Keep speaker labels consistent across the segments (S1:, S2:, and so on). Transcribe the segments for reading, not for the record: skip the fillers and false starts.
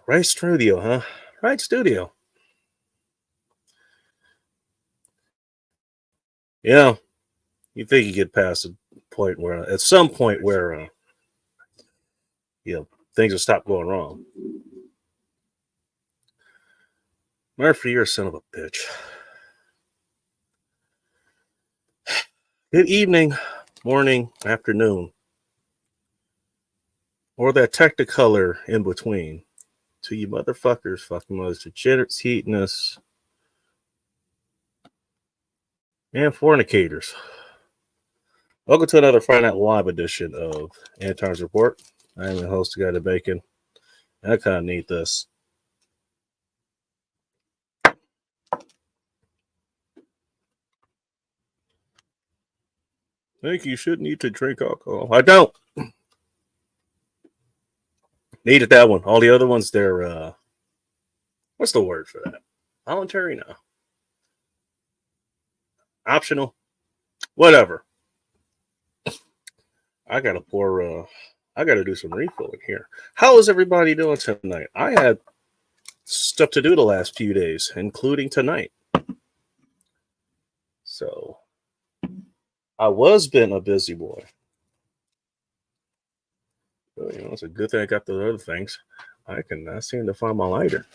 S1: Right studio, huh? Right studio. Yeah, you think you get past the point where, at some point, where things will stop going wrong. Murphy, you're a son of a bitch. Good evening, morning, afternoon, or that technicolor in between. To you motherfuckers, fucking most degenerates, heatiness, and fornicators. Welcome to another Friday Night Live edition of Anton's Report. I am your host, Guy the Bacon. I kind of need this. Think you shouldn't need to drink alcohol. I don't. Needed that one. All the other ones, they're what's the word for that? Voluntary? No. Optional? Whatever. I gotta I gotta do some refilling here. How is everybody doing tonight? I had stuff to do the last few days, including tonight. So I was been a busy boy. But, it's a good thing I got those other things. I cannot seem to find my lighter.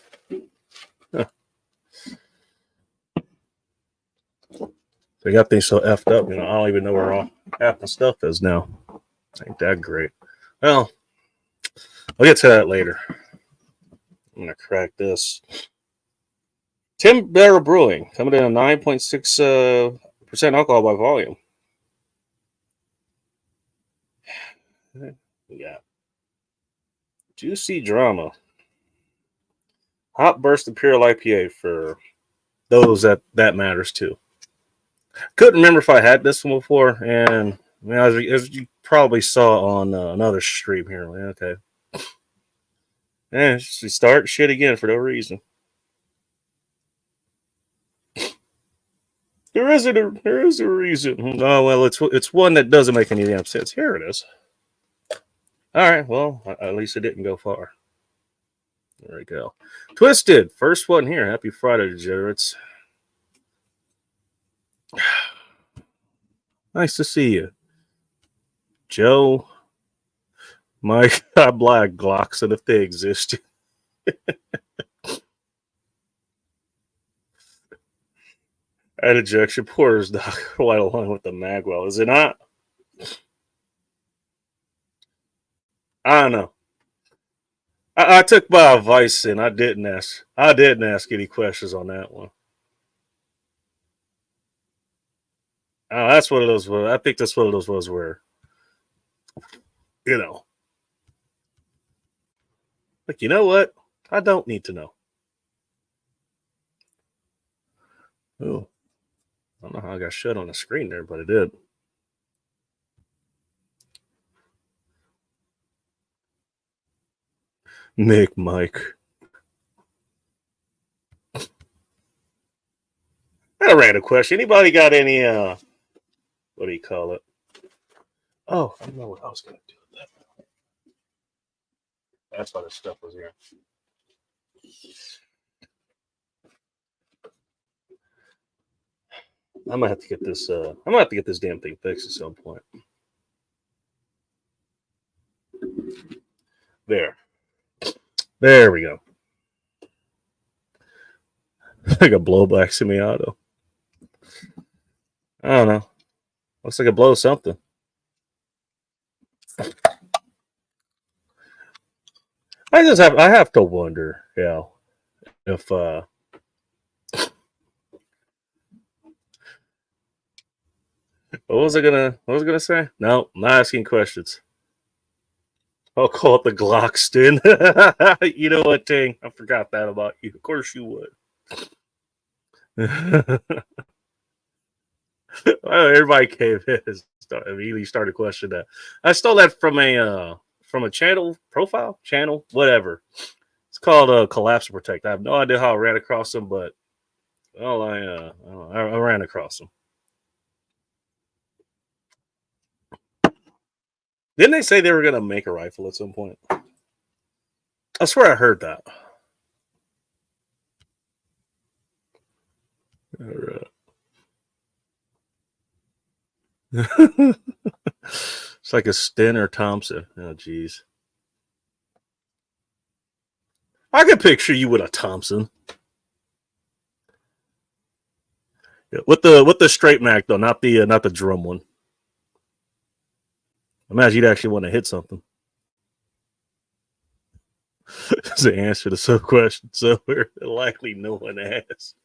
S1: Huh. They got things so effed up, I don't even know where all half the stuff is now. Ain't that great. Well, I'll get to that later. I'm gonna crack this. Tim Barrel Brewing coming in at 9.6% alcohol by volume. Yeah. Juicy Drama. Hot Burst Imperial IPA for those that matters to. Couldn't remember if I had this one before, and as you probably saw on another stream here. Okay. She start shit again for no reason. There is a reason. Oh well, it's one that doesn't make any damn sense. Here it is. All right, well, at least it didn't go far. There we go. Twisted, first one here. Happy Friday, degenerates. Nice to see you, Joe. Mike, I black Glocks, and if they exist. That ejection porter's not quite along with the Magwell, is it not? I don't know. I took my advice and I didn't ask any questions on that one. Oh, that's one of those. I think that's one of those ones where, like, you know what? I don't need to know. Oh, I don't know how I got shut on the screen there, but it did. Nick Mike. I had a random question. Anybody got any what do you call it? Oh, I know what I was gonna do with that. That's why the stuff was here. I'm gonna have to get this damn thing fixed at some point. There we go. Like a blowback semi-auto. I don't know. Looks like it blows something. I have to wonder, if what was I gonna say? No, I'm not asking questions. I'll call it the Glockston. You know what, Ting? I forgot that about you. Of course you would. Everybody came in and immediately started questioning that. I stole that from a channel profile, whatever. It's called Collapse Protect. I have no idea how I ran across them, but I ran across them. Didn't they say they were gonna make a rifle at some point? I swear I heard that. All right. It's like a Sten or Thompson. Oh, geez. I can picture you with a Thompson. Yeah, with the straight Mac though, not the drum one. Imagine you'd actually want to hit something. It's the answer to some question. So we're likely no one asked.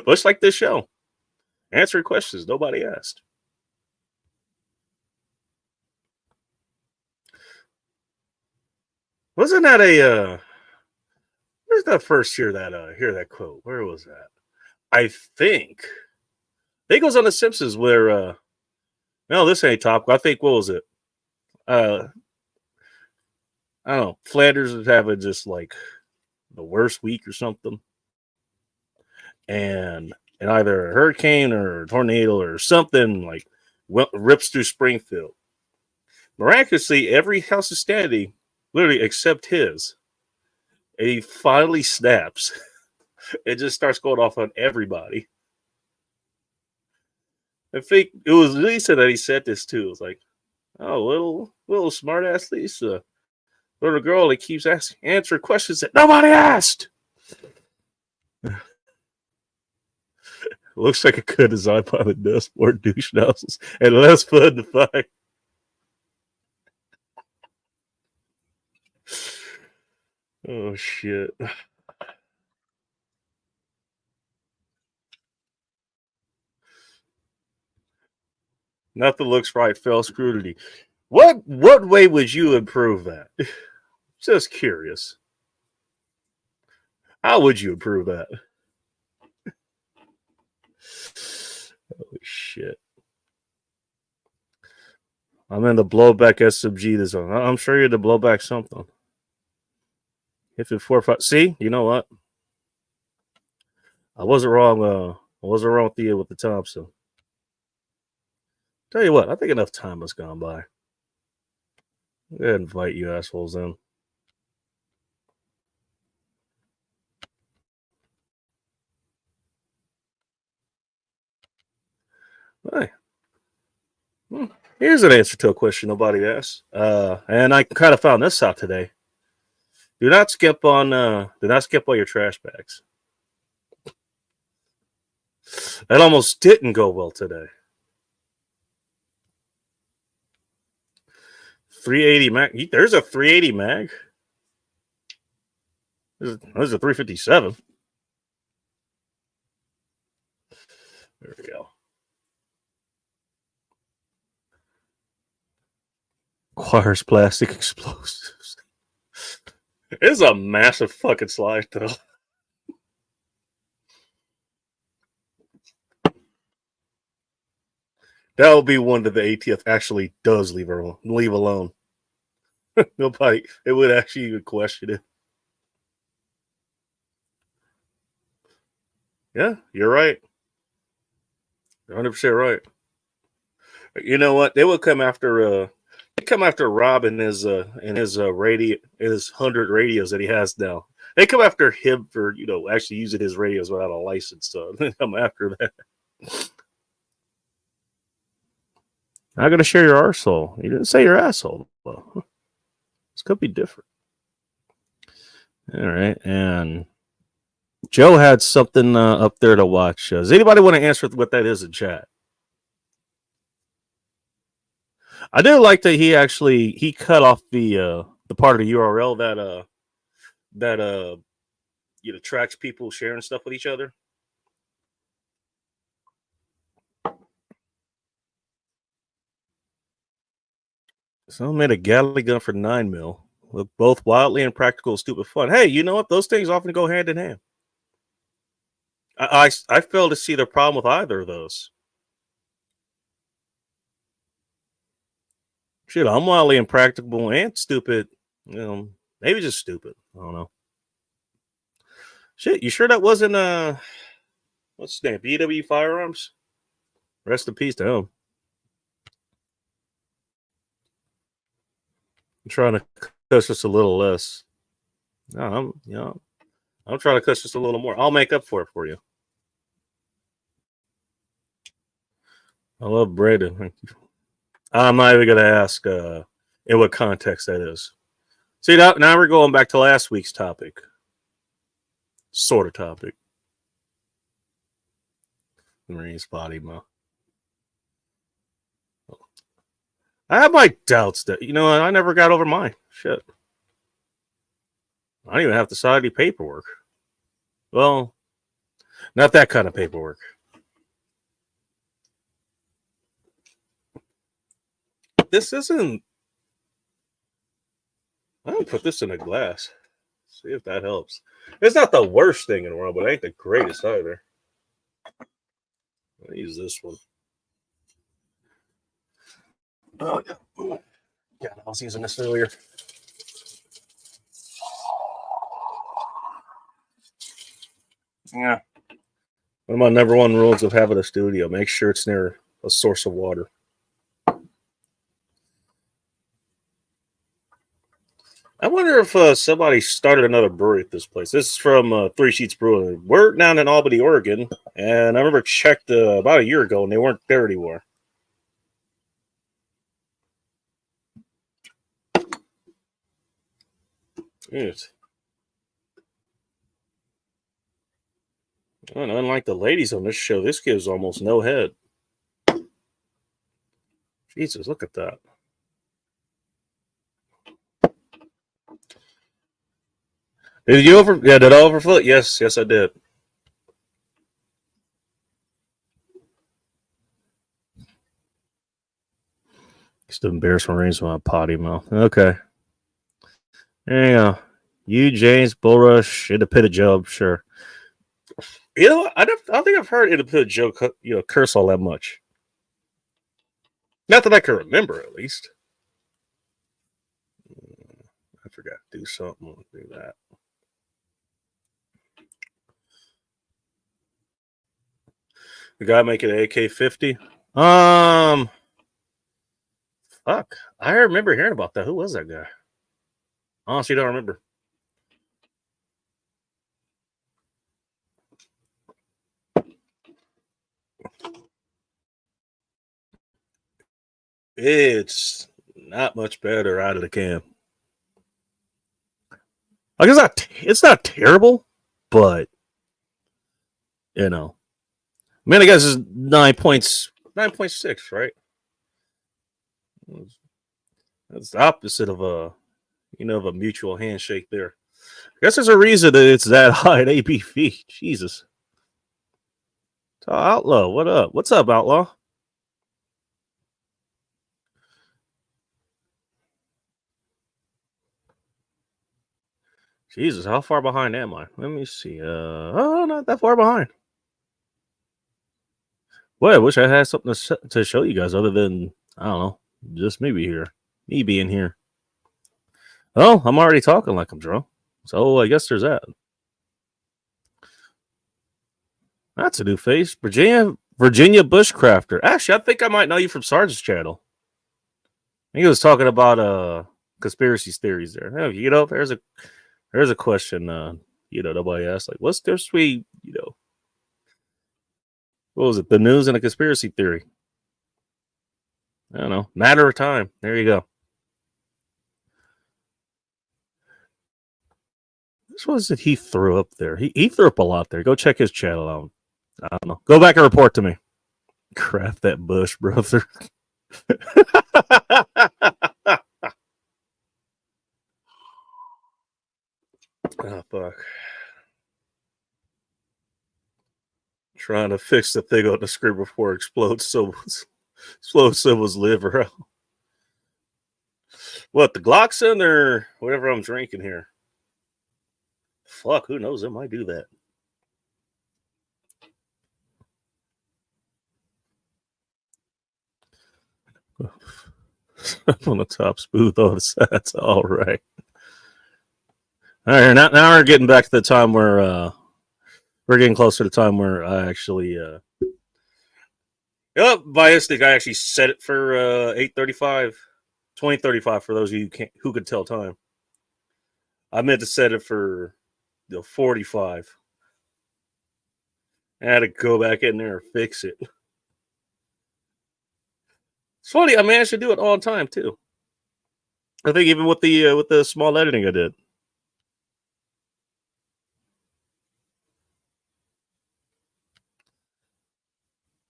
S1: Much like this show. Answering questions nobody asked. Wasn't that a where's that first hear that quote? Where was that? I think it was on The Simpsons where no, this ain't topical. I think what was it? Uh I don't know. Flanders was having just like the worst week or something. And either a hurricane or a tornado or something like rips through Springfield. Miraculously, every house is standing, literally except his. And he finally snaps. It just starts going off on everybody. I think it was Lisa that he said this to. It was like, oh, little smart ass Lisa. Little girl that keeps answering questions that nobody asked. Looks like a good design by the dustboard douche nozzles and less fun to find. Oh shit. Nothing looks right, fail scrutiny. What way would you improve that? Just curious. How would you improve that? Holy shit. I'm in the blowback SMG this one. I'm sure you're the blowback something. If it 4 5. See, you know what? I wasn't wrong. I wasn't wrong with the Thompson. Tell you what, I think enough time has gone by. Go ahead and invite you assholes in. Hey. Here's an answer to a question nobody asked. And I kind of found this out today. Do not skip on your trash bags. That almost didn't go well today. 380 mag. There's a 380 mag. There's a 357. There we go. Requires plastic explosives. It's a massive fucking slide, though. That will be one that the ATF actually does leave alone. Nobody, it would actually even question it. Yeah, you're right. You're 100% right. You know what? They would come after Rob and his radio, his 100 radios that he has now. They come after him for actually using his radios without a license. So they come after that. Not gonna share your arsehole. You didn't say your asshole. Well, this could be different. All right, and Joe had something up there to watch. Does anybody want to answer what that is in chat? I do like that he cut off the part of the URL that tracks people sharing stuff with each other. Someone made a Gatling gun for 9 mil. Look both wildly impractical, stupid fun. Hey, you know what? Those things often go hand in hand. I fail to see the problem with either of those. Shit, I'm wildly impractical and stupid. Maybe just stupid. I don't know. Shit, you sure that wasn't what's his name? BW Firearms? Rest in peace to him. I'm trying to cuss just a little less. No, I'm trying to cut just a little more. I'll make up for it for you. I love Braden. I'm not even going to ask in what context that is. See, now we're going back to last week's topic. Sort of topic. Marie's body, ma. I have my doubts that, I never got over mine. Shit. I don't even have to sign any paperwork. Well, not that kind of paperwork. This isn't. I'm going to put this in a glass. See if that helps. It's not the worst thing in the world, but it ain't the greatest either. I'll use this one. Oh, yeah. Yeah, I was using this earlier. Yeah. One of my number one rules of having a studio, make sure it's near a source of water. I wonder if somebody started another brewery at this place. This is from Three Sheets Brewing. We're down in Albany, Oregon, and I remember checked about a year ago, and they weren't there anymore. Yes. And unlike the ladies on this show, this gives almost no head. Jesus, look at that. Did you did I overflow? Yes, I did. Just embarrassment rings my potty mouth. Okay. There you go. You, James, Bullrush, Independent Joe, sure. I don't think I've heard Independent Joe, curse all that much. Not that I can remember, at least. I forgot to do something. I'll do that. The guy making an AK-50. Fuck. I remember hearing about that. Who was that guy? Honestly, don't remember. It's not much better out of the can. Like it's not terrible, but I mean, I guess it's 9.6, right? That's the opposite of a mutual handshake there. I guess there's a reason that it's that high at ABV. Jesus. Outlaw, what up? What's up, Outlaw? Jesus, how far behind am I? Let me see. Not that far behind. Boy, I wish I had something to show you guys other than, I don't know, just me being here. Oh, I'm already talking like I'm drunk. So I guess there's that. That's a new face. Virginia Bushcrafter. Actually, I think I might know you from Sarge's channel. I think he was talking about conspiracy theories there. There's a question nobody asked, like, what's the sweet, what was it? The news and a conspiracy theory. I don't know. Matter of time. There you go. This was it he threw up there. He threw up a lot there. Go check his channel out. I don't know. Go back and report to me. Craft that bush, brother. Oh, fuck. Trying to fix the thing on the screen before it explodes someone's liver. What, the Glockson or whatever I'm drinking here? Fuck, who knows? It might do that. On the top smooth on the sides. All right. All right. Now we're getting back to the time where we're getting closer to the time where I actually by instinct I actually set it for 8:35, 20:35 for those of you who could tell time. I meant to set it for the 45. I had to go back in there and fix it. It's funny. I managed to do it all the time too. I think even with the small editing I did.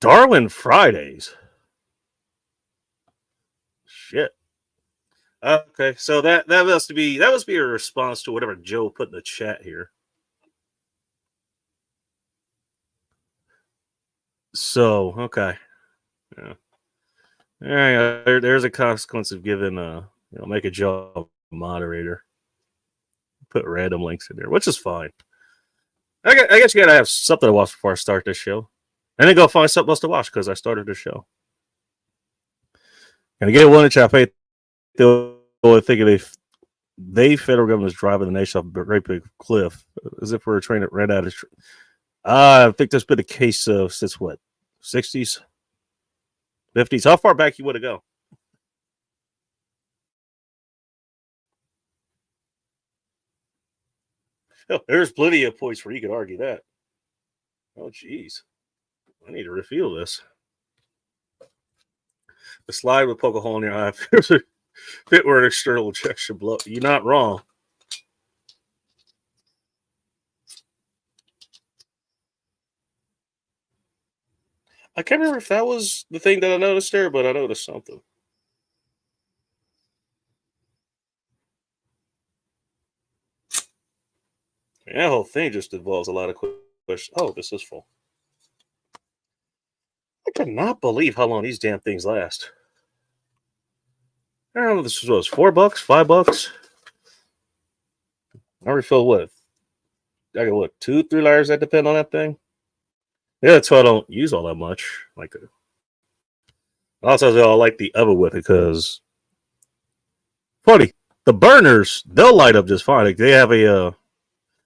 S1: Darwin Fridays. Shit. Okay, so that must be a response to whatever Joe put in the chat here. So okay, yeah, yeah. There's a consequence of giving make a Joe a moderator. Put random links in there, which is fine. I guess you gotta have something to watch before I start this show, and then go find something else to watch because I started the show. And again, one in chat, they'll think they federal government is driving the nation off a great big cliff, as if we're trying to rent out. I think that's been the case since what, 60s, 50s. How far back you want to go? Oh, there's plenty of points where you could argue that. Oh, geez. I need to refuel this. The slide would poke a hole in your eye if it were an external ejection blow. You're not wrong. I can't remember if that was the thing that I noticed there, but I noticed something. Yeah, that whole thing just involves a lot of questions. Oh, this is full. I cannot believe how long these damn things last. I don't know. This was $4, $5. I refill what? I got what, 2-3 layers that depend on that thing. Yeah, that's why I don't use all that much. Also, I like the oven with it because funny, the burners they'll light up just fine. Like they have a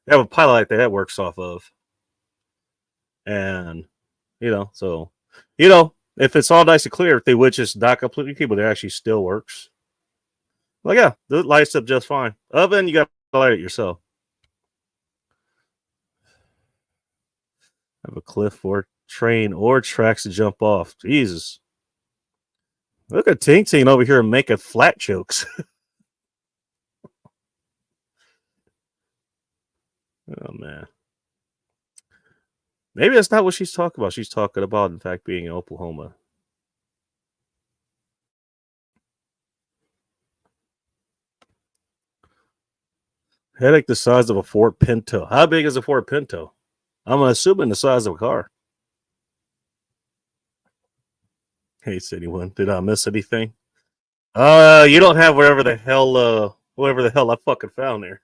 S1: pilot light that works off of, and so if it's all nice and clear, if they would just not completely clean, but it actually still works. Like yeah, it lights up just fine. Oven, you got to light it yourself. Have a cliff or train or tracks to jump off. Jesus. Look at Ting Ting over here making flat jokes. Oh man. Maybe that's not what she's talking about. She's talking about, in fact, being in Oklahoma. Headache the size of a Ford Pinto. How big is a Ford Pinto? I'm assuming the size of a car. Hates anyone. Did I miss anything? You don't have whatever the hell I fucking found there.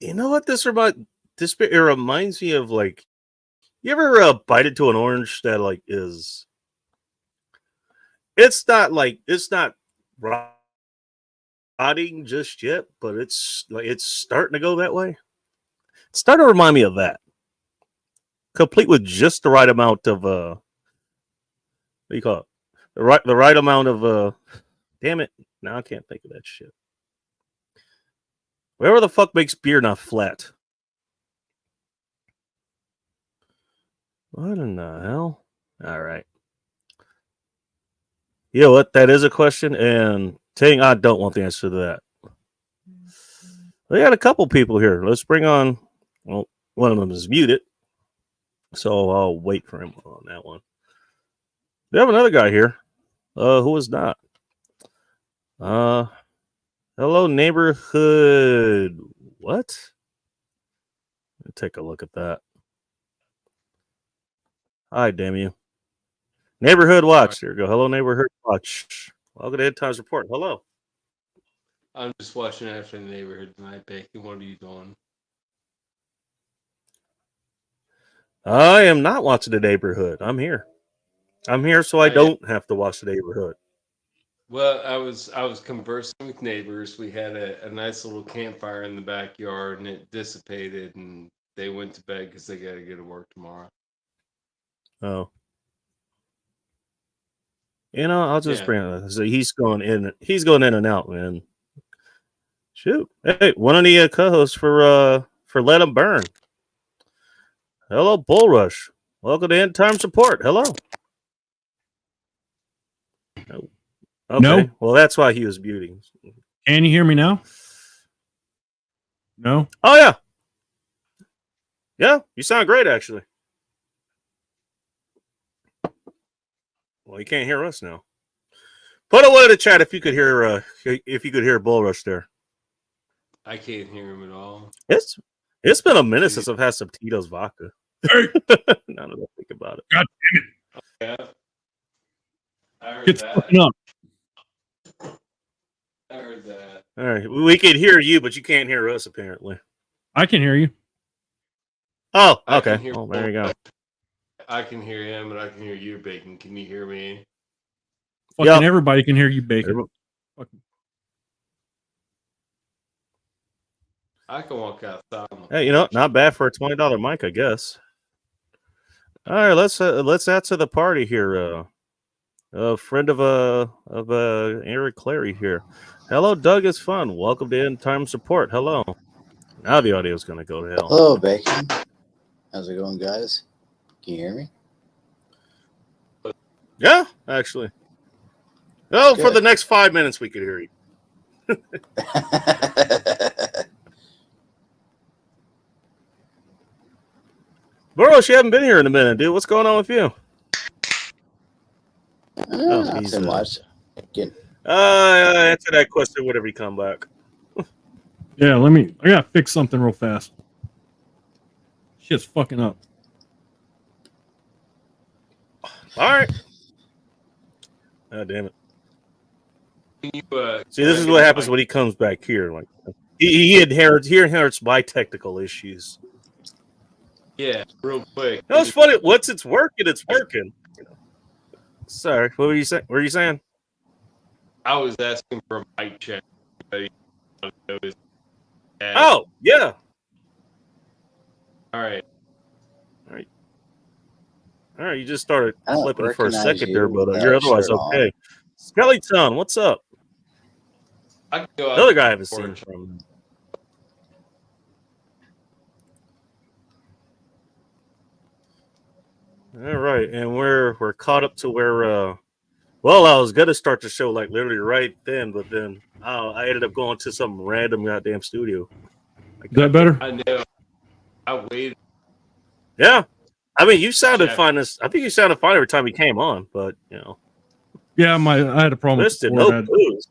S1: You know what it reminds me of, like, you ever bite into an orange that like is it's not rotting just yet, but it's starting to go that way. It's starting to remind me of that. Complete with just the right amount of what do you call it? The right amount of damn it. Now I can't think of that shit. Whatever the fuck makes beer not flat. What in the hell? All right. You know what? That is a question, and Ting, I don't want the answer to that. We got a couple people here. Let's bring on. Well, one of them is muted, so I'll wait for him on that one. We have another guy here. Who is not? Hello, neighborhood. What? Let me take a look at that. Hi, damn you. Neighborhood Watch. There you go. Hello, Neighborhood Watch. Welcome to End Times Report. Hello.
S2: I'm just watching after the neighborhood tonight, Becky. What are you doing?
S1: I am not watching the neighborhood. I'm here. I'm here so I don't have to watch the neighborhood.
S2: Well, I was conversing with neighbors. We had a nice little campfire in the backyard, and it dissipated, and they went to bed because they got to go to work tomorrow.
S1: Oh. You know, I'll just
S2: Yeah.
S1: bring it. So he's going in. He's going in and out, man. Shoot. Hey, one of the co-hosts for Let 'Em Burn. Hello, Bull Rush. Welcome to End Time Support. Hello. Oh, okay.
S3: No.
S1: Well, that's why he was muting.
S3: Can you hear me now? No.
S1: Oh yeah. Yeah, you sound great actually. Well, you can't hear us now. Put a word in the chat if you could hear Bull Rush there.
S2: I can't hear him at all.
S1: It's been a minute since I've had some Tito's vodka.
S3: Hey.
S1: Now that I think about it.
S3: God
S2: Yeah. I heard
S3: Get
S2: that.
S3: fucking up.
S2: I heard that.
S1: All right, we can hear you, but you can't hear us apparently.
S3: I can hear you.
S1: Oh,
S2: I can
S1: okay.
S2: hear
S1: Oh, there you go.
S2: I can hear him, and I can hear you, Bacon. Can you hear me?
S3: Fucking
S1: Yep.
S3: everybody can hear you, Bacon. Fucking.
S2: I can walk outside.
S1: Hey, you know, not bad for a $20 mic, I guess. All right, let's add to the party here. A friend of Eric Clary here. Hello, Doug is fun. Welcome to End Time Support. Hello. Now the audio is going to go to hell.
S4: Hello, Bacon. How's it going, guys? Can you hear me?
S1: Yeah, actually. Oh, for
S4: Good.
S1: the next 5 minutes, we could hear you. Burroughs, you haven't been here in a minute, dude. What's going on with you?
S4: Not
S1: he's,
S4: so much. Again,
S1: Answer that question whenever you come back.
S3: Yeah, I gotta fix something real fast. Shit's fucking up.
S1: All right. Oh, damn it.
S2: Can you,
S1: See, this is what happens when he comes back here. Like he inherits my technical issues.
S2: Yeah, real quick.
S1: No, it's funny. Once it's working, it's working. Sorry, what were you saying? What were you saying?
S2: I was asking for a mic check.
S1: Oh, yeah.
S2: All right.
S1: All right, you just started
S4: I don't
S1: flipping for a
S4: recognize
S1: second
S4: you
S1: there, but
S4: with
S1: you're
S4: that
S1: otherwise
S4: shirt on.
S1: okay. Skeleton, what's up?
S2: I can go out
S1: Another guy I haven't
S2: for
S1: seen
S2: it.
S1: from. All right, and we're caught up to where. Well, I was gonna start the show like literally right then, but then I ended up going to some random goddamn studio.
S3: Is that better?
S2: I know. I waited.
S1: Yeah, I mean, you sounded
S2: Jack.
S1: fine. I think you sounded fine every time you came on, but you know,
S3: Yeah, I had a problem with
S1: listed
S3: the
S1: no
S3: board.
S1: booze.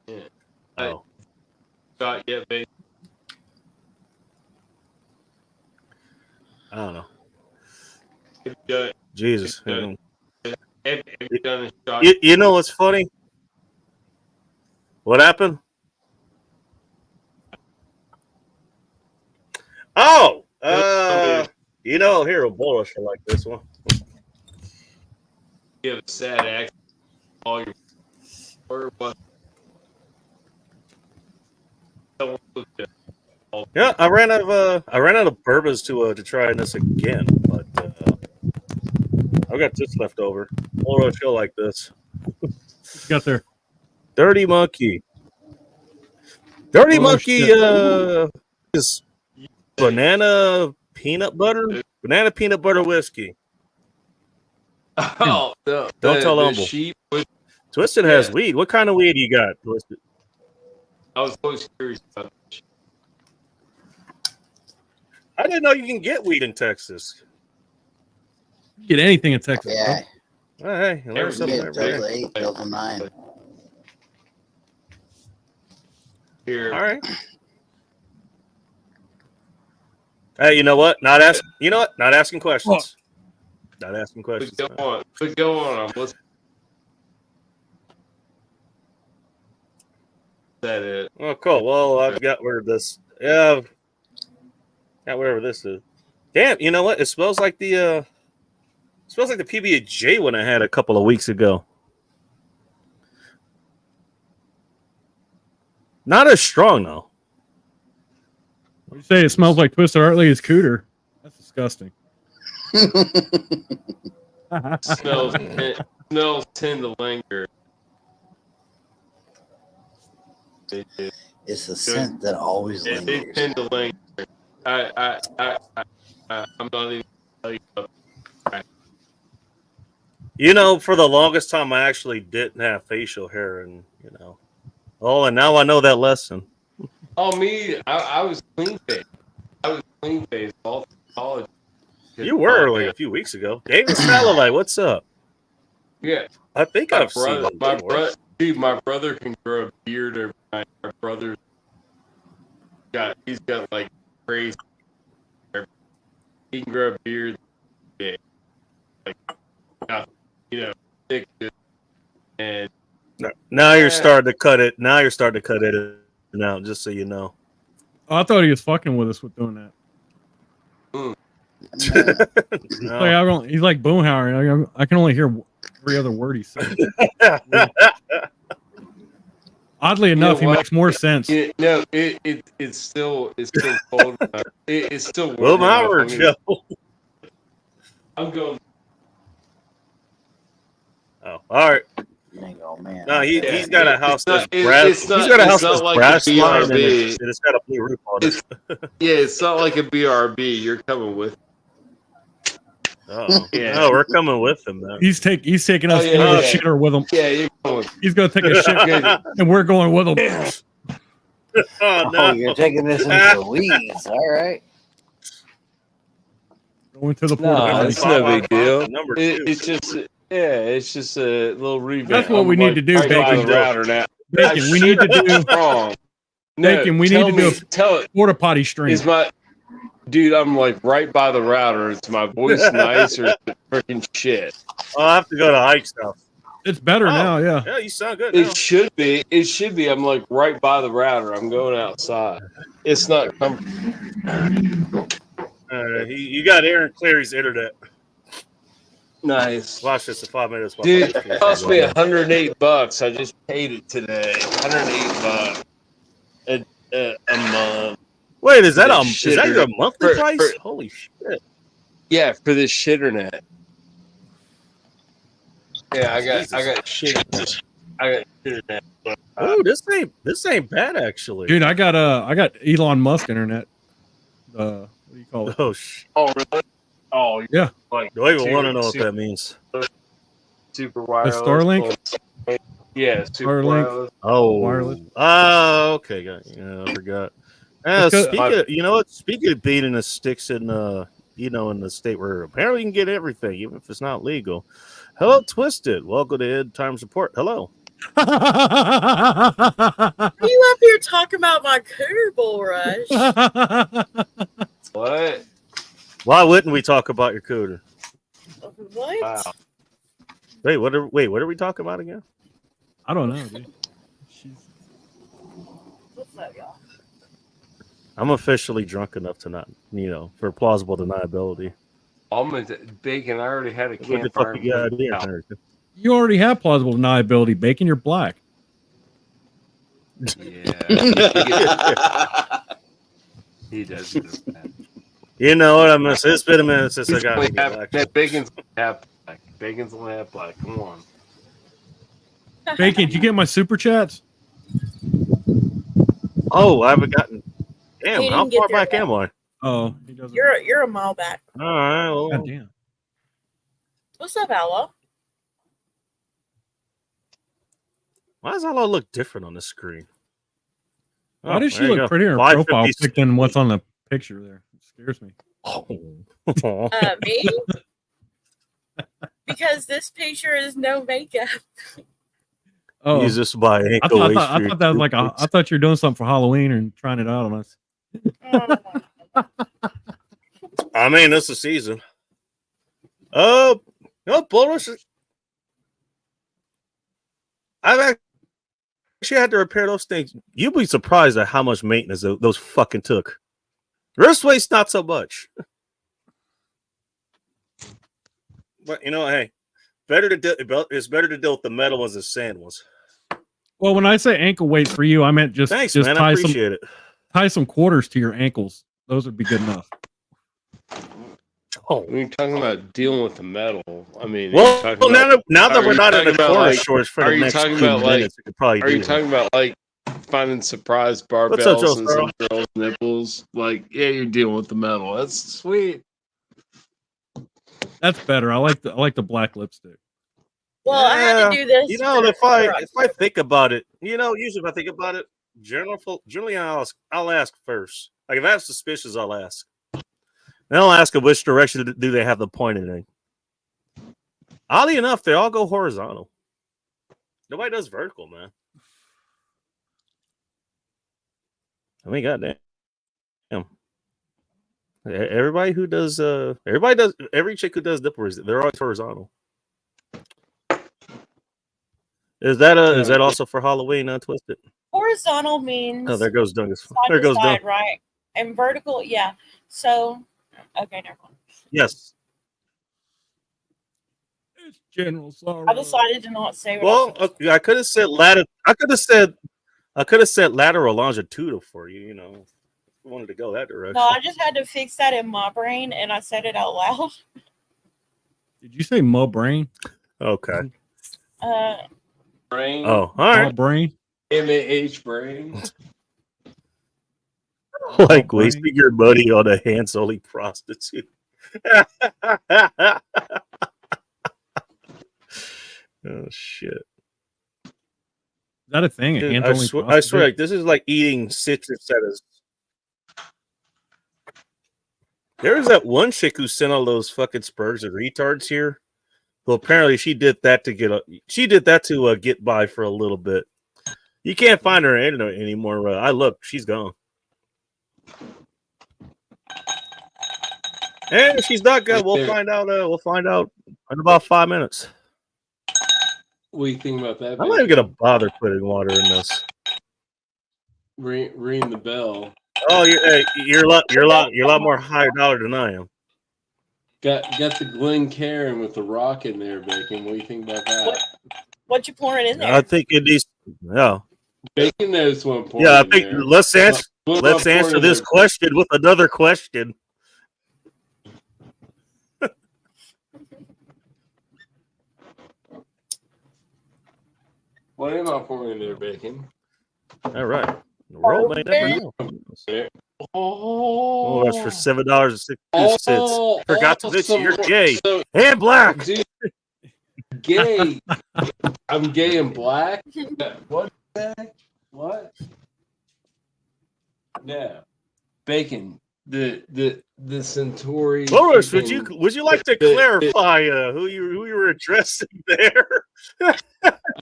S2: Yeah.
S1: Oh,
S2: Shot yet, babe?
S1: I don't know.
S2: Have you done,
S1: Jesus.
S2: Have you done a shot?
S1: You know what's funny? What happened? Oh, you know, here a bullish like this one.
S2: You have a sad accent. All your or what?
S1: Yeah, I ran out of bourbons to try this again, but I've got this left over. Or chill like this.
S3: You got there.
S1: Dirty Monkey. Dirty
S3: Oh,
S1: Monkey
S3: shit.
S1: is banana peanut butter whiskey.
S2: Oh, no.
S1: Don't tell
S2: the
S1: Humble.
S2: sheep. Was,
S1: Twisted has
S2: Yeah.
S1: weed. What kind of weed you got, Twisted?
S2: I was always curious about the sheep.
S1: I didn't know you can get weed in Texas.
S3: You get anything in Texas,
S4: yeah,
S1: Oh, hey, you learn
S2: Every-
S1: something
S4: yeah,
S1: every day.
S4: Delta 8, Delta 9.
S2: Here,
S1: All right. Hey, you know what? Not asking questions. Not asking
S2: but
S1: questions.
S2: go on. But go on. What's that? It.
S1: Oh, cool. Well, I've got where this. Yeah, I've got whatever this is. Damn, you know what? It smells like the PB&J one I had a couple of weeks ago. Not as strong though.
S3: You say it smells like Twisted Hartley's cooter. That's disgusting.
S2: Smells. smells tend to linger.
S4: It's a scent that always
S2: They
S4: lingers.
S2: tend to linger. I'm not even tell you.
S1: You know, for the longest time, I actually didn't have facial hair, and and now I know that lesson.
S2: Oh, me, I was clean faced. I was clean faced all through college.
S1: You were like a few weeks ago. David Salalai, what's up?
S2: Yeah,
S1: I think
S2: my
S1: I've
S2: brother,
S1: seen you before.
S2: dude, my brother can grow a beard every night. My brother's he's got like crazy. He can grow a beard, big, like thick, and
S1: Now you're
S2: Yeah.
S1: starting to cut it. Now you're starting to cut it out, just so you know.
S3: Oh, I thought he was fucking with us with doing that.
S4: Man,
S1: No.
S3: Like, he's like Boomhauer. I can only hear every other word he says. Oddly enough, he
S2: what?
S3: makes more sense.
S2: no, it's still cold enough. It's still warm
S1: Will
S2: enough.
S1: Howard, Joe.
S2: I'm going.
S1: Oh, all right.
S4: oh man.
S1: No, he's
S2: Yeah,
S1: got a house that's
S2: it's
S1: brass.
S2: it's not-
S1: He's got a
S2: it's
S1: house
S2: not
S1: that's
S2: like a
S1: brass lined, and
S2: BRB.
S1: it's got a blue roof on it.
S2: Yeah, it's not like a BRB. You're coming with.
S1: Oh,
S2: Yeah.
S1: no, we're coming with him then.
S3: He's taking us
S2: Oh, yeah,
S3: into the
S2: yeah.
S3: shitter with him.
S2: Yeah, you're coming with.
S3: He's gonna take a shit, and we're going with him.
S1: Oh,
S4: Oh,
S1: no.
S4: you're taking this into the weeds. All right.
S3: Going to the
S2: No,
S3: porta
S2: it's
S3: potty.
S2: no big deal.
S1: Number two.
S2: It's just it's just a little revamp.
S3: That's what
S2: I'm
S3: we need to do,
S2: right by
S3: Bacon.
S2: the router now.
S3: Bacon, we need to do
S2: wrong.
S3: Bacon, we need to do a
S2: tell it.
S3: porta potty stream.
S2: Is my dude? I'm like right by the router. Is my voice nice or is it freaking shit?
S1: I'll have to go to Ike's house.
S3: It's better
S1: Oh.
S3: now, yeah.
S1: Yeah, you sound good now.
S2: It should be. It should be. I'm like right by the router. I'm going outside. It's not comfortable.
S1: You got Aaron Cleary's internet.
S2: Nice.
S1: Watch this in 5 minutes.
S2: Dude, it cost me $108. I just paid it today. $108 a month.
S1: Wait, is that
S2: Shitter.
S1: your monthly
S2: For-
S1: price?
S2: for-
S1: Holy shit!
S2: Yeah, for this shitternet. Yeah, I got shit. I got shitternet.
S1: Oh, this ain't bad actually.
S3: Dude, I got Elon Musk internet. What do you call it?
S1: Oh shit!
S2: Oh really? Oh
S3: Yeah.
S2: Like
S1: Do I even
S2: super-
S1: want to know what
S2: super-
S1: that means?
S2: Super wireless.
S3: Starlink?
S2: Yeah, super
S3: Starlink.
S2: wireless.
S1: Oh,
S3: Wireless.
S1: Oh, okay. Yeah, I forgot.
S3: Because-
S1: You know what? Speaking of beating the sticks in in the state where apparently you can get everything, even if it's not legal. Hello, Twisted. Welcome to Ed Times Report. Hello.
S5: Are you up here talking about my Cooter Bull Rush?
S2: What?
S1: Why wouldn't we talk about your cooter?
S5: What?
S2: Wow.
S1: Wait, what are we talking about again?
S3: I don't know, dude.
S5: What's up, y'all?
S1: I'm officially drunk enough to not, for plausible deniability.
S2: Bacon. I already had a
S1: What the
S2: campfire.
S1: fuck you got idea?
S3: You already have plausible deniability, Bacon. You're black.
S2: Yeah. He does.
S1: You know what? I'm gonna say. It's been a minute since I got
S2: That bacon's half black. Bacon's only half black. Come on.
S3: Bacon, did you get my super chats?
S1: Oh, I haven't gotten. Damn,
S5: He
S1: how
S5: didn't get
S1: far
S5: there
S1: back
S5: yet.
S1: am I?
S3: Oh, he doesn't.
S5: You're a mile back.
S1: All right. Well,
S3: God damn.
S5: What's up, Aloe?
S1: why does all look different on the screen?
S3: Why does she
S1: there you
S3: look
S1: go.
S3: prettier in profile
S1: 556.
S3: picked than what's on the picture there? It scares me.
S1: Oh.
S5: Me? Because this picture is no makeup.
S3: Oh,
S1: Use this by
S3: I
S1: ankle
S3: thought,
S1: waist
S3: I
S1: for
S3: thought that was like
S1: your
S3: I thought you were doing something for Halloween and trying it out on us.
S1: I mean, this is season. Oh, no, Polish. I've actually had to repair those things. You'd be surprised at how much maintenance those fucking took. Wrist waist, not so much. But hey, it's better to deal with the metal ones than sand ones.
S3: Well, when I say ankle weight for you, I meant just
S1: Thanks,
S3: just
S1: man. I appreciate it.
S3: tie some quarters to your ankles. Those would be good enough.
S1: Oh,
S2: When you're talking about dealing with the metal, I mean,
S1: well,
S2: are you talking about,
S1: now that
S2: are
S1: we're
S2: you
S1: not in
S2: talking
S1: the
S2: about,
S1: corner
S2: like,
S1: shorts for
S2: are
S1: the
S2: you
S1: next
S2: talking
S1: 2
S2: about, like,
S1: minutes, we could probably
S2: are
S1: do
S2: you
S1: that.
S2: talking about like finding surprise
S1: What's up, Joe
S2: barbells and
S1: Sparrow?
S2: some girls' nipples? Like, yeah, you're dealing with the metal. That's sweet.
S3: That's better. I like the black lipstick.
S5: Well, I had
S1: Yeah,
S5: to do this.
S1: you know,
S5: for
S1: if I
S5: October.
S1: think about it, you know, usually if I think about it, generally I'll ask first. Like if I have suspicions, I'll ask. Then I'll ask them which direction do they have the pointed in. Oddly enough, they all go horizontal. Nobody does vertical, man. I mean, goddamn. Everybody who does, every chick who does nipples, they're always horizontal. Is that also for Halloween? Twisted.
S5: Horizontal means
S1: Oh, there goes Dungus.
S5: side
S1: There
S5: to
S1: goes
S5: side,
S1: Dungus.
S5: right? And vertical, yeah. So, okay, never mind.
S1: Yes.
S3: It's General Sorrow.
S5: I decided to not say what
S1: Well,
S5: I was
S1: okay, I could have said lateral longitudinal for you. You know, if you wanted to go that direction.
S5: No, I just had to fix that in my brain, and I said it out loud.
S3: Did you say Mo Brain?
S1: Okay.
S2: Brain.
S1: Oh, all
S3: Mo
S1: right.
S3: Brain?
S2: MAH brain.
S1: Like
S3: brain.
S1: wasting your money on a hands-only prostitute. Oh shit!
S3: Is that a thing? A
S1: Dude,
S3: hands
S1: I
S3: only
S1: swear, like this is like eating citrus at a. There was that one chick who sent all those fucking Spurs and retards here. Well, apparently she did that to get by for a little bit. You can't find her anymore. I look, she's gone. And if she's not good, we'll find out. We'll find out in about 5 minutes.
S2: What do you think about that?
S1: I'm not even gonna bother putting water in this.
S2: Ring the bell.
S1: Oh, you're a lot more higher dollar than I am.
S2: Got the Glencairn with the rock in there, Bacon. What do you think about that?
S5: What you pouring in there?
S1: I think it needs. Yeah.
S2: Bacon knows what I'm pouring.
S1: Yeah, I think
S2: in there.
S1: let's answer.
S2: What
S1: Let's
S2: am I pouring
S1: answer
S2: in
S1: this
S2: there?
S1: question with another question.
S2: What am I pouring in there, Bacon?
S1: All right. The world may never know. Oh, that's for $7.62. Forgot to mention you're gay and black.
S2: Dude, gay. I'm gay and black. What? What? No, Bacon. The Centauri.
S1: Loris, would you like to clarify who you were addressing there?
S2: I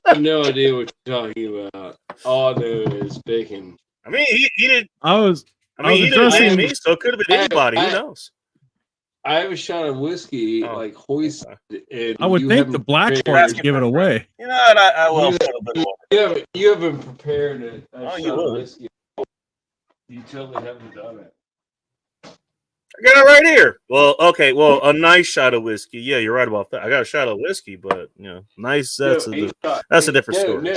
S2: have no idea what you're talking about. All I know is Bacon.
S1: I mean, he didn't.
S3: addressing
S1: He didn't name me, so it could have been anybody. Who knows?
S2: I have a shot of whiskey, like hoisted. And
S3: I would think the black part would give it away.
S1: You know, and I will put a bit more.
S2: You haven't prepared a
S1: Oh, you
S2: shot of
S1: would.
S2: whiskey. You totally haven't done it.
S1: I got it right here. Well, okay. Well, a nice shot of whiskey. Yeah, you're right about that. I got a shot of whiskey, but you know, nice. That's a different story.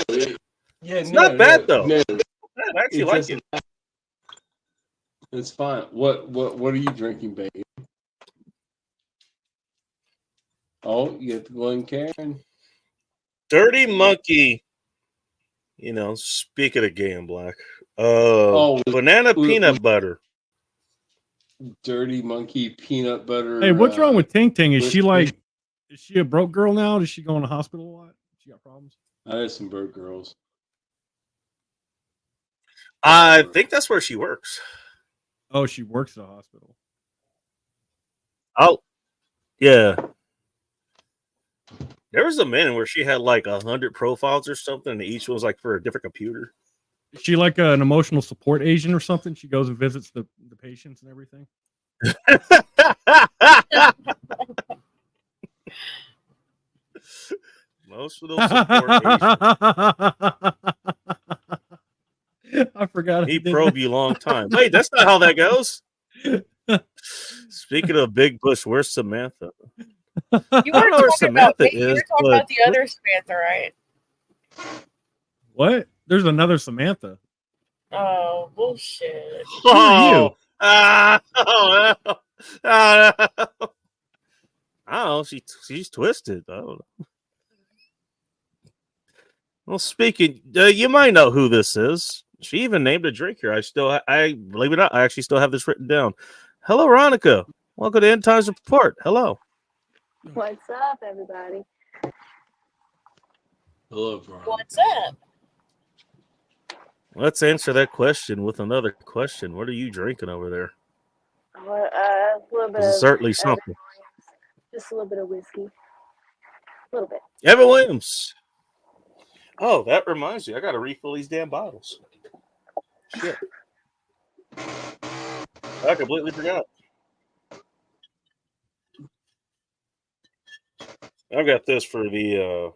S1: It's not bad though.
S2: No,
S1: I actually like it.
S2: It's fine. What are you drinking, baby? Oh, you get the Glencairn.
S1: Dirty Monkey. You know, speaking of gay and black. Banana peanut butter.
S2: Dirty Monkey peanut butter.
S3: Hey, what's wrong with Ting Ting? Is
S2: whiskey.
S3: she a broke girl now? Does she go in the hospital a lot? She got problems?
S2: I have some broke girls.
S1: I think that's where she works.
S3: Oh, she works at a hospital.
S1: Oh, yeah. There was a minute where she had like 100 profiles or something, and each one was like for a different computer.
S3: Is she like an emotional support agent or something? She goes and visits the patients and everything.
S1: Emotional support agent.
S3: I forgot.
S1: He probe you long time. Wait, that's not how that goes. Speaking of Big Bush, where's Samantha?
S5: You
S1: I don't know where Samantha
S5: you were
S1: is.
S5: talking
S1: but-
S5: about the other Samantha, right?
S3: What? There's another Samantha.
S5: Oh, bullshit.
S3: Who are you?
S1: Oh, no. I don't know. She's twisted. I don't know. Well, speaking, you might know who this is. She even named a drink here. I believe it or not, I actually still have this written down. Hello, Veronica. Welcome to End Times Report. Hello.
S6: What's up, everybody?
S2: Hello, Brian.
S5: What's up?
S1: Let's answer that question with another question. What are you drinking over there?
S6: A little bit
S1: This is
S6: of
S1: certainly something.
S6: just a little bit of whiskey, a little bit.
S1: Evan Williams. Oh, that reminds me. I got to refill these damn bottles. Shit. I completely forgot. I've got this for the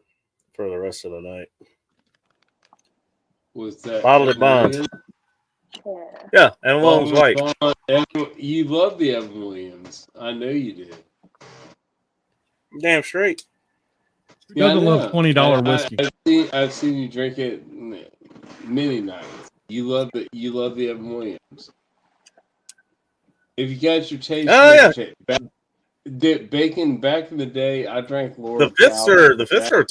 S1: rest of the night.
S2: Was that
S1: Bottled and bond.
S2: Williams?
S6: Yeah.
S1: Yeah, Evan Williams White.
S2: You love the Evan Williams. I know you did.
S1: Damn straight.
S3: Who doesn't
S2: I
S3: love
S2: know.
S3: $20 whiskey?
S2: I've seen you drink it many nights. You love it. You love the Evan Williams. If you got your taste,
S1: Oh, yeah.
S2: Bacon back in the day, I drank Lord.
S1: The fifths are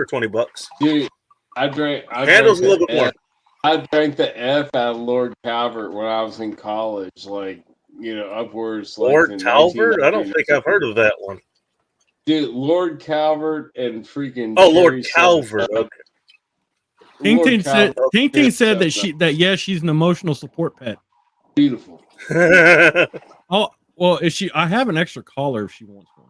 S1: $20.
S2: Dude, I drank.
S1: Handles a little bit more.
S2: I drank the F out of Lord Calvert when I was in college, upwards.
S1: Lord
S2: in
S1: Calvert? I don't think I've heard of that one.
S2: Dude, Lord Calvert and freaking.
S1: Oh, Lord
S2: Cherry
S1: Calvert.
S2: Soda.
S1: Okay.
S3: King said
S2: Cherry
S3: said that
S2: Soda.
S3: she's an emotional support pet.
S2: Beautiful.
S3: Oh well, is she? I have an extra collar if she wants one.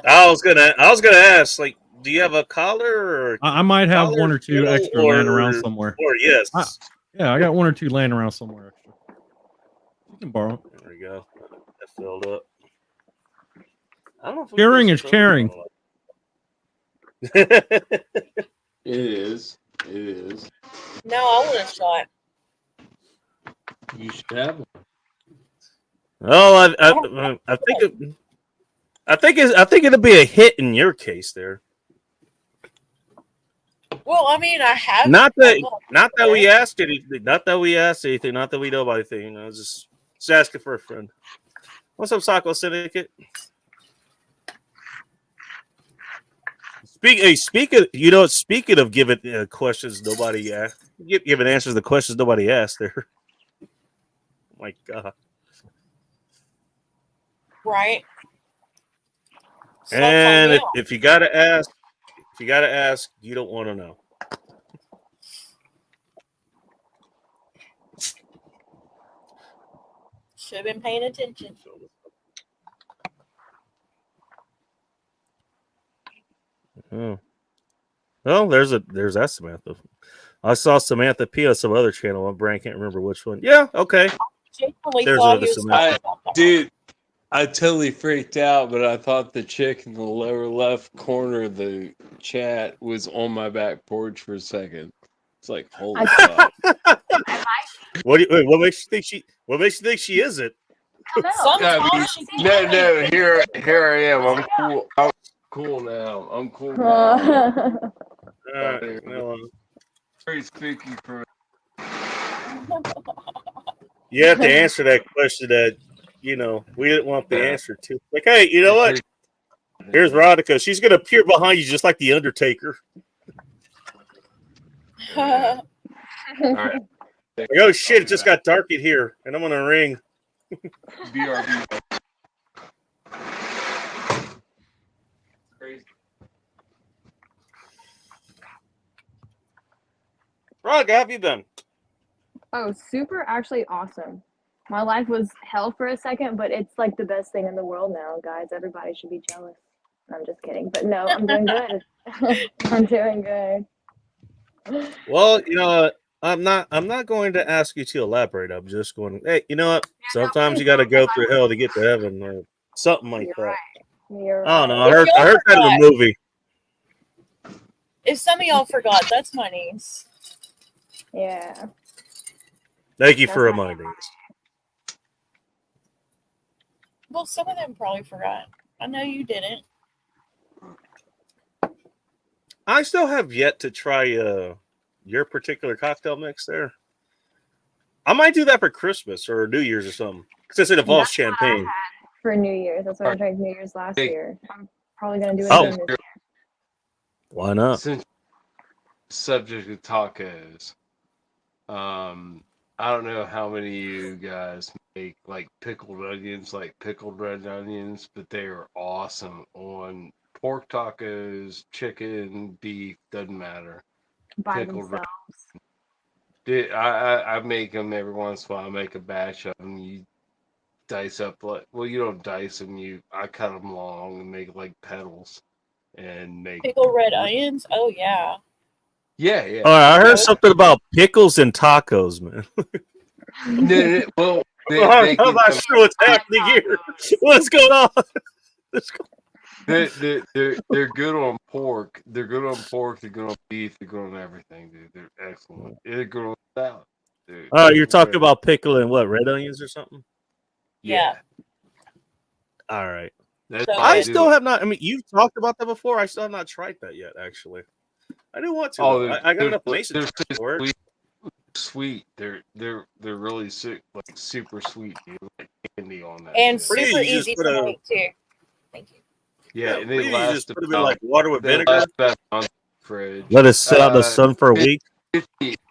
S1: I was gonna ask, like, do you have a collar or
S3: I might have
S1: collar,
S3: one or two
S1: fiddle,
S3: extra laying around somewhere.
S1: Or yes.
S3: Yeah, I got one or two laying around somewhere extra. You can borrow.
S1: There we go. That filled up. I don't know if we
S3: Sharing
S1: put
S3: is
S1: some
S3: caring.
S1: on it.
S2: It is. It is.
S5: No, I want a shot.
S2: You should have one.
S1: Well, I think it'll be a hit in your case there.
S5: Well, I mean, I have.
S1: Not that we asked anything. Not that we asked anything. Not that we know about anything. I was just asking for a friend. What's up, Psycho Syndicate? Speaking of giving questions nobody asked, giving answers to questions nobody asked. There. Oh my God.
S5: Right.
S1: And
S5: Something
S1: if you gotta ask, you don't want to know.
S5: should have been paying attention.
S1: Oh. Well, there's that Samantha. I saw Samantha P on some other channel. My brain can't remember which one. Yeah, okay.
S5: Genuinely
S1: There's
S5: thought
S1: another
S5: he was
S1: Samantha.
S5: talking about that.
S2: Dude, I totally freaked out, but I thought the chick in the lower left corner of the chat was on my back porch for a second. It's like, holy fuck.
S1: What makes you think she isn't?
S5: Sometimes she
S2: No, here I am. I'm cool. I'm cool now. I'm cool now. Very spooky for
S1: You have to answer that question that we didn't want the answer to. Like, hey, you know what? Here's Veronica. She's gonna appear behind you just like the Undertaker.
S2: All right.
S1: Like, oh shit! It just got dark in here, and I'm gonna ring.
S2: BRB. Crazy.
S1: Veronica, how have you been?
S6: Oh, super actually awesome. My life was hell for a second, but it's like the best thing in the world now, guys. Everybody should be jealous. I'm just kidding. But no, I'm doing good. I'm doing good.
S1: Well, I'm not going to ask you to elaborate. I'm just going, hey, you know what? Sometimes you got to go through hell to get to heaven, or something like that.
S6: You're
S1: I don't know.
S6: right.
S1: I heard that in a movie.
S5: If some of y'all forgot, that's my niece.
S6: Yeah.
S1: Thank you for reminding us.
S5: Well, some of them probably forgot. I know you didn't.
S1: I still have yet to try your particular cocktail mix there. I might do that for Christmas or New Year's or something, since it involves champagne.
S6: for New Year's. That's what I tried New Year's last
S2: Hey.
S6: year. I'm probably gonna do it
S1: Oh.
S6: again this year.
S1: Why not?
S2: Since subject of tacos, I don't know how many of you guys make like pickled onions, like pickled red onions, but they are awesome on pork tacos, chicken, beef, doesn't matter.
S6: By
S2: Pickled red.
S6: themselves.
S2: Dude, I make them every once in a while. I make a batch of them. You dice up like, well, you don't dice them. I cut them long and make like petals, and make.
S5: Pickle red onions. Oh yeah.
S2: Yeah, yeah.
S1: All right, I heard something about pickles and tacos, man.
S2: No, well,
S1: I'm not sure what's happening here. What's going on?
S2: They're good on pork. They're good on pork. They're good on beef. They're good on everything, dude. They're excellent. They're good on salad. Dude.
S1: You're talking about pickle and what, red onions or something?
S5: Yeah.
S1: All right.
S2: That's
S5: So
S2: how
S1: I
S2: do
S1: still
S2: it.
S1: have not. I mean, you've talked about that before. I still have not tried that yet. Actually, I do want to.
S2: Oh,
S1: though. I got enough
S2: they're
S1: Mason
S2: so
S1: for it.
S2: sweet. They're really like super sweet, dude. Like candy on that.
S5: And
S2: shit.
S1: Pretty
S5: super
S1: easy, just
S5: easy
S1: put
S5: to
S1: a-
S5: make too. Thank you.
S2: Yeah, and
S1: What do
S2: they
S1: you
S2: last
S1: just put them in
S2: about.
S1: like water with
S2: They
S1: vinegar.
S2: last about a month in the fridge.
S1: Let it sit out in the
S2: Uh,
S1: sun for a week.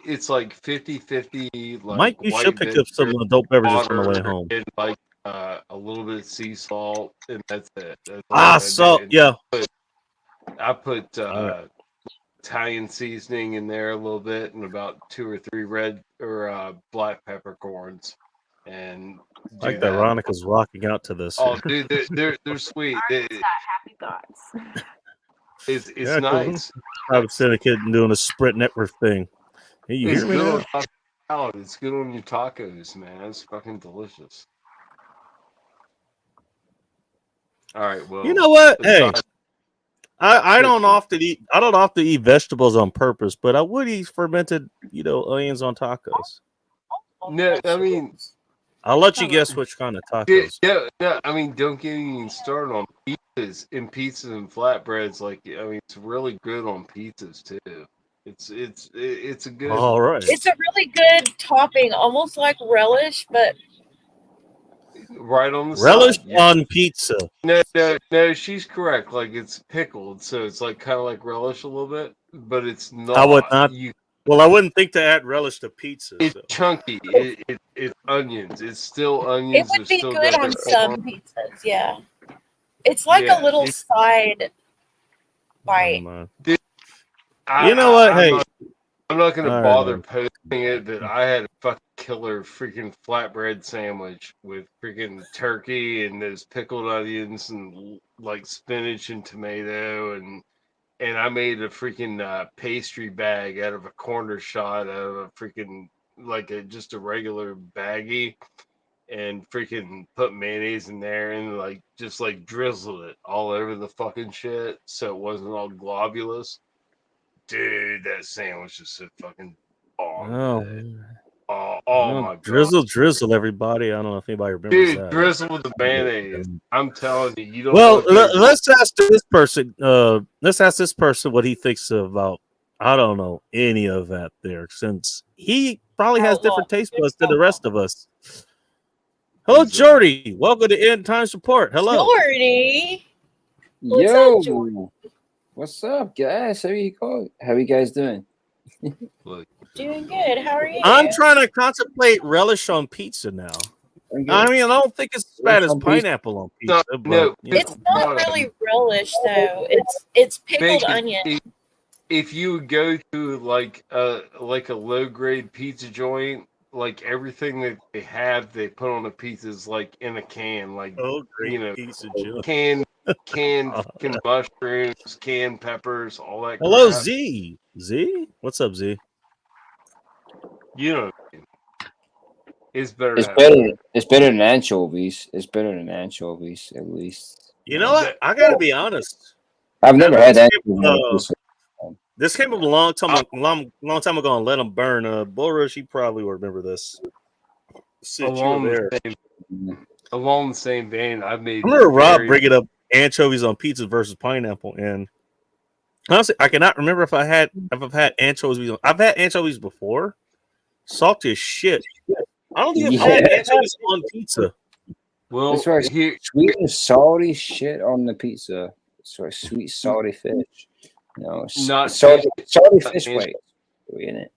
S2: It's like 50-50. Like
S1: Mike, you
S2: white
S1: should pick up some
S2: vinegar,
S1: adult beverages on the way
S2: water,
S1: home.
S2: and like a little bit of sea salt, and that's it. That's all I do.
S1: Salt.
S2: And
S1: Yeah.
S2: I put
S1: Alright.
S2: Italian seasoning in there a little bit, and about 2 or 3 red or black peppercorns, and
S1: I like that Veronica's rocking out to this.
S2: Oh, dude, they're sweet.
S6: Happy thoughts.
S2: It's
S1: Yeah, cool.
S2: nice.
S1: I was sitting a kid and doing a Sprint network thing. Hey, you
S2: It's
S1: hear me
S2: good
S1: now?
S2: on taco salad. It's good on your tacos, man. It's fucking delicious. All right, well,
S1: You know what? Hey,
S2: besides-
S1: I don't often eat vegetables on purpose, but I would eat fermented, onions on tacos.
S2: No, I mean,
S1: I'll let you guess which kind of tacos.
S2: yeah, I mean, don't get me started on pizzas and flatbreads. Like, I mean, it's really good on pizzas too. It's a good.
S1: All right.
S5: It's a really good topping, almost like relish, but
S2: Right on the
S1: Relish
S2: side. Yeah.
S1: on pizza.
S2: No, she's correct. Like, it's pickled, so it's like kind of like relish a little bit, but it's not.
S1: I would not.
S2: You,
S1: Well, I wouldn't think to add relish to pizza.
S2: it's
S1: So.
S2: chunky. It's onions. It's still onions.
S5: it would be
S2: They're still
S5: good
S2: got
S5: on
S2: their
S5: some
S2: form.
S5: pizzas. Yeah, it's like
S2: Yeah,
S5: a little
S2: it's-
S5: side bite.
S1: You know what? Hey.
S2: I'm not gonna
S1: All right,
S2: bother
S1: man.
S2: posting it, but I had a fucking killer freaking flatbread sandwich with freaking turkey and those pickled onions and like spinach and tomato and I made a freaking pastry bag out of a corner shot out of a freaking like just a regular baggie and freaking put mayonnaise in there and like just like drizzled it all over the fucking shit so it wasn't all globulous. Dude, that sandwich is so fucking bomb. Oh my god.
S1: Drizzle, everybody. I don't know if anybody remembers
S2: Dude,
S1: that.
S2: drizzle with the mayonnaise. I'm telling you, you don't
S1: Well,
S2: know if you're-
S1: let's ask this person. Let's ask this person what he thinks about. I don't know any of that there, since he probably has different taste buds than the rest of us. Hello, Jordy. Welcome to End Times Report. Hello.
S5: Jordy, What's
S7: Yo,
S5: up, Jordan?
S7: what's up, guys? How you guys doing?
S2: Look,
S5: doing good. How are you?
S1: I'm trying to contemplate relish on pizza now.
S7: I'm good.
S1: I mean, I don't think it's as bad as
S7: Relish on pizza?
S1: pineapple on pizza.
S2: No,
S1: but,
S2: no,
S1: you know.
S5: It's not really relish though. It's pickled
S2: Bacon,
S5: onion.
S2: if you would go to like a low grade pizza joint, like everything that they have, they put on the pizzas like in a can, like
S1: Oh, great
S2: you know,
S1: pizza, Joe.
S2: canned fucking mushrooms, canned peppers, all that.
S1: Hello,
S2: crap.
S1: Z. Z? What's up, Z?
S2: You know, it's better.
S7: It's
S2: than
S7: better. It's better than anchovies. It's better than anchovies, at least.
S1: You know what? I gotta be honest.
S7: I've never had
S1: This
S7: anchovies.
S1: came,
S7: on pizza.
S1: this came up a long time ago on Let Them Burn. Bullrush, you probably will remember this. Since you
S2: along
S1: were there.
S2: the same vein, I've made.
S1: I remember Rob
S2: very-
S1: bringing up anchovies on pizza versus pineapple, and honestly, I cannot remember if I've had anchovies. I've had anchovies before. Salty as shit. I don't think I've had
S7: Yeah.
S1: anchovies on pizza.
S2: Well,
S7: That's right.
S2: here,
S7: Sweet and salty shit on the pizza. Sort of sweet, salty fish.
S2: Not
S7: salty
S2: not
S7: fish
S2: fish.
S7: weight in it.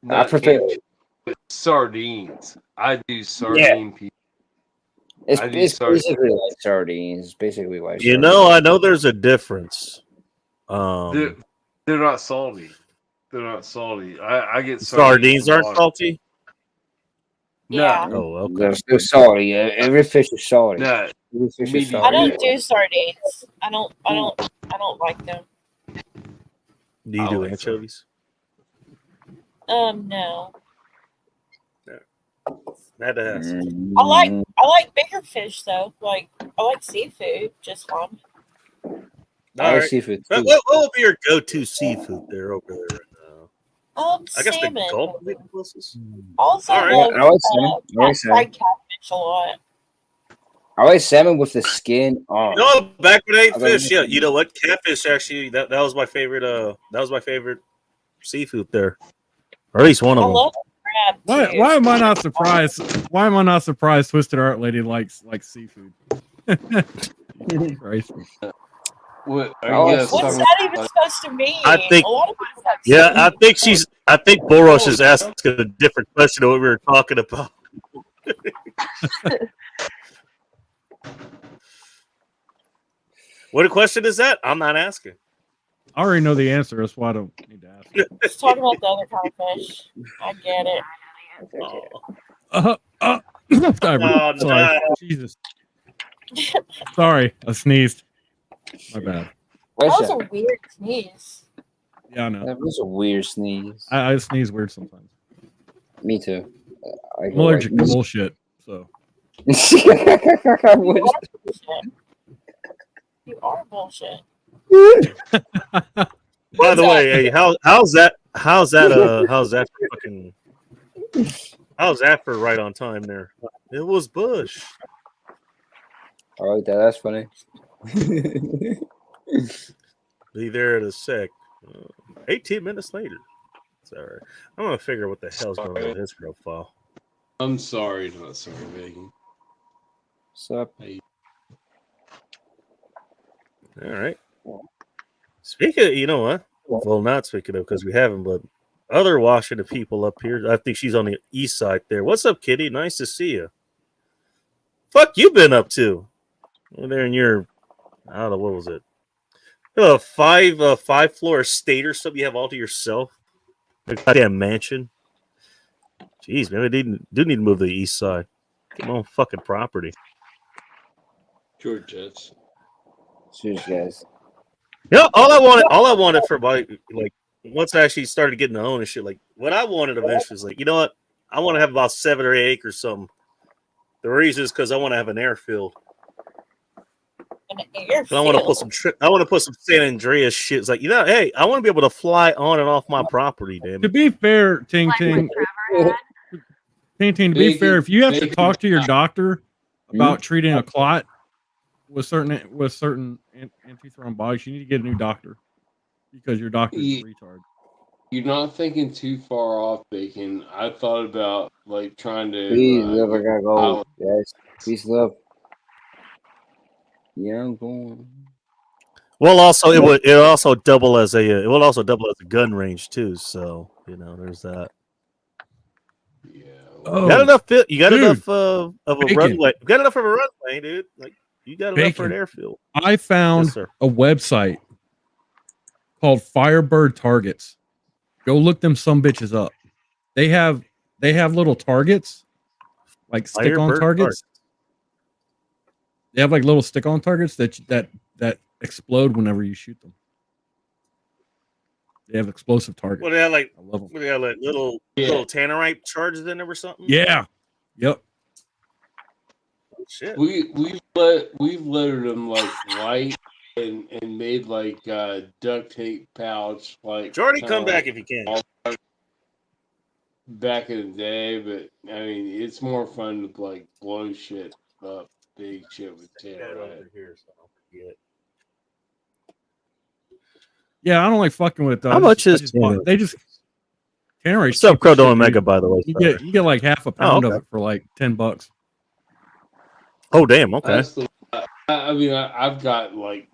S2: not
S7: prefer-
S2: Ancho- but sardines. I do sardine pizza.
S7: It's,
S2: I do
S7: it's
S2: sardines.
S7: basically like sardines. It's basically like
S1: You
S7: sardines.
S1: know, I know there's a difference.
S2: They're not salty. They're not salty. I get
S1: Sardines
S2: from
S1: aren't
S2: Boston.
S1: salty.
S5: Yeah.
S2: No,
S1: Oh, okay.
S7: They're still salty. Every fish is salty.
S2: no.
S7: Every fish
S2: Me
S7: is
S2: neither.
S5: I
S7: salty.
S5: don't do sardines. I don't like them.
S1: Do you
S2: I
S1: do
S2: like
S1: anchovies?
S5: No.
S1: Had to ask.
S5: I like bigger fish though. Like I like seafood just fine.
S7: I
S1: All
S7: like
S1: right.
S7: seafood
S1: What,
S7: too.
S1: what would be your go-to seafood there over there? I guess
S5: Salmon.
S1: the Gulf would be the closest.
S5: Also
S1: All right.
S5: love
S7: I like salmon. I like salmon.
S5: fried catfish a lot.
S7: I like salmon with the skin on.
S1: No, back when I ate
S7: I
S1: fish,
S7: like-
S1: yeah. You know what? Catfish actually that was my favorite. That was my favorite seafood there, or at least one
S5: I
S1: of them.
S5: love crab too.
S3: Why am I not surprised? Why am I not surprised? Twisted Art Lady likes seafood. Christ.
S2: What?
S7: Oh,
S2: I guess
S5: What's
S2: I'm-
S5: that even supposed to mean?
S1: I think-
S5: a lot of us have
S1: Yeah,
S5: seafood.
S1: I think Boros is asking a different question than what we were talking about. What question is that? I'm not asking.
S3: I already know the answer. That's why I don't need to ask.
S5: Let's talk about the other kind of fish. I get it.
S3: Sorry,
S1: Oh,
S3: sorry.
S1: no.
S3: Jesus. Sorry, I sneezed. My bad.
S5: That
S7: What's
S5: was
S7: that?
S5: a weird sneeze.
S3: Yeah, I know.
S7: That was a weird sneeze.
S3: I sneeze weird sometimes.
S7: Me too.
S3: I'm allergic to bullshit. So
S5: You are bullshit. You are bullshit.
S1: By the way, hey, how's that for right on time there? It was Bush.
S7: I like that. That's funny.
S1: Be there in a sec. 18 minutes later. It's all right. I'm gonna figure out what the hell's going on with his profile.
S2: I'm sorry, not sorry, Megan.
S7: What's up?
S1: All right. Speaking of, you know what? Well, not speaking of, because we haven't, but other Washington people up here. I think she's on the east side there. What's up, Kitty? Nice to see you. Fuck you been up to? Over there in your, I don't know, what was it? Five floor estate or something you have all to yourself? A goddamn mansion. Jeez, man, we do need to move to the east side. Get my own fucking property.
S2: George Jets.
S7: Cheers, guys.
S1: Yeah, all I wanted for like once I actually started getting to own and shit, like what I wanted eventually is like, you know what? I want to have about 7 or 8 acres something. The reason is because I want to have an airfield.
S5: An airfield.
S1: And I want to put some San Andreas shit. It's like, you know, hey, I want to be able to fly on and off my property, damn
S3: to
S1: it.
S3: be fair, Ting Ting, to be
S2: Bacon-
S3: fair, if you have to
S2: bacon-
S3: talk to your doctor about treating a clot with certain antithrombotics, you need to get a new doctor because your doctor is a
S2: Ye-
S3: retard.
S2: You're not thinking too far off, Bacon. I thought about like trying to.
S7: Peace, love. I gotta go,
S2: I'll-
S7: guys. Peace, love. Yeah, I'm going.
S1: Well, also it will also double as a gun range too. So you know, there's that.
S2: Yeah.
S3: Oh,
S1: You got enough
S3: dude.
S1: of a
S3: Bacon.
S1: runway. You got enough of a runway, dude. Like you got enough for an
S3: Bacon.
S1: airfield.
S3: I found
S1: Yes, sir.
S3: a website called Firebird Targets. Go look them some bitches up. They have little targets, like stick-on
S1: Firebird
S3: targets. They have like little stick-on targets that explode whenever you shoot them. They have explosive targets.
S1: What they had like
S3: I love them.
S1: what they had like little tannerite charges in there or something?
S3: Yeah. Yep.
S1: Oh, shit.
S2: We've lettered them like white and made like duct tape pouch like.
S1: Jordy, come
S2: kinda
S1: back
S2: like
S1: if you can.
S2: back in the day, but I mean it's more fun to like blow shit up, big shit with tannerite.
S1: here, so I'll forget.
S3: Yeah, I don't like fucking with
S1: How much is tannerite?
S3: they just tannerite.
S1: What's up, Crow Omega, by the way?
S3: You get like half a pound
S1: okay.
S3: of it for like $10.
S1: Oh, damn. Okay.
S2: That's the, I mean, I've got like,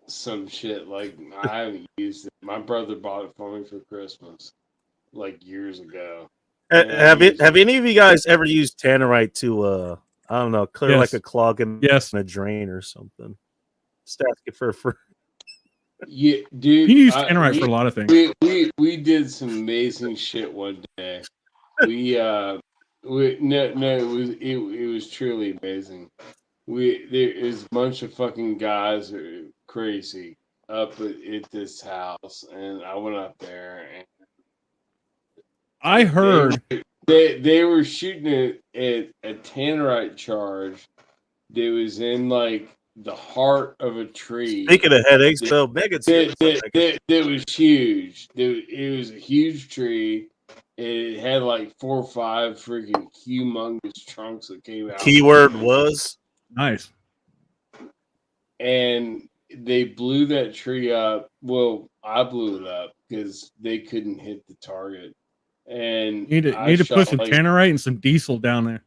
S2: some shit like I haven't used it. My brother bought it for me for Christmas, like years ago. And I
S1: Have
S2: used it.
S1: any of you guys ever used tannerite to I don't know, clear
S3: Yes.
S1: like a clog in
S3: Yes.
S1: a drain or something? Just asking for free.
S2: Yeah,
S3: You
S2: dude.
S3: can use tannerite for a lot of things.
S2: We did some amazing shit one day. No, it was truly amazing. There was a bunch of fucking guys who were crazy up at this house, and I went up there, and
S3: I heard.
S2: they were shooting it at a tannerite charge that was in like the heart of a tree.
S1: Speaking of headaches, Bill Megan's here.
S2: That was huge. It was a huge tree. It had like 4 or 5 freaking humongous trunks that came out.
S1: Keyword was
S3: Nice.
S2: And they blew that tree up. Well, I blew it up because they couldn't hit the target. And
S3: You need to put some tannerite and some diesel down there.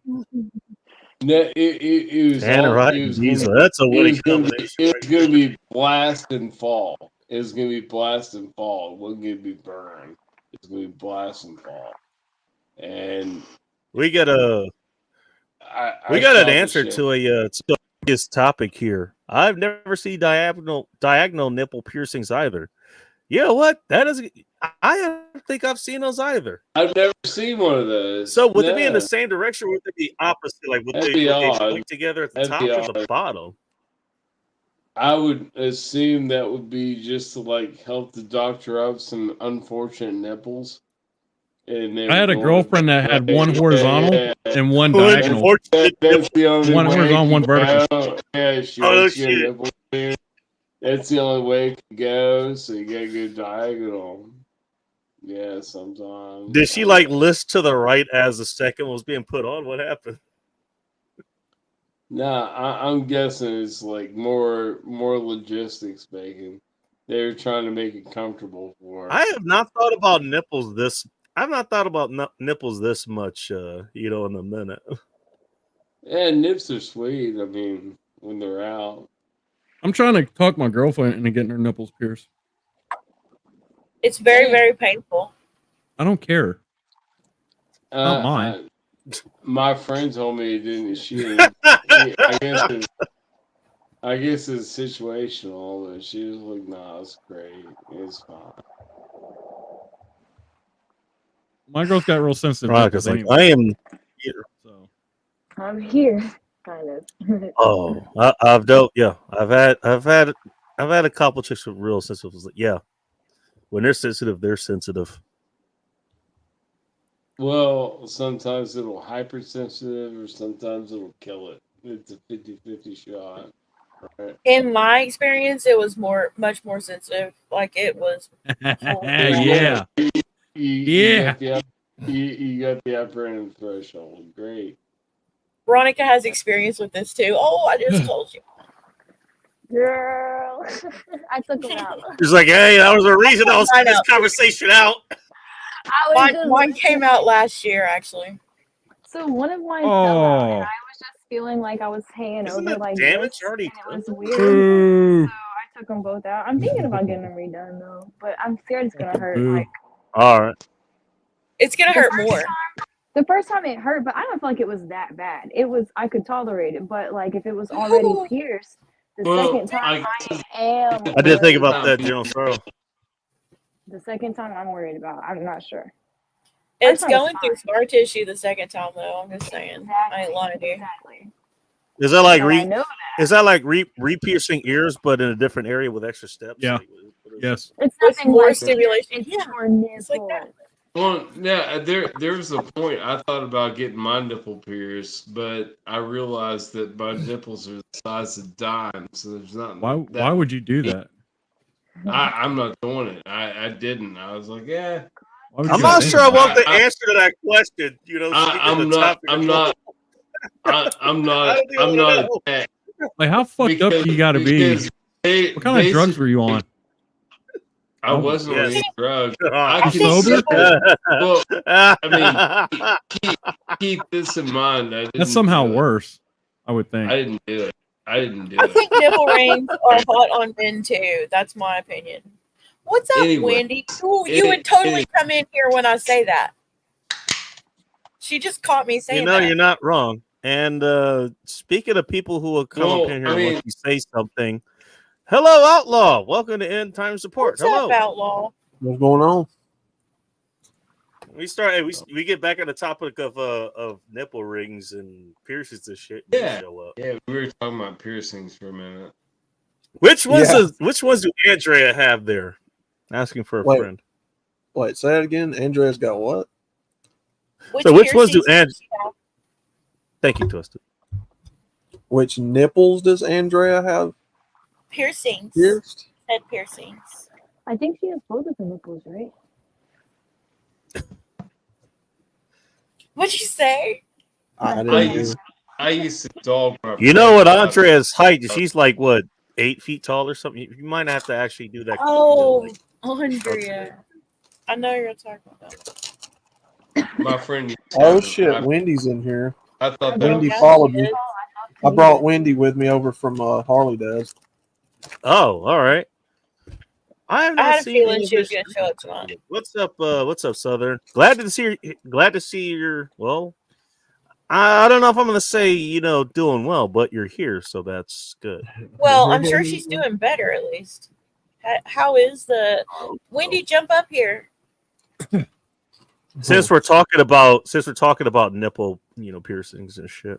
S2: No, it was
S1: tannerite and diesel. That's a winning combination.
S2: It was going to be blast and fall. It was going to be blast and fall. It wasn't going to be burn. It's going to be blast and fall. And
S1: we got an answer to this topic here. I've never seen diagonal nipple piercings either. You know what? That is, I don't think I've seen those either.
S2: I've never seen one of those.
S1: So would they be in the same direction? Or would they be opposite? Like would they point together at the top or the bottom?
S2: I would assume that would be just to like help the doctor out some unfortunate nipples. And
S3: I had a girlfriend that had one horizontal and one diagonal.
S2: That's the only
S3: one horizontal, one vertical.
S2: Yeah, shit. That's the only way it can go. So you gotta go diagonal. Yeah, sometimes.
S1: Did she like list to the right as the second was being put on? What happened?
S2: Nah, I'm guessing it's like more logistics making. They were trying to make it comfortable for her.
S1: I have not thought about nipples this. I've not thought about nipples this much. In a minute.
S2: Yeah, nips are sweet. I mean, when they're out.
S3: I'm trying to talk my girlfriend into getting her nipples pierced.
S5: It's very, very painful.
S3: I don't care. Not mine.
S2: My friend told me it didn't. She, I guess it's situational, but she was like, "Nah, it's great. It's fine."
S3: My girl's got real sensitive.
S1: Right, because like I am here.
S3: So
S6: I'm here, kind of.
S1: Oh, I've dealt. Yeah, I've had a couple chicks with real sensitive. Yeah, when they're sensitive.
S2: Well, sometimes it'll hypersensitive, or sometimes it'll kill it. It's a 50-50 shot. Right?
S5: In my experience, it was much more sensitive. Like it was.
S3: Yeah.
S2: You got the upper end of the threshold. Great.
S5: Veronica has experience with this too. Oh, I just told you.
S6: Girl, I took them out.
S1: She's like, hey, that was a reason I was in this conversation out.
S5: Mine came out last year, actually.
S6: So one of mine fell out, and I was just feeling like I was hanging over like
S1: damage
S6: this,
S1: already.
S6: And it was weird. So I took them both out. I'm thinking about getting them redone though, but I'm scared it's gonna hurt. Like,
S1: all right,
S5: it's gonna hurt more.
S6: The first time it hurt, but I don't feel like it was that bad. It was, I could tolerate it, but like if it was already pierced, the second time
S1: I did think about that, General Sorrow.
S6: The second time I'm worried about. I'm not sure.
S5: It's going through scar tissue the second time though. I'm just saying. Exactly. I ain't lying to you.
S6: Exactly.
S1: Is that like re-piercing ears, but in a different area with extra steps?
S3: Yeah.
S1: Like,
S3: yes.
S6: It's
S5: with more stimulation.
S6: Yeah. It's
S5: like that.
S2: Well, yeah, there was a point I thought about getting my nipple pierced, but I realized that my nipples are the size of dimes, so there's not.
S3: Why would you do that?
S2: I'm not doing it. I didn't. I was like, yeah.
S1: I'm not sure I want the answer to that question. I'm
S2: not.
S3: Like, how fucked up do you got to be? What kind of drugs were you on?
S2: I wasn't on any drugs.
S3: Sober?
S2: Well, I mean, keep this in mind.
S3: That's somehow worse. I would think.
S2: I didn't do it. I didn't do
S5: I
S2: it.
S5: think nipple rings are hot on men too. That's my opinion. What's up,
S2: Anyway,
S5: Wendy? You would totally come in here when I say that. She just caught me saying
S1: You know,
S5: that.
S1: you're not wrong. And speaking of people who will come
S2: Well,
S1: up in here
S2: I
S1: and
S2: mean-
S1: let you say something, hello, Outlaw. Welcome to End Time Support.
S5: What's
S1: Hello.
S5: up, Outlaw?
S8: What's going on?
S1: We start. Hey, we get back on the topic of nipple rings and piercings and shit. And
S2: Yeah.
S1: you show up.
S2: Yeah, we were talking about piercings for a minute.
S1: Which ones?
S8: Yeah.
S1: Which ones do Andrea have there? Asking for a
S8: Wait.
S1: friend.
S8: Wait, say that again. Andrea's got what?
S1: So which ones do
S5: piercings
S1: And- Thank you, Twisted.
S8: Which nipples does Andrea have
S5: Piercings.
S8: pierced?
S5: Head piercings.
S6: I think she has both of her nipples, right?
S5: What'd you say?
S8: I
S2: I
S8: didn't.
S2: used, I used to dog my
S1: You know what
S2: friends about-
S1: Andrea's height? She's like what, 8 feet tall or something. You might have to actually do that.
S5: Oh,
S1: like,
S5: Andrea. I know you're talking about.
S2: My friend. used to
S8: Oh
S2: have it.
S8: shit, Wendy's in here.
S2: I thought that
S8: Wendy
S2: was-
S8: followed me.
S5: Yes.
S8: I brought Wendy with me over from Harley Dads.
S1: Oh, all right. I have
S5: I
S1: not
S5: had a
S1: seen
S5: feeling
S1: any of
S5: she was
S1: your
S5: gonna show up tonight.
S1: What's up? What's up, Southern? Glad to see you. Glad to see your. Well, I don't know if I'm going to say doing well, but you're here, so that's good.
S5: Well, I'm sure she's doing better at least. How is the Wendy? Jump up here.
S1: Since we're talking about nipple, piercings and shit.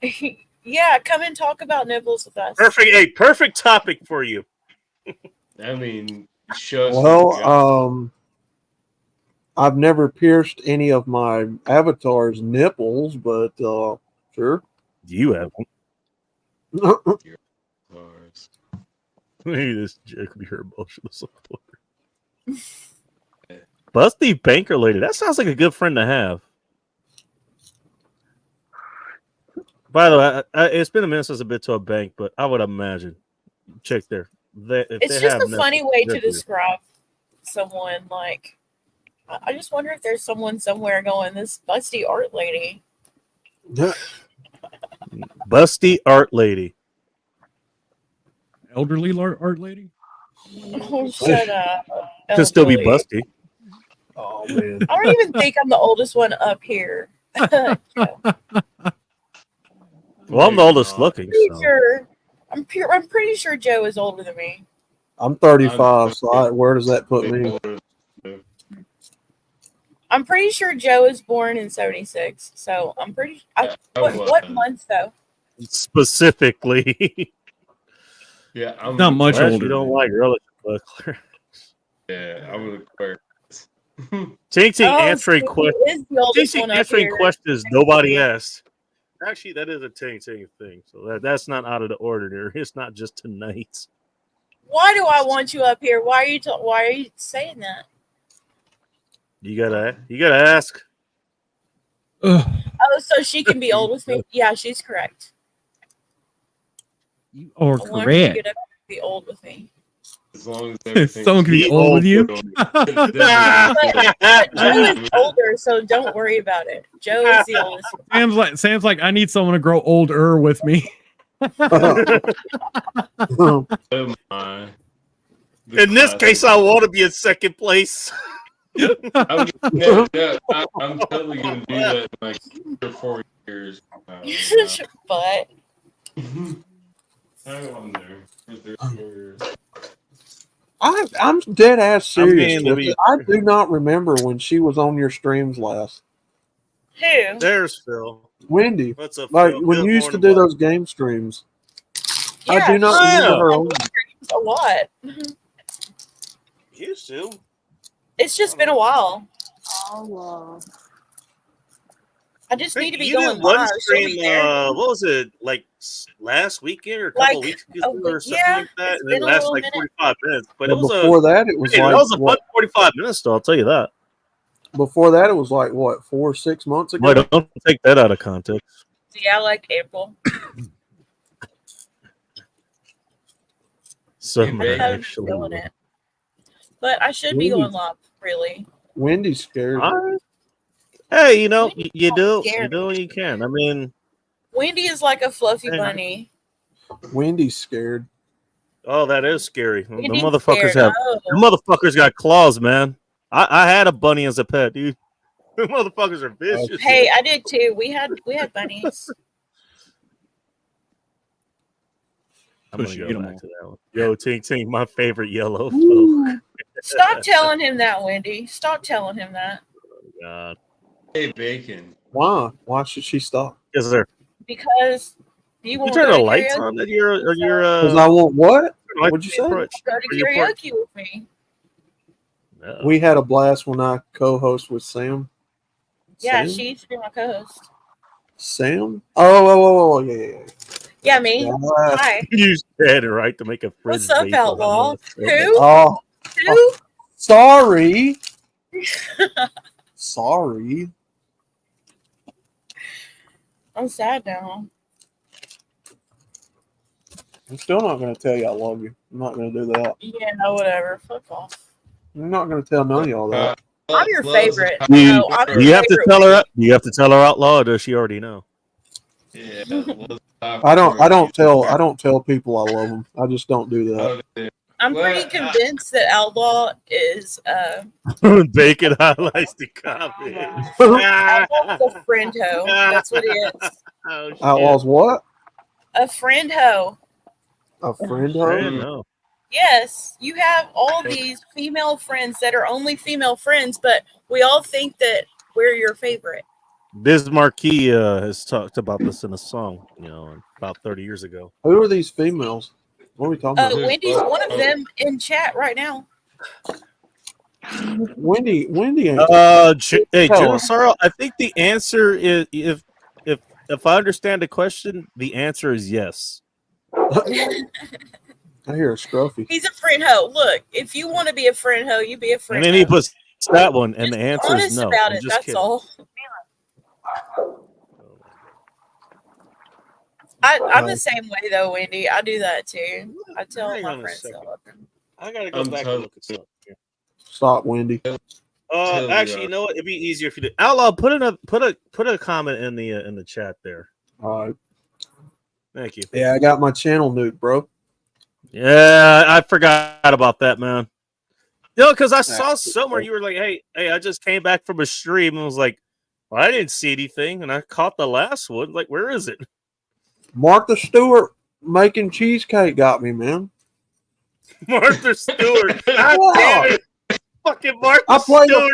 S5: Yeah, come and talk about nipples with us.
S1: Perfect topic for you.
S2: I mean, show us.
S8: Well, I've never pierced any of my avatar's nipples, but sure.
S1: You haven't.
S2: Stars.
S1: Maybe this joke could be her emotionless on Twitter. Busty banker lady. That sounds like a good friend to have. By the way, it's been a minute since I've been to a bank, but I would imagine. Check there.
S5: It's just a funny way to describe someone. Like, I just wonder if there's someone somewhere going, this busty art lady.
S1: Busty art lady.
S3: Elderly art lady.
S5: Oh, shut up.
S1: Could still be
S5: Elderly.
S1: busty.
S8: Oh man.
S5: I don't even think I'm the oldest one up here.
S1: Well, I'm the oldest looking.
S5: Pretty
S1: So.
S5: sure. I'm pretty sure Joe is older than me.
S8: I'm 35, so where does that put me?
S5: I'm pretty sure Joe is born in '76. So I'm pretty. What month though?
S1: Specifically.
S2: Yeah, I'm
S3: Not much
S1: Unless
S3: older.
S1: you don't
S3: than-
S1: like relative buckler.
S2: Yeah, I'm gonna Aquarius.
S1: Ting
S5: Oh,
S1: answering
S5: so
S1: questions.
S5: he is the oldest one up
S1: Answering
S5: here.
S1: questions nobody asked. Actually, that is a Ting thing. So that's not out of the ordinary. It's not just tonight.
S5: Why do I want you up here? Why are you saying that?
S1: You gotta ask.
S3: Ugh,
S5: Oh, so she can be old with me? Yeah, she's correct.
S3: you are
S5: I want her to
S3: correct.
S5: get up and be old with me.
S2: As long as everything.
S3: Someone can be old with you.
S5: But Joe is older, so don't worry about it. Joe is the oldest.
S3: Sam's like, I need someone to grow older with me.
S2: Oh my.
S1: In this case, I want to be in second place.
S2: I'm totally gonna do that in like 3 or 4 years.
S5: But
S2: Hang on there. For 3 or 4 years.
S8: I'm dead ass serious.
S1: I mean,
S8: with it. I do not remember when she was on your streams last.
S5: who?
S1: There's Phil.
S8: Wendy,
S1: What's up?
S8: like
S1: Phil?
S8: when
S1: Good
S8: you used to
S1: morning,
S8: do
S1: bud.
S8: those game streams. I
S5: Yeah,
S8: do not
S1: yeah.
S8: remember her on.
S5: a lot.
S1: Used to.
S5: It's just been a while.
S6: Oh, wow.
S5: I just need to be
S1: You
S5: going
S1: did one
S5: live. She'll be
S1: stream.
S5: there.
S1: What was it like last weekend or a couple
S5: Like,
S1: weeks ago or something
S5: yeah,
S1: like that?
S5: it's
S1: And it
S5: been a
S1: lasted
S5: little
S1: like
S5: minute.
S1: 45 minutes. But
S8: But
S1: it was
S8: before that, it was
S1: that
S8: like
S1: was a fun
S8: what,
S1: 45 minutes. Though I'll tell you that.
S8: before that it was like what 4 or 6 months ago.
S1: Boy, don't take that out of context.
S5: Yeah, like April.
S1: So
S2: Hey, Ray.
S5: I'm
S1: actually,
S5: feeling it. But I should be going live, really.
S8: Wendy's scared.
S1: Hey, you
S5: Wendy's
S1: do
S5: scared.
S1: what you can. I mean,
S5: Wendy is like a fluffy
S1: Yeah.
S5: bunny.
S8: Wendy's scared.
S1: Oh, that is scary. The
S5: Wendy's
S1: motherfuckers
S5: scared.
S1: have
S5: Oh.
S1: the motherfuckers got claws, man. I had a bunny as a pet, dude. The motherfuckers are vicious.
S5: Hey, I did too. We had bunnies.
S1: I'm gonna
S3: Push it,
S1: go
S3: get 'em
S1: back
S3: all.
S1: to that one. Yo, Tink Tink, my favorite yellow folk.
S5: Stop telling him that, Wendy. Stop telling him that.
S1: God,
S2: Hey, Bacon.
S8: Why? Why should she stop?
S1: is there?
S5: Because you
S1: You
S5: won't
S1: turn
S5: go
S1: the
S5: to
S1: lights
S5: karaoke.
S1: on at your
S8: Because I want what? What'd you say?
S5: Go to
S1: Your part.
S5: karaoke with me.
S1: No.
S8: We had a blast when I co-host with Sam.
S5: Yeah,
S8: Sam?
S5: she used to be my co-host.
S8: Sam? Oh, yeah.
S5: Yeah, me.
S8: Yeah.
S5: Hi.
S1: You said it right to make a fridge.
S5: What's up,
S1: vapor.
S5: Outlaw? Who?
S8: Oh,
S5: Who?
S8: sorry. Sorry.
S5: I'm sad now.
S8: I'm still not going to tell you I love you. I'm not going to do that.
S5: Yeah, whatever. Fuck off.
S8: I'm not going to tell none of y'all that.
S5: I'm your favorite.
S1: Do you,
S5: No, I'm your
S1: do you have to
S5: favorite.
S1: tell her? Do you have to tell her outlaw, or does she already know?
S2: Yeah.
S8: I don't tell people I love them. I just don't do that.
S5: I'm pretty convinced that Outlaw is
S1: Bacon highlights the comment.
S5: Outlaw's a friend hoe. That's what he is.
S1: Oh, shit.
S8: Outlaws what?
S5: A friend hoe.
S8: A friend
S1: Friend,
S8: hoe?
S1: no.
S5: Yes, you have all these female friends that are only female friends, but we all think that we're your favorite.
S1: Biz Marquis has talked about this in a song, about 30 years ago.
S8: Who are these females? What are we talking about?
S5: Wendy's one of them in chat right now.
S8: Wendy ain't.
S1: Hey,
S8: Tell
S1: Joe
S8: her.
S1: Sorrel, I think the answer is if I understand the question, the answer is yes.
S8: I hear a scruffy.
S5: He's a friend hoe. Look, if you want to be a friend hoe, you be a friend
S1: And then
S5: hoe.
S1: he puts that one, and
S5: Just
S1: the
S5: be
S1: answer is
S5: honest
S1: no.
S5: about
S1: I'm
S5: it.
S1: just
S5: That's
S1: kidding.
S5: all. I'm the same way though, Wendy. I do that too. I tell
S1: Hang on
S5: my
S1: a
S5: friends
S1: second.
S5: I love them.
S1: I gotta go back and look at something. Here.
S8: Stop, Wendy.
S1: Actually, you know what? It'd be easier if you did. Outlaw, put a comment in the chat there.
S8: All right.
S1: Thank you.
S8: Yeah, I got my channel nuke, bro.
S1: Yeah, I forgot about that, man. Because I saw somewhere you were like, hey, I just came back from a stream and was like, well, I didn't see anything, and I caught the last one. Like, where is it?
S8: Martha Stewart making cheesecake got me, man.
S1: Martha Stewart. God damn it. Fucking Martha
S8: I played
S1: Stewart.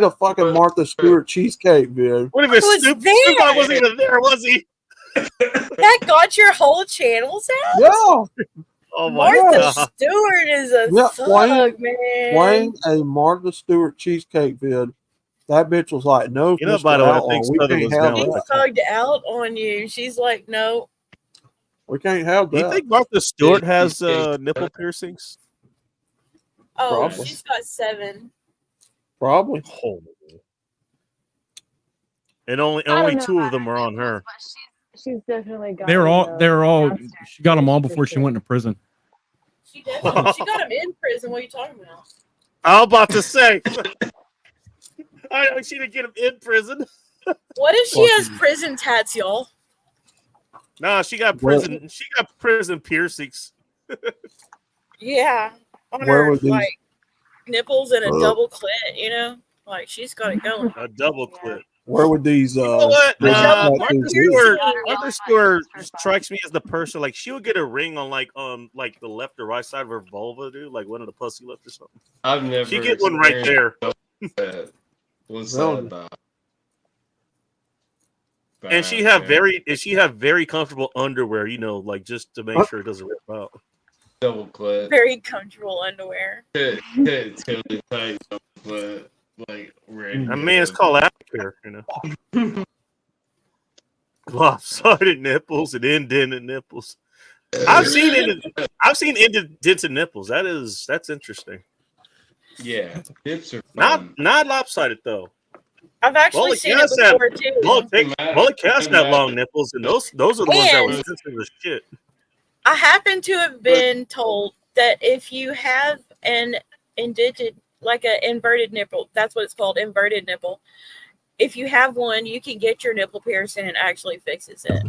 S8: a fucking Martha Stewart cheesecake video.
S1: What if it's
S5: Who's
S1: Snoop
S5: there?
S1: Dogg wasn't even there, was he?
S5: That got your whole channels out?
S8: Yeah.
S1: Oh my
S5: Martha
S1: god.
S5: Stewart is a
S8: Yeah,
S5: thug, man.
S8: Playing a Martha Stewart cheesecake vid. That bitch was like, no,
S1: You know,
S8: Mr.
S1: by the way, I
S8: Outlaw,
S1: think
S8: we
S1: Southern
S8: can't
S1: was
S8: have
S1: down
S5: She
S1: with
S8: that.
S5: thugged out on you. She's like, no.
S8: We can't have
S1: Do you
S8: that.
S1: think Martha Stewart has nipple piercings?
S5: Oh,
S8: Probably.
S5: she's got 7.
S8: Probably.
S1: Oh, and only
S6: I don't know
S1: 2 of
S6: about
S1: them are on her.
S6: But she's definitely got.
S3: They're all.
S6: downstairs
S3: She got them all
S6: for
S3: before she
S6: sure.
S3: went to prison.
S5: She got him in prison. What are you talking about?
S1: I'm about to say. I know she didn't get him in prison.
S5: What if she has prison tats, y'all?
S1: No, she got prison. She got prison piercings.
S5: Yeah. On
S8: Where
S5: her,
S8: were these?
S5: like, nipples and a double clit, you know? Like, she's got it going.
S1: A double clip.
S8: Where would these
S1: You know what?
S8: prison
S1: Martha
S8: tattoos be?
S1: Stewart. Martha Stewart strikes me as the person like she would get a ring on like the left or right side of her vulva, dude, like one of the pussy lips or something.
S2: I've never.
S1: She get one right there.
S2: What's
S8: Really?
S2: that about?
S1: And she have very comfortable underwear, like just to make sure it doesn't rip out.
S2: double clit.
S5: Very comfortable underwear.
S2: Totally tight double clit. Like red.
S1: I mean, it's called aftercare, Lopsided nipples and indented nipples. I've seen indented nipples. That's interesting.
S2: Yeah, hips are fun.
S1: Not lopsided though.
S5: I've actually
S1: Molly
S5: seen it
S1: Cass had-
S5: before, too.
S1: Molly Cass got long nipples, and those are the ones that was sensitive as shit.
S5: I happen to have been told that if you have an indented, like an inverted nipple, that's what it's called, inverted nipple. if you have one, you can get your nipple pierced and it actually fixes it.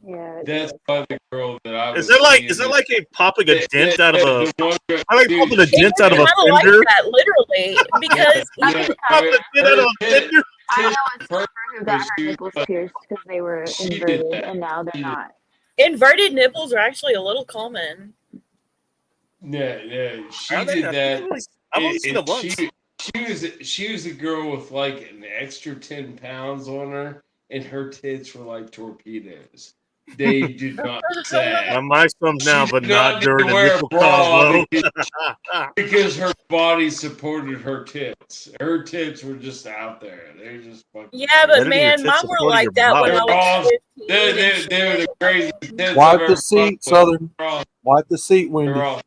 S6: Yeah.
S2: That's why the girl that I was
S1: Is that like
S2: seeing-
S1: a popping a dent out of a?
S2: the one girl-
S1: I like
S2: dude,
S1: popping a
S2: she-
S1: dent out of a
S5: Kind of like
S1: fender.
S5: that, literally, because
S2: Yeah,
S5: even
S1: Popping a dent out of a fender.
S6: I know a
S2: Tish
S6: stripper who got her
S2: she was
S6: nipples
S2: like-
S6: pierced because they were
S2: she did
S6: inverted,
S2: that.
S6: and now they're
S2: She did.
S6: not.
S5: inverted nipples are actually a little common.
S2: Yeah, she
S1: How they-
S2: did that.
S1: I've only seen it once.
S2: She was a girl with like an extra 10 pounds on her, and her tits were like torpedoes. They did not sag.
S1: On my thumbs now,
S2: She
S1: but
S2: did
S1: not
S2: need
S1: during
S2: to
S1: the
S2: wear a
S1: nipple
S2: bra
S1: combo.
S2: because her body supported her tits. Her tits were just out there. They're just fucking.
S5: Yeah,
S1: Better
S5: but
S1: than your
S5: man,
S1: tits
S5: mine were
S1: supporting
S5: like
S1: your
S5: that when
S1: body.
S5: I was 15.
S2: They're the craziest tits I've
S8: Wipe
S2: ever
S8: the seat,
S2: fucked with.
S8: Southern.
S2: They're all-
S8: Wipe the seat,
S2: they're
S8: Wendy.
S2: all-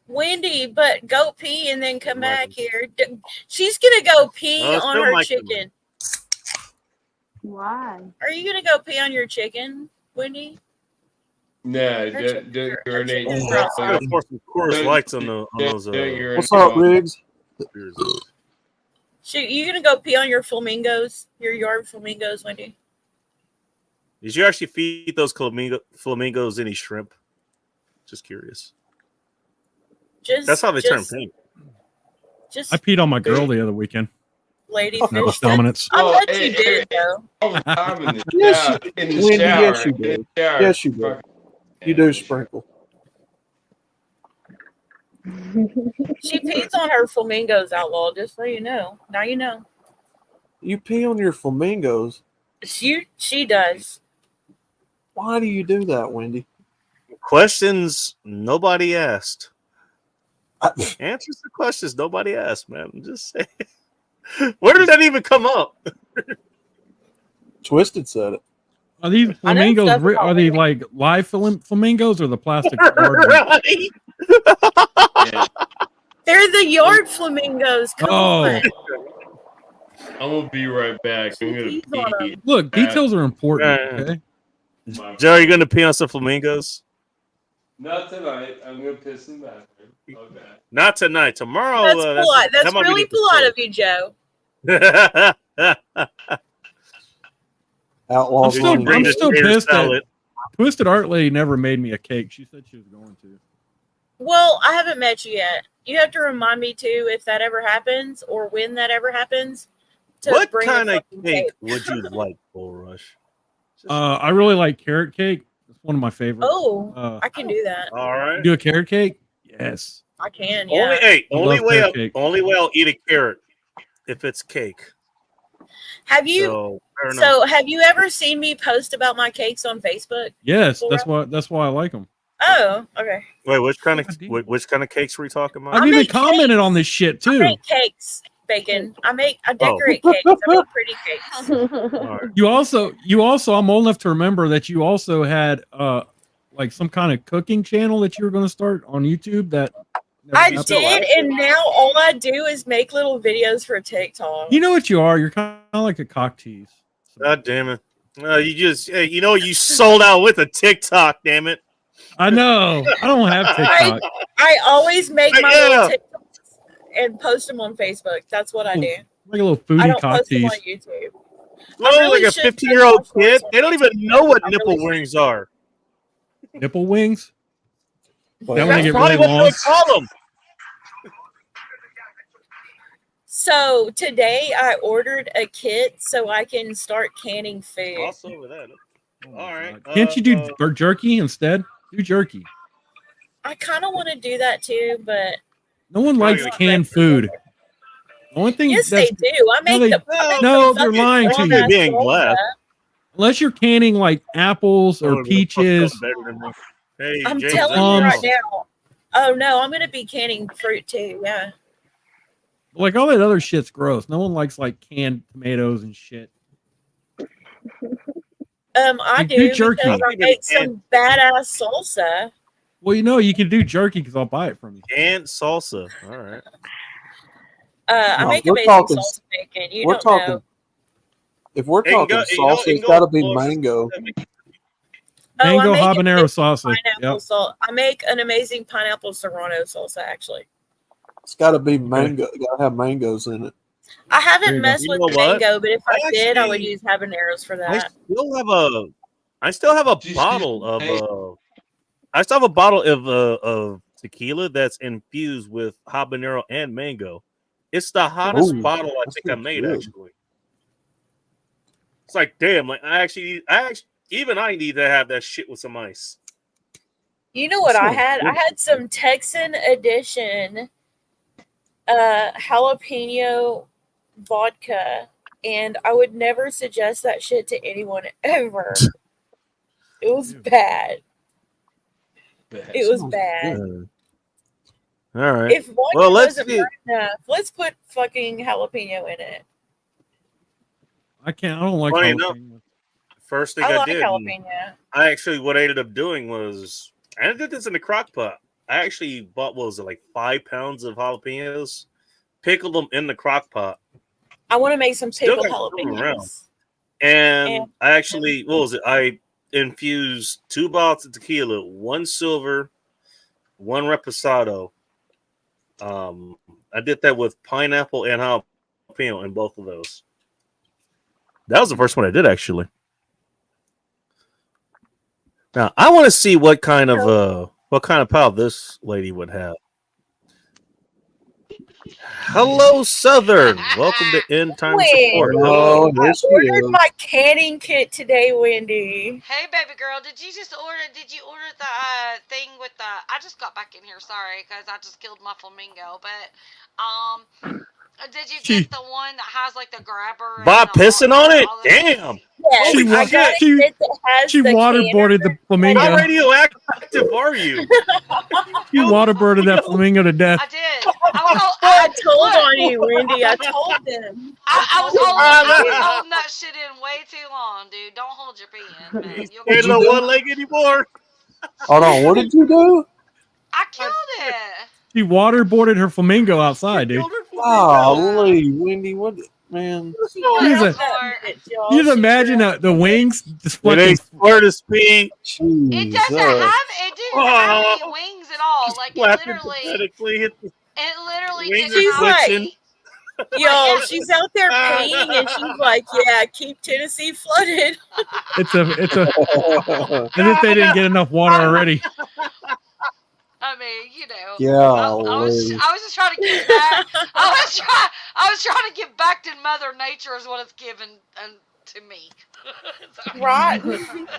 S5: Wendy, but go pee and then come
S1: Right.
S5: back here. She's gonna go pee
S1: Oh,
S5: on
S1: still
S5: her
S1: Mike
S5: chicken.
S6: Why?
S5: Are you gonna go pee on your chicken, Wendy?
S2: No,
S5: Her
S2: don't
S5: chicken- her
S2: urinate.
S5: chicken's
S1: I
S5: outside.
S1: gotta pour some Coors Lights on those.
S2: Don't urinate.
S8: What's up, Riggs?
S5: Shoot, you gonna go pee on your flamingos, your yard flamingos, Wendy?
S1: Did you actually feed those flamingos any shrimp? Just curious.
S5: Just
S1: That's how they turn
S5: just,
S1: pink.
S5: Just
S3: I peed on my girl the other weekend.
S5: lady
S3: That was
S5: fish.
S3: dominance.
S5: I
S2: Oh,
S5: bet you did though.
S2: All the time in the
S8: Yes,
S2: shower. In the
S8: Wendy,
S2: shower.
S8: yes, you
S2: in
S8: do.
S2: the shower.
S8: Yes, you do.
S2: Fucking-
S8: You do sprinkle.
S5: She pees on her flamingos, outlaw. Just so you know. Now you know.
S8: You pee on your flamingos.
S5: She does.
S8: Why do you do that, Wendy?
S1: Questions nobody asked.
S8: I,
S1: Answers to questions nobody asked, man. I'm just saying. Where did that even come up?
S8: Twisted said it.
S3: Are these
S5: I know
S3: flamingos?
S5: stuff about
S3: Are they
S5: women.
S3: like live flamingos or the plastic? cardboard?
S1: Right?
S2: Yeah.
S5: They're the yard flamingos. Come
S3: Oh.
S5: on.
S2: I'm gonna be right back. I'm gonna
S5: She pees on
S2: pee.
S5: them.
S3: Look, details are important.
S1: Yeah.
S3: Okay.
S2: My-
S1: Joe, you gonna pee on some flamingos?
S2: Not tonight. I'm gonna piss in the bathroom. Okay.
S1: Not tonight. Tomorrow.
S5: That's polite. That's
S1: that might be
S5: really
S1: different
S5: polite of you, Joe.
S1: story.
S8: Outlaw.
S3: I'm still-
S8: Sonny.
S3: I'm still
S1: Tater
S3: pissed at-
S1: salad.
S3: Twisted Art Lady never made me a cake. She said she was going to.
S5: Well, I haven't met you yet. You have to remind me too if that ever happens or when that ever happens. To
S1: What
S5: bring a
S1: kind of
S5: fucking
S1: cake would you like, Bull Rush?
S3: I really like carrot cake. It's one of my favorites.
S5: Oh, I can do that.
S1: All right.
S3: do a carrot cake? Yes.
S5: I can. Yeah.
S1: Only
S3: love
S1: way
S3: carrot cake.
S1: I'll eat a carrot if it's cake.
S5: Have you?
S1: So, fair enough.
S5: So, have you ever seen me post about my cakes on Facebook?
S3: Yes. That's why I like them.
S5: Oh, okay.
S1: Wait, which kind of
S3: I do.
S1: which kind of cakes were we talking about?
S3: I've
S5: I
S3: even
S5: make
S3: commented
S5: cakes.
S3: on this shit
S5: I
S3: too.
S5: make cakes, bacon. I
S1: Oh.
S5: decorate cakes. I make pretty cakes.
S1: All right.
S3: You also I'm old enough to remember that you also had like some kind of cooking channel that you were going to start on YouTube that never
S5: I
S3: happened.
S5: did, and now all I do is make little videos for TikTok.
S3: You know what you are? You're kind of like a cock tease.
S1: God damn it! You sold out with a TikTok. Damn it!
S3: I know. I don't have TikTok.
S5: I always make my
S1: Yeah.
S5: little TikToks and post them on Facebook. That's what I do.
S3: Like a little
S5: I
S3: foodie
S5: don't
S3: cock
S5: post them
S3: tease.
S5: on YouTube.
S1: Well,
S5: really
S1: like a
S5: should
S1: 15-year-old
S5: post my
S1: kid,
S5: shorts
S1: they
S5: on
S1: don't even
S5: YouTube.
S1: know what
S5: I
S1: nipple
S5: really
S1: rings are.
S3: Nipple wings.
S8: But
S3: That when they
S1: That's
S3: get
S1: probably
S3: really
S1: what
S3: long.
S1: they call them.
S5: So today I ordered a kit so I can start canning food.
S1: Also with that.
S3: Oh
S1: All
S3: my
S1: right.
S3: God. Can't you do jerky instead? Do jerky.
S5: I kind of want to do that too, but
S3: No one likes
S1: gonna
S3: canned food. The only thing
S5: yes,
S3: that's
S5: they do. I make
S3: they-
S5: the I make
S3: no,
S5: the
S3: they're
S5: fucking
S3: lying to
S5: bomb
S3: you.
S5: ass
S1: Being
S5: salsa.
S1: glad.
S3: unless you're canning like apples
S1: Oh,
S3: or
S1: they're
S3: peaches.
S1: fucked up better than me. Hey,
S5: I'm
S1: James,
S5: telling
S3: Plums.
S5: you right now. Oh no, I'm gonna be canning fruit too. Yeah.
S3: Like all that other shit's gross. No one likes like canned tomatoes and shit.
S5: I
S3: Like,
S5: do
S3: do jerky.
S5: because I make some badass salsa.
S3: Well, you can do jerky because I'll buy it from you.
S1: and salsa. All right.
S5: I
S8: No,
S5: make
S8: we're
S5: amazing
S8: talking-
S5: salsa bacon. You
S8: we're
S5: don't
S8: talking
S5: know.
S8: If we're
S1: It can
S8: talking
S1: go- it go-
S8: salsa,
S1: it
S8: it's
S1: go
S8: got to be
S1: close.
S8: mango.
S5: Oh, I
S3: Mango
S5: make
S3: habanero
S5: amazing
S3: salsa.
S5: pineapple
S3: Yep.
S5: salt. I make an amazing pineapple serrano salsa. Actually,
S8: It's got to be mango. Got to have mangoes in it.
S5: I
S3: There
S5: haven't
S3: you go.
S5: messed
S1: You
S5: with
S1: know
S5: the
S1: what?
S5: mango, but if I did, I would
S1: Actually,
S5: use habaneros for
S1: I
S5: that.
S1: still have a
S2: Did you
S1: bottle of
S2: say-
S1: I still have a bottle of tequila that's infused with habanero and mango. It's the hottest
S8: Ooh,
S1: bottle I
S8: that
S1: think I
S8: sounds
S1: made
S8: good.
S1: actually. It's like damn, like I even I need to have that shit with some ice.
S5: You know what I
S8: sounds
S5: had? I
S8: good.
S5: had some Texan edition jalapeno vodka, and I would never suggest that shit to anyone ever. It was bad. It was
S8: Sounds
S5: bad.
S8: good.
S1: All right.
S5: If vodka
S1: Well, let's
S5: doesn't
S1: see.
S5: burn enough, let's put fucking jalapeno in it.
S3: I can't. I don't like
S1: Funny enough,
S3: jalapeno.
S1: first thing
S5: I
S1: I
S5: like
S1: did,
S5: jalapeno.
S1: I actually what I ended up doing was I did this in the crock pot. I actually bought what was it like 5 pounds of jalapenos, pickled them in the crock pot,
S5: I want to make some
S1: Still
S5: pickled
S1: got some around.
S5: jalapenos.
S1: and
S5: And-
S1: I actually what was it? I infused 2 bottles of tequila, 1 silver, 1 reposado. I did that with pineapple and jalapeno in both of those. That was the first one I did actually. Now I want to see what kind of pal this lady would have. Hello, Southern. Welcome to End Time
S5: Wait.
S1: Support.
S8: Oh,
S5: I
S8: there she
S5: ordered
S8: is.
S5: my canning kit today, Wendy.
S9: Hey, baby girl, did you order the thing with the? I just got back in here, sorry, because I just killed my flamingo. But did you
S3: She-
S9: get the one that has like the grabber? and
S1: By
S9: the-
S1: pissing on it?
S9: all the-
S1: Damn.
S5: Yes,
S3: She
S5: I
S3: wa-
S5: got a
S3: she-
S5: kit that has
S3: She
S5: the
S3: waterboarded the flamingo.
S1: How radioactive are you?
S3: She waterboarded that flamingo to death.
S9: I did. I
S5: I
S9: was
S5: told
S9: look,
S5: on you, Wendy. I told them.
S9: I was holding that shit in way too long, dude. Don't hold your pee in, man. You'll
S1: Ain't
S9: get
S1: no
S8: do?
S1: one leg anymore.
S8: Hold on, what did you do?
S9: I killed it.
S3: She waterboarded her flamingo outside, dude.
S8: Golly, Wendy, what, man?
S3: She's a-
S9: Smart.
S3: You just imagine the wings just
S1: It
S3: fucking.
S1: ain't smart as pee.
S9: It doesn't have any wings at all. Like it literally
S1: Wings
S9: didn't
S5: are
S9: have
S5: twitching.
S9: any.
S5: Yo, she's out there peeing, and she's like, "Yeah, keep Tennessee flooded."
S3: It's a. As if they didn't get enough water already.
S9: I mean, you know.
S8: Yeah,
S9: I was just trying to get back. I was trying to give back to Mother Nature is what it's given to me. So-
S5: Right.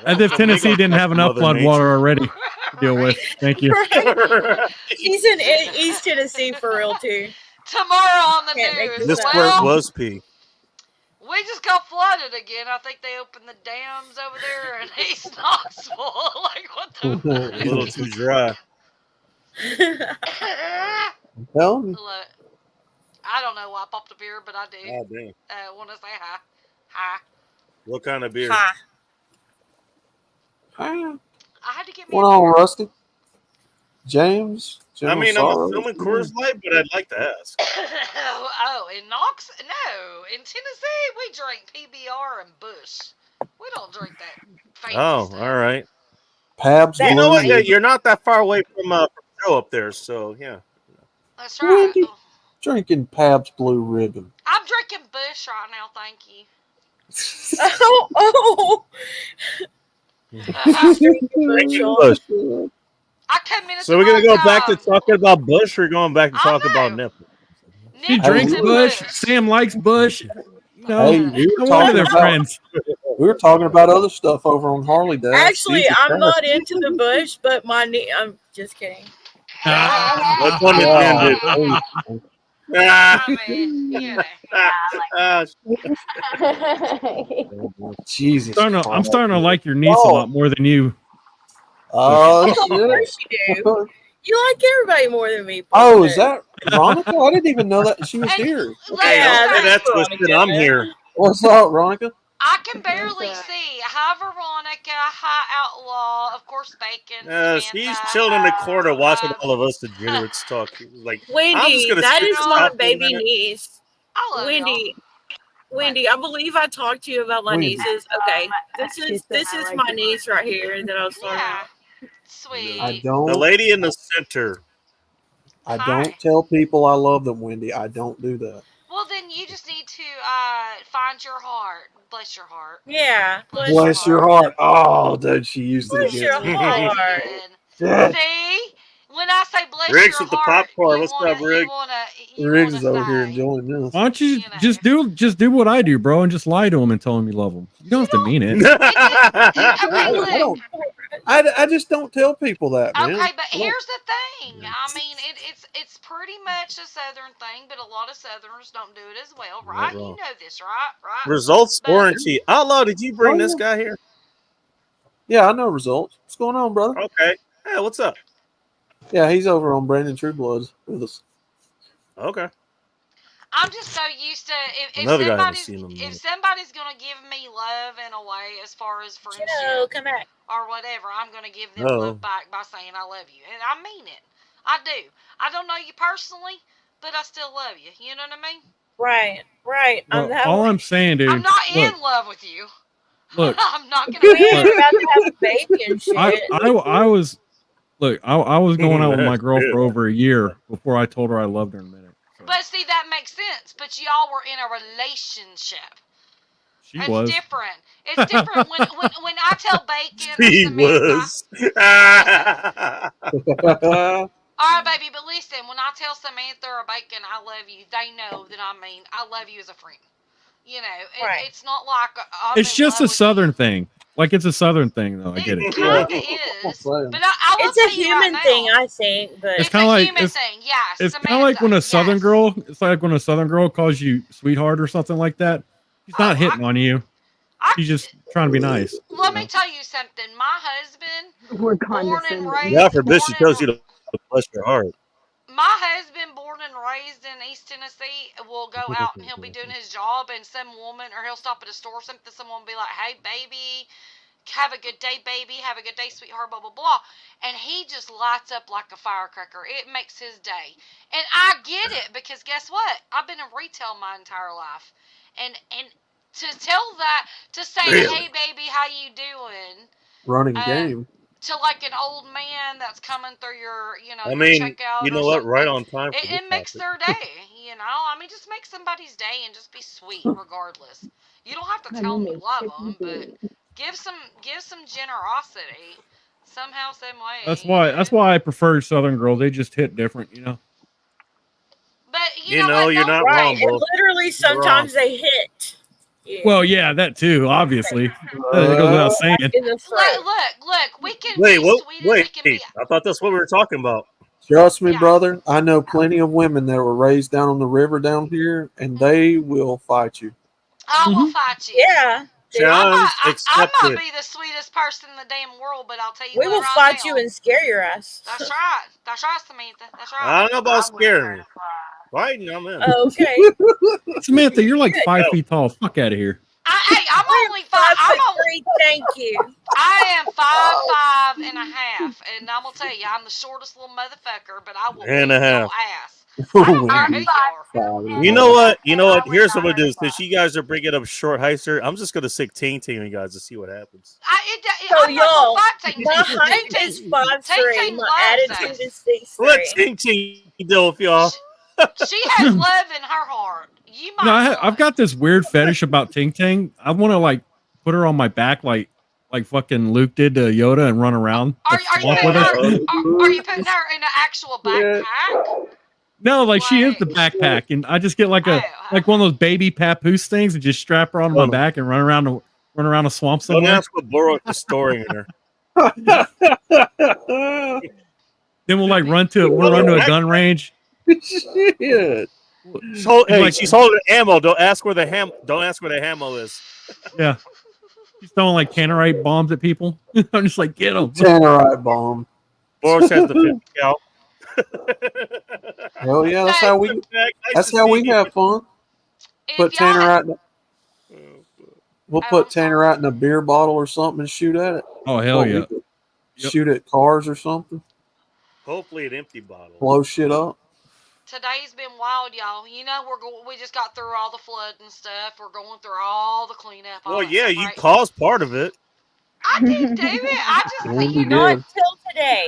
S3: As if Tennessee didn't have enough
S1: Mother
S3: flood
S1: Nature.
S3: water already to deal with. Thank you.
S5: She's in East Tennessee for real too.
S9: Tomorrow on the
S5: Can't make
S9: news.
S1: This
S5: Well-
S1: squirt was pee.
S9: We just got flooded again. I think they opened the dams over there in East Knoxville. Like, what
S1: A
S9: the?
S1: little too dry.
S8: Well,
S9: Look, I don't know why I popped a beer, but I do.
S1: God damn.
S9: Want to say hi. Hi.
S1: What kind of beer?
S5: Ha.
S8: ah,
S9: I had to get me
S8: what
S9: a
S8: on,
S9: beer.
S8: Rusty? James?
S1: I mean,
S8: General
S1: I'm
S8: Sorrow?
S1: assuming Coors Light, but I'd like to ask.
S9: Oh, in Knox? No. In Tennessee, we drink PBR and Bush. We don't drink that fancy
S1: Oh,
S9: stuff.
S1: all right.
S8: Pabst
S5: That-
S1: You know
S8: Blue
S1: what? Yeah,
S8: Ribbon.
S1: you're not that far away from Joe up there, so yeah.
S9: That's right.
S8: Wendy. Drinking Pabst Blue Ribbon.
S9: I'm drinking Bush right now, thank you.
S5: Oh,
S1: Thank you, Bush.
S9: I come in.
S1: So we're gonna go back to talking about Bush, or going back to
S9: I
S1: talk about
S9: know.
S1: nipples?
S3: She
S8: Hey,
S3: drinks
S8: we-
S3: Bush. Sam likes Bush. No,
S8: Hey, we
S3: no
S8: were
S3: wonder
S8: talking
S3: they're
S8: about
S3: friends.
S8: we were talking about other stuff over on Harley Dash.
S5: actually,
S8: Jesus
S5: I'm
S8: Christ.
S5: not into the Bush, but my knee. I'm just kidding.
S1: That's one
S8: Yeah.
S1: intended. Ah,
S9: I mean, you know.
S1: ah,
S8: Jesus.
S3: I'm
S8: Christ.
S3: starting to like your niece a lot more than you.
S8: Oh
S5: Of
S8: shit.
S5: course you do. You like everybody more than me.
S8: Oh,
S5: Bullshit.
S8: is that Veronica? I didn't even know that she was
S9: And
S8: here.
S1: hey,
S5: Yeah,
S1: okay,
S5: that's
S1: that's twisted. I'm here.
S8: What's up, Veronica?
S9: I can barely see. Hi, Veronica. Hi, Outlaw. Of course, Bacon.
S1: She's
S9: Samantha.
S1: chilling in the corner watching all of us degenerates talk. Like, I'm
S5: Wendy,
S1: just gonna
S5: that
S1: sit
S5: is
S1: and
S5: my
S1: talk for a
S5: baby
S1: minute.
S5: niece.
S9: I love
S5: Wendy, Wendy, I believe I talked to you about my
S8: Wendy.
S5: nieces. Okay, this is my niece right here that I was
S9: y'all.
S5: talking
S9: Yeah.
S5: about.
S9: Sweet.
S8: I
S1: The
S8: don't.
S1: lady in the center.
S8: I don't tell people I love them, Wendy. I don't do that.
S9: Well, Well, then you just need to find your heart. Bless your heart.
S5: Yeah.
S8: Bless your heart. Oh, dude, she used it
S5: Bless your
S8: again.
S5: heart.
S8: Shit.
S9: See, when I say bless
S1: Riggs
S9: your
S1: with the
S9: heart,
S1: popcorn.
S9: you
S1: What's
S9: wanna,
S1: up, Riggs?
S9: you
S8: Riggs
S9: wanna
S8: is over here
S9: say,
S8: enjoying this.
S3: Why don't you
S9: You know.
S3: just do what I do, bro, and just lie to him and tell him you love him? You don't have to mean it.
S9: Okay,
S8: I don't. I just don't tell people that, man.
S9: Okay, but
S8: I don't-
S9: here's the thing. I mean, it's pretty much a Southern thing, but a lot of Southerners don't do it as well, right? You
S1: wrong.
S9: know this, right? Right.
S1: Results
S9: But-
S1: warranty. Outlaw, did you bring this guy here?
S8: Yeah, I know results. What's going on, brother?
S1: Okay. Hey, what's up?
S8: Yeah, he's over on Brandon Truebloods with us.
S1: Okay.
S9: I'm just so used to if
S1: Another guy I haven't seen
S9: somebody's
S1: in a
S9: if somebody's gonna give me love in a way as far as friendship
S5: Joe, come back.
S9: or whatever, I'm gonna give them
S1: No.
S9: love back by saying I love you, and I mean it. I do. I don't know you personally, but I still love you. You know what I mean?
S5: Right. Right.
S3: Well, all I'm saying, dude.
S9: I'm not
S3: look,
S9: in love with you.
S3: look.
S9: I'm not gonna
S5: We
S9: be.
S5: ain't about to have a baby and shit.
S3: I was look. I was going out with my
S1: That's
S3: girl
S1: good.
S3: for over a year before I told her I loved her in a minute. So
S9: But see, that makes sense. But y'all were in a relationship.
S3: she
S9: It's
S3: was.
S9: different. It's different when I tell Bacon or
S1: He
S9: Samantha.
S1: was.
S9: All right, baby, but listen, when I tell Samantha or Bacon I love you, they know that I mean I love you as a friend. You know,
S5: Right.
S9: it's not like I'm
S3: It's
S9: in
S3: just
S9: love
S3: a
S9: with
S3: Southern thing. Like it's a Southern thing, though. I get it.
S9: It kind of
S8: I'm
S9: is,
S8: saying.
S9: but I will
S5: It's a
S9: tell you right
S5: human
S9: now,
S5: thing, I think, but
S3: It's
S9: It's
S3: kinda
S9: a
S3: like-
S9: human
S3: it's-
S9: thing. Yes,
S3: It's
S9: Samantha,
S3: kind of like when a Southern
S9: yes.
S3: girl. It's like when a Southern girl calls you sweetheart or something like that. She's not hitting on you. She's just trying to be nice.
S9: Let me tell you something. My husband,
S6: We're
S9: born and
S6: condescending.
S9: raised.
S1: God forbid she
S9: born
S1: tells
S9: and
S1: you to bless your heart.
S9: My husband, born and raised in East Tennessee, will go out and he'll be doing his job, and some woman, or he'll stop at a store or something, someone will be like, hey, baby, have a good day, baby, have a good day, sweetheart, blah, blah, blah. And he just lights up like a firecracker. It makes his day. And I get it, because guess what? I've been in retail my entire life. And to tell that, to say,
S1: Really?
S9: hey, baby, how you doing?
S8: Running game.
S9: To like an old man that's coming through your,
S1: I
S9: your
S1: mean,
S9: checkout
S1: you know
S9: or
S1: what?
S9: something.
S1: Right on time for
S9: It
S1: this
S9: makes
S1: topic.
S9: their day, I mean, just make somebody's day and just be sweet regardless. You don't have to tell them you love them, but give some generosity somehow, some way.
S3: That's why I prefer Southern girls. They just hit different, you know.
S9: But
S1: You
S9: know
S1: know,
S9: what?
S1: you're
S9: Don't-
S1: not
S5: right.
S1: wrong,
S5: And
S1: bro.
S5: literally sometimes they hit. Yeah.
S3: Well, yeah, that too. Obviously, that goes without saying.
S5: in the throat.
S9: Look. We can
S1: Wait,
S9: be
S1: what?
S9: sweet and we
S1: Wait,
S9: can be.
S1: I thought that's what we were talking about.
S8: Trust me,
S9: Yeah.
S8: brother. I know plenty of women that were raised down on the river down here, and they will fight you.
S9: I will
S3: Mhm.
S9: fight you.
S5: Yeah.
S1: Challenge
S9: I might
S1: accepted.
S9: be the sweetest person in the damn world, but I'll tell you
S5: We
S9: what
S5: will
S9: right
S5: fight
S9: now.
S5: you and scare your ass.
S9: That's right. That's right, Samantha. That's right.
S1: I don't know about scaring me. Fighting, I'm in.
S5: Okay.
S3: Samantha, you're like 5 feet tall. Fuck out of here.
S9: Hey, I'm only five. I'm only.
S5: 5'3", thank you.
S9: I am 5'5" and a half, and I'm gonna tell you, I'm the shortest little motherfucker, but I will
S1: And
S9: beat
S1: a half.
S9: your ass. I don't care who you are.
S1: You know what? You know what? Here's what we'll do. Since you guys are bringing up short heister, I'm just gonna say team you guys to see what happens.
S5: So
S9: I'm not
S5: y'all,
S9: gonna fight Ting
S5: my
S9: Ting.
S5: height
S9: Ting
S5: is
S9: Ting-
S5: 5'3".
S9: Ting
S5: My
S9: loves
S5: attitude
S9: us.
S5: is
S1: Let
S5: 6'3".
S1: Ting do it, y'all.
S9: She has love in her heart. You might.
S3: You know,
S9: not.
S3: I've got this weird fetish about Ting Ting. I want to like put her on my back, like Fucking Luke did to Yoda, and run around.
S9: Are
S3: the
S9: you
S3: swamp
S9: putting
S3: with her.
S9: her? Are you putting her in an actual backpack?
S3: No, like she is the backpack, and I just get like
S9: Oh,
S3: one of those baby papoose things and just strap her on my back and run around a swamp
S1: Don't
S3: somewhere.
S1: ask what Boros is storing in her.
S3: Then we'll run to a gun range.
S8: Shit.
S1: She's holding ammo. Don't ask where the ammo is.
S3: Yeah. She's throwing like tannerite bombs at people. I'm just like, get them.
S8: Tannerite bomb.
S1: Boros has the 50 cal.
S8: Hell yeah, that's how we. That's how we have fun. Put Tannerite. We'll put Tannerite in a beer bottle or something and shoot at it.
S3: Oh hell yeah!
S8: Shoot at cars or something.
S1: Hopefully, an empty bottle.
S8: Blow shit up.
S9: Today's been wild, y'all. You know we just got through all the flood and stuff. We're going through all the cleanup. all
S1: Well,
S9: that
S1: yeah,
S9: stuff,
S1: you
S9: right?
S1: caused part of it.
S9: I didn't do it. I just,
S8: Wendy
S5: Not
S8: did.
S5: until today.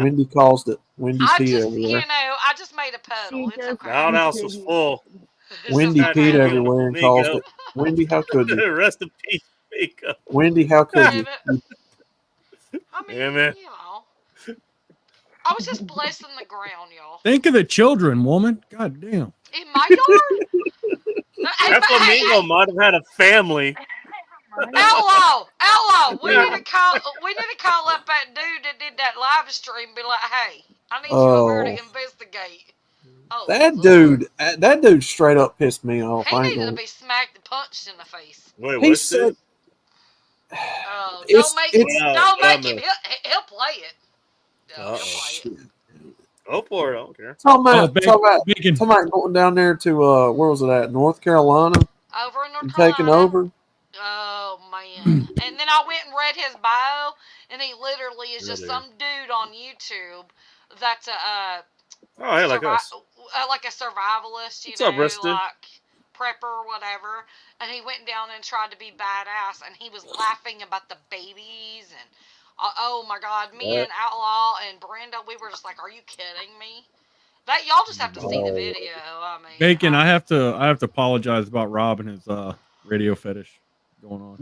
S8: Wendy caused it. Wendy
S9: I
S8: T
S9: just,
S8: over there.
S9: I just made a puddle. It's okay.
S1: Our house was full.
S8: Windy
S2: just
S8: Pete
S2: like,
S8: everywhere and calls
S1: Miko.
S8: it. Wendy, how could you?
S1: Rest in peace, Miko.
S8: Wendy, how could you?
S9: I mean,
S1: Yeah, man.
S9: you know, I was just blessing the ground, y'all.
S3: Think of the children, woman. God damn.
S9: In my yard? Hey,
S1: That flamingo might have had a family.
S9: Hello, we
S1: Yeah.
S9: need to call up that dude that did that live stream and be like, hey, I need you over here to
S8: Oh.
S9: investigate. Oh,
S8: That dude straight up pissed me off.
S9: he
S8: I ain't
S9: needed to
S8: gonna.
S9: be smacked and punched in the face.
S1: Wait,
S8: He
S1: what's
S8: said,
S1: it?
S9: Oh,
S8: It's-
S9: don't make
S8: it's-
S9: him. He'll play it.
S1: Uh-oh.
S9: He'll play it.
S1: Go for it. I don't care.
S8: talking
S3: Oh,
S8: about going down there to where was it at? North Carolina
S9: Over in North
S8: and
S9: Carolina.
S8: taking over.
S9: Oh man! And then I went and read his bio, and he literally is just
S1: Really?
S9: some dude on YouTube that's a
S1: Oh, hey, like us.
S9: like a survivalist, you
S1: What's
S9: know,
S1: up, Rusty?
S9: like prepper or whatever. And he went down and tried to be badass, and he was laughing about the babies and oh my God, me
S1: What?
S9: and Outlaw and Brenda, we were just like, are you kidding me? That y'all just have to see the
S1: Oh.
S9: video. I mean,
S3: Bacon, I have to apologize about Rob and his radio fetish going on.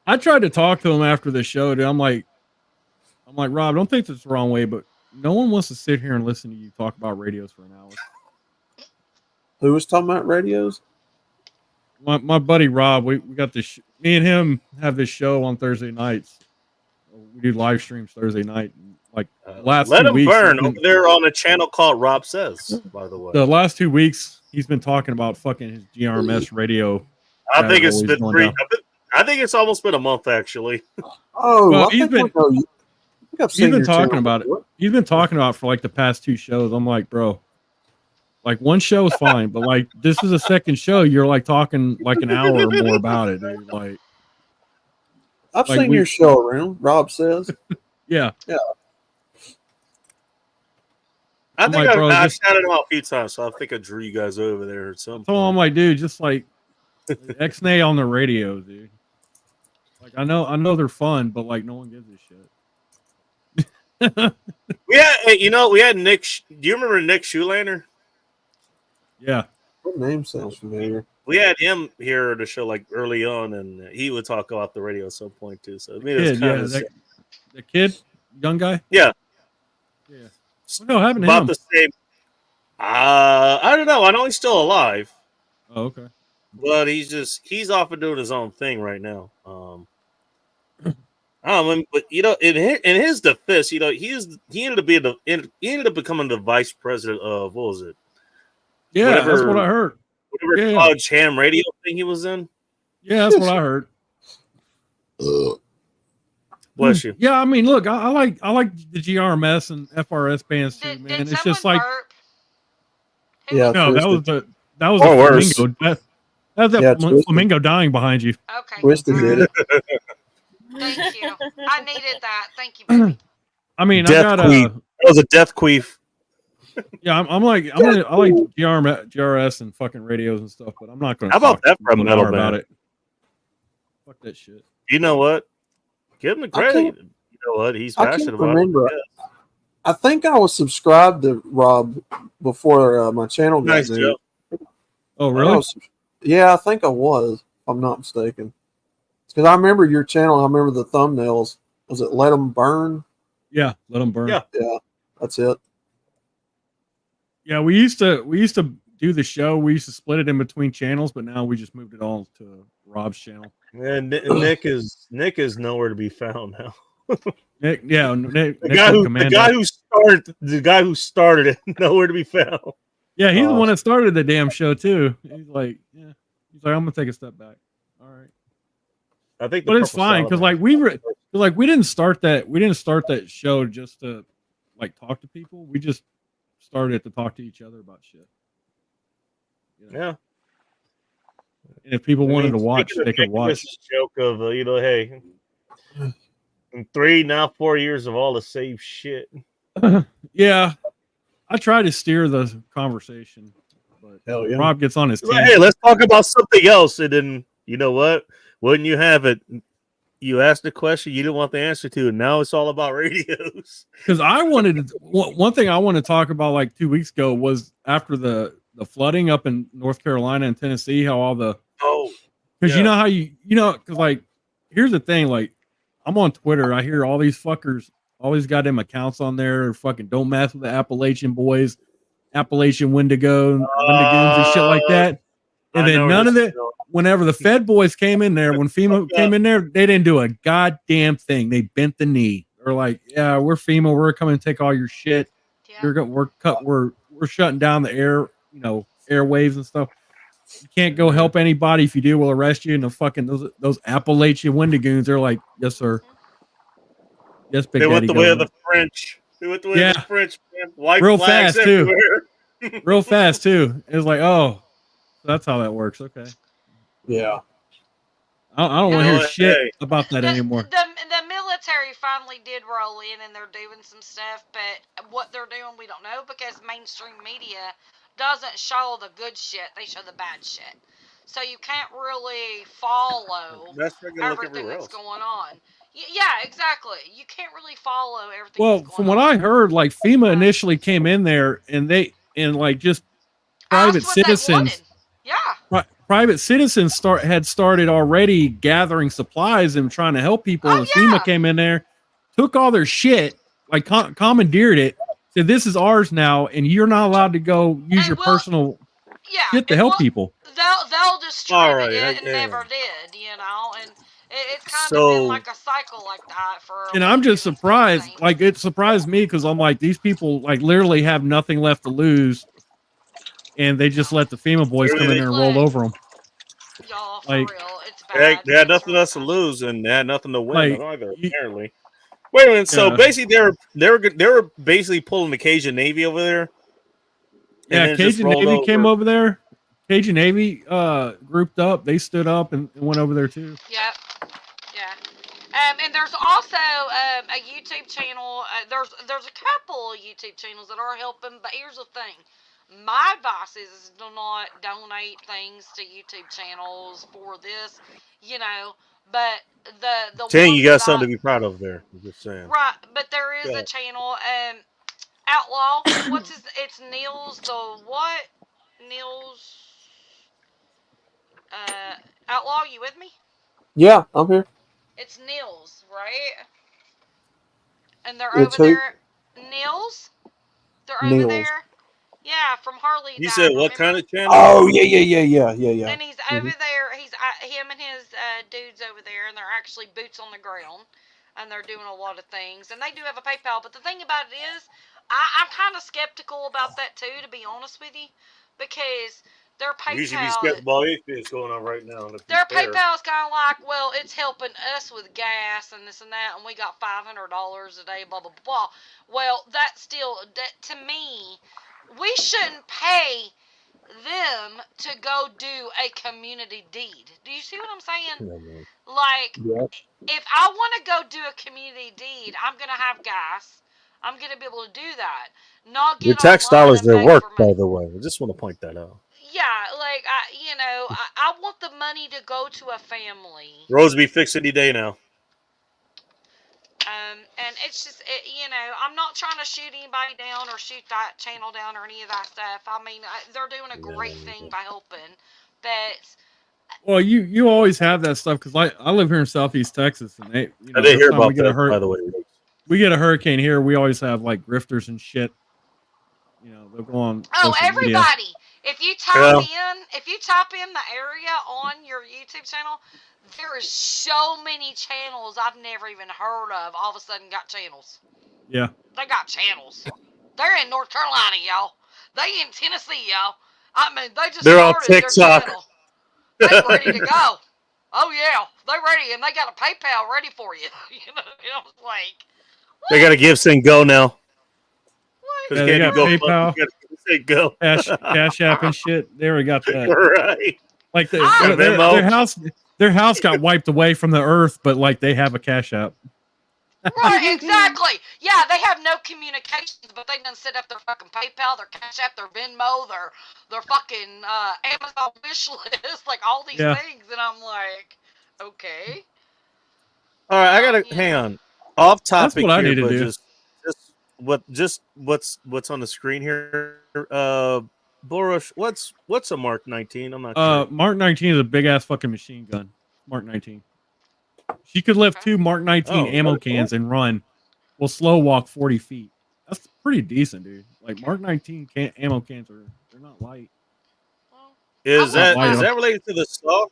S3: I tried to talk to him after the show, dude. I'm like, Rob, don't think this is the wrong way, but no one wants to sit here and listen to you talk about radios for an hour.
S8: Who was talking about radios?
S3: My buddy Rob, we got this. Me and him have this show on Thursday nights. We do live streams Thursday night. Like last
S1: Let
S3: 2
S1: him
S3: weeks,
S1: burn over there on a channel called Rob Says, by the way.
S3: the last 2 weeks, he's been talking about fucking his GRMS radio.
S1: I think it's
S3: always
S1: been
S3: going
S1: three.
S3: down.
S1: I think it's almost been a month, actually.
S8: Oh,
S3: Well,
S8: I think I know you. I think I've
S3: He's
S8: seen
S3: been
S8: your
S3: talking
S8: channel
S3: about it.
S8: before.
S3: He's been talking about it for like the past 2 shows. I'm like, bro, like one show is fine, but like this is a second show. You're like talking like an hour or more about it, dude. Like,
S8: I've
S3: like
S8: seen
S3: we-
S8: your show around. Rob Says.
S3: yeah,
S1: I
S3: I'm
S1: think
S3: like, bro,
S1: I've
S3: just-
S1: shouted him out a few times, so I think I drew you guys over there at some
S3: so I'm
S1: point.
S3: like, dude, just like X-Nay on the radio, dude. Like I know they're fun, but like no one gives a shit.
S1: We had Nick. Do you remember Nick Shoelander?
S3: Yeah.
S8: That name sounds familiar.
S1: We had him here at the show like early on, and he would talk about the radio at some point too. So I mean, it's
S3: Kid,
S1: kind
S3: yeah,
S1: of
S3: the kid, young guy.
S1: Yeah.
S3: Yeah. What the hell happened to
S1: about
S3: him?
S1: the same. I don't know. I know he's still alive,
S3: Oh, okay.
S1: but he's off and doing his own thing right now. I don't know, but in his defense, he ended up becoming the vice president of what was it?
S3: Yeah, that's
S1: Whatever-
S3: what I heard.
S1: Whatever
S3: Yeah.
S1: college ham radio thing he was in.
S3: Yeah, that's what I heard.
S1: Bless you.
S3: Yeah, I mean, look, I like the GRMS and FRS bands too,
S9: Did
S3: man. It's
S9: someone
S3: just like
S9: burp? Who
S8: Yeah.
S9: was-
S3: no, that
S8: Twisted.
S3: was
S1: Or
S3: a
S1: worse.
S3: flamingo. That's that
S8: Yeah, Twisted.
S3: flamingo dying behind you.
S9: Okay.
S8: Twisted did it.
S9: Thank you. I needed that. Thank you, baby.
S3: I mean,
S1: Death
S3: I got
S1: queef. That was a death queef.
S3: yeah, I like GRS and fucking radios and stuff, but I'm not going to.
S1: How about that for a metal
S3: about
S1: band?
S3: it? Fuck that shit.
S1: You know what? Give him the
S8: I
S1: credit.
S8: can't-
S1: You know what? He's
S8: I
S1: passionate
S8: can't
S1: about
S8: remember.
S1: it.
S8: I think I was subscribed to Rob before my channel got
S1: Nice,
S8: new.
S1: Joe.
S3: Oh,
S8: I
S3: really?
S8: was- yeah, I think I was. If I'm not mistaken. Because I remember your channel. I remember the thumbnails. Was it Let 'Em Burn?
S3: Yeah, let them burn.
S1: Yeah.
S8: Yeah, that's it.
S3: Yeah, we used to do the show. We used to split it in between channels, but now we just moved it all to Rob's channel.
S1: And Nick is nowhere to be found now.
S3: Nick, yeah, Nick,
S1: The
S3: Nick
S1: guy
S3: from
S1: who
S3: Commando.
S1: started it nowhere to be found.
S3: Yeah, he's the
S1: Oh.
S3: one that started the damn show too. He's like, I'm gonna take a step back. All right,
S1: I think,
S3: but it's fine because like we didn't start that show just to like talk to people. We just started it to talk to each other about shit. You know?
S1: yeah.
S3: And if people wanted to
S1: I mean,
S3: watch,
S1: speaking
S3: they
S1: of
S3: could
S1: Nick,
S3: watch.
S1: this joke of hey, in 3 now 4 years of all the same shit.
S3: Yeah, I try to steer the conversation, but
S8: Hell yeah.
S3: Rob gets on his
S1: Like,
S3: team.
S1: hey, let's talk about something else, and then you know what? Wouldn't you have it? You asked the question you didn't want the answer to, and now it's all about radios.
S3: Because I wanted to, one thing I wanted to talk about like 2 weeks ago was after the flooding up in North Carolina and Tennessee, how all the because you know how because like here's the thing, like I'm on Twitter, I hear all these fuckers, all these goddamn accounts on there, fucking don't mess with the Appalachian boys, Appalachian Wendigos and shit like that. And then none of it. Whenever the Fed boys came in there, when FEMA came in there, they didn't do a goddamn thing. They bent the knee. They're like, "Yeah, we're FEMA. We're coming to take all your shit.
S9: Yeah.
S3: We're shutting down the airwaves and stuff. You can't go help anybody. If you do, we'll arrest you." And the fucking those Appalachian Wendigos, they're like, "Yes, sir. Yes, Big
S1: They
S3: Daddy
S1: went the way of
S3: government."
S1: the French. They went the way of the French. Man. White
S3: real
S1: flags
S3: fast too.
S1: everywhere.
S3: Real fast too. It was like, oh, that's how that works. Okay.
S8: Yeah.
S3: I don't want to hear shit about that anymore.
S9: The military finally did roll in, and they're doing some stuff, but what they're doing we don't know, because mainstream media doesn't show the good shit. They show the bad shit. So you can't really follow everything that's going on. Yeah, exactly. You can't really follow everything.
S3: Well, from what I heard, like FEMA initially came in there and like just private citizens.
S9: Yeah.
S3: Private citizens had started already gathering supplies and trying to help people. And FEMA came in there, took all their shit, like commandeered it, said this is ours now, and you're not allowed to go use your personal shit to help people.
S9: They'll distribute it and never did, you know, and it's kind of been like a cycle like that for.
S3: And I'm just surprised, like it surprised me because I'm like, these people like literally have nothing left to lose. And they just let the FEMA boys come in there and roll over them.
S9: Y'all, for
S3: like,
S9: real, it's bad.
S1: They had nothing else to lose, and they had nothing to win
S3: Like,
S1: either. Apparently, wait a minute. So
S3: Yeah.
S1: basically, they were basically pulling the Cajun Navy over there.
S3: Yeah,
S1: and then just
S3: Cajun
S1: rolled
S3: Navy came over there. Cajun Navy grouped up. They stood up and went over there too.
S9: Yep. Yeah. And there's also a YouTube channel. There's a couple of YouTube channels that are helping. But here's the thing. My advice is do not donate things to YouTube channels for this, you know. But the
S1: saying
S9: one
S1: you got
S9: that
S1: something to be proud of there. I'm just saying.
S9: right, but there is a channel, Outlaw. What's his? It's Nils the what? Nils. Outlaw, you with me?
S8: Yeah, I'm here.
S9: It's Nils, right? And they're
S8: It's
S9: over
S8: who?
S9: there. Nils? They're
S8: Nils.
S9: over there. Yeah, from Harley.
S1: You said what kind of channel?
S8: Oh yeah.
S9: And he's over there. He's him and his dudes over there, and they're actually boots on the ground, and they're doing a lot of things. And they do have a PayPal, but the thing about it is, I'm kind of skeptical about that too, to be honest with you, because their PayPal.
S1: You should be skeptical about anything that's going on right now.
S9: Their PayPal is kind of like, well, it's helping us with gas and this and that, and we got $500 a day, blah blah blah. Well, that to me, we shouldn't pay them to go do a community deed. Do you see what I'm saying? Like, if I want to go do a community deed, I'm gonna have gas. I'm gonna be able to do that. Not get
S1: Your tax
S9: online
S1: dollars,
S9: and
S1: their
S9: beg
S1: work,
S9: for money.
S1: by the way. I just want to point that out.
S9: Yeah, like I want the money to go to a family.
S1: Roads be fixed any day now.
S9: And it's just, I'm not trying to shoot anybody down or shoot that channel down or any of that stuff. I mean, they're doing a great thing by helping, but.
S3: Well, you always have that stuff because I live here in Southeast Texas, and they.
S1: I didn't hear
S3: every time
S1: about that, by the way.
S3: We get a hurricane here. We always have like grifters and shit. You know, they'll go on.
S9: Oh,
S3: social media.
S9: everybody! If you type in the area on your YouTube channel, there is so many channels I've never even heard of. All of a sudden, got channels.
S3: Yeah.
S9: They got channels. They're in North Carolina, y'all. They in Tennessee, y'all. I mean, they just
S1: They're on
S9: started their
S1: TikTok.
S9: channel. They're ready to go. Oh yeah, they're ready, and they got a PayPal ready for you. You know, it's like.
S1: They got to give Sing Go now.
S3: Yeah, they got PayPal,
S1: say go.
S3: Cash App and shit. They already got that.
S1: Right.
S3: Like their house got wiped away from the earth, but like they have a Cash App.
S9: Right, exactly. Yeah, they have no communications, but they done set up their fucking PayPal, their Cash App, their Venmo, their fucking Amazon wish list, like all these things, and I'm like, okay.
S1: All right, I gotta hang on. Off topic.
S3: That's what I
S1: here,
S3: need to
S1: but
S3: do.
S1: Just what's on the screen here. Borush, what's a Mark 19? I'm not sure.
S3: Mark 19 is a big ass fucking machine gun. Mark 19. She could lift 2 Mark 19 ammo cans and run. Will slow walk 40 feet. That's pretty decent, dude. Like Mark 19 ammo cans they're not light.
S1: Is that related to the saw?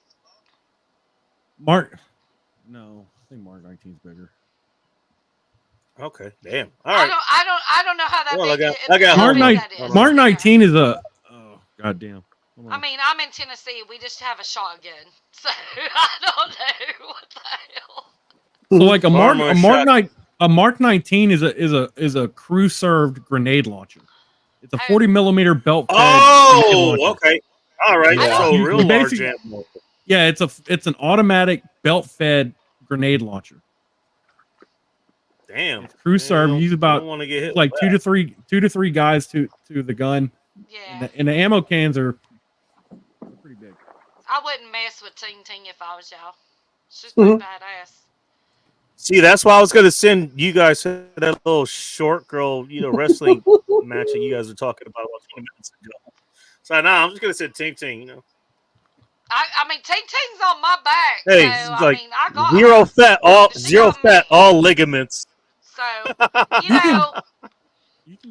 S3: Mark? No, I think Mark 19 is bigger.
S1: Okay, damn. All right.
S9: I don't know how that
S1: Well,
S9: big.
S1: I got
S3: Mark 19 is a. Oh goddamn.
S9: I mean, I'm in Tennessee. We just have a shotgun, so I don't know what the hell.
S3: So like a Mark 19 is a crew served grenade launcher. It's a 40 millimeter belt.
S1: Oh, okay. All right.
S3: Yeah.
S1: So real large
S3: basically,
S1: ammo.
S3: Yeah, it's an automatic belt fed grenade launcher.
S1: Damn.
S3: It's crew served. Use about
S1: want to get hit
S3: like
S1: with
S3: 2 to 3 guys to the gun.
S9: Yeah.
S3: And the ammo cans are pretty big.
S9: I wouldn't mess with Ting Ting if I was y'all. It's just badass.
S1: See, that's why I was gonna send you guys to that little short girl, wrestling match that you guys were talking about 20 minutes ago. So now I'm just gonna send Ting Ting,
S9: I mean, Ting Ting's on my back.
S1: Hey,
S9: so,
S1: it's like
S9: I got
S1: zero
S9: her.
S1: fat, all ligaments.
S9: So you know,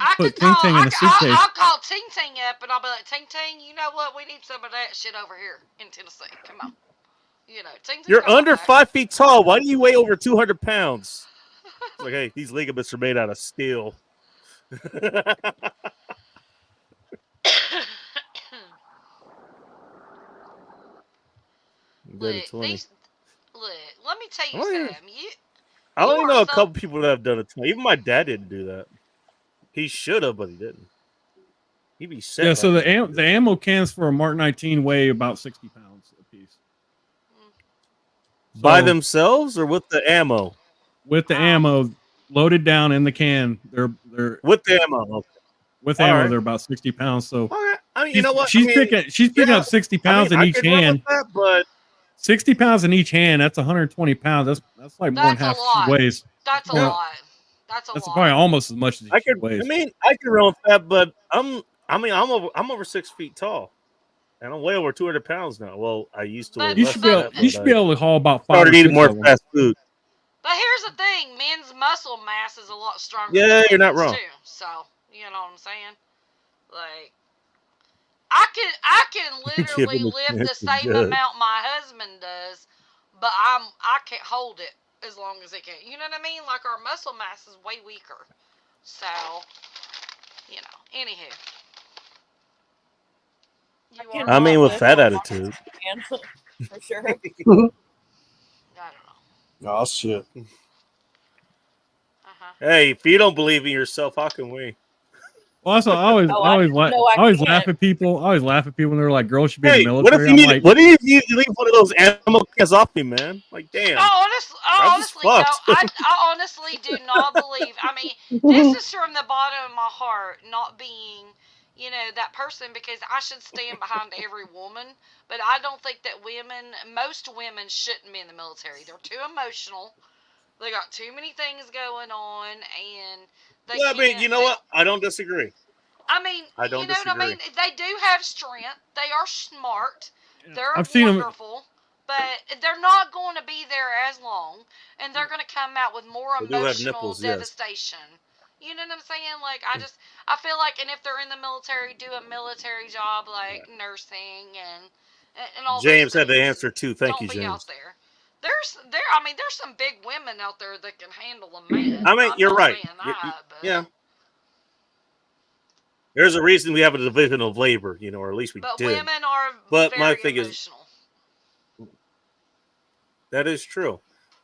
S9: I
S3: put
S9: could call.
S3: Ting Ting in a suitcase.
S9: I'll call Ting Ting up, and I'll be like, Ting Ting, you know what? We need some of that shit over here in Tennessee. Come on. Ting Ting's
S1: You're
S9: on my
S1: under
S9: back.
S1: 5 feet tall. Why do you weigh over 200 pounds? It's like, hey, these ligaments are made out of steel.
S9: Look, let me tell you something.
S1: I only know a couple people that have done it. Even my dad didn't do that. He should have, but he didn't. He'd be set.
S3: Yeah, so the ammo cans for a Mark 19 weigh about 60 pounds a piece.
S1: By themselves or with the ammo?
S3: With the ammo loaded down in the can, they're
S1: with the ammo. Okay.
S3: With ammo, they're about 60 pounds. So
S1: I mean, you know what?
S3: She's picking up 60 pounds in each hand.
S1: But
S3: 60 pounds in each hand, that's 120 pounds. That's like more than half she weighs.
S9: That's a lot. That's
S3: lot. Probably almost as much as she weighs.
S1: I mean, I can run with that, but I'm over 6 feet tall, and I'm way over 200 pounds now. Well, I used to.
S3: You should be able to haul about 5.
S1: Started eating more fast food.
S9: But here's the thing: men's muscle mass is a lot stronger.
S1: Yeah,
S9: than
S1: you're not
S9: women's
S1: wrong.
S9: Too, so you know what I'm saying? Like, I can literally lift the same amount my husband does, but I can't hold it as long as it can. You know what I mean? Like our muscle mass is way weaker. So, anywho.
S1: I mean, with that attitude.
S5: For sure.
S9: I don't know.
S8: Oh shit.
S1: Hey, if you don't believe in yourself, how can we?
S3: Well, also, I always laugh at people. I always laugh at people when they're like, "Girls should be in the military."
S1: What if you leave one of those ammo cans off me, man? Like, damn.
S9: Honestly, no, I honestly do not believe. I mean, this is from the bottom of my heart, not being, that person, because I should stand behind every woman. But I don't think that most women shouldn't be in the military. They're too emotional. They got too many things going on, and they
S1: I mean, you know what? I don't disagree.
S9: I mean,
S1: I don't disagree.
S9: What I mean? They do have strength. They are smart. They're
S3: I've seen
S9: wonderful. But they're not going to be there as long, and they're going to come out with more emotional devastation. You know what I'm saying? Like, I feel like, and if they're in the military, do a military job like nursing and all.
S1: James had the answer too. Thank you,
S9: James.
S1: James.
S9: Out there. There's some big women out there that can handle a man.
S1: I mean, you're right. Yeah. There's a reason we have a division of labor, or at least we
S9: but
S1: did.
S9: Women are
S1: but
S9: very
S1: my thing
S9: emotional.
S1: That is true.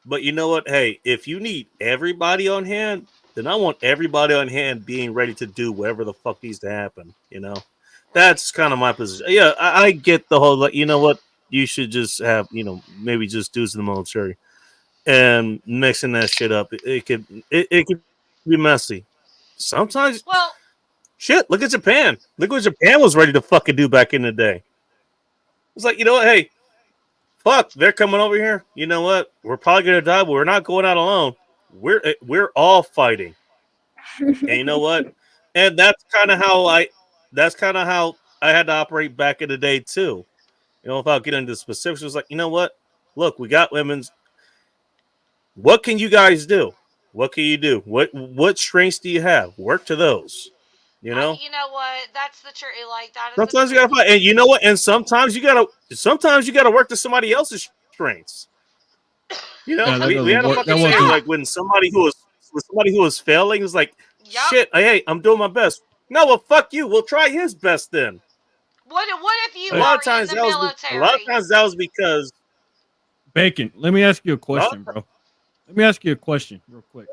S1: But you know what? Hey, if you need everybody on hand, then I want everybody on hand being ready to do whatever the fuck needs to happen. That's kind of my position. Yeah, I get the whole, you know what? You should just have, maybe just dudes in the military, and mixing that shit up. It could be messy. Sometimes, shit. Look at Japan. Look what Japan was ready to fucking do back in the day. It's like, you know what? Hey, fuck, they're coming over here. You know what? We're probably gonna die, but we're not going out alone. We're all fighting. And you know what? And that's kind of how I had to operate back in the day too. You know, without getting into specifics, it was like, you know what? Look, we got women's. What can you guys do? What can you do? What strengths do you have? Work to those. You know.
S9: You know what? That's the truth. Like that.
S1: Sometimes you gotta fight, and you know what? And sometimes you gotta work to somebody else's strengths. You know,
S3: Yeah,
S1: we had a fucking saying, like when somebody who was failing was like, shit, hey, I'm doing my best. No, well, fuck you. We'll try his best then.
S9: What if you
S1: a lot of times that was because
S3: Bacon. Let me ask you a question, bro. Let me ask you a question real quick.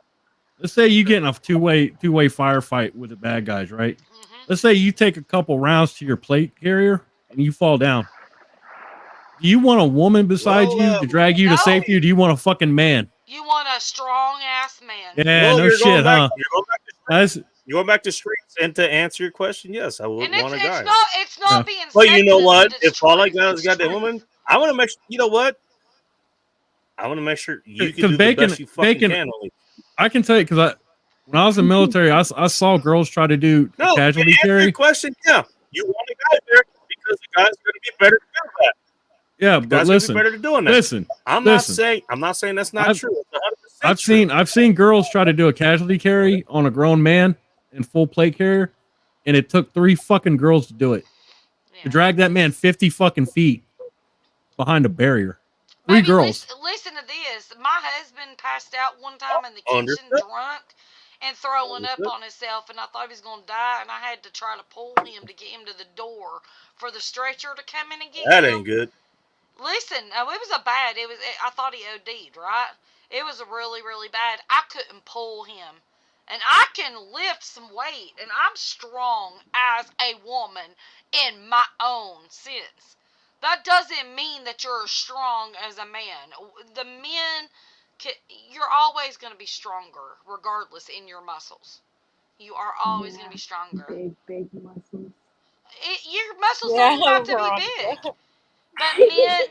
S3: Let's say you get in a two-way firefight with the bad guys, right?
S9: Mm-hmm.
S3: Let's say you take a couple rounds to your plate carrier and you fall down. Do you want a woman beside you to drag you to safety, or do you want a fucking man?
S9: You want a strong ass man.
S3: Yeah, no shit, huh?
S1: You're going back to streets, and to answer your question, yes, I would want a guy.
S9: It's not being.
S1: But you know what? If all I got is got that woman, I want to make sure. You know what? I want to make sure you can do the best you fucking can.
S3: I can tell you because when I was in the military, I saw girls try to do casualty carry.
S1: Your question, yeah, you want a guy there because the guy's going to be better to do that.
S3: Yeah, but listen,
S1: better to doing that.
S3: Listen,
S1: I'm not saying that's not true.
S3: I've seen girls try to do a casualty carry on a grown man in full plate carrier, and it took 3 fucking girls to do it. To drag that man 50 fucking feet behind a barrier. 3 girls.
S9: Listen to this. My husband passed out one time in the kitchen drunk and throwing up on himself, and I thought he was going to die, and I had to try to pull him to get him to the door for the stretcher to come in and get him.
S1: That ain't good.
S9: Listen, it was I thought he OD'd, right? It was really, really bad. I couldn't pull him. And I can lift some weight, and I'm strong as a woman in my own sense. That doesn't mean that you're as strong as a man. The men, you're always going to be stronger, regardless, in your muscles. You are always going to be stronger.
S6: Big muscles.
S9: Your muscles don't have to be big. But men,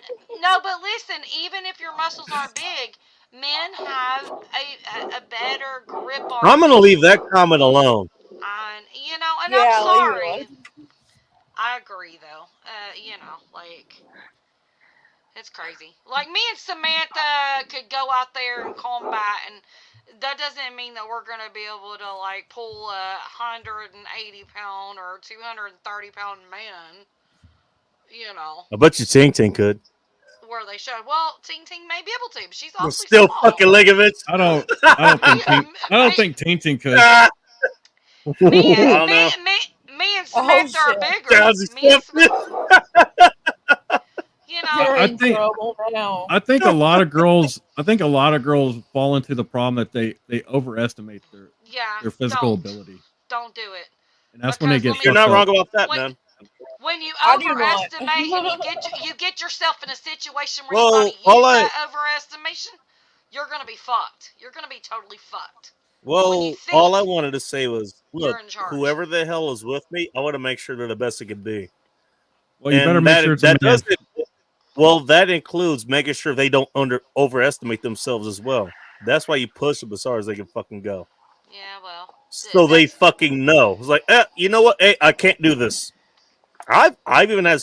S9: but listen, even if your muscles are big, men have a better grip on.
S1: I'm going to leave that comment alone.
S9: And I'm sorry. I agree, though. It's crazy. Like, me and Samantha could go out there and combat, and that doesn't mean that we're going to be able to, pull a 180-pound or 230-pound man.
S1: I bet you Ting Ting could.
S9: Where they showed, Ting Ting may be able to, but she's awfully
S1: still
S9: small.
S1: fucking ligaments.
S3: I don't think Ting Ting could.
S9: Me and Samantha are bigger.
S3: I think a lot of girls fall into the problem that they overestimate their physical ability.
S9: Don't do it.
S3: And that's when they get.
S1: You're not wrong about that, man.
S9: When you overestimate and you get yourself in a situation where you use that overestimation, you're gonna be fucked. You're gonna be totally fucked.
S1: Well, all I wanted to say was, look, whoever the hell is with me, I want to make sure they're the best it can be.
S3: Well, you better make sure it's a man.
S1: Well, that includes making sure they don't overestimate themselves as well. That's why you push them as far as they can fucking go.
S9: Yeah, well.
S1: So they fucking know. It's like, you know what? Hey, I can't do this. I've even had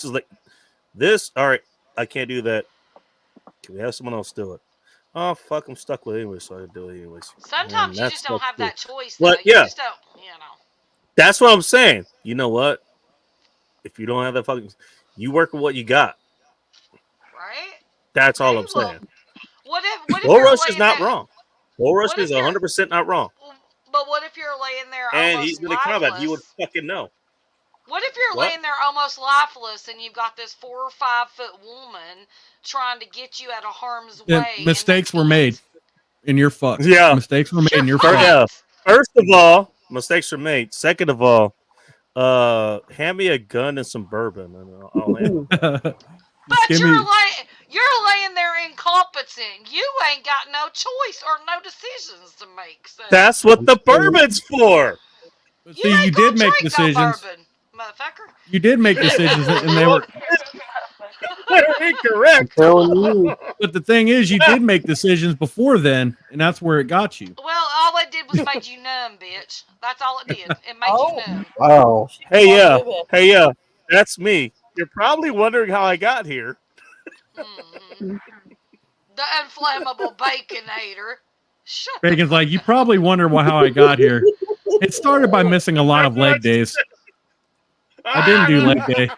S1: this. All right, I can't do that. Can we have someone else do it? Oh fuck, I'm stuck with it anyway, so I do it anyways.
S9: Sometimes you just don't have that choice.
S1: But
S9: you just don't,
S1: That's what I'm saying. You know what? If you don't have that fucking, you work with what you got.
S9: Right.
S1: That's all I'm saying.
S9: What if
S1: Bull Rush is not wrong. Bull Rush is 100% not wrong.
S9: But what if you're laying there
S1: and
S9: almost
S1: he's going to combat? You would fucking know.
S9: What if you're laying there almost lifeless and you've got this 4 or 5 foot woman trying to get you out of harm's way?
S3: Mistakes were made, and you're fucked.
S1: Yeah,
S3: mistakes were made, and you're fucked.
S1: Yeah. First of all, mistakes were made. Second of all, hand me a gun and some bourbon, and I'll handle it.
S9: But you're laying there incompetent. You ain't got no choice or no decisions to make. So.
S1: That's what the bourbon's for.
S3: See, you did make decisions.
S9: No bourbon, motherfucker.
S3: You did make decisions, and they were.
S1: Incorrect.
S8: I'm telling you.
S3: But the thing is, you did make decisions before then, and that's where it got you.
S9: Well, all it did was made you numb, bitch. That's all it did. It made
S5: Oh.
S9: you numb.
S8: Wow.
S1: Hey, yeah.
S5: Women.
S1: Hey, yeah. That's me. You're probably wondering how I got here.
S9: Mhm. The inflammable baconator. Shut the
S3: Bacon's
S9: fuck
S3: like, you
S9: up.
S3: probably wonder how I got here. It started by missing a lot of leg days. I didn't do leg day.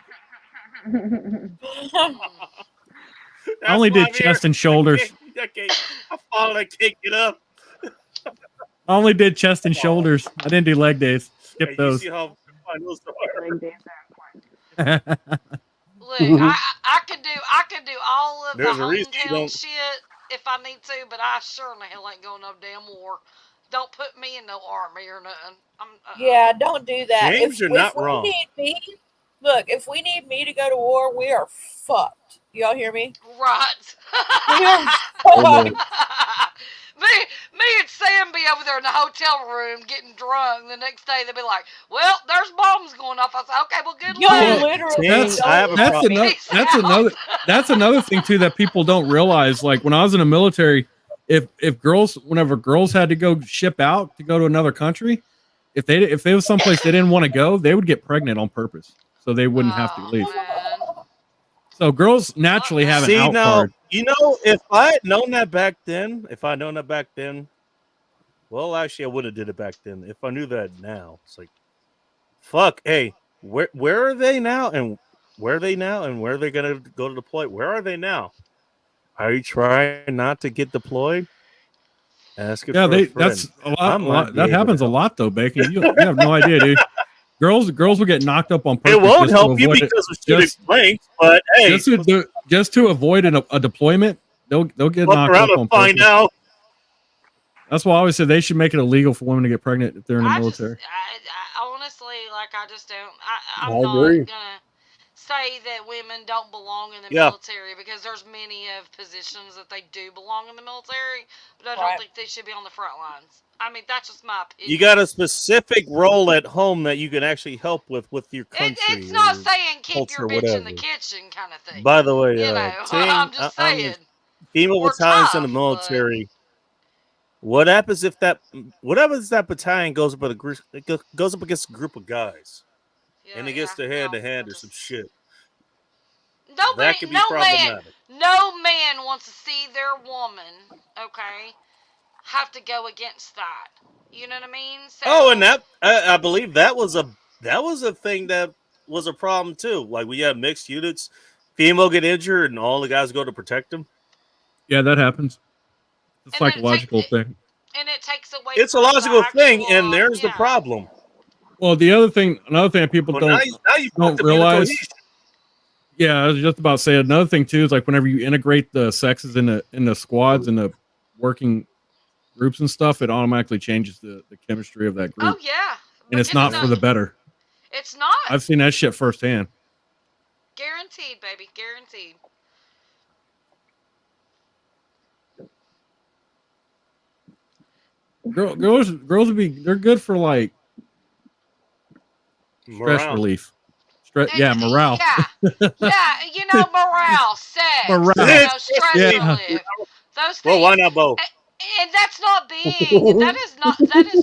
S3: I only did chest and shoulders.
S1: I can't get up.
S3: I only did chest and shoulders. I didn't do leg days. Skip
S1: Hey, you
S3: those.
S1: see how fun those are?
S6: Leg days are important.
S9: Look, I could do all of
S1: There's
S9: the
S1: a reason you
S9: hometown
S1: don't-
S9: shit if I need to, but I sure in the hell ain't going no damn war. Don't put me in no army or nothing.
S5: Yeah, don't do that.
S1: James, you're not
S5: we
S1: wrong.
S5: Need me, look, if we need me to go to war, we are fucked. Y'all hear me?
S9: Right.
S5: We are
S8: Amen.
S5: fucked.
S9: me and Sam be over there in the hotel room getting drunk. The next day they'll be like, "Well, there's bombs going off." I said, "Okay, well, good
S5: Y'all
S9: luck."
S5: literally
S1: James, I have a
S3: That's
S1: problem.
S3: another. That's another. That's another thing too that people don't realize. Like when I was in the military, whenever girls had to go ship out to go to another country, if they was someplace they didn't want to go, they would get pregnant on purpose, so they wouldn't have to leave.
S9: Man.
S3: So girls naturally have an
S1: See,
S3: out
S1: now,
S3: card.
S1: you know, if I had known that back then, well, actually, I would have did it back then. If I knew that now, it's like, fuck, hey, where are they now? And where are they now? And where are they going to go to deploy? Where are they now? Are you trying not to get deployed? Ask it
S3: Yeah,
S1: for a friend.
S3: that's a
S1: I
S3: lot.
S1: might be
S3: That
S1: able to
S3: happens a
S1: help.
S3: lot though, Bacon. You have no idea, dude. Girls will get knocked up on purpose.
S1: It won't
S3: just to
S1: help you
S3: avoid it.
S1: because of shooting blanks, but hey,
S3: just to avoid a deployment, they'll get
S1: look
S3: knocked
S1: around
S3: up on
S1: and find
S3: purpose.
S1: out.
S3: That's why I always said they should make it illegal for women to get pregnant if they're in the
S9: I
S3: military.
S9: I honestly, like, I just don't.
S8: I
S9: I'm not
S8: agree.
S9: gonna say that women don't belong in the
S1: Yeah.
S9: military because there's many of positions that they do belong in the military, but I don't
S5: Right.
S9: think they should be on the front lines. I mean, that's just my opinion.
S1: You got a specific role at home that you can actually help with your country.
S9: It's not
S1: or
S9: saying keep
S1: culture,
S9: your bitch in the
S1: whatever.
S9: kitchen kind of thing.
S1: By the way,
S9: You know,
S1: Ting,
S9: I'm just saying.
S1: female
S9: We're
S1: battalions in the
S9: tough,
S1: military. What happens if that battalion goes up goes up against a group of guys, and it gets to hand to hand or some shit? That could be problematic.
S9: No man wants to see their woman, okay, have to go against that. You know what I mean? So,
S1: Oh, and that I believe that was a thing that was a problem too. Like we have mixed units, female get injured, and all the guys go to protect them.
S3: Yeah, that happens. It's a
S9: And then
S3: psychological thing.
S9: and it takes away.
S1: It's a
S9: from the
S1: logical thing,
S9: actual,
S1: and there's the
S9: yeah.
S1: problem.
S3: Well, another thing that people
S1: Well,
S3: don't
S1: now you
S3: don't
S1: have to
S3: realize.
S1: be the cohesion.
S3: Yeah, I was just about to say another thing too is like whenever you integrate the sexes in the squads and the working groups and stuff, it automatically changes the chemistry of that group.
S9: Oh yeah,
S3: And it's not for the better.
S9: It's not.
S3: I've seen that shit firsthand.
S9: Guaranteed, baby, guaranteed.
S3: Girls they're good for like stress
S1: Morale.
S3: relief. Yeah, morale.
S9: Yeah, you know, morale, sex,
S3: Morale.
S9: you know, stress
S3: Yeah.
S9: relief. Those things.
S1: Well, why not both?
S9: And that's not being that is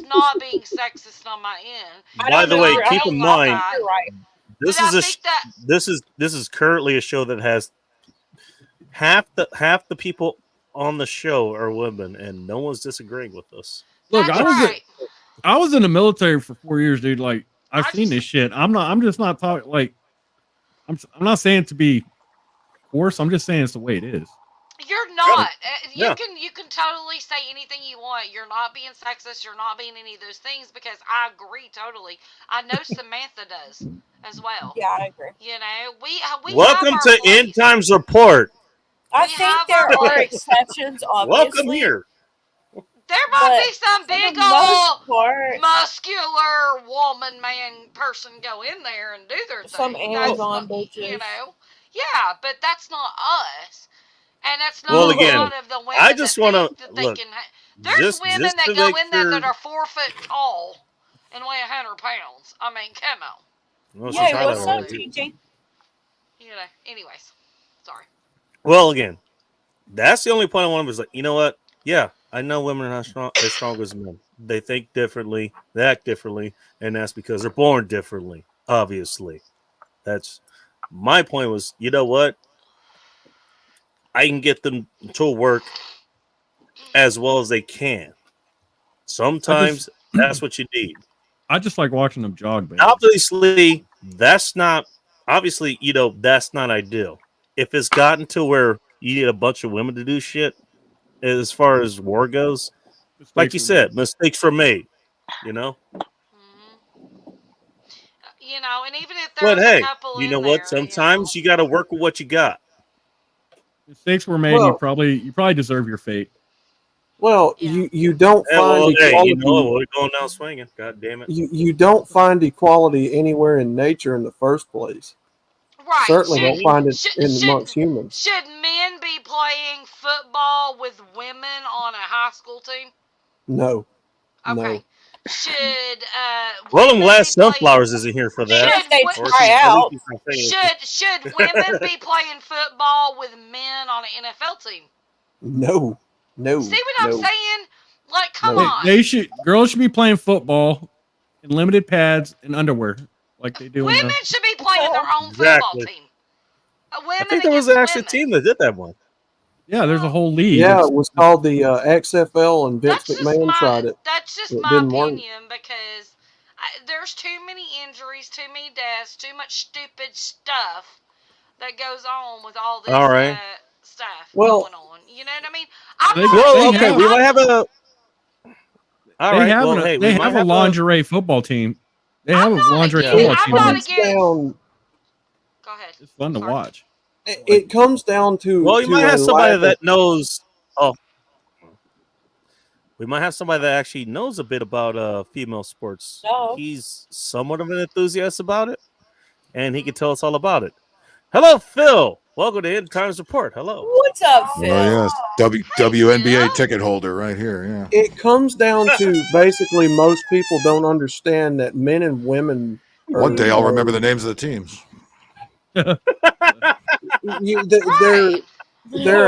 S9: not being sexist on my end.
S1: By the way,
S5: I
S1: keep
S5: don't
S1: in
S5: know.
S1: mind,
S5: You're right.
S1: this
S9: But I
S1: is
S9: think that
S1: this is currently a show that has half the people on the show are women, and no one's disagreeing with us.
S3: Look,
S9: that's
S3: I was
S9: right.
S3: I was in the military for 4 years, dude. Like I've
S9: I
S3: seen
S9: just-
S3: this shit. I'm just not talking like I'm not saying it to be coarse. I'm just saying it's the way it is.
S9: You're not.
S1: Yeah.
S9: You can totally say anything you want. You're not being sexist. You're not being any of those things because I agree totally. I know Samantha does as well.
S5: Yeah, I agree.
S9: You know, we
S1: Welcome
S9: have
S1: to
S9: our place.
S1: End Times Report.
S5: I
S9: We
S5: think
S9: have
S5: there
S9: our
S5: are
S9: place.
S5: exceptions, obviously.
S1: Welcome here.
S9: There might
S5: But
S9: be some
S5: for
S9: big
S5: the most
S9: old
S5: part,
S9: muscular woman, man, person go in there and do their thing.
S5: some
S9: That's
S5: Amazon
S9: not,
S5: bitches.
S9: you know. Yeah, but that's not us. And that's not
S1: Well,
S9: a
S1: again,
S9: lot of the women
S1: I just
S9: that
S1: wanna-
S9: think that they
S1: look,
S9: can. There's
S1: just
S9: women
S1: to
S9: that go
S1: make
S9: in there that
S1: sure-
S9: are 4 foot tall and weigh 100 pounds. I mean, come on.
S1: Well,
S5: Yeah,
S1: she's
S5: what's
S1: trying
S5: up,
S1: to-
S5: TJ?
S9: You know. Anyways, Sorry.
S1: Well, again, that's the only point I wanted was like, you know what? Yeah, I know women are not as strong as men. They think differently, they act differently, and that's because they're born differently. Obviously, that's my point. Was you know what? I can get them to work as well as they can. Sometimes that's what you need.
S3: I just like watching them jog, baby.
S1: Obviously, that's not that's not ideal. If it's gotten to where you need a bunch of women to do shit, as far as war goes, like you said, mistakes were made. You know.
S9: You know, and even if
S1: But
S9: there's
S1: hey,
S9: a couple
S1: you
S9: in
S1: know
S9: there,
S1: what? Sometimes you got to work with what you got.
S3: Mistakes were made.
S8: Well-
S3: you probably deserve your fate.
S8: Well, you don't
S1: Yeah,
S8: find
S1: well, hey,
S8: equality.
S1: you know, we're going down swinging. God damn it!
S8: You don't find equality anywhere in nature in the first place.
S9: right?
S8: Certainly don't find it
S9: should,
S8: amongst humans.
S9: should men be playing football with women on a high school team?
S8: No.
S9: Okay.
S8: No.
S9: Should
S1: Well, them
S9: women
S1: last
S9: be playing-
S1: sunflowers isn't here for that.
S9: Should,
S1: Or
S5: try
S1: at
S5: out.
S1: least he's not saying it.
S9: should women be playing football with men on an NFL team?
S8: No. No.
S9: See what
S8: no.
S9: I'm saying? Like, come
S8: No.
S9: on.
S3: Girls should be playing football in limited pads and underwear, like they do.
S9: Women should be playing their own
S1: Exactly.
S9: football team. Women
S1: I think there was
S9: against
S1: actually a
S9: women.
S1: team that did that one.
S3: Yeah, there's a whole league.
S8: Yeah, it was called the XFL, and Vince McMahon tried it.
S9: That's just
S8: It
S9: my
S8: didn't work.
S9: opinion because there's too many injuries, too many deaths, too much stupid stuff that goes on with all this
S1: All right.
S9: stuff
S8: Well-
S9: going on. You know what I mean? I'm
S3: They-
S9: not
S3: well,
S9: against-
S3: okay,
S1: we might have a. All
S3: They
S1: right.
S3: have,
S1: Well, hey,
S3: they
S1: we might
S3: have a lingerie football team. They have a lingerie
S9: against-
S3: football
S9: I'm
S3: team.
S9: not
S3: and
S8: It's
S9: against-
S8: down.
S9: Go ahead.
S3: It's fun to
S9: Sorry.
S3: watch.
S8: It comes down to.
S1: Well, you
S8: to
S1: might
S8: a
S1: have somebody
S8: lack of-
S1: that knows. Oh, we might have somebody that actually knows a bit about female sports.
S5: No.
S1: He's somewhat of an enthusiast about it, and he can tell us all about it. Hello, Phil. Welcome to End Times Report. Hello.
S5: What's up, Phil?
S10: Well, yes, WNBA ticket holder right here. Yeah.
S8: It comes down to basically most people don't understand that men and women.
S10: One day I'll remember the names of the teams.
S8: They're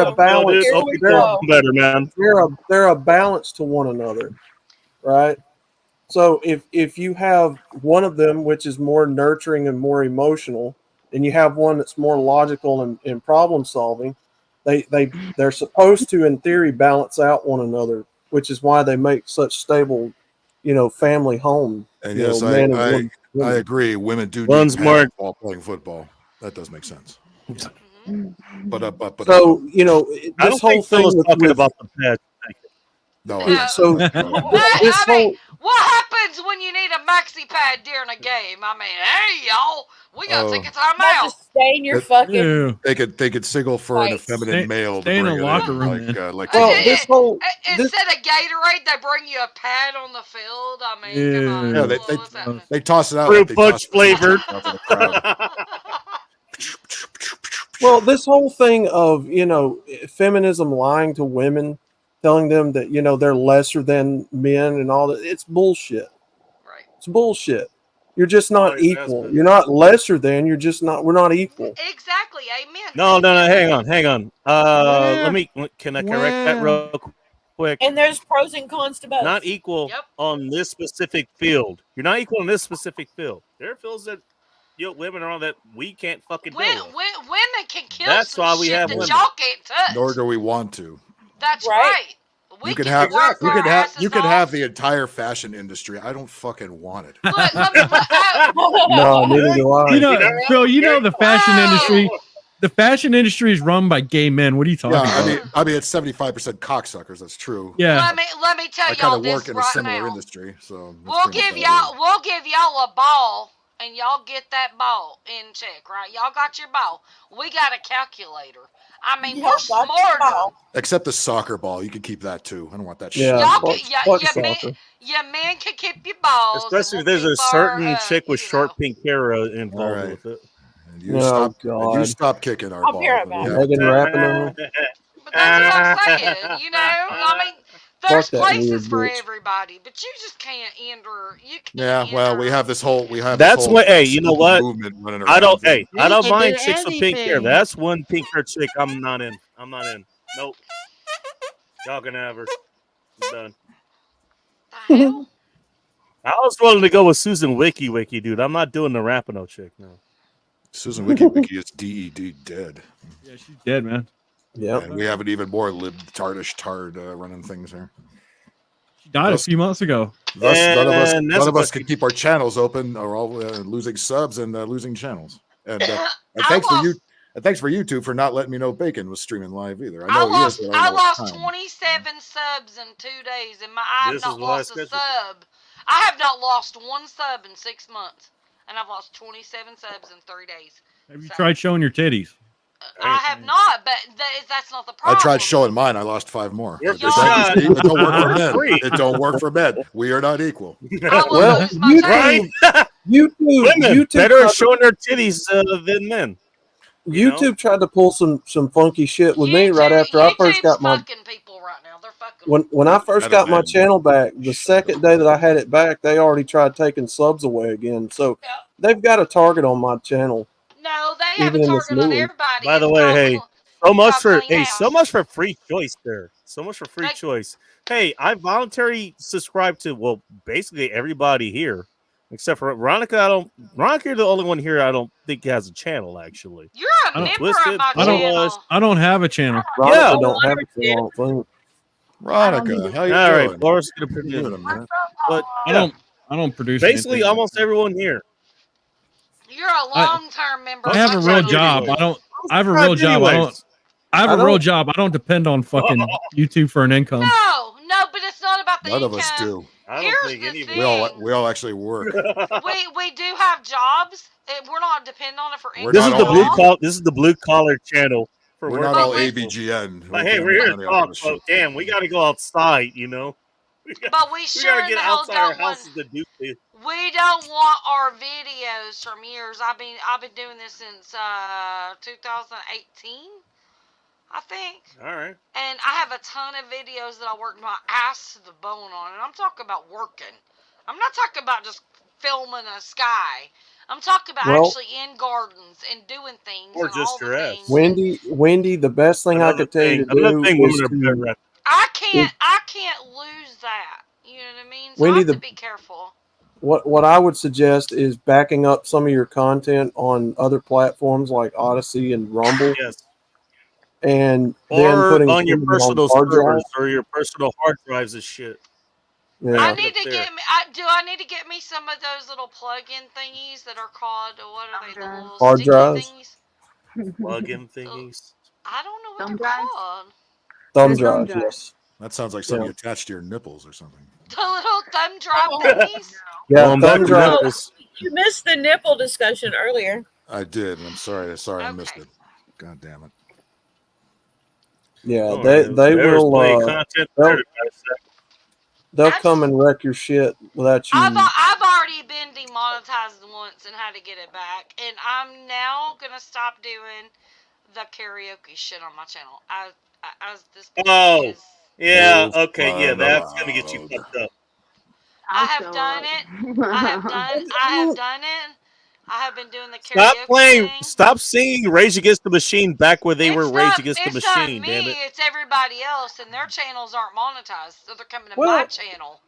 S8: a balance.
S5: Here we
S8: They're,
S5: go.
S1: Better, man.
S8: they're a balance to one another, right? So if you have one of them which is more nurturing and more emotional, and you have one that's more logical and problem solving, they're supposed to, in theory, balance out one another, which is why they make such stable, family home.
S10: And
S8: you
S10: yes,
S8: know, man and
S10: I
S8: woman.
S10: agree. Women do
S1: One's
S10: need
S1: more-
S10: pads while playing football. That does make sense. But
S8: So
S1: I
S8: this
S1: don't
S8: whole
S1: think Phil
S8: thing
S1: is
S8: with,
S1: talking about the pad.
S10: no,
S9: Yeah.
S8: so
S9: What,
S8: this
S9: I mean,
S8: whole
S9: what happens when you need a maxi pad during a game? I mean, hey y'all, we gotta
S10: Oh.
S9: take a time
S5: Not
S9: out.
S5: just stay in your
S10: It-
S5: fucking.
S3: Ew.
S10: they could signal for an
S5: Right.
S10: effeminate
S3: Stay-
S10: male
S3: stay
S10: to
S3: in
S10: bring
S3: a
S10: it
S3: locker
S10: in,
S3: room,
S10: like
S8: well,
S9: Yeah.
S8: this whole this,
S9: Instead of Gatorade, they bring you a pad on the field. I mean,
S3: Yeah.
S9: come on.
S10: Yeah,
S9: what's happening?
S10: they toss it out.
S1: Fruit
S10: like they
S1: punch
S10: toss the
S1: flavored.
S10: out to the crowd.
S8: well, this whole thing of feminism lying to women, telling them that they're lesser than men and all that, it's bullshit.
S9: Right.
S8: It's bullshit. You're just not
S1: Always has
S8: equal.
S1: been.
S8: You're not lesser than. You're just not. We're not equal.
S9: Exactly. Amen.
S1: No,
S9: Amen.
S1: hang on. Can I correct that real quick?
S5: And there's pros and cons to both.
S1: Not equal
S9: Yep.
S1: on this specific field. You're not equal on this specific field. There are fields that women are on that we can't fucking deal with.
S9: Women can kill
S1: That's
S9: some
S1: why we
S9: shit
S1: have
S9: that
S1: women.
S9: y'all can't touch.
S10: Nor do we want to.
S9: That's
S5: Right.
S9: right. We
S10: You could
S9: can
S10: have
S9: work
S10: you
S9: our
S10: could have
S9: asses
S10: you could
S9: off.
S10: have the entire fashion industry. I don't fucking want it.
S9: Look,
S8: No, neither do I.
S3: Phil, the fashion
S9: Wow.
S3: industry. The fashion industry is run by gay men. What are you talking
S10: Yeah,
S3: about?
S10: I mean it's 75% cocksuckers. That's true.
S3: Yeah.
S9: let me tell
S10: I kind
S9: y'all
S10: of
S9: this
S10: work in a
S9: right
S10: similar
S9: now.
S10: industry, so that's
S9: We'll
S10: pretty much
S9: give
S10: how it
S9: y'all a ball and y'all get that ball in check, right? Y'all got your ball. We got a calculator. I mean,
S5: Y'all
S9: we're
S5: got your
S9: smarter.
S5: ball.
S10: is. Except the soccer ball, you can keep that too. I don't want that
S8: Yeah,
S10: shit.
S9: Y'all
S8: fuck-
S9: get,
S8: fuck
S9: your
S8: soccer.
S9: man can keep your balls.
S1: Especially if
S9: We'll
S1: there's a
S9: keep our,
S1: certain chick with
S9: you
S1: short
S9: know.
S1: pink hair involved
S10: All right.
S1: with it.
S10: And you
S8: Oh,
S10: stop. And you
S8: God.
S10: stop kicking our
S5: I'll
S10: ball.
S5: be right
S10: but
S5: back.
S10: yeah.
S8: Megan Rapinoe.
S9: But that's what I'm saying. You know, I mean, There's
S8: that
S9: places
S8: weird
S9: for
S8: bitch.
S9: everybody, but you just can't enter. You can't
S10: Yeah, well, we
S9: enter.
S10: have this whole
S1: That's
S10: whole
S1: what. Hey, you know
S10: stupid
S1: what?
S10: movement running
S1: I don't.
S10: around.
S1: Hey, I
S11: You
S1: don't
S11: can
S1: mind
S11: do
S1: chicks with pink hair.
S11: anything.
S1: That's one pink hair chick I'm not in. I'm not in. Nope. Y'all can have her. I'm done.
S9: The hell?
S1: I was willing to go with Susan Wiki, dude. I'm not doing the Rapinoe chick. No.
S10: Susan Wiki is DED dead.
S3: Yeah, she's dead, man.
S8: Yep.
S10: And we have an even more libtardish tard running things here.
S3: She died
S10: Thus-
S3: a few months ago.
S10: Thus, none
S1: And that's
S10: of us
S1: what-
S10: can keep our channels open, or all losing subs and losing channels. And
S9: I
S10: thanks for
S9: lost-
S10: you. And thanks for YouTube for not letting me know Bacon was streaming live either.
S9: I
S10: know he is,
S9: lost
S10: but I don't know what
S9: lost
S10: time.
S9: 27 subs in 2 days, and I have
S1: This
S9: not
S1: is why I
S9: lost a
S1: scheduled
S9: sub. I have not lost one sub in 6 months, and I've lost 27 subs in 3 days.
S3: Have you
S9: So-
S3: tried showing your titties?
S9: I have not, but that's not the
S10: I
S9: problem.
S10: tried showing mine. I lost 5 more.
S1: Worth
S9: a
S10: It
S9: shot.
S10: don't work for men.
S1: Free.
S10: It don't work for men. We are not equal.
S9: I will
S8: Well,
S9: lose my
S8: you
S9: taste.
S1: Right?
S8: YouTube,
S1: Women
S8: YouTube,
S1: better
S8: tried,
S1: at showing their titties than men. you know?
S8: YouTube tried to pull some funky shit with me right after I first got my
S9: fucking people right now. They're fucking.
S8: when I first
S10: I
S8: got
S10: don't
S8: my
S10: have-
S8: channel back. The second day that I had it back, they already tried taking subs away again. So
S9: Yeah.
S8: they've got a target on my channel.
S9: No, they have
S8: Even
S9: a
S8: in this
S9: target on
S8: new one.
S9: everybody.
S1: By the
S9: It's
S1: way,
S9: called
S1: hey,
S9: cl-
S1: so much
S9: called
S1: for
S9: Clean
S1: so
S9: House.
S1: much for free choice there. So much for free
S9: Like-
S1: choice. Hey, I voluntarily subscribe to basically everybody here, except for Veronica. Veronica, you're the only one here I don't think has a channel actually.
S9: You're
S3: I
S9: a
S3: don't-
S9: member
S1: Twisted,
S9: of my
S3: I don't-
S9: channel.
S3: I don't have a channel.
S8: Veronica
S1: Yeah.
S8: don't have it. I don't think.
S10: Veronica, how you
S1: All right,
S10: doing?
S1: Flores gonna
S10: Been doing
S1: produce,
S10: a minute.
S1: but
S3: I don't produce.
S1: basically
S3: anything.
S1: almost everyone here.
S9: You're a long-term member.
S3: I
S9: of
S3: have
S9: my
S3: a real
S9: channel.
S3: job. I have a real job. I have
S8: I
S3: a real
S8: don't-
S3: job. I don't depend on fucking YouTube for an income.
S9: No, but it's not about the
S10: None
S9: income.
S10: of us do.
S1: I
S9: Here's
S1: don't think
S9: the
S1: any of
S9: thing.
S10: We all actually work.
S9: We do have jobs. We're not dependent on it for
S10: We're
S9: income.
S1: This is
S10: not
S1: the
S10: all
S1: blue
S10: AV.
S1: collar. This is the blue collar channel for
S10: We're
S1: working
S10: not all
S1: people.
S10: AVGN.
S1: But hey, we're here to talk. So damn, we got to go outside. You know,
S9: But we
S1: we
S9: sure
S1: got to
S9: in
S1: get
S9: the hell
S1: outside our
S9: don't want.
S1: houses to do this.
S9: We don't want our videos from years. I've been doing this since 2018, I think.
S1: All right.
S9: And I have a ton of videos that I worked my ass to the bone on. And I'm talking about working. I'm not talking about just filming a sky. I'm talking about
S8: Well-
S9: actually in gardens and doing things.
S1: Or
S9: and
S1: just
S9: all the
S1: your ass.
S9: things.
S8: Wendy, the best thing I could tell you to
S1: Another
S8: do
S1: thing,
S8: is
S1: women are better
S8: to,
S1: at.
S9: I can't lose that. You know what I mean? So
S8: Wendy,
S9: I have to
S8: the-
S9: be careful.
S8: what I would suggest is backing up some of your content on other platforms like Odyssey and Rumble,
S1: Yes.
S8: and then
S1: Or
S8: putting
S1: on your
S8: some of it
S1: personal
S8: hard drive.
S1: servers or your personal hard drives and shit.
S9: I
S8: Yeah.
S9: need to
S1: Up there.
S9: get me. Do I need to get me some of those little plug-in thingies that are called? What are they? The little
S8: Hard
S9: sticky
S8: drives?
S9: thingies.
S1: Plug-in thingies.
S9: I don't know what
S6: Thumb
S9: they're
S6: drives?
S9: called.
S8: Thumb
S6: Thumb
S8: drive,
S6: drive.
S8: yes.
S10: That sounds like something
S8: Yeah.
S10: attached to your nipples or something.
S9: The little thumb drive thingies.
S8: Yeah,
S1: Going back
S8: thumb
S1: to
S8: drive.
S1: nipples.
S5: You missed the nipple discussion earlier.
S10: I did. And I'm sorry. I missed
S9: Okay.
S10: it. God damn it.
S8: Yeah,
S1: Oh,
S8: they
S1: man.
S8: they
S1: There's
S8: will.
S1: plenty of content
S8: they'll-
S1: there to dissect.
S8: They'll
S9: That's-
S8: come and wreck your shit without you.
S9: I've already been demonetized once and had to get it back, and I'm now gonna stop doing the karaoke shit on my channel. As this
S1: Oh,
S9: is,
S1: Yeah.
S10: Oh,
S1: Okay. Yeah,
S10: fine,
S1: that's gonna get you
S10: allowed.
S1: fucked up.
S9: I
S6: I'll
S9: have
S6: show
S9: done
S6: up.
S9: it. I have done it. I have been doing the karaoke
S1: Stop playing.
S9: thing.
S1: Stop singing "Rage Against the Machine" back where they
S9: It's
S1: were
S9: not-
S1: "Rage Against the
S9: it's not
S1: Machine."
S9: me,
S1: Damn it.
S9: It's everybody else, and their channels aren't monetized, so they're coming to
S8: Well-
S9: my channel.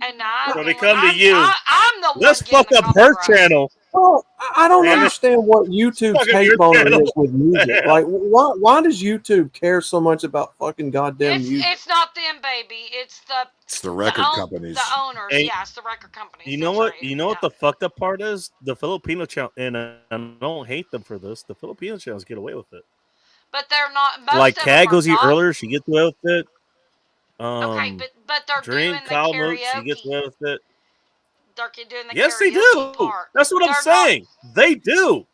S9: And I,
S1: So they come to you.
S9: I'm the one.
S1: Let's
S9: getting
S1: fuck
S9: the
S1: up her
S9: copyright.
S1: channel.
S8: Well, I don't
S1: Damn it.
S8: understand what YouTube's
S1: Fucking
S8: hate
S1: your
S8: boner
S1: channel.
S8: is with music.
S1: Yeah.
S8: Like, why does YouTube care so much about fucking goddamn music?
S9: It's not them, baby. It's the
S10: It's the record
S9: own-
S10: companies.
S9: The owners,
S1: Hey,
S9: yeah, it's the record companies.
S1: You know
S9: that's
S1: what?
S9: right,
S1: You know what
S9: yeah.
S1: the fucked up part is? The Filipino channel, and I don't hate them for this. The Filipino channels get away with it.
S9: But they're not. Most
S1: Like
S9: of
S1: Cat
S9: them are
S1: goes here
S9: not.
S1: earlier, she gets away with it.
S9: Okay, but they're
S1: Dream
S9: doing the
S1: Kyle Moot, she gets
S9: karaoke.
S1: away with it.
S9: They're doing the
S1: Yes, they
S9: karaoke
S1: do.
S9: part.
S1: That's what I'm
S9: They're not-
S1: saying. They do.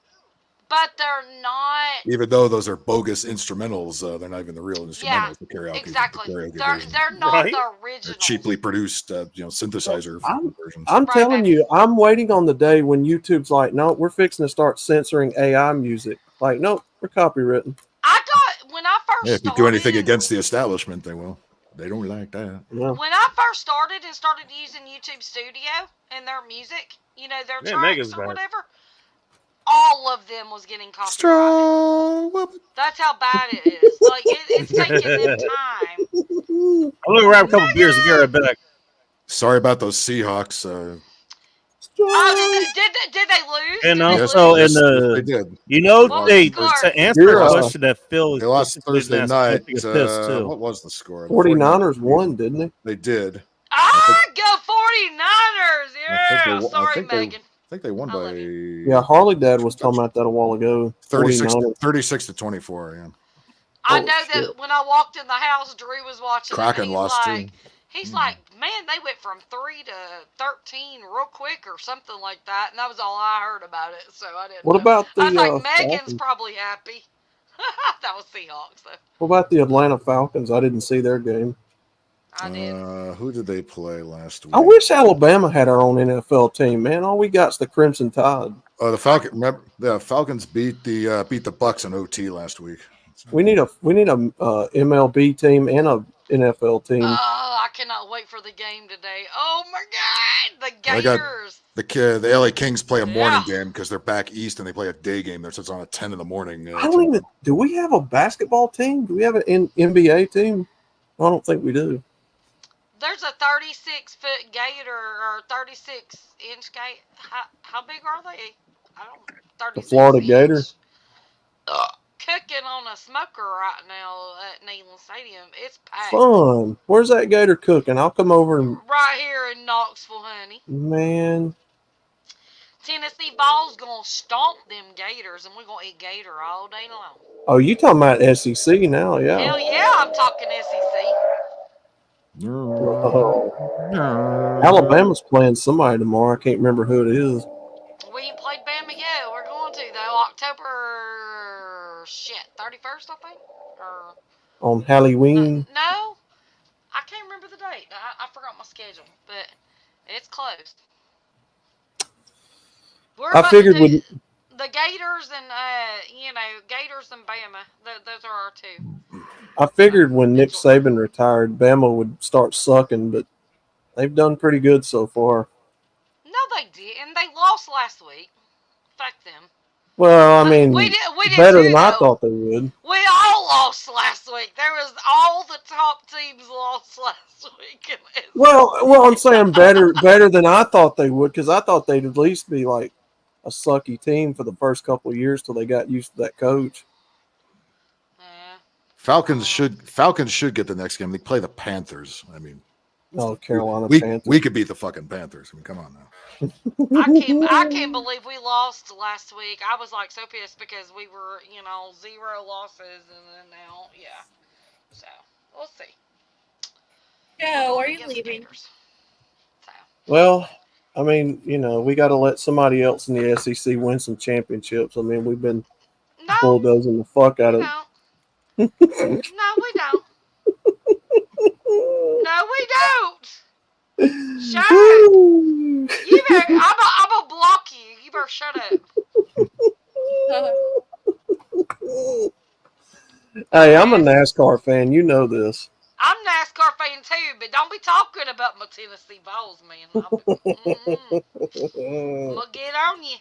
S9: But they're not.
S10: Even though those are bogus instrumentals, they're not even the real instrumentals.
S9: Yeah,
S10: the karaoke,
S9: exactly.
S10: The karaoke
S9: They're
S10: version.
S9: not
S1: Right?
S9: the
S10: They're
S9: original.
S10: cheaply produced, synthesizer versions.
S8: I'm
S9: Right,
S8: telling
S9: baby.
S8: you, I'm waiting on the day when YouTube's like, no, we're fixing to start censoring AI music. Like, no, we're copywritten.
S9: I got when I first
S10: Yeah, if you
S9: started.
S10: do anything against the establishment, they will. They don't like that.
S8: Yeah.
S9: When I first started using YouTube Studio and their music, you know, their
S1: Yeah, Megan's
S9: tracks or
S1: back.
S9: whatever, all of them was getting copyrighted.
S10: Strong woman.
S9: That's how bad it is. Like it's taking them time.
S1: I'm gonna grab a couple beers and be right back.
S10: Sorry about those Seahawks.
S9: Oh, did they lose?
S1: And
S9: Did they
S1: also,
S9: lose?
S1: in
S10: they did.
S1: you know,
S9: What was
S1: they
S9: the score?
S1: to answer
S8: Yeah.
S1: a question that Phil
S10: They lost Thursday night.
S1: Take a piss too.
S10: What was the score?
S8: 49ers won, didn't they?
S10: They did.
S9: Go 49ers! Yeah, sorry, Megan.
S10: I think they won
S9: I
S10: by
S9: love
S8: Yeah, Harley Dad was talking about that a while ago.
S10: 36 to 24. Yeah.
S9: I
S8: Oh,
S9: know that
S8: shit.
S9: when I walked in the house, Drew was watching.
S10: Kraken
S9: and he's
S10: lost,
S9: like,
S10: too.
S9: He's like, man, they went from 3 to 13 real quick or something like that, and that was all I heard about it. So I didn't.
S8: What
S9: know.
S8: about the
S9: I was like, Megan's
S8: Falcons?
S9: probably happy. That was Seahawks though.
S8: What about the Atlanta Falcons? I didn't see their game.
S9: I did.
S10: Who did they play last week?
S8: I wish Alabama had our own NFL team, man. All we got's the Crimson Tide.
S10: The Falcons beat the Bucks in OT last week.
S8: We need a MLB team and a NFL team.
S9: Oh, I cannot wait for the game today. Oh my God, the
S10: They got-
S9: Gators.
S10: The LA Kings play a morning
S9: Yeah.
S10: game because they're back east and they play a day game there, so it's on at 10 in the morning.
S8: I don't even. Do we have a basketball team? Do we have an NBA team? I don't think we do.
S9: There's a 36-foot gator or 36-inch gator. How big are they? I don't. 36
S8: Florida
S9: inch.
S8: Gator?
S9: Cooking on a smoker right now at Neyland Stadium. It's packed.
S8: Fun. Where's that gator cooking? I'll come over and
S9: Right here in Knoxville, honey.
S8: man.
S9: Tennessee Ball's gonna stomp them Gators, and we're gonna eat gator all day long.
S8: Oh, you talking about SEC now? Yeah.
S9: Hell yeah, I'm talking SEC.
S8: Oh. Alabama's playing somebody tomorrow. I can't remember who it is.
S9: We ain't played Bama yet. We're going to though. October 31st, I think. Or
S8: On Halloween.
S9: no, I can't remember the date. I forgot my schedule, but it's close. We're
S8: I
S9: about
S8: figured
S9: to do
S8: with
S9: the Gators and Gators and Bama. Those are our two.
S8: I figured when Nick Saban retired, Bama would start sucking, but they've done pretty good so far.
S9: No, they didn't. They lost last week. Fuck them.
S8: Well, I mean,
S9: we did
S8: better
S9: too,
S8: than I
S9: though.
S8: thought they would.
S9: We all lost last week. There was all the top teams lost last week.
S8: Well, I'm saying better than I thought they would, because I thought they'd at least be like a sucky team for the first couple of years till they got used to that coach.
S10: Falcons should get the next game. They play the Panthers. I mean,
S8: Oh, Carolina
S10: we
S8: Panthers.
S10: could beat the fucking Panthers. I mean, come on now.
S9: I can't believe we lost last week. I was like so pissed because we were 0 losses and then now so we'll see.
S5: Joe, are you
S9: Against the
S5: leaving?
S9: Gators.
S8: Well, I mean, we got to let somebody else in the SEC win some championships. I mean, we've been bulldozing the fuck out of.
S9: No, we don't. No, we don't. Shut up. You better. I'm gonna block you. You better shut up.
S8: Hey, I'm a NASCAR fan. You know this.
S9: I'm NASCAR fan too, but don't be talking about my Tennessee Balls, man. I'm gonna get on you.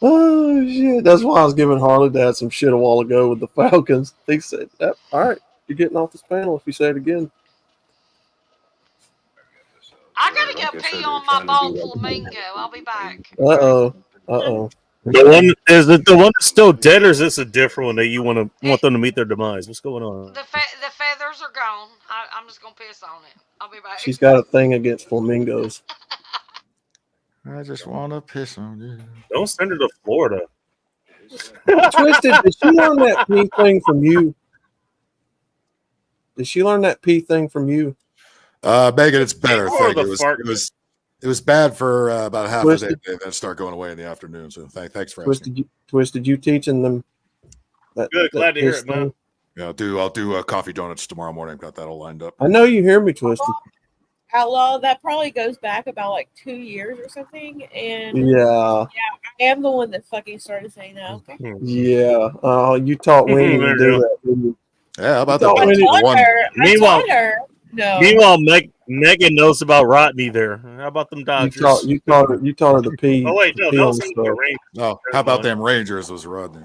S8: Oh shit! That's why I was giving Harley Dad some shit a while ago with the Falcons. He said, "All right, you're getting off this panel if you say it again."
S9: I gotta go pee on my bald flamingo. I'll be back.
S8: Uh oh.
S1: The one is it the one that's still dead, or is this a different one that you want them to meet their demise? What's going on?
S9: The feathers are gone. I'm just gonna piss on it. I'll be back.
S8: She's got a thing against flamingos.
S10: I just want to piss on you.
S1: Don't send her to Florida.
S8: Twisted, did she learn that pee thing from you? Did she learn that pee thing from you?
S10: Megan, it's better.
S1: Or
S10: Thank
S1: the
S10: you.
S1: fart.
S10: It was bad for about half
S8: Twisted.
S10: a day, and then start going away in the afternoon. So thanks for asking.
S8: Twisted, you teaching them that?
S1: Good, glad to hear
S8: piss
S1: it, man.
S8: thing?
S10: Yeah, I'll do coffee donuts tomorrow morning. Got that all lined up.
S8: I know you hear me, Twisted.
S5: Outlaw, that probably goes back about like 2 years or something. And
S8: Yeah.
S5: I am the one that fucking started saying that. Okay.
S8: Yeah. You taught Winnie to do that, didn't you?
S10: Yeah, how about
S8: No,
S10: the
S8: I mean,
S5: I
S10: one?
S1: Meanwhile-
S5: taught her. No.
S1: Meanwhile, Megan knows about Rodney there. How about them
S8: you
S1: Dodgers?
S8: taught her the P.
S1: Oh wait,
S8: the
S1: no,
S8: P
S1: that
S8: on
S1: was
S8: the
S1: the
S8: stuff.
S1: Rangers.
S10: No, how about them Rangers? Was Rodney?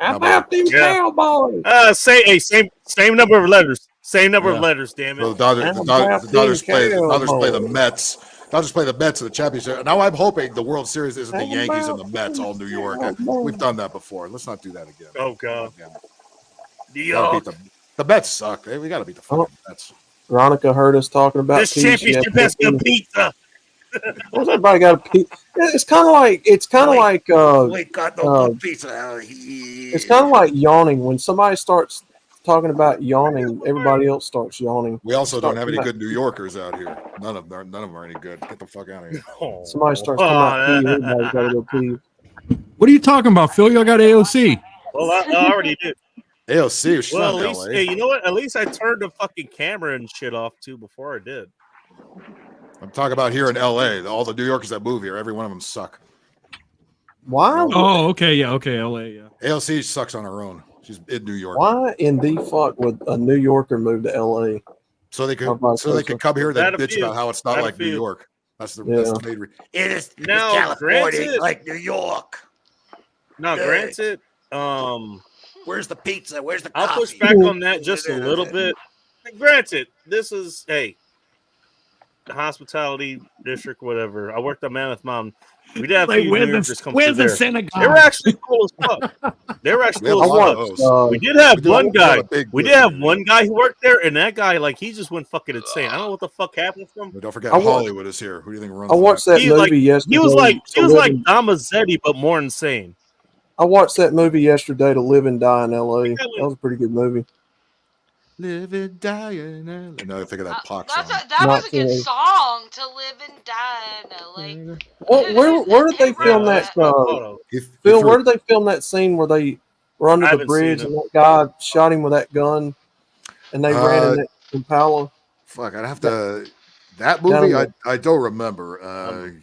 S8: How about them
S1: Yeah.
S8: Cowboys?
S1: Same number of letters. Same number of
S10: Yeah.
S1: letters. Damn
S10: So
S1: it.
S10: the Dodgers,
S8: How
S10: the
S8: about
S10: Dodgers, the Dodgers
S8: them
S10: play the
S8: Cowboys?
S10: Mets. Dodgers play the Mets in the championship. Now I'm hoping the World Series isn't the
S8: How
S10: Yankees and the
S8: about
S10: Mets, all New York.
S8: Cowboys?
S10: We've done that before. Let's not do that again.
S1: Oh god.
S10: Damn it.
S1: New
S10: Gotta
S1: York.
S10: beat the Mets suck. We got to beat the fucking Mets.
S8: Veronica heard us talking about
S1: This
S8: P. She had
S1: championship has
S8: pizza.
S1: good pizza.
S8: What's everybody got a pizza? It's kind of like
S10: We got
S8: good
S10: pizza.
S8: it's kind of like yawning. When somebody starts talking about yawning, everybody else starts yawning.
S10: We also don't
S8: Start
S10: have any
S8: coming
S10: good New Yorkers out here. None of them are any good. Get the fuck out of here.
S1: Oh.
S8: Somebody starts talking about pee, everybody's got to go pee.
S3: What are you talking about, Phil? Y'all got AOC.
S1: Well, I already did.
S10: AOC, she's
S1: Well,
S10: not
S1: at
S10: in
S1: least,
S10: LA.
S1: hey, you know what? At least I turned the fucking camera and shit off too before I did.
S10: I'm talking about here in LA. All the New Yorkers that move here, every one of them suck.
S8: Why?
S3: Oh, okay, yeah, okay, LA, yeah.
S10: AOC sucks on her own. She's in New York.
S8: Why in the fuck would a New Yorker move to LA?
S10: So they
S8: How about
S10: could come here and
S1: Had a
S10: bitch
S1: few.
S10: about how it's not
S1: Had a
S10: like New
S1: few.
S10: York. That's the
S8: Yeah.
S10: main reason. It is
S1: Now, granted,
S10: like New York.
S1: now,
S10: Yeah.
S1: granted,
S10: Where's the pizza? Where's the
S1: I'll push back on that just a little bit. Granted, this is the hospitality district, whatever. I worked at Mammoth Mountain. We did have a few New Yorkers come through there.
S3: synagogue?
S1: They were actually cool as fuck. They were actually
S10: We have
S1: cool
S10: a
S1: as
S10: lot
S1: fuck.
S10: of those.
S1: We did have
S10: We do
S1: one
S10: have
S1: guy.
S10: a big
S1: We
S10: group.
S1: did have one guy who worked there, and that guy, like, he just went fucking insane. I don't know what the fuck happened to him.
S10: But don't forget,
S8: I wa-
S10: Hollywood is here. Who do you think runs
S8: I watched that
S1: He,
S8: movie
S1: like-
S8: yesterday.
S1: He was like
S8: to live in-
S1: Damazetti, but more insane.
S8: I watched that movie yesterday to live and die in LA. That was a pretty good movie.
S10: Live and die in LA. No, I think of that Pac song.
S9: That was a good
S8: Not
S9: song to live and die in LA.
S8: Where did they
S9: Who
S8: film
S9: wrote
S8: that?
S1: Photo.
S8: Phil, where did they film that scene where they were under
S1: I
S8: the
S1: haven't
S8: bridge
S1: seen
S8: and that guy shot him with that gun, and they ran in that Impala?
S10: Fuck, I'd have to. That movie, I don't remember.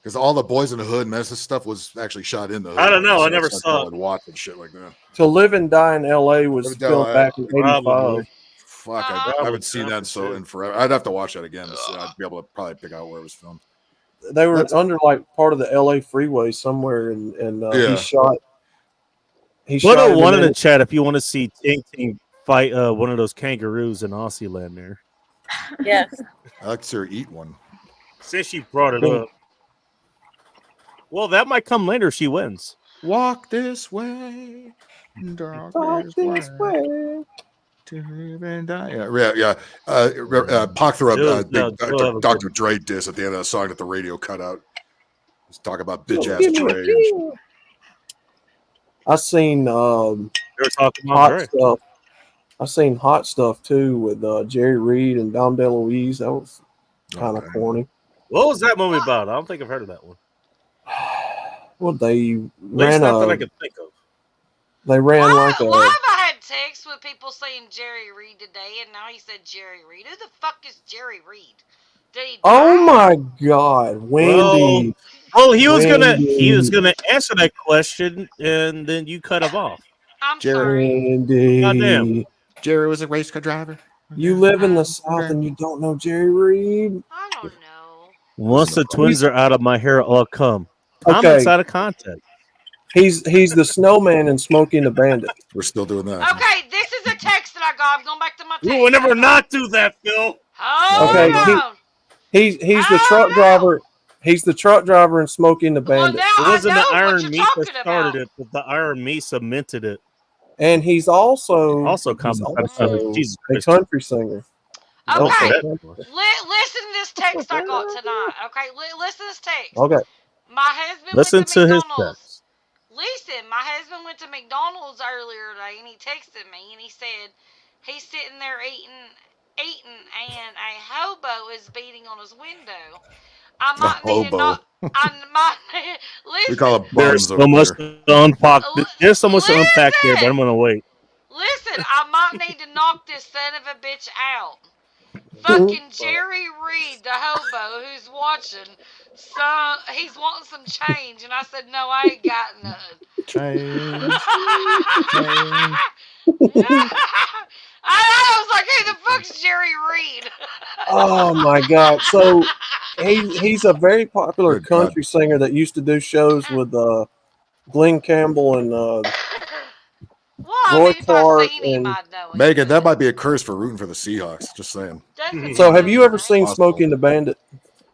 S10: Because all the Boys in the Hood, Menace stuff was actually shot in the hood.
S1: I don't know. I
S10: So
S1: never
S10: it's like
S1: saw
S10: going watch and shit like that.
S8: To Live and Die in LA was
S10: Live and Die,
S8: filmed back in
S1: probably.
S8: '85.
S10: Fuck, I
S9: Uh-huh.
S10: haven't seen that in forever. I'd have to watch that again. I'd be able to probably pick out where it was filmed.
S8: They were
S10: That's-
S8: under like part of the LA freeway somewhere, and
S10: Yeah.
S8: he shot. He
S1: Put
S8: shot
S1: a
S8: him
S1: one in
S8: and
S1: the chat if you want to see Ting Ting fight one of those kangaroos in Aussie land there.
S5: Yes.
S10: I like to see her eat one.
S1: Since she brought it up. Well, that might come later if she wins.
S10: Walk this way. Dark this way. To live and die. Yeah. Pac threw up Dr. Dre diss at the end of the song that the radio cut out. He's talking about bitch ass
S8: Give me a
S10: Dre.
S8: kill. I seen
S1: They were talking about
S8: hot
S1: Dre.
S8: stuff. I seen hot stuff too with Jerry Reed and Dom DeLuise. That was kind of
S10: Okay.
S8: corny.
S1: What was that movie about? I don't think I've heard of that one.
S8: Well, they
S1: At least
S8: ran
S1: not that I
S8: a.
S1: can think of.
S8: They ran like a.
S9: Why have I had texts with people saying Jerry Reed today, and now he said Jerry Reed? Who the fuck is Jerry Reed? Did he
S8: Oh
S9: die?
S8: my God, Wendy!
S1: Oh, he was gonna
S8: Wendy.
S1: answer that question, and then you cut him off.
S9: I'm
S10: Jerry.
S9: sorry.
S8: Wendy,
S1: Goddamn.
S10: Jerry was a race car driver.
S8: you live in the South and you don't know Jerry Reed?
S9: I don't know.
S1: Once the twins are out of my hair, I'll come.
S8: Okay.
S1: Comments out of context.
S8: He's the snowman in Smokey and the Bandit.
S10: We're still doing that.
S9: Okay, this is a text that I got. I'm going back to my text.
S1: You will never not do that, Phil.
S9: Hold
S8: Okay,
S9: on.
S8: He's the
S9: Oh,
S8: truck
S9: no.
S8: driver. He's the truck driver in Smokey and the
S9: Well,
S8: Bandit.
S9: now
S1: It wasn't
S9: I know
S1: the
S9: what
S1: Iron
S9: you're
S1: Meat that
S9: talking
S1: started
S9: about.
S1: it, but the Iron Meat cemented it.
S8: And he's also
S1: Also,
S8: he's
S1: comments.
S8: also
S1: Jesus
S8: a
S1: Christ.
S8: country singer.
S1: Don't say
S9: Okay,
S1: that.
S9: listen to this text I got tonight. Okay, listen to this text.
S8: Okay.
S9: My husband
S1: Listen
S9: went to
S1: to his
S9: McDonald's.
S1: text.
S9: Listen, my husband went to McDonald's earlier today, and he texted me, and he said he's sitting there eating, and a hobo is beating on his window. I might need to
S10: hobo.
S9: not. I might listen.
S10: We call it
S1: There's
S10: bums
S1: so much
S10: over
S1: to unpack. There's so much to unpack there, but
S9: Listen.
S1: I'm gonna wait.
S9: Listen, I might need to knock this son of a bitch out. Fucking Jerry Reed, the hobo who's watching, he's wanting some change, and I said, no, I ain't got none.
S10: Change.
S8: Oh my God! So he's a very popular
S10: Good God.
S8: country singer that used to do shows with Glenn Campbell and
S9: Well,
S8: Roy
S9: if I
S8: Clark
S9: seen him,
S8: and
S9: I'd know him.
S10: Megan, that might be a curse for rooting for the Seahawks. Just saying.
S8: So, have you ever
S9: seen?
S8: seen Smokey and the Bandit?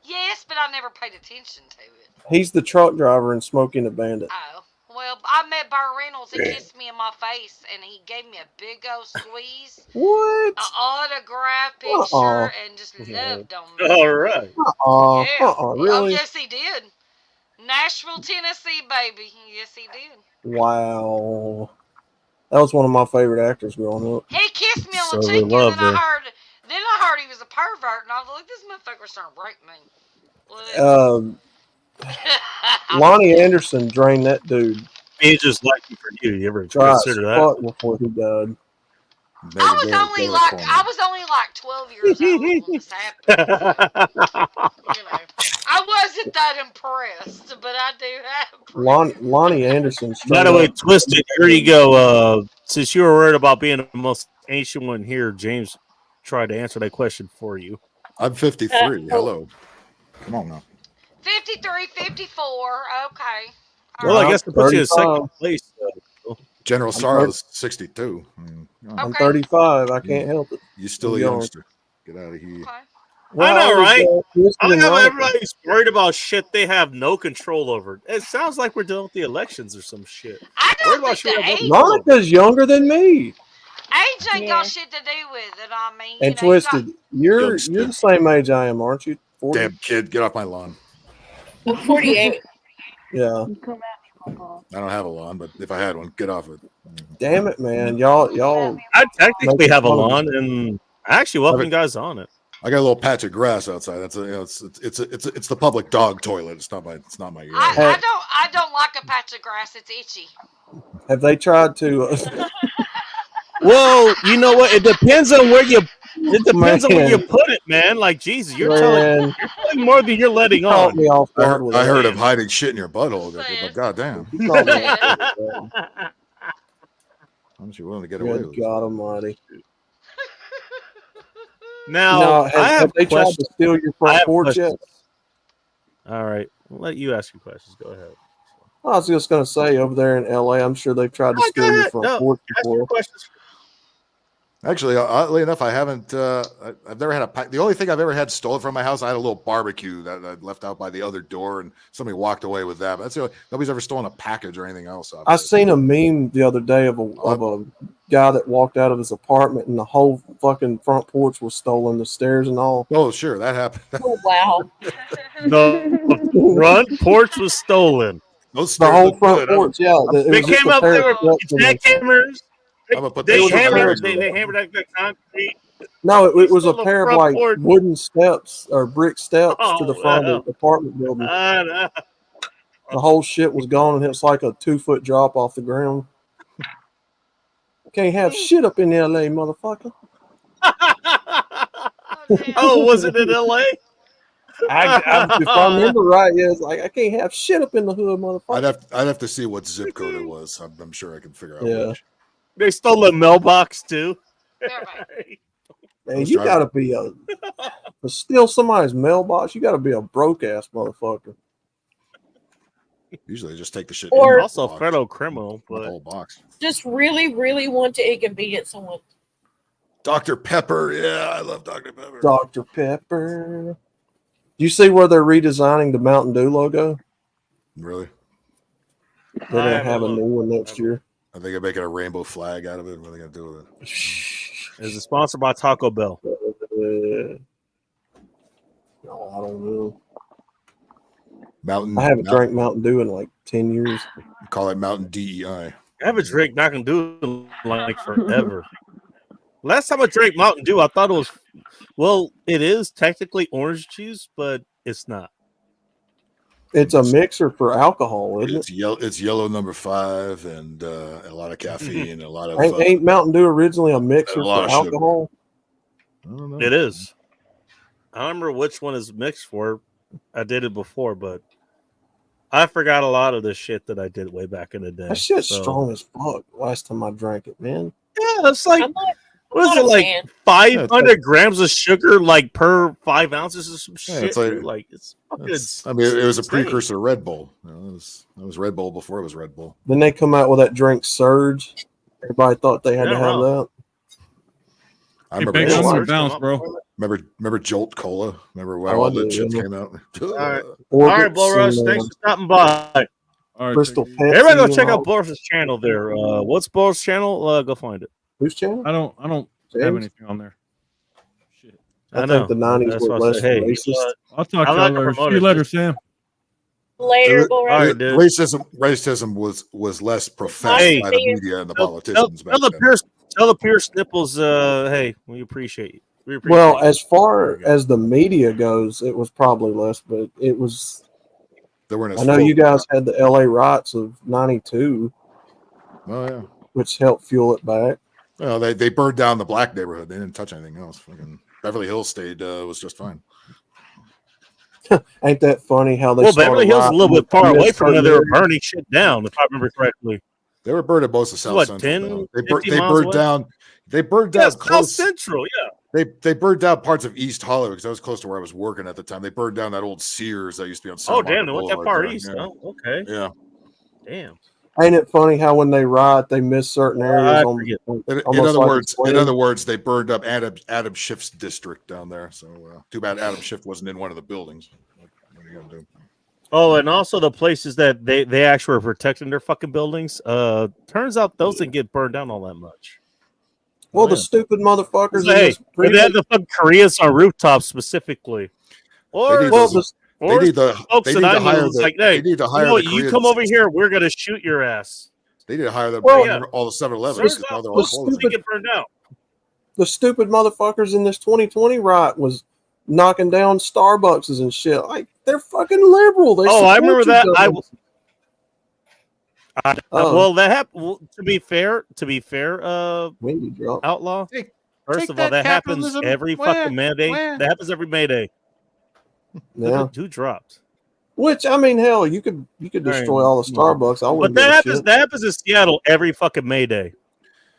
S9: Yes, but I never paid attention to it.
S8: He's the truck driver in Smokey and the Bandit.
S9: Oh. Well, I met Burt Reynolds. He kissed me in my face, and he gave me a big old squeeze,
S8: What?
S9: an autograph picture, and just loved on me.
S1: All right.
S9: Yeah.
S8: Really?
S9: Oh, yes, he did. Nashville, Tennessee, baby. Yes, he did.
S8: Wow. That was one of my favorite actors growing up.
S9: He kissed me on
S1: So
S9: the
S1: they
S9: cheek, and
S1: loved
S9: then I
S1: her.
S9: heard he was a pervert, and I was like, this motherfucker's trying to break me.
S8: Lonnie Anderson drained that dude.
S1: He just lucky for you. You ever
S8: Dry as
S1: consider that?
S8: fuck before he died.
S9: I was only like 12 years old when this happened. You know, I wasn't that impressed, but I do have.
S8: Lonnie Anderson.
S1: By the way, Twisted, here you go. Since you were worried about being the most ancient one here, James tried to answer that question for you.
S10: I'm 53. Hello. Come on now.
S9: 53, 54. Okay.
S1: Well, I guess to put you in second place.
S10: General Sorrow's 62.
S8: I'm 35. I can't help it.
S10: You're still a youngster. Get out of here.
S1: I know, right? I
S8: and
S1: know
S8: Roger.
S1: everybody's worried about shit they have no control over. It sounds like we're dealing with the elections or some shit.
S9: I
S1: Worried
S9: don't
S1: about
S9: think
S1: shit
S9: the
S1: I don't
S9: age,
S1: know.
S8: Monica's younger than me.
S9: age ain't got shit to do with it. I mean,
S8: And
S9: you know, you got-
S8: Twisted, you're
S10: Youngster.
S8: the same age I am, aren't you? 40?
S10: Damn kid, get off my lawn.
S5: 48.
S8: Yeah.
S10: I don't have a lawn, but if I had one, get off it.
S8: Damn it, man. Y'all.
S1: I technically
S8: Make
S1: have a
S8: fun of
S1: lawn, and I actually welcome you guys on it.
S10: I got a little patch of grass outside. That's it's the public dog toilet. It's not my yard.
S9: I don't like a patch of grass. It's itchy.
S8: Have they tried to?
S1: Well, you know what? It depends on where you. It depends on where you
S8: Man.
S1: put it, man. Like Jesus, you're
S8: Man.
S1: telling more than you're letting
S8: Caught
S1: on.
S8: me off
S10: I
S8: guard with
S10: heard
S8: that.
S10: of hiding shit in your butthole, but goddamn,
S8: You caught me off guard with that.
S10: I'm sure willing to get away with
S8: Good
S10: it.
S8: God Almighty.
S1: Now,
S8: No,
S1: I
S8: have
S1: have
S8: they tried to
S1: questions.
S8: steal your
S1: I
S8: front
S1: have
S8: porch yet?
S1: questions. All right, I'll let you ask your questions. Go ahead.
S8: I was just going to say, over there in LA, I'm sure they've tried to
S1: Oh,
S8: steal
S1: go
S8: your
S1: ahead.
S8: front
S1: No,
S8: porch
S1: ask your
S8: before.
S1: questions.
S10: Actually, oddly enough, I haven't. I've never had the only thing I've ever had stolen from my house. I had a little barbecue that I left out by the other door, and somebody walked away with that. But that's the only, nobody's ever stolen a package or anything else.
S8: I seen a meme the other day of a guy that walked out of his apartment and the whole fucking front porch was stolen, the stairs and all.
S10: Oh, sure, that happened.
S5: Oh, wow.
S1: The front porch was stolen.
S10: Those
S8: The
S10: stairs
S8: whole
S10: look
S8: front
S10: good.
S8: porch, yeah. It
S1: They
S8: was just
S1: came
S8: a
S1: up
S8: pair
S1: there
S8: of
S1: with
S8: steps and
S1: jackhammers.
S10: I'm gonna put
S1: They
S10: those
S1: hammered.
S10: stairs.
S1: They hammered like the concrete.
S8: No, it was a
S1: stole the
S8: pair of
S1: front
S8: like
S1: porch.
S8: wooden steps or brick steps to the
S1: Oh,
S8: front
S1: wow.
S8: of the apartment building.
S1: I know.
S8: The whole shit was gone, and it was like a 2-foot drop off the ground. Can't have shit up in LA, motherfucker.
S1: Oh, was it in LA?
S8: If I remember right, yeah, it's like I can't have shit up in the hood, motherfucker.
S10: I'd have to see what zip code it was. I'm sure I can figure out.
S8: Yeah.
S10: Which.
S1: They stole the mailbox too.
S8: Man, you gotta be to steal somebody's mailbox. You gotta be a broke ass motherfucker.
S10: Usually, just take the shit.
S5: Or-
S10: in the
S1: Also, a
S10: box,
S1: federal criminal,
S10: not the
S1: but
S10: whole box.
S5: Just really, really want to inconvenience someone.
S10: Dr. Pepper, yeah, I love Dr. Pepper.
S8: Dr. Pepper. Do you see where they're redesigning the Mountain Dew logo?
S10: Really?
S8: They're gonna have a new one next year.
S10: Are they gonna make it a rainbow flag out of it? What are they gonna do with it?
S1: is it sponsored by Taco Bell?
S8: No, I don't know.
S10: Mountain.
S8: I haven't drank Mountain Dew in like 10 years.
S10: Call it Mountain DEI.
S1: I haven't drank Mountain Dew in like forever. Last time I drank Mountain Dew, I thought it was, well, it is technically orange juice, but it's not.
S8: It's a mixer for alcohol, isn't
S10: It's yellow. It's yellow number 5, and a lot of caffeine, and a lot of.
S8: it? Ain't Mountain Dew originally a mixer
S10: a
S8: for
S10: lot of sugar.
S8: alcohol?
S10: I don't know.
S1: It is. I don't remember which one is mixed for. I did it before, but I forgot a lot of the shit that I did way back in the day.
S8: That shit's
S1: So-
S8: strong as fuck. Last time I drank it, man.
S1: Yeah, it's like
S5: I'm not,
S1: What is
S5: Not
S1: it
S5: a
S1: like?
S5: fan.
S1: 500 grams of sugar, like per 5 ounces of some shit.
S10: it's like-
S1: dude. Like it's fucking.
S10: I mean, it was a
S1: insane.
S10: precursor to Red Bull. You know, it was Red Bull before it was Red Bull.
S8: Then they come out with that drink Surge. Everybody thought they had to
S1: Yeah,
S8: have
S1: right.
S8: that.
S10: I
S3: Hey,
S10: remember
S3: Big, I'm
S10: Jolt,
S3: gonna bounce, bro.
S10: remember Jolt Cola. Remember when
S8: Oh, I
S10: all that
S8: do,
S10: shit
S8: yeah.
S10: came out?
S1: All right. All right, Bull Rush. Thanks for stopping by.
S3: All right,
S8: Crystal
S3: take it easy.
S8: Pepsi.
S1: Everybody go
S8: and
S1: check
S8: all-
S1: out Boris's channel there. What's Boris' channel? Go find it.
S8: Whose channel?
S3: I don't have
S8: James?
S3: anything on there. Shit.
S8: I
S1: know.
S8: think the 90s
S1: That's
S8: were
S1: why I
S8: less
S1: said, hey,
S8: racist.
S3: I'll talk to
S1: I'm
S3: you
S1: not
S3: later.
S1: gonna
S3: See
S1: promote
S3: you
S1: it,
S3: later,
S1: just-
S3: Sam.
S5: Later, Bull
S1: All
S5: Rush.
S1: right, dude.
S10: Racism was less professed
S1: Hey.
S10: by the media and the
S1: Tell
S10: politicians back
S1: the
S10: then.
S1: Pierce. Tell the Pierce nipples. Hey, we appreciate you. We appreciate
S8: Well,
S1: you.
S8: as far as the media goes, it was probably less, but it was.
S10: They weren't as
S8: I know
S10: full.
S8: you guys had the LA riots of '92,
S10: Oh yeah.
S8: which helped fuel it back.
S10: Well, they burned down the black neighborhood. They didn't touch anything else. Fucking Beverly Hills stayed was just fine.
S8: Ain't that funny how they
S1: Well,
S8: started
S1: Beverly Hills is a little
S8: rioting
S1: bit far
S8: with
S1: away from where they were
S8: areas?
S1: burning shit down, if I remember correctly.
S10: They were burning most of South
S1: What,
S10: Central.
S1: 10,
S10: down.
S1: 50
S10: They
S1: miles
S10: burned
S1: away?
S10: down. They burned down
S1: Yes, South
S10: close.
S1: Central. Yeah.
S10: They burned down parts of East Hollywood because that was close to where I was working at the time. They burned down that old Sears that used to be on. Santa
S1: Oh, damn.
S10: Monica
S1: They went that
S10: Boulevard
S1: far
S10: there.
S1: east.
S10: Yeah.
S1: Oh, okay.
S10: Yeah.
S1: Damn.
S8: Ain't it funny how when they riot, they miss certain areas?
S1: I
S8: on,
S1: forget.
S10: In
S8: almost
S10: other
S8: like
S10: words,
S8: it's
S10: in
S8: land.
S10: other words, they burned up Adam Schiff's district down there. So too bad Adam Schiff wasn't in one of the buildings. What are you gonna do?
S1: Oh, and also the places that they actually were protecting their fucking buildings. Turns out those didn't get burned down all that much.
S8: Well,
S1: Oh,
S8: the
S1: yeah.
S8: stupid motherfuckers.
S1: So,
S8: in
S1: hey,
S8: this
S1: they had
S8: previous-
S1: the fucking Koreans on rooftops specifically. Or,
S10: They need
S8: well,
S10: those-
S8: the,
S10: They need the
S1: folks
S10: they
S1: that
S10: need
S1: I
S10: to
S1: knew
S10: hire
S1: was
S10: the
S1: like, hey,
S10: they need to
S1: you
S10: hire
S1: know,
S10: the
S1: you
S10: Koreans.
S1: come over here, we're gonna shoot your ass.
S10: They need to hire them.
S8: Well,
S1: yeah.
S10: All the 7-Elevens
S1: Turns
S10: because now
S1: out
S10: they're
S8: the
S10: all closed.
S1: they get burned out.
S8: the stupid motherfuckers in this 2020 riot was knocking down Starbucks and shit. Like they're fucking liberal. They
S1: Oh, I
S8: support
S1: remember
S8: you
S1: that.
S8: guys. Oh.
S1: Well, that happened. Well, to be fair,
S8: Windy drop.
S1: Outlaw.
S10: Take-
S1: First
S10: take
S1: of all,
S10: that
S1: that happens
S10: capitalism.
S1: every
S10: Where?
S1: fucking Mayday.
S10: Where?
S1: That happens every Mayday.
S8: Yeah.
S1: Who dropped?
S8: Which I mean, hell, you could destroy all the Starbucks. I
S1: But
S8: wouldn't
S1: that
S8: give a
S1: happens.
S8: shit.
S1: That happens in Seattle every fucking Mayday.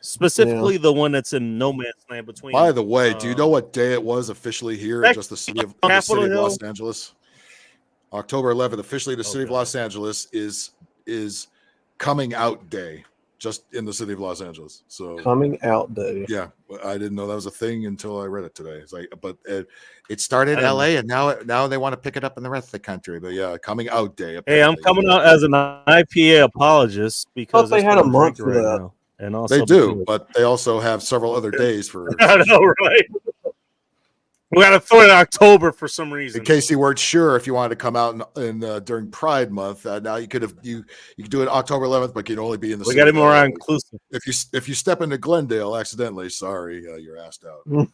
S1: Specifically, the one that's in no man's land between.
S10: By the way, do you know what day it was officially here in
S1: Back-
S10: just the city of
S1: Capitol Hill.
S10: Los Angeles? October 11th, officially the city of Los Angeles is coming out day, just in the city of Los Angeles. So
S8: Coming out day.
S10: yeah, I didn't know that was a thing until I read it today. It's like, but it started
S1: I
S10: in
S1: don't
S10: LA, and now they want to pick it up in the rest of the country. But yeah, coming out day.
S1: Hey, I'm
S10: apparently.
S1: coming out as an IPA apologist because
S8: they
S1: that's
S8: had
S1: what
S8: a
S1: I'm
S8: month
S1: drinking
S8: for
S1: right
S8: that.
S1: now. And also
S10: They do, but they also have several other days for.
S1: I know, right? We got to throw it in October for some reason.
S10: In case you weren't sure if you wanted to come out in during Pride Month, now you could do it October 11th, but you can only be in the.
S1: We
S10: city
S1: got to
S10: of
S1: be more
S10: LA.
S1: inclusive.
S10: If you step into Glendale accidentally, sorry, you're asked out.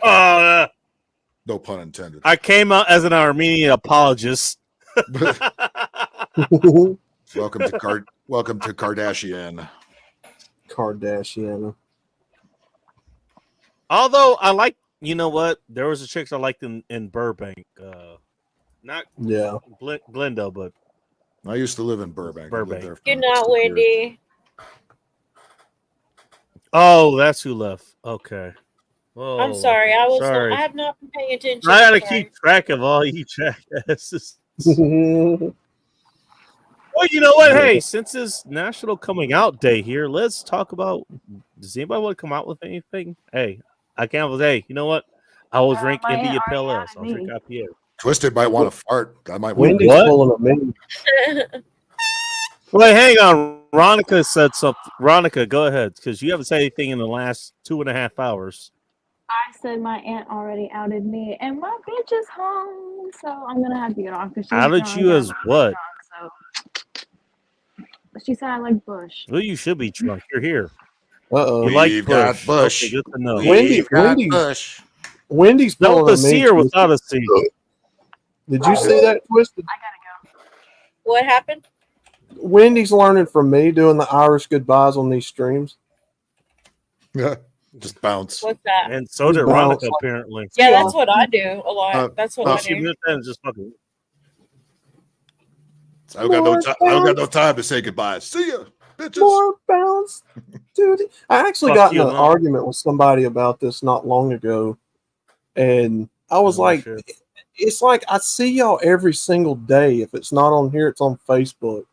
S1: Oh,
S10: No pun intended.
S1: I came out as an Armenian apologist.
S10: Welcome to Kardashian.
S8: Kardashian.
S1: Although I like, you know what? There was a chick I liked in Burbank. Not
S8: Yeah.
S1: Glendale, but
S10: I used to live in Burbank. I lived
S1: Burbank.
S10: there for
S5: Good night,
S10: 6 years.
S5: Wendy.
S1: oh, that's who left. Okay. Oh,
S5: I'm sorry. I was.
S1: sorry.
S5: I have not been paying attention.
S1: I gotta
S5: Sorry.
S1: keep track of all you jackasses. Well, you know what? Hey, since it's National Coming Out Day here, let's talk about. Does anybody want to come out with anything? Hey, I can't. Hey, you know what? I will drink
S6: my aunt
S1: India
S6: already
S1: Pale Ale.
S6: added
S1: I'll
S6: me.
S1: drink IPA.
S10: Twisted might want to fart. I might.
S8: Wendy's
S1: What?
S8: pulling a mini.
S1: Wait, hang on. Ronica said something. Ronica, go ahead, because you haven't said anything in the last 2.5 hours.
S6: I said my aunt already outed me, and my bitch is home, so I'm gonna have to get off. 'cause she's
S1: Outed
S6: drunk
S1: you
S6: and
S1: as
S6: I'm
S1: what?
S6: drunk, so. She said I like Bush.
S1: Well, you should be drunk. You're here.
S8: Uh
S1: You
S8: oh.
S1: like
S10: We've got
S1: Bush.
S10: Bush.
S1: Okay, good to know.
S8: Wendy's Wendy's
S1: Not
S8: pulling
S1: with
S8: a
S1: a C
S8: mini.
S1: or without a C?
S8: Did you see that, Twisted?
S6: I gotta go.
S5: What happened?
S8: Wendy's learning from me doing the Irish goodbyes on these streams.
S10: Yeah, just bounce.
S5: What's that?
S1: And so did
S8: Wow.
S1: Ronica, apparently.
S5: Yeah, that's what I do a lot.
S10: Uh,
S5: That's what
S10: uh,
S5: I
S1: She
S5: do.
S1: missed that and just fucking.
S10: I don't got no time to say goodbye. See ya. bitches.
S8: More bounce, dude. I actually
S1: Fuck
S8: got in
S1: you,
S8: an
S1: man.
S8: argument with somebody about this not long ago, and I was
S1: Oh,
S8: like,
S1: shit.
S8: it's like I see y'all every single day. If it's not on here, it's on Facebook.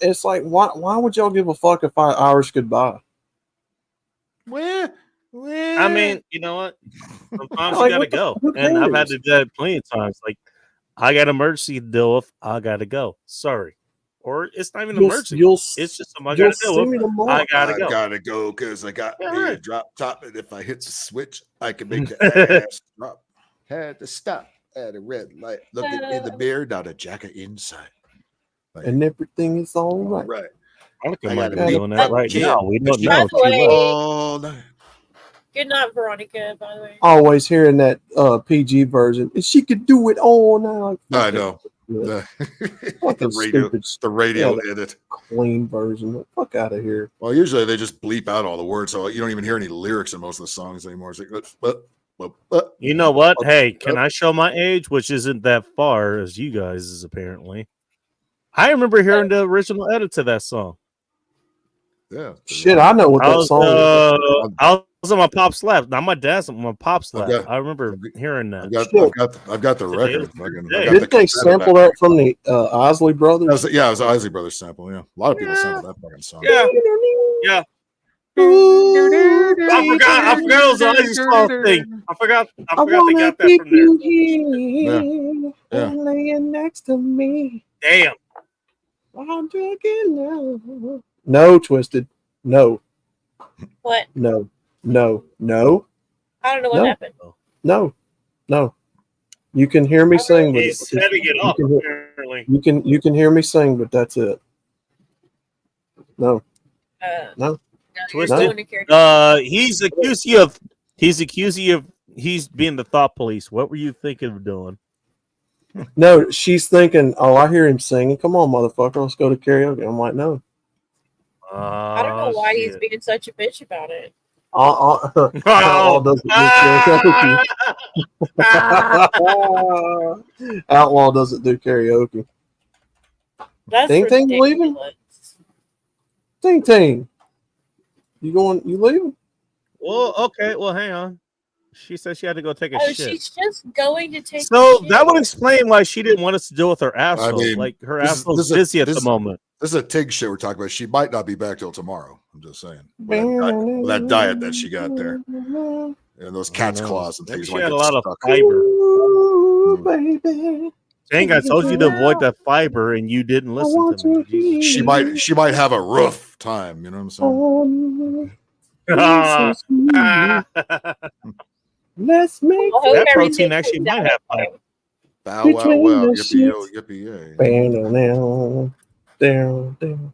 S8: It's like, why would y'all give a fuck if I Irish goodbye?
S10: Where?
S1: I mean, you know what? Sometimes
S8: Like,
S1: you gotta
S8: what the-
S1: go,
S8: who
S1: and I've had
S8: cares?
S1: to do that plenty of times. Like, I got an emergency to deal with. I gotta go. Sorry, or it's not even an emergency. It's just something I
S8: you'll
S1: gotta deal
S8: see me
S1: with.
S8: tomorrow.
S1: I gotta
S10: I
S1: go.
S10: gotta go because I got
S1: Yeah,
S10: me a
S1: right.
S10: drop top, and if I hit the switch, I can make the ass drop. Had to stop at a red light, looking in the mirror, not a jacket inside. Like,
S8: And everything is all right.
S10: right.
S1: Monica
S10: I
S1: might
S10: gotta
S1: be
S10: meet
S1: doing
S10: that
S1: that right
S10: kid.
S1: now. We don't
S10: She
S1: know.
S5: By the
S1: She
S5: way,
S1: might.
S10: all night.
S5: good night, Veronica. By the way,
S8: Always hearing that PG version. And she could do it all now.
S10: I know.
S8: The
S10: The radio,
S8: stupid,
S10: the radio
S8: yeah,
S10: edit.
S8: clean version. The fuck out of here.
S10: Well, usually they just bleep out all the words, so you don't even hear any lyrics in most of the songs anymore. It's like,
S1: You know what? Hey, can I show my age, which isn't that far as you guys is apparently? I remember hearing the original edit to that song.
S10: yeah.
S8: Shit, I know what that song is.
S1: I was on my pop's lap. Not my dad's, on my pop's lap.
S10: got-
S1: I remember hearing that.
S10: I've got the
S1: Today
S10: record.
S1: was
S10: Fucking,
S1: the
S10: I
S1: day.
S10: got
S8: Didn't
S10: the
S8: they
S10: cassette
S8: sample
S10: back.
S8: that from the Isley Brothers?
S10: It was an Isley Brothers sample. Yeah, a lot of people sample that fucking song.
S1: Yeah, yeah. I forgot it was an Isley song thing. I forgot they got that from there.
S8: You
S10: Yeah.
S8: and laying next to me.
S1: Damn.
S8: I'm drinking now. No, Twisted. No,
S5: what?
S8: no, no, no,
S5: I don't know what
S8: No.
S5: happened.
S8: no, no. You can hear me sing, but
S1: He's setting it up, apparently.
S8: you can hear me sing, but that's it. No, no.
S1: Twisted. He's accused you of he's being the thought police. What were you thinking of doing?
S8: No, she's thinking, oh, I hear him singing. Come on, motherfucker, let's go to karaoke. I'm like, no.
S5: I don't know why he's being such a bitch about it.
S8: Outlaw doesn't do karaoke. Outlaw doesn't do karaoke.
S5: That's
S8: Ting Ting leaving?
S5: ridiculous.
S8: Ting Ting. You leaving?
S1: Well, okay. Well, hang on. She said she had to go take a
S5: Oh,
S1: shit.
S5: she's just going to take.
S1: So
S5: a shit.
S1: that would explain why she didn't want us to deal with her asshole.
S10: I mean,
S1: like her
S10: this is-
S1: asshole's
S10: this is-
S1: busy at
S10: this
S1: the
S10: is-
S1: moment.
S10: This is a Tig shit we're talking about. She might not be back till tomorrow. I'm just saying. With that diet that she got there, and those cat's claws and
S1: Maybe
S10: things
S1: she
S10: like
S1: had a
S10: that.
S1: lot of
S10: stuck.
S1: fiber.
S8: Ooh, baby.
S1: Dang, I told you to avoid that fiber, and you didn't listen to me. Jesus.
S10: She might have a rough time. You know what I'm saying?
S8: Let's make
S5: I hope
S1: That protein
S5: everything
S1: actually
S5: comes
S1: might
S5: out
S1: have
S5: okay.
S1: fiber.
S10: Bow wow
S8: Between
S10: wow,
S8: the
S10: yippee yo,
S8: sheets.
S10: yippee
S8: Down.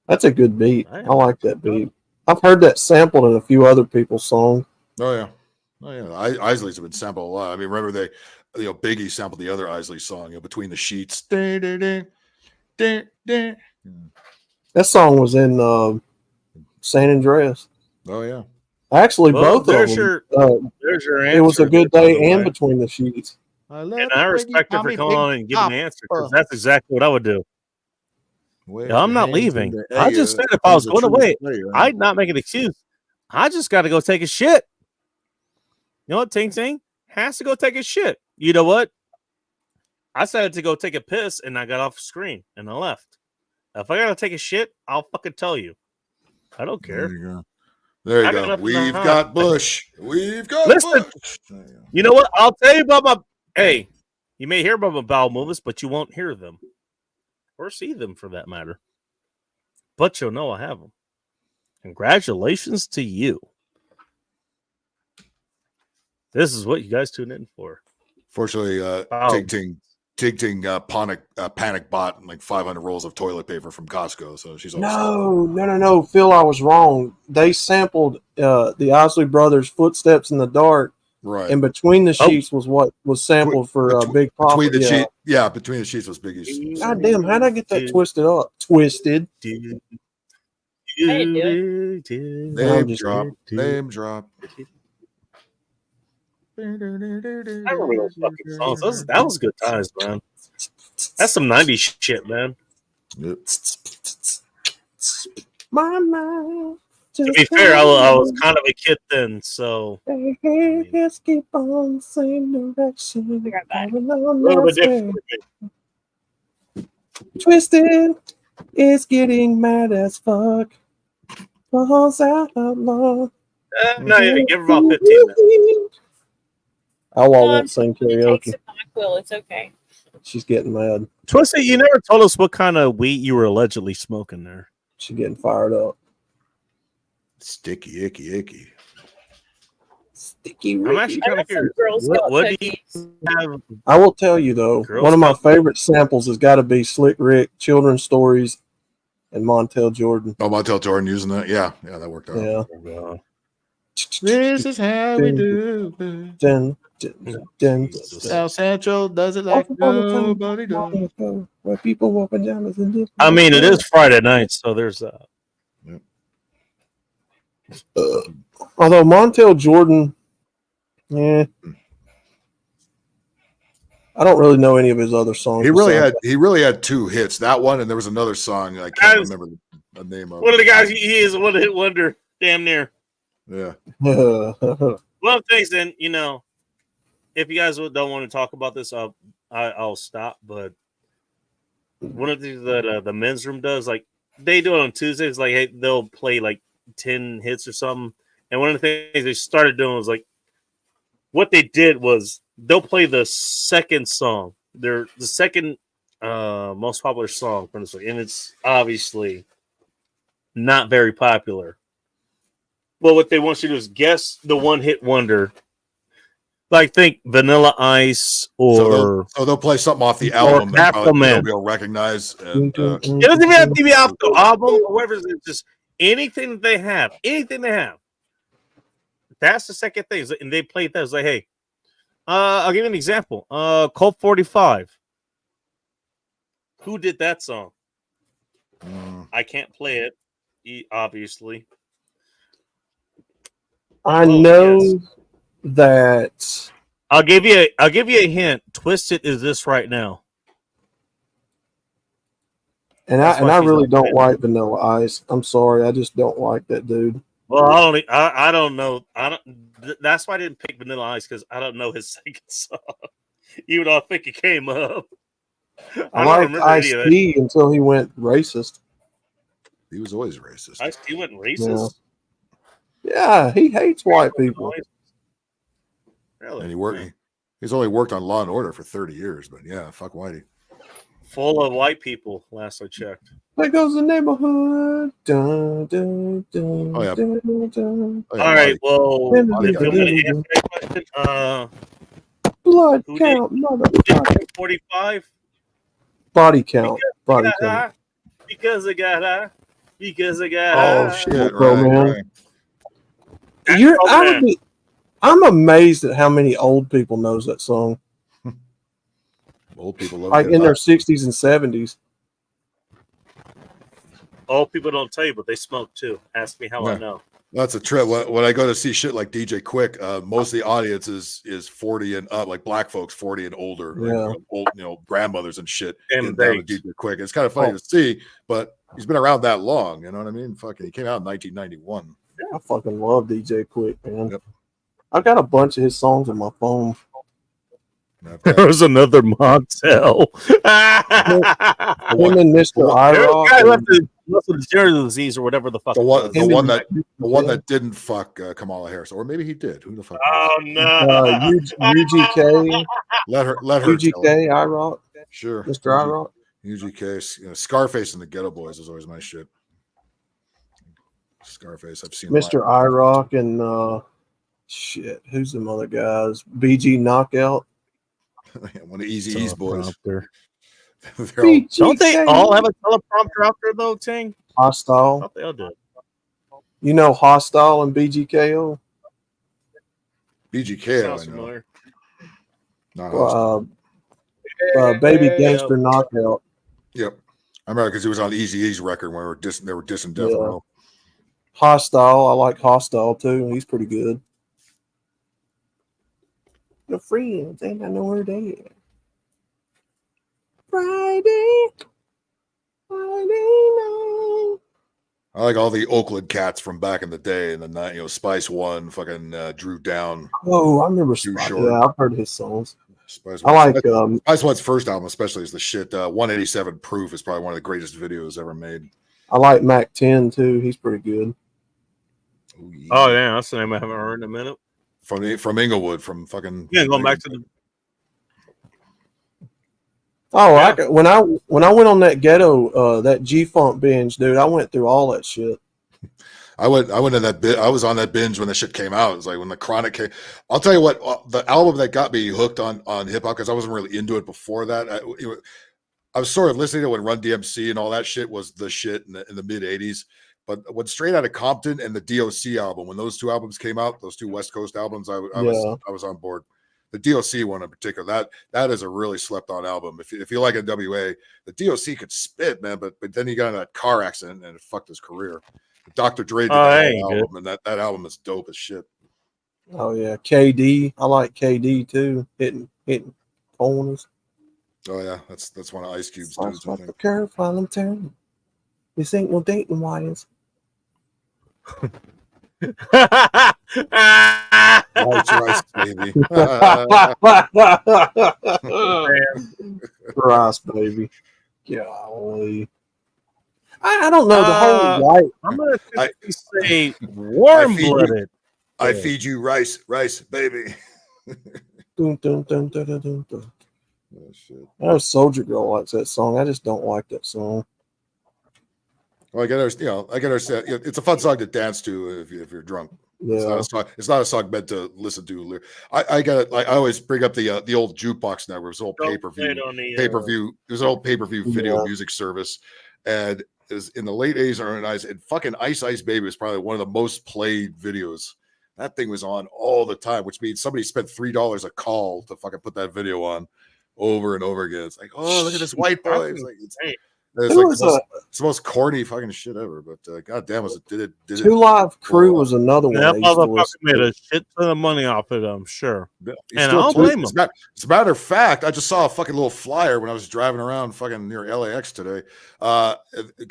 S8: That's a good beat. I like that beat. I've heard that sampled in a few other people's songs.
S10: Oh yeah. Isley's have been sampled a lot. I mean, remember Biggie sampled the other Isley song, Between the Sheets.
S8: That song was in San Andreas.
S10: Oh yeah.
S8: Actually,
S1: Well,
S8: both of
S1: there's
S8: them.
S1: There's your answer.
S8: It was a good
S1: by the
S8: day and
S1: way.
S8: Between the Sheets.
S1: And I respect her for calling on and giving an answer because that's exactly what I would do. Yeah, I'm not leaving. I just said if I was going away, I'd not make an excuse. I just got to go take a shit. You know what, Ting Ting has to go take a shit. You know what? I decided to go take a piss and I got off the screen and I left. If I got to take a shit, I'll fucking tell you. I don't care.
S10: There you go. There you
S1: I got
S10: go.
S1: nothing
S10: We've
S1: to hide.
S10: got Bush. We've got
S1: Listen,
S10: Bush.
S1: you know what? I'll tell you about my. Hey, you may hear about my bowel movements, but you won't hear them or see them for that matter. But you'll know I have them. Congratulations to you. This is what you guys tune in for.
S10: Fortunately,
S1: Wow.
S10: Tig Ting panic bought like 500 rolls of toilet paper from Costco, so she's all set.
S8: No. Phil, I was wrong. They sampled the Isley Brothers' "Footsteps in the Dark,"
S10: Right.
S8: and "Between the Sheets" was what was sampled for Big Papa.
S10: Between the
S8: yeah.
S10: sheet, yeah, Between the Sheets was Biggie's.
S8: God damn, how'd I get that twisted up? Twisted.
S5: I didn't do it.
S10: Name drop.
S1: I remember those fucking songs. That was good times, man. That's some 90s shit, man.
S10: Yep.
S8: My mind.
S1: To be fair, I was kind of a kid then, so
S8: Let's keep on the same direction.
S5: We got that.
S1: a little bit different.
S8: Twisted is getting mad as fuck. Falls out long.
S1: No, yeah, give her about 15 minutes.
S8: I won't sing
S5: Take
S8: karaoke.
S5: some NyQuil. It's okay.
S8: She's getting mad.
S1: Twisted, you never told us what kind of weed you were allegedly smoking there.
S8: She's getting fired up.
S10: Sticky, icky.
S8: Sticky.
S1: I'm actually kind of curious. What do you have?
S8: I will tell you though,
S1: Girl
S8: one of my
S1: Scout
S8: favorite samples has got to be Slick Rick, Children's Stories, and Montel Jordan.
S10: Oh, Montel Jordan using that? Yeah, that worked out.
S8: Yeah.
S10: This is how we do. South Central does it like nobody does.
S8: Where people wear pajamas and dip.
S1: I mean, it is Friday night, so there's that.
S8: Although Montel Jordan, I don't really know any of his other songs.
S10: He really had two hits. That one, and there was another song I can't remember the name of.
S1: One of the guys, he is a one-hit wonder, damn near.
S10: Yeah.
S1: One of the things, then, if you guys don't want to talk about this, I'll stop. But one of the things that the men's room does, like they do it on Tuesdays, like hey, they'll play like 10 hits or something. And one of the things they started doing was like, what they did was they'll play the second song, the second most popular song from this week, and it's obviously not very popular. Well, what they want you to do is guess the one-hit wonder. Like think Vanilla Ice or
S10: so they'll play something off the album that
S1: Afroman.
S10: they'll recognize. And,
S1: it doesn't even have to be off the album or whatever. It's just anything that they have. Anything they have. That's the second thing. And they played that. It's like, hey, I'll give you an example. Colt 45. Who did that song? I can't play it, obviously.
S8: I know that.
S1: I'll give you a hint. Twisted is this right now.
S8: And I really don't like Vanilla Ice. I'm sorry, I just don't like that dude.
S1: Well, I don't know. That's why I didn't pick Vanilla Ice because I don't know his second song. Even though I think it came up.
S8: I liked Ice-T until he went racist.
S10: He was always racist.
S1: Ice-T went racist.
S8: Yeah, he hates white people.
S1: Really?
S10: And he's only worked on Law and Order for 30 years, but yeah, fuck Whitey.
S1: Full of white people, last I checked.
S8: There goes the neighborhood. Dun, dun, dun,
S10: Oh, yeah.
S8: dun, dun.
S10: Oh, yeah,
S1: All right,
S10: Whitey.
S1: well,
S8: Dun,
S1: if
S8: dun,
S1: you want to
S8: dun,
S1: answer that question,
S8: Blood
S1: who
S8: count,
S1: did
S8: motherfucker.
S1: 45?
S8: Body count. Body count.
S1: Because I got high. Because I got
S10: Oh
S1: high.
S10: shit!
S8: Bro,
S10: Right,
S8: man.
S10: right.
S8: I'm amazed at how many old people knows that song.
S10: Old people love
S8: Like
S10: it.
S8: in their 60s and 70s.
S1: Old people don't tell you, but they smoke too. Ask me how I
S10: Yeah.
S1: know.
S10: That's a trip. When I go to see shit like DJ Quick, most of the audience is 40 and up, like black folks 40 and older, like, old grandmothers and shit.
S1: And
S10: Getting down to DJ Quick. It's kind of funny to see, but he's been around that long. You know what I mean? Fucking, he came out in 1991.
S8: I fucking love DJ Quick, man.
S10: Yep.
S8: I've got a bunch of his songs on my phone.
S1: There was another Montel.
S8: Him and Mr.
S1: Guy
S8: IROC.
S1: left the Zero disease or whatever the fuck.
S10: The
S1: it
S10: one
S1: was.
S10: that didn't fuck Kamala Harris, or maybe he did. Who the fuck?
S1: Oh no.
S8: UGK.
S10: Let her.
S8: UGK, IROC.
S10: Sure.
S8: Mr. IROC.
S10: UGK. Scarface and the Ghetto Boys is always my shit. Scarface, I've seen.
S8: Mr. IROC and shit. Who's them other guys? BG Knockout.
S10: One of Eazy-E's boys.
S1: Don't they all have a teleprompter out there though, Ting?
S8: Hostile.
S1: I thought they all did.
S8: You know Hostile and BGKO?
S10: BGK,
S1: Sounds
S10: I know.
S1: familiar.
S8: Baby Gangster Knockout.
S10: Yep. I remember because he was on Eazy-E's record when they were dissing Death Row.
S8: Hostile. I like Hostile too. He's pretty good. The friends ain't I know where they at. Friday.
S10: I like all the Oakland Cats from back in the day, and the Spice One, fucking Drew Down.
S8: Oh, I remember
S10: Too
S8: Spice.
S10: Short.
S8: Yeah, I've heard his songs.
S10: Spice
S8: I
S10: One.
S8: like
S10: Spice One's first album, especially, is the shit. 187 Proof is probably one of the greatest videos ever made.
S8: I like Mac 10 too. He's pretty good.
S1: Oh yeah, that's the name I haven't heard in a minute.
S10: From Inglewood, from fucking
S1: going back to the.
S8: Oh, yeah. When I went on that ghetto that G-Funk binge, dude, I went through all that shit.
S10: I went in that bit. I was on that binge when the shit came out. It was like when the Chronic came. I'll tell you what, the album that got me hooked on hip hop, because I wasn't really into it before that. I was sort of listening to when Run DMC and all that shit was the shit in the mid '80s. But when Straight Outta Compton and the DOC album, when those two albums came out, those two West Coast albums, I was on board. The DOC one in particular, that is a really slept on album. If you like NWA, the DOC could spit, man, but then he got in that car accident and it fucked his career. Dr. Dre did that whole album, and that album is dope as shit.
S8: Oh yeah, KD. I like KD too. Hitting corners.
S10: Oh yeah, that's one of Ice Cube's
S8: dudes.
S10: I think.
S8: Curve, I'm telling you, this ain't no dating wires.
S10: Rice, baby.
S8: Rice, baby. Golly. I don't know the whole white.
S1: I'm gonna say warm-blooded.
S10: I feed you rice, baby.
S8: Dun, dun, dun, dun, dun, dun, dun.
S10: Oh, shit.
S8: I know Soldier Girl likes that song. I just don't like that song.
S10: Well, I get understand. It's a fun song to dance to if you're drunk.
S8: Yeah.
S10: It's not a song meant to listen to. I got it. Like I always bring up the old Jukebox Network. It was an old pay-per-view. It was an old pay-per-view video music service, and it was in the late 80s or 90s. And fucking Ice Ice Baby was probably one of the most played videos. That thing was on all the time, which means somebody spent $3 a call to fucking put that video on over and over again. It's like, oh, look at this white boy. It's the most corny fucking shit ever. But goddamn, did it?
S8: Two Live Crew was another one.
S1: That motherfucker made a shit ton of money off it, I'm sure. And I don't blame him.
S10: As a matter of fact, I just saw a fucking little flyer when I was driving around fucking near LAX today. A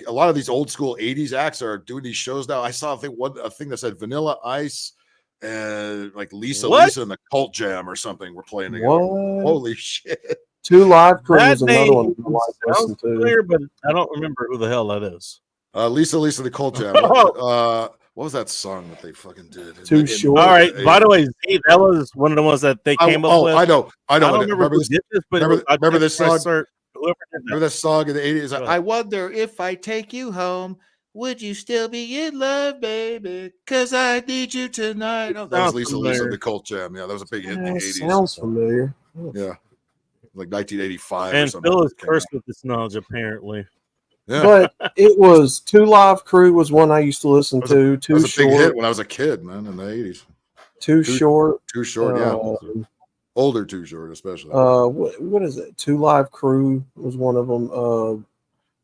S10: lot of these old school 80s acts are doing these shows now. I saw a thing that said Vanilla Ice and like Lisa and the Cult Jam or something were playing together.
S8: What?
S10: Holy shit.
S8: Two Live Crew was another one.
S1: Sounds familiar, but I don't remember who the hell that is.
S10: Lisa the Cult Jam. What was that song that they fucking did?
S8: Too Short.
S1: All right. By the way, Z, that was one of the ones that they came up with.
S10: I know.
S1: I don't remember who did this, but
S10: remember this song?
S1: Remember
S10: this song in the 80s? I wonder if I take you home, would you still be in love, baby? Because I need you tonight. Oh, that was Lisa the Cult Jam. Yeah, that was a big hit in the 80s.
S8: Sounds familiar.
S10: Yeah. Like 1985
S1: and
S10: or something.
S1: Phil is cursed with this knowledge, apparently.
S10: Yeah.
S8: But it was Two Live Crew was one I used to listen to.
S10: Too was a Short. Big hit when I was a kid, man, in the 80s.
S8: Too Short.
S10: Too Short, yeah. Older Too Short, especially.
S8: What is it? Two Live Crew was one of them.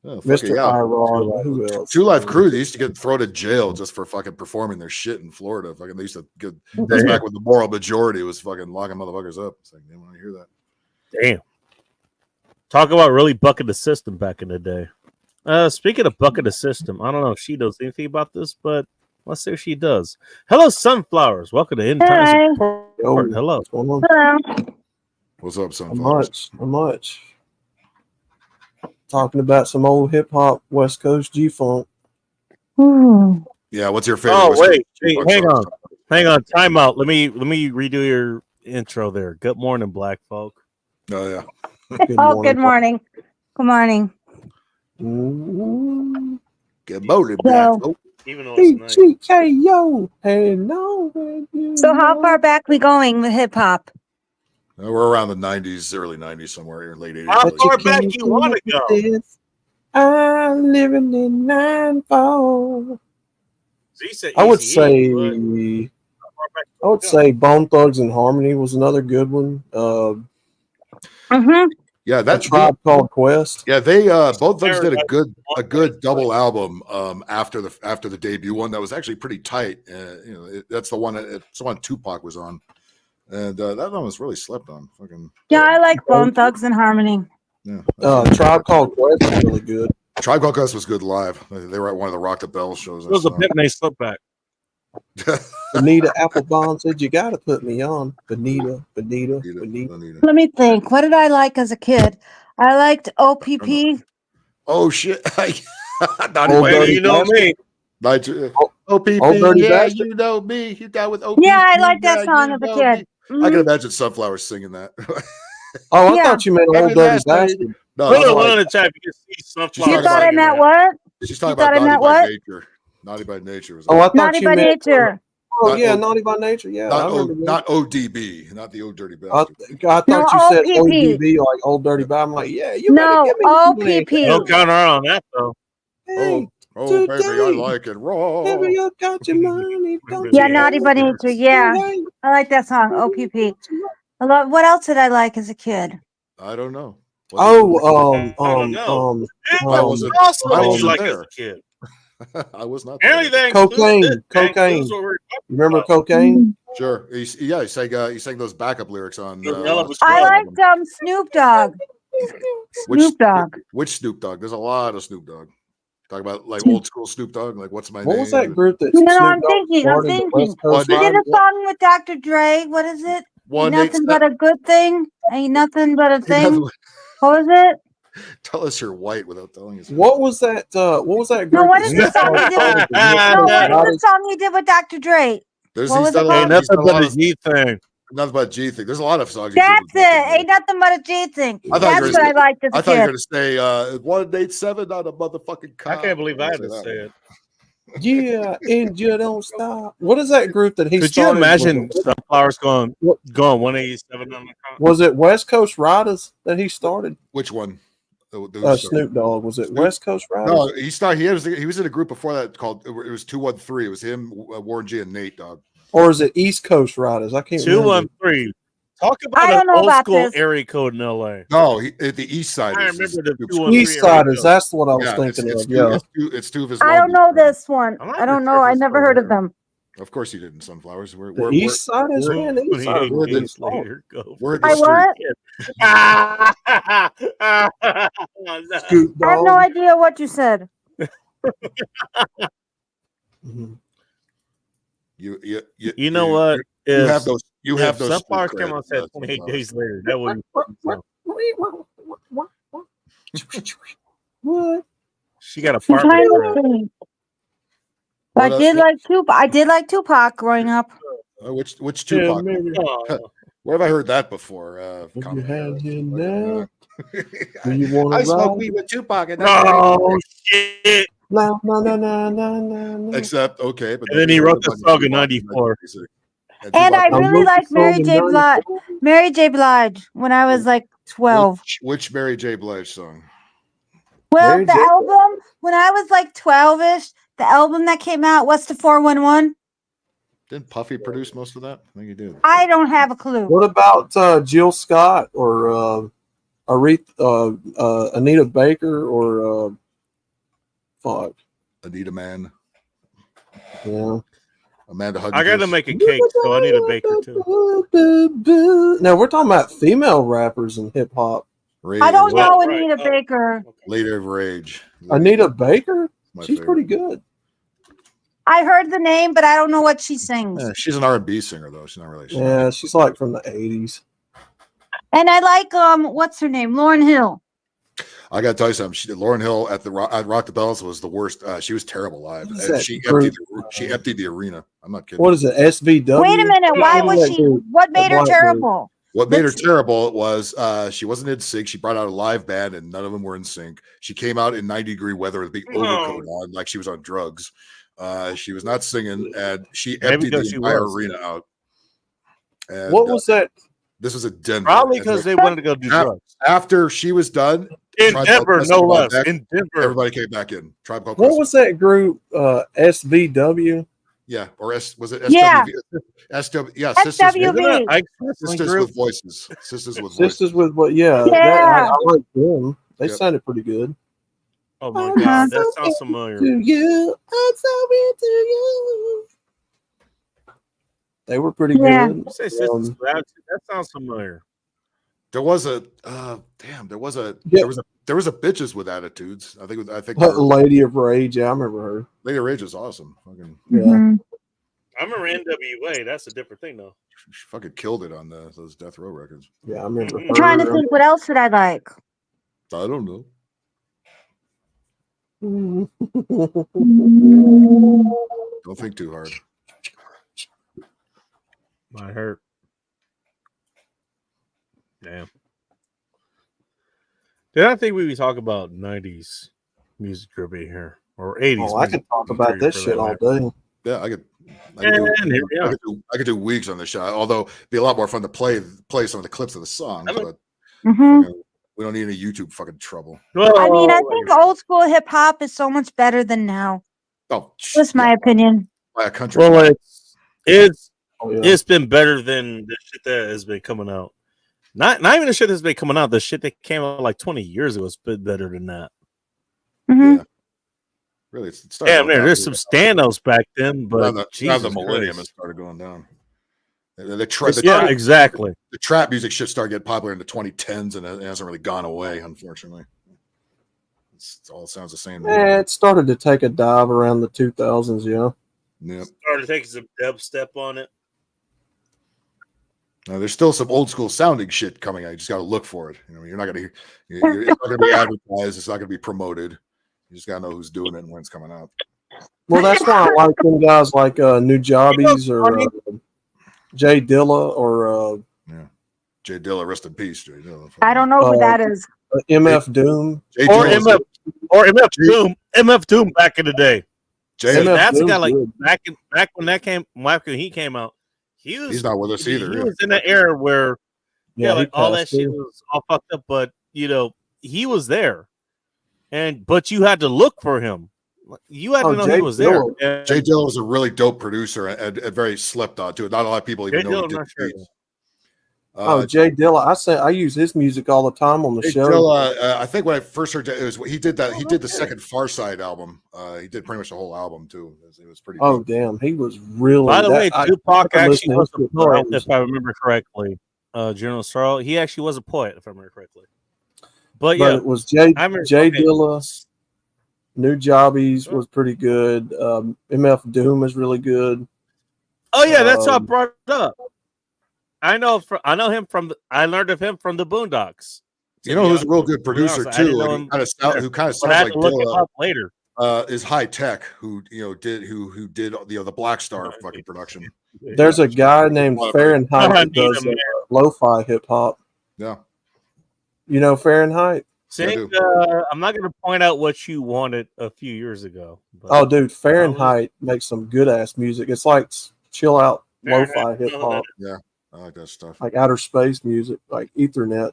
S8: Mr. Irod. Who else?
S10: Two Live Crew, they used to get thrown in jail just for fucking performing their shit in Florida. Fucking, they used to get back when the moral majority was fucking locking motherfuckers up. It's like, they want to hear that.
S1: Damn. Talk about really bucking the system back in the day. Speaking of bucking the system, I don't know if she knows anything about this, but let's see if she does. Hello, Sunflowers. Welcome to End Times Report. Hello.
S6: Hello.
S10: What's up, Sunflowers?
S8: Not much. Talking about some old hip hop West Coast G-Funk.
S10: Yeah, what's your favorite?
S1: Oh, wait, hang on. Time out. Let me redo your intro there. Good morning, black folk.
S10: Oh yeah.
S11: Good morning. Good morning.
S10: Good morning, black folk.
S1: Even though it's
S8: BGKO. Hey, no.
S11: So how far back we going with hip hop?
S10: We're around the 90s, early 90s, somewhere, late 80s.
S1: How far back you want to go?
S8: I'm living in 9-4. I would say Bone Thugs and Harmony was another good one.
S10: Yeah, that's
S8: Tribe Called Quest.
S10: Yeah, they both thugs did a good double album after the debut one that was actually pretty tight. That's the one. It's the one Tupac was on, and that one was really slept on. Fucking
S11: yeah, I like Bone Thugs and Harmony.
S10: Yeah,
S8: Tribe Called Quest is really good.
S10: Tribe Called Quest was good live. They were at one of the Rock the Bell shows.
S1: It was a bit nice slip back.
S8: Benita Applebaum said, "You got to put me on." Benita.
S11: Let me think. What did I like as a kid? I liked OPP.
S10: Oh shit! Not
S8: Old
S10: even-
S8: Dirty
S1: You know me.
S10: OPP,
S8: Old Dirty
S10: yeah,
S8: Bastard.
S10: you know me. You down with OPP?
S11: Yeah, I liked that
S10: yeah,
S11: song
S10: you
S11: as a
S10: know
S11: kid.
S10: me. I can imagine Sunflower singing that.
S8: Oh, I
S11: Yeah.
S8: thought you meant
S10: Every
S8: Old Dirty
S10: last lady.
S8: Bastard.
S10: No,
S1: Put
S10: that's
S1: it
S10: like-
S1: on the chat. You can see Sunflower.
S11: You
S10: talking
S11: thought I
S1: singing
S11: meant
S1: that.
S11: what?
S10: she's talking
S11: You
S10: about
S11: thought I
S10: Naughty
S11: meant
S10: by
S11: what?
S10: Nature. Naughty by Nature was.
S8: Oh, I thought
S11: Naughty
S8: you
S11: by
S8: meant.
S11: Nature.
S8: Oh
S10: Not
S8: yeah,
S10: O-
S8: Naughty by Nature. Yeah, I remember that.
S10: not ODB, not the Old Dirty
S8: I
S10: Bastard.
S8: thought
S11: No,
S8: you said
S11: OPP.
S8: ODB, like Old Dirty Bastard. I'm like, yeah, you better
S11: No,
S8: give me some money.
S11: OPP.
S1: No counter on that though.
S8: Hey,
S10: Oh, baby, I
S8: today,
S10: like it raw.
S8: Baby, you got your money. Don't
S11: Yeah,
S8: you
S11: Naughty by
S8: dare
S11: Nature. Yeah,
S8: delay.
S11: I like that song. OPP. I love. What else did I like as a kid?
S10: I don't know.
S8: Oh,
S1: I don't know.
S10: I wasn't.
S1: Also,
S10: I
S1: you
S10: wasn't
S1: like as
S10: there.
S1: a kid.
S10: I was not there.
S1: Anything.
S8: cocaine. Remember cocaine?
S10: Sure. He sang those backup lyrics on.
S11: I liked Snoop Dogg. Snoop Dogg.
S10: Which Snoop Dogg? There's a lot of Snoop Dogg. Talk about like old school Snoop Dogg. Like, what's my name?
S8: What was that group that?
S11: No,
S8: Snoop
S11: I'm
S8: Dogg
S11: thinking.
S8: started, the West Coast
S11: He did
S8: Riders?
S11: a song with Dr. Dre. What is it? Ain't nothing but a good thing. Ain't nothing but a thing. What was it?
S10: Tell us you're white without telling us.
S8: What was that? What was that group?
S11: No, what is the song he did? No, what is the song he did with Dr. Dre?
S10: There's
S11: What
S10: he's
S11: was
S10: done
S11: it
S10: a lot.
S11: called?
S10: He's done a lot
S1: but a
S10: of
S1: G thing.
S10: nothing but a G thing. There's a lot of songs.
S11: That's it. Ain't nothing but a G thing.
S10: I thought you
S11: That's
S10: were
S11: what I liked as
S10: I
S11: a
S10: thought you were
S11: kid.
S10: gonna say 187 on a motherfucking cop.
S1: I can't believe I had to
S10: that
S1: say it.
S8: Yeah, and you don't stop. What is that group that he
S1: Could you
S8: started?
S1: imagine
S8: with?
S1: Sunflowers going 187 on the count?
S8: Was it West Coast Riders that he started?
S10: Which one?
S8: Snoop Dogg. Was it
S10: Snoop-
S8: West Coast Riders?
S10: No, he started. He was in a group before that called. It was 213. It was him, Warren G, and Nate Dogg.
S8: Or is it East Coast Riders? I can't remember.
S1: 213. Talk
S11: I
S1: about
S11: don't
S1: an
S11: know
S1: old
S11: about
S1: school
S11: this.
S1: area code in LA.
S10: No, the East Side.
S1: I
S10: is
S1: remember the
S10: Snoop's
S1: 213
S8: East Siders. That's what I was
S10: Yeah,
S8: thinking
S10: it's
S8: of.
S10: two,
S8: Yeah.
S10: it's two of his.
S11: I don't
S10: long-
S11: know this one.
S1: I'm not
S11: I don't
S1: even
S11: know.
S1: sure if
S11: I
S1: it's
S11: never
S1: still
S11: heard of
S1: there.
S11: them.
S10: Of course, you didn't. Sunflowers.
S8: The East Siders, man. The East Siders.
S1: 28
S8: were the-
S1: days later, go.
S10: We're the
S11: I
S10: street.
S11: what?
S8: Scoop
S11: I have no
S8: Dogg.
S11: idea what you said.
S8: Mhm.
S1: You know what?
S10: You
S1: If-
S10: have those. You have
S1: if
S10: those.
S1: Sunflowers
S10: street
S1: came on
S10: creds,
S1: set
S10: that's
S1: 28
S10: Sunflowers.
S1: days later, that would
S8: What?
S1: she got a
S11: I'm
S1: fart.
S11: trying
S1: breath.
S11: to think.
S10: What
S11: I
S10: else?
S11: did like Tupac. I did like Tupac growing up.
S10: Which
S8: Yeah,
S10: Tupac?
S8: maybe.
S1: Oh,
S10: Where have I heard that before?
S8: Put
S10: Common
S8: your
S10: Era.
S8: hands in now. Do you want
S10: I
S8: to
S10: smoke
S8: ride?
S10: weed with Tupac, and
S1: no shit.
S8: No, no, no, no, no, no, no.
S10: except okay, but
S1: And then he wrote the song in 94.
S11: And I
S8: I
S11: really
S8: wrote
S11: liked
S8: the
S11: Mary
S8: song
S11: J.
S8: in
S11: Blige. Mary J. Blige when I was like 12.
S10: Which Mary J. Blige song?
S11: Well,
S8: Mary
S11: the
S8: J.
S11: album when I was like 12ish, the album that came out, what's the 411?
S10: Didn't Puffy produce most of that? I think he did.
S11: I don't have a clue.
S8: What about Jill Scott or Aretha, Anita Baker or fuck?
S10: Anita Man,
S8: Yeah.
S10: Amanda Hudgens.
S1: I got to make a cake, so I need a baker too.
S8: Now we're talking about female rappers in hip hop.
S11: I don't know
S1: Right.
S11: Anita Baker.
S10: Later of Rage.
S8: Anita Baker,
S10: My
S8: she's
S10: favorite.
S8: pretty good.
S11: I heard the name, but I don't know what she sings.
S10: Yeah, she's an R&B singer though. She's not really.
S8: Yeah, she's like from the '80s.
S11: And I like what's her name? Lauren Hill.
S10: I got to tell you something. Lauren Hill at Rock the Bells was the worst. She was terrible live.
S8: What is
S10: And
S8: that
S10: she
S8: group?
S10: emptied the arena. I'm not kidding.
S8: What is it? SVW.
S11: Wait a minute. Why
S8: Yeah,
S11: was
S8: that
S11: she?
S8: group.
S11: What made her
S8: black group.
S11: terrible?
S10: What made her
S11: Let's-
S10: terrible was she wasn't in sync. She brought out a live band and none of them were in sync. She came out in 90-degree weather with a big overcoat on, like she was on drugs. She was not singing, and she
S1: Maybe
S10: emptied the
S1: because she
S10: entire
S1: was.
S10: arena out. And,
S8: What was that?
S10: this was a Denver.
S1: Probably
S10: And
S1: because
S10: like,
S1: they wanted to go do drugs.
S10: after she was done,
S1: In
S10: Tribe Called
S1: Denver,
S10: Quest
S1: no
S10: came
S1: less.
S10: back,
S1: In Denver.
S10: everybody came back in. Tribe Called
S8: What
S10: Quest.
S8: was that group? SVW.
S10: Yeah, or was it
S11: Yeah.
S10: SWV? SW, yeah,
S11: SWV.
S10: Sisters
S1: Group?
S10: with Voices. Sisters with
S8: Sisters
S10: Voices.
S8: with what? Yeah,
S11: Yeah.
S8: I like them. They
S10: Yep.
S8: sounded pretty good.
S1: Oh my god, that sounds familiar.
S8: To you, I'm so into you. They were pretty
S11: Yeah.
S8: good.
S1: You say sisters, that sounds familiar.
S10: There was a there was a bitches with attitudes. I think
S8: Lady of Rage. Yeah, I remember her.
S10: Lady of Rage is awesome. Fucking
S8: yeah.
S1: I remember NWA. That's a different thing, though.
S10: She fucking killed it on those Death Row records.
S8: Yeah, I remember.
S11: I'm trying to think what else did I like.
S10: I don't know. Don't think too hard.
S1: Might hurt. Damn. Did I think we would talk about 90s music trivia here? Or 80s?
S8: Oh, I could talk about this shit all day.
S10: Yeah, I could do weeks on the show. Although it'd be a lot more fun to play some of the clips of the songs, but we don't need any YouTube fucking trouble.
S11: I mean, I think old school hip hop is so much better than now.
S10: Oh,
S11: just my opinion.
S10: By a country.
S1: Well, it's been better than the shit that has been coming out. Not even the shit that's been coming out. The shit that came out like 20 years ago has been better than that.
S11: Mm-hmm.
S10: Yeah. Really,
S1: damn, there's some standouts back then, but
S10: now the millennium has started going down.
S1: Exactly.
S10: The trap music shit started getting popular in the 2010s, and it hasn't really gone away, unfortunately. It all sounds the same.
S8: Yeah, it started to take a dive around the 2000s. Yeah.
S10: Yep.
S1: Started taking some dubstep on it.
S10: Now, there's still some old school sounding shit coming out. You just got to look for it. You know, it's not going to be advertised. It's not going to be promoted. You just got to know who's doing it and when it's coming out.
S8: Well, that's why I like them guys like New Jobbies or Jay Dilla or
S10: Jay Dilla, rest in peace, Jay Dilla.
S11: I don't know who that is.
S8: MF Doom
S1: or MF Doom. MF Doom back in the day. That's a guy like back when he came out. He's
S10: not with us either.
S1: He was in the era where like all that shit was all fucked up, but he was there, but you had to look for him. You had to know he was there.
S10: Jay Dilla was a really dope producer and very slept on too. Not a lot of people even know he did beats.
S8: Jay Dilla, I use his music all the time on the show.
S10: Dilla, I think when I first heard it was he did the second Far Side album. He did pretty much the whole album too. It was pretty.
S8: Oh damn, he was really.
S1: By the way, Tupac actually was a poet, if I remember correctly. General Sorrow, he actually was a poet, if I remember correctly. But
S8: it was Jay Dilla. New Jobbies was pretty good. MF Doom is really good.
S1: Oh yeah, that's what I brought it up. I know him I learned of him from the Boondocks.
S10: You know who's a real good producer too, who kind of sounds like Dilla
S1: later.
S10: Is High Tech, who did the Black Star fucking production.
S8: There's a guy named Fahrenheit that does lo-fi hip hop.
S10: Yeah,
S8: you know Fahrenheit.
S1: I'm not going to point out what you wanted a few years ago.
S8: Oh, dude, Fahrenheit makes some good ass music. It's like chill out lo-fi hip hop.
S10: Yeah, I like that stuff.
S8: Like outer space music, like Ethernet.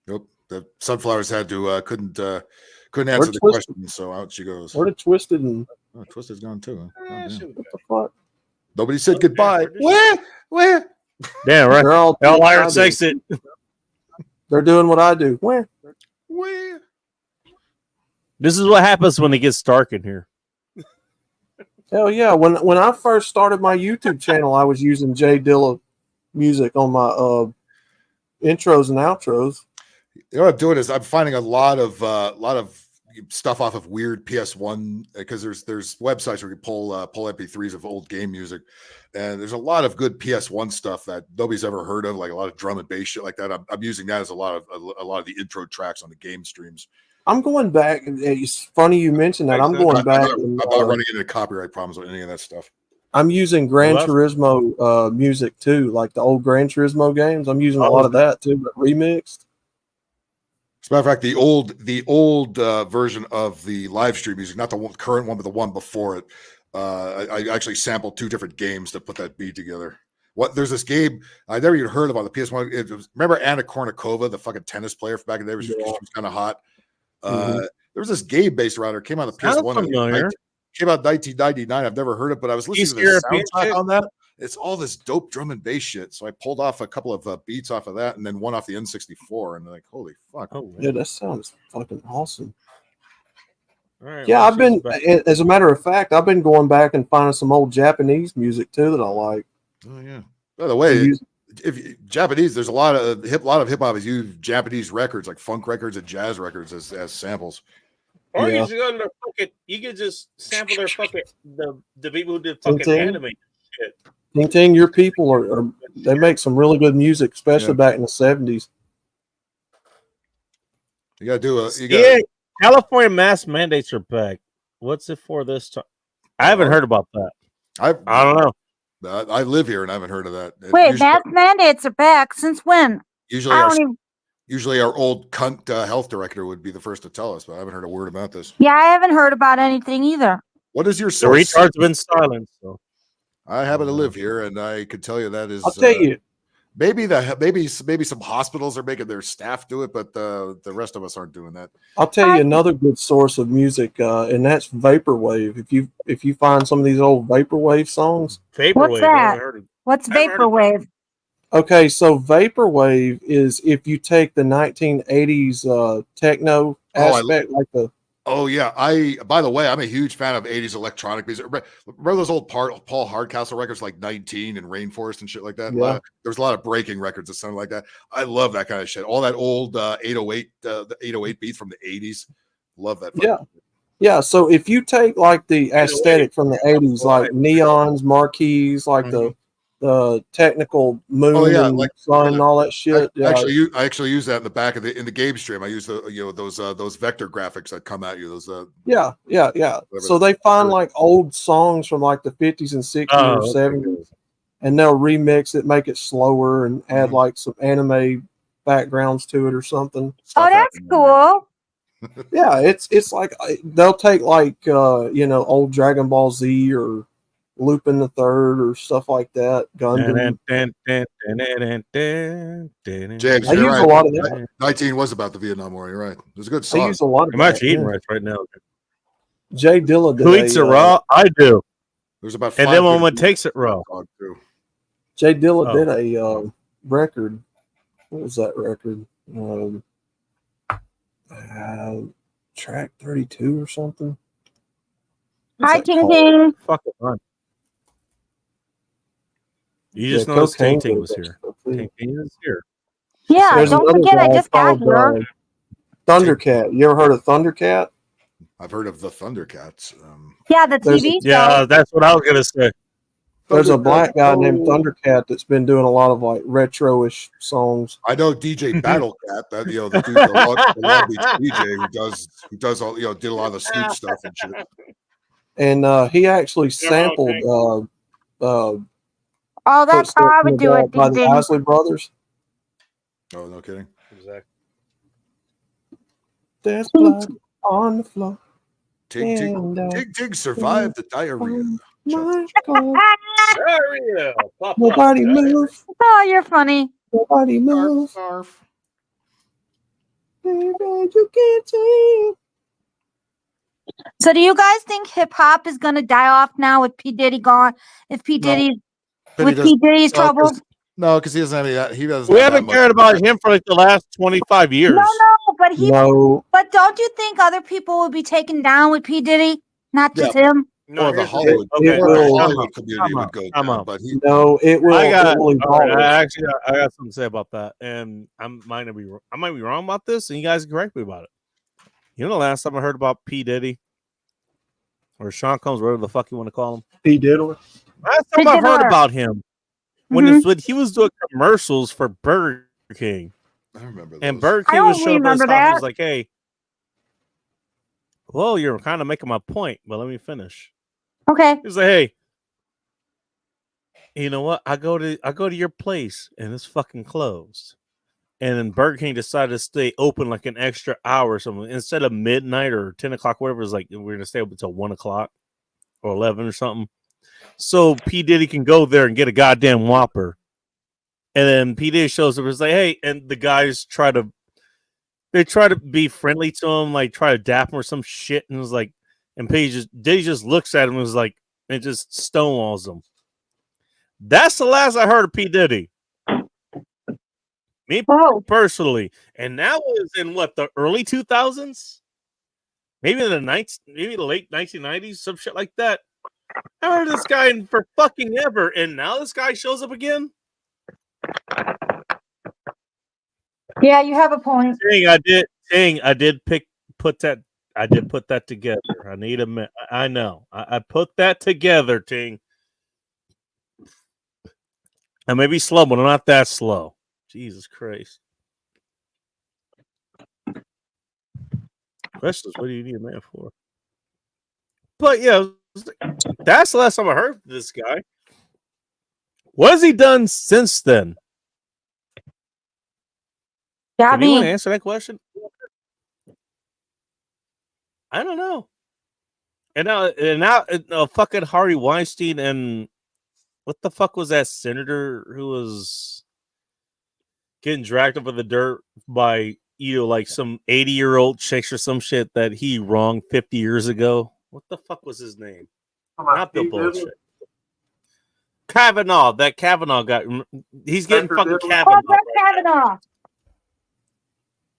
S10: Yep, the Sunflowers had to couldn't answer the question, so out she goes.
S8: Where did Twisted and
S10: Twisted's gone too? Huh?
S8: What the fuck?
S10: Nobody said goodbye. Where?
S1: Damn right. All Iron Sex it.
S8: They're doing what I do. Where?
S1: This is what happens when it gets dark in here.
S8: Hell yeah! When I first started my YouTube channel, I was using Jay Dilla music on my intros and outros.
S10: You know what I'm doing is I'm finding a lot of stuff off of weird PS1 because there's websites where you pull MP3s of old game music, and there's a lot of good PS1 stuff that nobody's ever heard of, like a lot of drum and bass shit like that. I'm using that as a lot of the intro tracks on the game streams.
S8: I'm going back. It's funny you mentioned that. I'm going back.
S10: I'm not running into copyright problems with any of that stuff.
S8: I'm using Gran Turismo music too, like the old Gran Turismo games. I'm using a lot of that too, but remixed.
S10: As a matter of fact, the old version of the live stream music, not the current one, but the one before it, I actually sampled two different games to put that beat together. There's this game I never even heard of on the PS1. Remember Anna Kournikova, the fucking tennis player from back in the day? She was kind of hot. There was this game based around her. Came out on the PS1. Came out in 1999. I've never heard of it, but I was listening to the soundtrack on that. It's all this dope drum and bass shit. So I pulled off a couple of beats off of that, and then one off the N64, and like, holy fuck!
S8: Yeah, that sounds fucking awesome.
S1: All right,
S8: yeah, I've been, as a matter of fact, I've been going back and finding some old Japanese music too that I like.
S10: Oh yeah. By the way, Japanese, there's a lot of hip hop is use Japanese records like funk records and jazz records as samples.
S1: Or
S8: Yeah.
S1: you should go to their fucking. You could just sample their fucking the people who did fucking
S8: Ting-ting.
S1: anime shit.
S8: Ting Ting, your people are they make some really good music, especially back in the 70s.
S10: You gotta do
S1: Yeah, California mask mandates are back. What's it for this time? I haven't heard about that. I don't know.
S10: I live here and I haven't heard of that.
S11: Wait, mask mandates are back. Since when?
S10: Usually our old cunt health director would be the first to tell us, but I haven't heard a word about this.
S11: Yeah, I haven't heard about anything either.
S10: What is your
S1: The
S10: source?
S1: retard's been silent. So
S10: I happen to live here, and I could tell you that is.
S8: I'll tell you.
S10: Maybe some hospitals are making their staff do it, but the rest of us aren't doing that.
S8: I'll tell you another good source of music, and that's vaporwave. If you find some of these old vaporwave songs,
S11: What's that? What's vaporwave?
S8: Okay, so vaporwave is if you take the 1980s techno aspect, like the.
S10: Oh yeah, by the way, I'm a huge fan of 80s electronic music. Remember those old Paul Hardcastle records like 19 and Rainforest and shit like that?
S8: Yeah.
S10: There was a lot of breaking records that sounded like that. I love that kind of shit. All that old 808 the 808 beats from the 80s. Love that.
S8: Yeah. Yeah, so if you take like the aesthetic from the 80s, like neons, marquees, like the technical moon and sun and all that shit.
S10: I actually use that in the back of in the game stream. I use those vector graphics that come at you. Those
S8: Yeah. So they find like old songs from like the 50s and 60s or 70s, and they'll remix it, make it slower, and add like some anime backgrounds to it or something.
S11: Oh, that's cool.
S8: Yeah, it's like they'll take like old Dragon Ball Z or Lupin the Third or stuff like that. Gundam.
S10: James,
S8: I
S10: you're
S8: use
S10: right.
S8: a lot of that.
S10: 19 was about the Vietnam War. You're right. It was a good song.
S8: I use a lot of
S1: I'm
S8: that,
S1: actually eating
S8: yeah.
S1: rice right now.
S8: Jay Dilla did
S1: Who eats it raw? I do.
S10: There's about
S1: and then when one takes it raw.
S8: Jay Dilla did a record. What was that record? Track 32 or something.
S11: Hi, Ting Ting.
S1: Fuck it, man. You just noticed Ting Ting was here. Ting Ting is here.
S11: Yeah,
S8: There's
S11: don't
S8: another
S11: forget I
S8: guy
S11: just got
S8: called,
S11: here.
S8: Thundercat. You ever heard of Thundercat?
S10: I've heard of the Thundercats.
S11: Yeah, the
S8: There's-
S11: TV
S1: Yeah,
S11: show.
S1: that's what I was gonna say.
S8: There's a black guy named Thundercat that's been doing a lot of like retro-ish songs.
S10: I know DJ Battlecat, that the dude, the Long Beach DJ who does all did a lot of the Snoop stuff and shit.
S8: And he actually sampled
S11: Oh, that's how I would do it,
S8: by
S11: Ting
S8: the
S11: Ting.
S8: Isley Brothers.
S10: Oh, no kidding.
S1: Exactly.
S8: There's blood on the floor.
S10: Tig Tig survived the diarrhea.
S1: Diarrhea.
S8: Nobody move.
S11: Oh, you're funny.
S8: Nobody move. You can't see.
S11: So, do you guys think hip hop is gonna die off now with P Diddy gone? If P Diddy with P Diddy's trouble?
S10: No, because he doesn't have any of that. He doesn't.
S1: We
S10: have
S1: haven't
S10: that
S1: cared about him for like the last 25 years.
S11: No, but he.
S8: No.
S11: But don't you think other people would be taken down with P Diddy, not just him?
S10: No, the
S1: here's
S10: Hollywood,
S8: it will-
S10: the Hollywood community would go
S1: I'm
S10: down,
S1: up.
S10: but he,
S8: No, it will.
S1: I got.
S8: it will
S1: all right,
S8: evolve.
S1: I got something to say about that, and I might be wrong about this, and you guys can correct me about it. You know, the last time I heard about P Diddy or Sean Combs, whatever the fuck you want to call him.
S8: P Diddler.
S1: Last time I heard about him when he was doing commercials for Burger King.
S10: I remember.
S1: And
S10: those.
S1: Burger
S11: I
S1: King was
S11: don't
S1: showing up at his
S11: remember
S1: house and
S11: that.
S1: was like, "Hey, well, you're kind of making my point, but let me finish."
S11: Okay.
S1: He's like, "Hey, you know what? I go to your place and it's fucking closed." And then Burger King decided to stay open like an extra hour or something. Instead of midnight or 10 o'clock, whatever, it's like we're gonna stay open until 1 o'clock or 11 or something. So P. Diddy can go there and get a goddamn Whopper. And then P. Diddy shows up and is like, "Hey," and the guys try to be friendly to him, like try to dap him or some shit. And it was like, and Diddy just looks at him and was like, and just stonewalls him. That's the last I heard of P. Diddy. Me personally. And that was in what, the early 2000s? Maybe in maybe the late 1990s, some shit like that. I heard this guy for fucking ever, and now this guy shows up again.
S11: Yeah, you have a point.
S1: I did put that together. I need a minute. I know. I put that together, Ting. I may be slow, but I'm not that slow. Jesus Christ. Questions, what do you need a man for? But yeah, that's the last time I heard this guy. What has he done since then? Can anyone answer that question? I don't know. And now, fucking Harvey Weinstein and what the fuck was that senator who was getting dragged up in the dirt by like some 80-year-old chicks or some shit that he wronged 50 years ago? What the fuck was his name? Not the bullshit. Kavanaugh. That Kavanaugh got. He's getting fucking Kavanaugh.
S11: Oh, Brett Kavanaugh.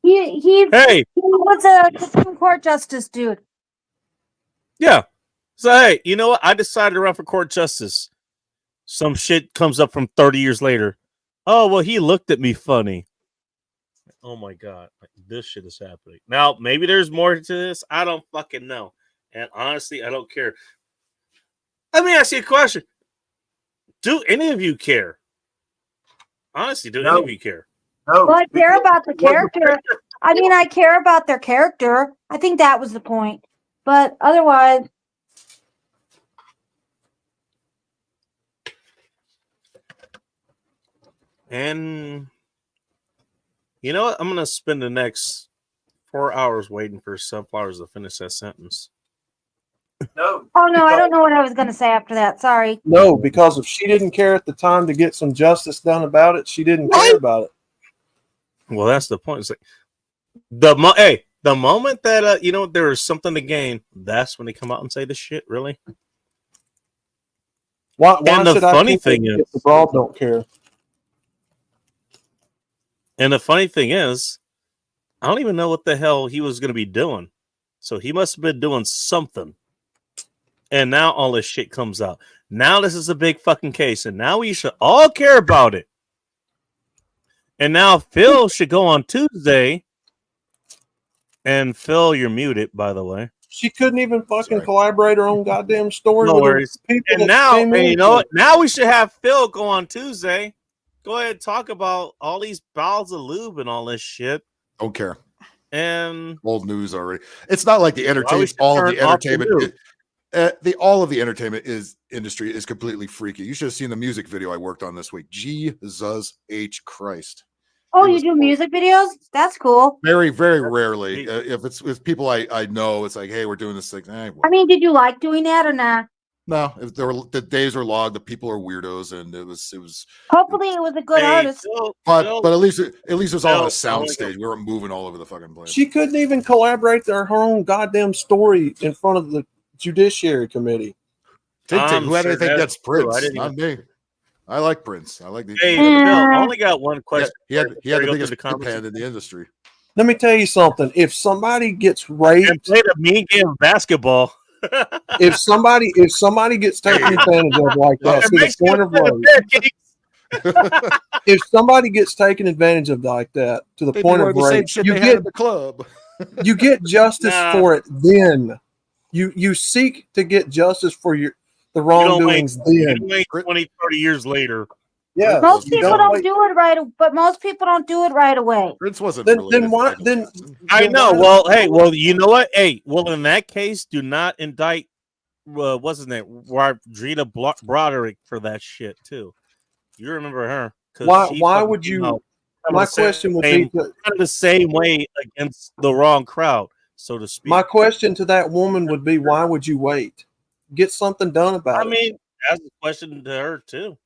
S11: He was a Supreme Court justice, dude.
S1: Yeah. So hey, you know what? I decided to run for court justice. Some shit comes up from 30 years later. Oh well, he looked at me funny. Oh my god, this shit is happening now. Maybe there's more to this. I don't fucking know. And honestly, I don't care. Let me ask you a question. Do any of you care? Honestly, do any of you care?
S11: No. Well, I care about the character. I mean, I care about their character. I think that was the point. But otherwise...
S1: And you know what? I'm going to spend the next 4 hours waiting for Sunflowers to finish that sentence.
S8: No.
S11: Oh, no, I don't know what I was going to say after that. Sorry.
S8: No, because if she didn't care at the time to get some justice done about it, she didn't care about it.
S1: Well, that's the point. It's like the moment that there is something to gain, that's when they come out and say this shit. Really?
S8: Why
S1: and the
S8: should
S1: funny
S8: I
S1: thing is,
S8: the broad don't care?
S1: And the funny thing is, I don't even know what the hell he was going to be doing. So he must have been doing something. And now all this shit comes out. Now this is a big fucking case. And now we should all care about it. And now Phil should go on Tuesday. And Phil, you're muted, by the way.
S8: She couldn't even fucking collaborate her own goddamn story.
S1: No worries. And now,
S8: hey,
S1: you know what? Now we should have Phil go on Tuesday. Go ahead and talk about all these bottles of lube and all this shit.
S10: Don't care.
S1: And
S10: old news already. It's not like the entertainment. All of the entertainment. All of the entertainment industry is completely freaky. You should have seen the music video I worked on this week. Jesus H Christ.
S11: Oh, you do music videos? That's cool.
S10: Very, very rarely. If it's with people I know, it's like, hey, we're doing this thing.
S11: I mean, did you like doing that or not?
S10: No, if the days were logged, the people are weirdos, and it was.
S11: Hopefully, it was a good artist.
S10: But at least it was all on a sound stage. We weren't moving all over the fucking place.
S8: She couldn't even collaborate her own goddamn story in front of the Judiciary Committee.
S10: Who had anything against Prince? Not me. I like Prince. I like the.
S1: Hey, Phil, I only got one question.
S10: He had the biggest hand in the industry.
S8: Let me tell you something. If somebody gets raped
S1: and played a mean game of basketball.
S8: if somebody gets taken advantage of like that to the point of rape, if somebody gets taken advantage of like that to the point of rape, you get
S10: the club.
S8: You get justice for it. Then you seek to get justice for the wrongdoings.
S1: Then 20, 30 years later.
S8: Yeah,
S11: most people don't do it right, but most people don't do it right away.
S10: Prince wasn't.
S8: Then why? Then
S1: I know. Well, hey, you know what? Hey, well, in that case, do not indict. What's his name? Rodrina Broderick for that shit too. You remember her?
S8: Why would you? My question would be
S1: the same way against the wrong crowd, so to speak.
S8: My question to that woman would be, why would you wait? Get something done about it.
S1: I mean, that's a question to her too.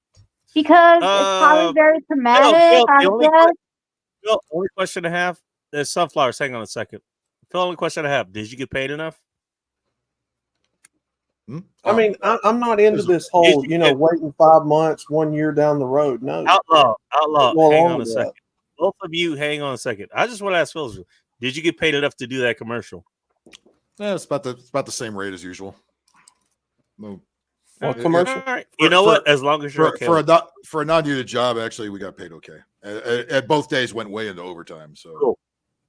S11: Because it's probably very traumatic.
S1: Only question I have is Sunflowers. Hang on a second. Phil, only question I have: did you get paid enough?
S8: I mean, I'm not into this whole, waiting 5 months, 1 year down the road. No,
S1: outlaw. Hang on a second. Both of you, hang on a second. I just want to ask Phil: did you get paid enough to do that commercial?
S10: Yeah, it's about the same rate as usual. No.
S8: Well, commercial.
S1: All right. You know what? As long as you're okay.
S10: For a non-unit job, actually, we got paid okay. And both days went way into overtime, so
S1: cool.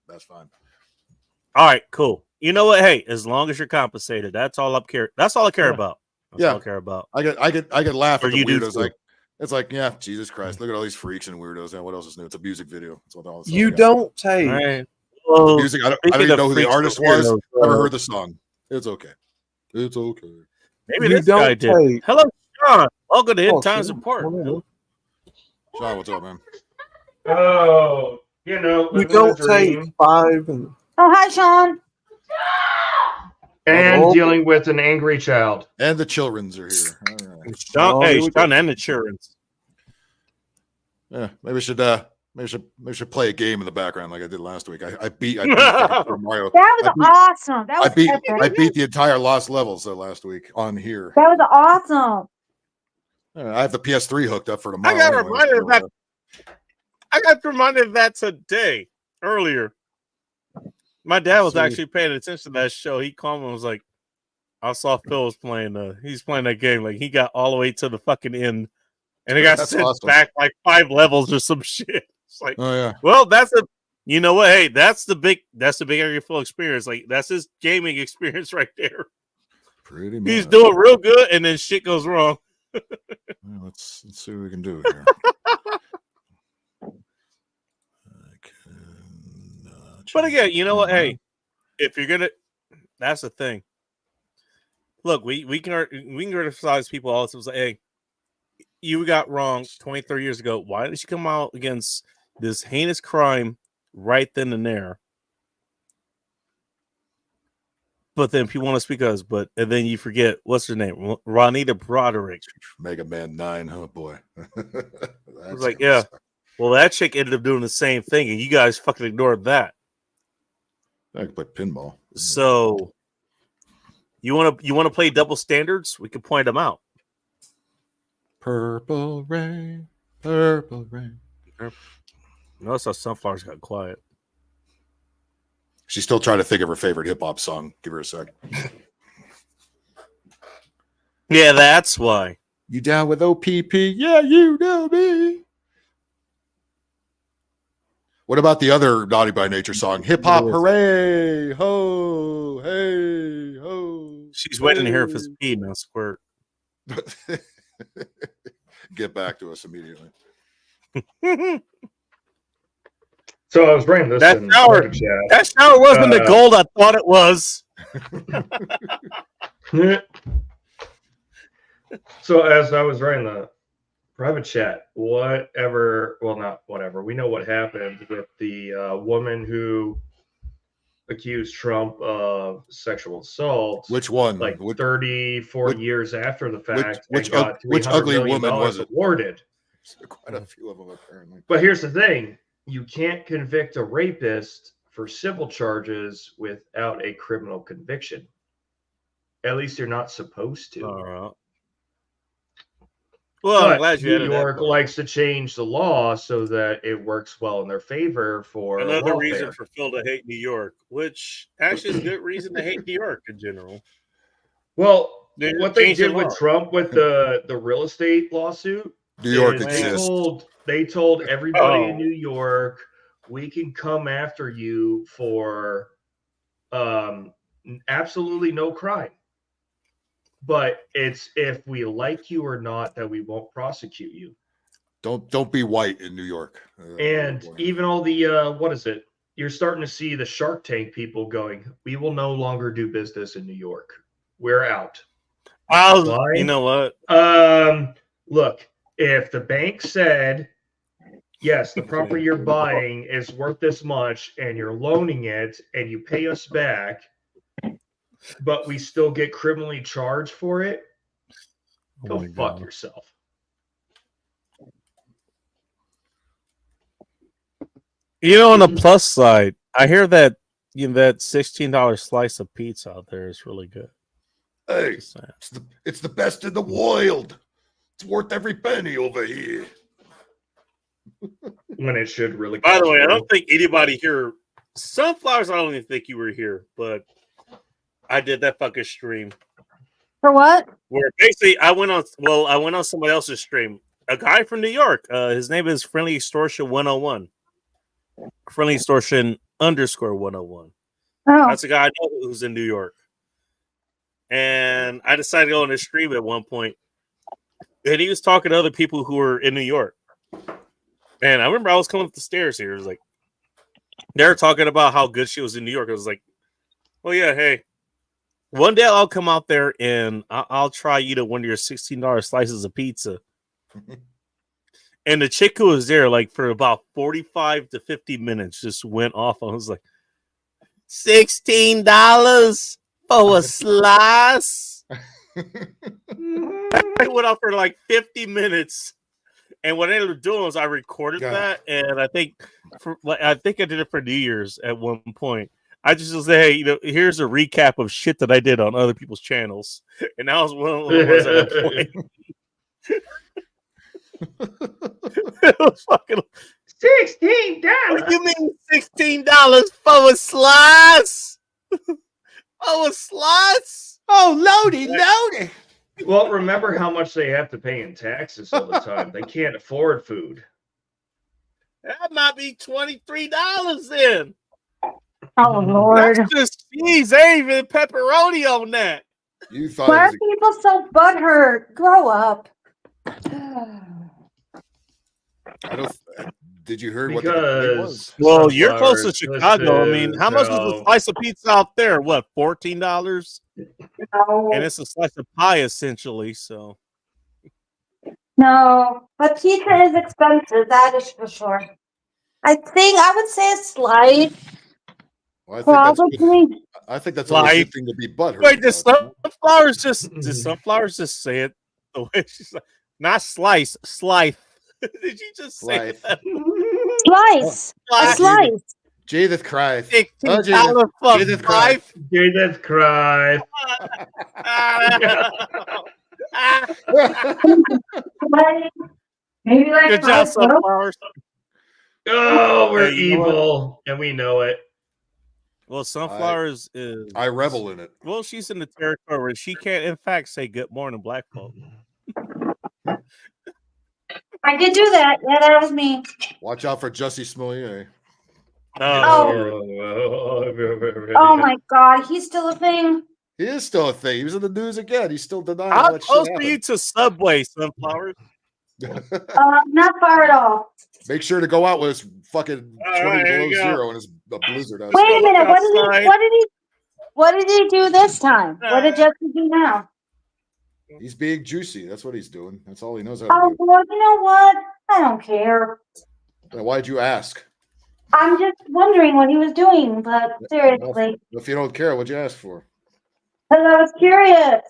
S10: That's fine.
S1: All right, cool. You know what? Hey, as long as you're compensated, that's all I care. That's all I care about. That's all I care about.
S10: I get laugh
S1: Or
S10: at the
S1: you do
S10: weirdos.
S1: too.
S10: Like it's like, yeah, Jesus Christ, look at all these freaks and weirdos. And what else is new? It's a music video. That's all
S8: You don't take.
S1: All right.
S10: The
S1: Well,
S10: music. I don't
S1: speaking
S10: even
S1: of
S10: know who the
S1: freaks
S10: artist
S1: and
S10: was.
S1: weirdos,
S10: Never heard the song. It's okay. It's okay.
S1: Maybe
S8: You
S1: this guy
S8: don't
S1: did.
S8: take-
S1: Hello, Sean. Welcome to Hidden
S8: Oh,
S1: Times
S8: shit.
S1: Report.
S10: Sean, what's up, man?
S2: Oh, you know,
S8: You
S2: living
S8: don't
S2: the
S8: take
S2: dream
S8: 5 and
S11: Oh, hi, Sean.
S2: and
S8: Oh.
S2: dealing with an angry child.
S10: And the children's are here. All right.
S1: Sean,
S8: Oh,
S1: hey,
S8: here we
S1: Sean
S8: go.
S1: and insurance.
S10: Yeah, maybe we should play a game in the background like I did last week. I beat fucking Mario.
S11: That was awesome. That was
S10: I
S11: epic.
S10: beat the entire lost levels last week on here.
S11: That was awesome.
S10: I have the PS3 hooked up for tomorrow.
S1: I got
S10: anyway,
S1: reminded of
S10: so,
S1: that. I got reminded of that today, earlier. My dad was
S10: Sweet.
S1: actually paying attention to that show. He called me and was like, I saw Phil was playing, he's playing that game. Like, he got all the way to the fucking end. And it got
S10: That's
S1: sent
S10: awesome.
S1: back like 5 levels or some shit. It's like,
S10: Oh yeah.
S1: well, you know what? Hey, that's the big area full experience. Like, that's his gaming experience right there.
S10: Pretty much.
S1: He's doing real good, and then shit goes wrong.
S10: Well, let's see what we can do here.
S1: But again, you know what? Hey, if you're gonna, that's the thing. Look, we can criticize people all the time. It's like, hey, you got wrong 23 years ago. Why did you come out against this heinous crime right then and there? But then people want to speak us, and then you forget what's her name, Ronita Broderick,
S10: Mega Man 9. Oh boy.
S1: I was like, yeah. Well, that chick ended up doing the same thing, and you guys fucking ignored that.
S10: I can play pinball.
S1: So you want to play double standards? We can point them out.
S10: Purple rain, purple rain.
S1: Notice how Sunflowers got quiet.
S10: She's still trying to think of her favorite hip hop song. Give her a sec.
S1: Yeah, that's why.
S10: You down with OPP? Yeah, you know me. What about the other Naughty by Nature song? Hip hop, hooray, ho, hey, ho.
S1: She's waiting to hear if it's pee now squirt.
S10: Get back to us immediately.
S2: So I was bringing this
S1: That
S2: in
S1: shower,
S2: the chat.
S1: that shower wasn't the gold I thought it was.
S2: So as I was writing the private chat, we know what happened with the woman who accused Trump of sexual assault.
S10: Which one?
S2: Like 34 years after the fact.
S10: Which
S2: and got
S10: ugly
S2: $300 million
S10: woman was it?
S2: awarded.
S10: Quite a few of them, apparently.
S2: But here's the thing. You can't convict a rapist for civil charges without a criminal conviction. At least you're not supposed to.
S1: All right. Well,
S2: But
S1: I'm glad you
S2: New
S1: added that
S2: York
S1: part.
S2: likes to change the law so that it works well in their favor for
S1: Another
S2: welfare.
S1: reason for Phil to hate New York, which actually is a good reason to hate New York in general.
S2: Well,
S1: They
S2: what they
S1: changed the
S2: did with
S1: law.
S2: Trump with the real estate lawsuit,
S10: New York
S2: is
S10: exists.
S2: they told everybody in
S1: Oh.
S2: New York, we can come after you for absolutely no crime. But it's if we like you or not that we won't prosecute you.
S10: Don't be white in New York.
S2: And even all the what is it? You're starting to see the Shark Tank people going, we will no longer do business in New York. We're out. Why?
S1: You know what?
S2: Look, if the bank said, yes, the property you're buying is worth this much and you're loaning it and you pay us back, but we still get criminally charged for it, go
S1: my
S2: fuck
S1: God.
S2: yourself.
S1: You know, on the plus side, I hear that that $16 slice of pizza out there is really good.
S10: Hey, it's the best in the world. It's worth every penny over here.
S2: When it should really.
S1: By the
S2: cost
S1: way, I
S2: more.
S1: don't think anybody here. Sunflowers, I don't even think you were here, but I did that fucking stream.
S11: For what?
S1: Where basically I went on somebody else's stream. A guy from New York. His name is Friendly Extortion 101. Friendly Extortion _101.
S11: Oh.
S1: That's a guy I know who's in New York. And I decided to go on his stream at one point. And he was talking to other people who were in New York. And I remember I was coming up the stairs here. It was like, they were talking about how good she was in New York. I was like, well, yeah, hey, one day I'll come out there and I'll try one of your $16 slices of pizza. And the chick who was there, like for about 45 to 50 minutes, just went off. I was like, $16 for a slice. I went off for like 50 minutes. And what I ended up doing was I recorded that, and I think I did it for New Year's at one point. I just was hey, here's a recap of shit that I did on other people's channels, and that was one of the ones at that point. It was fucking $16. What do you mean $16 for a slice? For a slice?
S12: Oh, loady. Well, remember how much they have to pay in taxes all the time. They can't afford food.
S1: That might be $23 then.
S11: Oh Lord!
S1: That's just cheese. There ain't even pepperoni on that.
S10: You thought?
S11: Why are people so butthurt? Grow up.
S10: I don't. Did you hear what
S12: Because
S10: the was?
S1: Well, you're close to Chicago. I mean, how much is a slice of pizza out there? What, $14?
S11: No.
S1: And it's a slice of pie essentially. So
S11: No, but pizza is expensive. That is for sure. I would say a slice.
S10: Well,
S11: Probably.
S10: I think that's a good thing to be butthurt.
S1: Wait, did sunflowers just say it the way she's like, not slice, slice. Did you just say that?
S11: Slice. A slice.
S10: Jesus Christ.
S12: Jesus Christ. Jesus Christ.
S11: Maybe like
S1: good job, sunflowers.
S12: Oh, we're evil, and we know it.
S1: Well, sunflowers is.
S10: I revel in it.
S1: Well, she's in the territory where she can't, in fact, say "Good morning, black folk."
S11: I did do that. Yeah, that was me.
S10: Watch out for Jussie Smollett.
S11: Oh my God, he's still a thing.
S10: He is still a thing. He was in the news again. He's still denying
S1: How
S10: that
S1: close
S10: shit
S1: are you to Subway, sunflowers?
S11: Not far at all.
S10: Make sure to go out when it's fucking 20
S1: right,
S10: below
S1: you go.
S10: zero and it's a blizzard.
S11: Wait a minute. What did he do this time? What did Justin do now?
S10: He's being juicy. That's what he's doing. That's all he knows how to
S11: Oh,
S10: do.
S11: well, you know what? I don't care.
S10: Now, why'd you ask?
S11: I'm just wondering what he was doing, but seriously.
S10: If you don't care, what'd you ask for?
S11: Because I was curious.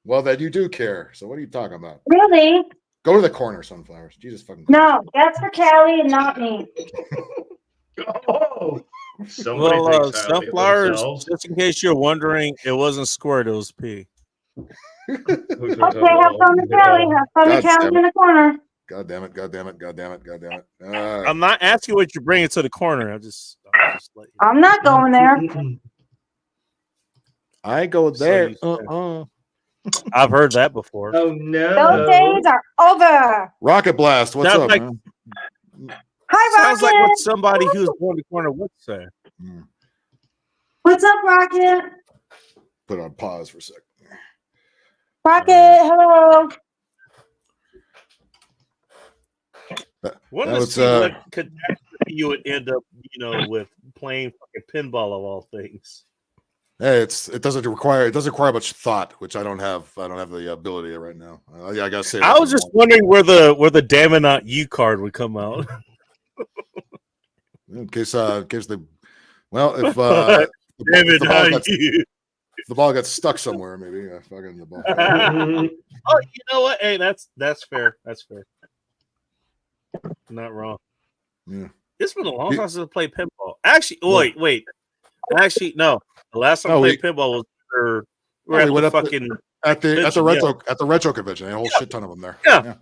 S10: Well, then you do care. So what are you talking about?
S11: Really?
S10: Go to the corner, sunflowers. Jesus fucking.
S11: No, that's for Callie and not me.
S12: Oh.
S1: Well, sunflowers, just in case you're wondering, it wasn't squirt, it was pee.
S11: Okay, have fun with Callie. Have fun with Callie in the corner.
S10: God damn it.
S1: I'm not asking what you're bringing to the corner. I'll just let you.
S11: I'm not going there.
S10: I go there.
S1: I've heard that before.
S12: Oh no.
S11: Those days are over.
S10: Rocket Blast, what's
S1: Sounds
S10: up,
S1: like-
S10: man?
S11: Hi,
S1: Sounds like
S11: Rocket.
S1: what somebody who's going to the corner would say.
S11: What's up, Rocket?
S10: Put it on pause for a second.
S11: Rocket, hello.
S1: What
S10: That
S1: to
S10: was,
S1: see what catastrophe you would end up, with playing fucking pinball of all things.
S10: Hey, it doesn't require much thought, which I don't have. I don't have the ability right now. I gotta say.
S1: I was just wondering where the damn it not you card would come out.
S10: In case the if
S1: damn it
S10: the ball
S1: not
S10: gets,
S1: you.
S10: if the ball gets stuck somewhere, maybe fucking the ball.
S1: Oh, you know what? Hey, that's fair. That's fair. Not wrong.
S10: Yeah.
S1: It's been a long time since I played pinball. Actually, wait. Actually, no. The last time I played pinball was at the fucking
S10: at the retro convention. A whole shit ton of them there.
S1: Yeah.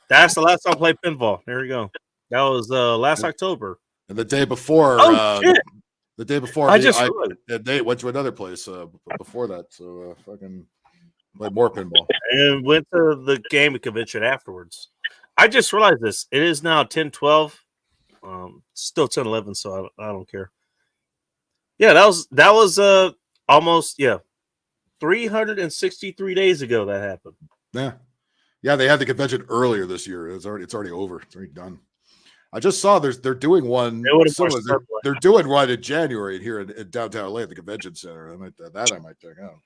S1: That's the last time I played pinball. There we go. That was last October.
S10: And the day before,
S1: shit.
S10: The day before,
S1: I
S10: went to another place before that. So fucking Played more pinball.
S1: And went to the gaming convention afterwards. I just realized this. It is now 10:12. Still 10:11, so I don't care. Yeah, that was almost 363 days ago that happened.
S10: Yeah, they had the convention earlier this year. It's already over. It's already done. I just saw they're doing one. They're doing one in January here in downtown LA at the convention center. I might check out.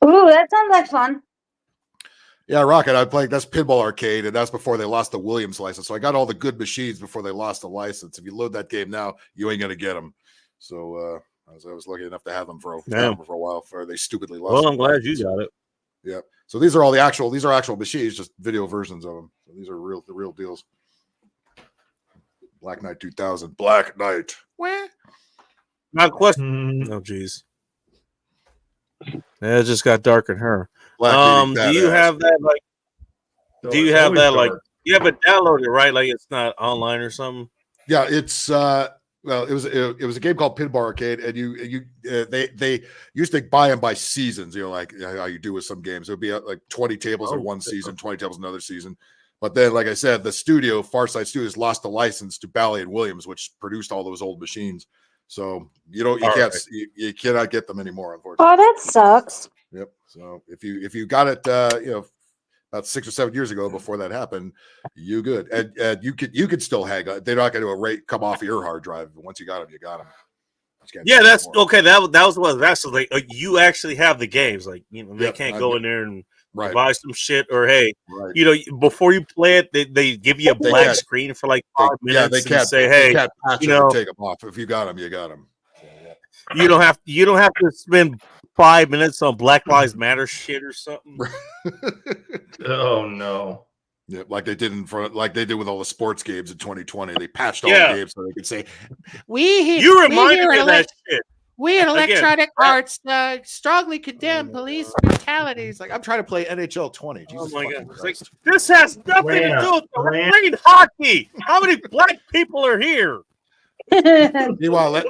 S11: Ooh, that sounds like fun.
S10: Yeah, Rocket. I'm playing. That's Pinball Arcade, and that's before they lost the Williams license. So I got all the good machines before they lost the license. If you load that game now, you ain't gonna get them. So I was lucky enough to have them for a while before they stupidly lost.
S1: Well, I'm glad you got it.
S10: Yeah. So these are actual machines, just video versions of them. So these are the real deals. Black Knight 2000. Black Knight. Where?
S1: My question. Oh, geez. Yeah, it just got dark in her. Do you have that like? Do you have that like? You have it downloaded, right? Like it's not online or something.
S10: Yeah, it's well, it was a game called Pinball Arcade, and they used to buy them by seasons. You know, like how you do with some games. It would be like 20 tables in one season, 20 tables another season. But then, like I said, the studio, Farside Studios, lost the license to Bally and Williams, which produced all those old machines. So you cannot get them anymore, unfortunately.
S11: Oh, that sucks.
S10: Yep. So if you got it, about 6 or 7 years ago before that happened, you good, and you could still hang on. They're not going to come off of your hard drive. Once you got them, you got them.
S1: Yeah, that's okay. That was what that's like. You actually have the games, like they can't go in there and buy some shit, or hey, before you play it, they give you a black screen for like 5 minutes.
S10: Yeah, they can't
S1: say, hey,
S10: they can't patch them or take them off. If you got them, you got them. So,
S1: you don't have to spend 5 minutes on Black Lives Matter shit or something.
S12: Oh no.
S10: Yeah, like they did with all the sports games in 2020. They patched all the games so they could say,
S1: you reminded me of that shit.
S13: We at Electronic Arts strongly condemn police brutalities.
S10: Like I'm trying to play NHL 20. Jesus
S1: my God.
S10: Like,
S1: this has nothing to do with the playing hockey. How many black people are here?
S10: Meanwhile,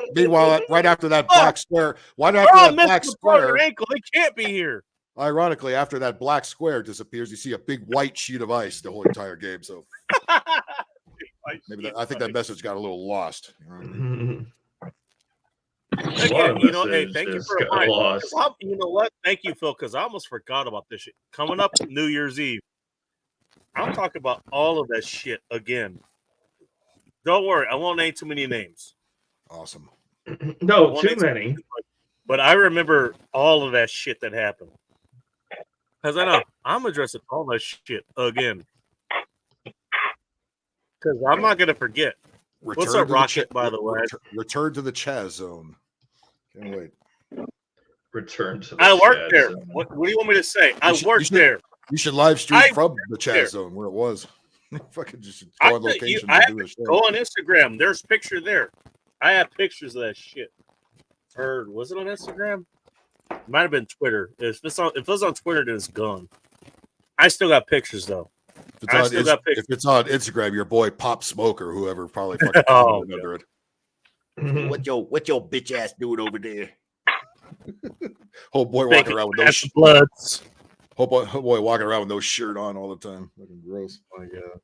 S10: right after that black square,
S1: ankle, they can't be here.
S10: Ironically, after that black square disappears, you see a big white sheet of ice the whole entire game. So maybe I think that message got a little lost.
S1: Again, hey, thank you for reminding. You know what? Thank you, Phil, because I almost forgot about this shit. Coming up New Year's Eve, I'm talking about all of that shit again. Don't worry, I won't name too many names.
S10: Awesome.
S12: No, too many.
S1: But I remember all of that shit that happened. Because I know I'm addressing all that shit again. Because I'm not going to forget. What's up, Rocket, by the way?
S10: Return to the Chaz Zone. Can't wait.
S12: Return to the
S1: I worked there. What do you want me to say? I worked there.
S10: You should live stream from the Chaz Zone where it was. Fucking just go on location.
S1: Go on Instagram. There's a picture there. I have pictures of that shit. Or was it on Instagram? It might have been Twitter. If it's on Twitter, then it's gone. I still got pictures though.
S10: If it's on Instagram, your boy Pop Smoker, whoever probably fucking under it.
S14: What your bitch ass doing over there?
S10: Whole boy walking around with those
S1: bloods.
S10: Whole boy walking around with no shirt on all the time. Fucking gross.
S1: Oh my God.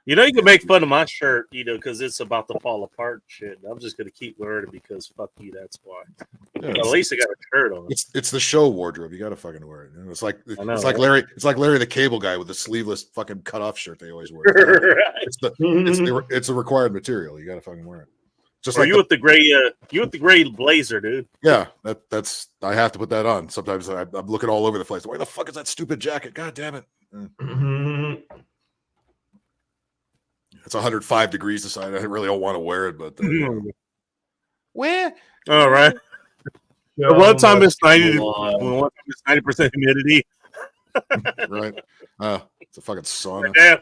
S1: You can make fun of my shirt, because it's about to fall apart and shit. I'm just gonna keep wearing it because fuck you, that's why.
S10: Yeah,
S1: at least I got a shirt on.
S10: It's the show wardrobe. You gotta fucking wear it. It's like Larry the Cable Guy with the sleeveless fucking cut off shirt they always wear.
S1: Right.
S10: It's a required material. You gotta fucking wear it. Just
S1: like with the gray blazer, dude.
S10: Yeah, that's I have to put that on. Sometimes I'm looking all over the place. Where the fuck is that stupid jacket? God damn it. It's 105 degrees inside. I really don't want to wear it, but
S13: where?
S1: All right. One time it's 90% humidity.
S10: Right. It's a fucking sauna.
S1: Damn.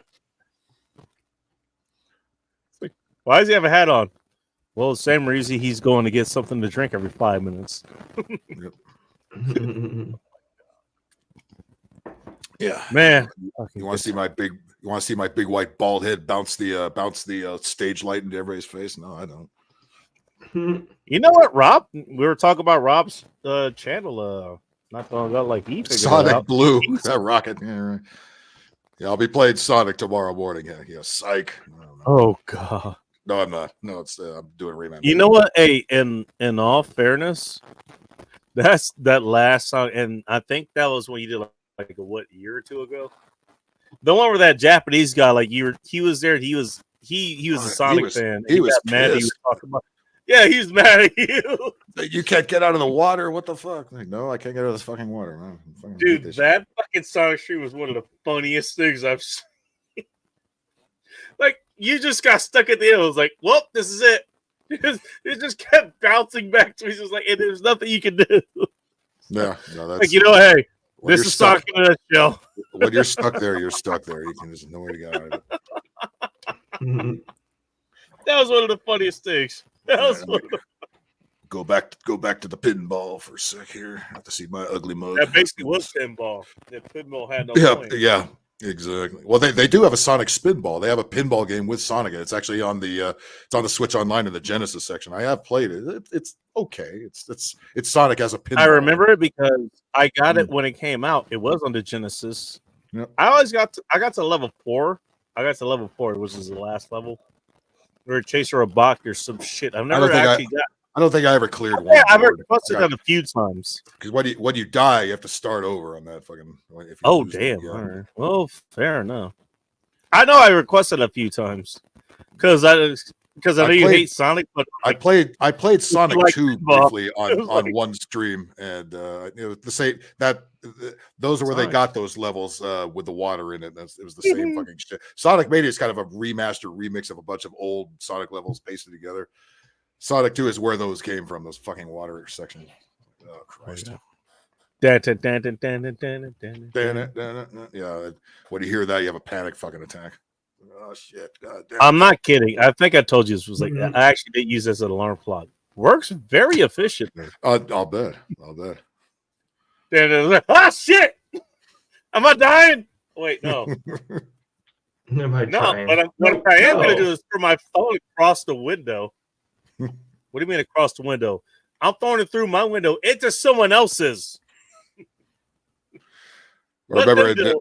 S1: Why does he have a hat on? Well, the same reason he's going to get something to drink every 5 minutes.
S10: Yeah,
S1: man.
S10: You want to see my big white bald head bounce the stage light into everybody's face? No, I don't.
S1: You know what, Rob? We were talking about Rob's channel Not long ago, like he figured it
S10: Sonic
S1: out.
S10: Blue, that rocket. Yeah, right. Yeah, I'll be playing Sonic tomorrow morning. Yeah, psych.
S1: Oh god.
S10: No, I'm not. No, it's I'm doing Rayman.
S1: You know what? Hey, in all fairness, that's that last song, and I think that was when you did like a what year or two ago. The one where that Japanese guy, like he was there. He was a Sonic fan.
S10: He was
S1: got mad. He was
S10: pissed.
S1: talking about. Yeah, he was mad at you,
S10: You can't get out of the water. What the fuck? Like, no, I can't get out of this fucking water. Man. I fucking hate
S1: dude.
S10: this
S1: That fucking Sonic stream was one of the funniest things I've seen. Like you just got stuck at the end. I was like, well, this is it. It just kept bouncing back to me. Just like, and there's nothing you can do.
S10: Yeah, no, that's
S1: Like, you know, hey,
S10: when
S1: this
S10: you're
S1: is
S10: stuck-
S1: Sonic in a nutshell.
S10: when you're stuck there, you're stuck there. You can just nowhere to get out of it.
S1: That was one of the funniest things. That was one of the,
S10: Go back to the pinball for a sec here. I have to see my ugly mug.
S1: that basically was pinball. That pinball had no
S10: Yeah,
S1: point.
S10: yeah, exactly. Well, they do have a Sonic Spinball. They have a pinball game with Sonic. It's actually on the Switch Online in the Genesis section. I have played it. It's okay. It's Sonic as a pinball.
S1: I remember it because I got it when it came out. It was on the Genesis.
S10: Yep.
S1: I got to level 4. I got to level 4, which is the last level. Where Chaser a Bach or some shit. I've never actually got.
S10: I don't think I ever cleared one.
S1: Yeah, I've busted that a few times.
S10: Because when you die, you have to start over on that fucking. If you
S1: Oh
S10: lose it,
S1: damn!
S10: yeah.
S1: All right. Well, fair enough. I know I requested a few times because I know you hate Sonic, but
S10: I played Sonic
S1: like
S10: 2
S1: pinball.
S10: briefly
S1: It was
S10: on
S1: like-
S10: one stream, and it was the same those are where they
S1: Sonic.
S10: got those levels with the water in it. It was the same fucking shit. Sonic Mania is kind of a remaster remix of a bunch of old Sonic levels pasted together. Sonic 2 is where those came from, those fucking water sections. Oh Christ. Yeah, when you hear that, you have a panic fucking attack. Oh shit! God damn.
S1: I'm not kidding. I think I told you this was like I actually did use this as an alarm clock. Works very efficiently.
S10: I'll bet.
S1: Ah shit! Am I dying? Wait, no.
S12: Am I
S1: No,
S12: trying?
S1: but what I am going to
S12: No.
S1: do is throw my phone across the window. What do you mean across the window? I'm throwing it through my window into someone else's. Let
S10: Remember
S1: them do it.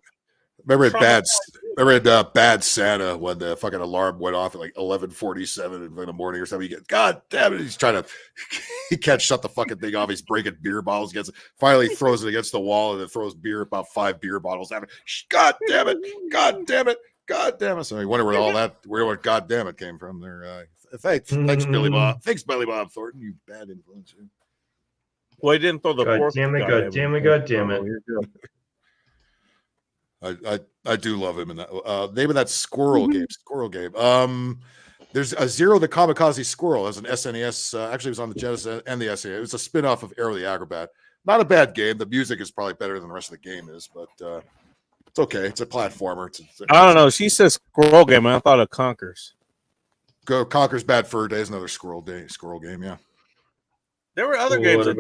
S10: in Bad Santa when the fucking alarm went off at like 11:47 in the morning or something. You get, God damn it! He's trying to, he can't shut the fucking thing off. He's breaking beer bottles against it. Finally throws it against the wall and then throws about 5 beer bottles at it. God damn it! God damn it! God damn it! So you wonder where God damn it came from there. Thanks, Billy Bob. Thanks, Billy Bob Thornton. You bad influence.
S1: Well, he didn't throw the
S12: God
S1: fourth.
S12: damn it, God damn it, God damn it.
S1: You're good.
S10: I do love him in that. Name of that squirrel game. There's a Zero the Kamikaze Squirrel as an SNES. Actually, it was on the Genesis and the SNES. It was a spin-off of Aero the Acrobat. Not a bad game. The music is probably better than the rest of the game is, but it's okay. It's a platformer.
S1: I don't know. She says squirrel game. I thought of Conkers.
S10: Conker's Bad Fur Day is another squirrel game. Yeah.
S1: There were other games.
S10: That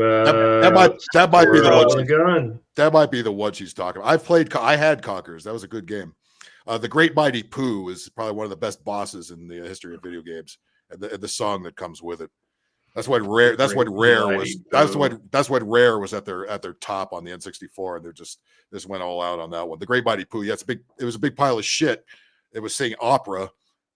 S10: might be the
S12: Squirrel
S10: one.
S12: with a gun.
S10: That might be the one she's talking about. I had Conkers. That was a good game. The Great Mighty Pooh is probably one of the best bosses in the history of video games, and the song that comes with it. That's when Rare. That's when Rare was. That's when Rare was at their top on the N64, and they just went all out on that one. The Great Mighty Pooh. Yeah, it was a big pile of shit. It was singing opera,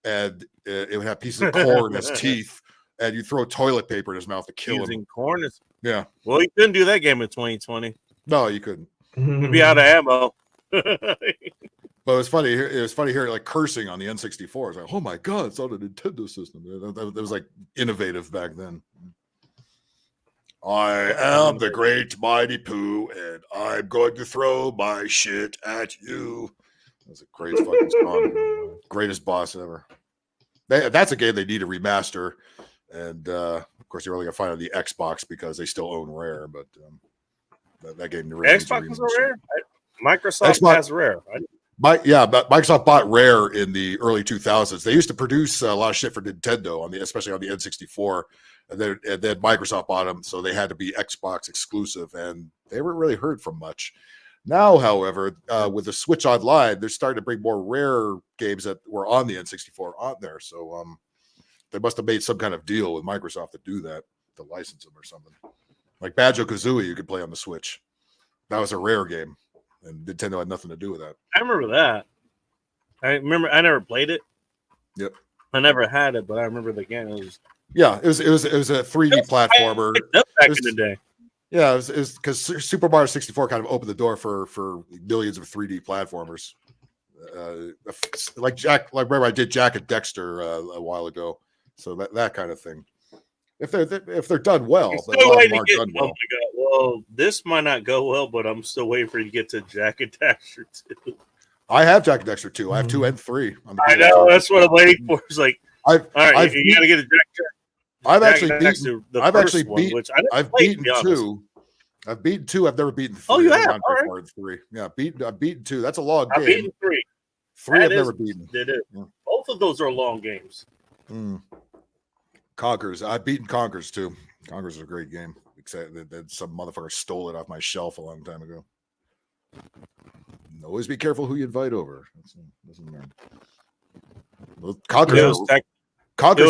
S10: and it would have pieces of corn in his teeth, and you throw toilet paper in his mouth to kill
S1: Using
S10: him.
S1: corn is
S10: Yeah.
S1: well, you couldn't do that game in 2020.
S10: No, you couldn't.
S1: You'd be out of ammo.
S10: But it was funny. It was funny hearing like cursing on the N64. It's like, oh my god, it's on a Nintendo system. That was like innovative back then. I am the Great Mighty Pooh, and I'm going to throw my shit at you. That's a great fucking song. Greatest boss ever. That's a game they need to remaster, and of course you're only gonna find it on the Xbox because they still own Rare. But that game really needs a
S1: Xbox is
S10: remaster.
S1: Rare. Microsoft
S10: Xbox-
S1: has Rare.
S10: But Microsoft bought Rare in the early 2000s. They used to produce a lot of shit for Nintendo especially on the N64, and then Microsoft bought them, so they had to be Xbox exclusive, and they weren't really heard from much. Now, however, with the Switch Online, they're starting to bring more Rare games that were on the N64 on there. So they must have made some kind of deal with Microsoft to do that, to license them or something. Like Banjo-Kazooie, you could play on the Switch. That was a rare game, and Nintendo had nothing to do with that.
S1: I remember that. I never played it.
S10: Yep.
S1: I never had it, but I remember the game. It was
S10: a 3D platformer.
S1: Back in the day.
S10: Yeah, it was because Super Mario 64 kind of opened the door for millions of 3D platformers. Like remember I did Jack and Dexter a while ago, so that kind of thing. If they're done well,
S1: I'm
S10: but
S1: still
S10: a lot of
S1: waiting
S10: them
S1: to
S10: aren't
S1: get.
S10: done
S1: Oh
S10: well.
S1: my god! Well, this might not go well, but I'm still waiting for you to get to Jack and Daxter 2.
S10: I have Jack and Dexter 2. I have 2 and 3.
S1: I know that's what I'm waiting for. It's like, all right, you got to get a Jack.
S10: I've
S1: Jack
S10: actually
S1: and
S10: beaten.
S1: Dexter, the
S10: I've
S1: first
S10: actually
S1: one,
S10: beat.
S1: which I didn't
S10: I've
S1: play, to
S10: beaten
S1: be honest.
S10: 2. I've beaten 2. I've never beaten 3.
S1: Oh, you
S10: I've
S1: have?
S10: gone
S1: All
S10: pretty
S1: right.
S10: far in 3. Yeah, I've beaten 2. That's a long
S1: I've
S10: game.
S1: beaten 3.
S10: 3 I've
S1: That
S10: never
S1: is-
S10: beaten.
S1: It is.
S10: Yeah.
S1: Both of those are long games.
S10: Conquers. I've beaten Conquers too. Conquers is a great game. Except that some motherfucker stole it off my shelf a long time ago. Always be careful who you invite over. Listen there. Well, Conquers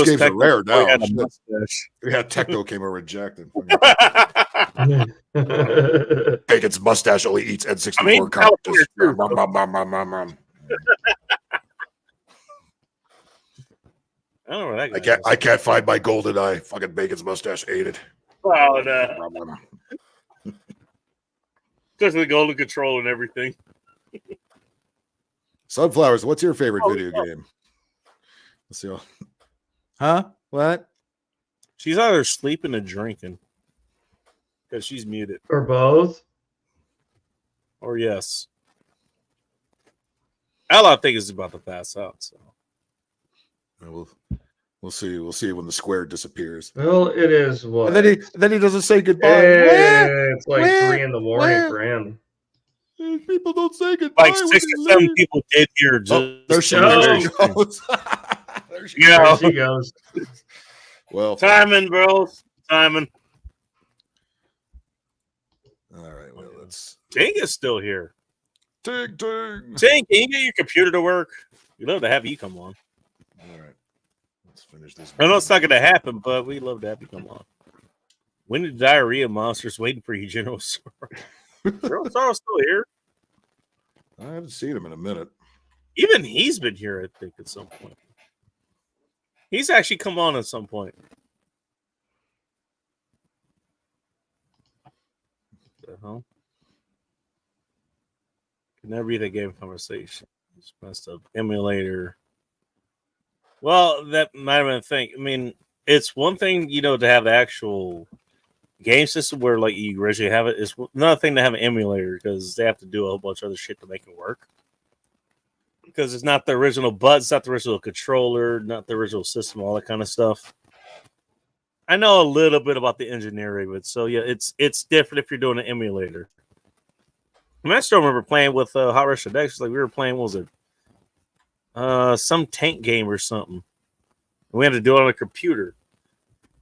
S10: games are rare now. Yeah, Techno came over and jacked it. Bacon's mustache only eats N64 cartridges.
S1: I don't know where that guy
S10: I can't find my golden eye. Fucking Bacon's mustache ate it.
S1: Oh, no. Just the golden control and everything.
S10: Sunflowers, what's your favorite video game? Let's see.
S13: Huh? What?
S1: She's either sleeping or drinking because she's muted.
S12: Or both.
S1: Or yes. Ella, I think, is about to pass out. So
S10: We'll see. We'll see when the square disappears.
S12: Well, it is what.
S10: And then he doesn't say goodbye.
S12: It's like 3 in the morning for him.
S10: People don't say goodbye.
S1: Like 6 or 7 people did here.
S10: There she
S12: goes.
S10: There she
S1: Yeah.
S12: There she goes.
S10: Well,
S1: timing, bro. Timing.
S10: All right. Well, let's.
S1: Ting is still here.
S10: Ting.
S1: Ting, can you get your computer to work? We'd love to have you come on.
S10: All right. Let's finish this.
S1: I know it's not going to happen, but we'd love to have you come on. When did diarrhea monsters waiting for you, General Sorrow? General Sorrow's still here.
S10: I haven't seen him in a minute.
S1: Even he's been here, I think, at some point. He's actually come on at some point. What the hell? Can never be the game conversation. It's messed up. Emulator. Well, that might have been a thing. I mean, it's one thing, to have the actual game system where like you originally have it. It's another thing to have an emulator because they have to do a whole bunch of other shit to make it work. Because it's not the original buttons, it's not the original controller, not the original system, all that kind of stuff. I know a little bit about the engineering of it, so yeah, it's different if you're doing an emulator. I mean, I still remember playing with Hot Rush Dex. Like we were playing, what was it? Some tank game or something. We had to do it on a computer.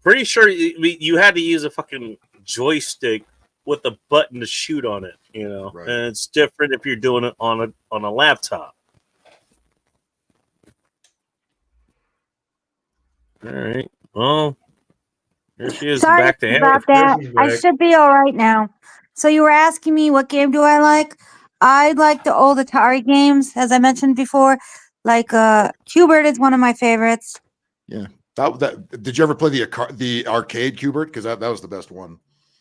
S1: Pretty sure you had to use a fucking joystick with a button to shoot on it,
S10: Right.
S1: And it's different if you're doing it on a laptop. All right. Well, here she is.
S11: Sorry
S1: Back to him.
S11: about that. I should be all right now. So you were asking me what game do I like? I like the old Atari games, as I mentioned before. Like Q*bert is one of my favorites.
S10: Yeah. That did you ever play the arcade Q*bert? Because that was the best one.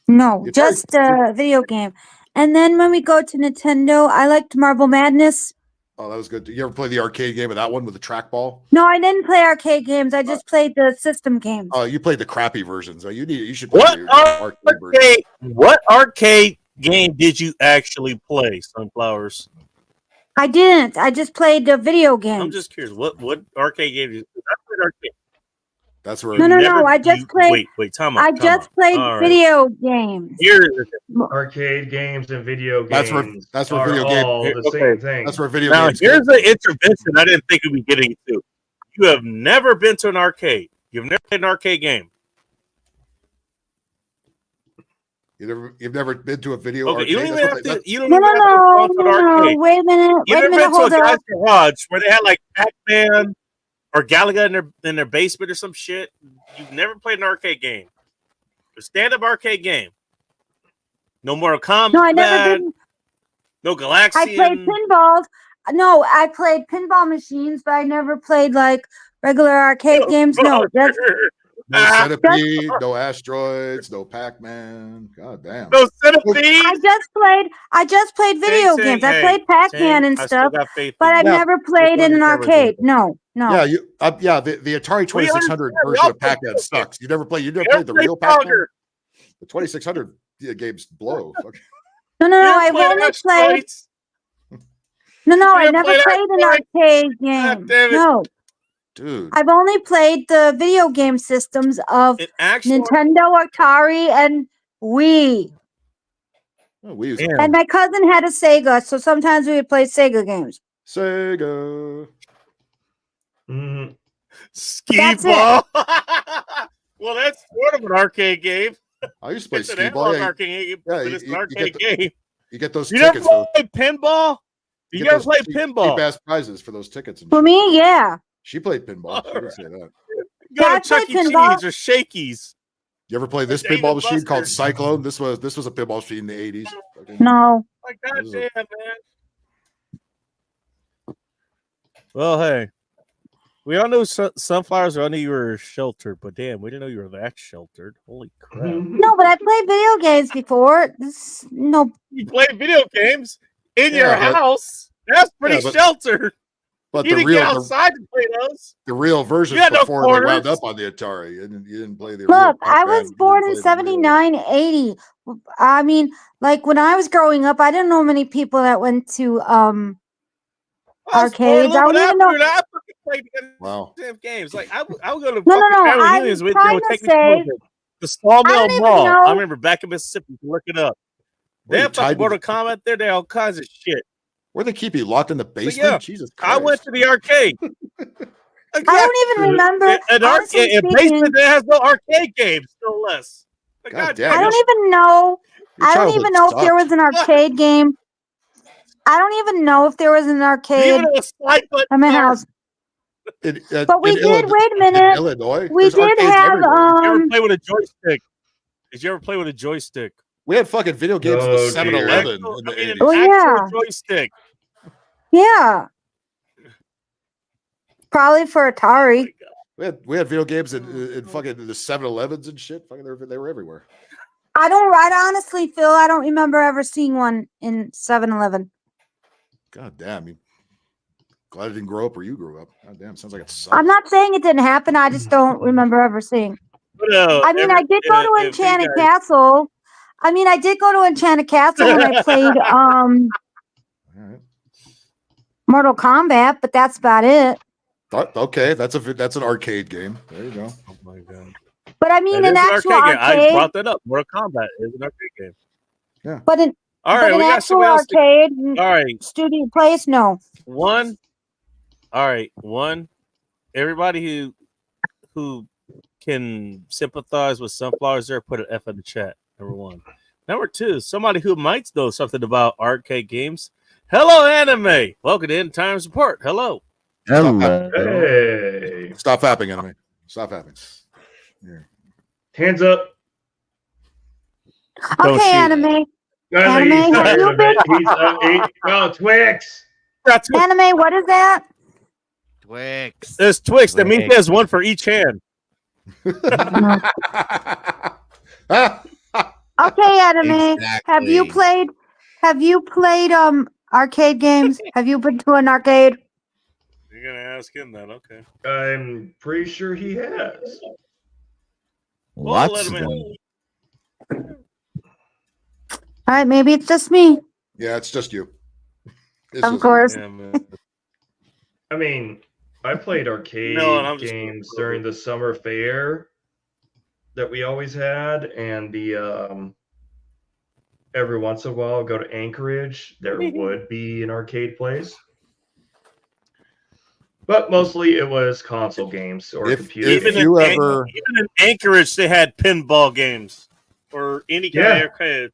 S11: No,
S10: The Atari-
S11: just a video game. And then when we go to Nintendo, I liked Marble Madness.
S10: Oh, that was good. Did you ever play the arcade game of that one with the trackball?
S11: No, I didn't play arcade games. I just played the system games.
S10: Oh, you played the crappy versions. Oh, you should play
S1: What
S10: the arcade version.
S1: What arcade game did you actually play, Sunflowers?
S11: I didn't. I just played the video game.
S1: I'm just curious. What arcade game did you play? I played arcade.
S10: That's where
S11: No. I just played.
S1: Wait, time out.
S11: I just played
S1: All right.
S11: video games.
S12: Arcade games and video games.
S10: That's where
S12: are
S10: video game.
S12: all the same thing.
S10: That's where video
S1: Now,
S10: games.
S1: here's the intervention I didn't think we'd be getting to. You have never been to an arcade. You've never played an arcade game.
S10: You've never been to a video
S1: Okay,
S10: arcade.
S1: you don't even have to. You don't
S11: No,
S1: even have to go to an
S11: no.
S1: arcade.
S11: Wait a minute.
S1: You
S11: Wait a
S1: never
S11: minute.
S1: been to a
S11: Hold
S1: guy's
S11: up.
S1: garage where they had like Pac-Man or Galaga in their basement or some shit. You've never played an arcade game, a stand-up arcade game. No Mortal Kombat.
S11: No, I never did.
S1: No Galaxian.
S11: I played pinballs. No, I played pinball machines, but I never played like regular arcade games. No, that's
S10: No Centipede, no Asteroids, no Pac-Man. God damn.
S1: No Centipede.
S11: I just played video games. I played Pac-Man and stuff, but I've never played in an arcade. No.
S10: Yeah, the Atari 2600 version of Pac-Man sucks. You never played the real Pac-Man? The 2600 games blow.
S11: No, I've only played. No, I never played an arcade game. No.
S10: Dude.
S11: I've only played the video game systems of Nintendo, Atari, and Wii.
S10: Oh, Wii
S11: and my cousin had a Sega, so sometimes we would play Sega games.
S10: Sega.
S1: Skee ball. Well, that's sort of an arcade game.
S10: I used to play
S1: It's an
S10: skee ball.
S1: analog arcade game, but it's an arcade game.
S10: You get those
S1: You
S10: tickets.
S1: never played pinball? You
S10: get
S1: never
S10: those
S1: played
S10: cheap
S1: pinball?
S10: Cheap-ass prizes for those tickets. And
S11: For me, yeah.
S10: She played pinball. She didn't say that.
S1: You go
S11: I
S1: to Chuck E.
S11: played pinball.
S1: Cheese or Shakey's.
S10: You ever play this
S1: Dave
S10: pinball
S1: and
S10: machine called
S1: Buster's.
S10: Cyclone? This was a pinball machine in the 80s. Okay.
S11: No.
S1: My goddamn, man. Well, hey. We all know sunflowers. I knew you were sheltered, but damn, we didn't know you were that sheltered. Holy crap!
S11: No, but I played video games before. No.
S1: You play video games in your
S10: Yeah, but-
S1: house. That's pretty
S10: Yeah, but-
S1: sheltered.
S10: But
S1: You
S10: the
S1: didn't
S10: real
S1: get outside to play those.
S10: the real version
S1: You had no
S10: before they wound
S1: quarters.
S10: up on the Atari. You didn't play the
S11: Look,
S10: real
S11: I
S10: Pac-Man,
S11: was
S10: you
S11: born
S10: didn't
S11: in
S10: play the real-
S11: 79, 80. I mean, like when I was growing up, I didn't know many people that went to arcades. I don't even know.
S1: I fucking played
S10: Wow.
S1: damn games. Like I would go to
S11: No,
S1: fucking family
S11: I'm
S1: reunions with
S11: trying
S1: would
S11: to
S1: take me
S11: say-
S1: to the Sawmill
S11: I don't even
S1: Mall.
S11: know-
S1: I remember back in Mississippi. You can look it up. They
S10: What,
S1: have
S10: you tied
S1: fucking
S10: to
S1: Mortal Kombat there. They have all kinds of shit.
S10: Where they keep you locked in the
S1: So,
S10: basement?
S1: yeah,
S10: Jesus Christ.
S1: I went to the arcade.
S11: I don't even remember.
S1: An
S11: honestly
S1: arcade, a
S11: speaking,
S1: basement that has no arcade games, still less. Like,
S10: God
S1: God
S10: damn,
S11: I don't even know.
S10: Your
S11: I don't
S10: childhood
S11: even know if there was an arcade game. I don't even know if there was an arcade
S1: Even a slide button
S11: at my
S1: car.
S11: house. But we
S10: in
S11: did.
S10: Illinois-
S11: Wait a
S10: in
S11: minute.
S10: Illinois,
S11: We
S10: there's
S11: did
S10: arcades
S11: have
S10: everywhere.
S1: Did you ever
S11: um.
S1: play with a joystick? Did you ever play with a joystick?
S10: We had fucking video games at
S2: Oh,
S10: the 7-Eleven in
S1: I
S10: the
S1: mean, an
S10: 80s.
S11: Oh, yeah.
S1: actual joystick.
S11: Yeah. Probably for Atari.
S10: We had video games in fucking the 7-Elevens and shit. Fucking they were everywhere.
S11: I honestly, Phil, I don't remember ever seeing one in 7-Eleven.
S10: God damn you. Glad I didn't grow up where you grew up. God damn, sounds like it sucks.
S11: I'm not saying it didn't happen. I just don't remember ever seeing. I mean, I did go to Enchanted Castle. I mean, I did go to Enchanted Castle when I played Mortal Kombat, but that's about it.
S10: Okay, that's an arcade game. There you go.
S1: Oh my god.
S11: But I mean,
S1: That
S11: an
S1: is
S11: actual
S1: game. I
S11: arcade.
S1: brought that up. Mortal Kombat is an arcade game.
S10: Yeah.
S11: But an
S1: All right,
S11: but
S1: we
S11: an
S1: got
S11: actual
S1: something else.
S11: arcade
S1: All right,
S11: studio place, no.
S1: one. All right, one. Everybody who can sympathize with sunflowers there, put an F in the chat. Number one. Number two, somebody who might know something about arcade games. Hello, anime. Welcome to End Times Report. Hello.
S10: Hello.
S2: Hey.
S10: Stop fapping, enemy. Stop fapping.
S2: Hands up.
S1: Don't
S11: Okay,
S1: shoot.
S11: anime.
S2: No,
S11: Anime,
S2: he's
S11: have
S2: tired
S11: you
S2: of it.
S11: been-
S2: Twix.
S11: Anime, what is that?
S13: Twix.
S1: There's Twix. That means there's one for each hand.
S11: Okay, anime. Have you played arcade games? Have you been to an arcade?
S1: You're gonna ask him that, okay?
S2: I'm pretty sure he has.
S1: Well, I'll
S15: Lots
S1: let
S15: of
S1: him
S15: them.
S1: in.
S11: All right, maybe it's just me.
S10: Yeah, it's just you.
S11: Of course.
S1: Yeah, man.
S2: I mean, I played arcade
S1: No, and I'm just-
S2: games during the summer fair that we always had, and the every once in a while go to Anchorage. There would be an arcade place, but mostly it was console games or computer.
S10: if
S2: games.
S10: you ever-
S1: even in Anchorage, they had pinball games or any kind of
S2: Yeah.
S1: arcade.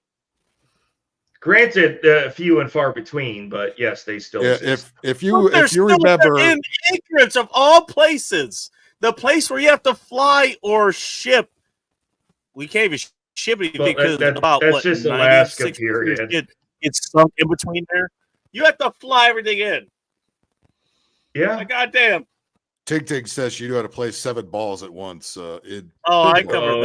S2: Granted, few and far between, but yes, they still
S10: Yeah,
S2: exist.
S10: if
S1: But
S10: you
S1: they're
S10: if you
S1: still
S10: remember
S1: in Anchorage of all places, the place where you have to fly or ship. We can't even shitty
S12: Well,
S1: because
S12: that's
S1: about
S12: that's
S1: what
S12: just Alaska
S1: 96
S12: period.
S1: it's sunk in between there. You have to fly everything in.
S12: Yeah.
S1: Like, goddamn.
S10: Tig Tig says she knew how to play 7 balls at once.
S1: Oh, I covered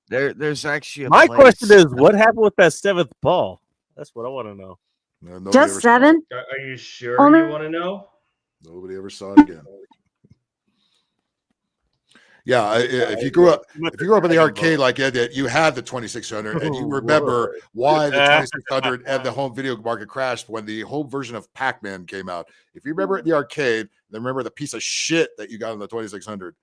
S12: that.
S15: There's actually a
S1: My
S15: place.
S1: question is, what happened with that 7th ball? That's what I want to know.
S10: Nobody
S11: Just
S10: ever saw it.
S11: 7?
S12: Are you sure
S11: Only-
S12: you want to know?
S10: Nobody ever saw it again. Yeah, if you grew up in the arcade like Ed, you had the 2600, and you remember why the 2600 and the home video market crashed when the home version of Pac-Man came out. If you remember it in the arcade, then remember the piece of shit that you got on the 2600.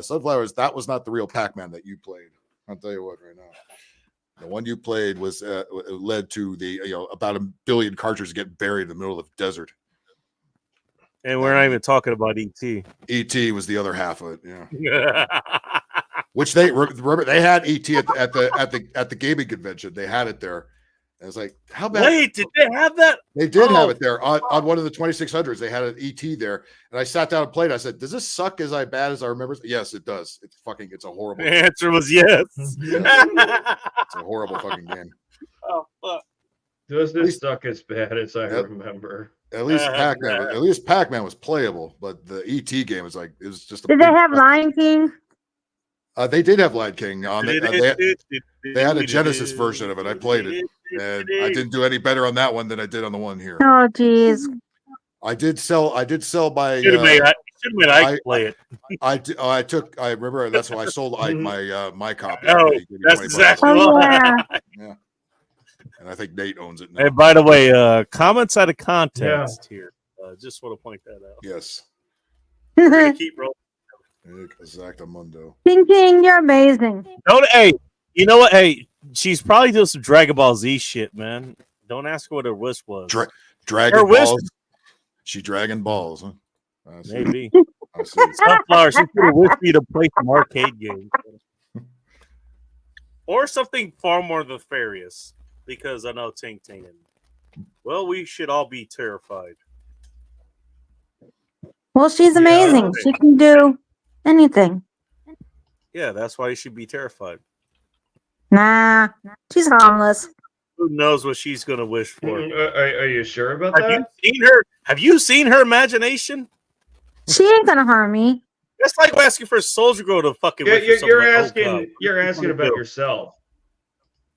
S10: Sunflowers, that was not the real Pac-Man that you played. I'll tell you what, right now. The one you played was led to the about 1 billion cartridges getting buried in the middle of the desert.
S1: And we're not even talking about ET.
S10: ET was the other half of it, yeah. Which they remember they had ET at the gaming convention. They had it there. And it's like, how bad?
S1: Wait, did they have that?
S10: They did have it there on one of the 2600s. They had an ET there, and I sat down and played. I said, "Does this suck as bad as I remember?" Yes, it does. It's a horrible.
S1: The answer was yes.
S10: It's a horrible fucking game.
S1: Oh fuck!
S12: Doesn't suck as bad as I remember.
S10: At least Pac-Man was playable, but the ET game was like it was just.
S11: Did they have Lion King?
S10: They did have Lion King on it. They had a Genesis version of it. I played it, and I didn't do any better on that one than I did on the one here.
S11: Oh, jeez.
S10: I did sell my.
S1: Should have made I play it.
S10: I remember that's why I sold my copy.
S1: Oh, that's exactly
S11: what.
S10: Yeah. And I think Nate owns it now.
S1: Hey, by the way, comments out of context here. Just want to point that out.
S10: Yes.
S1: We're gonna keep rolling.
S10: Exactamundo.
S11: King King, you're amazing.
S1: Hey, you know what? Hey, she's probably doing some Dragon Ball Z shit, man. Don't ask her what her wish was.
S10: Dragon Balls. She dragging balls, huh?
S1: Maybe. Sunflower, she could have wished me to play some arcade games. Or something far more nefarious. Because I know Ting Ting. Well, we should all be terrified.
S11: Well, she's amazing. She can do anything.
S1: Yeah, that's why you should be terrified.
S11: Nah, she's harmless.
S1: Who knows what she's gonna wish for?
S12: Are you sure about
S1: Have
S12: that?
S1: you seen her? Have you seen her imagination?
S11: She ain't gonna harm me.
S1: That's like asking for a Soldier Girl to fucking.
S12: You're asking. You're asking about yourself,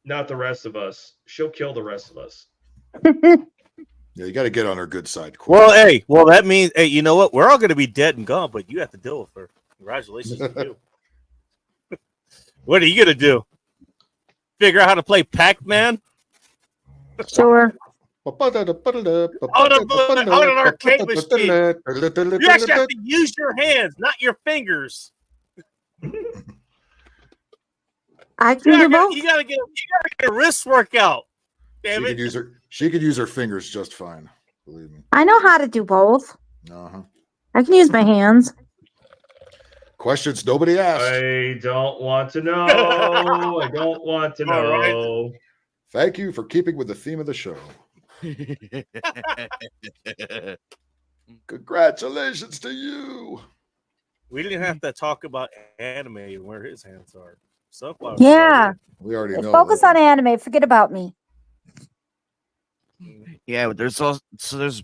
S12: not the rest of us. She'll kill the rest of us.
S10: Yeah, you got to get on her good side.
S1: Well, that means, hey, you know what? We're all going to be dead and gone, but you have to deal with her. Congratulations to you. What are you going to do? Figure out how to play Pac-Man?
S11: Sure.
S1: On an arcade machine. You actually have to use your hands, not your fingers.
S11: I can do both.
S1: You gotta get a wrist workout. Damn it.
S10: She could use her fingers just fine. Believe me.
S11: I know how to do both.
S10: Uh-huh.
S11: I can use my hands.
S10: Questions nobody asked.
S12: I don't want to know. I don't want to know.
S10: Thank you for keeping with the theme of the show. Congratulations to you.
S1: We didn't have to talk about anime and where his hands are. Sunflower.
S11: Yeah.
S10: We already know.
S11: Focus on anime. Forget about me.
S15: Yeah, but there's a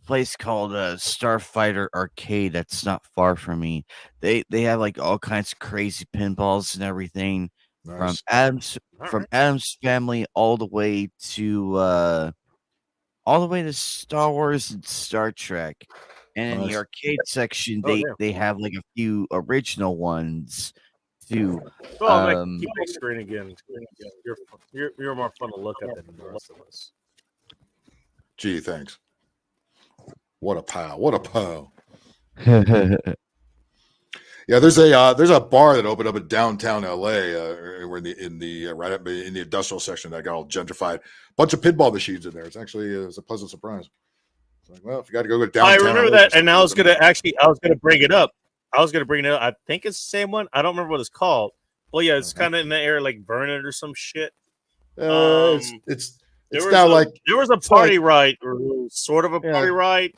S15: place called Starfighter Arcade that's not far from me. They have like all kinds of crazy pinballs and everything from Adam's Family all the way to Star Wars and Star Trek. And in the arcade section, they have like a few original ones too.
S1: Keep my screen again. You're more fun to look at than the rest of us.
S10: Gee, thanks. What a pal! What a pal! Yeah, there's a bar that opened up in downtown LA. We're in the right up in the industrial section that got all gentrified. Bunch of pinball machines in there. It's actually a pleasant surprise. It's like, well, if you got to go downtown,
S1: I remember that, and I was gonna bring it up. I think it's the same one. I don't remember what it's called. Well, yeah, it's kind of in the area like Vernon or some shit.
S10: It's now like
S1: there was a party ride, or sort of a party ride,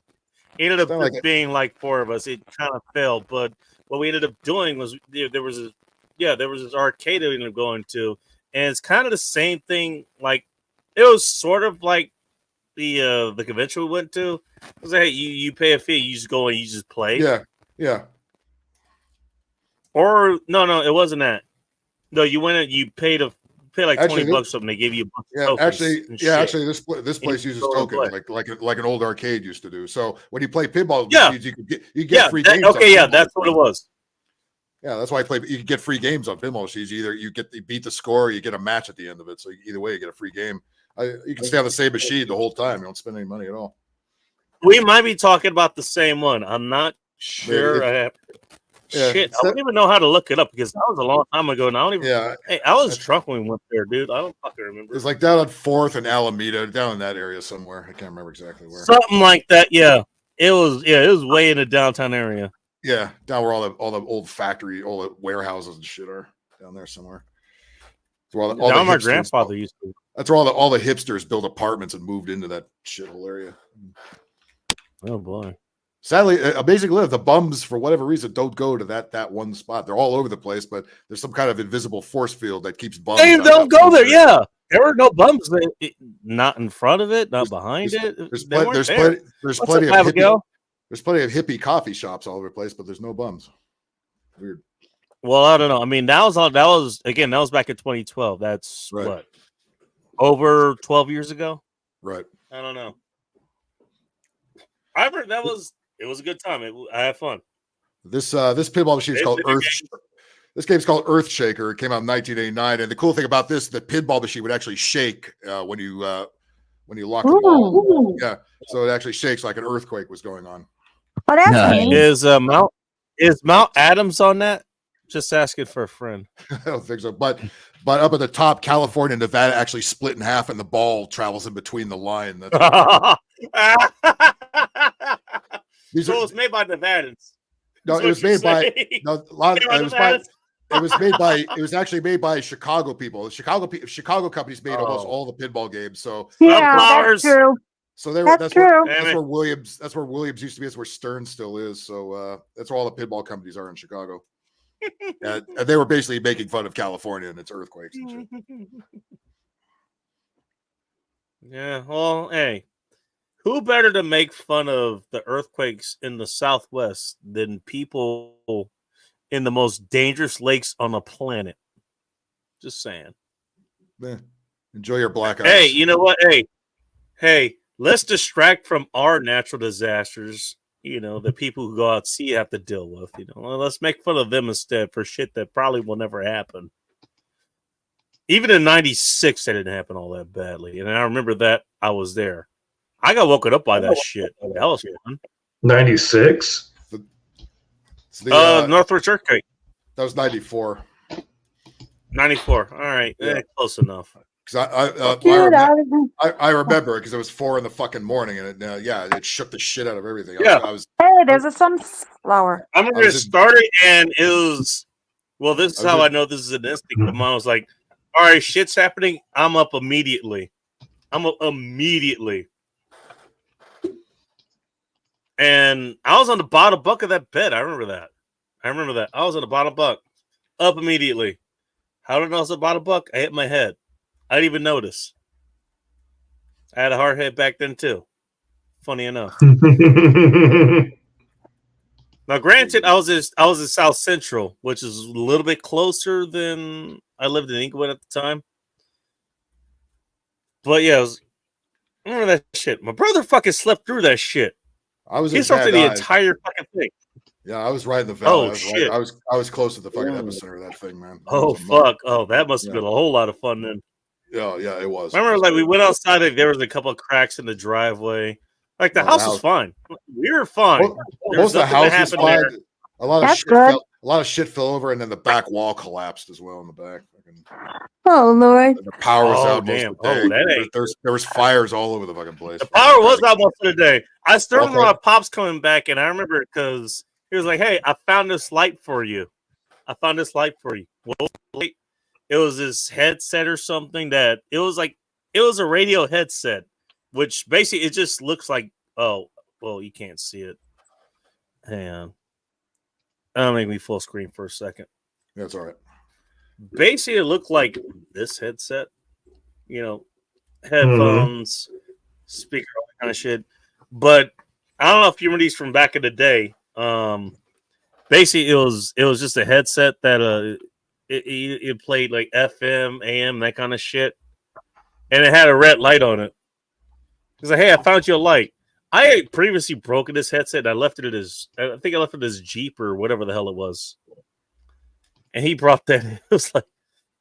S1: ended up
S10: Sound like
S1: just being like 4 of us. It kind of failed, but what we ended up doing was there was this arcade that we ended up going to, and it's kind of the same thing. Like it was sort of like the convention we went to. It was like, hey, you pay a fee, you just go and you just play.
S10: Yeah.
S1: Or no, it wasn't that. No, you went and you paid like
S10: Actually,
S1: $20 or something. They gave you a bunch of
S10: Yeah,
S1: tokens
S10: actually,
S1: and
S10: yeah,
S1: shit.
S10: actually, this place uses
S1: go and
S10: tokens like an old arcade used to do. So when you play pinball
S1: Yeah.
S10: machines, you get free games.
S1: Okay,
S10: on
S1: yeah,
S10: pinball
S1: that's what it
S10: machines.
S1: was.
S10: Yeah, that's why I play. You can get free games on pinball machines. You beat the score, or you get a match at the end of it. So either way, you get a free game. You can stay on the same machine the whole time. You don't spend any money at all.
S1: We might be talking about the same one. I'm not sure. Shit, I don't even know how to look it up because that was a long time ago. And I don't even.
S10: Yeah.
S1: Hey, I was drunk when we went there, dude. I don't fucking remember.
S10: It's like down on 4th and Alameda, down in that area somewhere. I can't remember exactly where.
S1: Something like that. Yeah, it was. Yeah, it was way in the downtown area.
S10: Yeah, down where all the old factory, all the warehouses and shit are down there somewhere. That's where all
S1: Down
S10: the
S1: my
S10: hipsters-
S1: grandfather used to.
S10: That's where all the hipsters built apartments and moved into that shithole area.
S1: Oh boy.
S10: Sadly, Amazing Live, the bums for whatever reason don't go to that one spot. They're all over the place, but there's some kind of invisible force field that keeps bums.
S1: They
S10: out of
S1: don't
S10: that
S1: go
S10: one
S1: there.
S10: area.
S1: Yeah, there were no bumps. Not in front of it, not behind it.
S10: There's
S1: They weren't
S10: plenty.
S1: there.
S10: There's
S1: What's
S10: plenty
S1: up,
S10: of
S1: Abigail?
S10: hippie. There's plenty of hippie coffee shops all over the place, but there's no bums. Weird.
S1: Well, I don't know. I mean, that was back in 2012. That's
S10: Right.
S1: what, over 12 years ago.
S10: Right.
S1: I don't know. I remember it was a good time. I had fun.
S10: This pinball machine is called
S1: Video
S10: Earth. This game's called Earthshaker. It came out in 1989, and the cool thing about this, the pinball machine would actually shake when you lock the ball.
S11: Ooh.
S10: Yeah, so it actually shakes like an earthquake was going on.
S11: Oh, that's neat.
S1: Is Mount Adams on that? Just asking for a friend.
S10: I don't think so, but up at the top, California and Nevada actually split in half, and the ball travels in between the line.
S1: So it's made by Nevadans.
S10: No,
S1: That's
S10: it was
S1: what you're
S10: made by
S1: saying.
S10: no, a lot.
S1: Made by
S10: It was
S1: Nevadans?
S10: it was actually made by Chicago people. The Chicago companies made almost
S1: Oh.
S10: all the pinball games. So
S11: Yeah, that's true.
S10: So they
S11: That's true.
S10: That's where Williams. That's where Williams used to be. That's where Stern still is. So that's where all the pinball companies are in Chicago. And they were basically making fun of California and its earthquakes and shit.
S1: Yeah, well, hey, who better to make fun of the earthquakes in the Southwest than people in the most dangerous lakes on the planet? Just saying.
S10: Yeah. Enjoy your black ice.
S1: Hey, you know what? Hey, let's distract from our natural disasters. You know, the people who go out to sea have to deal with. You know, well, let's make fun of them instead for shit that probably will never happen. Even in '96, that didn't happen all that badly, and I remember that I was there. I got woken up by that shit. That was fun.
S12: 96.
S1: Northwest earthquake.
S10: That was 94.
S1: 94. All right, close enough.
S10: Because I remember because it was 4 in the fucking morning, and it shook the shit out of everything.
S1: Yeah.
S11: Hey, there's a sunflower.
S1: I remember it started, and it was. Well, this is how I know this is an instinct. My mom was like, "All right, shit's happening. I'm up immediately. And I was on the bottom bunk of that bed. I remember that. I was on the bottom bunk, up immediately. How did I know I was on the bottom bunk? I hit my head. I didn't even notice. I had a hard head back then too. Funny enough. Now, granted, I was in South Central, which is a little bit closer than I lived in Inglewood at the time. But yeah, I remember that shit. My brother fucking slept through that shit. He slept through the entire fucking thing.
S10: Yeah, I was right in the valley.
S1: Oh, shit.
S10: I was close to the fucking epicenter of that thing, man.
S1: Oh fuck! Oh, that must have been a whole lot of fun then.
S10: Yeah, it was.
S1: I remember, like, we went outside, and there was a couple of cracks in the driveway. Like, the house was fine. We were fine.
S10: Most of the house was fine. A lot of shit fell over, and then the back wall collapsed as well in the back.
S11: Oh Lord.
S10: The power was
S1: Oh,
S10: out most of the
S1: damn.
S10: day.
S1: Oh, that ain't-
S10: There was fires all over the fucking place.
S1: The power was out most of the day. I still remember
S10: Okay.
S1: my pops coming back, and I remember it because he was like, "Hey, I found this light for you. Well, it was this headset or something that it was a radio headset, which basically it just looks like Well, you can't see it. And that'll make me full screen for a second.
S10: That's all right.
S1: Basically, it looked like this headset. You know, headphones, speaker, all that kind of shit. But I don't know if you remember these from back in the day. Basically, it was just a headset that it played like FM, AM, that kind of shit, and it had a red light on it. He's like, "Hey, I found you a light." I had previously broken this headset. And I left it at his. I think I left it at his Jeep or whatever the hell it was. And he brought that. It was like,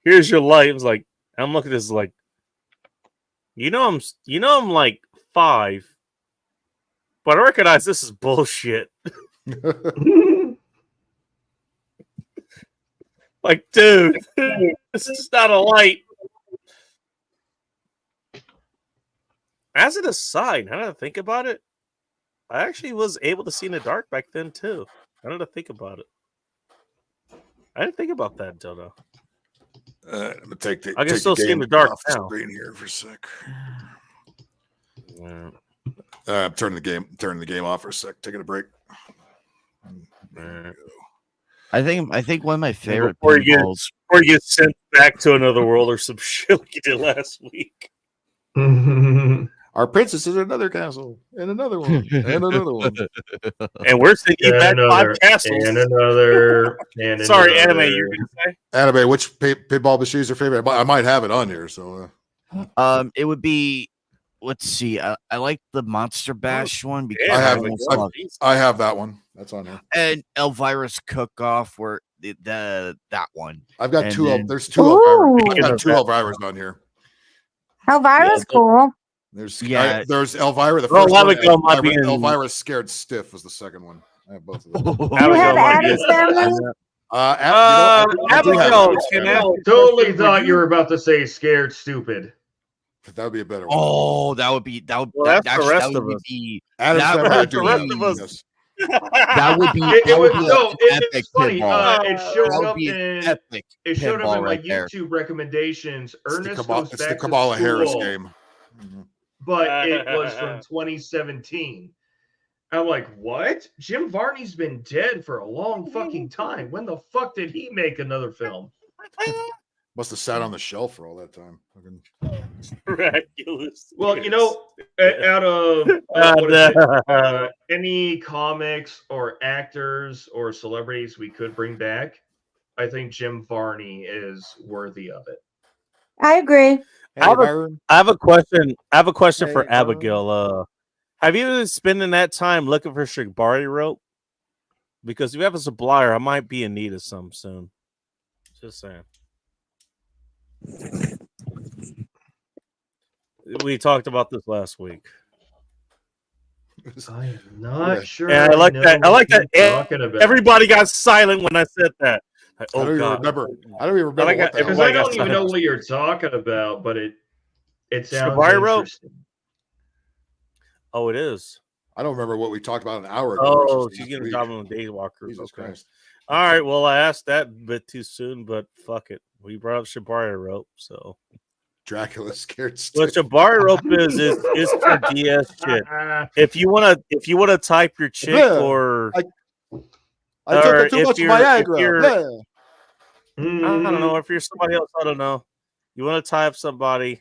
S1: "Here's your light." It was like, I'm looking at this like, I'm like 5, but I recognize this is bullshit. Like, dude, this is not a light. As an aside, now that I think about it, I actually was able to see in the dark back then too. Now that I think about it, I didn't think about that until now.
S10: I'm gonna take the.
S1: I can still see in the dark
S10: off the
S1: now.
S10: screen here for a sec.
S1: Yeah.
S10: I'm turning the game off for a sec. Taking a break.
S15: I think one of my favorite
S1: Before you
S15: pinballs.
S1: get sent back to another world or some shit like you did last week.
S10: Our princess is in another castle, and another one, and another one.
S1: And we're sending you back 5 castles.
S12: And another. And
S1: Sorry,
S12: another.
S1: Anime, you're going to say?
S10: Anime, which pinball machine is your favorite? I might have it on here. So,
S15: It would be. Let's see. I like the Monster Bash one because
S10: I have
S15: love
S10: I have that one. That's on here.
S15: and Elvira's Cook Off, where that one.
S10: I've got
S15: And
S10: two.
S15: then-
S10: There's two.
S11: Ooh.
S10: I've got two Elviras on here.
S11: Elvira's cool.
S10: There's
S15: Yeah.
S10: there's Elvira. The
S1: Well,
S10: first one.
S1: Abigail might be in-
S10: Elvira Scared Stiff was the second one. I have both of them.
S11: Do you have Addams Family?
S1: Abigail, can I-
S12: Totally thought you were about to say scared stupid.
S10: That would be a better one.
S15: Oh, that would be that would
S1: Well,
S15: that,
S1: that's the
S15: actually,
S1: rest
S15: that
S1: of
S15: would
S1: us.
S15: be
S10: Addams
S15: that
S10: Family,
S15: would
S10: I
S15: be-
S10: do
S1: the rest of us.
S10: yes.
S15: that would be
S12: It
S15: that
S12: was
S15: would be
S12: no.
S15: an
S12: It's
S15: epic
S12: funny.
S15: pinball.
S12: It
S15: That
S12: showed
S15: would
S12: up
S15: be an
S12: in.
S15: epic
S12: It showed up
S15: pinball
S12: in my
S15: right there.
S12: YouTube recommendations.
S10: It's
S12: Ernest
S10: the
S12: goes back to
S10: Kamala Harris
S12: school,
S10: game.
S12: but it was from 2017. I'm like, what? Jim Varney's been dead for a long fucking time. When the fuck did he make another film?
S10: Must have sat on the shelf for all that time.
S1: Miraculous.
S12: Well, you know, out of what is it, any comics or actors or celebrities we could bring back, I think Jim Varney is worthy of it.
S11: I agree.
S1: I have a question. I have a question for
S10: Hey,
S1: Abigail. Have you been spending that time looking for Shibari rope? Because if you have a supplier, I might be in need of some soon. Just saying. We talked about this last week.
S12: I am not sure.
S1: And I like
S12: know
S1: that. I like
S12: what
S1: that.
S12: you're talking about.
S1: Everybody got silent when I said that.
S10: I
S1: Oh
S10: don't even
S1: God!
S10: remember. I don't even remember
S1: like
S10: what the
S12: Because
S10: hell
S12: I
S10: I got
S12: don't even know
S10: signed.
S12: what you're talking about, but it sounds
S1: Shibari rope?
S12: interesting.
S1: Oh, it is.
S10: I don't remember what we talked about an hour ago.
S1: Oh,
S10: versus
S1: she's
S10: last
S1: getting a
S10: week.
S1: job on the Daywalkers.
S10: Jesus
S1: Okay.
S10: Christ.
S1: All right. Well, I asked that a bit too soon, but fuck it. We brought up Shibari rope, so
S10: Dracula Scared
S1: what
S10: Stiff.
S1: Shibari rope is for DS shit. If you wanna type your chick
S10: Yeah,
S1: or
S10: I took
S1: or
S10: it too
S1: if
S10: much
S1: you're- if
S10: Viagra.
S1: you're-
S10: Yeah.
S1: I don't know if you're somebody else, I don't know. You want to type somebody,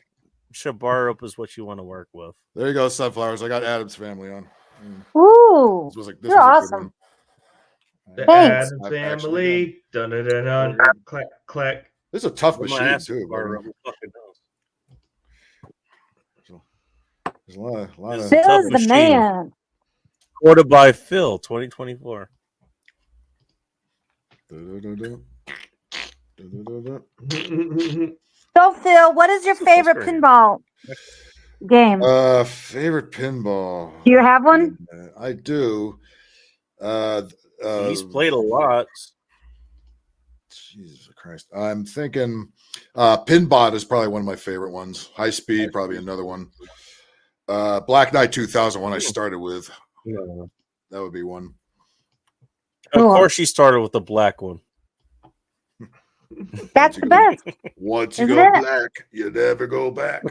S1: Shibari rope is what you want to work with.
S10: There you go, Sunflowers. I got Adam's Family on.
S11: Ooh,
S10: This was
S11: you're
S10: a good
S11: awesome.
S10: one.
S12: The
S11: Thanks.
S12: Addams
S10: I've actually
S12: Family. Dun dun dun dun. Clack clack.
S10: This is a tough
S1: I'm gonna
S10: machine
S1: ask
S10: too.
S1: Shibari
S10: man.
S1: rope, who fucking knows?
S10: There's a lot of
S1: Tough
S11: Phil's the
S1: machine.
S11: man.
S1: Ordered by Phil, 2024.
S11: So, Phil, what is your favorite
S1: great.
S11: pinball game?
S10: Favorite pinball.
S11: Do you have one?
S10: I do.
S1: He's played a lot.
S10: Jesus Christ. I'm thinking Pinbot is probably one of my favorite ones. High Speed, probably another one. Black Knight 2000, one I started with.
S1: Yeah.
S10: That would be one.
S1: Of
S11: Cool.
S1: course, she started with the black one.
S11: That's the best.
S10: Once you
S11: Isn't
S10: go
S11: it?
S10: black, you never go back.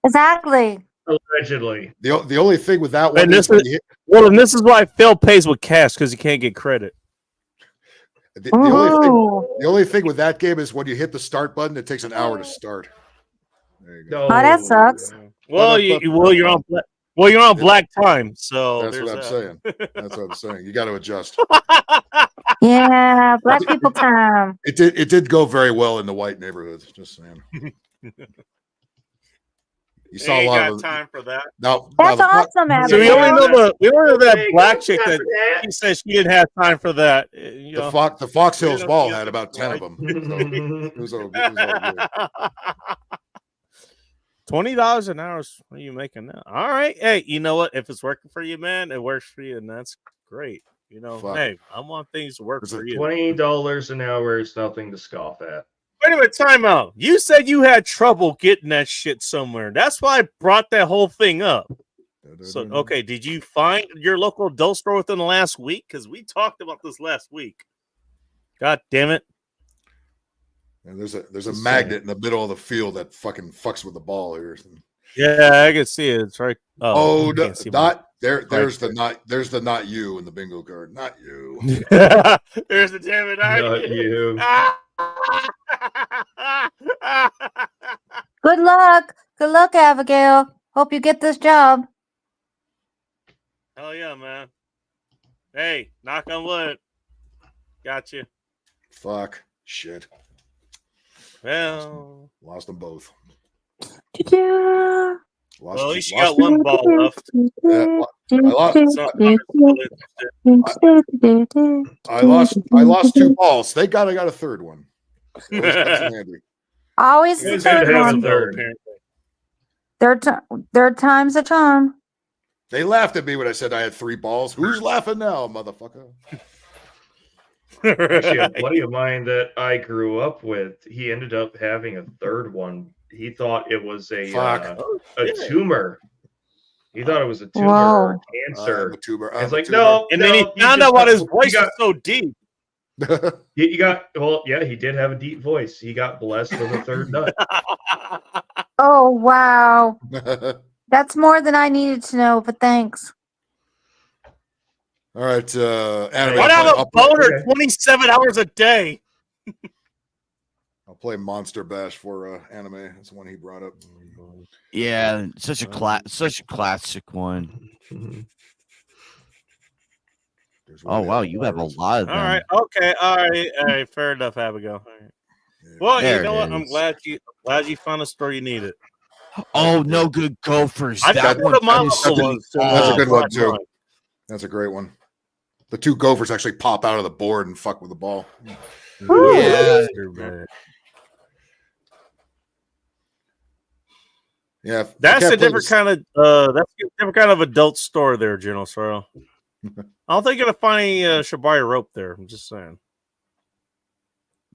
S11: Exactly.
S12: Allegedly.
S10: The only thing with that one
S1: And this
S10: when
S1: is and this is why Phil pays with cash because he can't get credit.
S10: the only thing with that game is when you hit the start button, it takes an hour to start. There you go.
S11: Oh, that sucks.
S1: Well, you're on you're on black time, so
S10: That's what I'm saying. That's what I'm saying. You got to adjust.
S11: Yeah, black people time.
S10: It did go very well in the white neighborhoods. Just saying. You saw a lot of
S1: time for that.
S10: Now,
S11: That's awesome,
S1: So we only
S11: Abigail.
S1: know that black chick that she says she didn't have time for that. You know.
S10: the Fox Hills Ball had about 10 of them. So it was all good.
S1: $20 an hour is what are you making now? All right. Hey, you know what? If it's working for you, man, it works for you, and that's great. You know, hey, I want things to work for you.
S12: $20 an hour is nothing to scoff at.
S1: Wait a minute, time out. You said you had trouble getting that shit somewhere. That's why I brought that whole thing up. So, okay, did you find your local adult store within the last week? Because we talked about this last week. God damn it.
S10: And there's a magnet in the middle of the field that fucking fucks with the ball here.
S1: Yeah, I can see it. It's right.
S10: Oh,
S1: I can't see
S10: not there. There's the not you in the bingo card. Not you.
S1: There's the damn it.
S12: Not you.
S11: Good luck. Good luck, Abigail. Hope you get this job.
S1: Hell yeah, man. Hey, knock on wood. Got you.
S10: Fuck. Shit.
S1: Well,
S10: lost them both.
S11: Yeah.
S1: Well, at least you got one ball left.
S10: I lost two balls. Thank God I got a third one.
S11: Always the third one. Third time's a charm.
S10: They laughed at me when I said I had three balls. Who's laughing now, motherfucker?
S12: Actually, a buddy of mine that I grew up with, he ended up having a third one. He thought it was a tumor. He thought it was a tumor or cancer.
S10: A tumor.
S12: It's like, no.
S1: And then he found out why his voice is so deep.
S12: He got, well, yeah, he did have a deep voice. He got blessed with a third nut.
S11: Oh, wow. That's more than I needed to know, but thanks.
S10: All right. Anime,
S1: What out of boner 27 hours a day?
S10: I'll play Monster Bash for anime. That's the one he brought up.
S15: Yeah, such a classic one. Oh wow, you have a lot of them.
S1: All right, okay, all right, fair enough, Abigail. All right. Well,
S15: There
S1: you know
S15: it
S1: what? I'm
S15: is.
S1: glad you found a store you needed.
S15: Oh, no good Gophers.
S1: I
S15: That
S1: got
S15: one
S1: the mom
S15: is
S1: ones.
S10: That's a good one
S1: Friday
S10: too.
S1: night.
S10: That's a great one. The two Gophers actually pop out of the board and fuck with the ball.
S15: Yeah.
S10: Yeah,
S1: That's a different kind of adult store there, General Sorrel. I don't think you're gonna find any Shibari rope there. I'm just saying.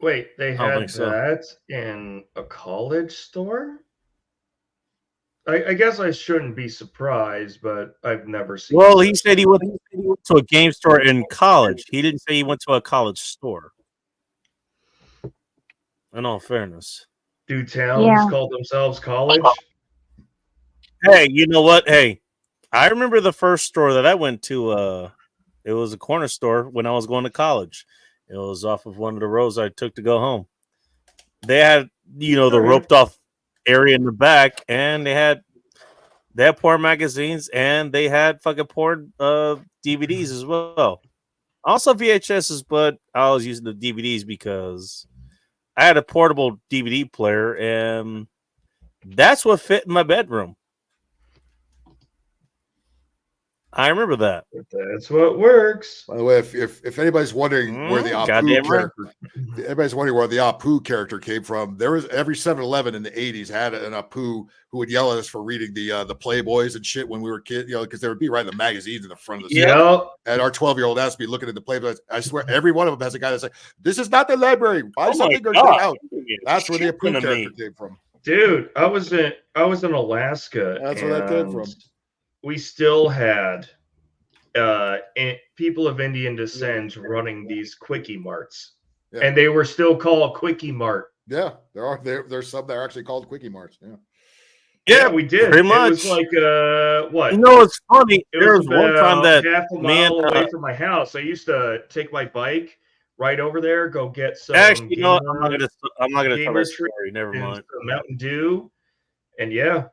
S12: Wait, they
S1: I don't
S12: had
S1: think so.
S12: that in a college store? I guess I shouldn't be surprised, but I've never seen.
S1: Well, he said he went to a game store in college. He didn't say he went to a college store. In all fairness.
S12: Do towns
S11: Yeah.
S12: call themselves college?
S1: Hey, you know what? Hey, I remember the first store that I went to. It was a corner store when I was going to college. It was off of one of the roads I took to go home. They had, the roped off area in the back, and they had porn magazines, and they had fucking porn DVDs as well. Also VHSs, but I was using the DVDs because I had a portable DVD player, and that's what fit in my bedroom. I remember that.
S12: That's what works.
S10: By the way, if anybody's wondering where the Apu
S1: goddamn right.
S10: character, everybody's wondering where the Apu character came from, there was every 7-Eleven in the 80s had an Apu who would yell at us for reading the Playboys and shit when we were kids, because there would be writing the magazines in the front of the store. And our 12-year-old asked me looking at the Playboys. I swear, every one of them has a guy that's like, "This is not the library. Buy something or get out." That's where the Apu character came from.
S12: Dude, I was in Alaska.
S10: That's where that came from.
S12: We still had people of Indian descent running these quickie marts, and they were still called Quickie Mart.
S10: Yeah, there's some that are actually called Quickie Marts. Yeah.
S12: Yeah, we did.
S1: pretty
S12: It was
S1: much.
S12: like what?
S1: You know, it's funny.
S12: It
S1: There
S12: was
S1: was one time
S12: about
S1: that
S12: half a
S1: me and
S12: mile away from my house. I used to take my bike right over there, go get some
S1: actually, you know what?
S12: gamer,
S1: I'm not gonna tell
S12: gamer
S1: that
S12: treat
S1: story. Never
S12: and
S1: mind.
S12: some Mountain Dew, and yeah.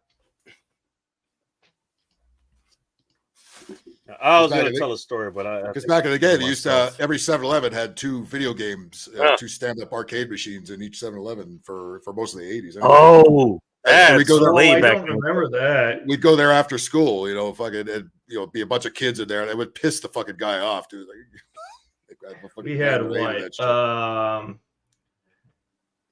S1: I was
S10: Back
S1: gonna
S10: in the-
S1: tell a story, but I
S10: Because back in the day, they used to
S1: myself.
S10: every 7-Eleven had 2 video games,
S1: Yeah.
S10: 2 stand-up arcade machines in each 7-Eleven for most of the 80s.
S1: Oh,
S10: And we'd go there.
S1: way
S12: I
S1: back
S12: don't
S1: then.
S12: remember that.
S10: We'd go there after school, fucking, and be a bunch of kids in there, and it would piss the fucking guy off, dude. Like,
S12: We had what?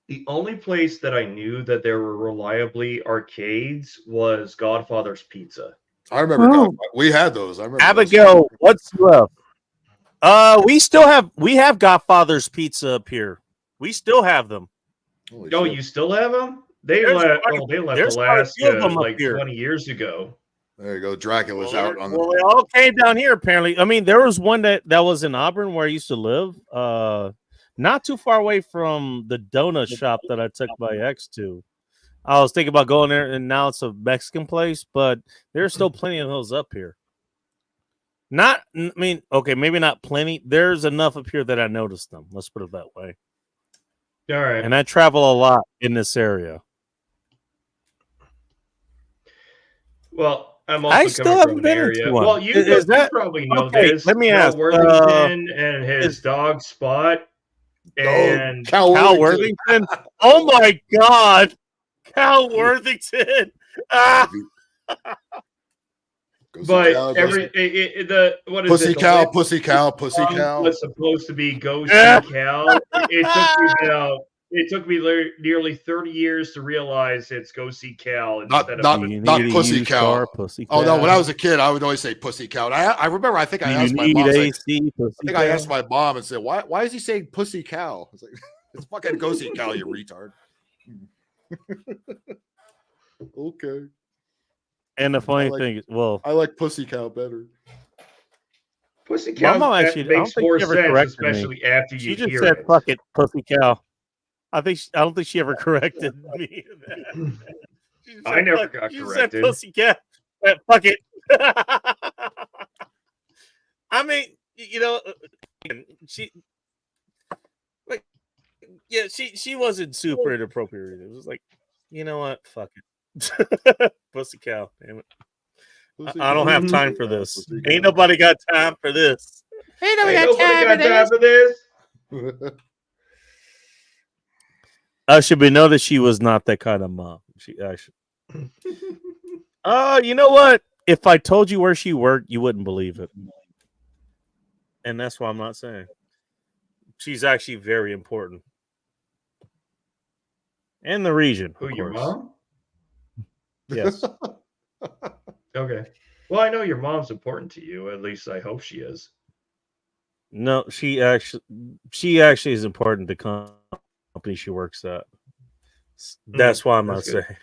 S12: The only place that I knew that there were reliably arcades was Godfather's Pizza.
S10: I remember we had those. I remember
S1: Abigail, what's left? We have Godfather's Pizza up here. We still have them.
S12: Oh, you still have them? They
S1: There's
S12: left.
S1: quite-
S12: Oh, they left
S1: there's
S12: the
S1: quite a
S12: last
S1: few of them up
S12: like
S1: here.
S12: 20 years ago.
S10: There you go. Dracula's
S1: Well,
S10: out on
S1: well, they all came down here apparently. I mean, there was one that was in Auburn where I used to live. Not too far away from the donut shop that I took my ex to. I was thinking about going there, and now it's a Mexican place, but there's still plenty of those up here. Okay, maybe not plenty. There's enough up here that I noticed them. Let's put it that way.
S12: All right.
S1: And I travel a lot in this area.
S12: Well, I'm also
S1: I still
S12: coming
S1: haven't
S12: from
S1: been
S12: an
S1: into
S12: area.
S1: one.
S12: Well, you
S1: Is that
S12: probably know
S1: okay?
S12: this.
S1: Let me
S12: Cal
S1: ask.
S12: Worthington and his dog Spot, and
S10: Cal
S1: Worthington. Oh my God, Cal Worthington. Ah.
S12: But
S10: Cal,
S12: what is
S10: Pussy
S12: it? The
S10: Cal,
S12: lip
S10: Pussy Cal, Pussy
S12: song
S10: Cal.
S12: was supposed to be Go See
S1: Yeah.
S12: Cal. It took me nearly 30 years to realize it's Go See Cal instead
S10: Not
S12: of
S10: Pussy Cal.
S1: Pussy
S10: Oh no!
S1: Cal.
S10: When I was a kid, I would always say Pussy Cal. I remember. I think I
S1: You
S10: asked my
S1: need
S10: mom.
S1: AC, Pussy
S10: I think I asked my mom and said, "Why is he saying Pussy Cal?" I was like, "It's fucking Go See Cal, you retard." Okay.
S1: And the funny
S10: I like-
S1: thing is, well,
S10: I like Pussy Cow better.
S12: Pussy
S1: my
S12: Cal
S1: mom actually, I don't
S12: makes
S1: think
S12: more
S1: she ever
S12: sense,
S1: corrected me.
S12: especially after
S1: She
S12: you
S1: just
S12: hear
S1: said,
S12: it.
S1: "Fuck it, Pussy Cow." I don't think she ever corrected me. She just
S12: I
S1: said,
S12: never
S1: "Fuck-"
S12: got
S1: she
S12: corrected.
S1: said, "Pussy Cat." Fuck it. I mean, she, like, yeah, she wasn't super inappropriate. It was like, you know what? Fuck it. Pussy Cow. Damn it. I don't have time for this. Ain't nobody got time for this.
S13: Ain't nobody
S12: Ain't
S13: got
S12: nobody
S13: time
S12: got
S13: for
S12: time
S13: this.
S12: for this.
S1: Should be noticed she was not that kind of mom. She actually. You know what? If I told you where she worked, you wouldn't believe it. And that's why I'm not saying. She's actually very important. In the region.
S12: Who,
S1: of
S12: your
S1: course.
S12: mom?
S1: Yes.
S12: Okay. Well, I know your mom's important to you. At least I hope she is.
S1: No, she actually is important to the company she works at. That's why I'm not
S12: That's good.
S1: saying.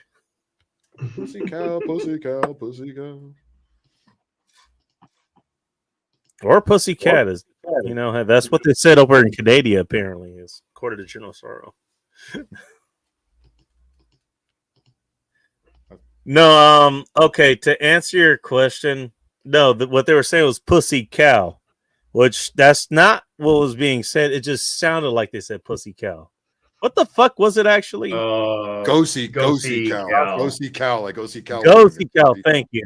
S10: Pussy Cow, Pussy Cow, Pussy Cow.
S1: Or Pussy Cat is, that's what they said over in Canada, apparently, is according to General Sorrow. No, okay, to answer your question, no, what they were saying was Pussy Cow, which that's not what was being said. It just sounded like they said Pussy Cow. What the fuck was it actually?
S10: Go see Cow. Go see Cow. Like Go see Cow.
S1: Go see Cow. Thank you.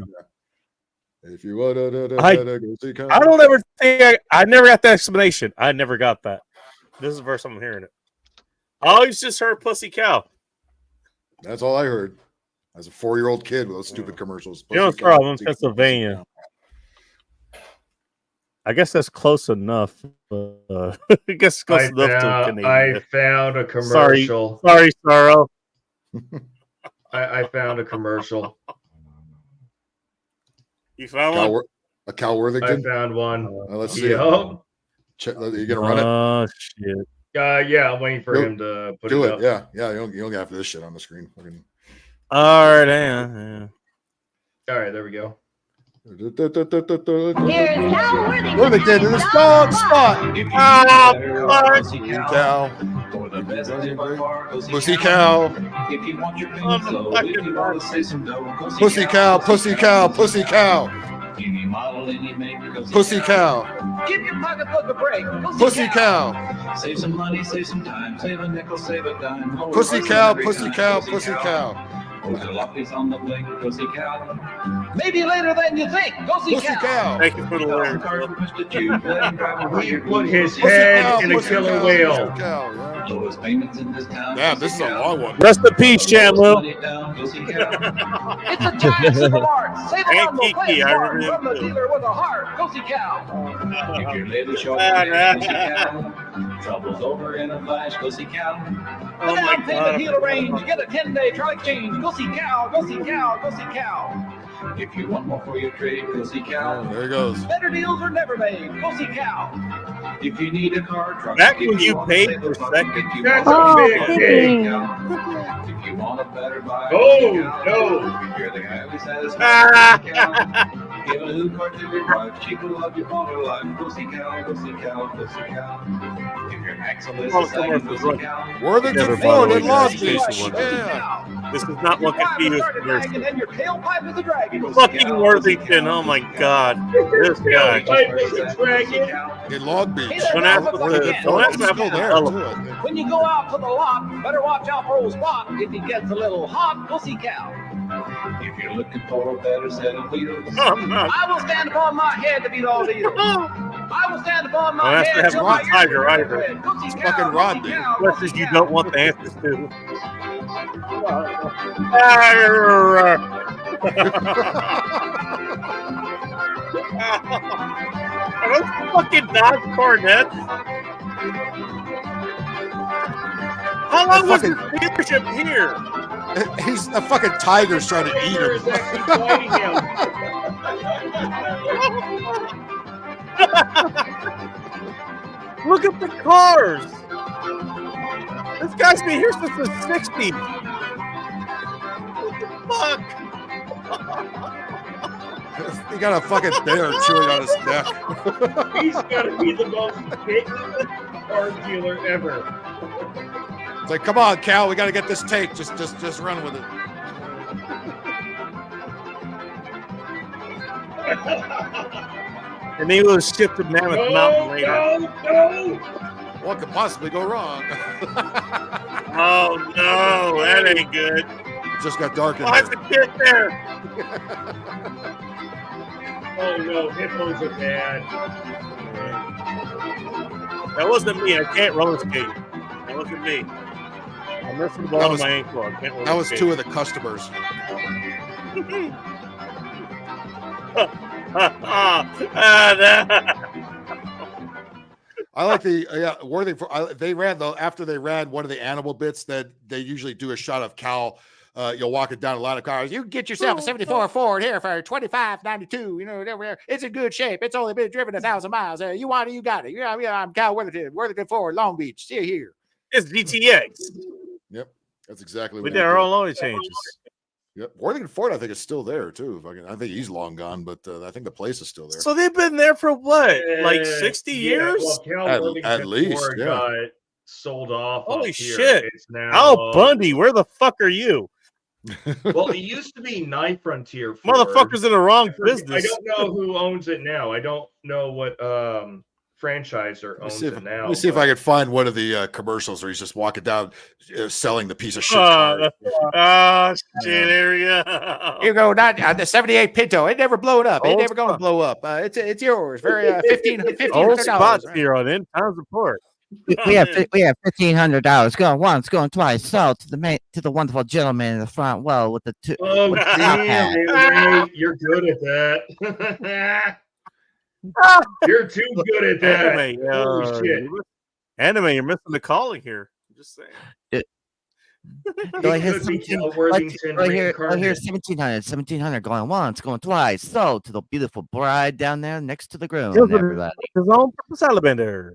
S10: If you want to go see Cow.
S1: I don't ever think I never got that explanation. I never got that. This is the first time I'm hearing it. I always just heard Pussy Cow.
S10: That's all I heard. As a 4-year-old kid with those stupid commercials.
S1: You know,
S10: Pussy Cow,
S1: I'm in Pennsylvania. I guess that's close enough. I guess it's close enough to Canada.
S12: I found a commercial.
S1: Sorry, Sorrow.
S12: I found a commercial.
S1: You found one?
S10: A Cal Worthington?
S12: I found one.
S10: Let's see.
S12: Yep.
S10: Are you gonna run it?
S1: Oh shit.
S12: Yeah, I'm waiting for him to put
S10: do
S12: it
S10: it.
S12: up.
S10: Yeah. You don't have this shit on the screen.
S1: All right, hang on.
S12: All right, there we go.
S10: Here's Cal Worthington in the dog spot.
S1: Oh, fuck.
S10: Cal. Pussy cow. Pussy cow, pussy cow, pussy cow. Pussy cow.
S16: Give your pocketbook a break.
S10: Pussy cow.
S16: Save some money, save some time. Save a nickel, save a dime.
S10: Pussy cow, pussy cow, pussy cow.
S16: Jalopies on the blink. Pussy cow. Maybe later than you think. Pussy cow.
S1: Thank you for the word.
S12: He put his head in a killer whale.
S16: Lowest payments in this town.
S10: Yeah, this is a long one.
S1: Rest in peace, Chandler.
S16: It's a giant civil art. Save a
S1: And
S16: bundle,
S1: Kiki,
S16: play
S1: I
S16: smart
S1: remember
S16: from the
S1: him too.
S16: dealer with a heart. Pussy cow. If you're later short, pussy cow. Trouble's over in a flash. Pussy cow.
S1: Oh
S16: The
S1: my
S16: down payment
S1: God.
S16: he'll arrange. You get a 10-day trial exchange. Pussy cow. Pussy cow. Pussy cow. If you want more for your trade, pussy cow.
S10: There he goes.
S16: Better deals are never made. Pussy cow. If you need a car, truck.
S1: Back when you paid per second.
S12: That's
S11: Oh,
S12: a big
S11: Kiki.
S12: thing.
S16: If you want a better buy,
S12: Oh, no.
S16: If you're the guy who
S1: Ah.
S16: satisfies, pussy cow. Give a new car to your wife. She will love you all her life. Pussy cow, pussy cow, pussy cow. If your axle is
S1: Oh,
S16: a sagging, pussy cow.
S10: Worthington
S1: Never
S10: Ford
S1: bothered
S10: in
S1: with
S10: Long
S1: that.
S10: Beach.
S1: Jason
S10: Yeah.
S1: This is not
S16: Your
S1: what continuous
S16: started
S1: commercial.
S16: dragging and your tailpipe is a dragon. Pussy
S1: Fucking
S16: cow,
S1: Worthington. Oh my God. This guy.
S10: In Long Beach.
S1: Don't ask me
S10: Worthington
S1: to-
S10: Ford.
S1: don't ask
S10: He's
S1: me
S10: still
S1: to
S10: there,
S1: develop.
S10: too, I think.
S16: When you go out to the lot, better watch out for old Spot. If he gets a little hot, pussy cow. If you're looking for a better set of wheels, I will stand upon my head to beat all deals. I will stand upon
S1: Don't
S16: my
S1: ask
S16: head
S1: to have
S16: till
S1: Ron
S16: my ears
S1: Tiger
S16: are
S1: either.
S16: red. Pussy cow,
S10: fucking
S16: pussy
S10: Rodney.
S16: cow,
S1: Questions
S16: pussy
S1: you
S16: cow.
S1: don't want the answers to. Are those fucking Dodge Cornettes? How long was his dealership here?
S10: He's a fucking tiger's trying to eat him.
S1: Look at the cars. This guy's been here since the 60s. What the fuck?
S10: He got a fucking bear chewing on his neck.
S12: He's got to be the most big car dealer ever.
S10: It's like, come on, Cal, we got to get this take. Just run with it.
S1: And he was shipped to Mammoth Mountain later.
S12: No.
S10: What could possibly go wrong?
S1: Oh no, that ain't good.
S10: Just got dark in
S1: Why's
S10: here.
S1: the kid there?
S12: Oh no, hippos are bad.
S1: That wasn't me. I can't roller skate. That wasn't me. I'm missing the ball
S10: That
S1: on
S10: was-
S1: my ankle. I can't roller
S10: That was
S1: skate.
S10: two of the customers. I like the Worthington. They ran after they ran one of the animal bits that they usually do a shot of Cal. You'll walk it down a lot of cars. You can get yourself a 74 Ford here for $25.92. You know, it's in good shape. It's only been driven 1,000 miles. You want it, you got it. Yeah, I'm Cal Worthington Ford, Long Beach. See you here.
S1: It's GTX.
S10: Yep, that's exactly
S1: We
S10: what
S1: did our own oil changes.
S10: Yep, Worthington Ford, I think, is still there too. I think he's long gone, but I think the place is still there.
S1: So they've been there for what, like 60 years?
S12: Well, Cal
S10: At
S12: Worthington
S10: least,
S12: Ford
S10: yeah.
S12: got sold off.
S1: Holy
S12: up here.
S1: shit!
S12: It's now,
S1: Al Bundy, where the fuck are you?
S12: Well, it used to be Night Frontier Ford.
S1: Motherfuckers in the wrong
S12: I
S1: business.
S12: don't know who owns it now. I don't know what franchisor
S10: Let me
S12: owns
S10: see if,
S12: it now.
S10: let me see if I can find one of the commercials where he's just walking down selling the piece of shit.
S1: Oh, shit, there we go.
S14: You go, not the 78 Pinto. It never blowed up. It
S1: Old
S14: never going to
S1: spot.
S14: blow up. It's yours. Very $1,500.
S1: Old spots here on End Times Report.
S15: We have $1,500 going once, going twice. So to the wonderful gentleman in the front row with the two.
S12: Oh,
S15: with the top hat.
S12: damn it, Ray. You're good at that. You're too good at that.
S1: Anime,
S12: Holy shit.
S1: Anime, you're missing the calling here. I'm just saying.
S15: Do I hear
S12: Could be
S15: 17
S12: Cal Worthington
S15: do I hear
S12: reincarnated.
S15: 1700 going once, going twice. So to the beautiful bride down there next to the groom,
S1: Yes, it is.
S15: everybody.
S1: His own salamander.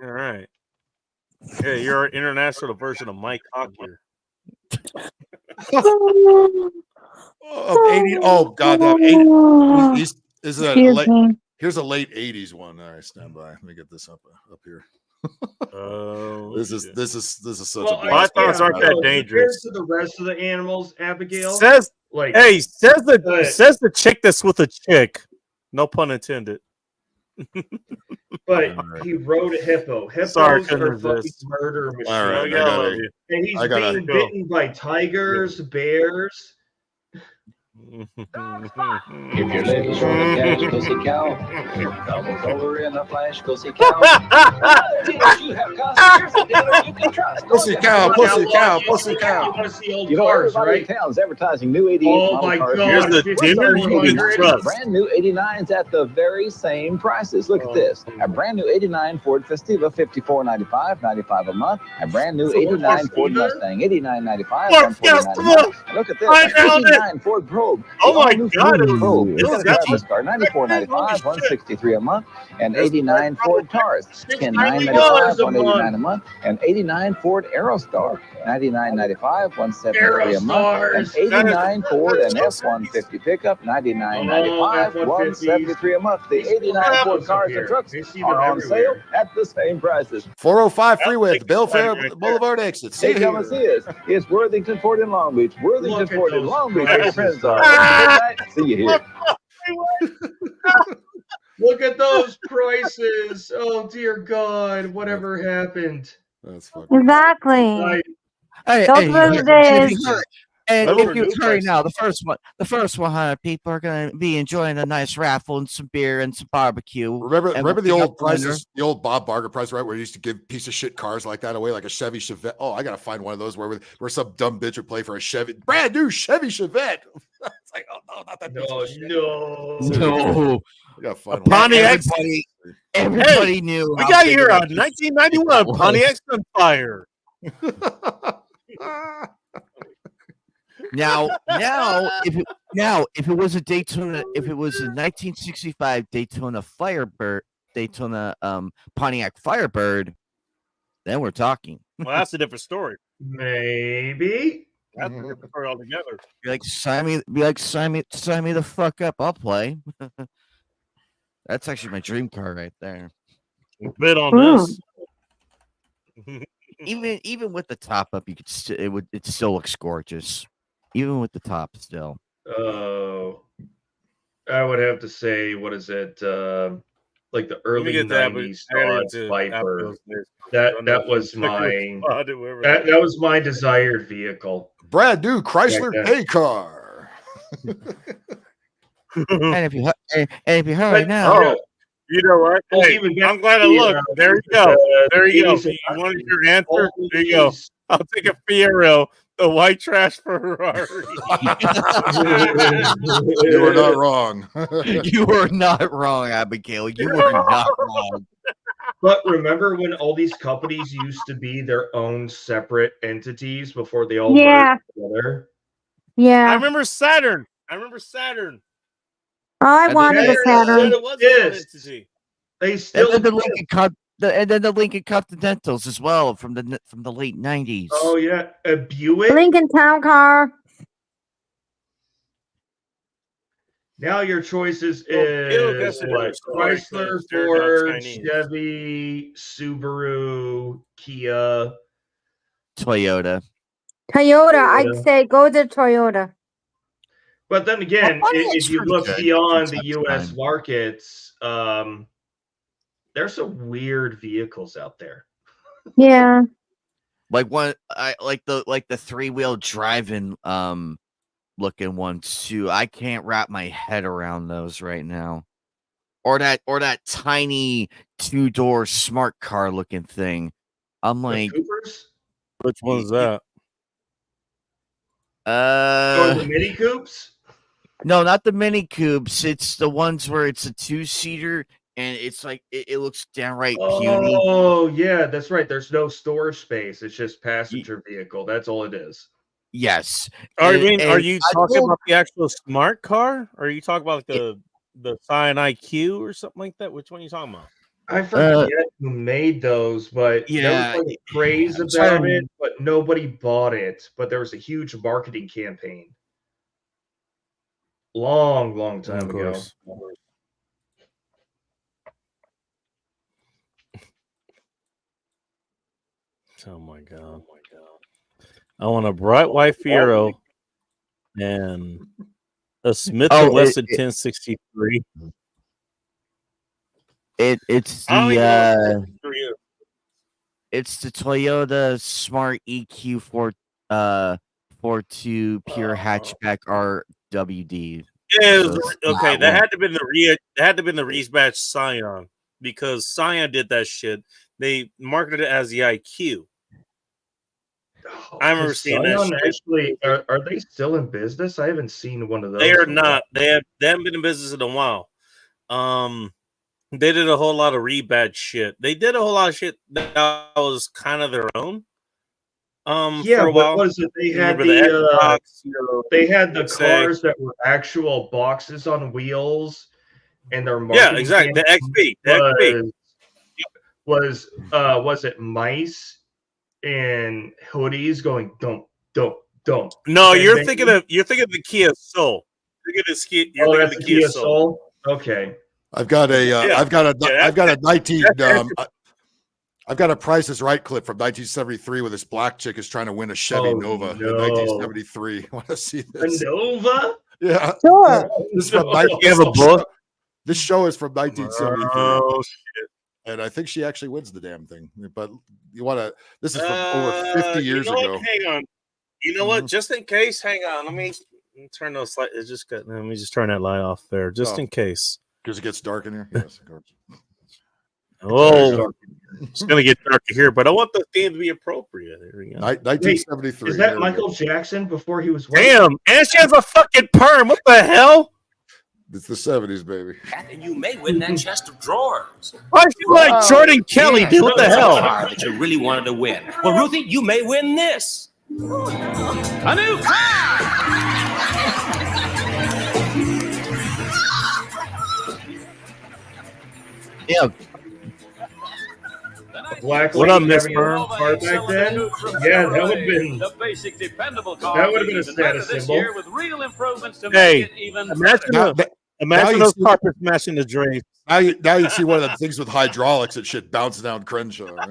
S1: All right. Yeah, you're an international version of Mike Hawk here.
S10: Of 80. Oh God, that 80. Is that
S11: Excuse me.
S10: Here's a late 80s one. All right, stand by. Let me get this up here. This is such a blast.
S1: Pythons aren't that dangerous.
S12: Compared to the rest of the animals, Abigail.
S1: Says
S12: like,
S1: hey, says the chick that's with a chick. No pun intended.
S12: But he rode a hippo. Hippos
S1: Sorry,
S12: are
S1: couldn't
S12: fucking
S1: resist.
S12: murder machines.
S10: All right,
S12: And he's being bitten by tigers, bears.
S16: If your little short of cash, go see cow. Double over in a flash, go see cow. You have customers and dealers you can trust.
S10: Pussy cow, pussy cow, pussy cow.
S12: You want to see old
S16: You know,
S12: cars,
S16: everybody
S12: right?
S16: in town's advertising new 88
S12: Oh
S16: model
S12: my
S16: cars.
S12: God.
S1: Here's the dinner you can trust.
S16: Brand new 89s at the very same prices. Look at this. A brand new 89 Ford Festiva, $54.95, $95 a month. A brand new 89 Ford Mustang, $89.95, $149 a month. And look at this. A 89 Ford Probe.
S1: Oh my
S16: All-new
S1: God,
S16: Ford Probe.
S1: it
S16: It's
S1: was
S16: got a
S1: that
S16: graphics card, $94.95, $163 a month. And 89 Ford Taurus, $10,995, $189 a month. And 89 Ford Aerostar, $99.95, $173 a month. And 89 Ford and F-150 pickup, $99.95, $173 a month. The 89 Ford cars and trucks are on sale at the same prices.
S10: 405 freeway at the Belfair Boulevard exit. See
S16: Hey, come and see us. It's Worthington Ford in Long Beach. Worthington Ford in Long Beach. Where your friends are. Good night. See you here.
S12: Look at those prices. Oh dear God, whatever happened?
S10: That's fucking
S11: Exactly.
S13: Hey,
S11: Those were the days.
S13: And
S1: Those
S13: if
S1: were
S13: you
S1: new
S13: hurry
S1: prices.
S13: now, the first 100 people are going to be enjoying a nice raffle and some beer and some barbecue.
S10: Remember the
S13: we'll
S10: old
S13: pick up the winner.
S10: prices, the old Bob Barker price, right? Where he used to give piece of shit cars like that away, like a Chevy Chevette. Oh, I gotta find one of those where some dumb bitch would play for a Chevy, brand new Chevy Chevette. It's like, oh no, not that.
S13: No.
S10: I gotta find one.
S1: Pontiac.
S13: Everybody knew.
S1: We
S13: how
S1: got
S13: big
S1: here
S13: of a
S1: on 1991.
S13: was.
S1: Pontiac's on fire.
S13: Now, if it was a Daytona, if it was a 1965 Daytona Pontiac Firebird, then we're talking.
S1: Well, that's a different story.
S12: Maybe.
S1: That's a different story altogether.
S13: Be like, sign me the fuck up. I'll play. That's actually my dream car right there.
S1: Bid on this.
S13: Even with the top up, you could it still looks gorgeous. Even with the top still.
S12: Oh, I would have to say, what is it? Like the early
S1: get that, but
S12: 90s
S1: I gotta
S12: Dodge
S1: get to
S12: Viper.
S1: Apple's next.
S12: That was that was my desired vehicle.
S10: Brand new Chrysler
S12: Like that.
S10: pay car.
S13: And if you hurry now,
S1: Oh, you know what?
S12: Well,
S1: Hey,
S12: even
S1: I'm glad I
S12: the,
S1: looked. There you go. There you go.
S12: 80s and
S1: You wanted your
S12: 90s.
S1: answer? There you go. I'll take a Fiero, the white trash Ferrari.
S10: You are not wrong.
S13: you are not wrong, Abigail. You are not wrong.
S12: But remember when all these companies used to be their own separate entities before they all
S11: Yeah.
S12: merged together?
S11: Yeah.
S1: I remember Saturn.
S11: I wanted a Saturn.
S1: It was its own entity.
S12: They still
S13: And then the Lincoln Continentals as well from the late 90s.
S12: Oh yeah, a Buick.
S11: Lincoln Town Car.
S12: Now your choices
S1: Buick
S12: is
S1: has a
S12: what?
S1: different story,
S12: Chrysler,
S1: because they're not
S12: Ford,
S1: Chinese.
S12: Chevy, Subaru, Kia.
S13: Toyota.
S11: Toyota. I'd
S12: Toyota.
S11: say go to Toyota.
S12: But then again,
S13: Well, Pontiac's
S12: if you
S13: pretty
S12: look
S13: good
S12: beyond
S13: from
S12: the
S13: time to
S12: U.S.
S13: time.
S12: markets, there's some weird vehicles out there.
S11: Yeah.
S13: Like the 3-wheel driving looking ones too. I can't wrap my head around those right now. Or that tiny 2-door smart car looking thing. I'm
S12: The
S13: like,
S12: Coopers
S1: Which one's that?
S12: or the Mini Coupes.
S13: no, not the Mini Coupes. It's the ones where it's a 2-seater and it's like it looks downright puny.
S12: Oh yeah, that's right. There's no storage space. It's just passenger vehicle. That's all it is.
S13: Yes.
S1: Are
S13: And-
S1: you
S13: I
S1: talking
S13: told-
S1: about the actual smart car? Or are you talking about the Scion IQ or something like that? Which one are you talking about?
S12: I forget who made those, but
S13: yeah,
S12: there was like praise
S13: I'm
S12: about
S13: sorry.
S12: it, but nobody bought it. But there was a huge marketing campaign. Long time ago.
S1: course. Oh my god. I want a bright white Fiero and a Smith
S13: Oh,
S1: and Wesson 1063.
S13: It's
S1: I don't even know
S13: the
S1: if it's for you.
S13: it's the Toyota Smart EQ 42 pure hatchback RWD.
S1: Yeah, it
S13: So
S1: was,
S13: it's
S1: okay.
S13: that
S1: That
S13: one.
S1: had to been the Reese Batch Scion because Scion did that shit. They marketed it as the IQ. I remember
S12: Is
S1: seeing that
S12: Scion
S1: shit.
S12: actually are they still in business? I haven't seen one of those.
S1: They are
S12: in a while.
S1: not. They haven't been in business in a while. They did a whole lot of rebadge shit. They did a whole lot of shit that was kind of their own.
S12: Yeah,
S1: For a
S12: but
S1: while.
S12: what is it? They had
S1: Remember the Xbox,
S12: they had the
S1: say.
S12: cars that were actual boxes on wheels, and their
S1: Yeah,
S12: marketing
S1: exactly. The
S12: campaign
S1: XP.
S12: was it mice and hoodies going dump.
S1: No,
S12: And
S1: you're
S12: then-
S1: thinking of the Kia Soul. You're
S12: that's
S1: thinking
S12: the
S1: of the
S12: Kia Soul. Okay.
S10: I've got a
S1: Yeah.
S10: I've got a
S1: Yeah,
S10: I've got a 19
S1: that's-
S10: I've got a Price is Right clip from 1973 where this black chick is trying to win a Chevy
S12: Oh,
S10: Nova in
S12: no.
S10: 1973. Want to see
S12: A
S10: this?
S12: Nova?
S10: Yeah.
S11: Sure.
S10: This is from
S12: No.
S1: You have a book?
S10: This show is from 1973.
S1: Oh shit!
S10: And I think she actually wins the damn thing. But you want to? This is from over 50 years
S1: you know
S10: ago.
S1: What? Hang on. You know what? Just in case, hang on. Let me turn those light. Let me just turn that light off there, just in case.
S10: Because it gets dark in here. Yes, of course.
S1: Oh, it's gonna get darker here, but I want the theme to be appropriate. Here we go.
S10: 1973.
S12: Is that
S10: There we
S12: Michael
S10: go.
S12: Jackson before he was?
S1: Damn, and she has a fucking perm. What the hell?
S10: It's the 70s, baby.
S17: And you may win that chest of drawers.
S1: Why is she like Jordan Kelly, dude? What the hell?
S17: Car that you really wanted to win. Well, Ruthie, you may win this. A new
S13: Yeah.
S12: Black
S1: What up,
S12: lady
S1: Miss
S12: having
S1: Perm?
S12: a car back then? Yeah, that would have been.
S18: The basic dependable car.
S12: That would have been a
S18: even better
S12: status
S18: this
S12: symbol.
S18: year with real improvements to
S1: Hey,
S18: make it even
S1: imagine
S18: better.
S1: the- Imagine
S10: you
S1: those
S10: see-
S1: carpets matching the drapes.
S10: Now you see one of the things with hydraulics and shit bouncing down Crenshaw. Right?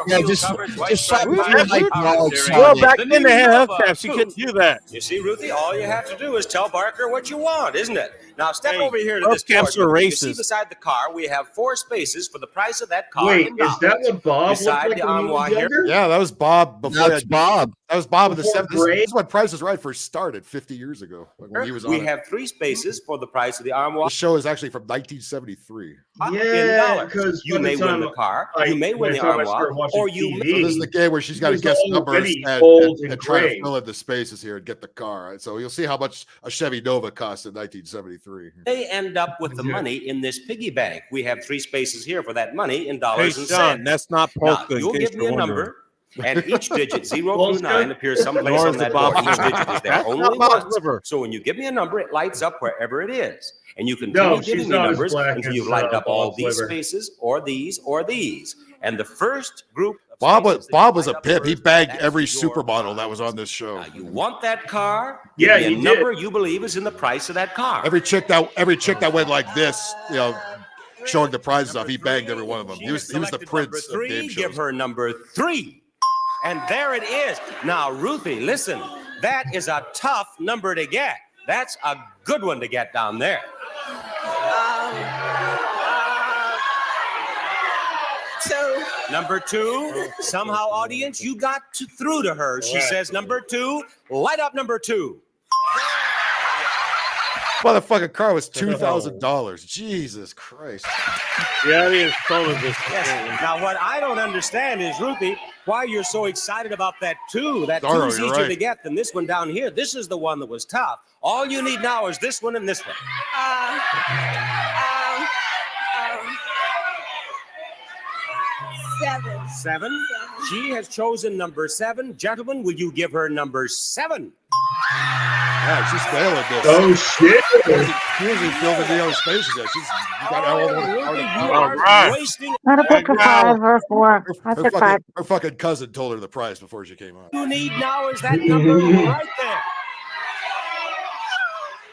S13: Yeah, just slap
S18: Well,
S1: Well, back then they had hubcaps. You couldn't do that.
S17: You see, Ruthie, all you have to do is tell Barker what you want, isn't it? Now step over here to
S1: those
S17: this
S1: caps
S17: board.
S1: are
S17: You see
S1: racist.
S17: beside the car, we have 4 spaces for the price of that car.
S12: Wait,
S17: in
S12: is that
S17: dollars.
S12: what Bob looked
S17: Beside
S12: like
S17: the
S12: when he was
S17: armoire here.
S12: younger?
S10: Yeah, that was Bob before.
S13: That's Bob.
S10: That was Bob in the
S12: Before
S10: 70s. This
S12: Gray?
S10: is when Price is Right first started 50 years ago. Like when he was on
S17: We
S10: it.
S17: have 3 spaces for the price of the armoire.
S10: The show is actually from 1973.
S17: In
S12: Yeah,
S17: dollars.
S12: because
S17: You may win the car, you may win the armoire, or you
S10: So this is the game where she's got to
S12: He's
S10: guess numbers
S12: already
S10: and
S12: old and
S10: try to
S12: gray.
S10: fill in the spaces here and get the car. Right? So you'll see how much a Chevy Nova cost in 1973.
S17: They end up with the money in this piggy bank. We have 3 spaces here for that money in
S1: Hey,
S17: dollars and
S1: Sean,
S17: cents.
S1: that's not
S17: Now,
S1: polka.
S17: you'll
S1: in case
S17: give me a
S1: you're wondering.
S17: number, and each digit 0
S12: Polska?
S17: through 9 appears someplace
S1: Nor
S17: on
S1: is the
S17: that
S1: Bob
S17: board. Each
S1: Liver.
S17: digit is there
S1: That's
S17: only
S1: not Bob's
S17: once.
S1: liver.
S17: So when you give me a number, it lights up wherever it is. And you
S12: No,
S17: continue
S12: she's
S17: giving me
S12: not as
S17: numbers
S12: black
S17: until
S12: as,
S17: you've lighted up all
S12: Bob's
S17: these
S12: liver.
S17: spaces, or these, or these. And the first group of
S10: Bob
S17: spaces
S10: was
S17: that
S10: Bob
S17: you
S10: was a
S17: light up
S10: pimp. He
S17: first,
S10: bagged
S17: that's
S10: every
S17: your
S10: supermodel that was on this show.
S17: Now, you want that car?
S12: Yeah,
S17: Give me
S12: he
S17: a
S12: did.
S17: number you believe is in the price of that car.
S10: Every chick that went like this, you know, showing the prizes off, he bagged every one of them. He was the
S17: Selected
S10: prince
S17: number
S10: of
S17: 3,
S10: game
S17: give
S10: shows.
S17: her number 3. And there it is. Now, Ruthie, listen, that is a tough number to get. That's a good one to get down there. Number 2, somehow, audience, you got through to her. She says, number 2, light up number 2.
S10: Motherfucking car was $2,000. Jesus Christ.
S1: The audience told us this.
S17: Yes. Now, what I don't understand is, Ruthie, why you're so excited about that 2. That
S10: Zorro,
S17: 2's
S10: you're
S17: easier
S10: right.
S17: to get than this one down here. This is the one that was tough. All you need now is this one and this one. 7. She has chosen number 7. Gentlemen, will you give her number 7?
S10: Yeah, she's failing this.
S12: Oh shit!
S10: She hasn't filled in the other spaces yet. She's got all
S17: You are wasting.
S11: Not a pick for 5 or 4. I took 5.
S10: her fucking cousin told her the price before she came out.
S17: You need now is that number right there.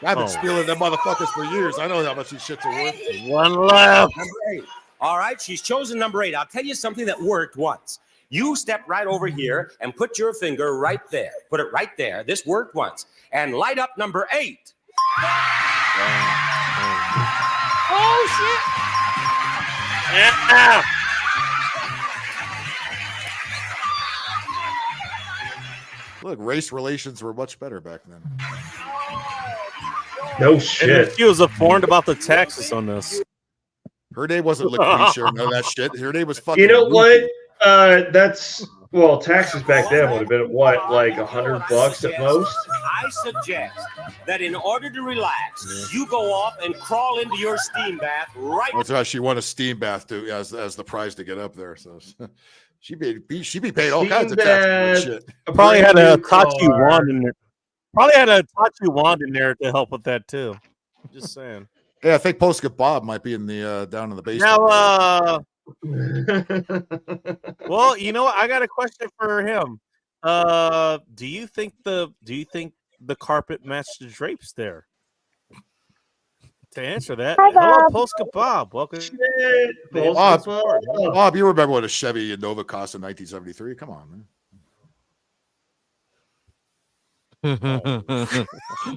S10: I've been stealing them motherfuckers for years. I know how much these shits are worth.
S1: One left.
S17: Number 8. All right, she's chosen number 8. I'll tell you something that worked once. You step right over here and put your finger right there. Put it right there. This worked once. And light up number 8.
S2: Oh, shit.
S1: Yeah.
S10: Look, race relations were much better back then.
S12: No
S1: And
S12: shit.
S1: she was informed about the taxes on this.
S10: Her name wasn't Lucretia or none of that shit. Her name was fucking.
S12: You know
S10: Ruthie.
S12: what? That's well, taxes back then would have been what, like $100 at most.
S17: I suggest that in order to relax, you go off and crawl into your steam bath right.
S10: That's why she won a steam bath to as the prize to get up there. So she be paid all kinds of taxes. And shit.
S1: Probably had a Tachi wand in there. Probably had a Tachi wand in there to help with that too. Just saying.
S10: Yeah, I think Polska Bob might be in the down in the basement.
S1: Now, well, you know what? I got a question for him. Do you think the carpet matched the drapes there? To answer that,
S11: Hi,
S1: hello,
S11: Bob.
S1: Polska Bob. Welcome.
S10: Bob, you remember what a Chevy Innova cost in 1973? Come on, man.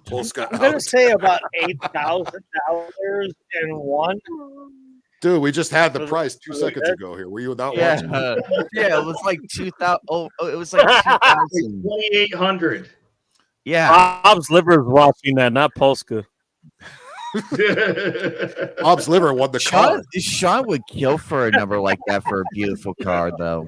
S10: Polska
S19: I'm gonna
S10: out.
S19: say about $8,000 in one.
S10: Dude, we just had the price 2 seconds ago here. Were you not watching?
S13: Yeah, it was like 2,000. Oh, it was like 2,000.
S12: 2,800.
S13: Yeah.
S1: Bob's liver is watching that, not Polska.
S10: Bob's liver won the car.
S13: Sean would kill for a number like that for a beautiful car, though.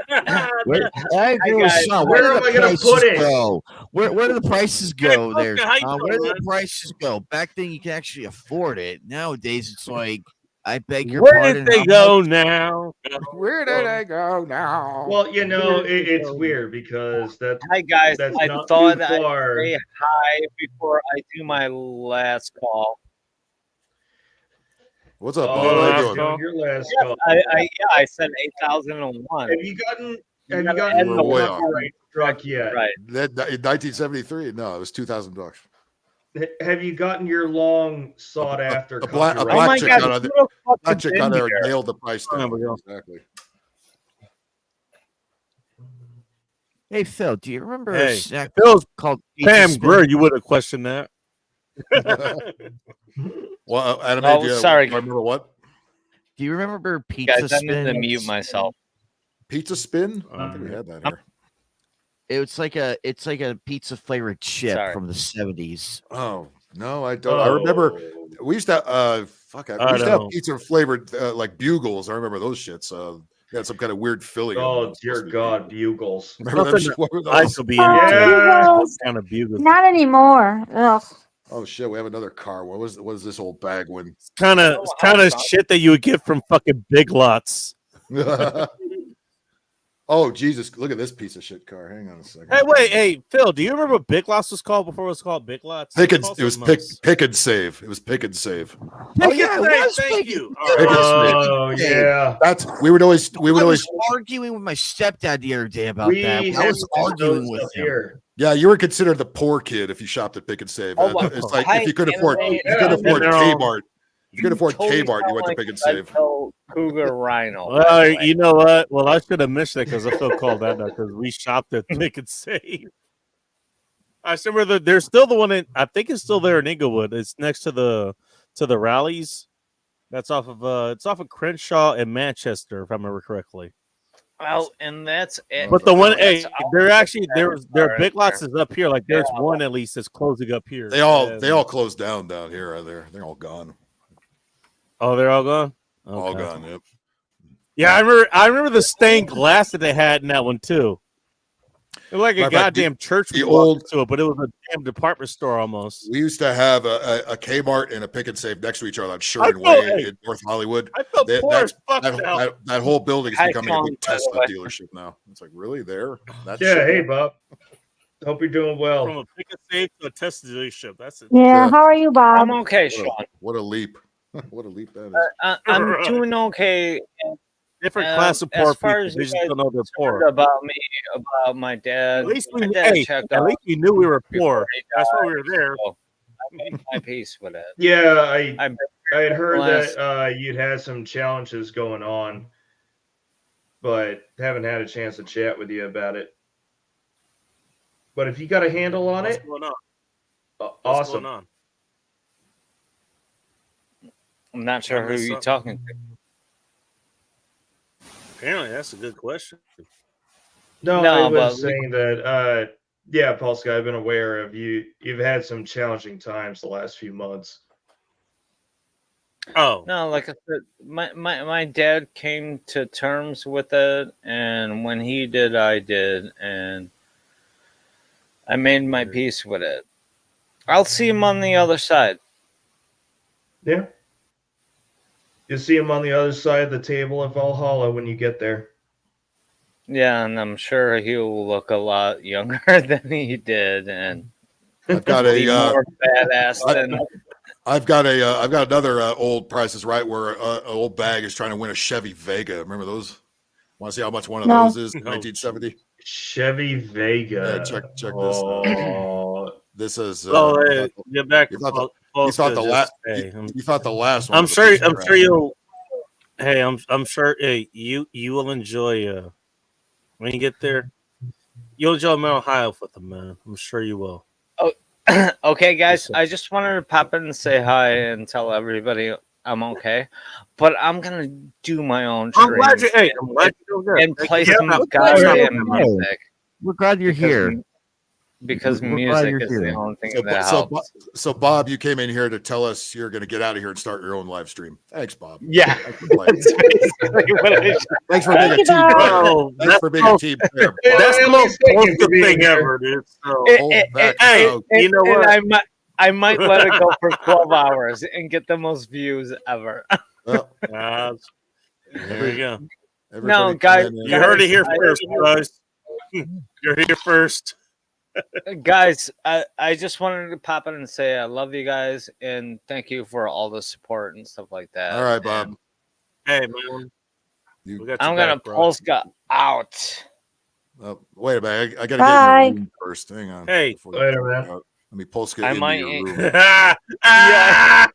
S13: I agree with Sean.
S12: Where
S13: do
S12: am
S13: the
S12: I gonna
S13: prices
S12: put it?
S13: go? Where do the prices go there,
S1: Polska, how you
S13: Sean?
S1: doing,
S13: Where do the
S1: man?
S13: prices go? Back then, you could actually afford it. Nowadays, it's like, I beg your
S1: Where
S13: pardon.
S1: did they
S13: how
S1: go
S13: much?
S1: now?
S10: Where did I go now?
S12: Well, you know, it's weird because
S19: Hi guys,
S12: that's
S19: I
S12: not
S19: thought
S12: too
S19: I'd
S12: far.
S19: say hi before I do my last call.
S10: What's up,
S12: Oh,
S10: Bob? How you
S12: doing
S10: doing?
S12: your last
S19: Yeah,
S12: call.
S19: I said 8,001.
S12: Have you gotten
S19: You
S12: the
S19: gotta add the
S12: number
S10: way
S19: one
S10: off.
S12: right truck yet?
S19: Right.
S10: That, in 1973? No, it was $2,000.
S12: Have you gotten your long sought after
S10: A black
S12: copyright?
S19: Oh my
S10: chick
S19: God,
S10: got
S19: who
S10: on
S19: the fuck
S10: that
S19: has
S10: chick
S19: been
S10: got there
S19: here?
S10: and nailed the price down.
S1: There we go.
S10: Exactly.
S13: Hey, Phil, do you remember a
S1: Hey,
S13: snack
S1: Phil's
S13: called Pizza
S1: Pam
S13: Spin?
S1: Grier, you would have questioned that.
S10: Well, Adam,
S19: Oh,
S10: do you
S19: sorry.
S10: remember what?
S13: Do you remember Pizza
S19: Guys, I need to
S13: Spin?
S19: mute myself.
S10: Pizza Spin? I don't think we had that here.
S13: It's like a pizza flavored chip
S19: Sorry.
S13: from the 70s.
S10: Oh, no, I don't. I remember we used to we used to have pizza flavored like Bugles. I remember those shits. They had some kind of weird filling.
S12: Oh dear God, Bugles.
S10: Remember them shit? What were
S1: I
S10: those?
S1: could be
S11: Oh,
S1: into
S11: Bugles.
S1: kind of bugles.
S11: Not anymore. Ugh.
S10: Oh shit, we have another car. What is this old bag when?
S1: Kind of shit that you would get from fucking Big Lots.
S10: Oh Jesus, look at this piece of shit car. Hang on a second.
S1: Hey, wait, hey, Phil, do you remember what Big Lots was called before it was called Big Lots?
S10: Pick and,
S1: called
S10: it was
S1: something
S10: pick
S1: else.
S10: pick and save. It was pick and save.
S13: Oh, yeah, it was
S1: Thank you.
S10: Pick and
S12: Oh
S10: save.
S12: yeah.
S10: That's we would always
S13: I was arguing with my stepdad the other day about that. I
S12: had
S13: was arguing
S12: those
S13: with
S12: up
S13: him.
S12: here.
S10: Yeah, you were considered the poor kid if you shopped at Pick and Save.
S19: Oh, my-
S10: It's like
S19: Hi,
S10: if you could afford
S19: Anime.
S10: Kmart. If you could afford
S19: totally
S10: Kmart, you
S19: sound
S10: went to
S19: like
S10: Pick and
S19: a
S10: Save.
S19: Cougar Rhino.
S1: Well, you know what? Well, I should have mentioned that because I feel called that now because we shopped at Pick and Save. I still remember there's still the one in, I think it's still there in Inglewood. It's next to the rallies. That's off of it's off of Crenshaw and Manchester, if I remember correctly.
S19: Well, and that's it.
S1: But the one,
S19: That's
S1: hey,
S19: all
S1: they're actually their
S19: right
S1: Big Lots
S19: there.
S1: is up here. Like there's
S19: Yeah.
S1: one at least that's closing up here.
S10: They all
S1: And-
S10: closed down here. They're all gone.
S1: Oh, they're all gone.
S10: All
S1: Okay.
S10: gone. Yep.
S1: Yeah, I remember the stained glass that they had in that one too. It was like a
S10: Matter of fact,
S1: goddamn church.
S10: the
S1: we walked
S10: old-
S1: into it, but it was a damn department store almost.
S10: We used to have a Kmart and a Pick and Save next to each other on Sherman
S1: felt-
S10: Way in North Hollywood.
S1: I felt poor as fuck now.
S10: That whole building is
S19: Hi,
S10: becoming a
S19: Sean,
S10: big
S19: by the
S10: Tesla
S19: way.
S10: dealership now. It's like really there. That
S12: Yeah,
S10: shit?
S12: hey Bob. Hope you're doing well.
S1: From a Pick and Save to a Tesla dealership. That's it.
S11: Yeah, how are you, Bob?
S19: I'm okay, Sean.
S10: What a leap! What a leap that is.
S19: I'm doing okay.
S1: Different class of poor
S19: as far
S1: people.
S19: as
S1: They
S19: you
S1: just
S19: guys
S1: don't know they're
S19: heard
S1: poor.
S19: about me, about my dad.
S1: At least
S19: my
S1: we,
S19: dad
S1: hey,
S19: checked
S1: at
S19: out
S1: least we knew we were
S19: before
S1: poor.
S19: he
S1: That's why
S19: died,
S1: we were there.
S19: so I made my peace with it.
S12: Yeah,
S19: I'm
S12: I had heard
S19: Last-
S12: that you'd had some challenges going on, but haven't had a chance to chat with you about it. But if you got a handle on
S1: What's
S12: it,
S1: going on? What's
S12: awesome.
S1: going on?
S19: I'm not sure who you're talking to.
S1: Apparently, that's a good question.
S12: No,
S19: No,
S12: I was
S19: but-
S12: saying that. Yeah, Polska, I've been aware of you. You've had some challenging times the last few months.
S1: Oh
S19: No, like I said, my dad came to terms with it, and when he did, I did, and I made my peace with it. I'll see him on the other side.
S12: Yeah. You'll see him on the other side of the table at Valhalla when you get there.
S19: Yeah, and I'm sure he'll look a lot younger than he did, and
S10: I've got
S19: be
S10: a
S19: more badass than.
S10: I've got another old Price is Right where an old bag is trying to win a Chevy Vega. Remember those? Want to see how much one of
S11: No.
S10: those is? in
S1: No.
S10: 1970.
S12: Chevy Vega.
S10: Yeah, check this.
S12: Oh,
S10: This is.
S1: Oh, hey, get back.
S10: You thought the,
S1: Paul
S10: you thought the
S1: just-
S10: last.
S1: hey,
S10: You thought the last one.
S1: I'm
S10: was a
S1: sure.
S10: piece of
S1: I'm
S10: crap.
S1: sure you'll. Hey, I'm sure. Hey, you will enjoy. When you get there, you'll enjoy Mount Ohio with them, man. I'm sure you will.
S19: Okay, guys, I just wanted to pop in and say hi and tell everybody I'm okay, but I'm gonna do my own.
S1: I'm glad you.
S19: stream
S1: Hey, I'm glad you're doing good.
S19: and play
S1: Yeah,
S19: some
S1: I'm
S19: goddamn
S1: glad you're
S19: music.
S15: We're glad you're here.
S19: Because
S15: We're glad
S19: music
S15: you're
S19: is
S15: here.
S19: the only thing
S10: So,
S19: that
S10: so,
S19: helps.
S10: so, Bob, you came in here to tell us you're going to get out of here and start your own live stream. Thanks, Bob.
S19: Yeah,
S10: Thanks for playing.
S19: that's basically what I should.
S10: Thanks for being a
S11: you,
S10: team
S11: Bob.
S10: player.
S1: Oh,
S10: Thanks
S1: that's
S10: for being a team player.
S1: That's the
S12: At
S1: most
S12: least thank you for
S1: positive
S12: being
S1: thing
S12: here.
S1: ever, dude. So,
S10: Hold back.
S1: hey,
S10: No,
S1: you know
S19: And
S1: what?
S19: I might let it go for 12 hours and get the most views ever.
S10: well,
S1: There you go.
S10: everybody
S19: No,
S10: come
S19: guys,
S10: in and-
S1: You heard it here
S19: I-
S1: first, guys. You're here first.
S19: Guys, I just wanted to pop in and say I love you guys and thank you for all the support and stuff like that.
S10: All right, Bob.
S1: Hey, man.
S10: You-
S1: We got your
S19: I'm gonna
S1: back, bro.
S19: Polska out.
S10: Wait a minute. I got to
S11: Bye.
S10: get in your room first. Hang on.
S1: Hey.
S10: before you
S12: Later,
S10: go
S12: man.
S10: out. Let me Polska
S19: I
S10: into
S19: might-
S10: your room.
S19: Yeah.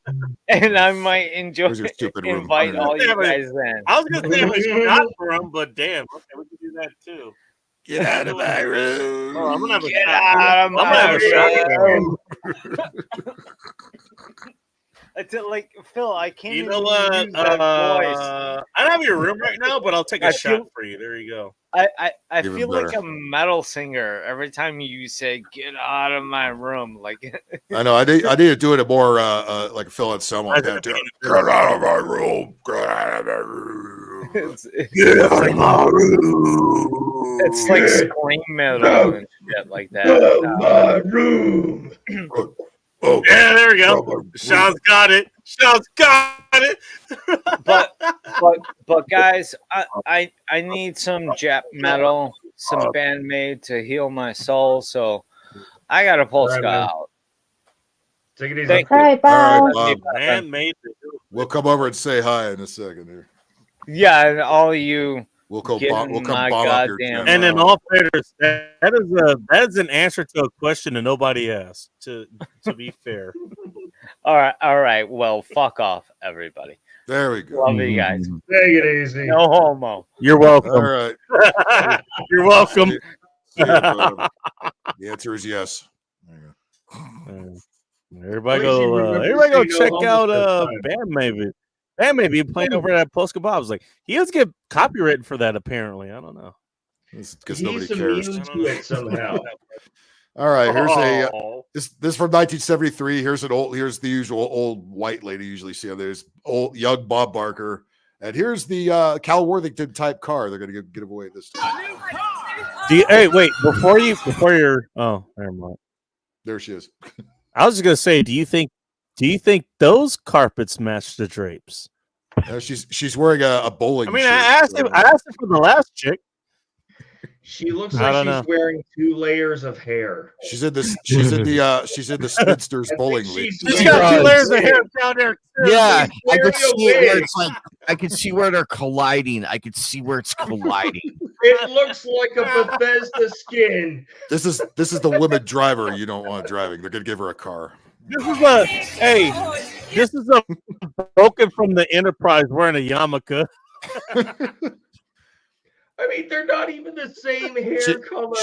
S19: And I might enjoy
S10: Where's your stupid room?
S19: invite all you
S1: Yeah, but-
S19: guys in.
S1: I was gonna say we forgot for him, but damn, okay, we can do that too.
S10: Get out of my room.
S1: Oh, I'm gonna have a
S19: Get
S1: shot.
S19: out of
S1: I'm gonna have a
S19: my
S1: shot.
S19: It's like Phil, I can't
S1: You
S19: even
S1: know what?
S19: use that voice.
S1: I don't have your room right now, but I'll take a
S19: I
S1: shot
S19: feel-
S1: for you. There you go.
S19: I
S10: Even
S19: feel like
S10: better.
S19: a metal singer every time you say "get out of my room." Like
S10: I know. I need to do it more like Phil Anselmo.
S1: I-
S10: Get out of my room. Get out of my room.
S19: it's,
S10: Get out of my room.
S19: it's like scream metal and shit like that.
S12: My room.
S10: Oh,
S1: Yeah, there we go. Sean's got it. Sean's got it.
S19: But guys, I need some Jap metal, some Bandmade to heal my soul. So I got to Polska
S12: All right, man.
S19: out.
S12: Take it easy.
S19: Thank
S11: All right, bye.
S10: All right, Bob.
S1: Man made it.
S10: We'll come over and say hi in a second here.
S19: Yeah, and all you.
S10: We'll come.
S19: Getting
S10: We'll come
S19: my
S10: bomb up your
S19: goddamn-
S10: gym.
S1: And in all fairness, that is an answer to a question that nobody asked. To be fair,
S19: All right. Well, fuck off, everybody.
S10: There we go.
S19: Love you guys.
S12: Take it easy.
S19: No homo.
S1: you're welcome.
S10: All right.
S1: You're welcome.
S10: See you, Bob. The answer is yes. There you go.
S1: Everybody
S12: At least you
S1: go.
S12: remember
S1: Everybody
S12: to
S1: go
S12: say no
S1: check
S12: homo
S1: out
S12: this time.
S1: Bam maybe. Bam maybe playing over at Polska Bob's. Like he does get copywritten for that. Apparently, I don't know.
S10: Because nobody
S12: He's
S10: cares.
S12: immune to it somehow.
S10: All right. Here's a
S1: Oh.
S10: this from 1973. Here's the usual old white lady you usually see. There's old young Bob Barker, and here's the Cal Worthington type car. They're gonna give away this time.
S1: Hey, wait before you're. Oh, never mind.
S10: There she is.
S1: I was just gonna say, do you think those carpets match the drapes?
S10: She's wearing a bowling.
S1: I mean,
S10: shirt,
S1: I asked him for the last chick.
S12: She looks
S1: I
S12: like
S1: don't
S12: she's
S1: know.
S12: wearing 2 layers of hair.
S10: She's in this. She's in the Spinsters bowling league.
S1: She's got 2 layers of hair down there. Too.
S15: Yeah, I could
S12: wearing a
S15: see it where
S12: wig.
S15: it's like I could see where they're colliding. I could see where it's colliding.
S12: It looks like a Bethesda skin.
S10: This is the woman driver you don't want driving. They're gonna give her a car.
S1: This is a hey. This is a broken from the Enterprise wearing a yarmulke.
S12: I mean, they're not even the same hair color.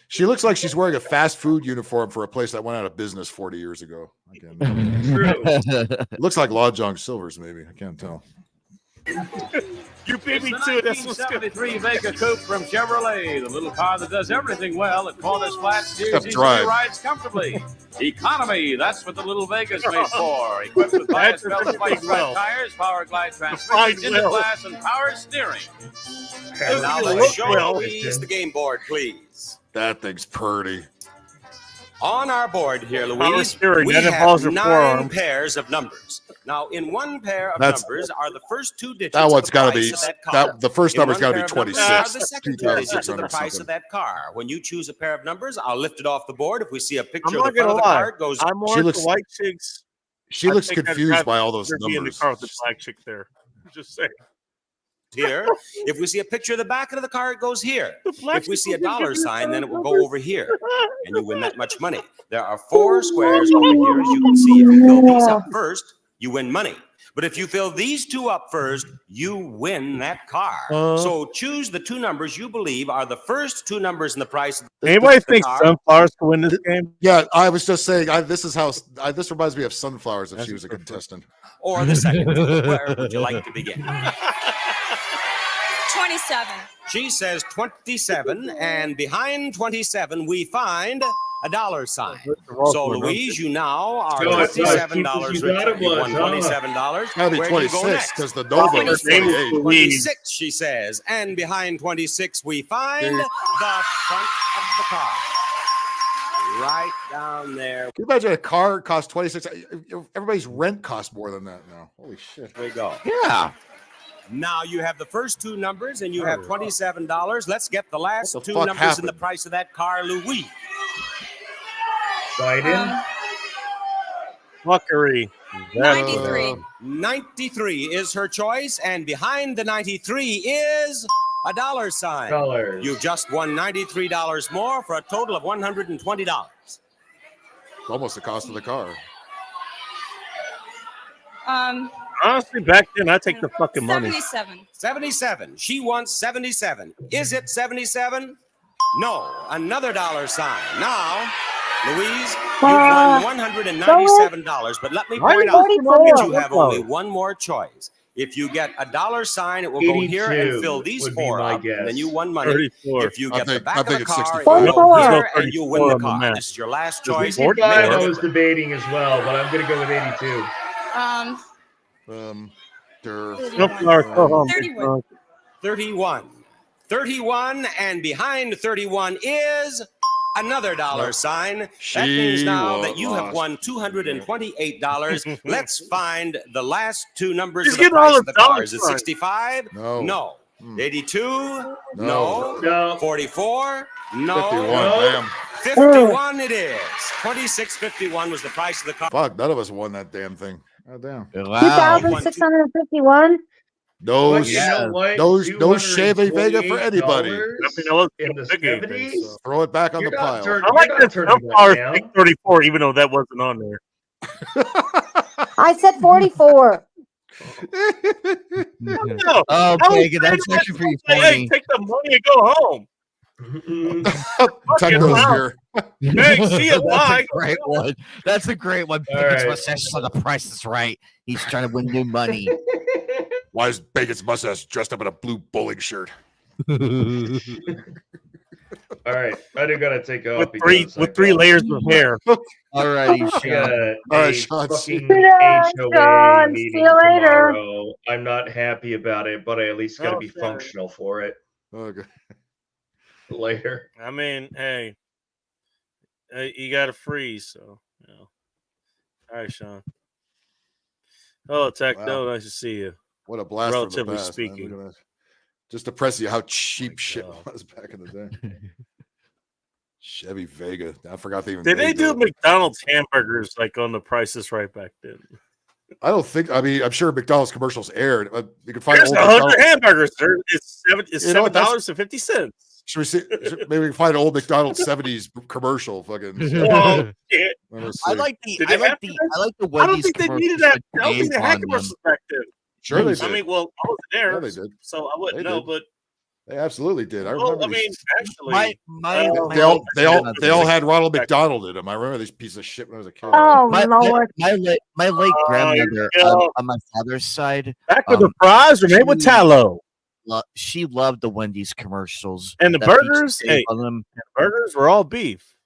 S10: She looks like she's wearing a fast food uniform for a place that went out of business 40 years ago.
S12: True.
S10: It looks like Law John Silver's, maybe. I can't tell.
S1: You beat me
S18: It's
S1: to
S18: the
S1: it. That's what's good.
S18: 1973 Vega Coupe from Chevrolet, the little car that does everything well. It corners flat, steers
S10: Except
S18: easily,
S10: drive.
S18: rides comfortably. Economy, that's what the little Vega's made for. Equipped with bias belts, flight
S1: well.
S18: tires, power glide transmission,
S1: Fine
S18: tinted
S1: well.
S18: glass, and power steering.
S1: Doesn't
S18: And now
S1: even
S18: let's
S1: look
S18: show
S1: well.
S18: Louise the game board, please.
S10: That thing's purty.
S18: On our board here,
S1: Power
S18: Louise,
S1: steering,
S18: we
S1: that
S18: have
S1: involves your
S18: 9
S1: forearm.
S18: pairs of numbers. Now, in one pair of
S10: That's-
S18: numbers are the first 2 digits
S10: That
S18: of
S10: one's
S18: the
S10: got to
S18: price
S10: be
S18: of that car.
S10: the first
S18: In
S10: number's
S18: one
S10: got to
S18: pair
S10: be
S18: of numbers
S10: 26.
S18: are the second 2 digits of the
S10: 2,600
S18: price
S10: something.
S18: of that car. When you choose a pair of numbers, I'll lift it off the board. If we see a
S1: I'm
S18: picture of
S1: not
S18: the front
S1: gonna
S18: of the
S1: lie.
S18: car, it goes
S1: I'm more
S10: She
S1: into
S10: looks-
S1: white chicks.
S10: She
S1: I
S10: looks
S1: think I'd
S10: confused
S1: rather
S10: by all those
S1: be in the
S10: numbers.
S1: car with the black chick there. Just saying.
S18: here. If we see a picture of the back of the car, it goes here.
S1: black
S18: If we see a
S1: chick will give
S18: dollar
S1: you
S18: sign, then it will go
S1: numbers.
S18: over here. And you win that much money. There are 4 squares over here, as you can see. If you fill these up first, you win money. But if you fill these 2 up first, you win that car. So choose the 2 numbers you believe are the first 2 numbers in the price.
S1: Anybody
S18: the
S1: think
S18: car.
S1: sunflowers can win this game?
S10: Yeah, I was just saying. This reminds me of Sunflowers if she was a contestant.
S18: Or the second. Where would you like to begin?
S20: 27.
S18: She says 27, and behind 27 we find a dollar sign. So Louise, you now are
S12: No, it's not.
S18: $27
S12: You thought
S18: richer.
S12: it
S18: You
S12: was,
S18: won
S12: huh?
S18: $27.
S10: Gotta be
S18: Where do you go
S10: 26
S18: next?
S10: because the Nova is 28.
S18: 26, she says, and behind 26 we find the front of the car. Right down there.
S10: Can you imagine a car costs 26? Everybody's rent costs more than that now. Holy shit.
S18: There we go.
S13: Yeah.
S18: Now you have the first 2 numbers, and you have $27. Let's get the last
S10: What the
S18: 2
S10: fuck
S18: numbers in the
S10: happened?
S18: price of that car, Louis.
S12: Biden.
S1: Fuckery.
S20: 93.
S18: 93 is her choice, and behind the 93 is a dollar sign.
S12: Dollars.
S18: You've just won $93 more for a total of $120.
S10: Almost the cost of the car.
S1: Honestly, back then, I take the fucking money.
S20: 77.
S18: 77. She wants 77. Is it 77? No. Another dollar sign. Now, Louise, you've won $197. But let me point out that you have only one more choice. If you get a dollar sign, it will go here and
S12: 82
S18: fill these
S12: would be
S18: 4
S12: my
S18: up, and then
S12: guess.
S18: you won money.
S1: 34.
S18: If you
S10: I
S18: get the
S10: think-
S18: back
S10: I
S18: of the
S10: think it's
S18: car,
S10: 64.
S18: it will go
S11: There's no
S18: here, and you win the
S1: 34 on the
S18: car.
S1: map.
S18: This is your last choice.
S12: 55
S18: Make
S12: I
S18: it
S12: was debating as well, but I'm going to go with 82.
S1: Sunflowers, go home.
S20: 31.
S18: 31. 31, and behind 31 is another dollar sign. That means now that you have won $228. Let's find the last 2 numbers
S1: He's
S18: of the
S1: getting all
S18: price
S1: the
S18: of the car.
S1: dollar
S18: Is it
S1: signs.
S18: 65?
S10: No.
S18: No. 82?
S10: No.
S18: No. 44? No.
S10: 51,
S18: No.
S10: damn.
S18: 51 it is. 26.51 was the price of the car.
S10: Fuck, none of us won that damn thing. God damn.
S13: Wow.
S11: 2,651.
S10: No,
S12: But you know what?
S10: no Chevy Vega for anybody.
S12: $228 in the
S1: big
S12: 70s?
S10: So throw it back on
S12: You're
S10: the
S12: not
S10: pile.
S12: turn-
S1: I like
S12: you're
S1: that
S12: not turning that
S1: Sunflowers
S12: down.
S1: pick 34, even though that wasn't on there.
S11: I said 44.
S1: No.
S13: Oh,
S1: I was
S13: Megan, that's
S1: saying
S13: actually pretty
S1: that, hey,
S13: funny.
S1: take the money and go home.
S10: Techno's
S1: wow.
S10: here.
S1: Hey, see you,
S13: That's
S1: bye.
S13: a great one. That's a great one.
S12: All
S13: Pickett's
S12: right.
S13: mustache on the price is right. He's trying to win new money.
S10: Why is Bacon's mustache dressed up in a blue bowling shirt?
S12: All right, I do gotta take off
S1: With three
S12: because I
S1: with 3
S12: got-
S1: layers of hair.
S13: Alrighty,
S12: I
S13: Sean.
S12: got
S10: All right,
S12: a
S10: Sean,
S12: fucking
S11: Yeah,
S12: HOA
S11: Sean, see
S12: meeting
S11: you later.
S12: tomorrow. I'm not happy about it, but I at least gotta be
S1: Okay.
S12: functional for it
S10: Okay.
S12: later.
S1: I mean, hey, you got to freeze, so you know. All right, Sean. Hello, Techno.
S10: Wow.
S1: Nice to see you.
S10: What a blast from the
S1: Relatively
S10: past, man.
S1: speaking.
S10: Look at that. Just to press you how cheap shit
S1: God.
S10: was back in the day. Chevy Vega. I forgot they even
S1: Did they
S10: made
S1: do
S10: that.
S1: McDonald's hamburgers like on the prices right back then?
S10: I don't think. I mean, I'm sure McDonald's commercials aired. You can find
S1: There's
S10: old
S1: 100
S10: McDonald's.
S1: hamburgers. It's
S10: You know what, that's-
S1: $7.50.
S10: Maybe we can find an old McDonald's 70s commercial. Fucking.
S1: Oh, shit.
S13: I like the
S1: Did they have
S13: Wendy's.
S1: I don't think they needed that. I don't think they had commercials back then.
S10: Sure they did.
S1: I mean, well, I wasn't there.
S10: Yeah, they did.
S1: So I wouldn't
S10: They
S1: know,
S10: did.
S1: but
S10: They absolutely did. I
S1: well,
S10: remember.
S1: I mean,
S10: these.
S1: actually,
S10: They all had Ronald McDonald in them. I remember these pieces of shit when I was a kid.
S11: Oh
S13: my
S11: Lord.
S13: late grandmother
S1: you go.
S13: on my father's side.
S1: back with the fries were made with
S13: she-
S1: tallow.
S13: She loved the Wendy's commercials
S1: And the
S13: that featured
S1: burgers,
S13: Dave
S1: hey,
S13: on them.
S1: and burgers were all beef.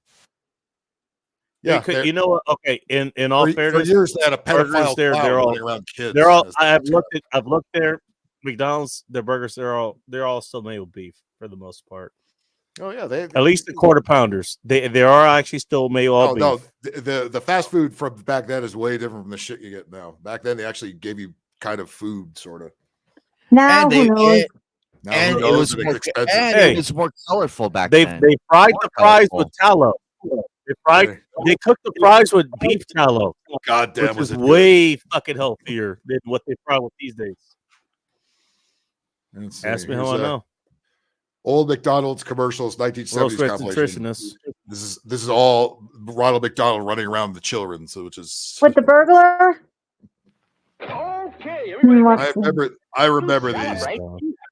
S10: Yeah,
S1: you know what? Okay, in all
S10: for
S1: fairness,
S10: years they had a
S1: burgers
S10: pedophile
S1: there,
S10: clown
S1: they're all
S10: running around kids.
S1: they're all.
S10: That's-
S1: I've looked there. McDonald's, their burgers, they're all still made with beef for the most part.
S10: Oh yeah, they
S1: At least the quarter pounders, they are actually still made all
S10: no,
S1: beef.
S10: no. The fast food from back then is way different from the shit you get now. Back then they actually gave you kind of food, sort of.
S11: Now who knows?
S10: Now
S13: And
S10: who
S13: it
S10: knows
S13: was
S10: and
S13: more,
S10: expensive.
S13: and
S1: Hey.
S13: it was more colorful back
S1: They
S13: then.
S1: fried
S13: More
S1: the fries
S13: colorful.
S1: with tallow. They cooked the fries with beef tallow.
S10: God damn,
S1: which
S10: was
S1: is
S10: it good.
S1: way fucking healthier than what they fry with these days.
S10: Let's see.
S1: Ask me how
S10: Here's
S1: I
S10: a
S1: know.
S10: Old McDonald's commercials, 1970s
S1: World's greatest
S10: compilation.
S1: nutritionist.
S10: This is all Ronald McDonald running around the children, so which is
S11: With the burglar?
S16: Okay,
S10: I remember these.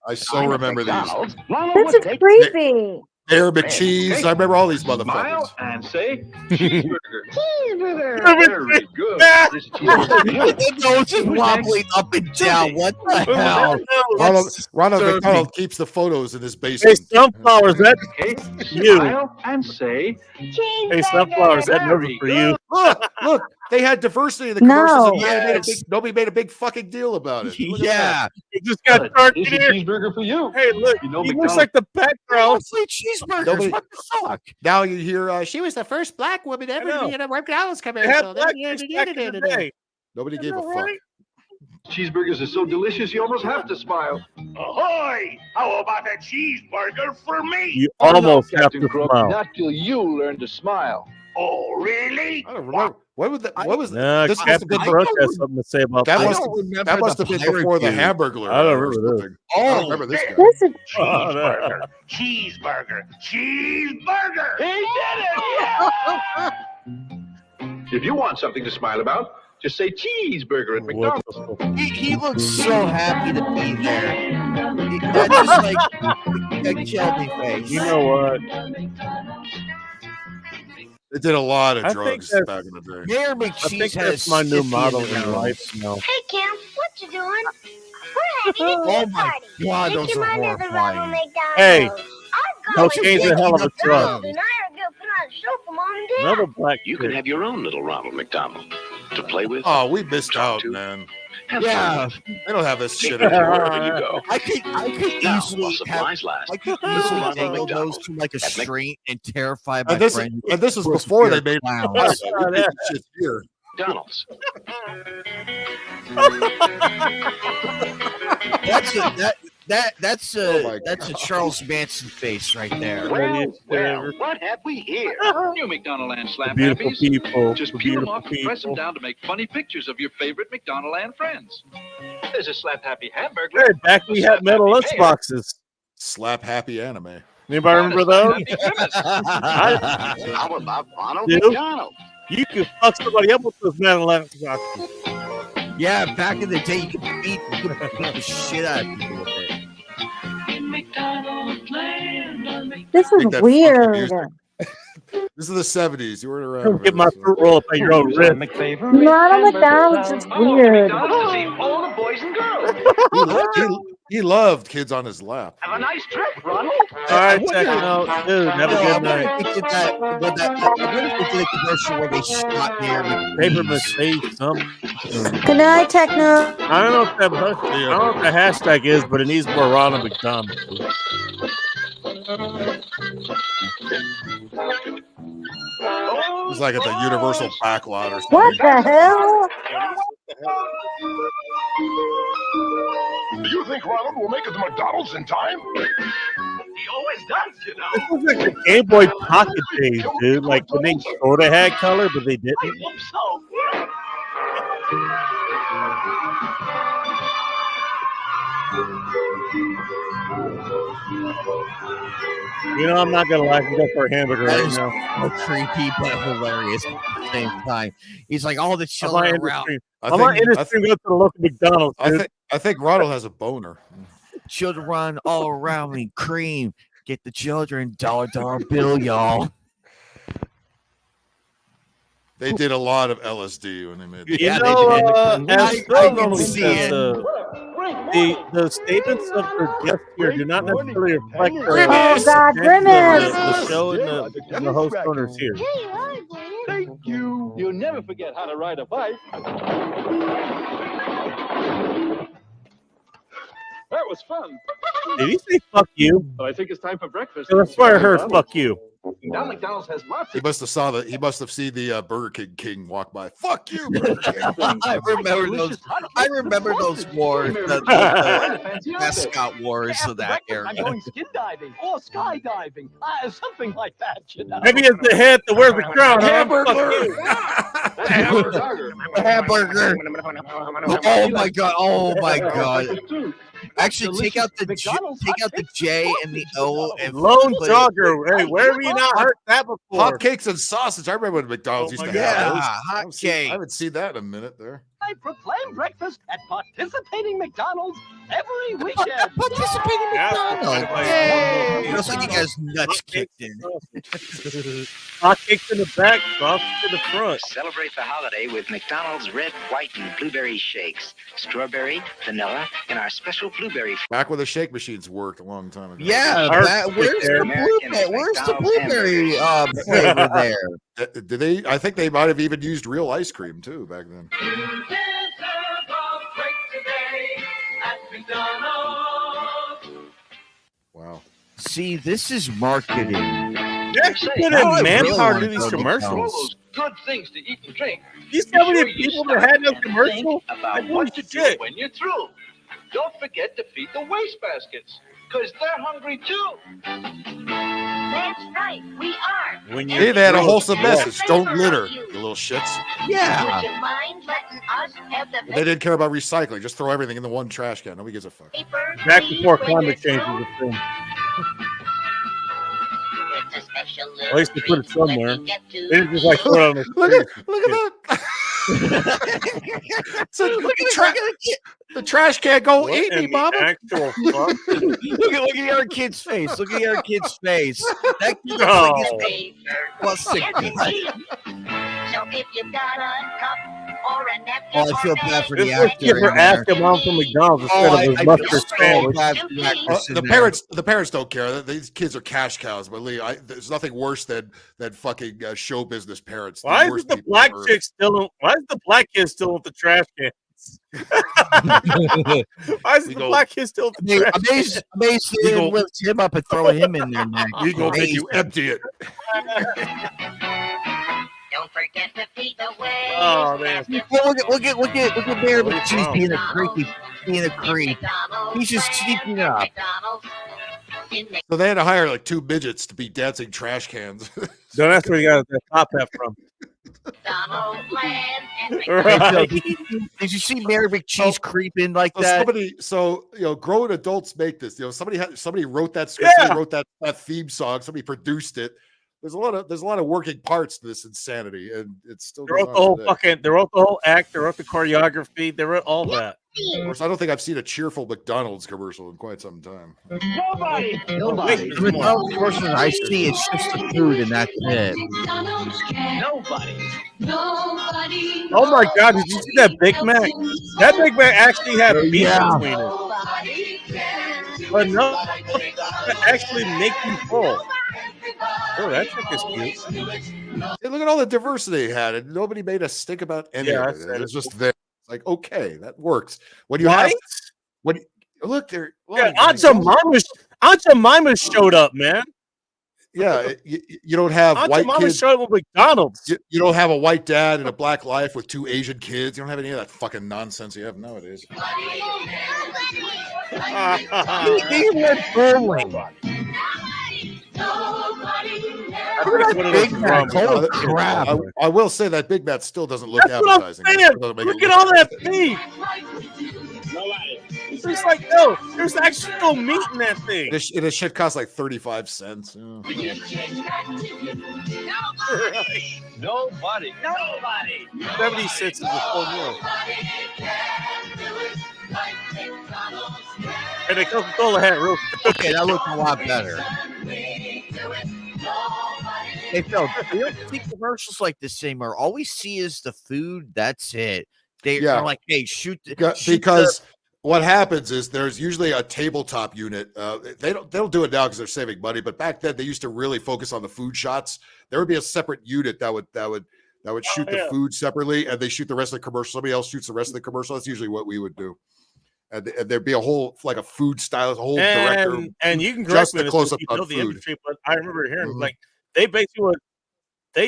S10: I so remember these.
S11: This is creepy.
S10: Mayor McCheese. I remember all these motherfuckers.
S16: Smile and say cheeseburger.
S11: Cheeseburger.
S16: Very good. This cheeseburger.
S13: The nose is wobbling up and down. What the hell?
S10: Ronald
S13: Serve
S10: McDonald
S13: me.
S10: keeps the photos in his
S1: Hey,
S10: basement.
S1: sunflowers, that
S16: Okay,
S1: you.
S16: smile and say
S1: Hey, sunflowers, that number for you.
S10: Look, they had diversity in the
S11: No.
S10: commercials. And nobody made a big fucking deal about it. Look at
S13: Yeah.
S1: You just got
S16: good.
S1: turkey
S16: This is a
S1: there.
S16: cheeseburger for you.
S1: Hey, look,
S16: You know
S1: he looks
S16: McDonald's-
S1: like the background.
S13: Mostly cheeseburgers.
S10: Nobody-
S13: What the fuck?
S10: Now you hear she was the first black woman ever
S1: know.
S10: to be in a McDonald's
S1: They
S10: commercial.
S1: had blackfish back in the day.
S10: Nobody gave a
S1: Isn't that
S10: fuck.
S1: right?
S16: Cheeseburgers are so delicious you almost have to smile.
S17: Ahoy! How about a cheeseburger for me?
S1: You almost have
S16: Captain
S1: to
S16: Crook,
S1: smile.
S16: not till you learn to smile.
S17: Oh, really?
S10: I don't remember. What was
S1: Nah,
S10: this? Must have
S1: Captain
S10: been
S1: Brooke has something to say about
S10: that.
S1: that.
S10: Must
S13: don't remember
S10: that must
S13: the
S10: have been
S13: pirate
S10: before the
S13: dude.
S10: Hamburglar.
S1: I don't
S10: or
S1: remember this.
S10: something. I don't remember this guy.
S11: This is
S1: Oh, no.
S17: Cheeseburger! Cheeseburger!
S16: He did it! If you want something to smile about, just say cheeseburger at
S1: What
S16: McDonald's.
S1: the fuck?
S13: He looks so happy to be there. That's just like a Shelby face.
S1: You know what?
S10: They did a lot of
S1: I think
S10: drugs
S1: that's-
S10: back in the day.
S13: Mayor
S1: I
S13: McCheese
S1: think
S13: has
S1: that's my new
S13: Skippy
S1: motto
S13: the
S1: in
S13: nose.
S1: life now.
S20: Hey, Kim, what you doing? We're having a
S13: Oh
S20: dinner
S13: my
S20: party.
S13: God,
S20: Take
S13: those
S20: your
S13: are
S20: mind to the
S13: horrifying.
S20: Ronald McDonald.
S1: Hey,
S20: I'll
S1: no
S20: go
S1: change
S20: and
S1: a hell of a
S20: get
S1: truck.
S20: McDonald's, and I go put on a show for Mom and Dad.
S1: Another black
S17: You can
S1: kid.
S17: have your own little Ronald McDonald to play with.
S10: Oh, we missed
S17: Talk
S10: out,
S17: to.
S10: man.
S17: Have
S13: Yeah.
S17: fun.
S10: They don't have this shit
S17: Take
S10: anymore.
S17: wherever you go.
S13: I could
S17: Now,
S13: easily
S17: while
S13: have,
S17: supplies last,
S13: I could
S17: little
S13: easily
S17: Ronald
S13: dangle those
S17: McDonald
S13: to like a
S17: at Mc-
S13: string and terrify my
S10: And this
S13: friend.
S10: was
S13: who was
S10: before
S13: scared
S10: they made
S13: clowns.
S10: we made this shit here.
S17: McDonald's.
S13: That's
S10: Oh my
S13: a Charles Manson face right there.
S16: Well, what have we here? New McDonald Land
S1: The
S16: Slap
S1: beautiful
S16: Happies.
S1: people.
S16: Just
S1: The
S16: peel them
S1: beautiful
S16: off and press them
S1: people.
S16: down to make funny pictures of your favorite McDonald Land friends. There's a Slap Happy hamburger.
S1: Hey, back we had metal lunchboxes.
S10: Slap happy anime.
S1: Anybody remember those?
S14: How about Ronald
S1: Dude.
S14: McDonald?
S1: You could fuck somebody up with those metal lunchboxes.
S13: Yeah, back in the day, you could beat the shit out of people with it.
S11: this
S10: Take
S11: is
S10: that
S11: weird.
S10: This is the 70s. You weren't around.
S1: Don't
S10: for
S1: get my
S10: this.
S1: fruit roll up at your own wrist.
S11: Ronald McDonald's is weird.
S16: McDonald's to see all the boys and girls.
S10: He loved kids on his lap.
S16: Have a nice trip, Ronald.
S1: All right, check it out. Dude, have a good night.
S13: I did that. I wonder if they did a commercial where they shot Mayor
S1: Paper
S13: McCheese.
S1: mache, something.
S11: Good night, Techno.
S1: I don't know if that I don't know what the hashtag is, but it needs more Ronald McDonald.
S10: It's like at the Universal backlot or something.
S11: What the hell?
S17: Do you think Ronald will make it to McDonald's in time? He always does, you know.
S1: This was like the Game Boy Pocket days, dude. Like when they sort of had color, but they didn't.
S17: Hope so.
S1: You know, I'm not gonna lie. I can go for a hamburger
S13: That
S1: right
S13: is
S1: now.
S13: so creepy but hilarious at the same time. He's like all the
S1: I'm
S13: children
S1: not
S13: around.
S1: I'm not in this thing. Go to the local McDonald's. Dude.
S10: I think Ronald has a boner.
S13: Children run all around me. Cream. Get the children. $dollar bill, y'all.
S10: They did a lot of LSD when they made
S1: You
S10: that.
S1: know,
S13: I can see it.
S1: The statements of their guests here do not necessarily reflect
S11: Oh God, Grimace!
S1: the show and the host owners here.
S16: Thank you. You'll never forget how to ride a bike. That was fun.
S1: Did he say "fuck you"?
S16: But I think it's time for breakfast.
S1: That's why I heard "fuck you."
S16: Now McDonald's has lots
S10: He
S16: of.
S10: must have seen the Burger King walk by. Fuck you, Burger King.
S13: I remember those wars, the mascot wars of that era.
S16: I'm going skin diving or skydiving, something like that. You know.
S1: Maybe it's the head that wears the crown. Huh?
S13: Hamburger. Oh my god. Oh my god. Actually, take out the J and the O and
S1: Lone Jogger. Hey, where have you not heard that before?
S10: Hotcakes and sausage. I remember when McDonald's used to have those.
S13: Hotcakes.
S10: I haven't seen that in a minute there.
S16: I proclaim breakfast at participating McDonald's every weekend.
S13: Participating McDonald's. Yay! Feels like you guys nuts kicked in.
S1: Hotcakes in the back, sausage in the front.
S21: Celebrate the holiday with McDonald's red, white, and blueberry shakes. Strawberry, vanilla, and our special blueberry.
S10: Back when the shake machines worked a long time ago.
S13: Yeah, where's the blueberry flavor there?
S10: Did they? I think they might have even used real ice cream too back then. Wow.
S13: See, this is marketing.
S1: Yeah, put in manpower to do these commercials.
S16: Good things to eat and drink.
S1: You see how many people that had no commercial?
S16: About what to do when you're through. Don't forget to feed the waste baskets, because they're hungry too.
S20: That's right, we are.
S1: When
S10: Hey, they had a wholesome message. Don't litter, you little shits.
S20: Would you mind letting us have the
S10: They didn't care about recycling. Just throw everything in the one trash can. Nobody gives a fuck.
S20: paper?
S1: Back before climate change was a thing.
S20: It's a special
S1: At least they put it somewhere. They didn't just like throw it on the
S10: Look at that. So the trash can go
S1: What
S10: eat
S1: in
S10: me,
S1: the
S10: mama.
S1: actual fuck?
S13: Look at your kid's face. Look at your kid's face. That kid looks
S1: No.
S13: like he's plus 6.
S20: So if you've got a cup or a napkin,
S13: Oh, I feel bad for the
S1: This
S13: actor.
S1: kid for
S13: in there.
S1: asking mom from McDonald's instead
S13: Oh,
S1: of his
S13: I
S1: mustard
S13: feel so
S1: sandwich.
S13: bad for the actress in there.
S10: The parents don't care. These kids are cash cows. But Lee, there's nothing worse than fucking show business parents.
S1: Why is
S10: worst
S1: the
S10: people
S1: black
S10: on earth.
S1: chick still? Why is the black kid still with the trash can? Why is the black kid still with the trash can?
S13: Amazed they didn't lift him up and throw him in there next.
S10: He's gonna make you empty it.
S20: Don't forget to feed the waste
S1: Oh man!
S13: Well, look at Mayor McCheese being a creep. He's just sneaking up.
S10: So they had to hire like 2 midgets to be dancing trash cans.
S1: So that's where you got that top hat from.
S13: Right. Did you see Mayor McCheese creeping like that?
S10: Grown adults make this. Somebody wrote that script.
S1: Yeah.
S10: Somebody wrote that theme song. Somebody produced it. There's a lot of working parts to this insanity, and it's still.
S1: They wrote the whole They wrote the whole act. They wrote the choreography. They wrote all that.
S10: Of course, I don't think I've seen a cheerful McDonald's commercial in quite some time.
S16: Nobody.
S13: The McDonald's commercial I see, it's just the food and that's it.
S16: Nobody.
S1: Oh my God! Did you see that Big Mac? That Big Mac actually had beef between it. But no, it actually make you full. Oh, that chick is cute.
S10: Hey, look at all the diversity they had, and nobody made a stink about any
S1: Yeah,
S10: of
S1: I
S10: it.
S1: said
S10: It was
S1: it.
S10: just there. It's like, okay, that works. When you
S1: Right?
S10: have look there.
S1: Yeah, Aunt Jemima showed up, man.
S10: Yeah, you don't have
S1: Aunt
S10: white
S1: Jemima
S10: kids.
S1: showed up with McDonald's.
S10: You don't have a white dad and a black life with 2 Asian kids. You don't have any of that fucking nonsense you have nowadays.
S13: He went bowling.
S10: Big Mac, holy crap. I will say that Big Mac still doesn't look
S1: That's what I'm
S10: appetizing.
S1: saying.
S10: It doesn't make it
S1: Look at all that beef. It's like, no, there's actually no meat in that thing.
S10: This shit costs like 35 cents.
S16: Nobody.
S1: 70 cents is a full meal. And the Coca-Cola hat real
S13: Okay, that looked a lot better. Hey Phil, we don't see commercials like this anymore. All we see is the food. That's it. They're like, hey, shoot
S10: because what happens is there's usually a tabletop unit. They don't do it now because they're saving money. But back then they used to really focus on the food shots. There would be a separate unit that would shoot the food separately, and they shoot the rest of the commercial. Somebody else shoots the rest of the commercial. That's usually what we would do. And there'd be a whole like a food stylist, a whole director,
S1: and you can correct
S10: just
S1: me
S10: the close up
S1: if you know
S10: on
S1: the
S10: food.
S1: industry, but I remember hearing like they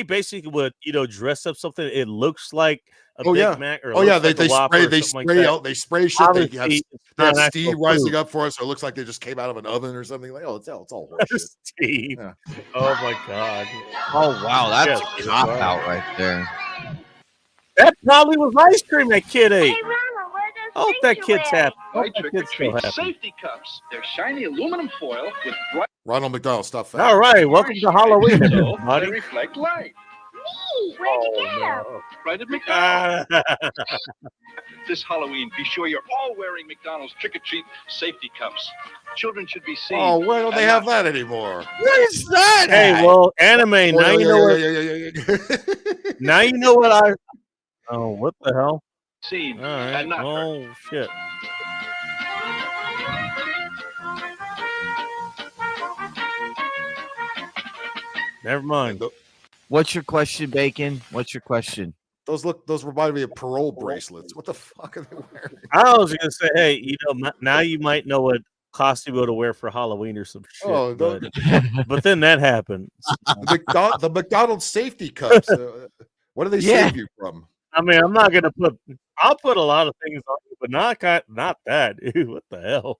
S1: basically would dress up something. It looks like a Big Mac or
S10: they spray shit.
S1: Obviously,
S10: they have steam rising up for us, so it looks like they just came out of an oven or something. Like, it's all horseshit.
S1: Steam.
S10: Yeah.
S1: Oh my god.
S13: Oh wow, that's a cop out right there.
S1: That probably was ice cream that kid ate.
S20: Hey, Ronald, where does
S1: I hope that kid's happy.
S16: Buy trick-or-treat safety cups. They're shiny aluminum foil with bright
S10: Ronald McDonald stuff.
S1: All right, welcome to Halloween,
S16: so they
S1: everybody.
S16: reflect light.
S20: Me? Where'd you get them?
S16: Right at McDonald's. This Halloween, be sure you're all wearing McDonald's trick-or-treat safety cups. Children should be seen.
S10: Oh, why don't they have that anymore?
S13: What is that?
S1: Hey, well, anime. Now you know what. Now you know what I. Oh, what the hell?
S16: Seen
S1: All right.
S16: and not heard.
S1: Oh shit. Never mind.
S13: What's your question, Bacon? What's your question?
S10: Those remind me of parole bracelets. What the fuck are they wearing?
S1: I was gonna say, hey, now you might know what costume to wear for Halloween or some shit.
S10: Oh,
S1: but then that happened.
S10: The McDonald's safety cups. What do they save you from?
S1: I mean, I'm not gonna put. I'll put a lot of things on you, but not that. Ew, what the hell?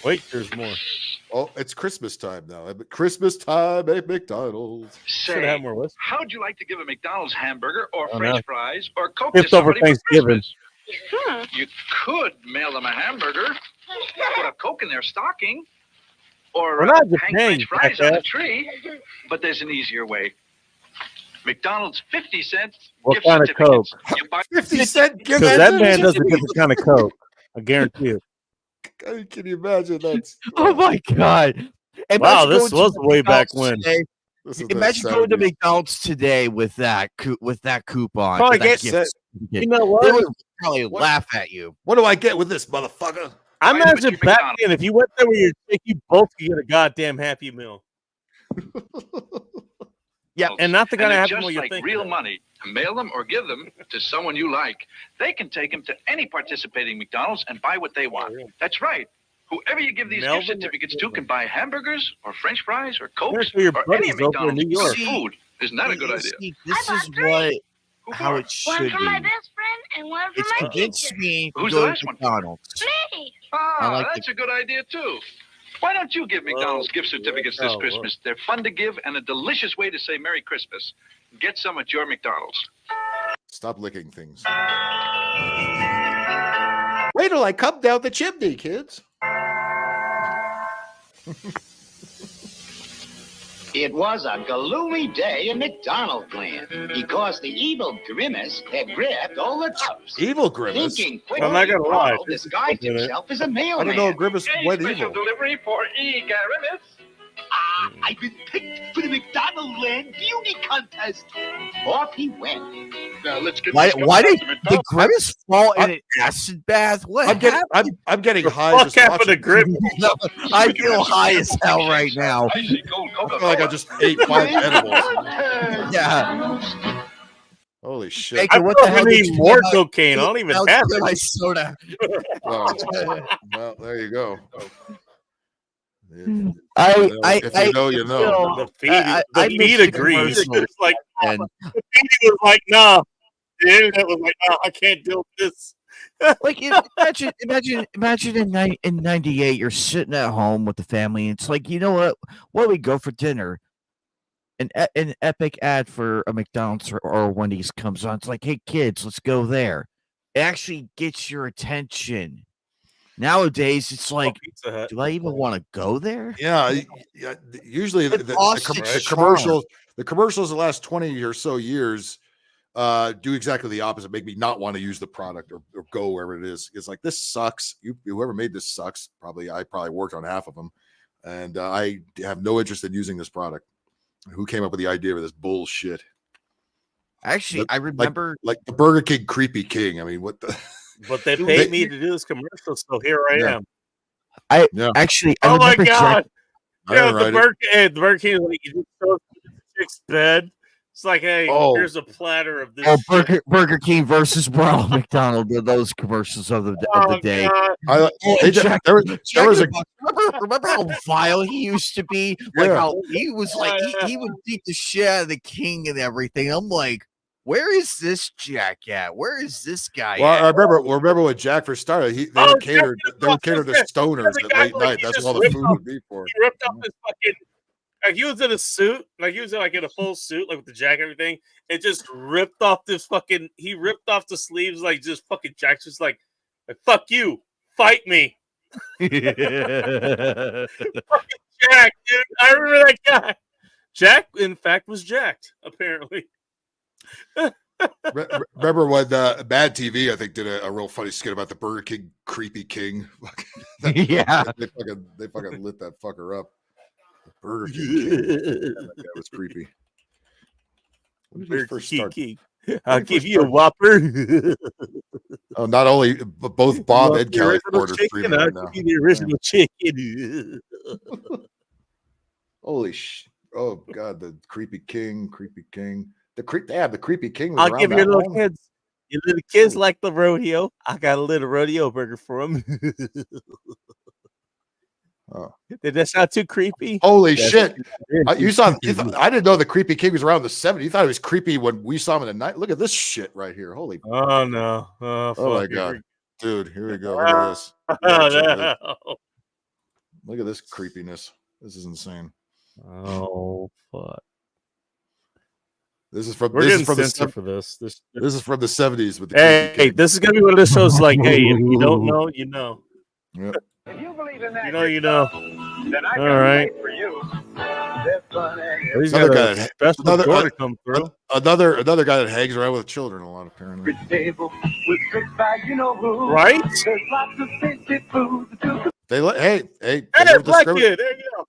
S1: Wait, there's more.
S10: Oh, it's Christmas time now. Christmas time at McDonald's.
S1: Should have more whiskey.
S16: How'd you like to give a McDonald's hamburger or
S1: Oh,
S16: French
S1: no.
S16: fries or Coke
S1: Gift
S16: to
S1: over
S16: somebody for
S1: Thanksgiving.
S16: Christmas? You could mail them a hamburger, put a Coke in their stocking, or
S1: We're not
S16: hang
S1: Japan,
S16: French fries on a
S1: jackass.
S16: tree. But there's an easier way. McDonald's 50 cents.
S1: What
S16: gift
S1: kind of Coke?
S16: certificates. You buy
S10: 50-cent gift
S1: Because that man doesn't get the kind of Coke. I guarantee you.
S10: Can you imagine that?
S13: Oh my god!
S1: Wow,
S13: Imagine
S1: this
S13: going
S1: was
S13: to
S1: way back
S13: McDonald's
S1: when.
S13: today.
S10: This is the
S13: Imagine going to
S10: 70s.
S13: McDonald's today with that coupon.
S1: Probably
S13: for that
S1: get
S13: gift
S1: set.
S13: certificate.
S1: You know what?
S13: They would probably laugh at you.
S10: What do I get with this, motherfucker?
S1: I
S16: Why do
S1: imagine
S16: you
S1: back
S16: McDonald's?
S1: then, if you went there with your chick, you both could get a goddamn Happy Meal.
S13: Yeah,
S1: and not the kind of
S16: they're
S1: Happy
S16: just
S1: Meal you
S16: like
S1: think.
S16: real money. Mail them or give them to someone you like. They can take them to any participating McDonald's and buy what they want. That's right. Whoever you give these
S1: Mail
S16: gift
S1: them or
S16: certificates
S1: give
S16: to
S1: them?
S16: can buy hamburgers or French fries or
S1: Here's
S16: Cokes
S1: for your
S16: or any
S1: buddies over in
S16: McDonald's
S1: New York.
S16: for food. Isn't that a good idea?
S13: See, this is how it
S20: One
S13: should
S20: for
S13: be.
S20: my best friend and one for
S13: It's
S20: my
S13: convinced
S20: teacher.
S13: me to
S16: Who's
S13: go
S16: the
S13: to
S16: last one?
S13: McDonald's.
S20: Me.
S16: Ah,
S13: like
S16: that's a good idea too. Why don't you give McDonald's gift certificates this
S1: oh,
S16: Christmas? They're fun to give and a delicious way to say Merry Christmas. Get some at your McDonald's.
S10: Stop licking things. Wait till I come down the chimney, kids.
S14: It was a gloomy day in McDonald land because the evil Grimace had grabbed all the tubs.
S10: Evil Grimace.
S14: Thinking
S1: I'm not gonna lie.
S14: Ronald disguised himself as a
S10: I
S14: mailman.
S10: don't know. Grimace went evil.
S16: delivery for E. Grimace.
S14: I've been picked for the McDonald Land Beauty Contest. Off he went.
S16: Now let's get
S13: Why
S16: this
S13: did
S16: McDonald's.
S13: the Grimace fall in an acid bath? What
S10: I'm getting high.
S1: Fuck
S10: Just
S1: happened to
S10: watching.
S1: Grip?
S13: No, I feel high as hell right now.
S16: I see gold
S10: I
S16: Coca-Cola.
S10: feel like I just ate 5 edibles.
S13: Yeah.
S10: Holy shit!
S13: Hey,
S1: I
S13: what the hell
S1: probably
S13: did
S1: need
S13: you
S1: more
S13: get?
S1: cocaine. I don't even
S13: I'll
S1: have
S13: get my
S1: it.
S13: soda.
S10: Well, there you go.
S13: I
S10: If you know, you know.
S1: The feed,
S13: I
S1: the feed
S13: missed the
S1: agrees.
S13: commercial.
S1: It's like
S13: And
S1: the feed was like, nah. The internet was like, nah, I can't deal with this.
S13: like imagine in 98 you're sitting at home with the family and it's like, you know what do we go for dinner? An epic ad for a McDonald's or Wendy's comes on. It's like, hey kids, let's go there. it actually gets your attention. Nowadays, it's like, do I even want to go there?
S10: Yeah, yeah. Usually, the commercials the last 20 or so years do exactly the opposite. Make me not want to use the product or go wherever it is. It's like, this sucks. Whoever made this sucks. I probably worked on half of them, and I have no interest in using this product. Who came up with the idea of this bullshit?
S13: Actually, I remember
S10: like the Burger King Creepy King. I mean, what the?
S1: But they paid me to do this commercial, so here I am.
S13: I
S1: Oh my
S13: remember
S1: God! Yeah,
S10: Right.
S1: the Burger King, like, you just throw it in the chick's bed. It's like, hey, here's a platter of this.
S13: Burger King versus Ronald McDonald were those commercials of the day. Remember how vile he used to be? Like how he was like he would beat the shit out of the king and everything. I'm like, where is this Jack at? Where is this guy
S10: Well,
S13: at?
S10: I remember when Jack first started. They would cater to stoners at late night. That's what all the food would be for.
S1: He ripped off his fucking. Like he was in a suit, like he was in a full suit, like with the jacket and everything. It just ripped off this fucking. He ripped off the sleeves, like just fucking Jack's just like fuck you, fight me. Fucking Jack, dude. I remember that guy. Jack, in fact, was jacked. Apparently.
S10: Remember when Bad TV, I think, did a real funny skit about the Burger King Creepy King.
S13: Yeah,
S10: they fucking lit that fucker up. The Burger King. That was creepy. When did he first start?
S1: I'll give you a Whopper.
S10: Oh, not only but both Bob and Kelly Porter streaming right now.
S1: I'll give you the original chicken.
S10: Holy oh God, the Creepy King. The Creepy King was
S1: I'll
S10: around
S1: give
S10: that
S1: your little
S10: long.
S1: kids. Your little kids like the rodeo. I got a little rodeo burger for them.
S10: Oh.
S1: Did that sound too creepy?
S10: Holy shit! I didn't know the Creepy King was around the 70s. You thought it was creepy when we saw him in the night. Look at this shit right here. Holy!
S1: Oh no! Oh
S10: my God, dude! Here we go. Look at this. Look at this creepiness. This is insane.
S1: Oh fuck!
S10: This is from
S1: We're
S10: this
S1: getting
S10: is from the
S1: censored for this.
S10: This is from the 70s with the
S1: Hey, this is gonna be one of those shows like, hey, if you don't know, you know.
S10: Yep.
S16: If you believe in that,
S1: You know.
S16: then I
S1: All
S16: can
S1: right.
S16: wait for you. They're fun and
S1: He's
S10: Another
S1: got
S10: guy
S1: a special door to come through.
S10: Another guy that hangs around with children a lot, apparently.
S16: table with tricks by you know who.
S1: Right?
S16: There's lots of tasty food to
S10: Hey,
S1: Hey,
S10: don't
S1: black
S10: discriminate.
S1: kid, there you go.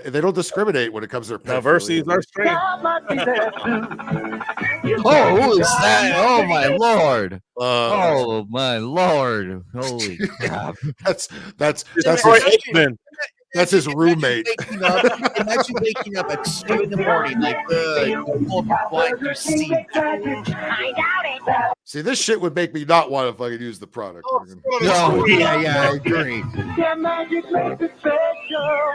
S10: They don't discriminate when it comes to their
S1: Diversity is our strength.
S13: Oh, who is that? Oh my lord!
S10: Uh,
S13: Oh my lord! Holy crap!
S10: That's
S1: Troy Aikman.
S10: That's his roommate.
S13: Imagine waking up at 2 in the morning, like,
S10: See, this shit would make me not want to fucking use the product.
S13: No, yeah, I agree.
S16: Their magic makes it special.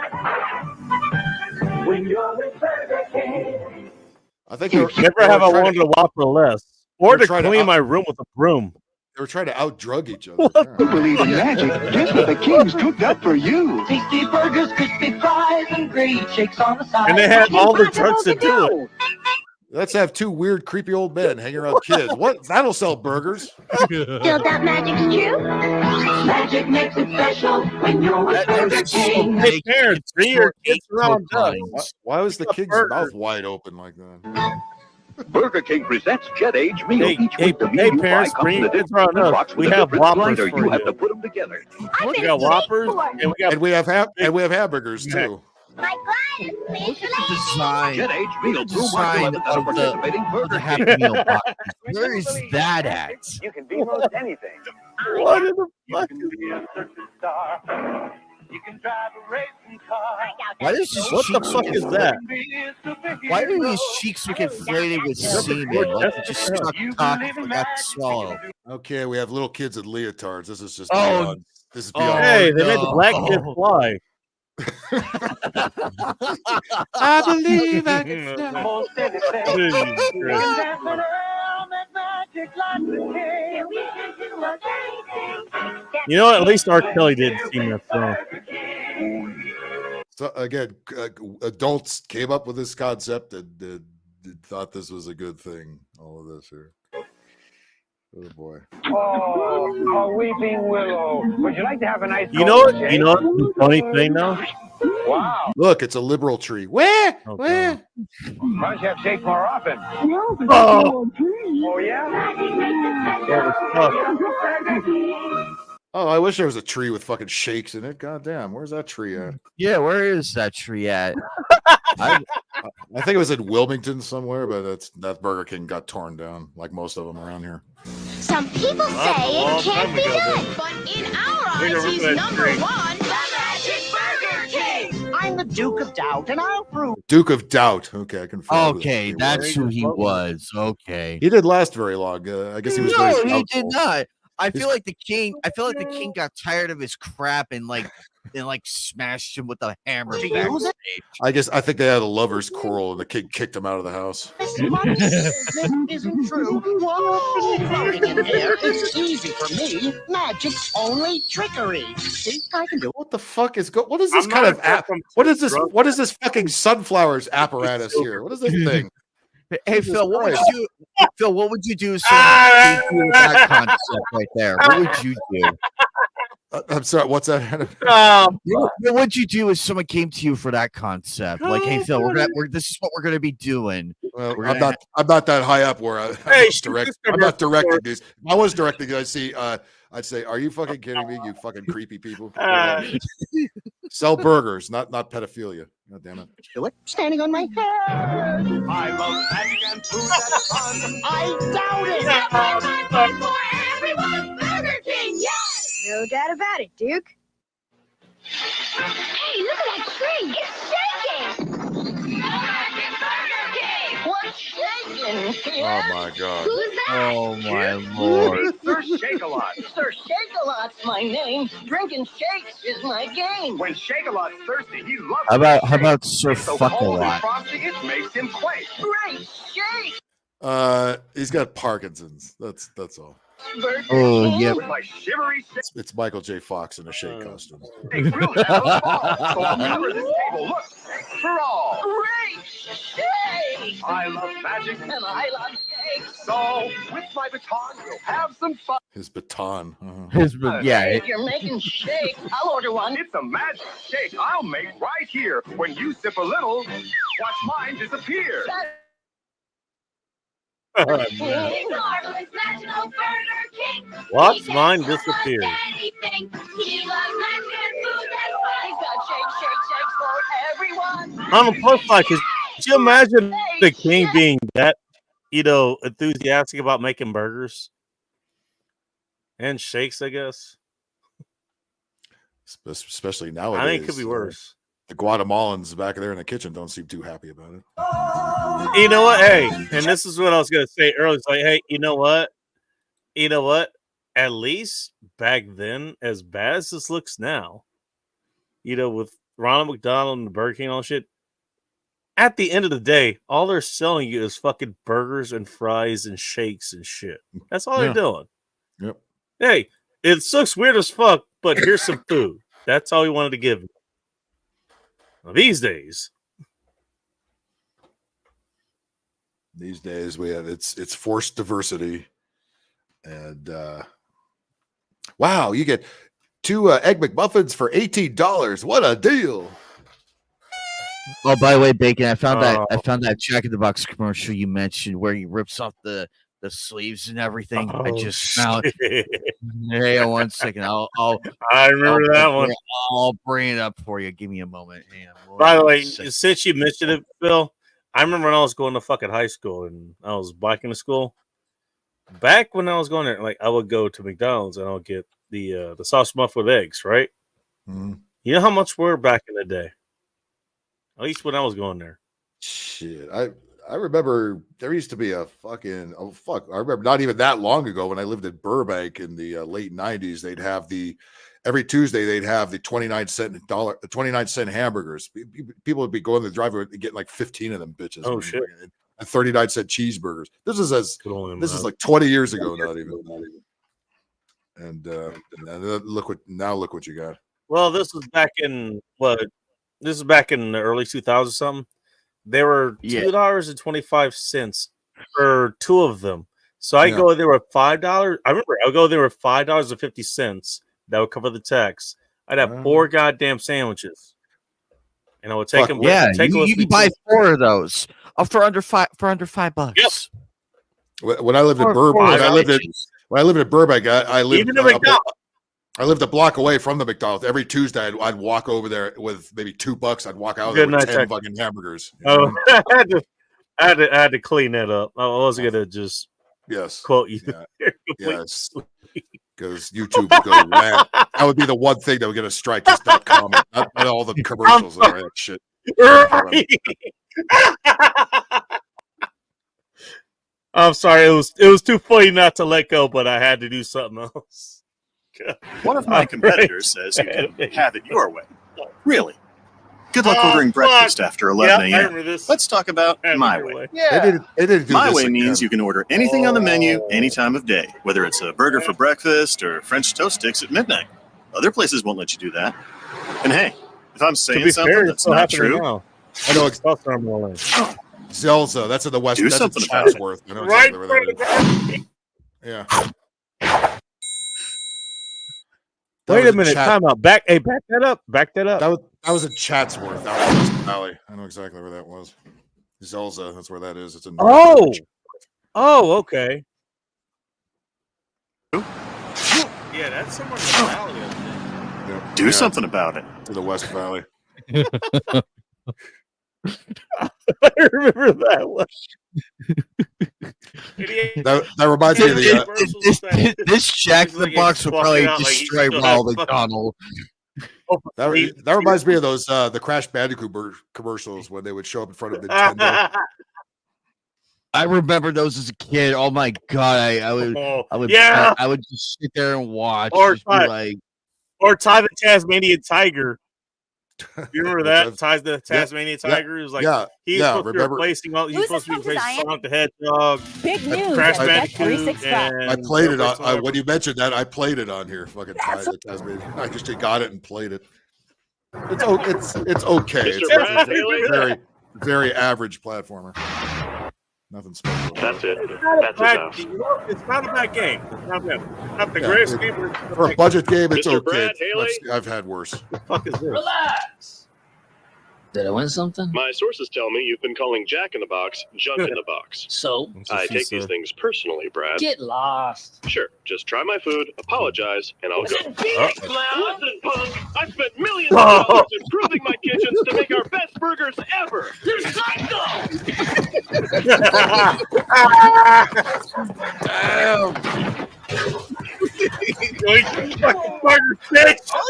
S16: When you're with Burger King.
S10: I think
S1: Never have I wanted a Whopper less, or
S10: they're
S1: to
S10: trying to
S1: clean
S10: out-
S1: my room with a broom.
S10: They were trying to outdrug each other.
S16: You believe in magic? Guess what the King's cooked up for you? Tasty burgers, crispy fries, and great shakes on the side.
S1: And they had all the drugs to do it.
S10: Let's have two weird, creepy old men hanging around kids. What? That'll sell burgers.
S20: Still got magic stew?
S16: Magic makes it special when you're with Burger King.
S1: Hey, parents, bring your kids around us.
S10: Why was the king's mouth wide open like that?
S16: Burger King presents Jet Age Meal.
S1: Hey,
S16: Each
S1: hey,
S16: week the
S1: hey,
S16: meal you buy
S1: parents,
S16: comes
S1: bring
S16: in
S1: your
S16: a
S1: kids
S16: different
S1: around us.
S16: box
S1: We
S16: with a
S1: have
S16: different
S1: Whoppers
S16: slider.
S1: for
S16: You have
S1: you.
S16: to put them together.
S1: We got Whoppers, and we got
S10: and we have hamburgers too.
S20: My glasses, please.
S13: Design.
S16: Jet Age Meal.
S13: Design of the Happy Meal box. Where is that at?
S16: You can be most anything.
S1: What in the fuck?
S16: You can be a circus star. You can drive a racing car.
S13: Why does his
S1: What the
S13: cheeks
S1: fuck
S13: look
S1: is that?
S13: Why do his cheeks look inflated with semen? Like he just stuck cock and forgot to swallow.
S10: Okay, we have little kids in leotards. This is just
S13: Oh,
S10: beyond. This is beyond.
S1: Hey, they made the black kid fly.
S10: I believe I
S1: can
S10: fly.
S16: Most anything.
S1: You know, at least R. Kelly didn't see that song.
S10: So again, adults came up with this concept and thought this was a good thing. All of this here. Oh boy.
S16: Oh, a weeping willow. Would you like to have a nice?
S1: You know what? You know what? The funny thing though.
S16: Wow.
S10: Look, it's a liberal tree. Where? Where?
S16: Why don't you have shake more often?
S1: Oh.
S16: Oh yeah.
S10: Oh, I wish there was a tree with fucking shakes in it. God damn, where's that tree at?
S13: Yeah, where is that tree at?
S10: I think it was in Wilmington somewhere, but that Burger King got torn down, like most of them around here.
S20: Some people say it can't be done, but in our eyes, he's number one, the Magic Burger King. I'm the Duke of Doubt, and I'll prove.
S10: Duke of Doubt. Okay, I can.
S13: Okay, that's who he was. Okay.
S10: He didn't last very long. I guess he was.
S13: No,
S10: very
S13: he did
S10: doubtful.
S13: not. I feel like the king got tired of his crap and smashed him with a hammer backstage.
S10: I think they had a lovers' quarrel and the king kicked him out of the house.
S20: This isn't true. Whoa, floating in air is easy for me. Magic's only trickery. See, I can do it.
S10: What the fuck is what is this kind of app? What is this? What is this fucking sunflowers apparatus here? What is this thing?
S13: Hey Phil, what would you do? Phil, what would you do with that concept right there? What would you do?
S10: I'm sorry. What's that?
S13: What would you do if someone came to you for that concept? Like, hey Phil, this is what we're gonna be doing.
S10: Well, I'm not that high up where I'm not directing these. If I was directing it, I'd say, are you fucking kidding me? You fucking creepy people. Sell burgers, not pedophilia. God damn it.
S20: Do it. Standing on my head. I love magic and food that's fun. I doubt it. Fun for everyone. Burger King, yes!
S6: No doubt about it, Duke.
S20: Hey, look at that tree. It's shaking. Magic Burger King. What's shaking?
S10: Oh my God.
S20: Who's that?
S13: Oh my lord.
S16: Sir Shake-a-Lot.
S20: Sir Shake-a-Lot's my name. Drinking shakes is my game.
S16: When Shake-a-Lot's thirsty, he loves
S13: How about Sir
S16: so
S13: Fuck a
S16: cold and
S13: Lot?
S16: frosty, it makes him quake.
S20: Great shake.
S10: He's got Parkinson's. That's all.
S13: Oh yeah.
S16: With my shivery shake.
S10: It's Michael J. Fox in a shake costume.
S16: Shakes really have a ball. So I'll cover this table. Look, shakes for all.
S20: Great shake.
S16: I love magic.
S20: And I love shakes.
S16: So, with my baton, we'll have some fun.
S10: His baton. Uh-huh.
S20: If you're making shake, I'll order one.
S16: It's a magic shake I'll make right here. When you sip a little, watch mine disappear.
S20: Marvelous National Burger King.
S1: Watch mine disappear.
S20: Anything. He loves magic and food that's fun. He's got shakes for everyone.
S1: On the plus side, could you imagine the king being that, enthusiastic about making burgers and shakes? I guess.
S10: Especially nowadays.
S1: I think it could be worse.
S10: The Guatemalans back there in the kitchen don't seem too happy about it.
S1: You know what? Hey, and this is what I was going to say earlier. It's like, hey, you know what? At least back then, as bad as this looks now, with Ronald McDonald and the Burger King and all shit, at the end of the day, all they're selling you is fucking burgers and fries and shakes and shit. That's all they're doing.
S10: Yep.
S1: Hey, it looks weird as fuck, but here's some food. That's all we wanted to give you. Well, these days
S10: we have it's forced diversity, and wow, you get 2 Egg McMuffins for $18. What a deal!
S13: Oh, by the way, Bacon, I found that Jack in the Box commercial you mentioned where he rips off the sleeves and everything. I just found. Hey, 1 second.
S1: I remember that one.
S13: I'll bring it up for you. Give me a moment.
S1: By the way, since you mentioned it, Phil, I remember when I was going to fucking high school and I was biking to school. Back when I was going there, I would go to McDonald's and I'll get the sausage muffin with eggs, right?
S10: Mm-hmm.
S1: You know how much were back in the day? At least when I was going there.
S10: Shit, I remember there used to be a fucking I remember not even that long ago when I lived in Burbank in the late 90s. They'd have every Tuesday they'd have the 29-cent hamburgers. People would be going to the driveway and getting like 15 of them bitches.
S1: Oh shit!
S10: And 39-cent cheeseburgers. This is like 20 years ago, not even. And look what you got.
S1: Well, this was back in This is back in the early 2000s something. They were $2.25 for 2 of them. So I go there with $5. I remember I would go there with $5.50. That would cover the tax. I'd have 4 goddamn sandwiches, and I would take them.
S13: Yeah,
S1: take
S13: you can buy 4 of those for under $5.
S1: Yep.
S10: When I lived in Burbank, when I lived in Burbank, I lived I lived a block away from the McDonald's. Every Tuesday, I'd walk over there with maybe $2. I'd walk out there with 10 fucking hamburgers.
S1: Oh, I had to clean that up. I wasn't gonna just quote you.
S10: Yes, because YouTube would go mad. That would be the one thing that would get a strike. Just that comment, not all the commercials and all that shit.
S1: I'm sorry. It was too funny not to let go, but I had to do something else.
S4: One of my competitors says you can have it your way. Really? Good luck ordering breakfast after 11 a.m. Let's talk about My Way.
S10: They didn't do
S4: My
S10: this
S4: Way
S10: again.
S4: means you can order anything on the menu any time of day, whether it's a burger for breakfast or French toast sticks at midnight. Other places won't let you do that. And hey, if I'm saying something that's not true,
S10: I know Zelza. That's in the West.
S4: Do
S10: That's
S4: something
S10: in
S4: about it.
S10: Chatsworth. I know exactly where that is. Yeah.
S1: Wait a minute, time out. Back that up. Back that up.
S10: That was in Chatsworth, out in West Valley. I know exactly where that was. Zelza, that's where that is. It's in.
S1: Okay. Yeah, that's somewhere in the valley. I think.
S4: Do something about it.
S10: To the West Valley.
S1: I remember that one.
S10: That reminds me of the
S13: this Jack in the Box will probably destroy Ronald McDonald.
S10: That reminds me of those the Crash Bandicoot commercials when they would show up in front of Nintendo.
S13: I remember those as a kid. Oh my god, I would just sit there and watch.
S1: Or
S13: Ty
S1: the Tasmanian Tiger. You remember that? Ty the Tasmanian Tiger? It was like he's supposed to be replacing Sonic the Hedgehog.
S22: Big news.
S1: Crash
S22: Bet
S1: Bandicoot.
S10: I played it on when you mentioned that. I played it on here. Fucking Ty the Tasmanian. I just got it and played it. It's okay. It's a very very average platformer. Nothing special.
S23: That's it.
S1: It's not a bad game. It's not the greatest game.
S10: For a budget game, it's
S23: Mr.
S10: okay.
S23: Brad Haley?
S10: I've had worse.
S1: What the fuck is this?
S23: Relax.
S24: Did I win something?
S23: My sources tell me you've been calling Jack in the Box junk in the box.
S24: So?
S23: I take these things personally, Brad.
S24: Get lost.
S23: Sure. Just try my food, apologize, and I'll go.
S24: Listen,
S23: Listen, punk. I spent millions of dollars improving my kitchens to make our best burgers ever.
S24: You're psycho!
S10: Damn.
S23: Oh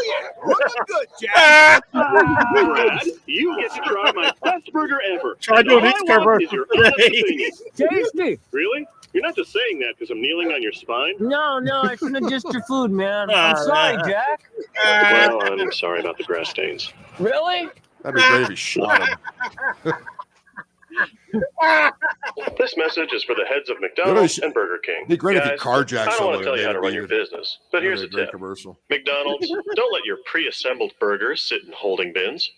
S23: yeah, looking good, Jack. Brad, you get to try my best burger ever.
S1: Try
S23: And
S1: doing
S23: all
S1: these
S23: I want
S1: commercials
S23: is your honest
S1: today.
S23: opinion.
S24: Tasty.
S23: Really? You're not just saying that because I'm kneeling on your spine?
S24: No, it's not just your food, man. I'm sorry, Jack.
S23: Well, I'm sorry about the grass stains.
S24: Really?
S10: That'd be great if he shot him.
S23: This message is for the heads of McDonald's and Burger King.
S10: It'd be great if he
S23: Guys,
S10: carjacked
S23: I don't
S10: someone
S23: want to tell you how to run your
S10: and made it
S23: business, but here's a tip.
S10: Commercial.
S23: McDonald's, don't let your pre-assembled burgers sit in holding bins.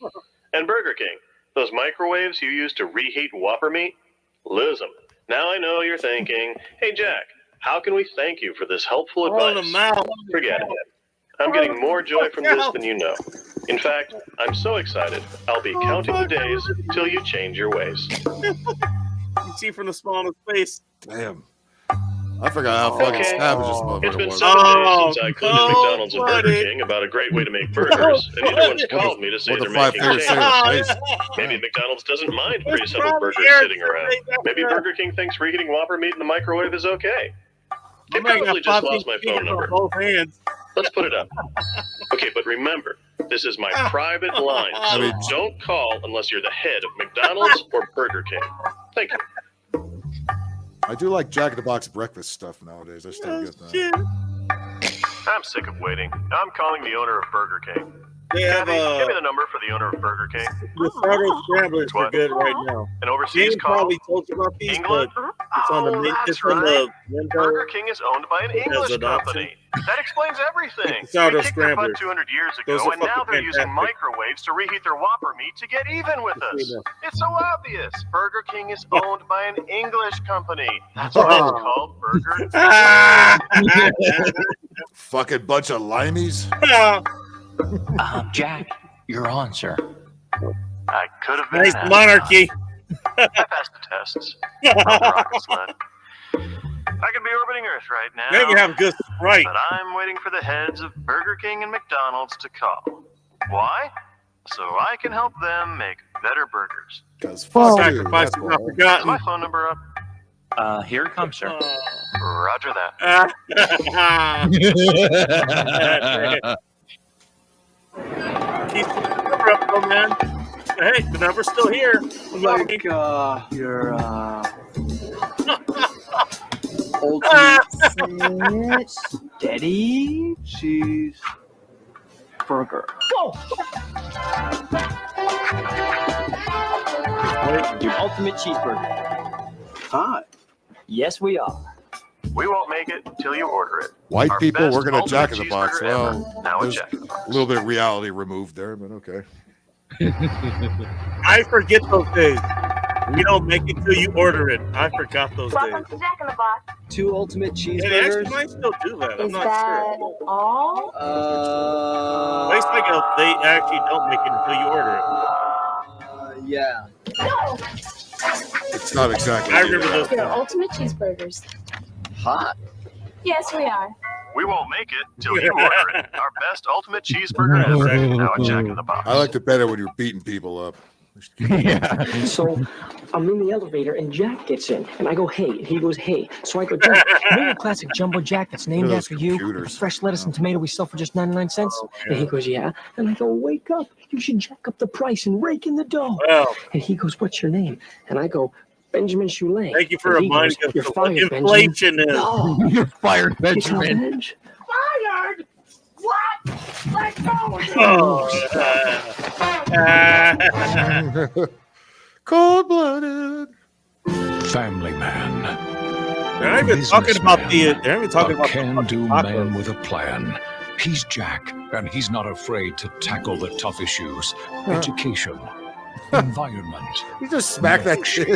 S23: And Burger King, those microwaves you use to reheat Whopper meat, lose them. Now I know you're thinking, hey Jack, how can we thank you for this helpful advice? Forget it. I'm getting more joy from this than you know. In fact, I'm so excited, I'll be counting the days till you change your ways.
S1: You can see from the small of his face.
S10: Damn. I forgot how fucking savage this motherfucker
S23: It's been
S10: was.
S23: 7 days since I quoted McDonald's and Burger King about a great way to make burgers, and neither one's called me to say
S10: With
S23: they're
S10: the five
S23: making
S10: fingers
S23: changes.
S10: saying face.
S23: Maybe McDonald's doesn't mind pre-assembled burgers sitting around. Maybe Burger King thinks reheating Whopper meat in the microwave is okay. They probably just lost my phone number.
S1: Both hands.
S23: Let's put it up. Okay, but remember, this is my private line, so don't call unless you're the head of McDonald's or Burger King. Thank you.
S10: I do like Jack in the Box breakfast stuff nowadays. I still get that.
S23: I'm sick of waiting. I'm calling the owner of Burger King.
S1: They have
S23: Give me the number for the owner of Burger King.
S1: the Sourdough Scramblers are good right now.
S23: An overseas
S1: James
S23: call.
S1: probably told you about these,
S23: England?
S1: but it's on the
S23: Oh,
S1: it's
S23: that's
S1: on the
S23: right.
S1: window.
S23: Burger King is owned by an
S1: as
S23: English
S1: an option.
S23: company. That explains everything.
S1: It's Sourdough
S23: They kicked their butt
S1: Scramblers.
S23: 200 years
S1: Those
S23: ago,
S1: are
S23: and now
S1: fucking
S23: they're using
S1: fantastic.
S23: microwaves to reheat their Whopper meat to get even with us.
S1: Yeah.
S23: It's so obvious. Burger King is owned by an English company. That's why it's called Burger King.
S10: Fucking bunch of limeys.
S3: Jack, you're on, sir.
S23: I could have been
S1: Nice
S23: an
S1: monarchy.
S23: I passed the tests. I'm a rocket sled. I could be orbiting Earth right now.
S1: Maybe have good Sprite.
S23: But I'm waiting for the heads of Burger King and McDonald's to call. Why? So I can help them make better burgers.
S10: Because
S1: Sacrifice is not
S23: Is
S1: forgotten.
S23: my phone number up?
S3: Here it comes, sir.
S23: Roger that.
S1: Keep the number up, though, man. Hey, the number's still here.
S24: Like your ultimate steady cheese burger. Go. Your ultimate cheeseburger. Hi. Yes, we are.
S23: We won't make it till you order it.
S10: White
S23: Our
S10: people
S23: best
S10: working at Jack in the
S23: ultimate
S10: Box.
S23: cheeseburger
S10: Well,
S23: ever. Now a
S10: there's
S23: Jack in the Box.
S10: a little bit of reality removed there, but okay.
S1: I forget those days. We don't make it till you order it. I forgot those days.
S7: Welcome to Jack in the Box.
S24: 2 ultimate
S1: Yeah, they actually
S24: cheeseburgers.
S1: might still do that. I'm
S7: Is
S1: not
S7: that
S1: sure.
S7: all?
S1: Wait a second, they actually don't make it until you order it.
S24: Yeah.
S7: No.
S10: It's not exactly.
S1: I remember those.
S7: Your ultimate cheeseburgers.
S24: Hot.
S7: Yes, we are.
S23: We won't make it till you order it. Our best ultimate cheeseburger ever. Now a Jack in the Box.
S10: I liked it better when you're beating people up.
S3: Yeah.
S24: So I'm in the elevator and Jack gets in and I go, hey, and he goes, hey. So I go, Jack, you know the classic jumbo Jack that's named
S10: Look at those
S24: after you?
S10: computers.
S24: Fresh lettuce and tomato we sell for just 99 cents. And he goes, yeah. And I go, wake up. You should jack up the price and rake in the dough.
S1: Well,
S24: And he goes, what's your name? And I go, Benjamin Choulane.
S1: thank you for
S24: And he
S1: reminding
S24: goes,
S1: us
S24: you're
S1: of
S24: fired,
S1: what inflation is.
S24: No,
S3: You're fired,
S24: it's not
S3: Benjamin.
S24: Benj.
S7: Fired? What? Let go.
S1: Oh,
S10: Cold blooded.
S9: Family man.
S1: they're not even talking about the. They're not even talking
S9: A
S1: about
S9: can-do
S1: the
S9: man with a plan. He's Jack, and he's not afraid to tackle the tough issues. Education, environment.
S10: You just smacked that shit.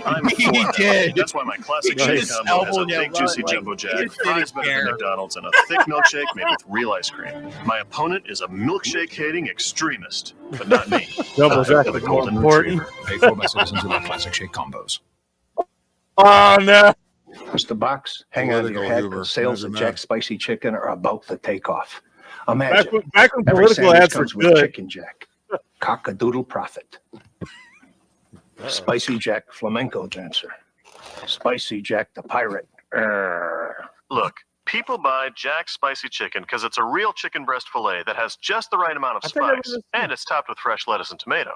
S4: I'm for that.
S13: did.
S4: That's why my classic
S1: He
S4: shake
S1: just
S4: combo has a
S13: elbowed you
S4: big juicy
S13: right,
S4: jumbo
S13: like,
S4: jack,
S13: he didn't
S4: fries better
S13: care.
S4: than McDonald's, and a thick milkshake made with real ice cream. My opponent is a milkshake-hating extremist, but not me.
S1: Double
S4: I've
S1: jack
S4: got a
S1: is
S4: golden
S1: important.
S4: retriever.
S9: Pay for my citizens in the classic shake combos.
S1: Oh no!
S22: Mr. Box, hang on to your
S10: Political
S22: head.
S10: humor.
S22: The sales
S10: Doesn't
S22: of
S10: matter.
S22: Jack Spicy Chicken are about to take off.
S1: Back
S22: Imagine,
S1: when, back when
S22: every
S1: political
S22: sandwich
S1: ads were
S22: comes with
S1: good.
S22: Chicken Jack. Cock-a-doodle profit. Spicy Jack flamenco dancer. Spicy Jack the pirate.
S23: Look, people buy Jack's Spicy Chicken because it's a real chicken breast filet that has just the right amount of
S1: I think I
S23: spice,
S1: remember
S23: and it's topped with fresh lettuce and tomato.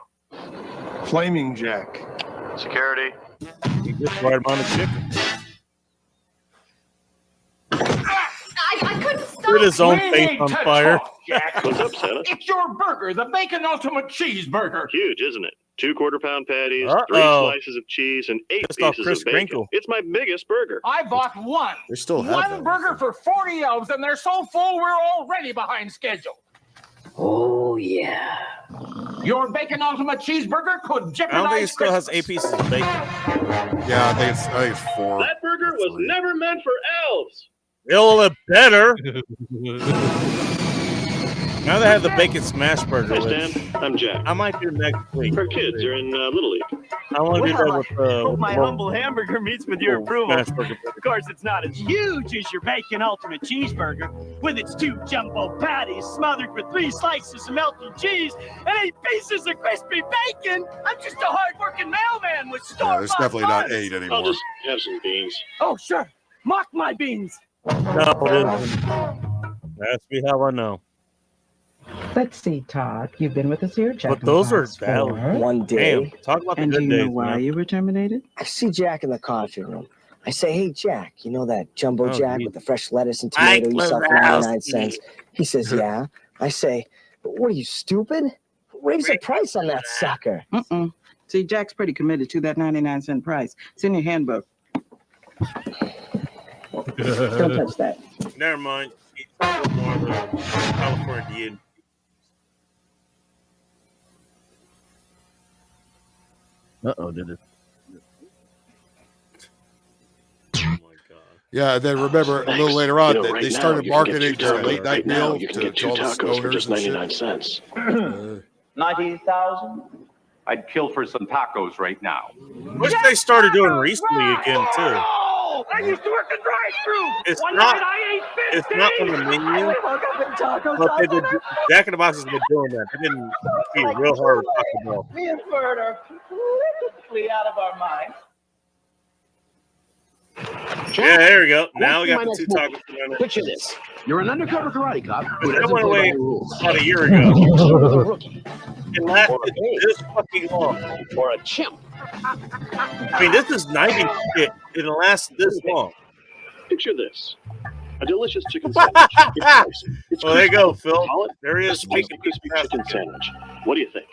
S22: Flaming Jack.
S23: Security.
S1: You just right amount of chicken.
S7: I couldn't stop.
S1: Lit his own
S16: We
S1: face
S16: need
S1: on
S16: to
S1: fire.
S16: talk, Jack.
S23: What's up, Santa?
S16: It's your burger, the Bacon Ultimate Cheeseburger.
S23: Huge, isn't it? 2 quarter-pound patties,
S1: Uh-oh.
S23: 3 slices of cheese, and 8
S1: Just off
S23: pieces
S1: Chris
S23: of bacon.
S1: Kringle.
S23: It's my biggest burger.
S16: I bought one.
S10: They still have
S16: One
S10: that.
S16: burger for 40 elves, and they're so full we're already behind schedule.
S24: Oh, yeah.
S16: Your Bacon Ultimate Cheeseburger could
S1: I don't
S16: jeopardize
S1: think it still has 8
S16: Christmas.
S1: pieces of bacon.
S10: Yeah, I think it's 4.
S23: That burger was never meant for elves.
S1: It'll look better. Now they have the bacon smash burger.
S23: Hey,
S1: Which
S23: Stan, I'm Jack.
S1: I might do next week.
S23: Our kids are in Little League.
S1: I want to do that with
S24: hope my
S1: more-
S24: humble hamburger meets with your
S1: more
S24: approval.
S1: smash burger.
S24: Of course, it's not as huge as your Bacon Ultimate Cheeseburger, with its 2 jumbo patties smothered with 3 slices of melted cheese and 8 pieces of crispy bacon. I'm just a hard-working mailman with
S10: Yeah,
S24: store-bought
S10: there's definitely not
S24: buns.
S10: 8 anymore.
S23: I'll just have some beans.
S24: Oh, sure. Mock my beans.
S1: No, it isn't. That's me how I know.
S25: Let's see, Todd. You've been with us here, Jack.
S1: But
S25: in the
S1: those are
S25: Box for
S1: valid.
S25: one
S1: Damn, talk about the
S25: And do
S1: good
S25: you know
S1: days,
S25: why
S1: man.
S25: you were terminated?
S26: I see Jack in the coffee room. I say, hey, Jack, you know that jumbo
S1: Oh,
S26: Jack
S1: geez.
S26: with the fresh lettuce and
S1: Ike
S26: tomato you sell for
S1: Lazowski.
S26: 99 cents? He says, yeah. I say, What are you, stupid? Raise the price on that sucker.
S25: See, Jack's pretty committed to that 99-cent price. It's in your handbook. Don't touch that.
S1: Never mind. He's more of a Californian.
S13: Did it?
S10: Yeah, and then remember a little later on,
S23: You know, right
S10: they
S23: now,
S10: started
S23: you can get
S10: marketing
S23: two
S10: their
S23: tacos.
S10: late night
S23: Right now,
S10: meal
S23: you can
S10: to
S23: get two
S10: all the
S23: tacos for
S10: stoners
S23: just
S10: and shit.
S23: 99 cents.
S16: 90,000? I'd kill for some tacos right now.
S1: Which they started doing recently again too.
S24: Oh, I used to work the drive-through.
S1: It's
S24: One
S1: not-
S24: night I ate 15.
S1: It's not on the menu, but they did, Jack in the Box has been doing that. They've been being real hard with Taco Bell.
S16: Me and Bert are completely out of our minds.
S1: Yeah, there we go. Now we got the two tacos.
S16: Picture this. You're an undercover karate cop who
S1: That
S16: doesn't
S1: went
S16: play
S1: away
S16: by the rules.
S1: about a year ago.
S16: A rookie.
S1: It lasted this fucking long.
S16: Or a chimp.
S1: I mean, this is 90 shit. It lasts this long.
S23: Picture this. A delicious chicken sandwich. It's spicy. It's
S1: Well, there you go,
S23: crispy.
S1: Phil.
S23: Call it
S1: There he
S23: a
S1: is.
S23: spicy crispy chicken sandwich. What do you think?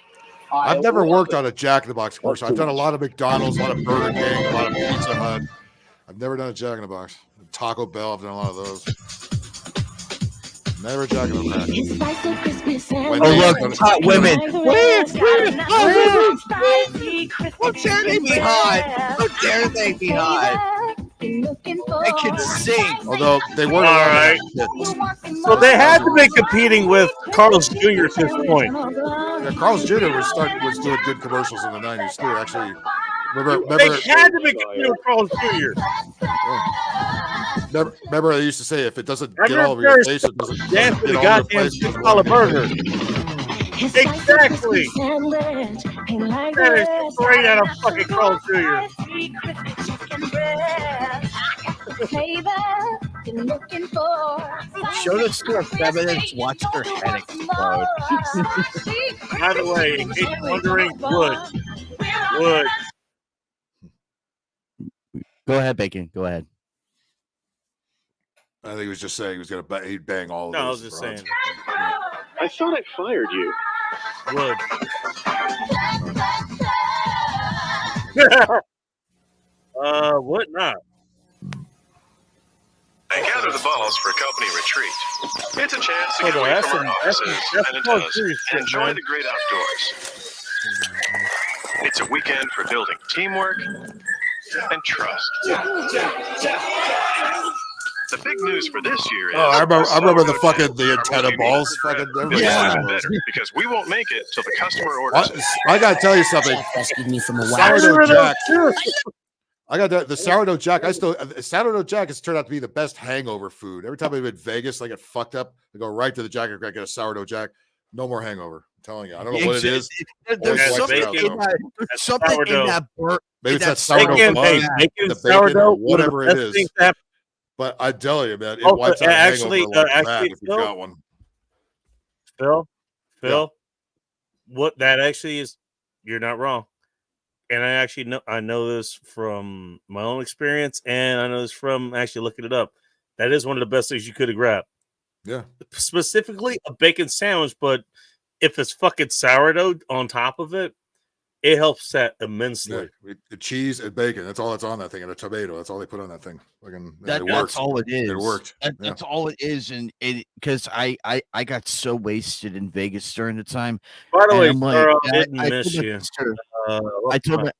S10: I've never worked on a Jack in the Box commercial. I've done a lot of McDonald's, a lot of Burger King, a lot of Pizza Hut. I've never done a Jack in the Box. Taco Bell, I've done a lot of those. Never Jack in the Box.
S13: Look, hot women. How dare they be hot? How dare they be hot? They can sing.
S10: Although they weren't
S1: All
S10: allowed
S1: right.
S10: to-
S1: So they had to be competing with Carl's Jr. at this point.
S10: Yeah, Carl's Jr. was doing good commercials in the 90s too. Actually, remember
S1: They had to be competing with Carl's Jr.
S10: remember they used to say if it doesn't
S1: I
S10: get all over your
S1: remember
S10: face, it doesn't
S1: dance for
S10: get
S1: the
S10: all over
S1: goddamn
S10: your face.
S1: $6 burger. Exactly. That is straight out of fucking Carl's Jr.
S13: Show this to a feminist, watch her head explode.
S1: By the way, in case you're wondering, wood.
S13: Go ahead, Bacon. Go ahead.
S10: I think he was just saying he was going to he'd bang all of
S1: No, I
S10: those
S1: was just
S10: broads.
S1: saying.
S23: I thought I fired you.
S1: Wood. What not?
S23: And gather the balls for company retreat. It's a chance to
S1: Oh,
S23: get
S1: no,
S23: away
S1: that's
S23: from
S1: some-
S23: our
S1: that's
S23: offices
S1: some- that's
S23: and
S1: some
S23: antennas
S1: serious
S23: and
S1: shit,
S23: enjoy
S1: man.
S23: the great outdoors. It's a weekend for building teamwork and trust. The big news for this year is
S10: Oh, I remember the
S23: Sourdough
S10: fucking
S23: Jack,
S10: the
S23: our
S10: antenna
S23: movie
S10: balls.
S23: meat.
S10: Fucking
S23: This
S10: everybody.
S23: is even better because we won't make it till the customer orders it.
S10: I got to tell you something.
S26: Rescued me from a
S10: Sourdough Jack. I got the sourdough Jack. Sourdough Jack has turned out to be the best hangover food. Every time I'm in Vegas, I get fucked up. I go right to the Jack and get a sourdough Jack. No more hangover. I'm telling you. I don't know what it is.
S13: There's
S10: Always
S13: something,
S10: wipes it out,
S13: in
S10: though.
S13: that, there's something in
S1: sourdough.
S13: that burnt.
S10: Maybe it's
S13: that
S10: that sourdough
S1: Bacon,
S10: bun,
S1: hey, bacon,
S10: the bacon,
S1: sourdough,
S10: or
S1: one of the
S10: whatever it
S1: best
S10: is.
S1: things to happen.
S10: But I tell you, man, it
S1: Oh,
S10: wipes out a
S1: actually,
S10: hangover like
S1: actually,
S10: that if you've
S1: Phil?
S10: got one.
S1: Phil, what that actually is, you're not wrong. And I know this from my own experience, and I know this from actually looking it up. That is one of the best things you could have grabbed.
S10: Yeah.
S1: Specifically a bacon sandwich, but if it's fucking sourdough on top of it, it helps that immensely.
S10: Yeah, cheese and bacon. That's all that's on that thing, and a tomato. That's all they put on that thing. Fucking,
S13: That's
S10: worked.
S13: all it is.
S10: It worked.
S13: That's all it is, and it because I got so wasted in Vegas during the time.
S1: By the
S13: and
S1: way,
S13: I'm like,
S1: Carl,
S13: I
S1: didn't
S13: told
S1: miss
S13: my
S1: you.
S13: sister-
S1: What
S13: I told
S1: time?
S13: my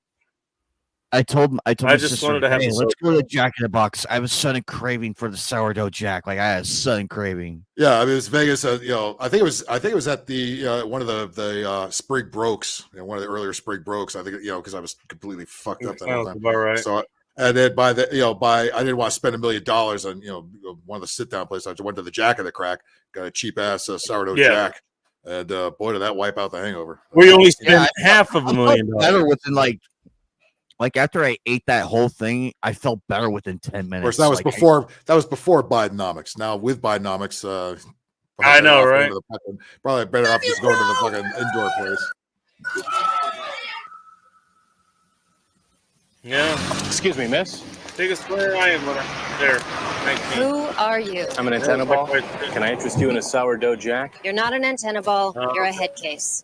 S13: I told
S1: I
S13: my
S1: just
S13: sister,
S1: wanted to have
S13: hey,
S1: some
S13: let's go to Jack in the Box. I was sudden craving for the sourdough Jack. Like I had a sudden craving.
S10: Yeah, I mean, it's Vegas. I think it was at the one of the Sprig Brokes, one of the earlier Sprig Brokes. I think because I was completely fucked up that whole
S1: Sounds
S10: time.
S1: about right.
S10: So, and then I didn't want to spend $1 million on one of the sit down places. I went to the Jack of the Crack, got a cheap ass sourdough
S1: Yeah.
S10: Jack, and boy, did that wipe out the hangover.
S1: We only spent
S13: Yeah,
S1: half of
S13: I
S1: $1 million.
S13: felt better within like after I ate that whole thing, I felt better within 10 minutes.
S10: Of course, that was before Bidenomics. Now with Bidenomics,
S1: I know,
S10: better off
S1: right?
S10: going to the probably better off just going to the fucking indoor place.
S1: Yeah.
S22: Excuse me, miss.
S1: Biggest player I am there. 19.
S2: Who are you?
S5: I'm an antenna ball. Can I interest you in a sourdough jack?
S2: You're not an antenna ball. You're a head case.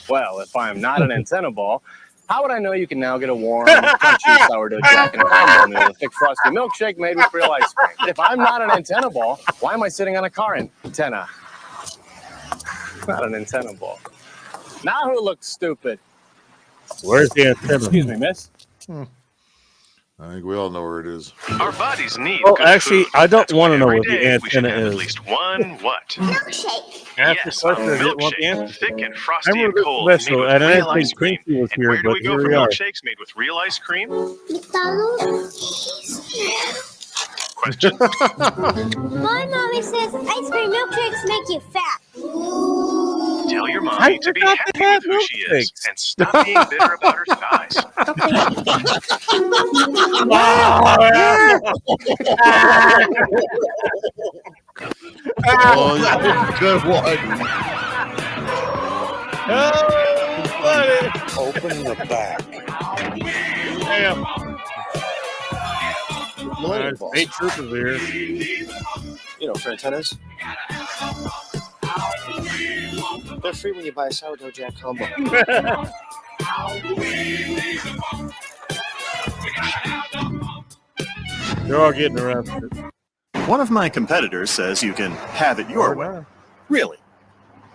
S5: Well, if I'm not an antenna ball, how would I know you can now get a warm, crunchy sourdough jack and a combo meal with a thick frosty milkshake made with real ice cream? If I'm not an antenna ball, why am I sitting on a car antenna? Not an antenna ball. Now who looks stupid?
S1: Where's the antenna?
S5: Excuse me, miss.
S10: I think we all know where it is.
S23: Our bodies need.
S1: Oh,
S23: good
S1: actually,
S23: food.
S1: I don't
S23: That's
S1: want
S23: why
S1: to know
S23: every
S1: what the
S23: day we should
S1: antenna
S23: have
S1: is.
S23: At least one what?
S7: Milkshake.
S1: Ask
S23: Yes,
S1: the question,
S23: a
S1: I didn't want the
S23: milkshake,
S1: answer.
S23: thick and
S1: I
S23: frosty and
S1: remember
S23: cold,
S1: this
S23: made with
S1: special, and I
S23: real
S1: didn't
S23: ice
S1: think
S23: cream.
S1: Quincy was
S23: And
S1: here,
S23: where do
S1: but
S23: we go
S1: here
S23: for
S1: we are.
S23: milkshakes made with real ice cream?
S7: McDonald's.
S23: Question.
S7: My mommy says ice cream milkshakes make you fat.
S23: Tell your
S1: I
S23: mommy to be
S1: forgot
S23: happy
S1: they had
S23: with who she is
S1: milkshakes.
S23: and stop being bitter about her thighs.
S13: Oh, that's a good one.
S1: Oh, buddy.
S22: Open the back.
S1: Damn.
S22: Millennium
S1: There's
S22: balls.
S1: 8 troopers here.
S22: You know, for antennas. They're free when you buy a sourdough jack combo.
S1: They're all getting arrested.
S4: One of my competitors says you can have it your way. Really?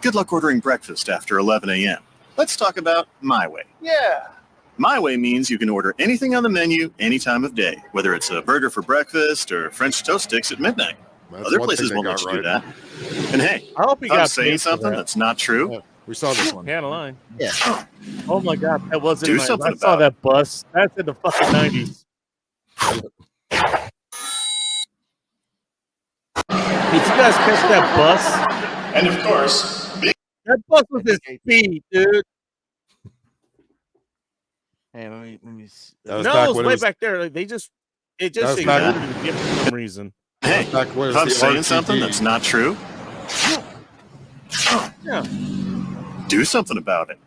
S4: Good luck ordering breakfast after 11 a.m. Let's talk about My Way.
S22: Yeah.
S4: My Way means you can order anything on the menu any time of day, whether it's a burger for breakfast or French toast sticks at midnight.
S10: That's
S4: Other
S10: one
S4: places
S10: thing they
S4: won't let
S10: got
S4: you do
S10: right.
S4: that. And hey,
S1: I hope he
S4: if I'm
S1: got
S4: saying
S1: paid for
S4: something
S1: that.
S4: that's not true,
S10: Yeah, we saw this one.
S1: Can't lie.
S13: Yeah.
S1: Oh my God, that wasn't.
S4: Do
S1: my,
S4: something
S1: I saw
S4: about
S1: that bus. That's in the fucking 90s. Did you guys catch that bus?
S4: and of course,
S1: That bus was at speed, dude.
S13: Hey, let me see.
S10: That was
S1: No,
S10: back
S1: it was
S10: when
S1: way
S10: it was,
S1: back there. Like, it just
S10: That was
S1: ignored
S10: back-
S1: it for some reason.
S4: hey,
S10: back when it
S4: if
S10: was
S4: I'm
S10: the
S4: saying
S10: RTD.
S4: something that's not true,
S1: Yeah,
S4: do something about it.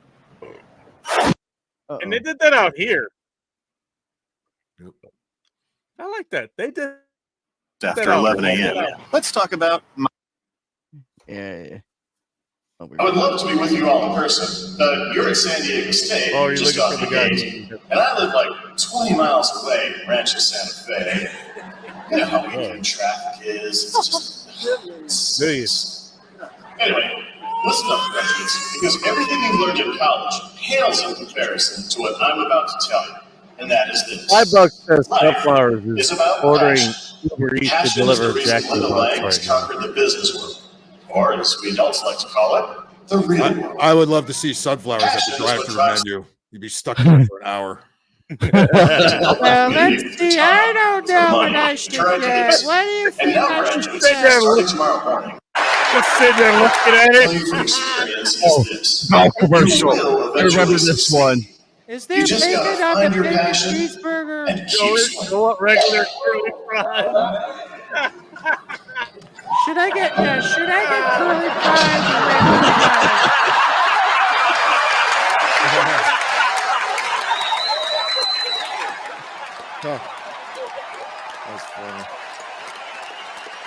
S1: and they did that out here.
S10: Yep.
S1: I like that. They did
S4: After
S1: that out
S4: 11
S1: here.
S4: a.m. Let's talk about my
S13: Yeah.
S4: I would love to be with you all in person, but you're at San Diego State,
S1: Oh, you're
S4: just
S1: looking
S4: off
S1: for the
S4: the
S1: guy.
S4: gate, and I live like 20 miles away in Rancho Santa Fe. You know how weekend traffic is. It's just...
S1: Do you?
S4: Anyway, listen up, graduates, because everything you learned in college pales in comparison to what I'm about to tell you, and that is this.
S1: $5 says
S4: Life
S1: Sunflowers
S4: is
S1: is
S4: about
S1: ordering
S4: passion.
S1: Uber Eats to
S4: Passion is the
S1: deliver
S4: reason
S1: Jack in the
S4: Linda
S1: Box
S4: Lang has
S1: right now.
S4: conquered the business world, or as we adults like to call it, the real world.
S10: I would love to see sunflowers at the drive-through menu. You'd be stuck there for an hour.
S4: Well,
S20: let's see. I don't know what I should get. What do you
S4: And
S20: think
S4: now,
S20: I should
S4: graduates,
S20: get?
S4: starting tomorrow morning,
S1: Just sitting there looking at
S4: all
S1: it.
S4: you can experience is this.
S13: Golf commercial.
S4: You will
S13: I remember
S4: eventually
S13: this
S4: succeed.
S13: one.
S20: Is
S4: You
S20: there
S4: just gotta
S20: bacon on
S4: find
S20: the
S4: your
S20: bacon
S4: passion
S20: cheeseburger?
S4: and keep swinging.
S1: Go up regular curly fries.
S20: Should I get curly fries or regular fries?
S10: That's funny.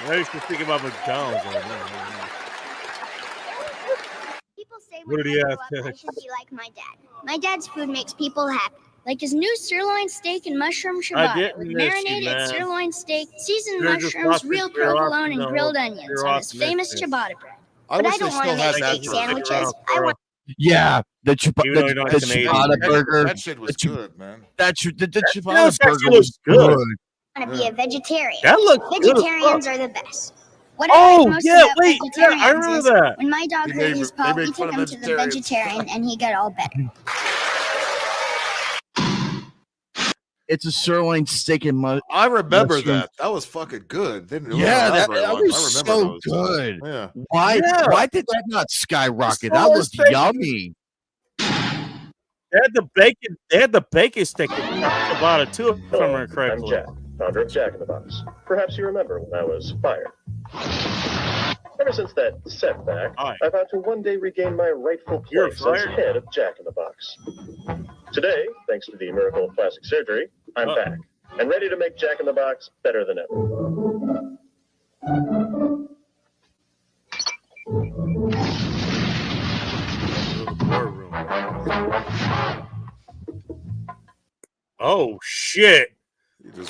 S1: I used to think about McDonald's. Right now.
S7: People say
S1: What
S7: when
S1: did he
S7: I grow
S1: ask?
S7: up, I should be like my dad. My dad's food makes people happy. Like his new sirloin steak and mushroom ciabatta
S1: didn't
S7: with
S1: miss you,
S7: marinated
S1: man.
S7: sirloin steak, seasoned
S1: You're just
S7: mushrooms,
S1: watching-
S7: real
S1: you're
S7: provolone,
S1: watching
S7: and
S1: the
S7: grilled
S1: whole-
S7: onions
S1: you're
S7: on his
S1: watching
S7: famous
S1: this.
S7: ciabatta bread.
S10: I
S7: But
S10: wish
S7: I
S10: they
S7: don't want
S10: still
S7: to
S10: had
S7: make
S10: that
S7: steak
S10: for
S7: sandwiches. I
S1: Girl.
S7: want
S13: Yeah, the
S1: Even though you're not Canadian.
S13: ciabatta burger.
S10: That shit was good, man.
S13: The
S1: That
S13: ciabatta
S1: actually
S13: burger
S1: looks
S13: was
S1: good.
S13: good.
S7: to be a vegetarian.
S1: That looks good as
S7: Vegetarians
S1: fuck.
S7: are the best. What I
S1: Oh,
S7: like most
S1: yeah,
S7: about
S1: wait, yeah, I
S7: vegetarians
S1: remember
S7: is
S1: that.
S7: when my dog
S10: They
S7: hurt
S10: made-
S7: his
S10: they
S7: paw,
S10: made
S7: we
S10: fun
S7: took
S10: of
S7: him to the
S10: vegetarians.
S7: vegetarian and he got all better.
S13: It's a sirloin steak and
S10: I remember
S13: mushrooms.
S10: that. That was fucking good. Didn't
S13: Yeah, that
S10: very long.
S13: was
S10: I remember
S13: so
S10: those.
S13: good.
S10: Yeah.
S13: Why did that not skyrocket? That
S1: Sirloin
S13: was
S1: steak.
S13: yummy.
S1: They had the bacon. They had the bacon stick about it too, if I remember
S23: I'm
S1: correctly.
S23: Jack, founder of Jack in the Box. Perhaps you remember when I was fired. Ever since that setback,
S1: Hi.
S23: I vowed to one day regain my rightful
S1: You're
S23: place as
S1: fired?
S23: head of Jack in the Box. Today, thanks to the miracle of plastic surgery, I'm back. and ready to make Jack in the Box better than ever.
S1: Oh shit!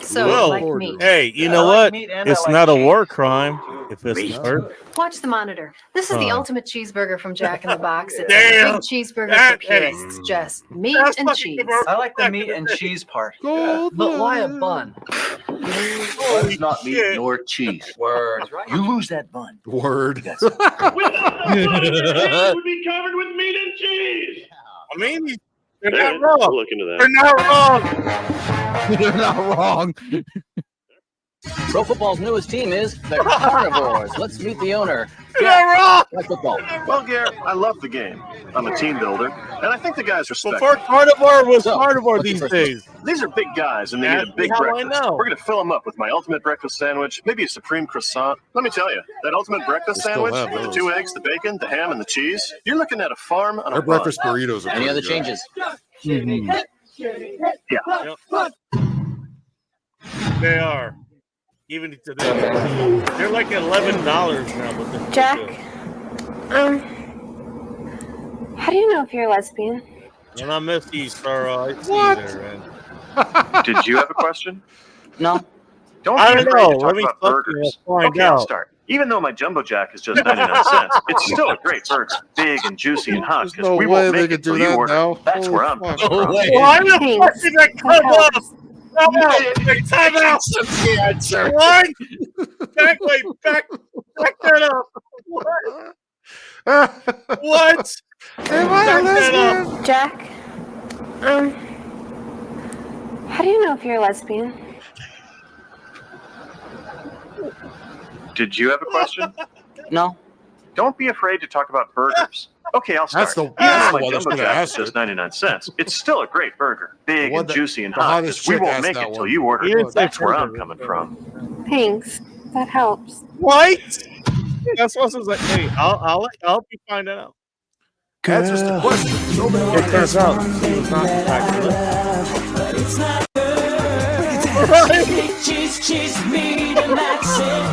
S8: So,
S1: Well,
S8: like meat.
S1: hey, you
S8: I
S1: know
S8: like
S1: what?
S8: meat and I
S1: It's
S8: like
S1: not a
S8: cheese.
S1: war crime if it's hurt.
S8: Watch the monitor. This is the
S1: Huh.
S8: ultimate cheeseburger from Jack in the Box. It's
S1: Damn.
S8: a big cheeseburger
S1: That-
S8: for purists. Just meat and cheese.
S12: I like the meat and cheese part. But why a bun?
S22: It's not meat nor cheese.
S12: Word.
S22: You lose that bun.
S10: Word.
S23: Cheese would be covered with meat and cheese.
S1: I mean, they're
S23: Yeah,
S1: not wrong.
S23: we'll look into that.
S1: They're not wrong.
S13: They're not wrong.
S12: Pro football's newest team is the Carnivores. Let's meet the owner.
S1: Yeah,
S12: Jack Football.
S4: Well, Garrett, I love the game. I'm a team builder, and I think the guys respect
S1: Before
S4: me.
S1: carnivore was
S12: So,
S1: carnivore
S12: what's your
S1: these
S12: first
S1: days.
S4: These are big guys, and they
S1: Ask
S4: need a
S1: me
S4: big
S1: how I
S4: breakfast.
S1: know.
S4: We're going to fill them up with my ultimate breakfast sandwich, maybe a supreme croissant. Let me tell you, that ultimate breakfast
S10: They still
S4: sandwich
S10: have
S4: with the
S10: those.
S4: 2 eggs, the bacon, the ham, and the cheese, you're looking at a farm on
S10: Our
S4: a bun.
S10: breakfast burritos are
S12: Any
S10: pretty
S12: other
S10: good.
S12: changes?
S4: Yeah.
S1: They are. Even today, they're like $11 now. But they're
S8: Jack?
S1: good.
S8: How do you know if you're a lesbian?
S1: And I miss these I see there, man.
S23: Did you have a question?
S12: No.
S23: Don't
S1: I
S23: be
S1: don't
S23: afraid
S1: know.
S23: to talk
S1: Let me
S23: about
S1: fucking
S23: burgers.
S1: find
S23: Okay, I'll
S1: out.
S23: start. Even though my Jumbo Jack is just 99 cents, it's still a great burger, big and juicy and hot.
S10: There's
S23: Because
S10: no
S23: we
S10: way
S23: won't
S10: they
S23: make
S10: could
S23: it till
S10: do
S23: you
S10: that
S23: order.
S10: now.
S23: That's
S10: Holy
S23: where I'm
S10: fuck.
S23: coming from.
S1: Why the fuck did that come up? Time out! What? Back that up. What?
S10: Am I a
S1: Back that up.
S10: lesbian?
S8: Jack? How do you know if you're a lesbian?
S23: Did you have a question?
S12: No.
S23: Don't be afraid to talk about burgers. Okay, I'll start.
S10: That's the-
S23: Even
S10: that's
S23: though
S10: the
S23: my
S10: one that's
S23: Jumbo
S10: gonna
S23: Jack
S10: ask
S23: is just
S10: her.
S23: 99 cents, it's still a great burger, big
S10: one
S23: and
S10: that-
S23: juicy and
S10: the
S23: hot.
S10: hottest
S23: 'Cause we
S10: chick
S23: won't
S10: asked
S23: make
S10: that
S23: it till
S10: one.
S23: you order.
S1: He didn't say
S23: That's where I'm
S1: burger.
S23: coming from.
S8: Thanks. That helps.
S1: What? That's what I was like. Hey, I'll help you find that out.
S10: Answers the question.
S1: It turns out he was not accurate.
S20: Cheese, cheese, meat, and that's it.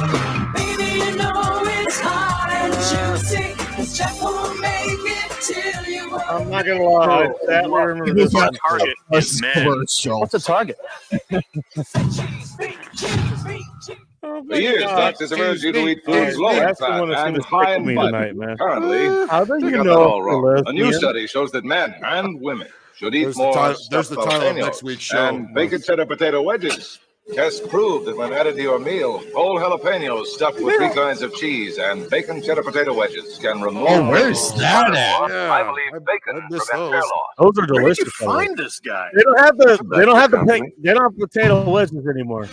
S20: Baby, you know it's hot and juicy. 'Cause Jack won't make it till you want.
S1: I'm not gonna lie. That we remember this.
S23: Our target is men.
S12: What's a target?
S1: For
S15: years, doctors have urged you to eat foods low in
S1: That's the one
S15: fat
S1: that's
S15: and
S1: gonna
S15: high
S1: stick
S15: in
S1: with me
S15: fiber.
S1: tonight, man.
S15: Currently,
S1: How do
S15: they
S1: you
S15: got
S1: know
S15: that all
S1: if
S15: wrong.
S1: you're
S15: A new
S1: lesbian?
S15: study shows that men and women should eat
S10: There's the
S15: more
S10: title- there's
S15: stuffed
S10: the title of
S15: jalapenos
S10: next week's show.
S15: and bacon cheddar potato wedges. Tests prove that when added to your meal, whole jalapenos stuffed with 3 kinds of cheese and bacon cheddar potato wedges can remove.
S13: Oh, where's that at?
S10: Yeah,
S15: I believe bacon
S10: I missed
S15: prevents hair
S10: those.
S15: loss.
S1: Those are
S4: Where did you
S1: delicious. fellas.
S4: find this guy?
S1: They don't have the. They don't have the.
S15: Company.
S1: They don't have potato wedges anymore.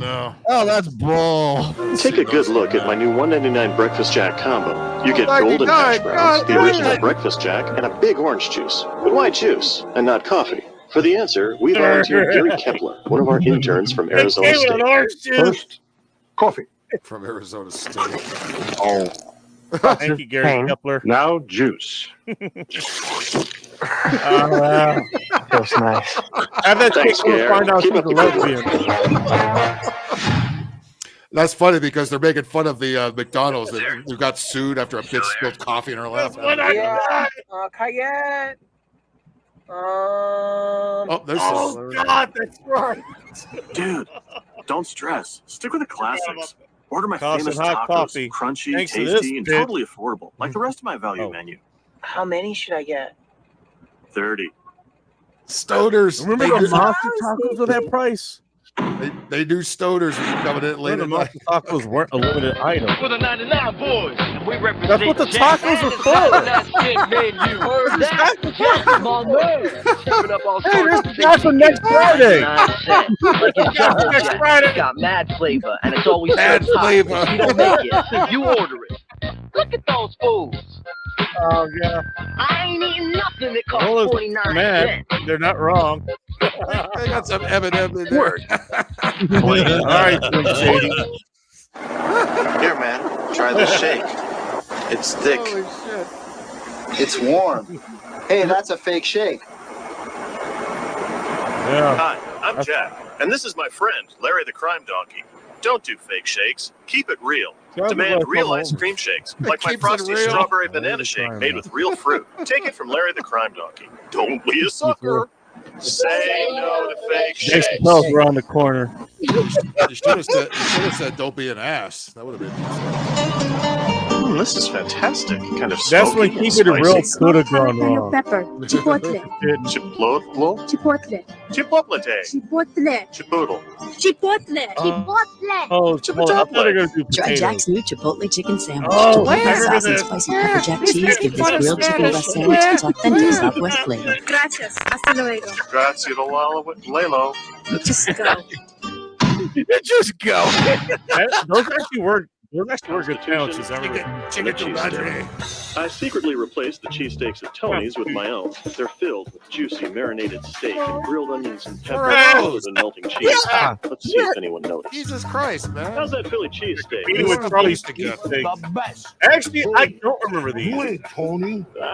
S10: No.
S13: Oh, that's bull.
S23: Take a good look at my new $1.99 Breakfast Jack combo. You get golden hash browns, the original Breakfast Jack, and a big orange juice. But why juice and not coffee? For the answer, we volunteered Gary Kepler, one of our interns from Arizona
S1: They came with
S23: State.
S1: an orange juice.
S15: First, coffee.
S10: From Arizona State.
S15: Oh,
S1: Thank you, Gary Kepler.
S15: now juice.
S12: Feels nice.
S1: Have that
S23: Thanks,
S1: chick go
S23: Gary.
S1: find out
S23: Keep
S1: she's
S23: up
S1: a
S23: the good
S1: lesbian.
S10: That's funny because they're making fun of the McDonald's that who got sued after a bitch spilled coffee in her lap.
S12: Cayenne.
S10: Oh, there's
S1: Oh
S10: some.
S1: God, that's right.
S4: Dude, don't stress. Stick with the classics. Order my
S1: Toss
S4: famous
S1: and hot
S4: tacos.
S1: coffee.
S4: Crunchy,
S1: Thanks to
S4: tasty,
S1: this
S4: and
S1: bitch.
S4: totally affordable. Like the rest of my value
S1: Oh.
S4: menu.
S12: How many should I get?
S4: 30.
S10: Stoners.
S1: Remember
S10: They
S1: the
S10: do-
S1: monster tacos with that price?
S10: They do stoners when you coming in late
S1: The
S10: at night.
S1: monster tacos weren't a limited item.
S20: For the 99 boys, we represent
S1: That's what the
S20: Jack
S1: tacos
S20: and
S1: are
S20: the
S1: for.
S20: That's it, menu. Heard that? Jack, my man. Serving up all
S1: Hey,
S20: sorts
S1: this
S20: of
S1: is not for next Friday.
S20: Like it's Jumbo
S1: Next
S20: Jack.
S1: Friday.
S20: It's got mad flavor, and it's always
S10: Mad
S20: served hot.
S10: flavor.
S20: If you don't make it, you order it. Look at those fools.
S1: Oh yeah.
S20: I ain't eating nothing that costs
S1: Well,
S20: 49
S1: man,
S20: cents.
S1: they're not wrong.
S10: They got some M&M in there.
S20: Word.
S1: All right, Slim Shady.
S17: Here, man, try this shake. It's thick.
S10: Holy shit.
S17: It's warm. Hey, that's a fake shake.
S1: Yeah.
S4: Hi, I'm Jack, and this is my friend, Larry the Crime Donkey. Don't do fake shakes. Keep it real. Demand real ice cream shakes, like my Frosty Strawberry Banana Shake made with real fruit. Take it from Larry the Crime Donkey. Don't be a sucker. Say no to fake shakes.
S1: Smells around the corner.
S10: You should have said, "Don't be an ass." That would have been.
S4: This is fantastic. Kind of.
S1: That's when
S4: smoky
S1: Keep It
S4: and
S1: Real
S4: spicy.
S1: could have gone wrong.
S6: Pepper. Chipotle.
S4: Chipotle.
S6: Chipotle.
S4: Chipotle.
S6: Chipotle.
S4: Chipotle.
S6: Chipotle.
S1: Oh, I thought they were going to do
S11: Try
S1: potatoes.
S11: Jack's new Chipotle chicken sandwich.
S1: Oh,
S11: Chipotle
S1: I remember
S11: sauce and
S1: that.
S11: spicy pepper jack cheese give this grilled chicken breast sandwich its authentic Southwest flavor.
S6: Gracias. Hasta luego.
S4: Grazie to Lalo.
S6: Just go.
S13: Just go.
S1: Those actually were good challenges.
S23: I secretly replaced the cheesesteaks at Tony's with my own. They're filled with juicy marinated steak and grilled onions and peppers covered in melting cheese.
S10: Yeah.
S23: Let's see if anyone noticed.
S10: Jesus Christ, man!
S23: How's that Philly cheesesteak?
S1: It was probably the best. Actually, I don't remember these.
S23: I'm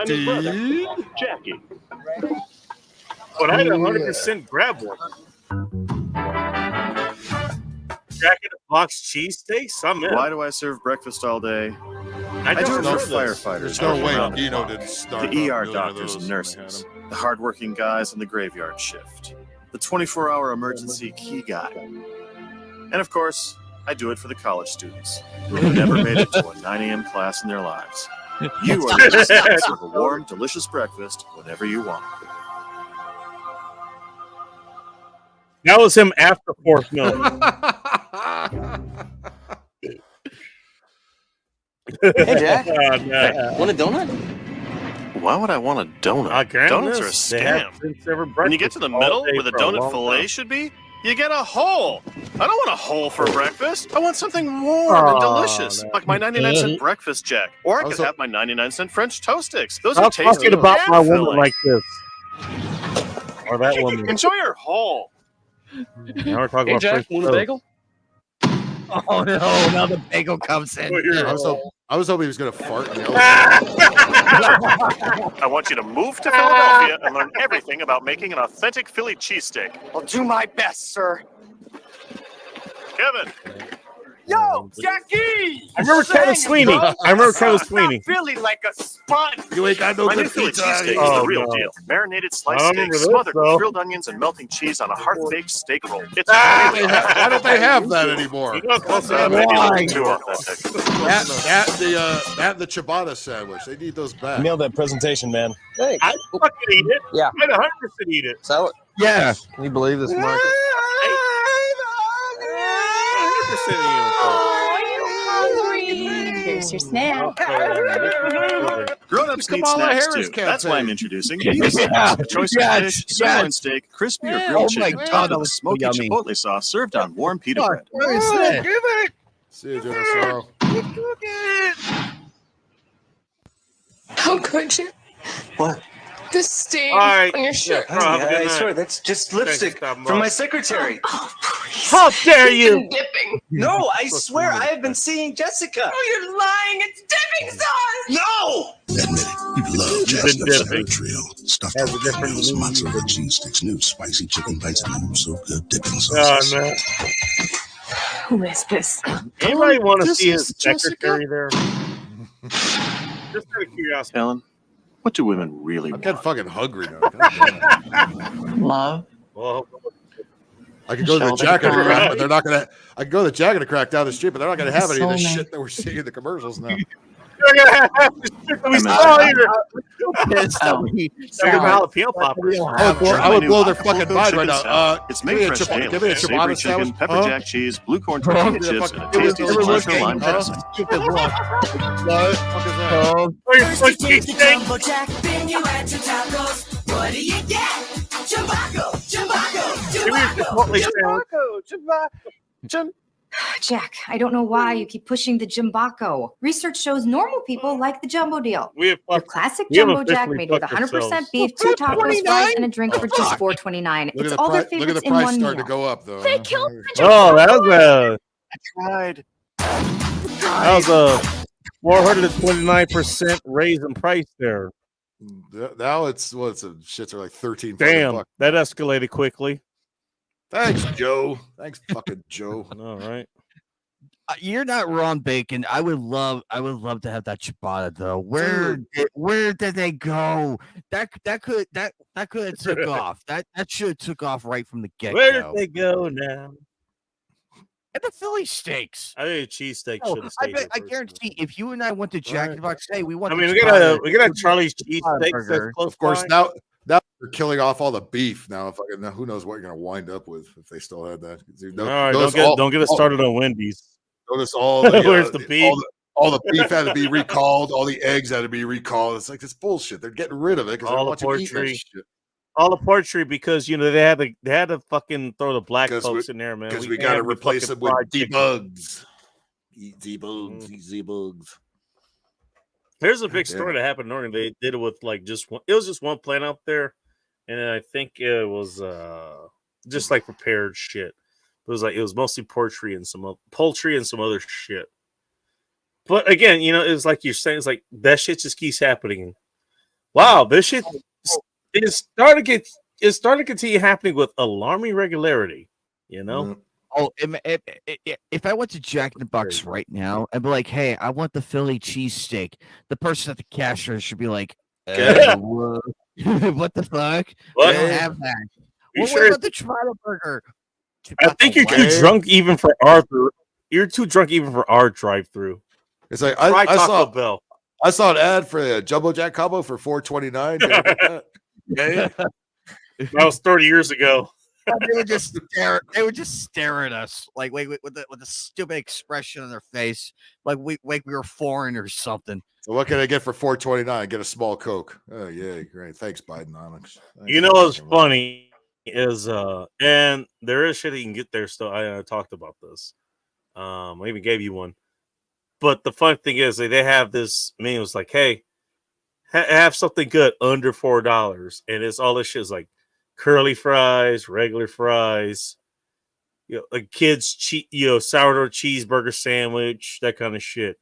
S23: his brother, Jackie.
S1: But I'd 100% grab one. Jack in the Box cheesesteaks? I'm in.
S4: Why do I serve breakfast all day?
S1: I
S4: do it
S1: don't
S4: for
S1: know
S4: firefighters.
S10: There's no way Dino didn't start
S4: The
S10: a
S4: ER
S10: million of
S4: doctors and
S10: those
S4: nurses, the hardworking guys in the graveyard shift, the 24-hour emergency key guy. And of course, I do it for the college students who never made it to a 9 a.m. class in their lives. You are the reason to serve a warm, delicious breakfast whenever you want.
S1: That was him after fourth milk.
S17: Hey, Jack.
S1: No.
S17: Want a donut?
S4: Why would I want a donut? Donuts are a scam. When you get to the middle where the donut fillet should be, you get a hole. I don't want a hole for breakfast. I want something warm and delicious, like my 99-cent breakfast Jack. Or I could have my 99-cent French toast sticks. Those are
S1: I'm
S4: tasty.
S1: talking about
S4: and
S1: my woman
S4: filling.
S1: like this. Or that woman.
S4: Enjoy your hole.
S1: Now we're talking
S12: Hey,
S1: about
S12: Jack,
S1: French
S12: want a
S1: toast.
S12: bagel?
S13: Oh no! Now the bagel comes in.
S10: I was hoping he was going to fart in the
S4: I want you to move to Philadelphia and learn everything about making an authentic Philly cheesesteak.
S24: I'll do my best, sir.
S4: Kevin.
S24: Yo, Jackie!
S1: I remember Kevin Sweeney. I remember Kevin Sweeney.
S24: Philly like a sponge.
S10: You ain't got no
S4: My new
S10: good
S4: Philly
S10: pizza.
S4: cheesesteak is
S1: Oh,
S4: the real
S1: no.
S4: deal. Marinated
S1: I
S4: sliced
S1: remember
S4: steak
S1: this,
S4: smothered
S1: though.
S4: with grilled onions and melting cheese on a hearth-baked steak roll. It's
S10: Why
S4: really
S10: don't they have that anymore?
S4: maybe a little too authentic.
S10: That the ciabatta sandwich. They need those back.
S5: Nailed that presentation, man. Thanks.
S1: I fucking eat it.
S5: Yeah.
S1: I'd 100% eat it.
S5: So,
S13: Yeah.
S5: can you believe this, Mark?
S1: 100%
S6: Here's your snack.
S4: Grown-ups need
S10: Kamala
S4: snacks
S10: Harris
S4: too. That's why I'm
S10: campaign.
S4: introducing these snacks. A choice of fish, sirloin steak, crispy or
S13: Oh
S4: grilled
S13: my
S4: chicken
S13: God,
S4: topped
S13: that
S4: with
S13: was so
S4: smoky
S13: yummy.
S4: chipotle sauce served on warm pita bread.
S13: What is that?
S10: See you, Jenna Sorrow.
S6: How could you?
S17: What?
S6: The stain
S1: All right.
S6: on your shirt.
S1: Yeah, have a good
S17: I
S1: night.
S17: swear, that's just lipstick
S1: Stop,
S17: from my
S1: Mark.
S17: secretary.
S1: How dare you?
S6: Dipping.
S17: No, I swear, I have been seeing Jessica.
S6: Oh, you're lying. It's dipping sauce.
S17: No!
S14: Admit it, you love
S1: You've
S14: Jack's
S1: been
S14: Pepper
S1: dipping.
S14: Trio. Stuffed
S1: Has a
S14: with
S1: different
S14: Doritos,
S1: meaning.
S14: mozzarella cheese sticks, new spicy chicken bites, and new so good dipping
S1: Oh,
S14: sauces.
S1: no.
S6: Who is this?
S1: Anybody want to
S4: This
S1: see
S4: is
S1: his secretary there? Just out of curiosity.
S4: Ellen, what do women really
S10: I'm
S4: want?
S10: getting fucking hungry now.
S11: Love.
S1: Well,
S10: I could go to the
S11: Sheldon
S10: Jack and
S11: Crack.
S10: Crack, but they're not gonna. I could go to the Jack and Crack down the street, but they're not gonna have any of the
S11: Soulmate.
S10: shit that we're seeing in the commercials now.
S1: you're gonna have this shit that we saw here. Second jalapeno poppers.
S10: I would
S4: new
S10: blow their
S4: Acapulco
S10: fucking mind right
S4: chicken
S10: now.
S4: salad. It's
S10: Give me
S4: made
S10: a
S4: fresh
S10: chip-
S4: daily.
S10: give me a
S4: Savory
S10: ciabatta
S4: chicken,
S10: sandwich.
S4: pepper
S10: Huh?
S4: jack cheese, blue corn tortilla
S10: Give me a
S4: chips,
S10: fucking-
S4: and a
S10: give me
S4: tasty
S10: a
S4: cilantro
S10: looking,
S4: lime
S10: huh?
S4: dressing.
S10: What the fuck is that?
S1: Oh, you're supposed to eat steak?
S20: Jack, then you add two tacos. What do you get? Chewbacca, Chewbacca,
S1: Give me your Chipotle sandwich.
S6: Jack, I don't know why you keep pushing the Jumbaco. Research shows normal people like the jumbo deal.
S1: We have
S6: The
S1: fucked.
S6: classic
S1: we have
S6: Jumbo Jack
S1: officially
S6: made with
S1: fucked
S6: 100%
S1: ourselves.
S6: beef, 2 tacos, fries, and a drink for
S10: Oh,
S6: just
S10: fuck.
S6: $4.29.
S10: Look
S6: It's
S10: at
S6: all their
S10: look at
S6: favorites
S10: the
S6: in
S10: price
S6: one
S10: starting
S6: meal.
S10: to go up though.
S6: They killed the
S1: Oh, that was a 429% raise in price there.
S10: Now it's shits are like 13.
S1: Damn,
S10: bucks.
S1: that escalated quickly.
S10: Thanks, Joe. Thanks, fucking Joe.
S1: All right.
S13: You're not wrong, Bacon. I would love to have that ciabatta though. Where did they go? That could have took off. That should have took off right from the get go.
S1: Where did they go now?
S13: And the Philly steaks.
S1: I think cheesesteak
S13: Oh,
S1: should have
S13: I
S1: stayed.
S13: bet, I guarantee if you and I went to Jack in the Box, say we want.
S1: I mean, we got a Charlie's cheesesteak that's close.
S10: Of course,
S1: by.
S10: now they're killing off all the beef. Now, who knows what you're going to wind up with if they still had that.
S1: All right, don't get us started on Wendy's.
S10: Notice all the
S1: where's the beef?
S10: All the beef had to be recalled. All the eggs had to be recalled. It's like this bullshit. They're getting rid of it because
S1: all
S10: they
S1: the
S10: want you to eat that
S1: poultry.
S10: shit.
S1: All the poultry because they had to fucking throw the black folks in there, man.
S10: Because we got to replace them with debugs. Debugs.
S1: There's a big story that happened in Oregon. They did it with like it was just one plant out there, and I think it was just like prepared shit. It was mostly poultry and some other shit. But again, it was like you're saying, it's like that shit just keeps happening. Wow, this shit is starting to continue happening with alarming regularity.
S13: Oh, if I went to Jack in the Box right now, I'd be like, "Hey, I want the Philly cheesesteak." The person at the cashier should be like, "What the fuck?
S1: What?
S13: I don't have that."
S1: You
S13: Well,
S1: sure?
S13: what about the Ciabatta burger?
S1: I think you're too drunk even for Arthur. You're too drunk even for our drive-through.
S10: It's like
S1: Try
S10: I
S1: Taco
S10: saw
S1: Bell.
S10: I saw an ad for a Jumbo Jack combo for $4.29. Yeah.
S1: That was 30 years ago.
S13: They would just stare. They would just stare at us like with a stupid expression on their face, like we were foreign or something.
S10: So what can I get for $4.29? Get a small Coke. Oh yeah, great. Thanks, Bidenomics.
S1: You know what's funny is and there is shit you can get there still. I talked about this. I even gave you one. But the fun thing is they have this menu. It's like, hey, have something good under $4, and it's all this shit is like curly fries, regular fries, a kid's sourdough cheeseburger sandwich, that kind of shit.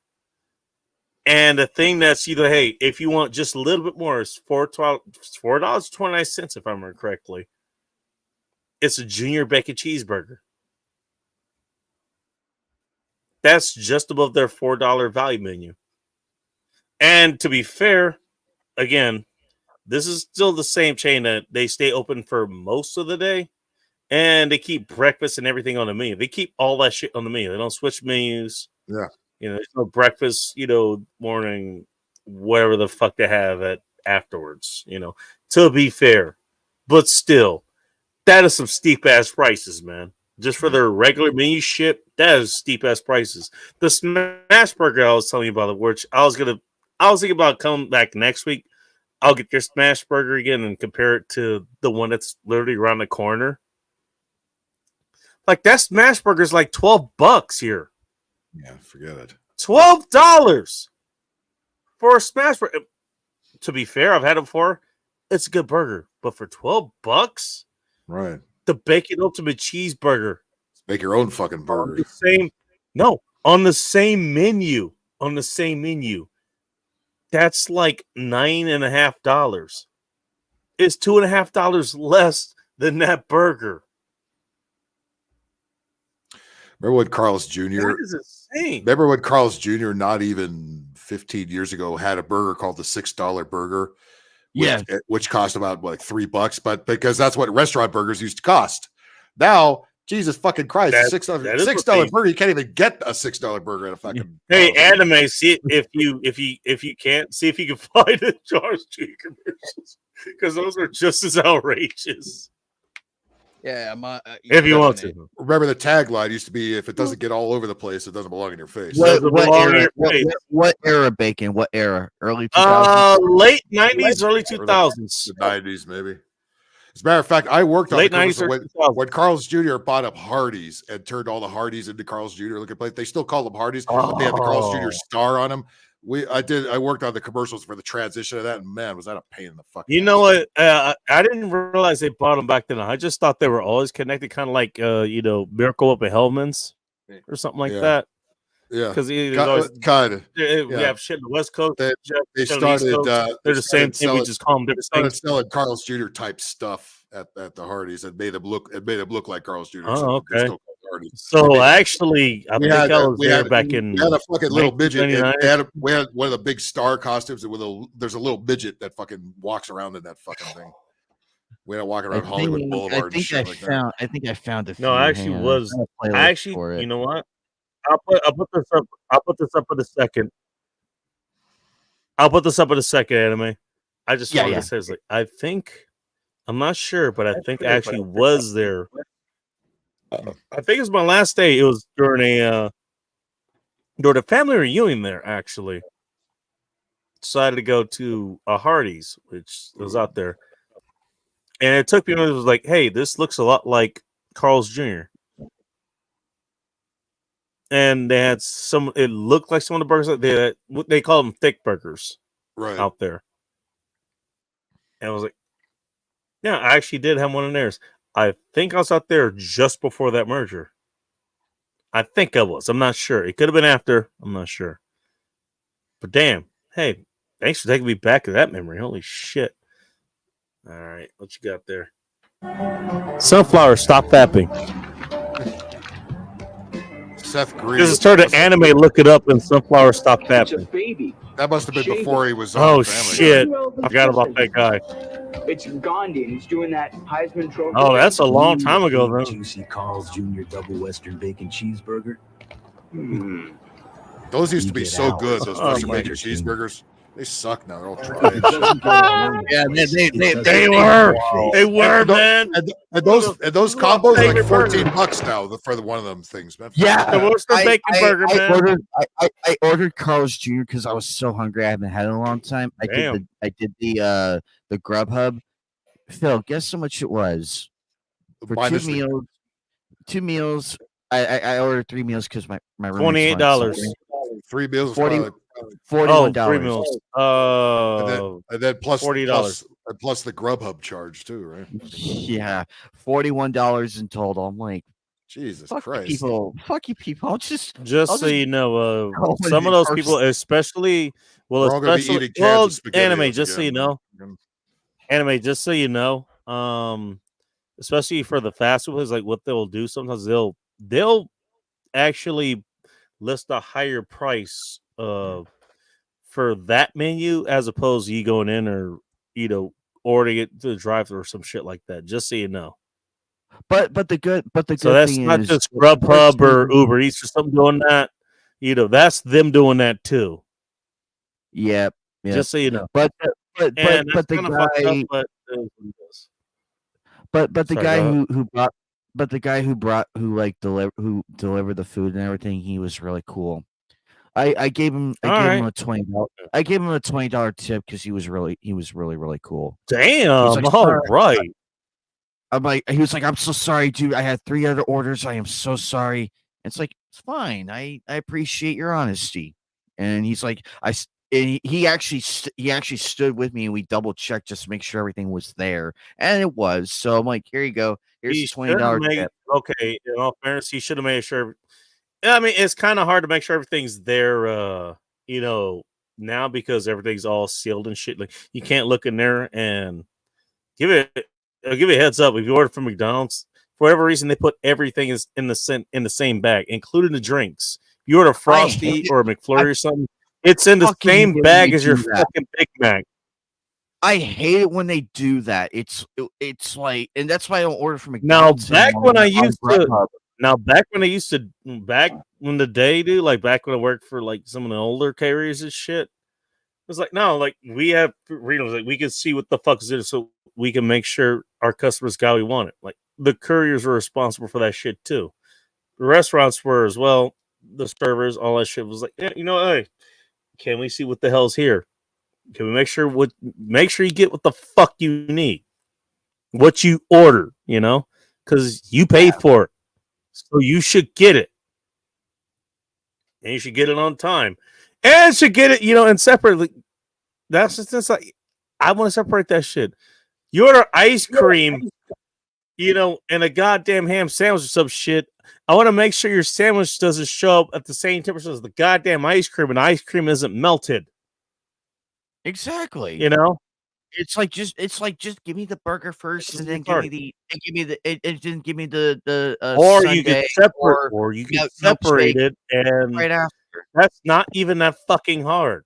S1: And the thing that's hey, if you want just a little bit more, it's $4.29 if I remember correctly. It's a junior bacon cheeseburger. That's just above their $4 value menu. And to be fair, again, this is still the same chain that they stay open for most of the day, and they keep breakfast and everything on the menu. They keep all that shit on the menu. They don't switch menus.
S10: Yeah.
S1: There's no breakfast, morning, whatever the fuck they have at afterwards, to be fair. But still, that is some steep ass prices, man. Just for their regular menu shit, that is steep ass prices. The smash burger I was telling you about, which I was thinking about coming back next week. I'll get your smash burger again and compare it to the one that's literally around the corner. Like that smash burger is like $12 here.
S10: Yeah, forget it.
S1: $12 for a smash burger. To be fair, I've had it before. It's a good burger, but for $12,
S10: right?
S1: The bacon ultimate cheeseburger.
S10: Make your own fucking burger.
S1: On the same menu. That's like $9.50. It's $2.50 less than that burger.
S10: Remember when Carl's Jr.
S1: That is insane.
S10: Remember when Carl's Jr. not even 15 years ago had a burger called the $6 burger? Which cost about like $3, but because that's what restaurant burgers used to cost. Now, Jesus fucking Christ, $6 burger, you can't even get a $6 burger at a fucking.
S1: Hey, anime, see if you can't see if you can find the Charles Jr. commercials because those are just as outrageous.
S13: Yeah,
S1: if you want to.
S10: Remember the tagline used to be, "If it doesn't get all over the place, it doesn't belong in your face."
S13: What era, Bacon? What era? Early 2000s?
S1: Late 90s, early 2000s.
S10: The 90s, maybe. As a matter of fact, I worked on
S1: late 90s
S10: when Carl's Jr. bought up Hardee's and turned all the Hardee's into Carl's Jr. Look at place. They still call them Hardee's, but they have the Carl's Jr. star on them. I worked on the commercials for the transition of that, and man, was that a pain in the fucking.
S1: You know what? I didn't realize they bought them back then. I just thought they were always connected, kind of like Miracle Whip and Hellman's or something like that.
S10: Yeah,
S1: because
S10: kind of.
S1: We have shit in the West Coast.
S10: They started.
S1: They're the same thing. We just call them different
S10: started
S1: things.
S10: selling Carl's Jr. type stuff at the Hardee's. It made them look like Carl's Jr.
S1: Oh,
S10: so
S1: okay.
S10: they're still called Hardee's.
S1: So actually, I think I was there back in.
S10: We had a fucking little midget.
S1: 1999.
S10: We had one of the big star costumes with there's a little midget that fucking walks around in that fucking thing. We had to walk around Hollywood Boulevard.
S13: I think I think I found a few.
S1: No, I actually was. I actually, you know what? I'll put this up. I'll put this up in a second. I'll put this up in a second, anime. I just wanted to say, it's like, I think, I'm not sure, but I think I actually was there. I think it was my last day. It was during a family reunion there, actually. Decided to go to a Hardee's, which was out there. And it took me, it was like, hey, this looks a lot like Carl's Jr. And they had it looked like some of the burgers, they call them thick burgers out there. And I was like, yeah, I actually did have one of theirs. I think I was out there just before that merger. I think I was. I'm not sure. It could have been after. I'm not sure. But damn. Hey, thanks for taking me back to that memory. Holy shit. All right. What you got there? Sunflower, stop fapping.
S10: Seth Green.
S1: This is started anime. Look it up and Sunflower stop fapping.
S16: Baby.
S10: That must have been before he was on
S1: Oh,
S10: Family
S1: shit.
S10: Guy.
S1: I forgot about that guy.
S16: It's Gandhi, and he's doing that Heisman Trophy.
S1: Oh, that's a long time ago, then.
S3: Juicy Carl's Jr. double Western bacon cheeseburger.
S10: Those used to be so good. Those Western bacon cheeseburgers. They suck now. They're all tricky.
S13: Yeah,
S1: they were. They were, man.
S10: And those combos are like $14 now for one of them things, man.
S13: Yeah,
S1: the Western bacon burger, man.
S13: I ordered Carl's Jr. because I was so hungry. I haven't had it in a long time. I did the Grubhub. Phil, guess how much it was for two meals. I ordered 3 meals because my
S1: $28.
S10: 3 meals.
S13: $41.
S1: 3 meals.
S10: And then plus
S1: $40
S10: plus the Grubhub charge too, right?
S13: Yeah, $41 in total. I'm like,
S10: Jesus
S13: fuck
S10: Christ!
S13: Fuck you, people. I'll just
S1: so you know, some of those people, especially
S10: anime.
S1: Just so you know, especially for the fast food, is like what they'll do. Sometimes they'll actually list a higher price for that menu as opposed to you going in or ordering it to the drive-thru or some shit like that. Just so you know.
S13: But the good
S1: so that's
S13: thing
S1: not
S13: is
S1: just Grubhub or Uber Eats or something doing that. That's them doing that too.
S13: Yeah.
S1: Just so you know.
S13: But the guy who delivered the food and everything, he was really cool. I gave him a $20. I gave him a $20 tip because he was really cool.
S1: Damn!
S13: Like,
S1: all right.
S13: He was like, I'm so sorry, dude. I had 3 other orders. I am so sorry. It's like, it's fine. I appreciate your honesty. And he's like, he actually stood with me and we double checked just to make sure everything was there, and it was. So I'm like, here you go. Here's $20 tip.
S1: Okay, in all fairness, he should have made sure. I mean, it's kind of hard to make sure everything's there, now because everything's all sealed and shit. Like you can't look in there and give it a heads up. If you order from McDonald's, for whatever reason, they put everything in the same bag, including the drinks. If you order Frosty or a McFlurry or something, it's in the same bag as your fucking Big Mac.
S13: I hate it when they do that. It's like, and that's why I don't order from McDonald's.
S1: Back in the day, dude, like back when I worked for like some of the older carriers and shit, it was like, no, like we have readers, like we can see what the fuck is it, so we can make sure our customers got what we wanted. Like the couriers were responsible for that shit too. The restaurants were as well. The servers, all that shit was like, yeah, hey, can we see what the hell's here? Can we make sure you get what the fuck you need, what you order, because you paid for it. So you should get it. And you should get it on time. And should get it, and separately. That's just like, I want to separate that shit. You order ice cream, and a goddamn ham sandwich or some shit. I want to make sure your sandwich doesn't show up at the same temperature as the goddamn ice cream, and the ice cream isn't melted.
S13: Exactly. It's like just give me the burger first, and then give me the
S1: or
S13: sundae,
S1: you can separate, or you can separate it, and
S13: right after.
S1: that's not even that fucking hard.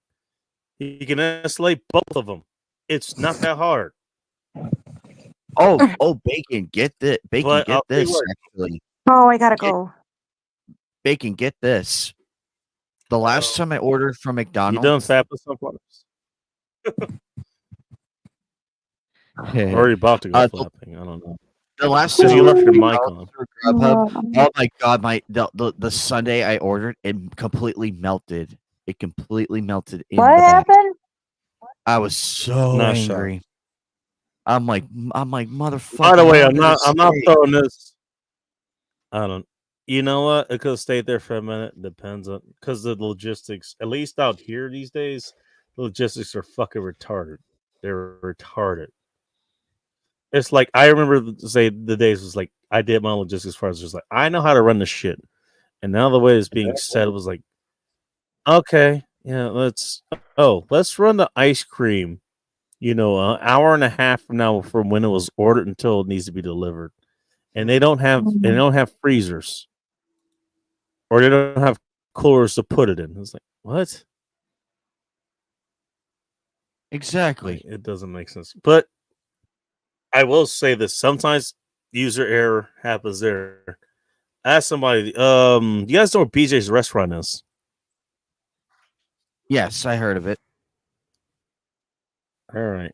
S1: You can isolate both of them. It's not that hard.
S13: Oh, Bacon, get this. Bacon,
S1: But
S13: get
S1: I'll tell you
S13: this.
S1: what.
S13: Actually,
S6: Oh, I gotta go.
S13: Bacon, get this. The last time I ordered from
S1: You
S13: McDonald's,
S1: done fat with sunflowers? Or you about to go flapping? I don't know.
S13: the last
S1: Because
S13: time
S1: you
S13: I
S1: left your
S13: ordered
S1: mic
S13: from
S1: on.
S13: Grubhub, oh my god, the Sunday I ordered, it completely melted. It completely melted in
S6: What
S13: the bag.
S6: happened?
S13: I was so
S1: Not sure.
S13: angry. I'm like, motherfucker.
S1: By the way,
S13: how
S1: I'm
S13: did
S1: not.
S13: this
S1: I'm not
S13: stay?
S1: throwing this. I don't. You know what? It could have stayed there for a minute. Depends on because the logistics. At least out here these days, the logistics are fucking retarded. They're retarded. It's like I remember say the days was like I did my logistics as far as just like I know how to run the shit, and now the way it's being said was like, okay, yeah, let's run the ice cream. You know, an hour and a half from now from when it was ordered until it needs to be delivered, and they don't have freezers, or they don't have coolers to put it in. It's like what?
S13: Exactly.
S1: It doesn't make sense. But I will say this: sometimes user error happens there. Ask somebody. You guys know where BJ's restaurant is?
S13: Yes, I heard of it.
S1: All right.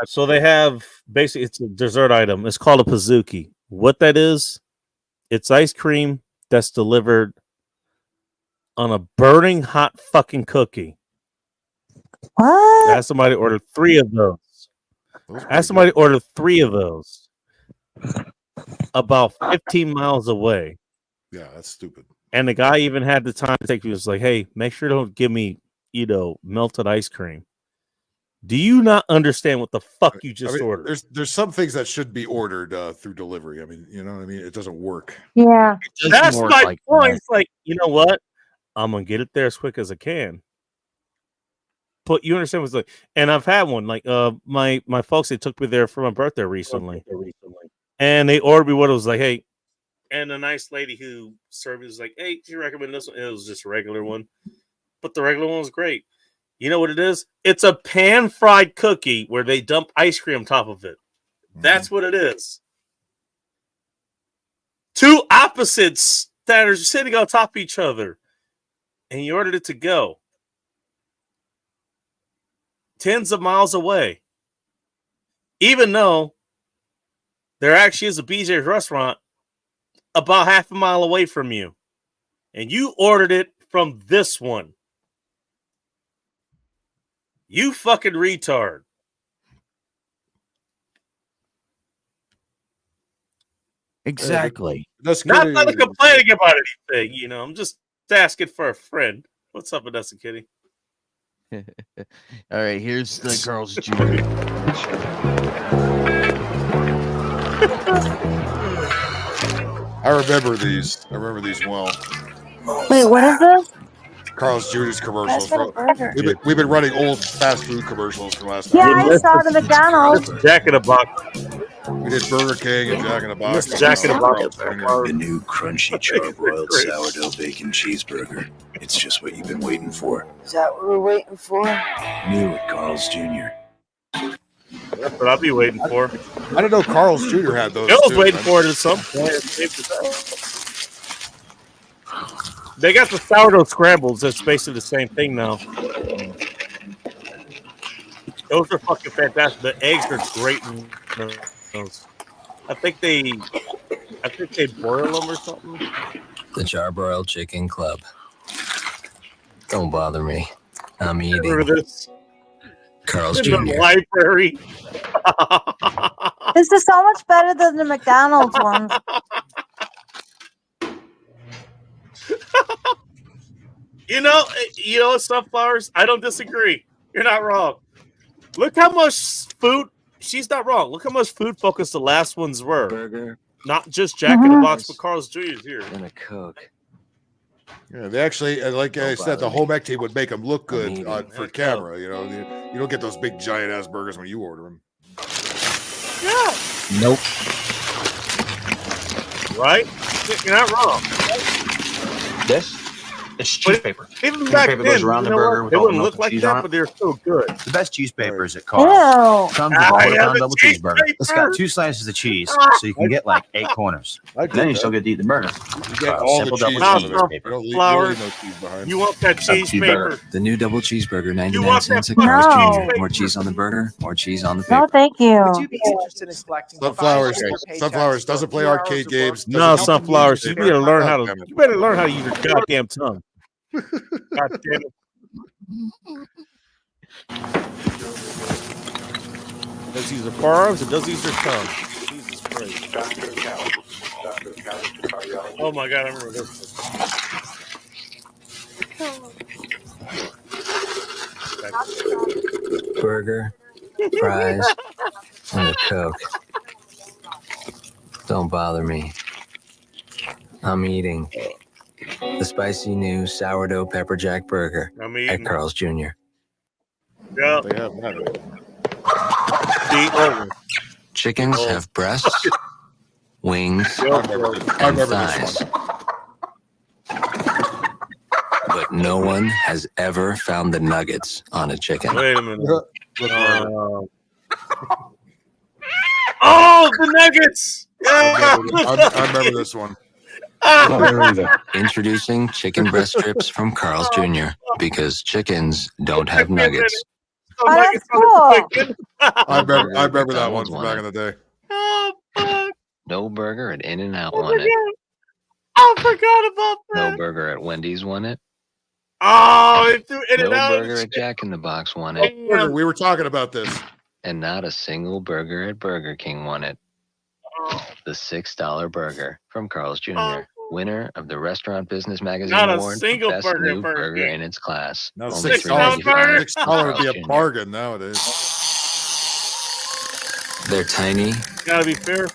S1: So they have basically it's a dessert item. It's called a Pizookie. What that is, it's ice cream that's delivered on a burning hot fucking cookie.
S6: What?
S1: Ask somebody to order 3 of those. Ask somebody to order 3 of those. About 15 miles away.
S10: Yeah, that's stupid.
S1: And the guy even had the time to take me. He was like, "Hey, make sure don't give me, melted ice cream." Do you not understand what the fuck you just ordered?
S10: There's some things that should be ordered through delivery. I mean, you know what I mean? It doesn't work.
S6: Yeah.
S1: That's my point. It's like, you know what? I'm gonna get it there as quick as I can. But you understand what's like, and I've had one like my folks they took me there for my birthday recently, and they ordered me what it was like, hey, and the nice lady who served me was like, hey, do you recommend this one? It was just a regular one, but the regular one was great. You know what it is? It's a pan fried cookie where they dump ice cream on top of it. That's what it is. 2 opposites that are sitting on top of each other, and you ordered it to go. Tens of miles away. Even though there actually is a BJ's restaurant about half a mile away from you. And you ordered it from this one. You fucking retard.
S13: Exactly.
S10: That's
S1: not complaining about anything, I'm just asking for a friend. What's up, Vanessa Kitty?
S13: All right, here's the Carl's Jr.
S10: I remember these. Well.
S6: Wait, what is this?
S10: Carl's Jr.'s commercials.
S6: That's what a burger.
S10: We've been running old fast food commercials from last
S6: Yeah,
S10: time.
S6: I saw the McDonald's.
S1: Jack in a Box.
S10: We did Burger King and Jack in the Box.
S1: Jack in the Box.
S3: The new crunchy charbroiled sourdough bacon cheeseburger. It's just what you've been waiting for.
S6: Is that what we're waiting for?
S3: New at Carl's Jr.
S1: That's what I'll be waiting for.
S10: I don't know. Carl's Jr. had those.
S1: Bill's
S10: too,
S1: waiting
S10: man.
S1: for it at some point. They got the sourdough scrambles. That's basically the same thing now. Those are fucking fantastic. The eggs are great in those. I think they boil them or something.
S9: The Charbroiled Chicken Club. Don't bother me. I'm eating.
S1: Remember this?
S9: Carl's
S1: In
S9: Jr.
S1: the library.
S6: This is so much better than the McDonald's one.
S1: Sunflowers. I don't disagree. You're not wrong. Look how much food. She's not wrong. Look how much food focused the last ones were.
S9: Burger
S1: Not just Jack in the Box, but Carl's Jr. here.
S9: and a Coke.
S10: Yeah, they actually, like I said, the home ec team would make them look good for camera. You know, you don't get those big giant ass burgers when you order them.
S1: Yeah.
S9: Nope.
S1: Right? You're not wrong.
S2: This? It's cheese paper.
S1: Even
S2: Cheese
S1: back
S2: paper
S1: then,
S2: goes around
S1: you
S2: the
S1: know
S2: burger
S1: what?
S2: with
S1: They
S2: all the
S1: wouldn't
S2: milk
S1: look
S2: and
S1: like
S2: cheese
S1: that,
S2: on it.
S1: but they're so good.
S2: The best cheese paper is at Carl's.
S8: Ew.
S2: Comes with a
S1: I
S2: quarter
S1: have
S2: pound
S1: a
S2: double
S1: cheese
S2: cheeseburger. It's
S1: paper.
S2: got 2 slices of cheese, so you can get like 8 corners.
S10: I
S2: Then you
S10: that.
S2: still get to eat the burger.
S10: You get all the
S2: Simple
S10: cheese
S2: double
S10: out
S2: cheese
S10: of it.
S2: paper.
S10: You don't leave
S1: Flour.
S10: no cheese behind.
S1: You want that cheese paper?
S9: The new double cheeseburger, 99
S1: want
S9: cents
S1: that
S9: at Carl's
S8: No.
S9: Jr. More cheese on the burger, more cheese on the
S8: No,
S9: paper.
S8: thank
S18: Would
S8: you.
S18: you be interested in collecting
S10: Sunflowers.
S18: 500 paychecks
S10: Sunflowers
S18: for
S10: doesn't
S18: a
S10: play
S18: few hours
S10: arcade
S18: of
S10: games.
S18: work?
S1: No,
S10: doesn't help the
S1: sunflowers. You
S10: music.
S1: better learn how to.
S10: God damn it.
S1: You better learn how to use your goddamn tongue. God damn it. Does use their forearms and does use their tongue. Jesus Christ. Oh my God, I remember this.
S9: Burger, fries, and a Coke. Don't bother me. I'm eating the spicy new sourdough pepper jack burger
S1: I'm
S9: at
S1: eating.
S9: Carl's Jr.
S1: Yeah.
S10: They have that.
S1: Eat over.
S9: Chickens
S1: Oh.
S9: have breasts, wings,
S10: I remember
S9: and
S10: this
S9: thighs.
S10: one.
S9: But no one has ever found the nuggets on a chicken.
S1: Wait a minute.
S10: Look where-
S1: Oh, the nuggets!
S10: I remember this one.
S9: Introducing chicken breast strips from Carl's Jr. because chickens don't have nuggets.
S8: Oh, that's cool.
S10: I remember that one from back in the day.
S1: Oh, fuck.
S9: No burger at In-N-Out won it.
S1: I forgot about that.
S9: No burger at Wendy's won it.
S1: Oh, it threw in
S9: No
S1: and out.
S9: burger at Jack in the Box won it.
S10: Burger, we were talking about this.
S9: And not a single burger at Burger King won it. The $6 burger from Carl's Jr. Winner of the Restaurant Business Magazine
S1: Not a
S9: Award
S1: single
S9: for Best
S1: burger at
S9: New
S1: Burger
S9: Burger
S1: King.
S9: in its class.
S10: Now
S9: Only
S1: $6 burger?
S10: $6 would be a
S9: Carl's Jr.
S10: bargain nowadays.
S9: They're tiny.
S1: Gotta be fair.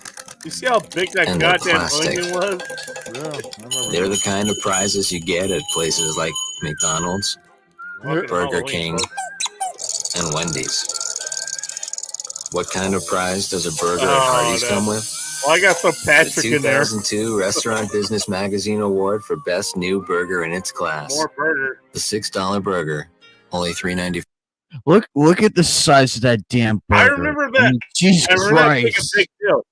S1: You see how big that
S9: And they're
S1: goddamn
S9: plastic.
S1: onion was?
S10: Yeah, I remember.
S9: They're the kind of prizes you get at places like McDonald's, Burger King, and Wendy's. What kind of prize does a burger at Hardee's come with?
S1: Well, I got some
S9: The
S1: Patrick in there.
S9: 2002 Restaurant Business Magazine Award for Best New Burger in its class.
S1: More burger.
S9: The $6 burger, only $3.95.
S13: Look at the size of that damn burger.
S1: I remember that.
S13: Jesus
S1: I remember that being a
S13: Christ.
S1: big deal.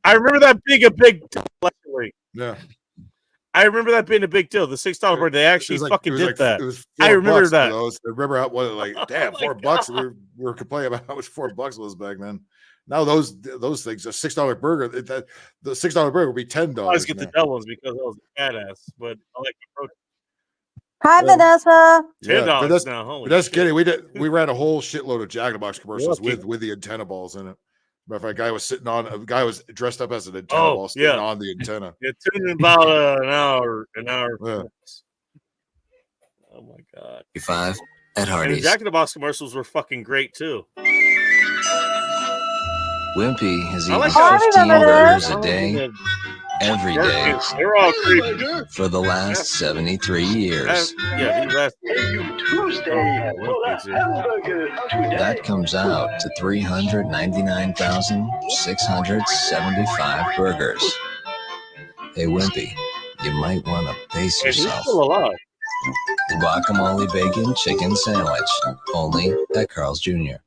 S1: I remember that being a big deal. Actually.
S10: Yeah.
S1: I remember that being a big deal. The $6 burger, they actually fucking did that.
S10: It was
S1: I remember
S10: $4
S1: that.
S10: for those. I remember how like damn $4. We were complaining about how much $4 was back then. Now those things, a $6 burger, the $6 burger would be $10.
S1: I always get the doubles because I was a badass, but I like the protein.
S8: Hi, Vanessa.
S1: $10
S10: Vanessa,
S1: now. Holy
S10: Vanessa
S1: shit.
S10: Kitty, we ran a whole shitload of Jack in the Box commercials
S1: Lucky.
S10: with the antenna balls in it. Matter of fact, a guy was dressed up as an antenna
S1: Oh,
S10: ball sitting
S1: yeah.
S10: on the antenna.
S1: It took me about an hour.
S10: Yeah.
S1: Oh my god.
S9: 5 at
S1: And the
S9: Hardee's.
S1: Jack in the Box commercials were fucking great too.
S9: Wimpy has
S1: I like
S9: eaten
S1: how-
S9: 15
S8: remember
S9: burgers
S8: that.
S9: a day, every
S1: Burger
S9: day,
S1: King, they're all creepy.
S9: for the last 73 years.
S1: Yeah, these last
S16: Tuesday, full of hamburger today.
S9: That comes out to 399,675 burgers. Hey, Wimpy, you might want to pace
S1: And he's
S9: yourself.
S1: still alive.
S9: The guacamole bacon chicken sandwich, only at Carl's Jr.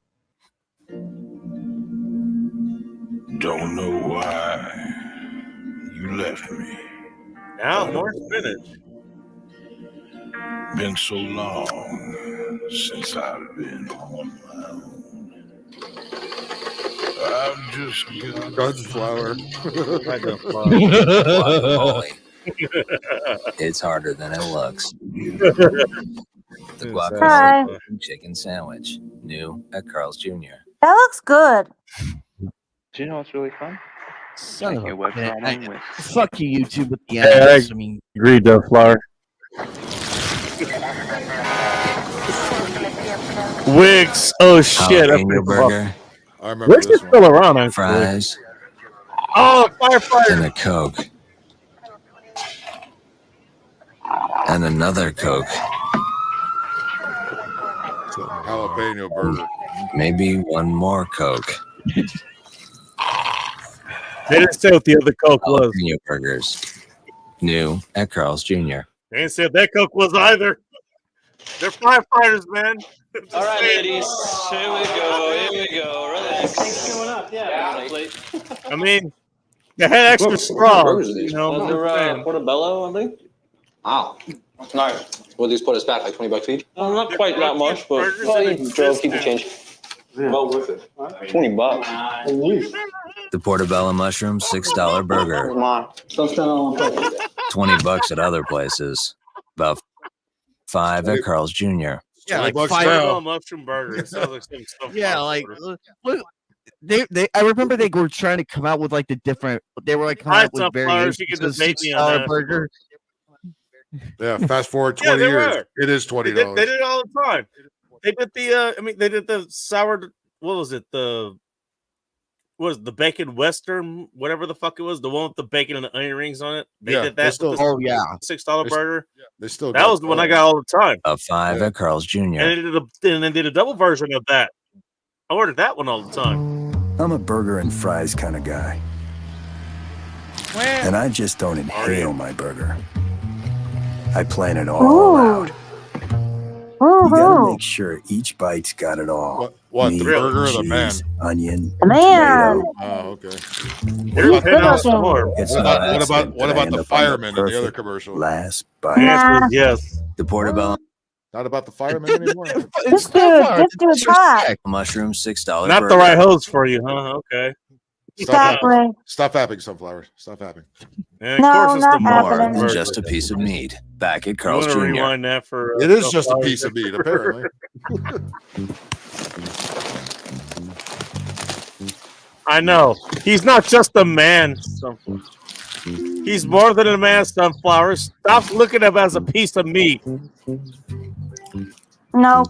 S14: Don't know why you left me.
S1: Now more spinach.
S14: Been so long since I've been on my own. I've just got
S10: Gunflower.
S9: Guacamole. It's harder than it looks. The
S8: Hi.
S9: guacamole bacon chicken sandwich, new at Carl's Jr.
S8: That looks good.
S2: Do you know what's really fun?
S13: Son of
S2: Make
S13: a
S2: a web
S13: bitch.
S2: problem with
S13: Fuck you, YouTube, with the
S1: Yeah,
S13: ads. I mean,
S1: Agreed, though, Flower. Wigs. Oh shit! I
S9: Jalapeno burger,
S10: I remember
S1: Wigs is
S10: this one.
S1: still around, actually.
S9: fries,
S1: Oh, firefighter.
S9: and a Coke. And another Coke.
S10: Jalapeno burger.
S9: Maybe one more Coke.
S1: They didn't say what the other Coke was.
S9: Jalapeno burgers. New at Carl's Jr.
S1: They didn't say what that Coke was either. They're firefighters, man.
S7: All right, ladies. Here we go. Here we go. Relax. Thanks for coming up. Yeah.
S1: I mean, they had extra straws. You know,
S7: They're Portobello, I think. Wow. Nice. What these put us back, like $20 each? Not quite that much, but Joe, keep the change. Well worth it. $20.
S9: The Portobello mushroom $6 burger.
S7: Come on. Don't spend all on purpose.
S9: $20 at other places. About $5 at Carl's Jr.
S13: Yeah, like
S1: $5 mushroom burger. It sounds like some stuff.
S13: Yeah, like look, they. I remember they were trying to come out with like the different. They were like coming out with variations.
S1: You
S13: of
S1: can debate me on
S13: $6
S1: that.
S13: burger.
S10: Yeah, fast forward 20 years. It is $20.
S1: They did it all the time. They did the. They did the sour. What was it? The bacon western, whatever the fuck it was, the one with the bacon and the onion rings on it. They did that.
S10: Still,
S1: $6 burger.
S10: They still.
S1: That was the one I got all the time.
S9: A $5 at Carl's Jr.
S1: And they did a double version of that. I ordered that one all the time.
S3: I'm a burger and fries kind of guy. And I just don't inhale my burger. I plan it all out. You gotta make sure each bite's got it all.
S10: What,
S3: Meat,
S10: the burger or the
S3: cheese,
S10: man?
S3: Onion,
S8: The man.
S3: tomato.
S10: Oh, okay.
S3: It's
S10: What about the fireman in the other commercial?
S3: Last bite.
S1: Yes.
S9: The Portobello
S10: Not about the fireman anymore.
S8: This dude's hot.
S9: mushroom $6
S1: Not
S9: burger.
S1: the right hose for you, huh? Okay.
S8: Exactly.
S10: Stop fapping, Sunflowers. Stop fapping.
S1: And
S8: No,
S1: of course, it's
S8: not
S1: the more
S8: happening.
S9: Than just a piece of meat. Back at
S1: You
S9: Carl's
S1: want to
S9: Jr.
S1: rewind that for?
S10: It is just a piece of meat, apparently.
S1: I know. He's not just a man. He's more than a man, Sunflower. Stop looking at him as a piece of meat.
S8: Nope.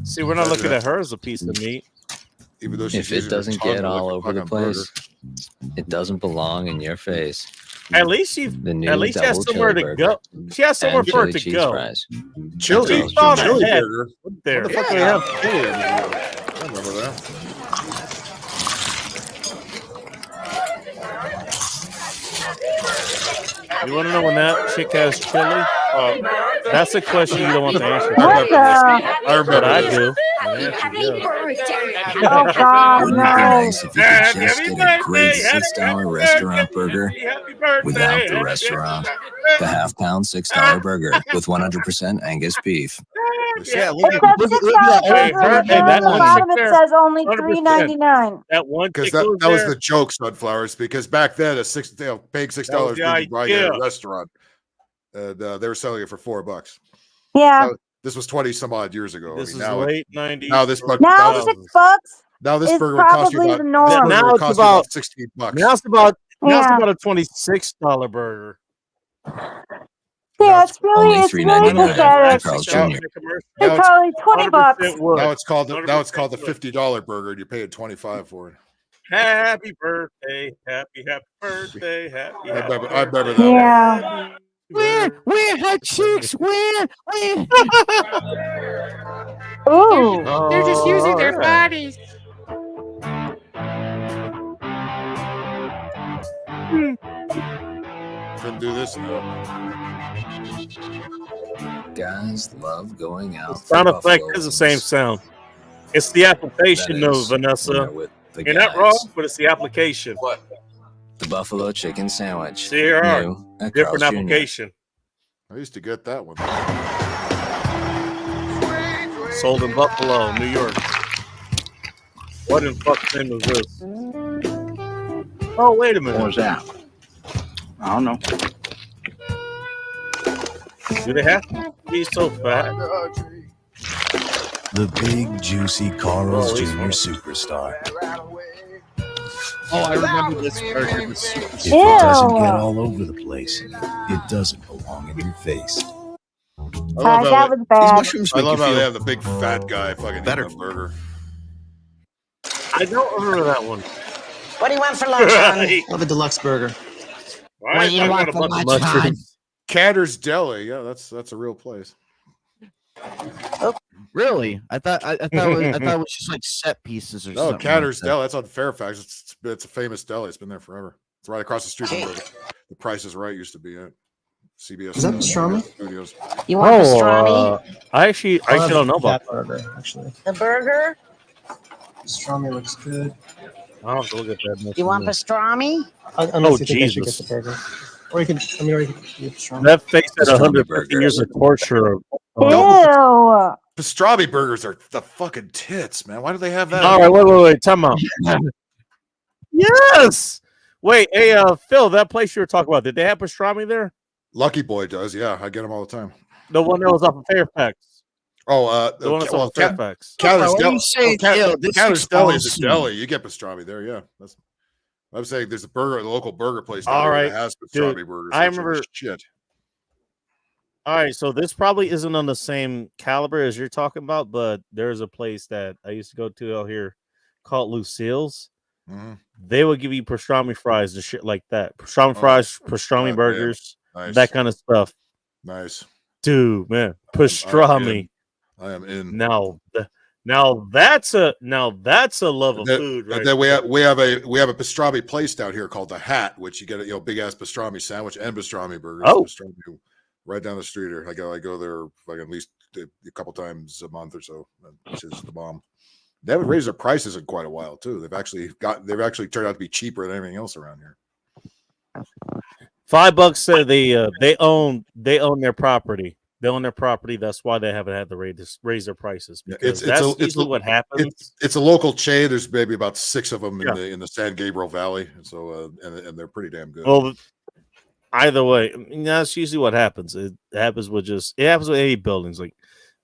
S1: See, we're not looking at her as a piece of meat.
S10: Even though
S9: If it doesn't get all over the place, it doesn't belong in your face.
S1: At least she
S9: new
S1: has
S9: double
S1: somewhere to
S9: chili
S1: go. She has somewhere
S9: and
S1: for it
S9: chili
S1: to
S9: cheese
S1: go.
S9: fries.
S10: Chili,
S1: She's thought
S10: chili
S1: ahead.
S10: burger.
S1: There.
S10: What the fuck do they have? Chili in there? I remember that.
S1: You want to know when that chick has chili? That's a question you don't want to answer.
S8: What the?
S10: I remember
S1: But I
S10: this.
S1: do.
S8: Oh God,
S9: Wouldn't it be
S8: no.
S9: nice if you could just get a great $6 restaurant burger without the restaurant? The half-pound $6 burger with 100% Angus beef.
S13: Yeah,
S8: It says $6
S1: Hey,
S8: burger, and
S1: that
S8: at the
S1: one
S8: bottom
S1: chick
S8: it
S1: there,
S8: says only
S1: 100%.
S8: $3.99.
S1: That one
S10: Because
S1: chick
S10: that
S1: was
S10: was
S1: there.
S10: the joke, Sunflowers. Because back then, paying $6
S1: the
S10: didn't buy you at a
S1: idea.
S10: restaurant. And they were selling it for $4.
S8: Yeah.
S10: Now, this was 20 some odd years ago.
S1: This is
S10: now,
S1: late 90s.
S10: now this burger,
S8: Now
S10: now,
S8: $6
S10: now this
S8: is
S10: burger would cost you
S8: probably
S10: about,
S8: the
S10: this
S8: norm.
S10: burger
S1: Now
S10: would
S1: it's
S10: cost you
S1: about-
S10: $16.
S1: Now it's about
S8: Yeah.
S1: a $26 burger.
S8: Yeah, it's really
S9: Only $3.99
S8: pathetic.
S9: at Carl's Jr.
S8: It's probably $20.
S10: Now it's called the $50 burger, and you're paying $25 for it.
S1: Happy birthday, happy birthday, happy.
S10: I remember that.
S8: Yeah.
S13: Where her cheeks? Where?
S8: Ooh.
S20: They're just using their bodies.
S10: Couldn't do this now.
S9: Guys love going out. for
S1: Sound effect
S9: buffalo
S1: is the same sound. It's the application,
S9: That
S1: though,
S9: is, when
S1: Vanessa.
S9: they're with the
S1: You're not
S9: guys.
S1: wrong, but it's the application.
S9: The buffalo chicken sandwich.
S1: See, here are
S9: New at
S1: different
S9: Carl's Jr.
S1: application.
S10: I used to get that one.
S1: Sold in Buffalo, New York. What in fuck's name is this? Oh, wait a minute.
S22: What was that? I don't know.
S1: Do they have to be so fat?
S3: The big, juicy Carl's
S1: Oh, he's
S3: Jr.
S1: one.
S3: Superstar.
S13: Oh, I remember this burger. It was super
S3: If it doesn't get
S8: Ew.
S3: all over the place, it doesn't belong in your face.
S8: That was bad.
S13: mushrooms
S10: I
S13: make you
S10: love how they
S13: feel
S10: have the big fat guy fucking
S13: better.
S10: eating a burger.
S1: I don't remember that one.
S11: What do you want for lunch, hon?
S1: Right.
S11: Love a deluxe burger.
S1: Why
S11: do you
S1: am I
S11: want
S1: got a
S11: for
S1: bunch of
S11: lunch, hon?
S1: mushrooms?
S10: Catter's Deli. Yeah, that's a real place.
S13: Really? I thought it was just like set pieces or
S10: No,
S13: something.
S10: Catter's
S13: like that.
S10: Deli. That's on Fairfax. It's a famous deli. It's been there forever. It's right across the street from where The Price is Right used to be at CBS.
S11: Is that pastrami?
S10: Studios.
S11: You want pastrami?
S1: I actually don't know about
S15: that burger, actually.
S8: The burger?
S15: Pastrami looks good.
S1: I'll have to look at that.
S8: You want pastrami?
S15: Unless you think I should get
S1: Jesus.
S15: the burger. Or you can, or you can get pastrami.
S1: That face had 150 years of torture.
S8: Ew.
S10: Pastrami burgers are the fucking tits, man. Why do they have that?
S1: All right, wait. Time out. Yes. Wait, hey, Phil, that place you were talking about, did they have pastrami there?
S10: Lucky Boy does. Yeah, I get them all the time.
S1: The one that was off of Fairfax.
S10: Oh,
S1: the one that's off of Fairfax.
S10: Catter's
S13: Why do you say,
S10: Catter's Deli is a
S13: exposed
S10: deli. You get pastrami there. Yeah, that's. I'm saying there's the local burger place
S1: All
S10: there
S1: right,
S10: that has pastrami
S1: dude,
S10: burgers.
S1: I
S10: which are
S1: remember-
S10: shit.
S1: All right, so this probably isn't on the same caliber as you're talking about, but there's a place that I used to go to out here called Lucille's.
S10: Mm-hmm.
S1: They would give you pastrami fries and shit like that. Pastrami fries, pastrami burgers,
S10: Nice.
S1: that kind of stuff.
S10: Nice.
S1: Dude, man, pastrami.
S10: I am in.
S1: Now that's a love of food, right?
S10: And then we have a pastrami place down here called the Hat, which you get a big ass pastrami sandwich and pastrami burgers.
S1: Oh.
S10: Pastrami, right down the street here. I go there like at least a couple times a month or so. Which is the bomb. They haven't raised their prices in quite a while too. They've actually turned out to be cheaper than anything else around here.
S1: $5 said they own their property. They own their property. That's why they haven't had to raise their prices. Because that's usually what happens.
S10: It's a local chain. There's maybe about 6 of them in the San Gabriel Valley, and so and they're pretty damn good.
S1: Well, either way, that's usually what happens. It happens with any buildings, like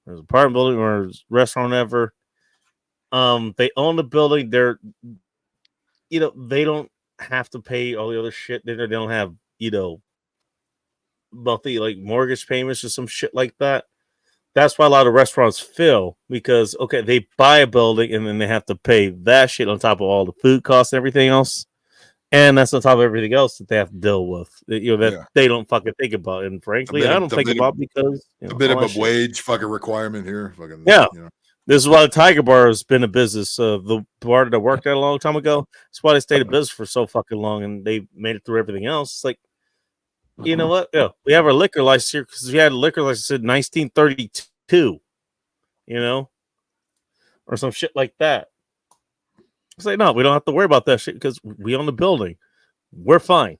S1: there's an apartment building or restaurant ever. They own the building. They don't have to pay all the other shit. They don't have monthly like mortgage payments or some shit like that. That's why a lot of restaurants fail, because they buy a building and then they have to pay that shit on top of all the food costs and everything else. And that's on top of everything else that they have to deal with. They don't fucking think about. And frankly, I don't think about because
S10: the minimum wage fucking requirement here. Fucking,
S1: yeah. This is why the Tiger Bar has been in business. The bar that I worked at a long time ago. That's why they stayed in business for so fucking long, and they made it through everything else. It's like, you know what? Yeah, we have our liquor license here because we had a liquor license in 1932, or some shit like that. It's like, no, we don't have to worry about that shit because we own the building. We're fine.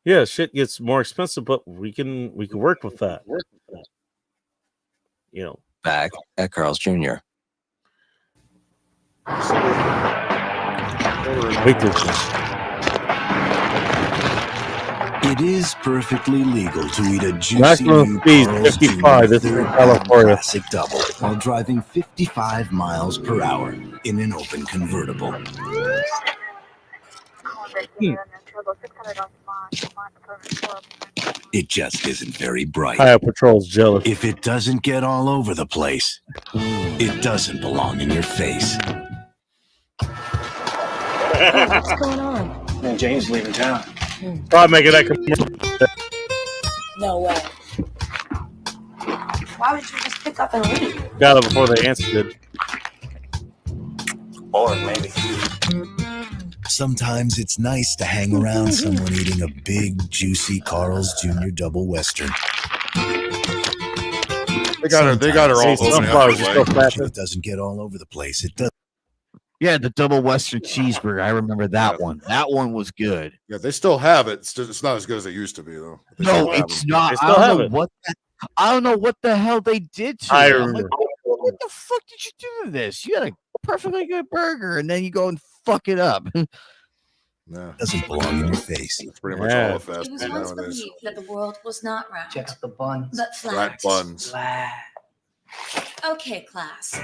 S1: Yeah, shit gets more expensive, but we can work with that.
S9: Back at Carl's Jr.
S3: It is perfectly legal to eat a juicy
S1: maximum
S3: new
S1: speed
S3: Carl's
S1: 55.
S3: Jr.
S1: This is in
S3: third
S1: California.
S3: classic double while driving 55 miles per hour in an open convertible. It just isn't very bright.
S1: Highway Patrol's jealous.
S3: If it doesn't get all over the place, it doesn't belong in your face.
S8: What's going on?
S22: Man, James leaving town.
S1: Probably making that commercial.
S8: No way. Why would you just pick up and leave?
S1: Got it before they answered it.
S22: Or maybe.
S3: Sometimes it's nice to hang around someone eating a big, juicy Carl's Jr. Double Western.
S10: They got her all open.
S3: It doesn't get all over the place. It does.
S13: Yeah, the double Western cheeseburger. I remember that one. That one was good.
S10: Yeah, they still have it. It's not as good as it used to be, though.
S13: No, it's not. I don't know what the hell they did to it. I'm like, what the fuck did you do to this? You had a perfectly good burger, and then you go and fuck it up.
S3: No, doesn't belong in your face.
S10: It's pretty much all the fast
S6: It was
S10: food
S6: once
S10: nowadays.
S6: believed that the world was not round,
S15: Just the buns.
S6: but flat.
S10: Flat buns.
S6: Okay, class.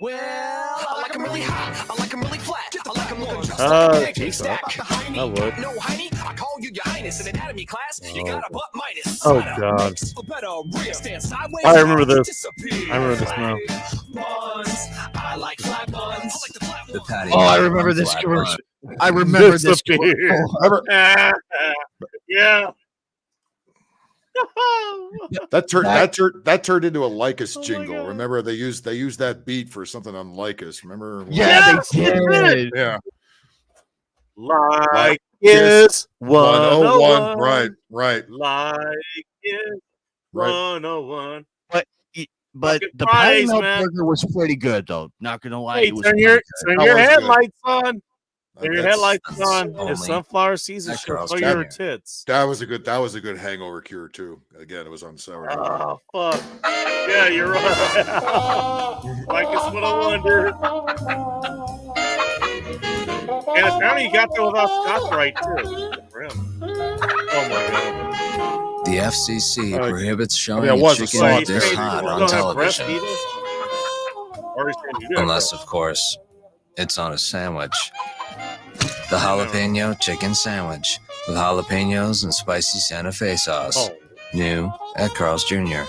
S20: Well, I like 'em really hot. I like 'em really flat. I like 'em looking just like a big stack. Behind me,
S1: I would.
S20: no hiney. I call you your highness in anatomy class. You got a butt minus.
S1: Oh, God.
S20: Better stand sideways.
S1: I remember this. I remember this now.
S20: Buns. I like flat buns. I like the flat
S9: The patty.
S13: Oh, I remember this commercial. I remember this.
S1: Disappear. Yeah.
S10: That turned into a Lycus jingle. Remember they used that beat for something on Lycus. Remember?
S13: Yeah, they did.
S10: Yeah.
S1: Lycus 101.
S10: Right.
S1: Lycus 101.
S13: But the
S1: prize,
S13: Pine
S1: man.
S13: Burger was pretty good, though. Not gonna lie,
S1: Hey,
S13: it was
S1: turn your
S13: pretty good.
S1: headlights on. Turn your
S10: That's
S1: headlights on.
S10: only
S1: It's sunflower season.
S10: at
S1: Show
S10: Carl's
S1: your
S10: Jr.
S1: tits.
S10: That was a good hangover cure too. Again, it was on sourdough.
S1: Oh fuck. Yeah, you're right. Lycus 101, dude. And apparently you got that without Scotch right too. Oh my god.
S9: The FCC prohibits showing
S10: it
S9: a
S10: was a
S9: chicken
S10: sauce,
S9: this
S10: baby.
S9: hot
S1: You
S9: on
S1: don't have breast
S9: television.
S1: either? Or is it you do?
S9: Unless, of course, it's on a sandwich. The jalapeno chicken sandwich with jalapenos and spicy Santa Fe sauce.
S1: Oh.
S9: New at Carl's Jr.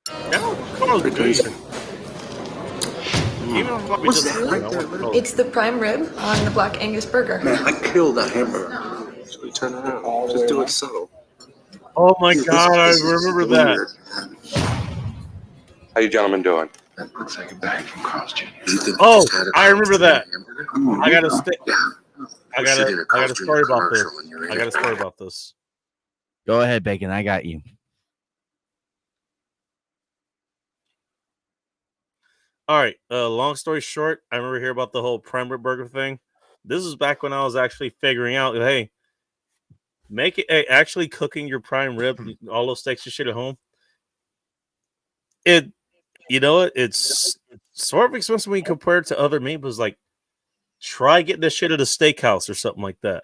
S1: Carl's Jr.
S18: What's that right there? It's the prime rib on the Black Angus burger.
S7: Man, I killed that hamburger. So we turn it around. Just do it subtle.
S1: Oh my god, I remember that.
S7: How you gentlemen doing? That looks like a bag from Carl's Jr.
S1: Oh, I remember that. I got a story about this. I got a story about this.
S13: Go ahead, Bacon. I got you.
S1: All right. Long story short, I remember hearing about the whole prime rib burger thing. This is back when I was actually figuring out, hey, actually cooking your prime rib, all those steaks and shit at home. It's sort of expensive when you compare it to other meat, but it's like, try getting this shit at a steakhouse or something like that.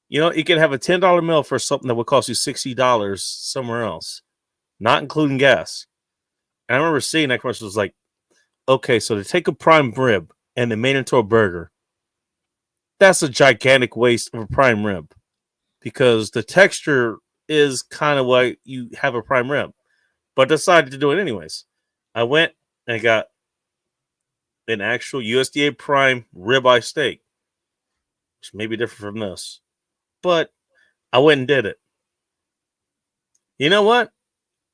S1: You know, you can have a $10 meal for something that would cost you $60 somewhere else, not including gas. And I remember seeing that commercial. It was like, okay, so to take a prime rib and then made it into a burger, that's a gigantic waste of a prime rib because the texture is kind of why you have a prime rib, but decided to do it anyways. I went and I got an actual USDA prime ribeye steak, which may be different from this, but I went and did it. You know what?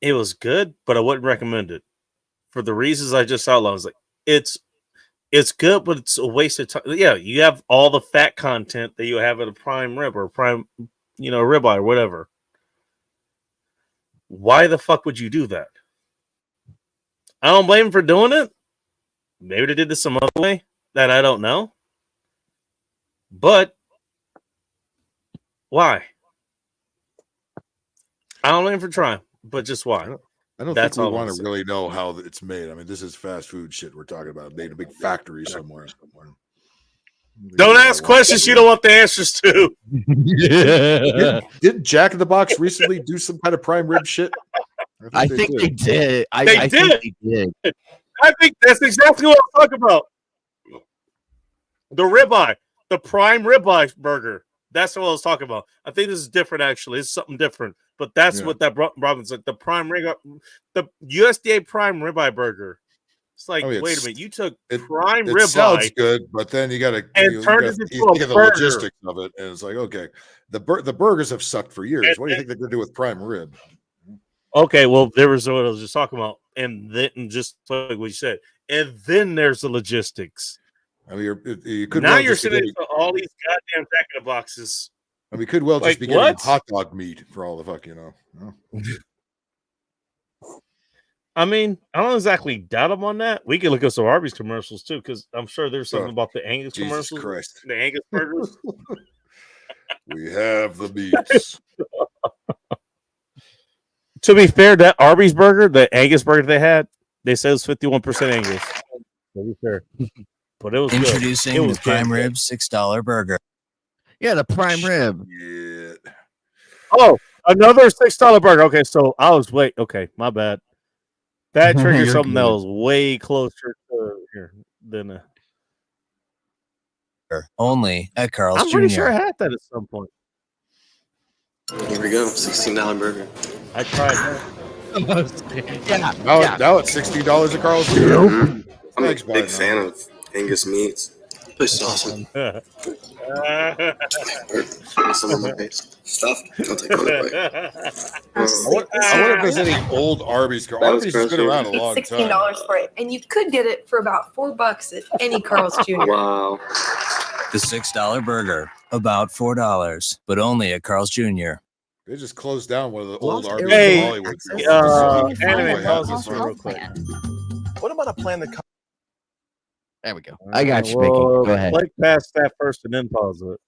S1: It was good, but I wouldn't recommend it for the reasons I just outlined. I was like, it's good, but it's a waste of time. Yeah, you have all the fat content that you have at a prime rib or prime, ribeye or whatever. Why the fuck would you do that? I don't blame them for doing it. Maybe they did this some other way that I don't know. But why? I don't blame them for trying, but just why?
S10: I don't think we want to really know how it's made. I mean, this is fast food shit we're talking about. Made in a big factory somewhere.
S1: Don't ask questions you don't want the answers to.
S10: Did Jack in the Box recently do some kind of prime rib shit?
S13: I think they did. I
S1: They
S13: think they did.
S1: I think that's exactly what I'm talking about. The ribeye, the prime ribeye burger. That's what I was talking about. I think this is different, actually. It's something different. But that's what that Robin's like. The prime the USDA prime ribeye burger. It's like, wait a minute, you took prime ribeye.
S10: It sounds good, but then you got to think of the logistics of it, and it's like, okay, the burgers have sucked for years. What do you think they're going to do with prime rib?
S1: Okay, well, there was what I was just talking about, and then just like what you said, and then there's the logistics.
S10: I mean, you could
S1: now you're sitting to all these goddamn Jack in the Boxes.
S10: And we could well just be getting hot dog meat for all the fuck,
S1: I mean, I don't exactly doubt them on that. We can look at some Arby's commercials too, because I'm sure there's something about the Angus commercials.
S10: Christ.
S1: The Angus burgers.
S10: We have the meats.
S1: To be fair, that Arby's burger, the Angus burger they said it was 51% Angus. To be fair. But it was
S9: introducing
S1: good.
S9: the prime rib $6 burger.
S13: Yeah, the prime rib.
S10: Yeah.
S1: Oh, another $6 burger. Okay, so I was okay, my bad. That triggered something that was way closer to here than
S9: only at Carl's
S1: I'm pretty
S9: Jr.
S1: sure I had that at some point.
S7: Here we go, $16 burger.
S1: I tried that.
S10: Now it's $16 at Carl's Jr.
S7: I'm a big fan of Angus meats.
S17: This is awesome. Some of my face. Stuff. Don't take it away.
S10: I wonder if there's any old Arby's. Arby's has been around a long time.
S18: $16 for it, and you could get it for about $4 at any Carl's Jr.
S17: Wow.
S9: The $6 burger, about $4, but only at Carl's Jr.
S10: They just closed down one of the old Arby's
S1: Hey,
S10: in Hollywood.
S1: anime pause this real quick.
S12: What about a plan that?
S13: There we go. I got you, Mickey.
S1: Well,
S13: Go ahead.
S1: Click past that first and then pause it.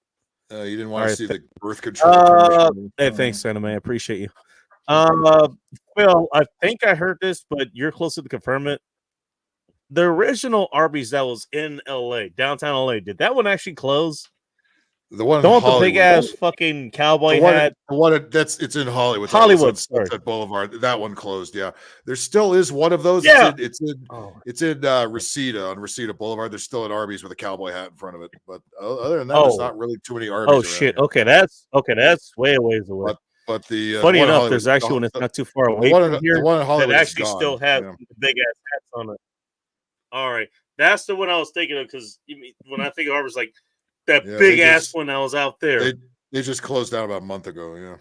S10: You didn't want to
S1: Alright,
S10: see the birth control.
S1: Hey, thanks, Anime. I appreciate you. Phil, I think I heard this, but you're closer to confirm it. The original Arby's that was in LA, downtown LA, did that one actually close?
S10: The one,
S1: the one with the big ass fucking cowboy hat.
S10: The one that's it's in Hollywood.
S1: Hollywood,
S10: Sunset Boulevard. That one closed. Yeah, there still is one of those.
S1: Yeah.
S10: It's in Reseda on Reseda Boulevard. There's still an Arby's with a cowboy hat in front of it. But other than that, there's not really too many Arby's.
S1: Oh
S10: around
S1: shit!
S10: here.
S1: Okay, that's way a ways away.
S10: But the
S1: funny
S10: one in
S1: enough,
S10: Hollywood-
S1: there's actually one that's not too far
S10: the
S1: away
S10: one
S1: from
S10: in-
S1: here
S10: the one in Hollywood
S1: that
S10: is
S1: actually
S10: gone,
S1: still have
S10: yeah.
S1: big ass hats on it. All right, that's the one I was thinking of because when I think of Arby's, like that
S10: Yeah,
S1: big
S10: they
S1: ass
S10: just-
S1: one that was out there.
S10: They just closed down about a month ago. Yeah.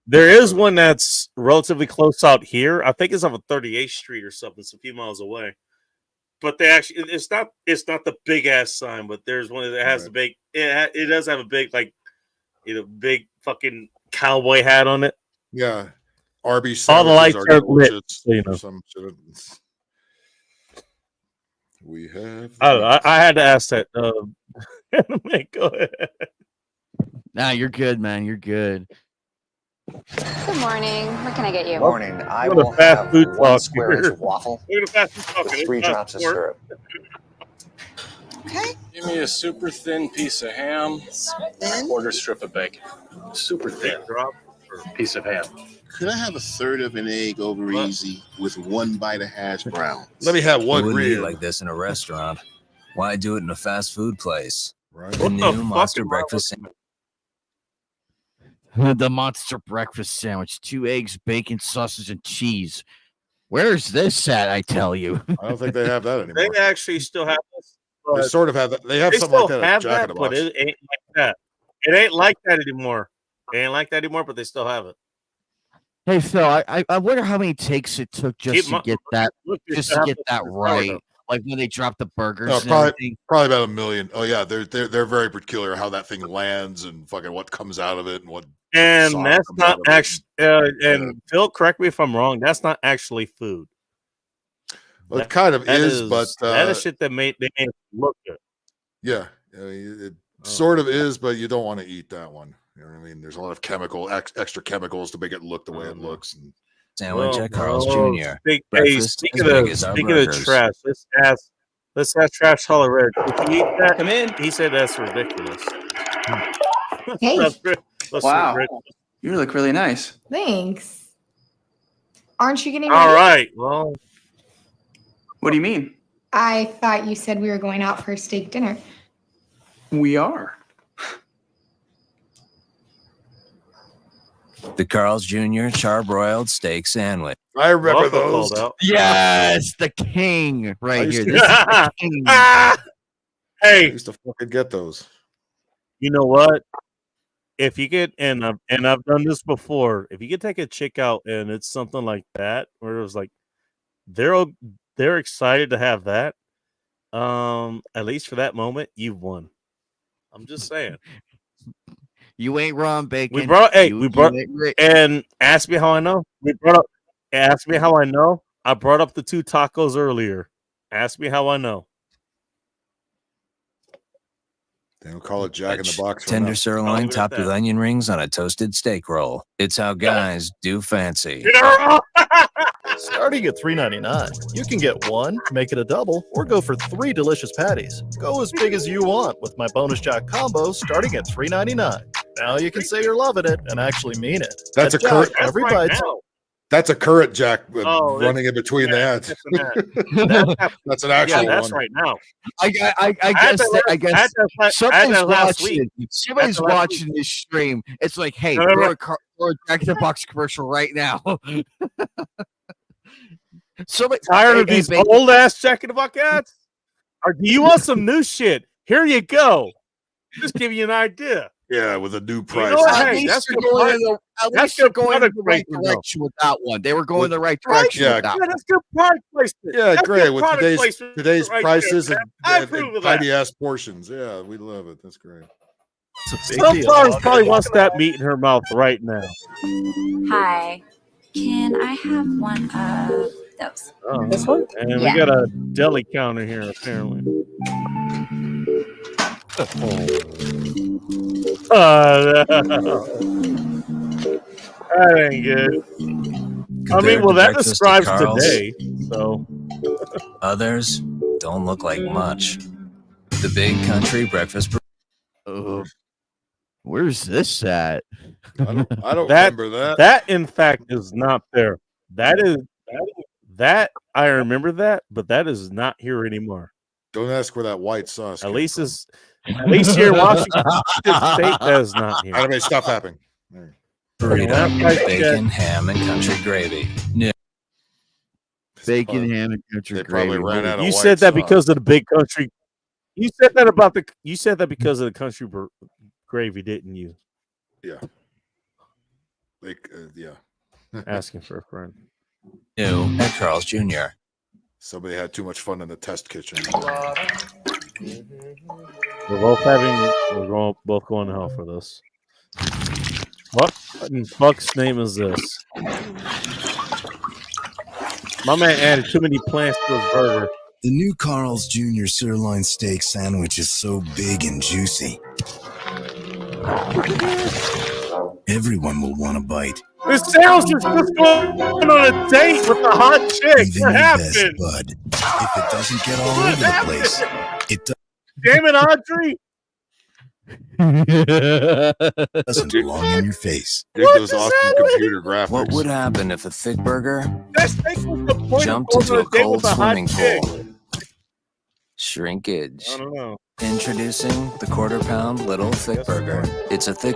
S1: There is one that's relatively close out here. I think it's off of 38th Street or something. It's a few miles away. But they actually, it's not the big ass sign, but there's one that has the big. It does have a big big fucking cowboy hat on it.
S10: Yeah. Arby's.
S1: All the lights
S10: sandwiches
S1: are lit,
S10: delicious
S1: so you
S10: or
S1: know.
S10: some shit. We have.
S1: I had to ask that. Anime, go ahead.
S13: Nah, you're good, man. You're good.
S19: Good morning. What can I get you?
S5: Morning. I
S1: What a
S5: will
S1: fast
S5: have
S1: food
S5: one
S1: talk
S5: square
S1: here.
S5: inch waffle
S1: Look at the fast food talk.
S5: with 3 drops of syrup.
S8: Okay.
S4: Give me a super thin piece of ham,
S8: Then
S4: quarter strip of bacon. Super thin.
S22: Piece of ham.
S14: Could I have a third of an egg over easy with 1 bite of hash brown?
S10: Let me have
S9: You
S10: one
S9: wouldn't eat
S10: rib.
S9: like this in a restaurant. Why do it in a fast food place?
S10: Right.
S9: The
S1: What the
S9: new
S1: fuck
S9: Monster
S1: am I
S9: Breakfast
S1: looking
S13: The monster breakfast sandwich: 2 eggs, bacon, sausage, and cheese. Where's this at? I tell you.
S10: I don't think they have that anymore.
S1: They actually still have this.
S10: They
S1: but
S10: sort of have that. They have
S1: they
S10: something like
S1: still
S10: that.
S1: have
S10: At Jack in
S1: that,
S10: the
S1: but
S10: Box.
S1: it ain't like that. It ain't like that anymore. It ain't like that anymore, but they still have it.
S13: Hey Phil, I wonder how many takes it took just to get that right. Like when they dropped the burgers.
S10: No,
S13: and
S10: probably
S13: everything.
S10: about 1 million. Oh yeah, they're very peculiar how that thing lands and fucking what comes out of it and what.
S1: And
S10: sauce
S1: that's
S10: comes out
S1: not
S10: of it.
S1: actually. And Phil, correct me if I'm wrong. That's not actually food.
S10: Well, it kind of
S1: That
S10: is, but
S1: that is shit that they made it look good.
S10: yeah, I mean, it sort of is, but you don't want to eat that one. You know what I mean? There's a lot of extra chemicals to make it look the way it looks. And
S9: Sandwich at Carl's
S1: well,
S9: Jr.
S1: Hey,
S9: Breakfast
S1: speaking
S9: as big
S1: of
S9: as our
S1: speaking of
S9: burgers.
S1: trash, let's ask Trash Holler Red. Did you eat that? Come in. He said that's ridiculous.
S8: Hey.
S7: Wow.
S1: Ridiculous.
S7: You look really nice.
S8: Thanks. Aren't you getting
S1: All
S8: ready?
S1: right. Well,
S7: What do you mean?
S8: I thought you said we were going out for a steak dinner.
S7: We are.
S9: The Carl's Jr. charbroiled steak sandwich.
S10: I remember
S1: Waffle
S10: those.
S1: called out.
S13: Yes, the king
S10: I
S13: right
S10: used
S13: here.
S10: to-
S13: This is the king.
S10: I
S1: Hey,
S10: used to fucking get those.
S1: you know what? If you get and I've done this before, if you could take a chick out and it's something like that, where it was like they're excited to have that. At least for that moment, you've won. I'm just saying.
S13: You ain't wrong, Bacon.
S1: We brought
S13: ain't right.
S1: and ask me how I know. Ask me how I know. I brought up the 2 tacos earlier. Ask me how I know.
S10: They don't call it Jack in the Box. for
S9: Tender
S10: nothing.
S9: sirloin
S1: leave it at
S9: topped with
S1: that.
S9: onion rings on a toasted steak roll. It's how guys do fancy.
S12: Starting at $3.99, you can get 1, make it a double, or go for 3 delicious patties. Go as big as you want with my Bonus Jack combo starting at $3.99. Now you can say you're loving it and actually mean it.
S10: That's
S12: At
S10: a current-
S12: Jack, every
S1: That's right
S12: bite's
S1: now.
S10: That's a current Jack
S1: Oh,
S10: running in between the ads. That's an
S1: Yeah,
S10: actual
S1: that's
S10: one.
S1: right now.
S13: I
S1: had
S13: guess
S1: that
S13: I
S1: last-
S13: guess
S1: I had that
S13: somebody's
S1: last
S13: watching.
S1: week.
S13: Somebody's
S1: That's the last
S13: watching this stream. It's like, hey,
S1: No, no, no.
S13: throw a Jack in the Box commercial right now. Somebody
S1: Tired of
S13: hey,
S1: these
S13: Bacon,
S1: old ass Jack in the Box ads? Or do you want some new shit? Here you go. Just give you an idea.
S10: Yeah, with a new price.
S1: know what?
S13: At
S1: Hey,
S13: least
S1: that's
S13: they're
S1: good
S13: going
S1: product.
S13: in the, at
S1: That's
S13: least they're
S1: good
S13: going in
S1: product
S13: the right
S1: placement, though.
S13: direction with that one. They were going the right direction
S10: Yeah,
S13: with that
S1: Yeah,
S13: one.
S1: that's good product placement.
S10: Yeah,
S1: That's
S10: great.
S1: good
S10: With
S1: product placement
S10: today's
S1: right
S10: prices
S1: there,
S10: and,
S1: man. I
S10: and
S1: approve of that.
S10: tiny ass portions. Yeah, we love it. That's great.
S1: Sunflower's probably wants that meat in her mouth right now.
S19: Hi. Can I have one of those?
S1: Oh,
S15: This one?
S1: and
S19: Yeah.
S1: we got a deli counter here, apparently. That ain't good. I mean, well, that
S9: Breakfast at
S1: describes
S9: Carl's.
S1: today. So,
S9: Others don't look like much. The Big Country Breakfast.
S13: Where's this at?
S10: I don't
S1: that
S10: remember that.
S1: that in fact is not there. That I remember that, but that is not here anymore.
S10: Don't ask where that white sauce.
S1: At least here in Washington State, that is not here.
S10: Anime, stop happening.
S9: Burrito,
S1: Like
S9: bacon, ham, and country gravy. New.
S13: Bacon, ham, and country
S10: They probably
S13: gravy.
S10: ran out of
S1: You
S10: white
S1: said that
S10: sauce.
S1: because of the big country. You said that about the. You said that because of the country gravy, didn't you?
S10: Yeah. Like, yeah.
S1: Asking for a friend.
S9: New at Carl's Jr.
S10: Somebody had too much fun in the test kitchen.
S1: We're both going to hell for this. What in fuck's name is this? My man added too many plants to his burger.
S3: The new Carl's Jr. sirloin steak sandwich is so big and juicy. Everyone will want a bite.
S1: This sandwich is just going on a date with a hot chick.
S3: Even
S1: What
S3: your best
S1: happened?
S3: bud. If it doesn't get all over the place, it
S1: Damn it, Audrey!
S3: doesn't belong on your face.
S10: Dig those awesome computer graphics.
S9: What would happen if a thick burger
S1: That steak was the point
S9: jumped
S1: of
S9: into
S1: going
S9: a
S1: on a date
S9: cold
S1: with a hot
S9: swimming
S1: chick.
S9: pool? Shrinkage.
S1: I don't know.
S9: Introducing the quarter-pound Little Thick Burger. It's a thick.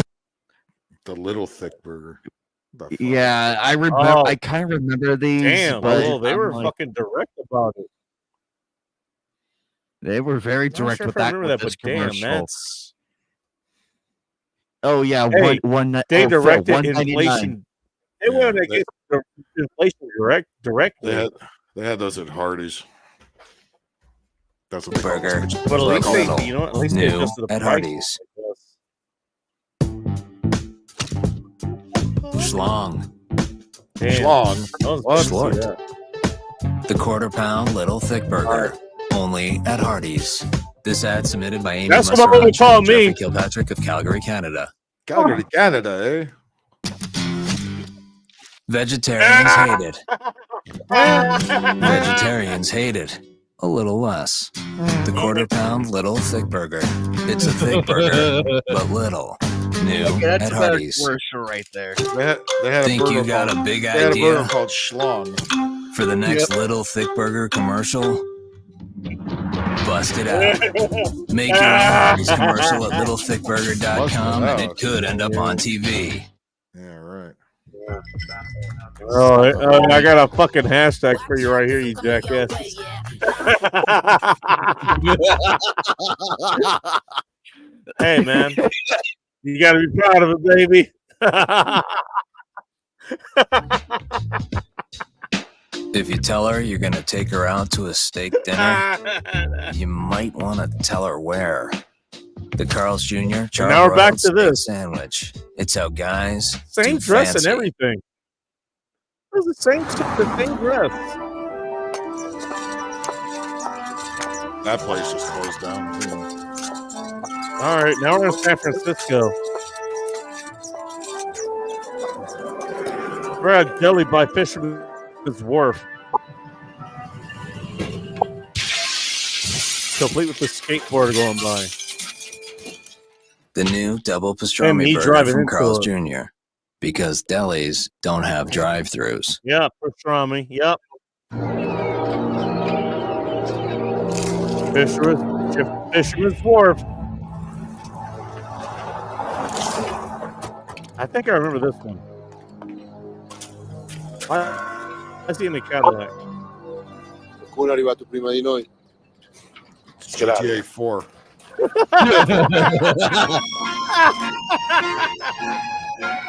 S10: The little thick burger.
S13: Yeah, I remember.
S1: Oh.
S13: I kind of remember these.
S1: Damn,
S13: but
S1: well, they
S13: I'm
S1: were
S13: like-
S1: fucking direct about it.
S13: They were very
S1: I'm not
S13: direct
S1: sure
S13: with
S1: if I
S13: that.
S1: remember
S13: with
S1: that,
S13: this
S1: but damn,
S13: commercial.
S1: that's
S13: Oh yeah,
S1: Hey,
S13: one.
S1: they
S13: oh, Phil,
S1: directed
S13: $1.99.
S1: inflation. They went against the inflation directly.
S10: They had those at Hardee's. That's what they call
S9: Burger.
S10: them.
S1: But at least
S9: Little.
S1: they, you know, at least they
S9: New
S1: adjusted the
S9: at
S1: price.
S9: Hardee's. Schlong.
S1: Damn.
S10: Schlong.
S1: I was glad to see
S9: Schlort.
S1: that.
S9: The quarter-pound Little Thick Burger. Only at Hardee's. This ad submitted by Amy
S1: That's what I'm
S9: Musserach
S1: calling
S9: and Jeffrey
S1: me.
S9: Kilpatrick of Calgary, Canada.
S10: Calgary, Canada, eh?
S9: Vegetarians hate it. Vegetarians hate it. A little less. The quarter-pound Little Thick Burger. It's a thick burger, but little. New
S13: Okay, that's
S9: at
S13: a better
S9: Hardee's.
S13: commercial right there.
S10: They had
S9: Think
S10: a burger
S9: you got
S10: called,
S9: a big
S10: they had a
S9: idea
S10: burger called Schlong.
S9: for the next Little Thick Burger commercial? Bust it out. Make your own Hardee's commercial at littlethickburger.com and it could end up on TV.
S10: Yeah, right.
S1: Oh, I got a fucking hashtag for you right here, you jackass. Hey, man, you got to be proud of it, baby.
S9: If you tell her you're going to take her out to a steak dinner, you might want to tell her where. The Carl's Jr.
S1: Now we're back
S9: charbroiled
S1: to
S9: steak
S1: this.
S9: sandwich. It's how guys
S1: Same
S9: do
S1: dress
S9: fancy.
S1: and everything. It was the same shit, the same dress.
S10: That place just closed down, too.
S1: All right, now we're in San Francisco. We're at Deli by Fisherman's Wharf. Complete with the skateboard going by.
S9: The new double
S1: And
S9: pastrami
S1: me
S9: burger
S1: driving
S9: from
S1: into
S9: Carl's
S1: it.
S9: Jr. Because delis don't have drive-thrus.
S1: Yep, pastrami. Yep. Fisherman's Wharf. I think I remember this one. I see in the Cadillac.
S16: Qualcuno è arrivato prima di noi.
S22: Get out of
S10: GTA 4.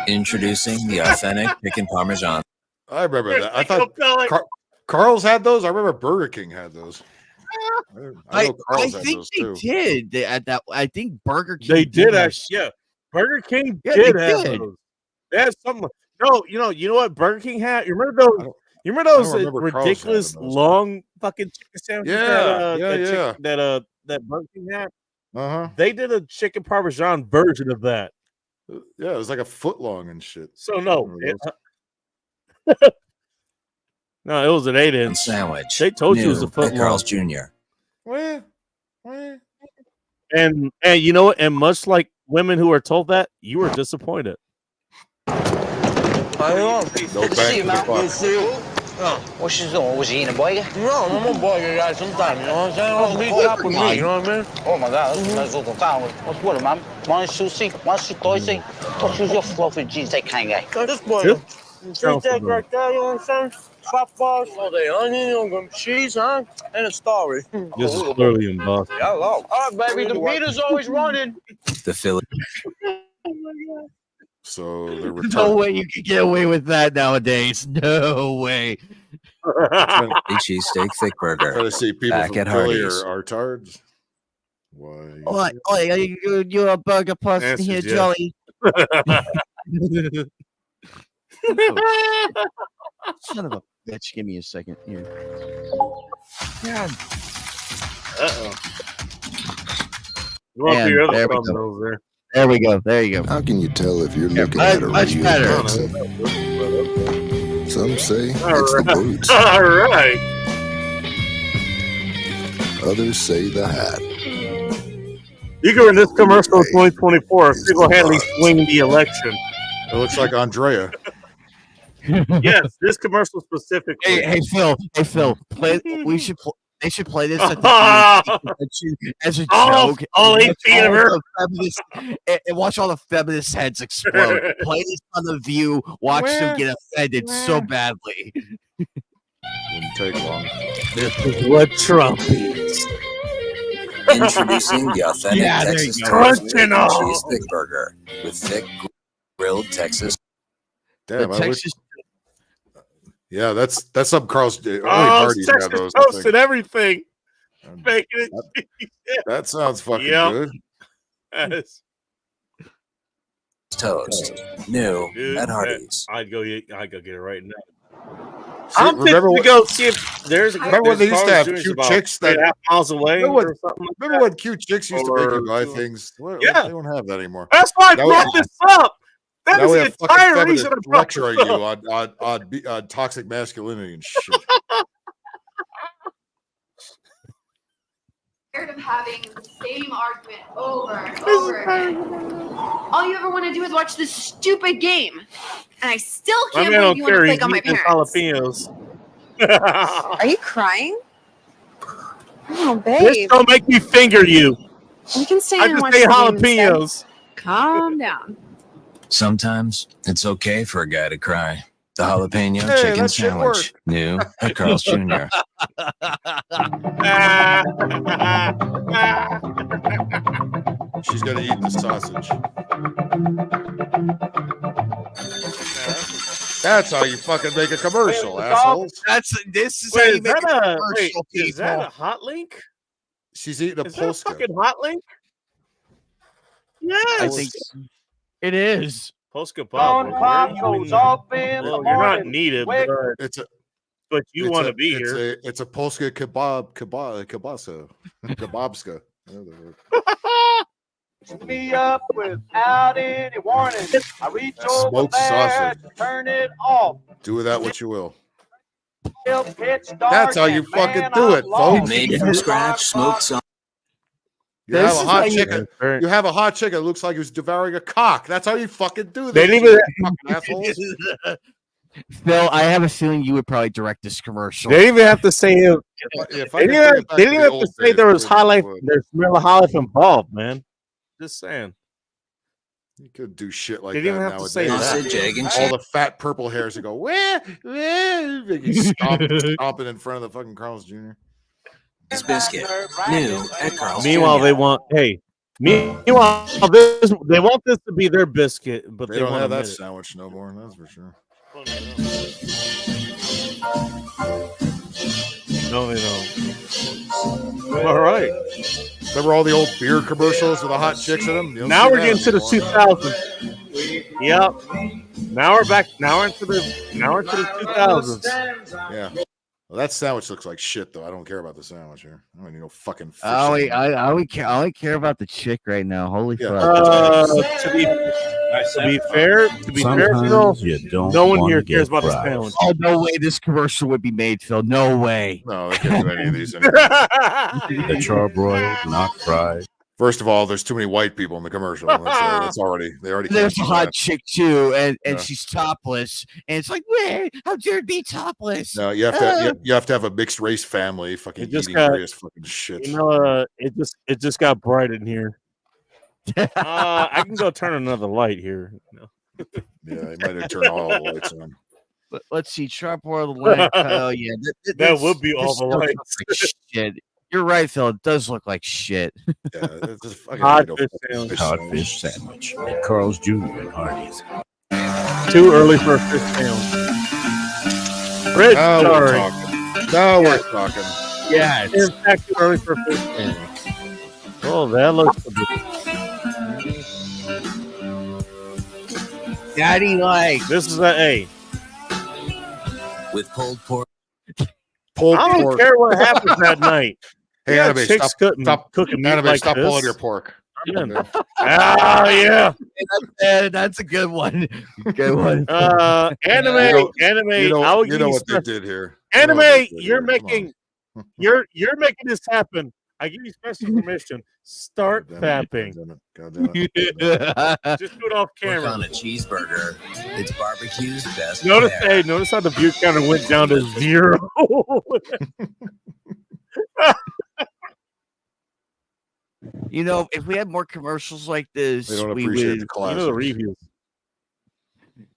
S9: Introducing the authentic chicken parmesan.
S10: I remember that. I thought Carl's had those. I remember Burger King had those. I know Carl's had
S13: think
S10: those
S13: they
S10: too.
S13: did. At that, I think Burger King.
S1: They did
S13: have-
S1: actually. Yeah, Burger King
S13: Yeah,
S1: did
S13: they
S1: have
S13: did.
S1: those. They had something. No, you know what Burger King had. You remember those? You remember those
S10: remember Carl's
S1: ridiculous
S10: having those.
S1: long fucking chicken sandwiches?
S10: Yeah,
S1: that Burger King had.
S10: Uh-huh.
S1: They did a chicken parmesan version of that.
S10: Yeah, it was like a foot long and shit.
S1: So no,
S10: Remember
S1: no, it was an 8-inch
S9: sandwich.
S1: They told you it was
S9: New
S1: a foot
S9: at
S1: long.
S9: Carl's Jr.
S1: And you know what? And much like women who are told that, you were disappointed.
S10: No bang to the buck.
S16: What you doing? Was he eating a burger? No, I'm a burger guy sometimes, you know what I'm saying? I'll beat up with me, you know what I mean? Oh my God, let's go to town. What's with it, man? One sushi, one sushi. What you your fluffy jeans, that kind of guy? This burger. Treat that right there, you know what I'm saying? Pop bars, all the onion, cheese, huh? And a story.
S1: This is clearly embossed.
S16: Hello. All right, baby, the meter's always running.
S9: The Philly.
S10: So they're
S13: No way you could get away with that nowadays. No way.
S9: cheesesteak thick burger.
S10: Try to see people
S9: Back
S10: from
S9: at
S10: Philly
S9: Hardee's.
S10: are tards. Why?
S13: What? Oh, you're a burger person
S10: Answers
S13: here,
S10: yes.
S13: Joey. Son of a bitch. Give me a second here. God.
S1: Uh-oh. You want
S13: And
S1: your other
S13: there we
S1: thumbs
S13: go.
S1: over there.
S13: There we go. There you go.
S14: How can you tell if you're looking
S13: much-
S14: at a
S13: much
S14: real
S13: better.
S14: person? Some say it's
S1: All
S14: the
S1: right.
S14: boots.
S1: All right.
S14: Others say the hat.
S1: Igor in this commercial in 2024 single-handedly swinging the election.
S10: It looks like Andrea.
S1: Yes, this commercial specifically.
S13: Hey, Phil. Play. We should. They should play this at the as a
S1: All-
S13: joke.
S1: all
S13: and
S1: 18 of her.
S13: And watch all the feminist heads explode. Play this on The View. Watch them get offended so badly.
S10: Wouldn't take long.
S1: This is what Trump is.
S9: Introducing the authentic
S13: Yeah, there
S9: Texas
S13: you go.
S9: Crunching
S1: Crunching
S9: cheese thick burger with thick grilled Texas.
S10: Damn,
S13: The
S10: I
S13: Texas.
S10: yeah, that's some Carl's. Only
S1: Oh,
S10: Hardee's have
S1: Texas
S10: those. I
S1: toast
S10: think.
S1: and everything. Bacon and cheese.
S10: That sounds fucking
S1: Yep.
S10: good.
S1: Yes.
S9: Toast. New
S1: Dude,
S9: at Hardee's.
S1: I'd go get it right now.
S10: See,
S1: I'm
S10: remember
S1: thinking to
S10: what-
S1: go see if there's a
S10: Remember when they used to have
S1: Carl's Jr.'s
S10: cute
S1: about
S10: chicks that-
S1: 3.5 miles away
S10: Remember when-
S1: or something like
S10: Remember when cute chicks used to make you
S1: Or-
S10: buy things? What,
S1: Yeah.
S10: They don't have that anymore.
S1: That's why I
S10: Now we
S1: brought
S10: have-
S1: this up. That
S10: Now
S1: is
S10: we
S1: the
S10: have fucking
S1: entire reason I
S10: feminists
S1: brought
S10: lecturing
S1: this
S10: you
S1: up.
S10: on toxic masculinity and shit.
S21: Tired of having the same argument over and over again. All you ever want to do is watch this stupid game. And I still
S1: My
S21: can't
S1: man
S21: believe
S1: don't
S21: you want to
S1: care.
S21: click
S1: He's
S21: on my
S1: eating
S21: parents.
S1: jalapenos.
S21: Are you crying? Oh,
S1: This
S21: babe.
S1: don't make me finger you.
S21: We can stay
S1: I
S21: and
S1: just
S21: watch
S1: say
S21: the game instead.
S1: jalapenos.
S21: Calm down.
S9: Sometimes it's okay for a guy to cry. The jalapeno
S10: Hey,
S9: chicken
S10: that shit
S9: sandwich. New at Carl's Jr.
S10: She's gonna eat the sausage. That's how you fucking make a commercial, assholes.
S13: This is
S1: Wait,
S13: how you
S1: is
S13: make
S1: that
S13: a
S1: a wait,
S13: commercial,
S1: is that
S13: people.
S1: a hot link?
S10: She's eating a
S1: Is that a
S10: Polska.
S1: fucking hot link? Yes.
S13: I think it is.
S1: Polska
S16: Phone
S1: Bob.
S16: clock goes off in the
S1: Well, you're not
S16: morning.
S1: needed,
S16: Wake
S10: It's a
S1: but you
S10: it's
S1: want to
S10: a-
S1: be
S10: it's
S1: here.
S10: It's a Polska kebabska. Kebabska.
S16: me up without any warning. I reach over
S10: Smoked
S16: there
S10: sausage.
S16: to turn it off.
S10: Do with that what you will.
S16: Till pitch dark
S10: That's how you
S16: and
S10: fucking
S16: man,
S10: do
S16: I'm
S10: it,
S16: lost.
S10: folks.
S9: Made from scratch, smoked sausage.
S10: You have
S13: This
S10: a
S13: is
S10: hot
S13: how you-
S10: chicken. You have a hot chicken. It looks like he was devouring a cock. That's how you fucking do
S1: They
S10: this.
S1: didn't even-
S10: you fucking assholes.
S13: Phil, I have a feeling you would probably direct this commercial.
S1: They didn't even have to say it.
S10: If I
S1: They
S10: could
S1: didn't
S10: bring
S1: have,
S10: it back
S1: they
S10: to
S1: didn't
S10: the
S1: have to
S10: old
S1: say
S10: days,
S1: there was
S10: I
S1: hot life.
S10: would.
S1: There's Smell hot life involved, man. Just saying.
S10: You could do shit like
S1: They
S10: that
S1: didn't even have to say
S10: nowadays.
S1: that.
S9: Sausage, egg, and
S10: All
S9: cheese.
S10: the fat purple hairs that go, wah, wah, stomping in front of the fucking Carl's Jr.
S9: This biscuit, new at Carl's
S1: Meanwhile,
S9: Jr.
S1: they want they want this to be their biscuit, but
S10: They
S1: they
S10: don't
S1: want
S10: have that
S1: it.
S10: sandwich no more. That's for sure.
S1: No, they don't. All right.
S10: Remember all the old beer commercials with the hot chicks in them? You don't
S1: Now
S10: see
S1: we're
S10: that
S1: getting to the
S10: anymore.
S1: 2000s. Yep. Now we're back. Now we're into the 2000s.
S10: Yeah. Well, that sandwich looks like shit, though. I don't care about the sandwich here. I don't need no fucking fish.
S13: I only care about the chick right now. Holy fuck!
S1: To be fair,
S14: Sometimes you don't
S1: no one
S14: wanna
S1: here cares
S14: get
S1: about the
S14: fried.
S1: sandwich.
S13: Oh, no way this commercial would be made, Phil. No way.
S10: No, they can't do any of these anymore.
S14: The charbroiled, not fried.
S10: First of all, there's too many white people in the commercial. That's already they already.
S13: There's a
S10: canceled
S13: hot
S10: that.
S13: chick too, and
S10: Yeah.
S13: she's topless, and it's like, wait, how dare it be topless?
S10: No, you have to you have to have a mixed race family. Fucking
S1: It just
S10: eating
S1: got-
S10: various fucking shit.
S1: You know, it just got bright in here. I can go turn another light here. No.
S10: Yeah, you might have turned all the lights on.
S13: Let's see, charbroiled lamb. Oh yeah,
S1: That would be all
S13: this
S1: the
S13: does
S1: lights.
S13: look like shit. You're right, Phil. It does look like shit.
S10: Yeah, it's just fucking
S1: Codfish sandwich.
S14: Codfish sandwich at Carl's Jr. and Hardee's.
S1: Too early for a fish sandwich. Rich,
S10: Now we're
S1: sorry.
S10: talking. Now we're talking.
S13: Yeah,
S1: In fact, too early for a fish sandwich. Oh, that looks a bit.
S13: Daddy like
S1: This is an A.
S9: with pulled pork.
S10: Pulled
S1: I don't
S10: pork.
S1: care what happens that night.
S10: Hey,
S1: Yeah,
S10: Anime,
S1: chicks
S10: stop
S1: cooking meat
S10: Anime,
S1: like
S10: stop
S1: this.
S10: pulling your pork.
S1: Ah, yeah.
S13: That's a good one. Good one.
S1: Anime.
S10: You
S1: I will
S10: know
S1: give you
S10: what they
S1: special-
S10: did here.
S1: Anime,
S10: You know what they did
S1: you're
S10: here. Come
S1: making you're making this happen. I give you special permission. Start
S10: on. God
S1: fapping.
S10: damn it. God damn it.
S1: Just do it off
S9: Work
S1: camera.
S9: on a cheeseburger. It's barbecue's best.
S1: Notice,
S9: pair.
S1: hey, notice how the view counter went down to 0.
S13: You know, if we had more commercials like this,
S10: They don't
S13: we
S10: appreciate
S13: would.
S10: the
S1: You know the
S10: classics.
S1: reviews.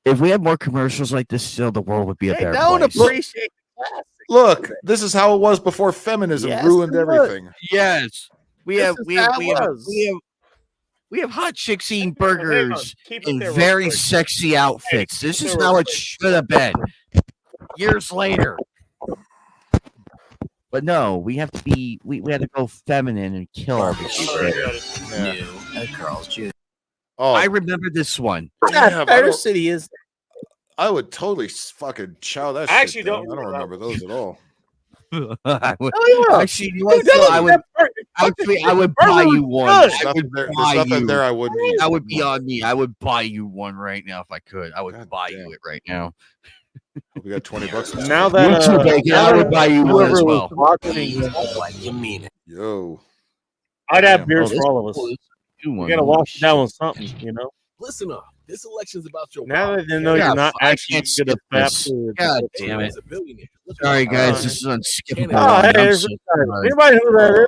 S13: If we had more commercials like this, still the world would be a
S1: They
S13: better
S1: don't
S13: place.
S1: appreciate classics.
S10: Look, this is how it was before feminism
S1: Yes,
S10: ruined
S1: it was.
S10: everything.
S13: Yes, we
S1: This
S13: have
S1: is
S13: we
S1: how
S13: have
S1: it
S13: we have,
S1: was.
S13: we have we have hot chicks eating
S1: Hang on.
S13: burgers
S1: Keep it
S13: in
S1: there real
S13: very
S1: quick.
S13: sexy outfits.
S1: Hey,
S13: This
S1: keep
S13: is
S1: it real
S13: how it
S1: quick.
S13: should have been years later. But no, we have to be we had to go feminine and kill all this shit.
S10: Yeah.
S9: New at Carl's Jr.
S10: Oh,
S13: I remember this one.
S10: damn, I
S1: Better
S10: don't-
S1: City is.
S10: I would totally fucking chow that
S1: I actually
S10: shit down.
S1: don't
S10: I don't remember those at all.
S13: I would,
S1: Oh, yeah.
S13: actually, you know what, Phil? I would buy you one.
S10: There's
S13: I
S10: nothing
S13: would
S10: there, there's
S13: buy
S10: nothing
S13: you.
S10: there I wouldn't eat.
S13: That would be on me. I would buy you one right now if I could. I would
S10: God
S13: buy
S10: damn.
S13: you it right now.
S10: We got $20.
S1: Now
S13: You
S1: that
S13: too, Bacon. I would buy you one as
S1: whoever
S13: well.
S1: was marketing,
S9: Like you mean it.
S10: Yo.
S1: I'd have
S10: Damn,
S1: beers
S13: this
S1: for all of us.
S13: is a good one.
S1: You gotta wash it down with something, you know.
S14: Listen up. This election's about your
S1: Now that they know
S13: Yeah,
S1: you're not
S13: I
S1: actually
S13: can't
S1: gonna
S13: skip
S1: fap
S13: this.
S1: food.
S13: God damn it.
S14: As a billionaire. Look at
S13: Sorry,
S14: that.
S13: guys. This is unskippable.
S1: Oh, hey,
S13: I'm
S1: there's
S13: so sorry.
S1: anybody who that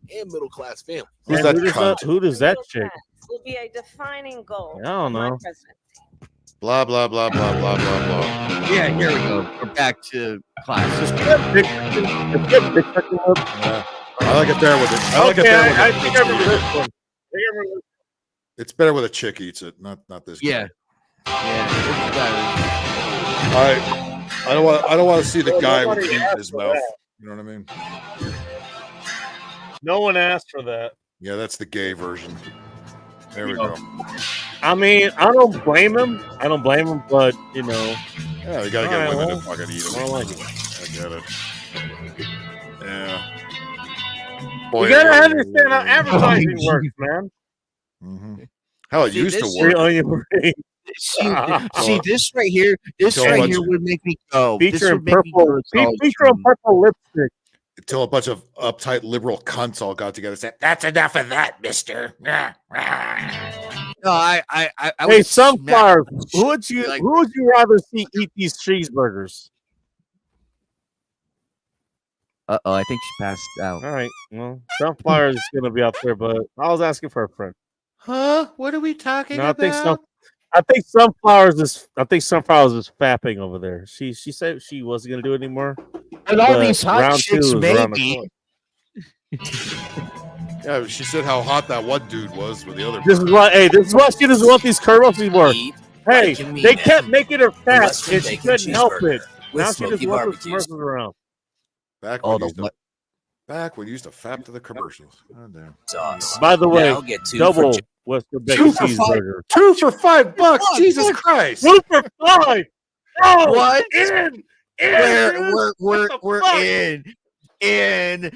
S1: is?
S14: And middle class family.
S10: Who's
S1: And
S10: that
S1: who does
S10: cunt?
S1: who does that chick?
S2: Will be a defining goal.
S1: I don't know.
S10: Blah, blah, blah, blah, blah, blah, blah.
S13: Yeah, here we go. We're back to class.
S10: Yeah. I like it there with it. I like it
S1: Okay,
S10: there with
S1: I
S10: it.
S1: think I remember this one. I think I remember
S10: It's better with a chick eats it, not this.
S13: Yeah.
S10: guy. I don't want to see the
S1: Well,
S10: guy with
S1: nobody
S10: meat in
S1: asked
S10: his
S1: for
S10: mouth.
S1: that.
S10: You know what I mean?
S1: No one asked for that.
S10: Yeah, that's the gay version. There we go.
S1: I mean, I don't blame him. I don't blame him, but you know,
S10: Yeah, you gotta
S1: All
S10: get
S1: right,
S10: women
S1: well,
S10: to fucking eat
S1: I
S10: them.
S1: don't like it.
S10: I get it. Yeah.
S1: You gotta understand how advertising works, man.
S10: Mm-hmm. How it
S13: See,
S10: used to
S13: this-
S10: work.
S1: On your brain.
S13: See, this right here, this
S10: Kill a
S13: right
S10: bunch
S13: here
S10: of-
S13: would make me go. This
S1: Featuring
S13: would make me
S1: purple,
S13: go to college.
S1: featuring purple lipstick.
S10: Until a bunch of uptight liberal cunts all got together and said, "That's enough of that, mister."
S13: No, I
S1: Hey,
S13: would
S1: sunflowers.
S13: smack-
S1: Who would you
S13: like-
S1: who would you rather see eat these cheeseburgers?
S13: Uh-oh, I think she passed out.
S1: All right, well, sunflowers is gonna be out there, but I was asking for a friend.
S10: Huh? What are we talking
S1: No, I think sunflowers is fapping over there. She said she wasn't gonna do it anymore.
S13: And all
S1: but
S13: these hot
S1: round
S13: chicks
S1: two is around the
S13: maybe.
S1: corner.
S10: Yeah, she said how hot that one dude was with the other.
S1: This is why. Hey, this is why she doesn't want these curls anymore. Hey, they kept making her fat, and she couldn't help it. Now she just wants those commercials around.
S10: Back when you used to fap to the commercials. Oh, damn.
S1: By the way, double Western bacon cheeseburger.
S10: 2 for $5. Jesus Christ.
S1: 2 for $5. Oh,
S13: What? We're
S1: in.
S13: in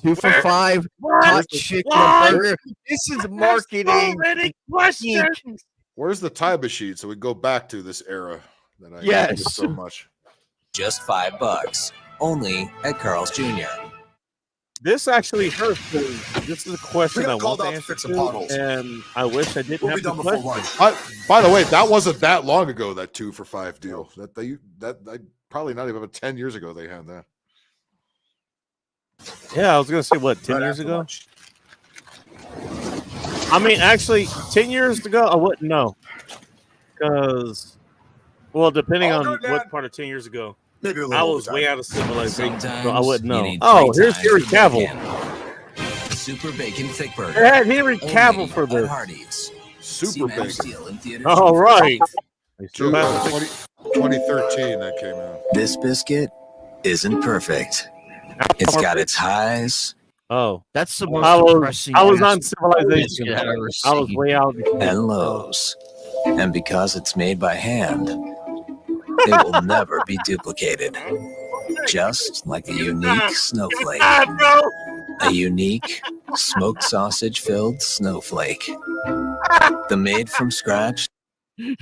S13: 2 for $5.
S1: What?
S13: Chicken
S1: What?
S13: burger. This is marketing.
S1: So many questions.
S10: Where's the time machine so we go back to this era that I
S13: Yes.
S10: hated so much?
S9: Just $5. Only at Carl's Jr.
S1: This actually hurts. This is a question I
S10: got
S1: want
S10: called
S1: to
S10: out to
S1: answer
S10: fix the
S1: to,
S10: potholes.
S1: and I wish I didn't have the question.
S10: By the way, that wasn't that long ago. That 2 for $5 deal. That probably not even about 10 years ago they had that.
S1: Yeah, I was gonna say what 10 years ago. I mean, actually, 10 years ago, I wouldn't know, because, well, depending on what part of 10 years ago, I was way out of civilization, so I wouldn't know. Oh, here's Henry Cavill.
S9: Super Bacon Thick Burger.
S1: They had Henry Cavill for this.
S9: Hardee's.
S10: Super bacon.
S1: All right.
S10: 2013 that came out.
S9: This biscuit isn't perfect. It's got its highs.
S1: Oh,
S13: that's the most
S1: I
S13: depressing.
S1: was on civilization.
S13: biscuit I've ever
S1: I was
S13: seen.
S1: way out.
S9: And lows. And because it's made by hand, it will never be duplicated. Just like a unique snowflake. A unique smoked sausage filled snowflake. The made from scratch.
S10: It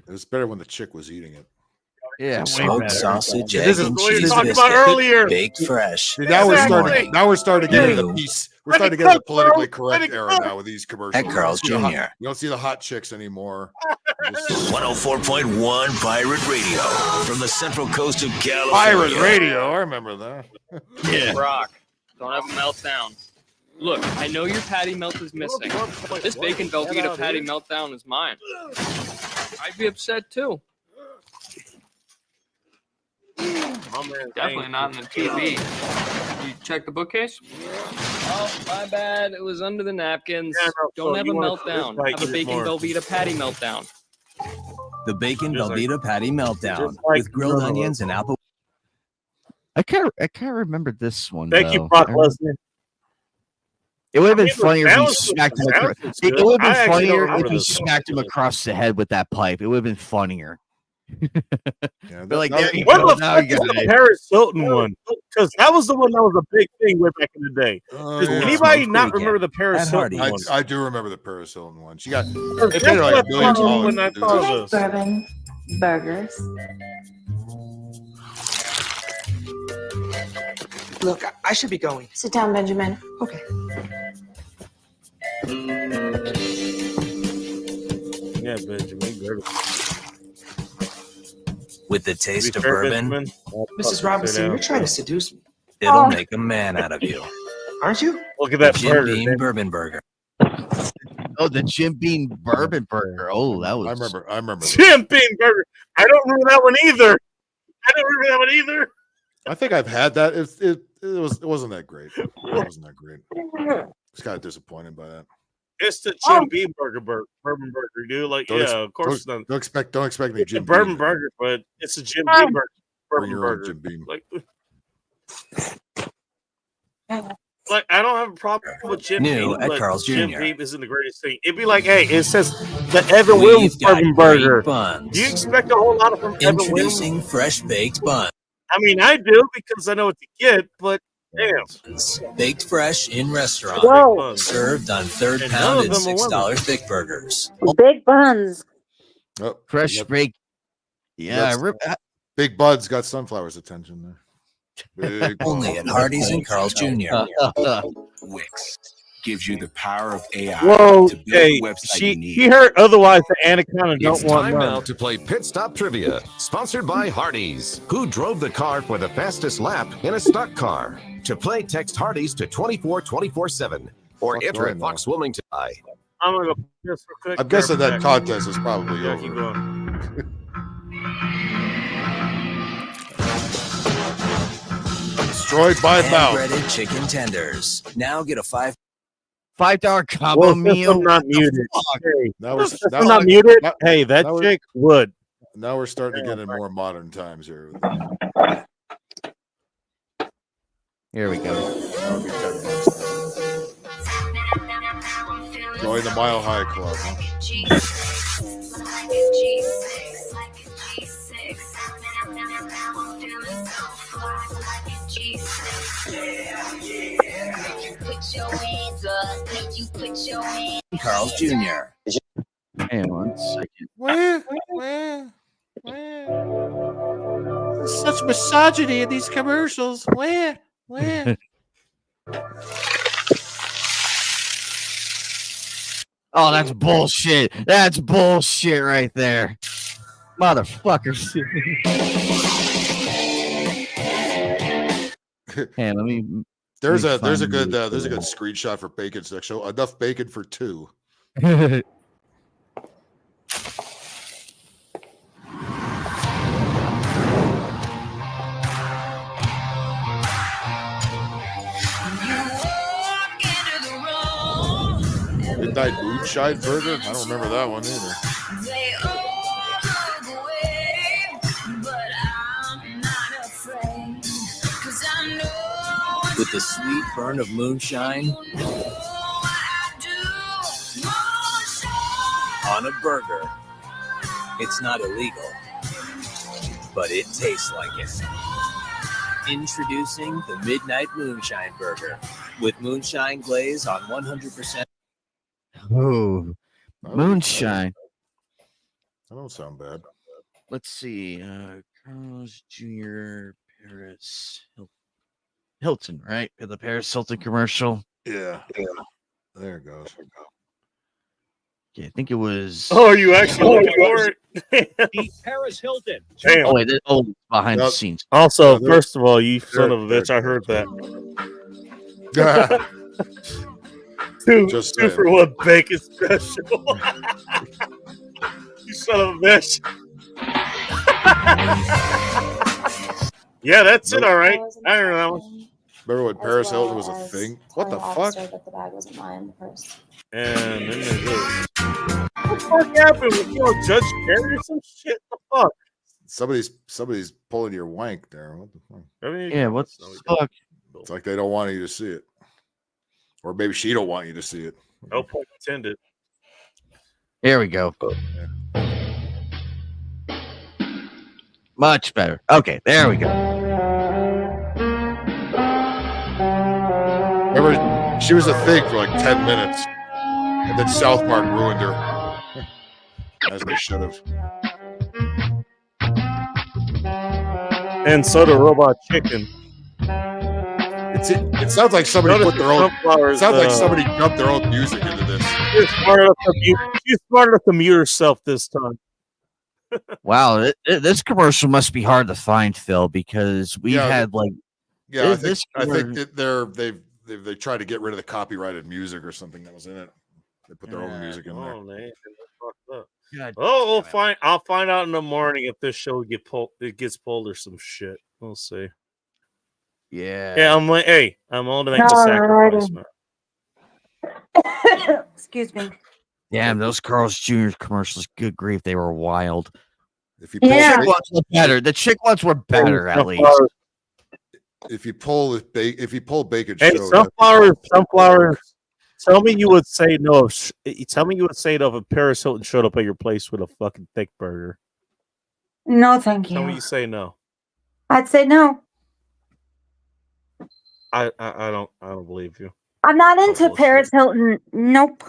S10: was better when the chick was eating it.
S13: Yeah,
S9: smoked sausage,
S10: This
S9: egg,
S10: is
S9: and
S10: what you
S9: cheese
S10: talked
S9: biscuit,
S10: about earlier.
S9: baked fresh.
S10: See, now
S9: Exactly.
S10: we're starting to get into the piece. We're starting to get into the politically correct era now with these commercials.
S9: At Carl's
S10: You don't see the
S9: Jr.
S10: hot- You don't see the hot chicks anymore.
S14: 104.1 Pirate Radio from the central coast of California.
S10: Pirate Radio, I remember that.
S13: Yeah.
S6: Brock, don't have a meltdown. Look, I know your patty melt is missing. This bacon Velveeta patty meltdown is mine. I'd be upset too. Definitely not in the TV. You check the bookcase? Oh, my bad. It was under the napkins. Don't have a meltdown. Have a bacon Velveeta patty meltdown.
S9: The Bacon
S6: Just like-
S9: Velveeta Patty Meltdown
S6: just like
S9: with grilled
S6: normal.
S9: onions and apple.
S13: I can't remember this one.
S1: Thank you,
S13: though.
S1: Brock Lesnar.
S13: It would have been
S1: I mean,
S13: funnier if he
S1: Dallas-
S13: smacked him.
S1: Dallas
S13: Across,
S1: is
S13: it
S1: good.
S13: would
S1: I
S13: have been
S1: actually don't
S13: funnier
S1: remember
S13: if he
S1: this one.
S13: smacked him across the head with that pipe. It would have been funnier. But like, there you
S1: What
S13: go.
S1: the
S13: Now
S1: fuck
S13: you
S1: is
S13: got
S1: the
S13: it.
S1: Paris Hilton one? Because that was the one that was a big thing way back in the day. Does
S10: yeah.
S1: anybody
S10: Smoked
S1: not
S10: bacon.
S1: remember the Paris Hilton one?
S10: I do remember the Paris Hilton one. She got
S1: That's
S10: they paid her like
S1: what
S10: $1 million.
S1: I thought when I
S10: to do
S1: thought
S10: that.
S1: of this.
S18: Bourbon burgers.
S15: Look, I should be going.
S18: Sit down, Benjamin.
S15: Okay.
S1: Yeah, Benjamin.
S9: With the taste of
S1: fair,
S9: bourbon,
S1: Benjamin,
S15: Mrs. Robinson, you're trying to seduce me.
S9: it'll make a man out of you.
S15: Aren't you?
S1: Look at that
S9: Jim
S1: burger.
S9: Beam Bourbon Burger.
S13: Oh, the Jim Beam Bourbon Burger. Oh, that was.
S10: I remember. that.
S1: Jim Beam Burger. I don't remember that one either. I don't remember that one either.
S10: I think I've had that. It wasn't that great. It wasn't that great. It's kind of disappointed by that.
S1: It's the Jim Beam bourbon burger, dude. Like,
S10: Don't
S1: yeah,
S10: ex-
S1: of course.
S10: Don't expect me
S1: It's a
S10: Jim
S1: bourbon
S10: Beam.
S1: burger, but it's a Jim Beam burger.
S10: Bring
S1: Bourbon
S10: your own
S1: burger.
S10: Jim Beam.
S1: Like, I don't have a problem with Jim
S9: New
S1: Beam,
S9: at
S1: but
S9: Carl's
S1: Jim
S9: Jr.
S1: Beam isn't the greatest thing. It'd be like, hey, it says the Evan Williams
S9: We've got
S1: bourbon
S9: great
S1: burger.
S9: buns.
S1: Do you expect a whole lot from Evan Williams?
S9: Introducing fresh baked buns.
S1: I mean, I do because I know what to get, but damn.
S9: Baked fresh in restaurant.
S1: Whoa.
S9: Served on third
S1: And none
S9: pound
S1: of
S9: and
S1: them are women.
S9: $6 thick burgers.
S11: Big buns.
S10: Oh,
S13: Fresh
S10: yep.
S13: baked. Yeah,
S10: Big Bud's got Sunflower's attention there. Big
S9: Only at Hardee's and Carl's Jr.
S14: Wix gives you the power of AI
S1: Whoa,
S14: to build
S1: hey,
S14: the website you need.
S1: he heard otherwise the Anaconda
S23: It's
S1: don't want
S23: time now
S1: none.
S23: to play Pit Stop Trivia, sponsored by Hardee's. Who drove the car for the fastest lap in a stock car? To play, text Hardee's to 24247 or
S10: Fuck
S23: enter
S10: right
S23: at Fox Wilmington.
S1: I'm gonna go piss real quick.
S10: I'm guessing
S1: Grab
S10: that
S1: it back.
S10: contest is probably
S1: Yeah, keep
S10: over.
S1: going.
S10: Destroyed by mouth.
S3: Breaded chicken tenders. Now get a $5
S13: combo
S1: Well,
S13: meal.
S1: I'm not muted. Hey,
S10: Now we're
S1: since I'm not muted. Hey, that
S10: now we're-
S1: chick would.
S10: Now we're starting to get in more modern times here.
S13: Here we go.
S10: Join the Mile High Club.
S3: Carl's Jr.
S13: Hang on 1 second.
S11: Where? There's such misogyny in these commercials. Where?
S13: Oh, that's bullshit. That's bullshit right there. Motherfuckers. Hey, let me.
S10: There's
S13: let me
S10: a
S13: find
S10: good screenshot for Bacon's next show. Enough bacon for 2. Midnight Moonshine Burger? I don't remember that one either.
S3: With the sweet burn of moonshine on a burger. It's not illegal, but it tastes like it. Introducing the Midnight Moonshine Burger with moonshine glaze on 100%.
S13: Oh, moonshine.
S10: That don't sound bad.
S13: Let's see. Carl's Jr. Paris Hilton, right? The Paris Hilton commercial.
S10: Yeah. There it goes.
S13: Yeah, I think it was.
S1: Oh, you actually looking for it?
S17: Paris Hilton.
S1: Damn.
S13: Oh, wait, behind the scenes.
S1: Also, first of all, you son of a bitch, I heard that. Two for one bacon special. You son of a bitch. Yeah, that's it. All right. I heard that one.
S10: Remember when Paris Hilton was a thing? What the fuck?
S20: That the bag wasn't mine, the purse.
S1: And then there's this. What the fuck happened with Judge Carey or some shit? The fuck?
S10: Somebody's pulling your wank there. What the fuck?
S13: Yeah, what's the fuck?
S10: It's like they don't want you to see it. Or maybe she don't want you to see it.
S1: No pun intended.
S13: Here we go. Much better. Okay, there we go.
S10: Remember, she was a thing for like 10 minutes. And then South Park ruined her. As they should have.
S1: And so did Robot Chicken.
S10: It sounds like somebody put their own. It sounds like somebody dumped their own music into this.
S1: She's smart enough to mute herself this time.
S13: Wow, this commercial must be hard to find, Phil, because we had like.
S10: Yeah, I think that they tried to get rid of the copyrighted music or something that was in it. They put their own music in there.
S1: Oh, we'll find. I'll find out in the morning if this show gets pulled or some shit. We'll see.
S13: Yeah.
S1: Yeah, I'm like, hey, I'm willing to make the sacrifice, man.
S24: Excuse me.
S13: Damn, those Carl's Jr. commercials, good grief, they were wild.
S10: If you
S13: The chick ones were better. The chick ones were better, at least.
S10: If you pull Bacon
S1: Hey,
S10: Show,
S1: sunflowers. Tell me you would say no. Tell me you would say no if Paris Hilton showed up at your place with a fucking thick burger.
S24: No, thank
S1: Tell me
S24: you.
S1: you say no.
S24: I'd say no.
S1: I don't believe you.
S24: I'm not into Paris Hilton. Nope.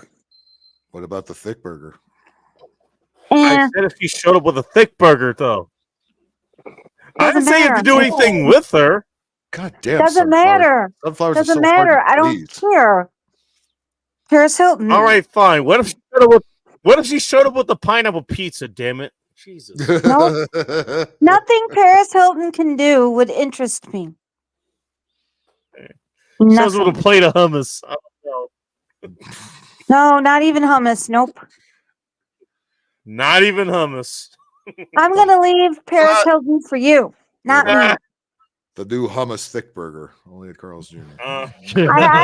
S10: What about the thick burger?
S1: I said if she showed up with a thick burger, though. I didn't say you had to do
S24: matter.
S1: anything with her.
S10: God damn.
S24: Doesn't matter.
S10: Sunflowers
S24: Doesn't
S10: are so hard
S24: matter.
S10: to
S24: I don't
S10: please.
S24: care. Paris Hilton.
S1: All right, fine. What if she showed up with the pineapple pizza? Damn it, Jesus.
S24: Nope. Nothing Paris Hilton can do would interest me.
S1: Shows with a plate of hummus. I don't know.
S24: No, not even hummus. Nope.
S1: Not even hummus.
S24: I'm gonna leave Paris Hilton for you, not me.
S10: The new hummus thick burger, only at Carl's Jr.
S24: I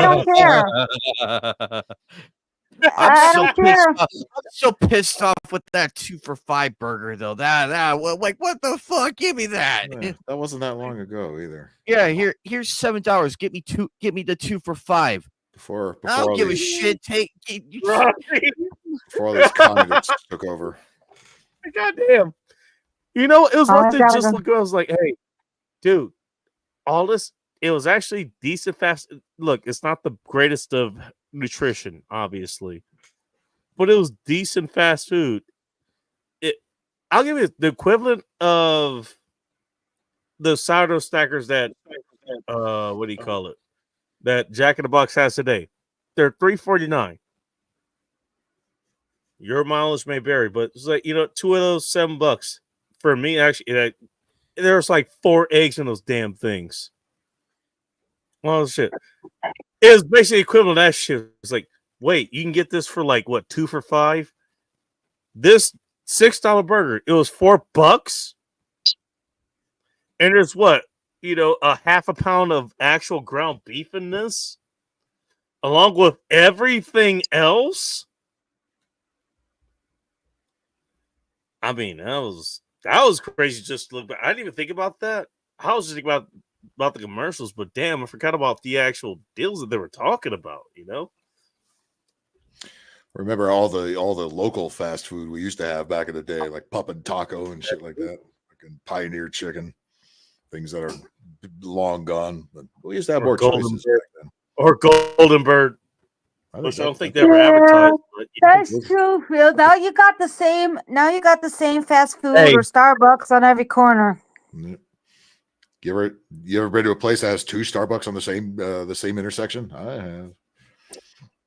S24: don't care. I don't care.
S13: I'm so pissed off with that 2 for $5 burger though. Like what the fuck? Give me that.
S10: Yeah, that wasn't that long ago either.
S13: Yeah, here's $7. Get me the 2 for $5.
S10: Before
S13: I don't give a
S10: these,
S13: shit.
S10: before all these convicts took over.
S1: Goddamn. You know, it was one thing just look. I was like, hey, dude, all this. It was actually decent fast. Look, it's not the greatest of nutrition, obviously, but it was decent fast food. I'll give you the equivalent of the sourdough stackers that what do you call it? That Jack in the Box has today. They're $3.49. Your mileage may vary, but it's like, you know, 2 of those $7 for me. Actually, there's like 4 eggs in those damn things. Oh shit! It was basically equivalent to that shit. It's like, wait, you can get this for like what, 2 for $5? This $6 burger, it was $4, and there's what, you know, a half a pound of actual ground beef in this, along with everything else. I mean, that was crazy. Just to look back. I didn't even think about that. I was just thinking about the commercials, but damn, I forgot about the actual deals that they were talking about, you know?
S10: Remember all the local fast food we used to have back in the day, like Pup and Taco and shit like that, fucking Pioneer Chicken, things that are long gone. But we used to have more choices back then.
S1: Or Golden Bird, which I don't think they ever advertised. But
S24: That's true, Phil. Now you got the same. Now you got the same fast food
S1: Hey.
S24: or Starbucks on every corner.
S10: You ever been to a place that has 2 Starbucks on the same intersection? I have.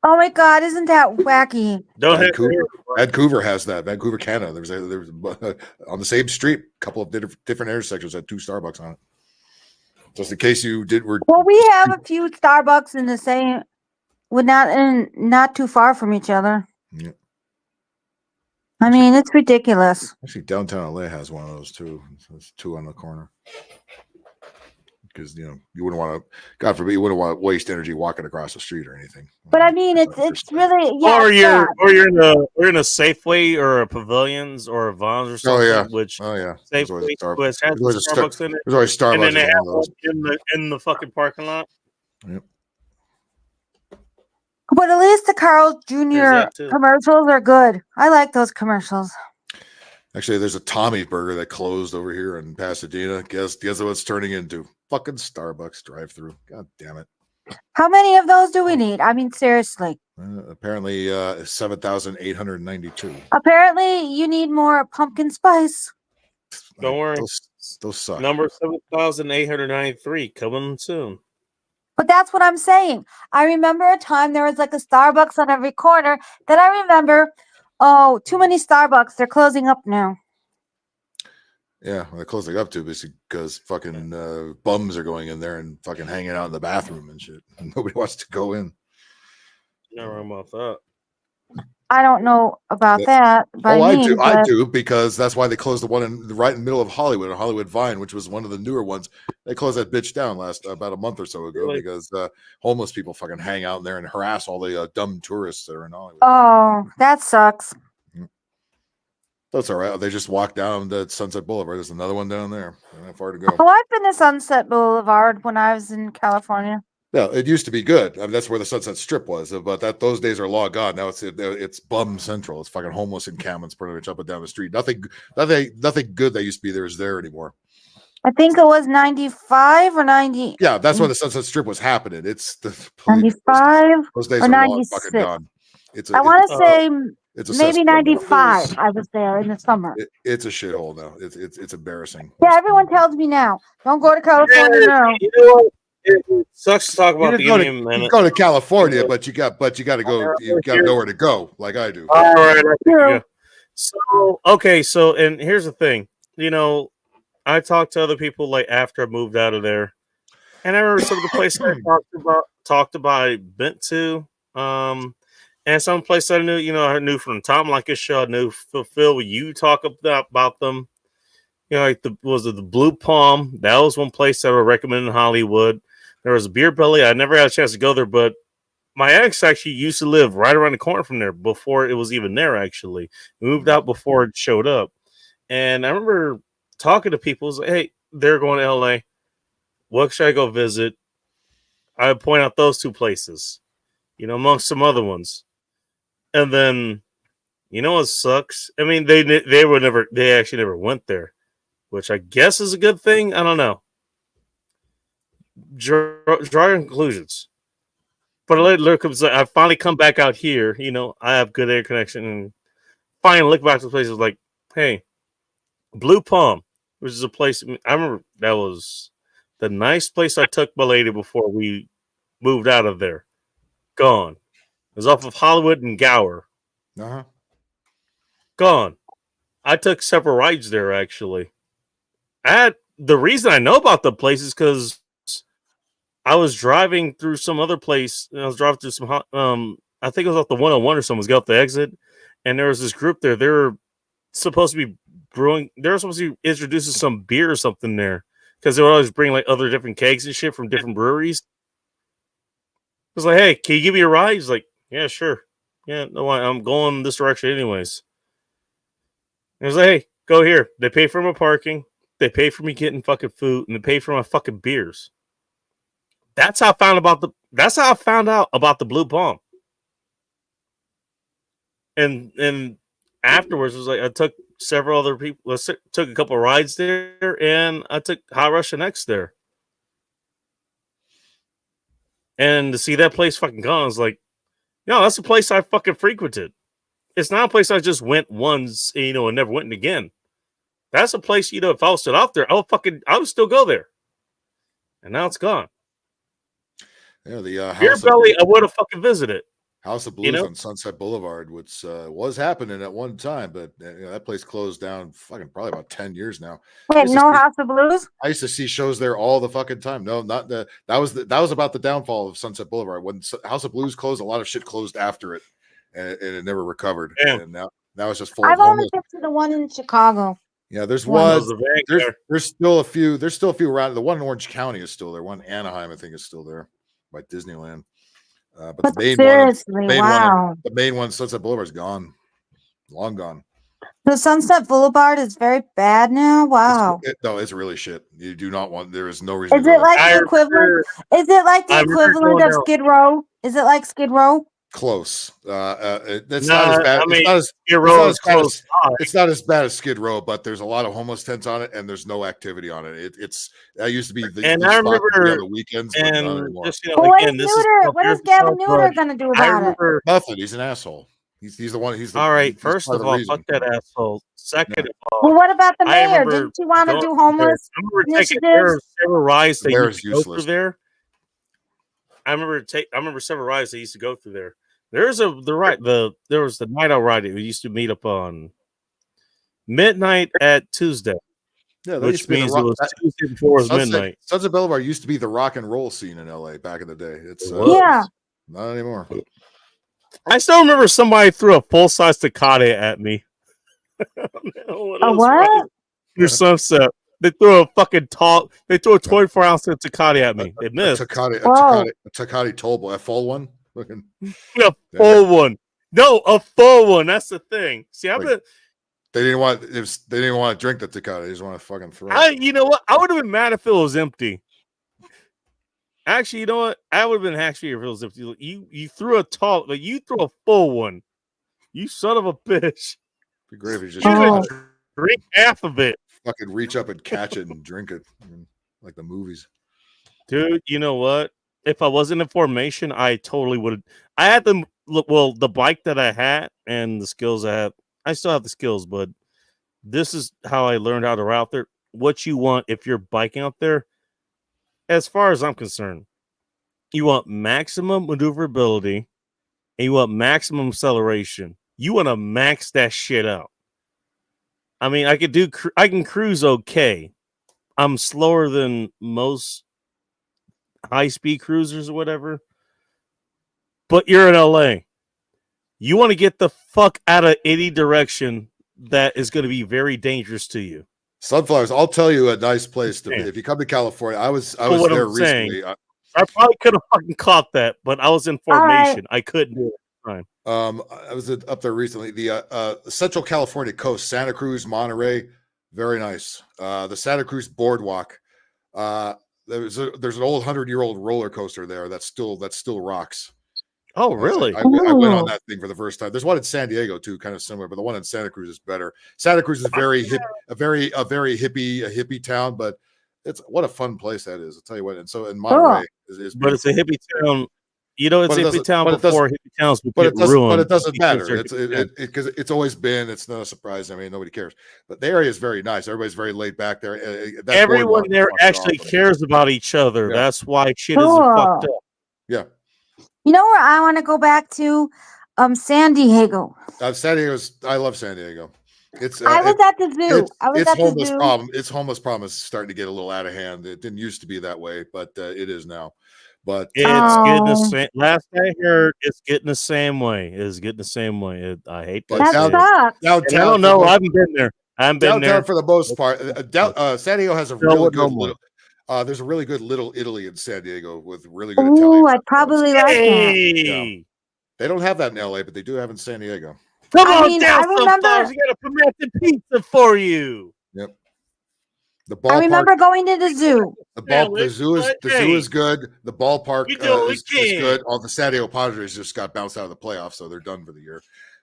S24: Oh my God, isn't that wacky?
S10: Vancouver has that. Vancouver, Canada. There's on the same street, a couple of different intersections had 2 Starbucks on it. Just in case you were.
S24: Well, we have a few Starbucks in the same, not too far from each other.
S10: Yeah.
S24: I mean, it's ridiculous.
S10: Actually, downtown LA has one of those too. There's 2 on the corner. Because you wouldn't want to, God forbid, you wouldn't want to waste energy walking across the street or anything.
S24: But I mean, it's really
S1: or you're in a Safeway or a Pavilions or a Vons or something. Safeway which has Starbucks in it.
S10: There's always Starbucks
S1: and then they
S10: in
S1: have
S10: one of
S1: one in the fucking parking lot.
S10: Yep.
S24: But at least the Carl Jr.
S1: that too.
S24: commercials are good. I like those commercials.
S10: Actually, there's a Tommy's Burger that closed over here in Pasadena. Guess what it's turning into? Fucking Starbucks drive-through. God damn it.
S24: How many of those do we need? I mean, seriously.
S10: Apparently, 7,892.
S24: Apparently, you need more pumpkin spice.
S1: Don't worry.
S10: Those suck.
S1: Number 7,893 coming soon.
S24: But that's what I'm saying. I remember a time there was like a Starbucks on every corner. Then I remember, too many Starbucks. They're closing up now.
S10: Yeah, well, they're closing up too, basically because fucking bums are going in there and fucking hanging out in the bathroom and shit. Nobody wants to go in.
S1: Never about that.
S24: I don't know about that.
S10: I do because that's why they closed the one right in the middle of Hollywood, Hollywood Vine, which was one of the newer ones. They closed that bitch down about a month or so ago because homeless people fucking hang out in there and harass all the dumb tourists that are in Hollywood.
S24: Oh, that sucks.
S10: That's all right. They just walk down the Sunset Boulevard. There's another one down there. Not that far to go.
S24: Oh, I've been to Sunset Boulevard when I was in California.
S10: Yeah, it used to be good. I mean, that's where the Sunset Strip was, but those days are long gone. Now it's bum central. It's fucking homeless encampments pretty much up and down the street. Nothing good that used to be there is there anymore.
S24: I think it was 95 or 90.
S10: Yeah, that's when the Sunset Strip was happening. It's the
S24: 95
S10: those days
S24: or
S10: are
S24: 96.
S10: long fucking gone.
S24: I want to say
S10: it's a
S24: maybe
S10: cesspool.
S24: 95. I was there in the summer.
S10: It's a shithole now. It's embarrassing.
S24: Yeah, everyone tells me now. Don't go to California now.
S1: You know what? It sucks to talk about the Union
S10: You go to California, but you got to go. You got to know where to go, like I do.
S1: All right. So and here's the thing. You know, I talked to other people like after I moved out of there, and I remember some of the places I talked about, I been to, and some places I knew. You know, I knew from Tom Likas show. I knew Phil, you talk about them. You know, like the Blue Palm? That was one place that I would recommend in Hollywood. There was a Beer Belly. I never had a chance to go there, but my ex actually used to live right around the corner from there before it was even there. Actually, we moved out before it showed up, and I remember talking to people. It was like, hey, they're going to LA. What should I go visit? I would point out those two places, you know, amongst some other ones, and then. You know what sucks? I mean, they actually never went there, which I guess is a good thing. I don't know. Draw your conclusions. But I finally come back out here. You know, I have good air connection, and finally look back to the places like, hey, Blue Palm, which is a place. I remember that was the nice place I took my lady before we moved out of there. Gone. It was off of Hollywood and Gower.
S10: Uh-huh.
S1: Gone. I took several rides there actually. The reason I know about the place is because I was driving through some other place. And I was driving through some I think it was off the 101 or something. Was off the exit, and there was this group there. They were supposed to be brewing. They were supposed to be introducing some beer or something there because they would always bring like other different kegs and shit from different breweries. I was like, hey, can you give me a ride? He's like, yeah, sure. Yeah, no, I'm going this direction anyways. I was like, hey, go here. They pay for my parking. They pay for me getting fucking food, and they pay for my fucking beers. That's how I found out about the Blue Palm. And afterwards, it was like I took several other people. Took a couple rides there, and I took Hot Russian X there. And to see that place fucking gone, I was like, no, that's a place I fucking frequented. It's not a place I just went once, you know, and never went again. That's a place, you know, if I was still out there, I would still go there. And now it's gone.
S10: Yeah, the
S1: Beer Belly, I would have fucking visited.
S10: House of Blues on Sunset Boulevard, which was happening at one time, but that place closed down fucking probably about 10 years now.
S24: Wait, no House of Blues?
S10: I used to see shows there all the fucking time. No, not that was about the downfall of Sunset Boulevard. When House of Blues closed, a lot of shit closed after it, and it never recovered.
S1: Yeah.
S10: And now it's just full.
S24: I've only been to the one in Chicago.
S10: Yeah, there's still a few around. The one in Orange County is still there. One in Anaheim, I think, is still there by Disneyland. But the main one, Sunset Boulevard, is gone, long gone.
S24: The Sunset Boulevard is very bad now. Wow.
S10: It's really shit. You do not want. There is no reason.
S24: Is it like the equivalent? Is it like the equivalent of Skid Row? Is it like Skid Row?
S10: Close. It's not as bad. It's not as bad as Skid Row, but there's a lot of homeless tents on it, and there's no activity on it. That used to be the
S1: and I remember
S10: on the weekends, but not anymore.
S1: Just, you know, again,
S24: What is Gavin Newter going to do about it?
S10: Nothing. He's an asshole. He's the one.
S1: All right. First of all, fuck that asshole. Second of all,
S24: well, what about the mayor? Didn't you want to do homeless initiatives?
S1: Several rides they used to go through there. I remember several rides they used to go through there. There was the night out ride that we used to meet up on midnight at Tuesday.
S10: Yeah,
S1: which means it was Tuesday before it was midnight.
S10: Sunset Boulevard used to be the rock and roll scene in LA back in the day. It's not anymore.
S1: I still remember somebody threw a full size Takata at me.
S24: A what?
S1: Your Sunset. They threw a 24-ounce Takata at me. They missed.
S10: A Takata Tollboy, a full one.
S1: A full one. No, a full one. That's the thing. See,
S10: they didn't want to drink the Takata. They just want to fucking throw.
S1: You know what? I would have been mad if it was empty. Actually, you know what? I would have been happy if it was empty. You threw you threw a full one. You son of a bitch.
S10: Be great if you just
S1: drink half of it.
S10: Fucking reach up and catch it and drink it, like the movies.
S1: Dude, you know what? If I wasn't in formation, I totally would. I had the bike that I had and the skills I had. I still have the skills, but this is how I learned how to route there. What you want if you're biking out there, as far as I'm concerned, you want maximum maneuverability and you want maximum acceleration. You want to max that shit out. I mean, I can cruise okay. I'm slower than most high-speed cruisers or whatever. But you're in LA. You want to get the fuck out of any direction that is going to be very dangerous to you.
S10: Sunflowers. I'll tell you a nice place to if you come to California. I was
S1: what
S10: there
S1: I'm saying.
S10: recently.
S1: I probably could have fucking caught that, but I was in formation. I couldn't do it. Fine.
S10: I was up there recently. The Central California coast, Santa Cruz, Monterey, very nice. The Santa Cruz Boardwalk. There's an old 100-year-old roller coaster there that still rocks.
S1: Oh, really?
S10: I went on that thing for the first time. There's one in San Diego too, kind of similar, but the one in Santa Cruz is better. Santa Cruz is very hip, a very hippie town, but it's what a fun place that is. I'll tell you what. And so in Monterey is
S1: but it's a hippie town. You know, it's a hippie town before hippie towns would get ruined.
S10: But it doesn't matter. It's because it's always been. It's not a surprise. I mean, nobody cares. But the area is very nice. Everybody's very laid back there.
S1: Everyone there actually cares about each other. Yeah. That's why shit isn't fucked up.
S10: Yeah.
S24: You know where I want to go back to? San Diego.
S10: San Diego's. I love San Diego. It's.
S24: I was at the zoo.
S10: Its homeless problem is starting to get a little out of hand. It didn't used to be that way, but it is now. But
S1: it's getting the same. Last I heard, it's getting the same way. It's getting the same way. I hate that.
S10: Downtown.
S1: I don't know. I haven't been there. I haven't been there
S10: for the most part. San Diego has a really good little. There's a really good Little Italy in San Diego with really good Italian.
S24: I'd probably like that.
S10: Yeah. They don't have that in LA, but they do have it in San Diego.
S1: Come on down, Sunflowers. You got a pimento pizza for you.
S10: Yep.
S24: I remember going to the zoo.
S10: The zoo is good. The ballpark is good. All the San Diego Padres just got bounced out of the playoffs, so they're done for the year.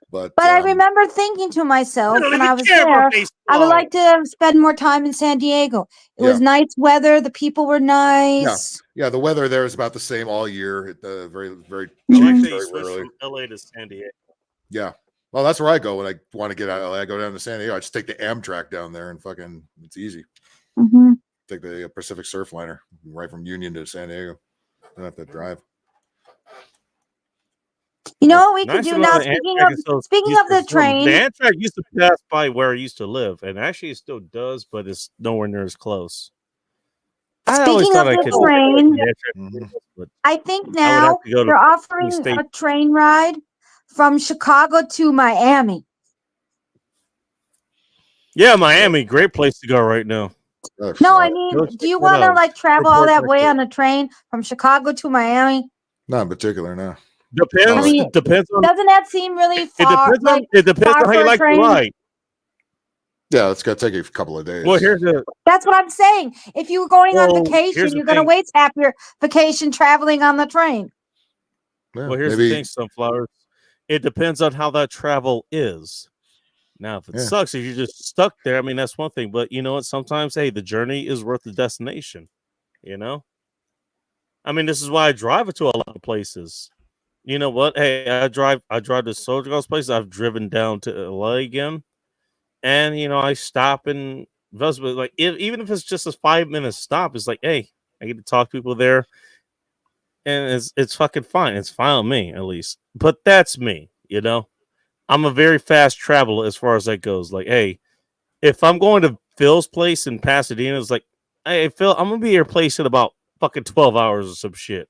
S10: But
S24: I remember thinking to myself when I was there, I would like to spend more time in San Diego. It was nice weather. The people were nice.
S10: Yeah. The weather there is about the same all year. Very, very
S1: cheap. Very rarely. From LA to San Diego.
S10: Yeah. Well, that's where I go when I want to get out of LA. I go down to San Diego. I just take the Amtrak down there and it's easy.
S24: Mm-hmm.
S10: Take the Pacific Surfliner right from Union to San Diego. Don't have to drive.
S24: You know what we could do now? Speaking of the train,
S1: the Amtrak used to pass by where I used to live, and actually it still does, but it's nowhere near as close.
S24: Speaking of the train, I think now they're offering a train ride from Chicago to Miami.
S1: Yeah, Miami, great place to go right now.
S24: No, I mean, do you want to travel all that way on a train from Chicago to Miami?
S10: Not in particular, no.
S1: Depends. I mean, depends on.
S24: Doesn't that seem really far?
S1: It depends on how you like to ride.
S10: Yeah, it's going to take you a couple of days.
S1: Well,
S24: that's what I'm saying. If you were going on vacation, you're going to waste half your vacation traveling on the train.
S10: Yeah,
S1: well, here's the thing, Sunflowers. It depends on how that travel is. Now, if it sucks, if you're just stuck there, I mean, that's one thing. But you know what? Sometimes, hey, the journey is worth the destination. You know? I mean, this is why I drive to a lot of places. You know what? Hey, I drive to Soldier Ghost place. I've driven down to LA again. And, I stop in Vespa. Like, even if it's just a 5-minute stop, it's like, hey, I get to talk to people there. And it's fucking fine. It's fine with me, at least. But that's me, I'm a very fast traveler as far as that goes. Like, hey, if I'm going to Phil's place in Pasadena, it's like, hey, Phil, I'm going to be at your place in about fucking 12 hours or some shit.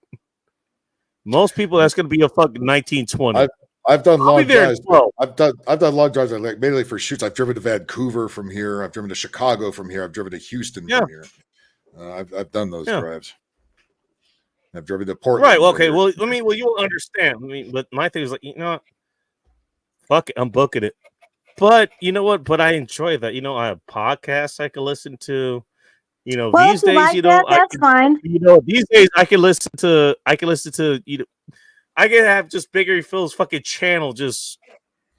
S1: Most people, that's going to be a fucking 1920.
S10: I've done long drives. I've done long drives mainly for shoots. I've driven to Vancouver from here. I've driven to Chicago from here. I've driven to Houston from here. I've done those drives. I've driven to Portland.
S1: Right. Well, okay. Well, you'll understand. But my thing is like, fuck it, I'm booking it. But you know what? But I enjoy that. I have podcasts I can listen to. These days,
S24: that's fine.
S1: These days I can listen to. I can have just Bigger Phil's fucking channel, just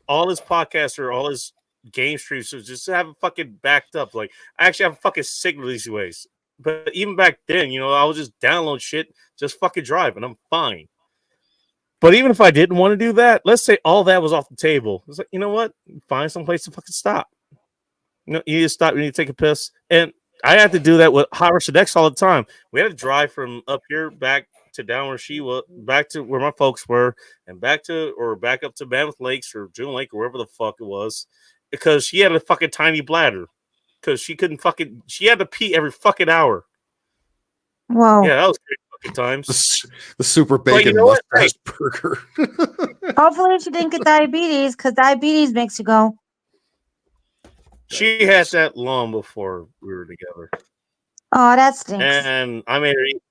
S1: all his podcasts or all his game streams, so just have it fucking backed up. Like I actually have a fucking signal these ways. But even back then, I would just download shit, just fucking drive, and I'm fine. But even if I didn't want to do that, let's say all that was off the table. It's like, you know what? Find some place to fucking stop. You need to stop. You need to take a piss. And I had to do that with Hot Rush X all the time. We had to drive from up here back to down where she was, back to where my folks were, and back up to Mammoth Lakes or June Lake or wherever the fuck it was, because she had a fucking tiny bladder. Because she had to pee every fucking hour.
S24: Wow.
S1: Yeah, that was great fucking times.
S10: The super bacon mustache burger.
S24: Hopefully she didn't get diabetes, because diabetes makes you go.
S1: She had that long before we were together.
S24: Oh, that stinks.
S1: And I made her eat.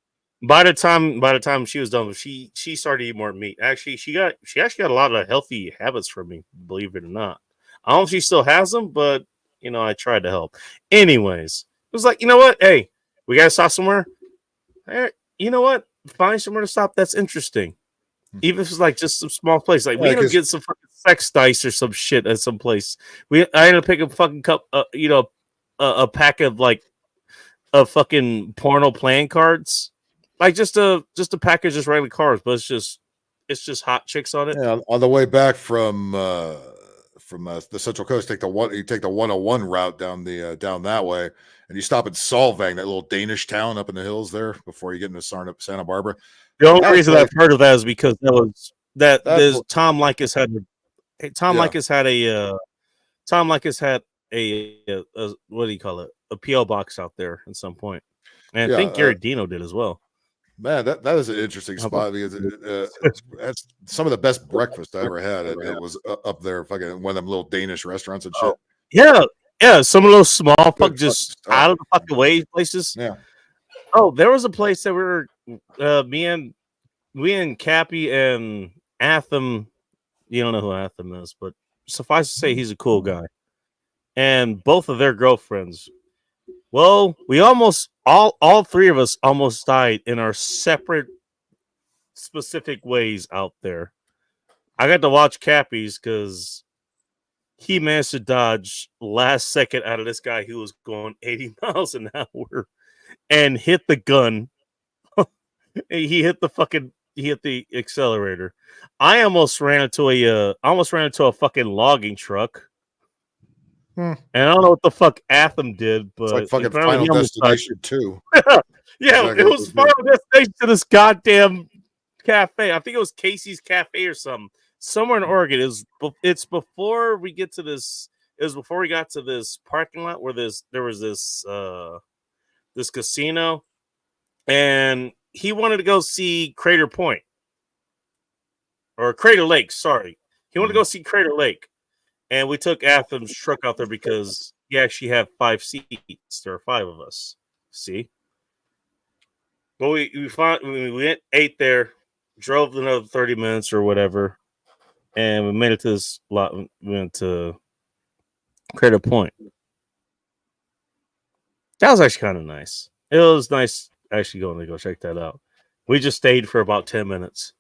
S1: By the time she was done, she started to eat more meat. Actually, she actually got a lot of healthy habits from me, believe it or not. I don't know if she still has them, but I tried to help. Anyways, it was like, you know what? Hey, we gotta stop somewhere. Hey, you know what? Find somewhere to stop that's interesting. Even if it's like just some small place. Like we ended up getting some fucking sex dice or some shit at some place. I ended up picking a fucking cup, a pack of like fucking porno playing cards. Like just a package, just regular cards, but it's just hot chicks on it.
S10: Yeah, on the way back from the Central Coast, you take the 101 route down that way, and you stop at Solvang, that little Danish town up in the hills there, before you get into Santa Barbara.
S1: The only reason I've heard of that is because Tom Likas had a what do you call it? A PO box out there at some point, and I think Gary Dino did as well.
S10: Man, that is an interesting spot because that's some of the best breakfast I ever had. It was up there, fucking one of them little Danish restaurants and shit.
S1: Yeah, some of those small, just out of the fucking way places.
S10: Yeah.
S1: Oh, there was a place that we and Cappy and Atham. You don't know who Atham is, but suffice to say, he's a cool guy. And both of their girlfriends. Well, we almost all three of us almost died in our separate, specific ways out there. I got to watch Cappy's because he managed to dodge last second out of this guy who was going 80 miles an hour and hit the gun. He hit the accelerator. I almost ran into a fucking logging truck. And I don't know what the fuck Atham did, but
S10: it's like fucking Final Destination 2.
S1: Yeah, it was Final Destination to this goddamn cafe. I think it was Casey's Cafe or something. Somewhere in Oregon. It's before we get to this. It was before we got to this parking lot where there was this casino, and he wanted to go see Crater Point or Crater Lake. Sorry, he wanted to go see Crater Lake. And we took Atham's truck out there because he actually had 5 seats. There are 5 of us. See? But we ate there, drove another 30 minutes or whatever, and we made it to this lot. We went to Crater Point. That was actually kind of nice. It was nice actually going to go check that out. We just stayed for about 10 minutes.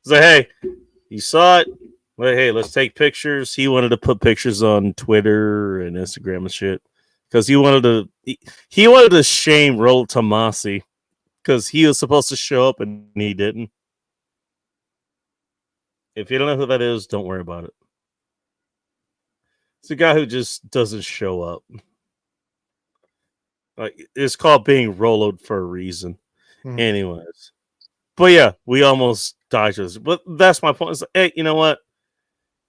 S1: So, hey, you saw it. Well, hey, let's take pictures. He wanted to put pictures on Twitter and Instagram and shit because he wanted to shame Roll Tomasi because he was supposed to show up and he didn't. If you don't know who that is, don't worry about it. It's a guy who just doesn't show up. Like it's called being Rolloed for a reason. Anyways, but yeah, we almost died to this. But that's my point. It's like, hey, you know what?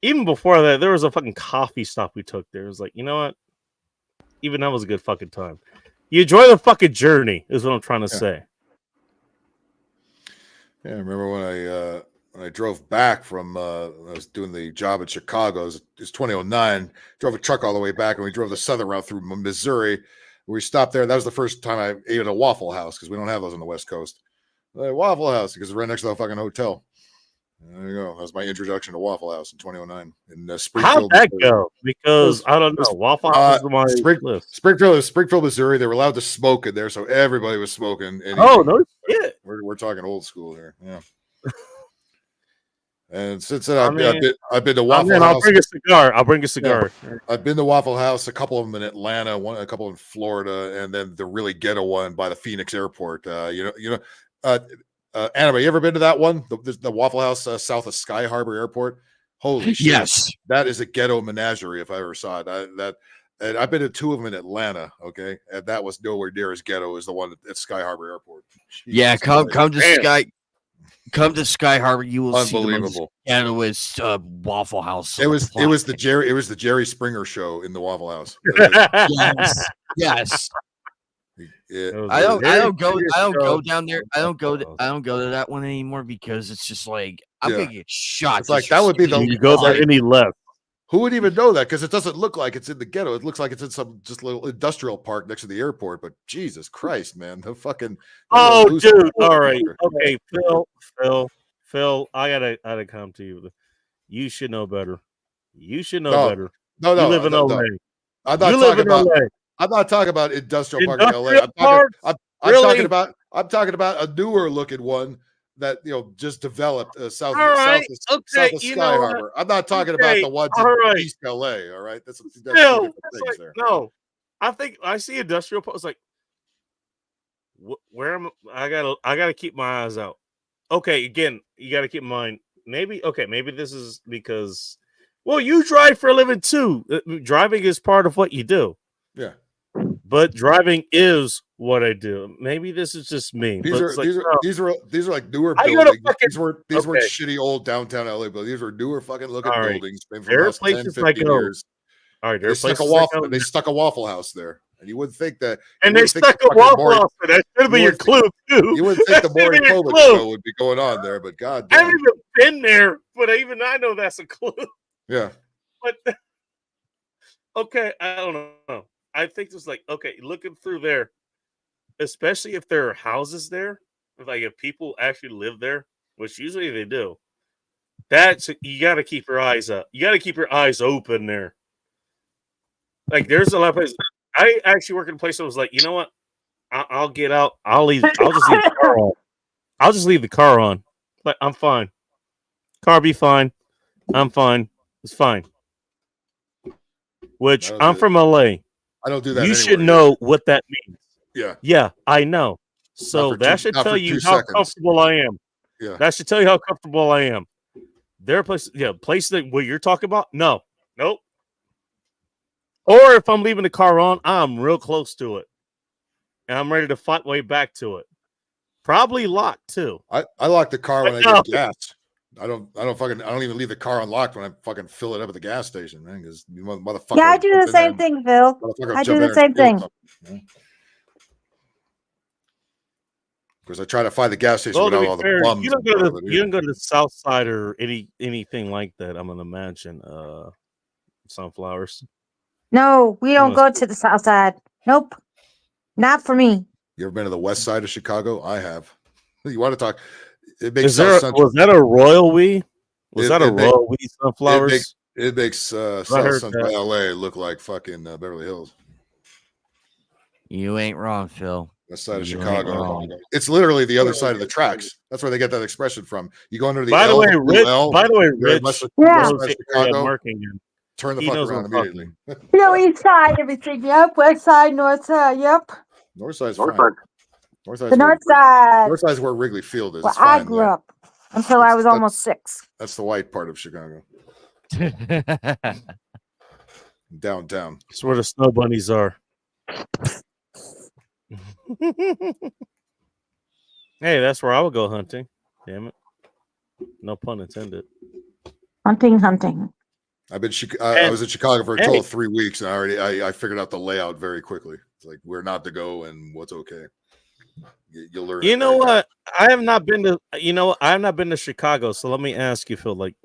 S1: Even before that, there was a fucking coffee stop we took there. It was like, you know what? Even that was a good fucking time. You enjoy the fucking journey, is what I'm trying to say.
S10: Yeah, I remember when I drove back from I was doing the job in Chicago. It was 2009. Drove a truck all the way back, and we drove the southern route through Missouri. We stopped there. That was the first time I ate at a Waffle House because we don't have those on the West Coast. Waffle House because it's right next to the fucking hotel. There you go. That was my introduction to Waffle House in 2009 in Springfield.
S1: How'd that go? Because I don't know. Waffle House is my list.
S10: Springfield, Missouri. They were allowed to smoke in there, so everybody was smoking.
S1: No shit.
S10: We're talking old school here. Yeah. And since then, I've been to Waffle House.
S1: I'll bring a cigar.
S10: Yeah. I've been to Waffle House, a couple of them in Atlanta, a couple in Florida, and then the really ghetto one by the Phoenix airport. Annabelle, you ever been to that one? The Waffle House south of Sky Harbor Airport? Holy shit.
S13: Yes.
S10: That is a ghetto menagerie if I ever saw it. And I've been to 2 of them in Atlanta, okay? And that was nowhere near as ghetto as the one at Sky Harbor Airport.
S13: Yeah, come to Sky Harbor. You will see the most ghettoest Waffle House.
S10: It was the Jerry Springer show in the Waffle House.
S13: Yes.
S10: Yeah.
S13: I don't go down there. I don't go to that one anymore because it's just like I'm gonna get shot.
S10: It's like that would be
S1: you go there any left.
S10: Who would even know that? Because it doesn't look like it's in the ghetto. It looks like it's in some just little industrial park next to the airport. But Jesus Christ, man, the fucking
S1: dude. All right, okay, Phil. I gotta come to you. You should know better. You should know better.
S10: No,
S1: you live in LA.
S10: I'm not talking about. I'm not talking about industrial park in LA. I'm talking about a newer looking one that just developed south of Sky Harbor. I'm not talking about the ones in East LA. All right, that's two different things there.
S1: No, I think I see industrial park. It's like, where am I? Gotta keep my eyes out. Okay, again, you gotta keep in mind. Maybe this is because, well, you drive for a living too. Driving is part of what you do.
S10: Yeah.
S1: But driving is what I do. Maybe this is just me.
S10: These are like newer buildings. These weren't shitty old downtown LA, but these were newer fucking looking buildings.
S1: There are places 10, 15 years. All right,
S10: they stuck a Waffle House there, and you wouldn't think that.
S1: And they stuck a Waffle House there. That should be your clue too.
S10: You wouldn't think the Maury Povich show would be going on there, but God damn.
S1: I haven't even been there, but even I know that's a clue.
S10: Yeah.
S1: But okay, I don't know. I think it's like, okay, looking through there, especially if there are houses there, like if people actually live there, which usually they do, you got to keep your eyes up. You got to keep your eyes open there. Like there's a lot of places. I actually work in a place that was like, you know what? I'll get out. I'll just leave the car on. I'll just leave the car on. But I'm fine. Car be fine. I'm fine. It's fine. Which I'm from LA.
S10: I don't do that.
S1: You should know what that means.
S10: Yeah.
S1: Yeah, I know. So that should tell you how comfortable I am.
S10: Yeah.
S1: That should tell you how comfortable I am. There are places, places that what you're talking about. No, nope. Or if I'm leaving the car on, I'm real close to it. And I'm ready to fight way back to it. Probably locked too.
S10: I lock the car when I get gas. I don't even leave the car unlocked when I fucking fill it up at the gas station, man. Because motherfucker.
S24: Yeah, I do the same thing, Phil. I do the same thing.
S10: Because I try to find the gas station without all the bums.
S1: You don't go to the South Side or anything like that. I'm gonna imagine Sunflowers.
S24: No, we don't go to the South Side. Nope, not for me.
S10: You ever been to the West Side of Chicago? I have. You want to talk?
S1: Was that a Royal We? Was that a Royal We Sunflowers?
S10: It makes South Central LA look like fucking Beverly Hills.
S13: You ain't wrong, Phil.
S10: West side of Chicago. It's literally the other side of the tracks. That's where they get that expression from. You go under the
S1: By the way, Rich,
S10: Chicago. Turn the fuck around immediately.
S24: East side, everything. Yep. West side, north side. Yep.
S10: North side's fine.
S24: The north side.
S10: North side's where Wrigley Field is.
S24: Where I grew up until I was almost 6.
S10: That's the white part of Chicago. Downtown.
S1: That's where the snow bunnies are. Hey, that's where I would go hunting. Damn it. No pun intended.
S24: Hunting.
S10: I was in Chicago for a total of 3 weeks, and I figured out the layout very quickly. It's like where not to go and what's okay. You'll learn.
S1: You know what? I have not been to Chicago, so let me ask you, Phil. Like,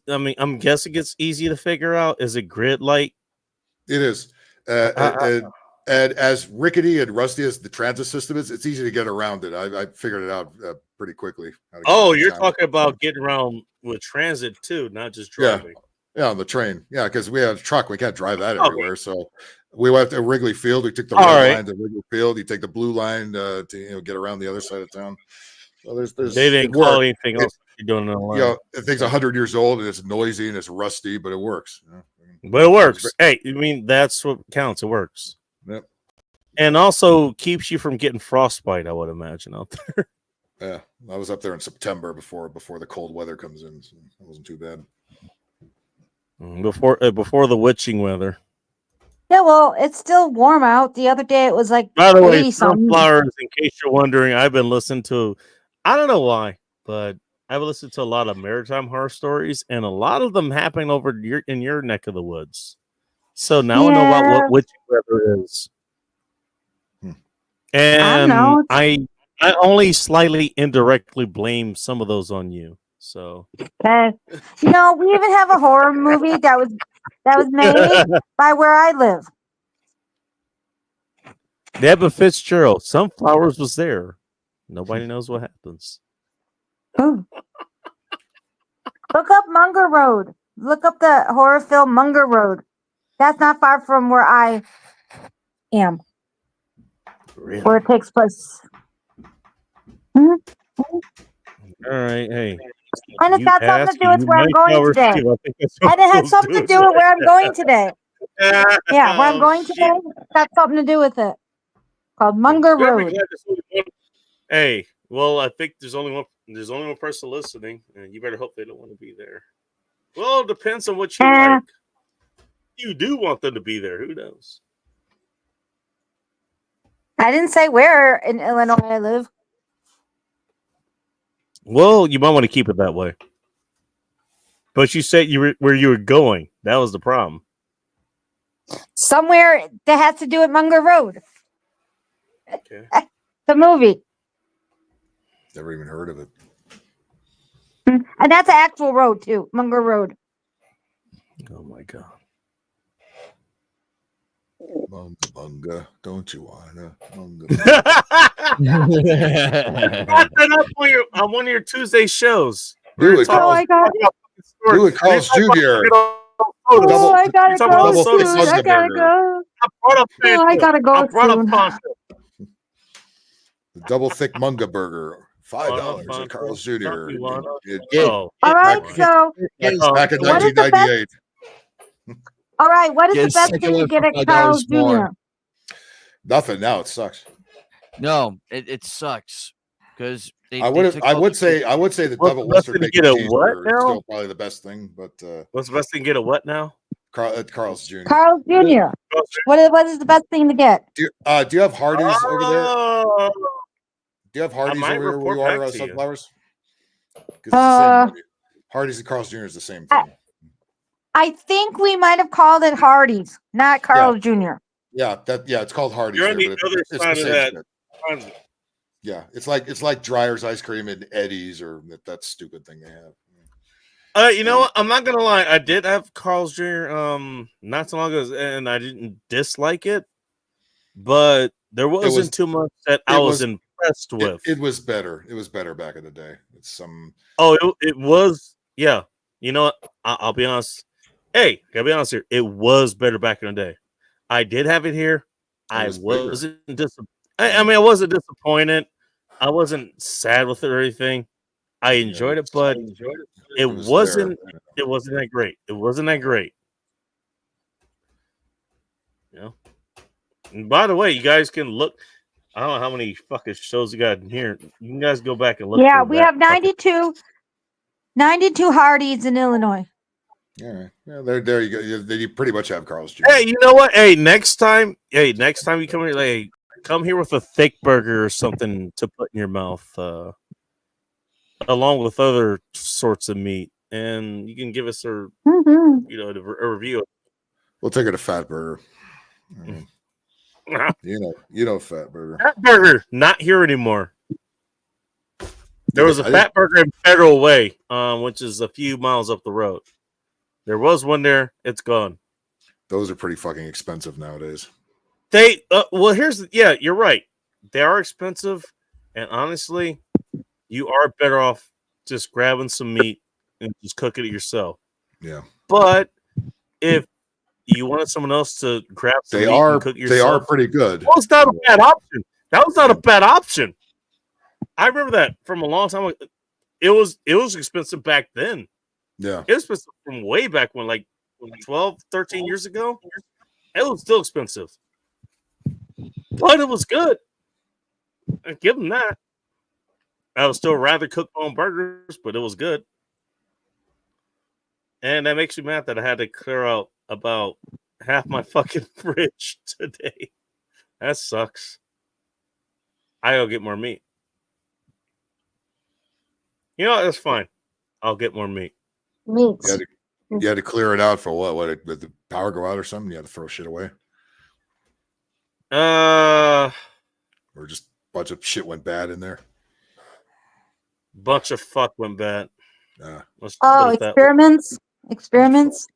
S1: I'm guessing it's easy to figure out. Is it grid light?
S10: It is. And as rickety and rusty as the transit system is, it's easy to get around it. I figured it out pretty quickly.
S1: Oh, you're talking about getting around with transit too, not just driving.
S10: Yeah, on the train. Yeah, because we have a truck. We can't drive that everywhere. So we went to Wrigley Field. We took the red line to Wrigley Field. You take the blue line to get around the other side of town. So there's
S1: they didn't call anything else you're doing in the line.
S10: The thing's 100 years old and it's noisy and it's rusty, but it works.
S1: But it works. Hey, I mean, that's what counts. It works.
S10: Yep.
S1: And also keeps you from getting frostbite, I would imagine, out there.
S10: Yeah, I was up there in September before the cold weather comes in, so it wasn't too bad.
S1: Before the witching weather.
S24: Yeah, well, it's still warm out. The other day it was like.
S1: By the way, Sunflowers, in case you're wondering, I've been listening to, I don't know why, but I've listened to a lot of maritime horror stories, and a lot of them happen over in your neck of the woods. So now I know about what witching weather is. And I only slightly indirectly blame some of those on you. So
S24: Okay. You know, we even have a horror movie that was made by where I live.
S1: Deborah Fitzgerald, Sunflowers was there. Nobody knows what happens.
S24: Ooh. Look up Munger Road. Look up the horror film Munger Road. That's not far from where I am.
S1: Really?
S24: Where it takes place. Mhm.
S1: All right, hey.
S24: And it's got something to do with where I'm going today. And it has something to do with where I'm going today. Yeah, where I'm going today, it's got something to do with it. Called Munger Road.
S1: Hey, well, I think there's only one person listening, and you better hope they don't want to be there. Well, it depends on what you like. You do want them to be there. Who knows?
S24: I didn't say where in Illinois I live.
S1: Well, you might want to keep it that way. But you said where you were going. That was the problem.
S24: Somewhere that has to do with Munger Road.
S1: Okay.
S24: The movie.
S10: Never even heard of it.
S24: And that's an actual road too. Munger Road.
S1: Oh my god.
S10: Munga, don't you wanna? Munga.
S1: On one of your Tuesday shows.
S10: Do it,
S24: Oh, I got it.
S10: Do it, Carl's Jr.
S24: Oh, I gotta go soon. I gotta go. Oh, I gotta go soon.
S10: The double thick Munga burger, $5 at Carl's Jr.
S24: All right, so
S10: Back in
S24: what is the
S10: 1998.
S24: all right, what is the best thing to get at Carl's Jr.?
S10: Nothing now. It sucks.
S13: No, it sucks because
S10: I would say the double Worcester bacon cheeseburger is still probably the best thing. But
S1: what's the best thing to get? A what now?
S10: Carl's Jr.
S24: Carl's Jr. What is the best thing to get?
S10: Do you have Hardee's over there? Do you have Hardee's over here where you are, Sunflowers? Hardee's and Carl's Jr. is the same thing.
S24: I think we might have called it Hardee's, not Carl's Jr.
S10: Yeah, it's called Hardee's.
S1: You're on the other side of that.
S10: Yeah, it's like Dreyer's ice cream and Eddie's or that stupid thing they have.
S1: You know what? I'm not gonna lie. I did have Carl's Jr. Not so long ago, and I didn't dislike it, but there wasn't too much that I was impressed with.
S10: It was better. It was better back in the day. It's some.
S1: Oh, it was. Yeah. You know what? I'll be honest. Hey, I'll be honest here. It was better back in the day. I did have it here. I wasn't I mean, I wasn't disappointed. I wasn't sad with it or anything. I enjoyed it, but it wasn't that great. It wasn't that great. You know. And by the way, you guys can look. I don't know how many fucking shows you got in here. You can guys go back and look.
S24: Yeah, we have 92 Hardee's in Illinois.
S10: All right. Yeah, there you go. You pretty much have Carl's Jr.
S1: Hey, you know what? Hey, next time you come here, like, come here with a thick burger or something to put in your mouth, along with other sorts of meat, and you can give us a review.
S10: We'll take it a fat burger. You know, fat burger.
S1: Fat burger, not here anymore. There was a fat burger in Federal Way, which is a few miles up the road. There was one there. It's gone.
S10: Those are pretty fucking expensive nowadays.
S1: Well, you're right. They are expensive, and honestly, you are better off just grabbing some meat and just cooking it yourself.
S10: Yeah.
S1: But if you wanted someone else to grab some meat and cook it yourself,
S10: they are pretty good.
S1: Well, it's not a bad option. That was not a bad option. I remember that from a long time ago. It was expensive back then.
S10: Yeah.
S1: It was expensive from way back when, like 12, 13 years ago. It was still expensive. But it was good. I give them that. I would still rather cook my own burgers, but it was good. And that makes me mad that I had to clear out about half my fucking fridge today. That sucks. I gotta get more meat. You know, that's fine. I'll get more meat.
S24: Meat.
S10: You had to clear it out for what? What, did the power go out or something? You had to throw shit away? Or just a bunch of shit went bad in there?
S1: Bunch of fuck went bad. Let's
S24: Oh,
S1: put it that way.
S24: experiments.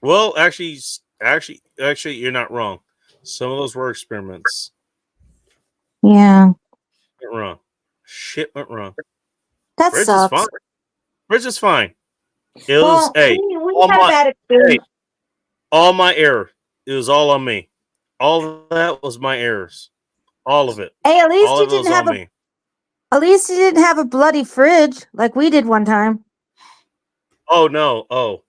S1: Well, actually, you're not wrong. Some of those were experiments.
S24: Yeah,
S1: Went wrong. Shit went wrong.
S24: that
S1: Bridge
S24: sucks.
S1: is fine. Bridge is fine. It
S24: Well,
S1: was
S24: we had that experience.
S1: all my error. It was all on me. All of that was my errors. All of it.
S24: Hey, at least
S1: all
S24: you
S1: of it was
S24: didn't have
S1: on
S24: a.
S1: me.
S24: At least you didn't have a bloody fridge like we did one time.
S1: Oh no! Oh,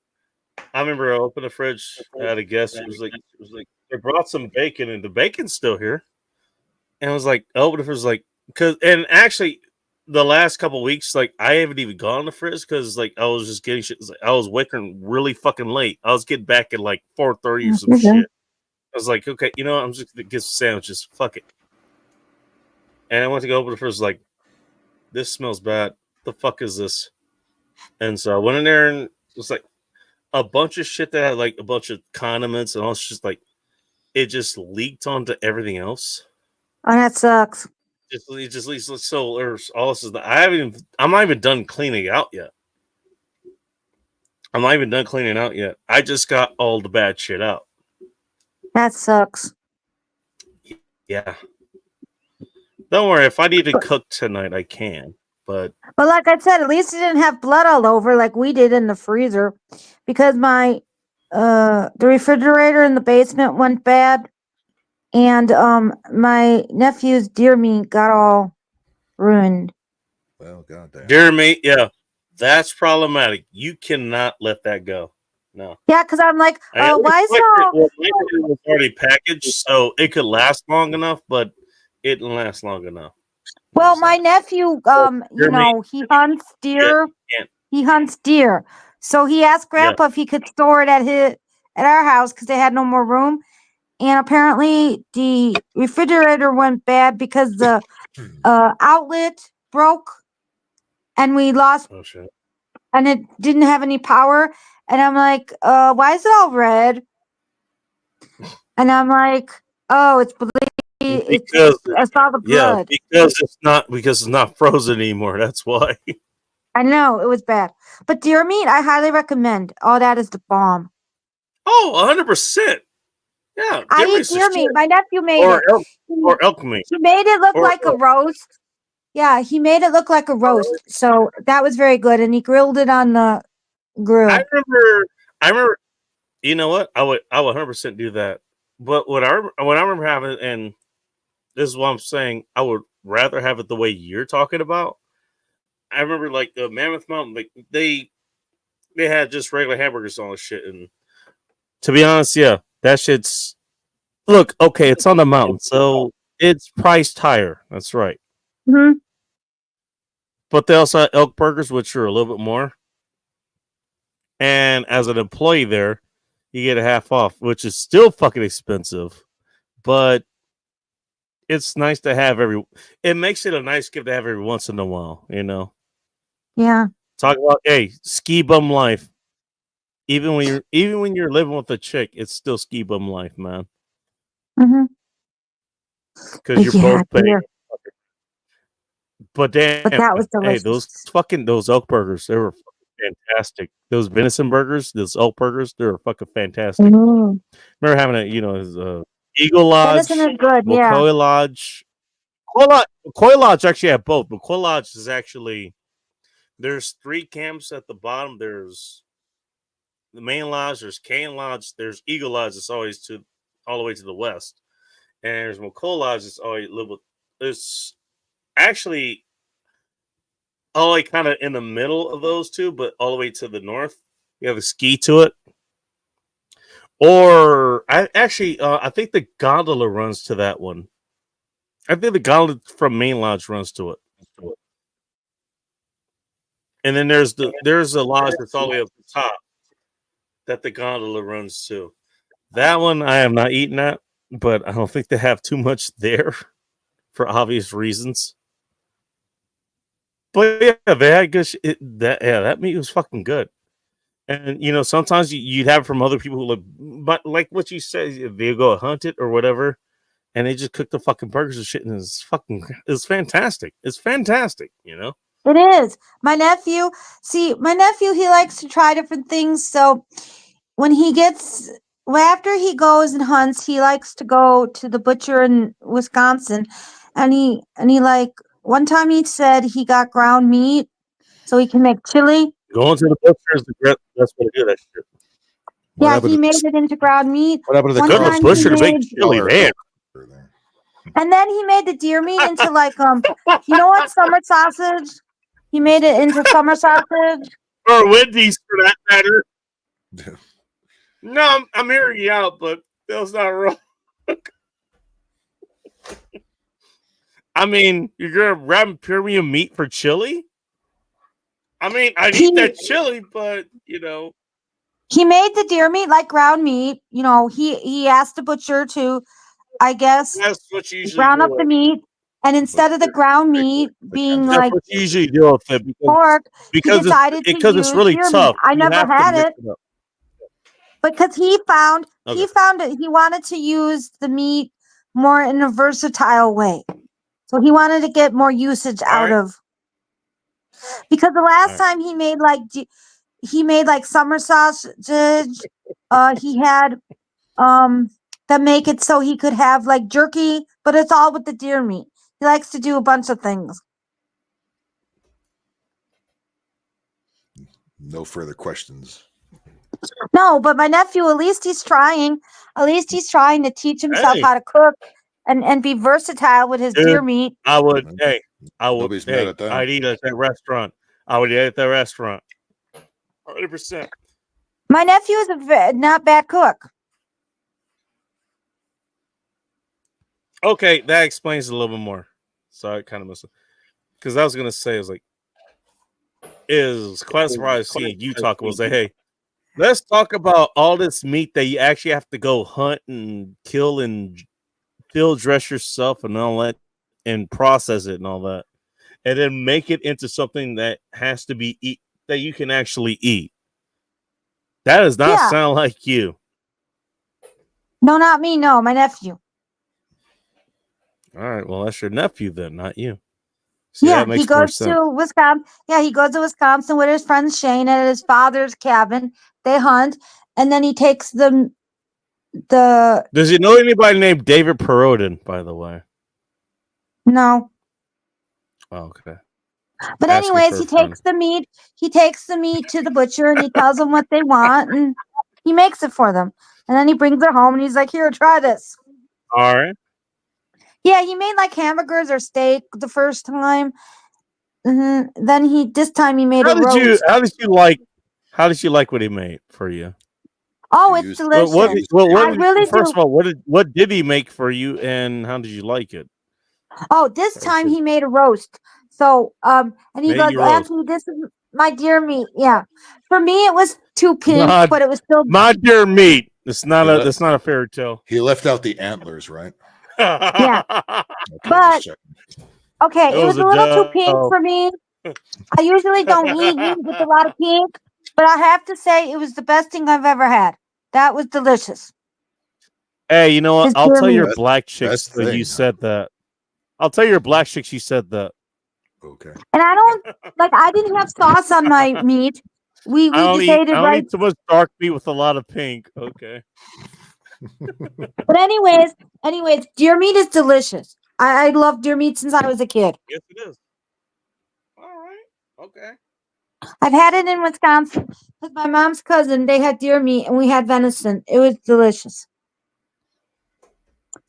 S1: I remember I opened the fridge. I had a guest. It was like they brought some bacon, and the bacon's still here. And I was like, oh, but if it was like, and actually, the last couple weeks, like I haven't even gone to fridge because like I was just getting shit. Like, I was waking really fucking late. I was getting back at like 4:30 or some shit. I was like, okay, you know what? I'm just gonna get some sandwiches. Fuck it. And I went to go open the fridge. Like, this smells bad. The fuck is this? And so I went in there and it was like a bunch of shit that had like a bunch of condiments and all. It's just like it just leaked onto everything else.
S24: Oh, that sucks.
S1: It just leaks so. There's all this is. I'm not even done cleaning out yet. I just got all the bad shit out.
S24: That sucks.
S1: Yeah. Don't worry. If I need to cook tonight, I can. But
S24: like I said, at least you didn't have blood all over like we did in the freezer, because my the refrigerator in the basement went bad, and my nephew's deer meat got all ruined.
S10: Well, goddamn.
S1: Dear me, yeah, that's problematic. You cannot let that go. No.
S24: Yeah, because I'm like, why is it all?
S1: It was already packaged, so it could last long enough, but it didn't last long enough.
S24: Well, my nephew, he hunts deer. He hunts deer. So he asked Grandpa if he could store it at our house because they had no more room. And apparently the refrigerator went bad because the outlet broke, and we lost.
S1: Oh shit!
S24: And it didn't have any power. And I'm like, why is it all red? And I'm like, oh, it's because I saw the blood.
S1: Yeah, because it's not frozen anymore. That's why.
S24: I know it was bad, but deer meat I highly recommend. All that is the bomb.
S1: Oh, 100%. Yeah,
S24: I eat deer meat. My nephew made it.
S1: Or elk meat.
S24: He made it look like a roast. Yeah, he made it look like a roast. So that was very good, and he grilled it on the grill.
S1: I remember. You know what? I would 100% do that. But what I remember having, and this is what I'm saying, I would rather have it the way you're talking about. I remember like the Mammoth Mountain, like they had just regular hamburgers and all this shit. And to be honest, yeah, that shit's okay, it's on the mountain, so it's priced higher. That's right.
S24: Mm-hmm.
S1: But they also have elk burgers, which are a little bit more. And as an employee there, you get a half off, which is still fucking expensive, but it's nice to have it makes it a nice gift to have every once in a while, you know?
S24: Yeah.
S1: Talk about, hey, ski bum life. Even when you're living with a chick, it's still ski bum life, man.
S24: Mm-hmm.
S1: Because you're both paying.
S24: Yeah.
S1: But damn,
S24: that was delicious.
S1: Hey, those elk burgers, they were fantastic. Those venison burgers, those elk burgers, they were fucking fantastic.
S24: Mm.
S1: Remember having Eagle Lodge,
S24: venison is good,
S1: McCoy Lodge. McCoy Lodge actually had both. McCoy Lodge is actually, there's 3 camps at the bottom. There's the main lodge, there's Cane Lodge, there's Eagle Lodge that's always all the way to the west. And there's McCoy Lodge that's always a little bit, it's actually all like kind of in the middle of those two, but all the way to the north. You have a ski to it. Or I think the gondola runs to that one. I think the gondola from Main Lodge runs to it. And then there's a lodge that's all the way up the top that the gondola runs to. That one I have not eaten at, but I don't think they have too much there for obvious reasons. But yeah, they had good that meat was fucking good. And sometimes you'd have it from other people but like what you said, they go hunt it or whatever, and they just cook the fucking burgers and shit, and it's fantastic. It's fantastic,
S24: It is. My nephew, he likes to try different things. So when after he goes and hunts, he likes to go to the butcher in Wisconsin. And he like, one time he said he got ground meat so he can make chili.
S1: Going to the butcher is the best way to do that shit.
S24: Yeah, he made it into ground meat.
S1: What happened to the goodness butcher to make chili, man?
S24: And then he made the deer meat into like you know what, summer sausage? He made it into summer sausage.
S1: Or Wendy's for that matter. No, I'm hearing you out, but that's not wrong. I mean, you're gonna wrap premium meat for chili? I mean, I'd eat that chili, but you know.
S24: He made the deer meat like ground meat. You know, he asked the butcher to, I guess,
S1: that's what you usually
S24: ground
S1: do
S24: up the meat, and instead of the ground meat being
S1: that's
S24: like
S1: what you usually do with it
S24: pork,
S1: because it's really
S24: deer
S1: tough.
S24: meat. I
S1: You
S24: never
S1: have to
S24: had
S1: mix
S24: it.
S1: up.
S24: Because he found
S1: Okay.
S24: he wanted to use the meat more in a versatile way. So he wanted to get more usage out of, because the last time he made like summer sausage, he had that make it so he could have like jerky, but it's all with the deer meat. He likes to do a bunch of things.
S10: No further questions.
S24: No, but my nephew, at least he's trying. At least he's trying to teach himself
S1: Hey.
S24: how to cook and be versatile with his
S1: Dude,
S24: deer meat.
S1: I would. Hey, I would.
S10: Nobody's mad at that.
S1: I'd eat at that restaurant. I would eat at that restaurant. 100%.
S24: My nephew is a not bad cook.
S1: Okay, that explains it a little bit more. So I kind of missed it. Because I was gonna say is quite surprised seeing you talk about say, hey, let's talk about all this meat that you actually have to go hunt and kill and field dress yourself and all that and process it and all that. And then make it into something that has to be that you can actually eat. That does not sound like you.
S24: No, not me. No, my nephew.
S1: All right, well, that's your nephew then, not you. See,
S24: Yeah,
S1: that makes
S24: he
S1: more
S24: goes
S1: sense.
S24: to Wisconsin. Yeah, he goes to Wisconsin with his friend Shane at his father's cabin. They hunt, and then he takes them.
S1: Does he know anybody named David Perodin, by the way?
S24: No,
S1: Oh, okay.
S24: but
S1: Asking
S24: anyways,
S1: for
S24: he
S1: a friend.
S24: takes the meat. He takes the meat to the butcher, and he tells them what they want, and he makes it for them. And then he brings it home, and he's like, "Here, try this."
S1: All right.
S24: Yeah, he made like hamburgers or steak the first time. Then this time he made
S1: How
S24: a
S1: did you
S24: roast.
S1: how did you like what he made for you?
S24: Oh, it's delicious. I really
S1: first
S24: do.
S1: of all, what did he make for you and how did you like it?
S24: Oh, this time he made a roast. So, and he
S1: Made
S24: goes,
S1: you roast.
S24: Anthony, this is my deer meat. Yeah. For me, it was too pink,
S1: Not-
S24: but it was still.
S1: My dear meat. It's not a fairy tale.
S10: He left out the antlers, right?
S24: Yeah.
S10: Okay,
S24: But
S10: just checking.
S24: okay,
S1: It
S24: it
S1: was
S24: was
S1: a
S24: a little too pink
S1: dove.
S24: for me. I usually don't eat meat with a lot of pink, but I have to say it was the best thing I've ever had. That was delicious.
S1: Hey, you know what?
S24: His
S1: I'll
S24: deer
S1: tell your
S24: meat.
S1: black chicks
S10: best
S1: that you
S10: thing.
S1: said that. I'll tell your black chicks you said that.
S10: Okay.
S24: And I don't I didn't have sauce on my meat. We
S1: I don't
S24: just ate
S1: eat,
S24: it
S1: I don't
S24: right.
S1: eat too much dark meat with a lot of pink. Okay.
S24: But anyways, deer meat is delicious. I love deer meat since I was a kid.
S1: Yes, it is. All right. Okay.
S24: I've had it in Wisconsin with my mom's cousin. They had deer meat and we had venison. It was delicious.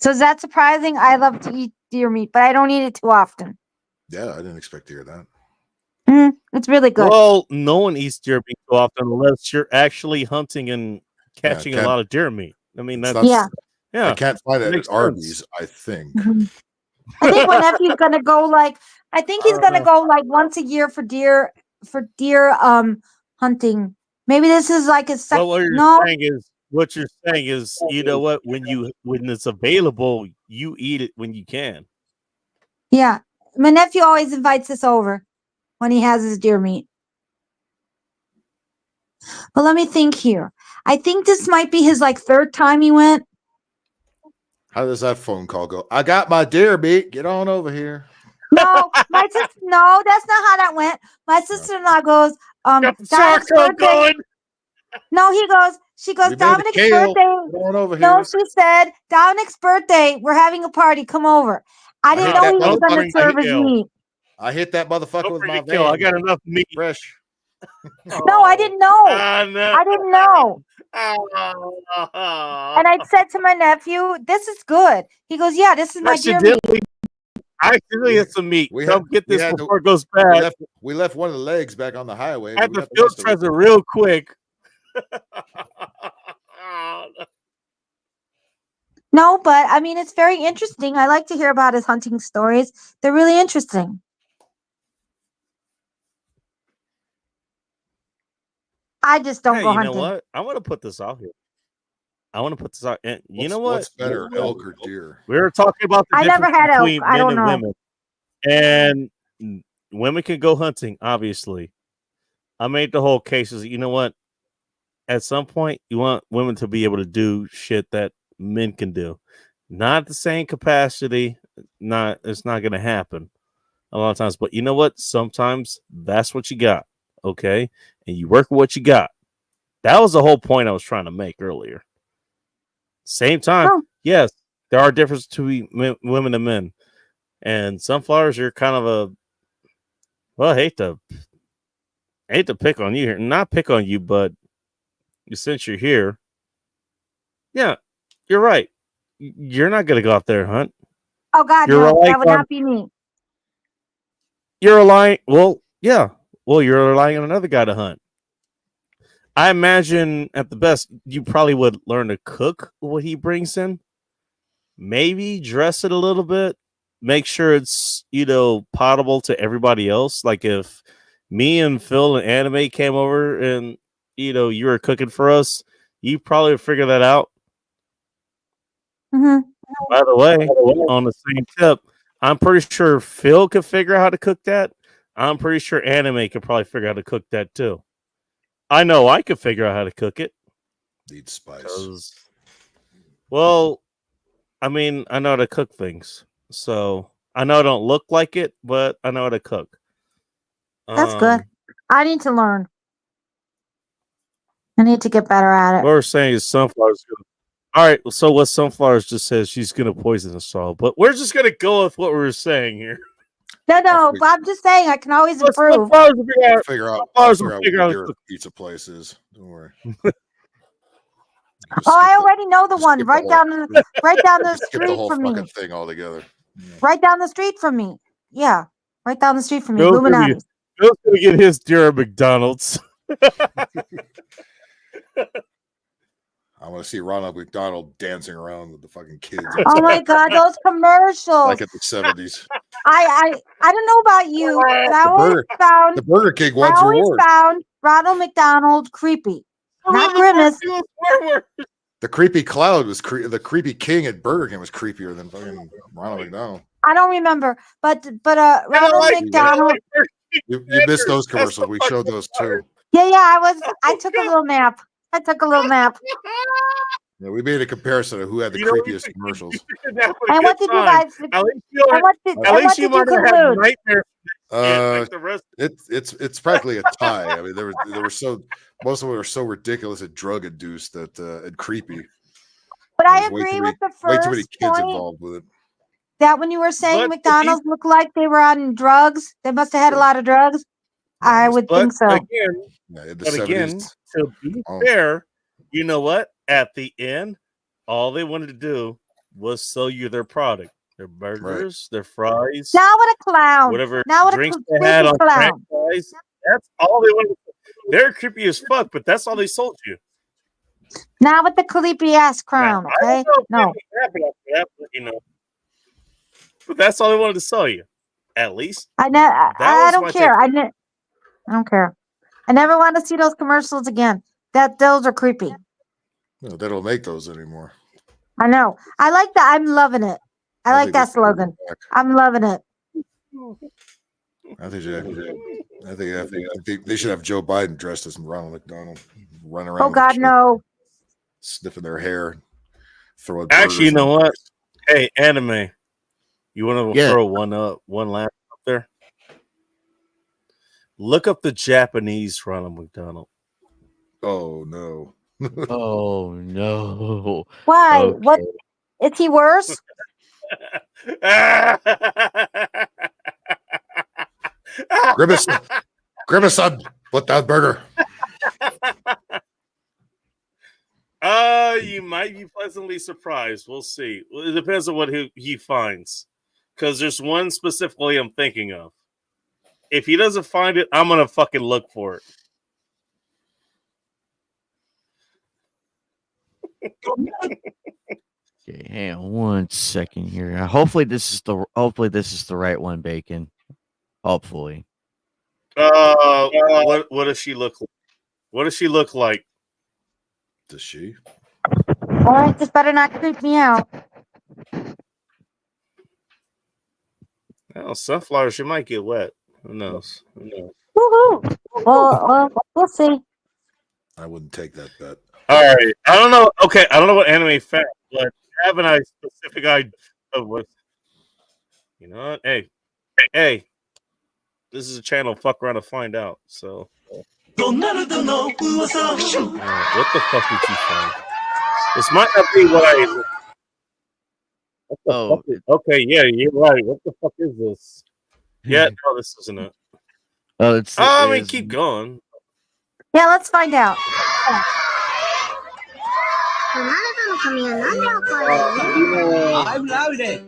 S24: So is that surprising? I love to eat deer meat, but I don't eat it too often.
S10: Yeah, I didn't expect to hear that.
S24: It's really good.
S1: Well, no one eats deer meat too often unless you're actually hunting and catching a
S10: can't-
S1: lot of deer meat. I mean,
S10: It's
S1: that's
S10: not-
S1: yeah.
S10: I can't find it
S1: Makes
S10: at Arby's,
S1: sense.
S10: I think.
S24: I think my nephew's gonna go he's gonna go like once a year for deer hunting. Maybe this is like his
S1: Well,
S24: second. No,
S1: what you're saying is, you know what? When it's available, you eat it when you can.
S24: yeah. My nephew always invites us over when he has his deer meat. But let me think here. I think this might be his like third time he went.
S10: How does that phone call go? I got my deer meat. Get on over here.
S24: No, my sister. No, that's not how that went. My sister-in-law goes,
S1: Got the
S24: Dominic's
S1: charcoal
S24: birthday.
S1: going.
S24: No, she goes,
S10: We made a
S24: Dominic's
S10: kale.
S24: birthday.
S10: Come on over
S24: No,
S10: here.
S24: she said, Dominic's birthday. We're having a party. Come over. I didn't know he was going to serve his meat.
S10: I hit that motherfucker with my
S1: Kill.
S10: van.
S1: I got enough meat.
S10: Fresh.
S24: No, I didn't know.
S1: No.
S24: I didn't know.
S1: Oh.
S24: And I said to my nephew, "This is good." He goes, "Yeah, this is my deer meat."
S1: Accidentally, I accidentally had some meat. Don't get this before it goes
S10: We
S1: bad.
S10: left one of the legs back on the highway.
S1: I had
S10: We
S1: to
S10: got the rest of
S1: filter
S10: it.
S1: it real quick.
S24: No, but I mean, it's very interesting. I like to hear about his hunting stories. They're really interesting. I just don't
S1: Hey,
S24: go
S1: you
S24: hunting.
S1: know what? I want to put this out here. I want to put this out. And you know
S10: What's
S1: what?
S10: better, elk or deer?
S1: We were talking about the
S24: I never
S1: difference
S24: had elk.
S1: between
S24: I
S1: men
S24: don't
S1: and
S24: know.
S1: women. And women can go hunting, obviously. I made the whole case is, you know what? At some point, you want women to be able to do shit that men can do. Not the same capacity. It's not going to happen a lot of times. But you know what? Sometimes that's what you got. Okay. And you work with what you got. That was the whole point I was trying to make earlier. Same time, yes, there are differences between women and men. And sunflowers, you're kind of a, well, I hate to pick on you here. Not pick on you, but since you're here, yeah, you're right. You're not going to go out there and hunt.
S24: Oh God,
S1: You're
S24: no,
S1: relying
S24: that would
S1: on-
S24: not be me.
S1: You're relying, well, yeah. Well, you're relying on another guy to hunt. I imagine at the best, you probably would learn to cook what he brings in. Maybe dress it a little bit. Make sure it's, potable to everybody else. Like if me and Phil and Anime came over and, you were cooking for us, you probably would figure that out.
S24: Mm-hmm.
S1: By the way, on the same tip, I'm pretty sure Phil could figure out how to cook that. I'm pretty sure Anime could probably figure out how to cook that too. I know I could figure out how to cook it.
S10: Need spice.
S1: Well, I mean, I know how to cook things. So I know I don't look like it, but I know how to cook.
S24: That's good. I need to learn. I need to get better at
S1: What
S24: it.
S1: we're saying is sunflowers. All right, so what sunflowers just says she's gonna poison us all, but we're just gonna go with what we were saying here.
S24: No, but I'm just saying I can always improve.
S1: Sunflowers will figure out.
S10: Figure out
S1: Sunflowers
S10: what
S1: will figure out.
S10: your pizza place is. Don't worry.
S24: Oh, I already know the one right down the
S10: Skip the
S24: street
S10: whole
S24: from me.
S10: fucking thing altogether.
S24: Right down the street from me. Yeah, right down the street from me.
S1: Phil's gonna
S24: Illuminati.
S1: Phil's gonna get his deer at McDonald's.
S10: I want to see Ronald McDonald dancing around with the fucking kids.
S24: Oh my God, those commercials!
S10: Like at the 70s.
S24: I don't know about you, but I always found
S10: The Burger King
S24: I
S10: wants
S24: always
S10: rewards.
S24: found Ronald McDonald creepy, not grimace.
S10: The creepy cloud was the creepy king at Burger King was creepier than fucking Ronald McDonald.
S24: I don't remember, but Ronald McDonald.
S10: You missed those commercials. We showed those too.
S24: Yeah, I took a little nap.
S10: Yeah, we made a comparison of who had the creepiest commercials.
S24: And what did you guys?
S1: At least you might have had nightmares. Like the rest.
S10: It's practically a tie. I mean, there were most of them were so ridiculous and drug induced that and creepy.
S24: But I
S10: There's way
S24: agree
S10: too
S24: with
S10: many-
S24: the
S10: way too many
S24: first
S10: kids
S24: point
S10: involved with it.
S24: that when you were saying
S1: But
S24: McDonald's looked like they were on drugs, they must have had a lot of drugs. I would
S1: But
S24: think so.
S1: again,
S10: in the
S1: but again,
S10: 70s.
S1: to be fair, you know what? At the end, all they wanted to do was sell you their product, their burgers, their fries,
S24: Now what a clown!
S1: whatever
S24: Now what a
S1: drinks
S24: creepy
S1: they had on
S24: clown!
S1: franchise. That's all they wanted. They're creepy as fuck, but that's all they sold you.
S24: Now with the creepy ass crown.
S1: I
S24: Okay,
S1: don't know
S24: no.
S1: if anything happened after that, but that's all they wanted to sell you. At least
S24: I
S1: was my
S24: don't care. I don't care. I never want to see those commercials again. Those are creepy.
S10: No, they don't make those anymore.
S24: I know. I like that. I'm loving it. I like
S10: think
S24: that
S10: they should bring
S24: slogan.
S10: it back.
S24: I'm loving it.
S10: I think they should have Joe Biden dressed as Ronald McDonald, run around.
S24: Oh
S10: with a
S24: God,
S10: kid,
S24: no.
S10: sniffing their hair, throwing.
S1: Actually, you
S10: burgers
S1: know
S10: in
S1: what? Hey, anime. You want to
S13: Yeah.
S1: throw one last Look up the Japanese Ronald McDonald.
S10: Oh no.
S13: Oh no.
S24: Why?
S13: Okay.
S24: What? Is he worse?
S10: Grimace, son, put that burger.
S1: You might be pleasantly surprised. We'll see. Well, it depends on what he finds. Because there's one specifically I'm thinking of. If he doesn't find it, I'm gonna fucking look for it.
S13: Okay, hang on 1 second here. Hopefully this is the right one, Bacon. Hopefully.
S1: What does she look like? What does she look like?
S10: Does she?
S24: All right, this better not creep me out.
S1: Well, sunflower, she might get wet. Who knows? Who knows?
S24: Woohoo! Well, we'll see.
S10: I wouldn't take that bet.
S1: All right. I don't know. Okay, I don't know what anime fan, but having a specific idea of what. You know what? Hey. This is a channel. Fuck around to find out. So. What the fuck did you find? This might not be what I.
S13: Oh,
S1: okay. Yeah, you're right. What the fuck is this? Yeah, no, this isn't it.
S13: Oh, it's.
S1: I mean, keep going.
S24: Yeah, let's find out.
S16: I'm loaded.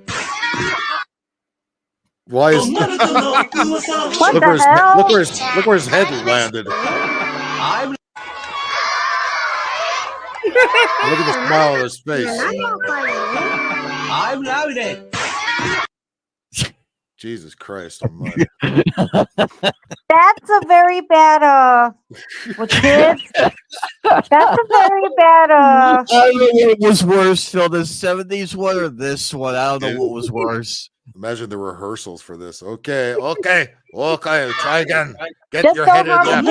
S10: Why is
S24: What
S10: look,
S24: the hell?
S10: look where his head landed.
S16: I'm
S10: Look at the smile on his face.
S16: I'm loaded.
S10: Jesus Christ almighty.
S24: That's a very bad with kids. That's a very bad
S13: I don't know what was worse, Phil, the 70s one or this one. I don't know what was worse.
S10: Imagine the rehearsals for this. Okay. Try again. Get
S24: Just
S10: your head in
S24: over
S10: there.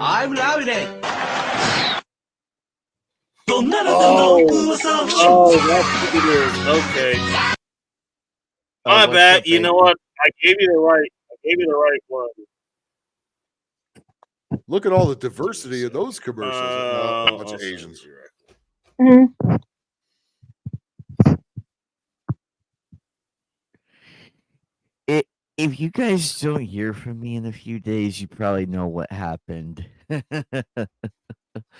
S16: I'm loaded.
S1: Oh, that's what it is. Okay. My bad. You know what? I gave you the right one.
S10: Look at all the diversity of those commercials. A bunch of Asians.
S24: Mm-hmm.
S13: If you guys don't hear from me in a few days, you probably know what happened.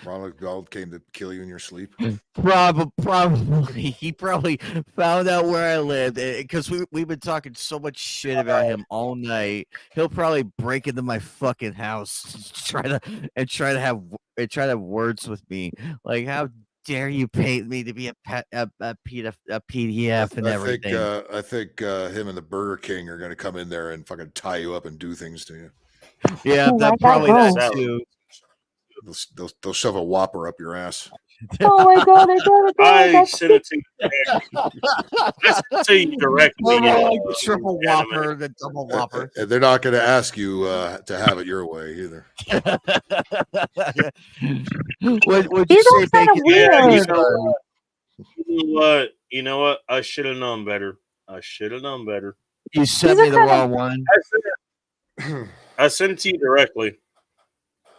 S10: Ronald McDonald came to kill you in your sleep.
S13: Probably. He probably found out where I lived because we've been talking so much shit about him all night. He'll probably break into my fucking house, try to have words with me. Like, how dare you paint me to be a PDF and everything?
S10: I think him and the Burger King are going to come in there and fucking tie you up and do things to you.
S13: Yeah, that probably that too.
S10: They'll shove a Whopper up your ass.
S24: Oh my god!
S1: I sent it to you. I sent it to you directly.
S13: Triple Whopper, the double Whopper.
S10: And they're not going to ask you to have it your way either.
S13: What you say, Bacon?
S1: Yeah, you know what? I should have known better.
S13: You sent me the wrong one.
S1: I sent it to you directly.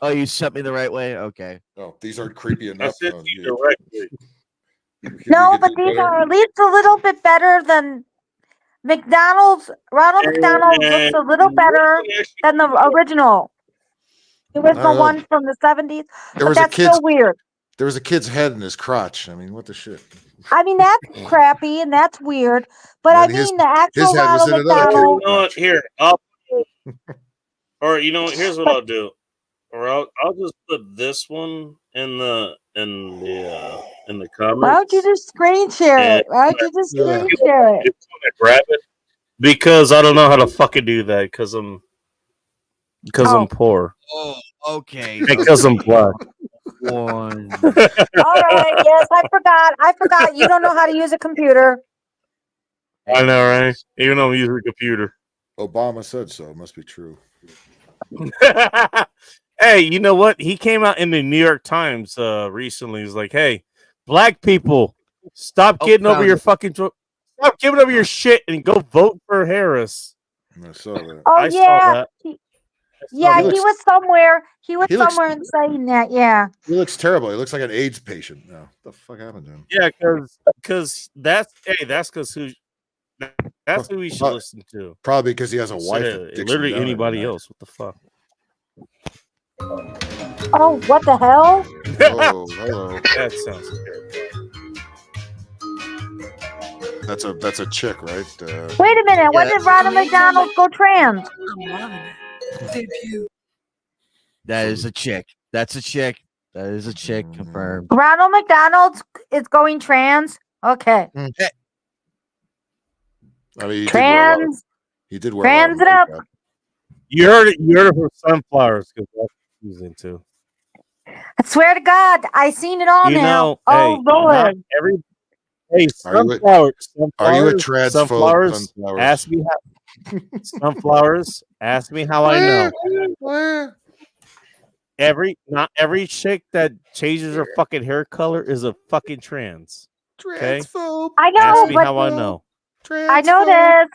S13: Oh, you sent me the right way? Okay.
S10: No, these aren't creepy enough.
S1: I sent you directly.
S24: No, but these are at least a little bit better than McDonald's. Ronald McDonald looks a little better than the original. The original one from the 70s. But that's still weird.
S10: There was a kid's head in his crotch. I mean, what the shit?
S24: I mean, that's crappy and that's weird. But I mean, the actual Ronald McDonald.
S1: You know what? Here, or you know what? Here's what I'll do. Or I'll just put this one in the comments.
S24: Why don't you just screen share it? Why don't you just screen share it?
S1: Grab it because I don't know how to fucking do that because I'm poor.
S13: Oh, okay.
S1: Because I'm black.
S24: All right. Yes, I forgot. You don't know how to use a computer.
S1: I know, right? Even though I'm using a computer.
S10: Obama said so. It must be true.
S1: Hey, you know what? He came out in the New York Times recently. He's like, hey, black people, Stop getting over
S13: found
S1: your
S13: it.
S1: fucking. Stop giving over your shit and go vote for Harris.
S10: I saw that.
S24: Oh
S1: I saw
S24: yeah.
S1: that.
S24: Yeah,
S10: He
S24: he
S10: looks-
S24: was somewhere. He was
S10: he looks-
S24: somewhere and saying that. Yeah.
S10: He looks terrible. He looks like an AIDS patient now. What the fuck happened to him?
S1: Yeah, because that's because that's who we should listen to.
S10: Probably because he has a
S1: Instead
S10: wife.
S1: of
S10: that dicks him
S1: literally
S10: down
S1: anybody
S10: every night.
S1: else. What the fuck?
S24: Oh, what the hell?
S10: Oh, hello.
S1: That sounds terrible.
S10: That's a chick, right?
S24: Wait a minute. When did Ronald McDonald go trans?
S13: That is a chick. That's a chick. That is a chick. Confirmed.
S24: Ronald McDonald is going trans. Okay.
S10: I mean,
S24: Trans.
S10: he did wear
S24: Trans
S10: a
S24: it
S10: lot
S24: up.
S10: of makeup.
S1: You heard it. You heard it from Sunflowers because that's what he's into.
S24: I swear to God, I seen it all
S1: You
S24: now.
S1: know,
S24: Oh
S1: hey,
S24: Lord.
S1: not every. Hey,
S10: Are you a-
S1: sunflowers.
S10: are you a
S1: Sunflowers,
S10: transphobe,
S1: sunflowers.
S10: Sunflowers?
S1: Ask me how. Sunflowers. Ask me how I know. Not every chick that changes her fucking hair color is a fucking trans. Okay.
S10: Transphobe.
S24: I know,
S1: Ask me
S24: but
S1: how I know.
S24: I know this.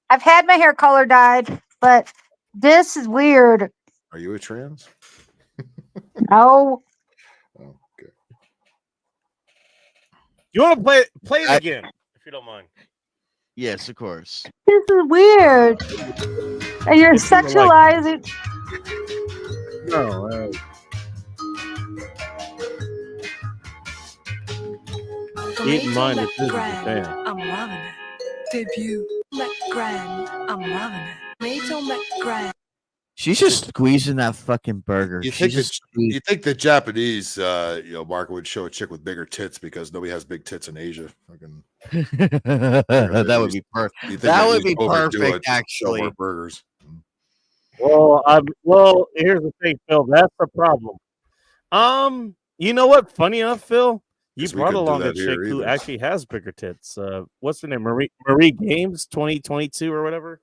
S24: I've had my hair color dyed, but this is weird.
S10: Are you a trans?
S24: No.
S1: You want to play it again, if you don't mind.
S13: Yes, of course.
S24: This is weird. And you're sexualizing.
S1: No. Keep in mind that this is a fan.
S18: I'm loving it. Debut McGrand. I'm loving it. Rachel McGrand.
S13: She's just squeezing that fucking burger.
S10: You
S13: She's
S10: think
S13: just
S10: you think the Japanese market would show a chick with bigger tits because nobody has big tits in Asia? Fucking
S13: that would be perfect.
S10: You think
S13: That
S10: they
S13: would
S10: just
S13: be
S10: overdo
S13: perfect,
S10: it to sell
S13: actually.
S10: more burgers.
S1: Well, here's the thing, Phil. That's the problem. You know what? Funny enough, Phil, you
S10: 'Cause we
S1: brought
S10: couldn't do
S1: along a
S10: that
S1: chick
S10: here
S1: who
S10: either.
S1: actually has bigger tits. What's her name? Marie Games 2022 or whatever.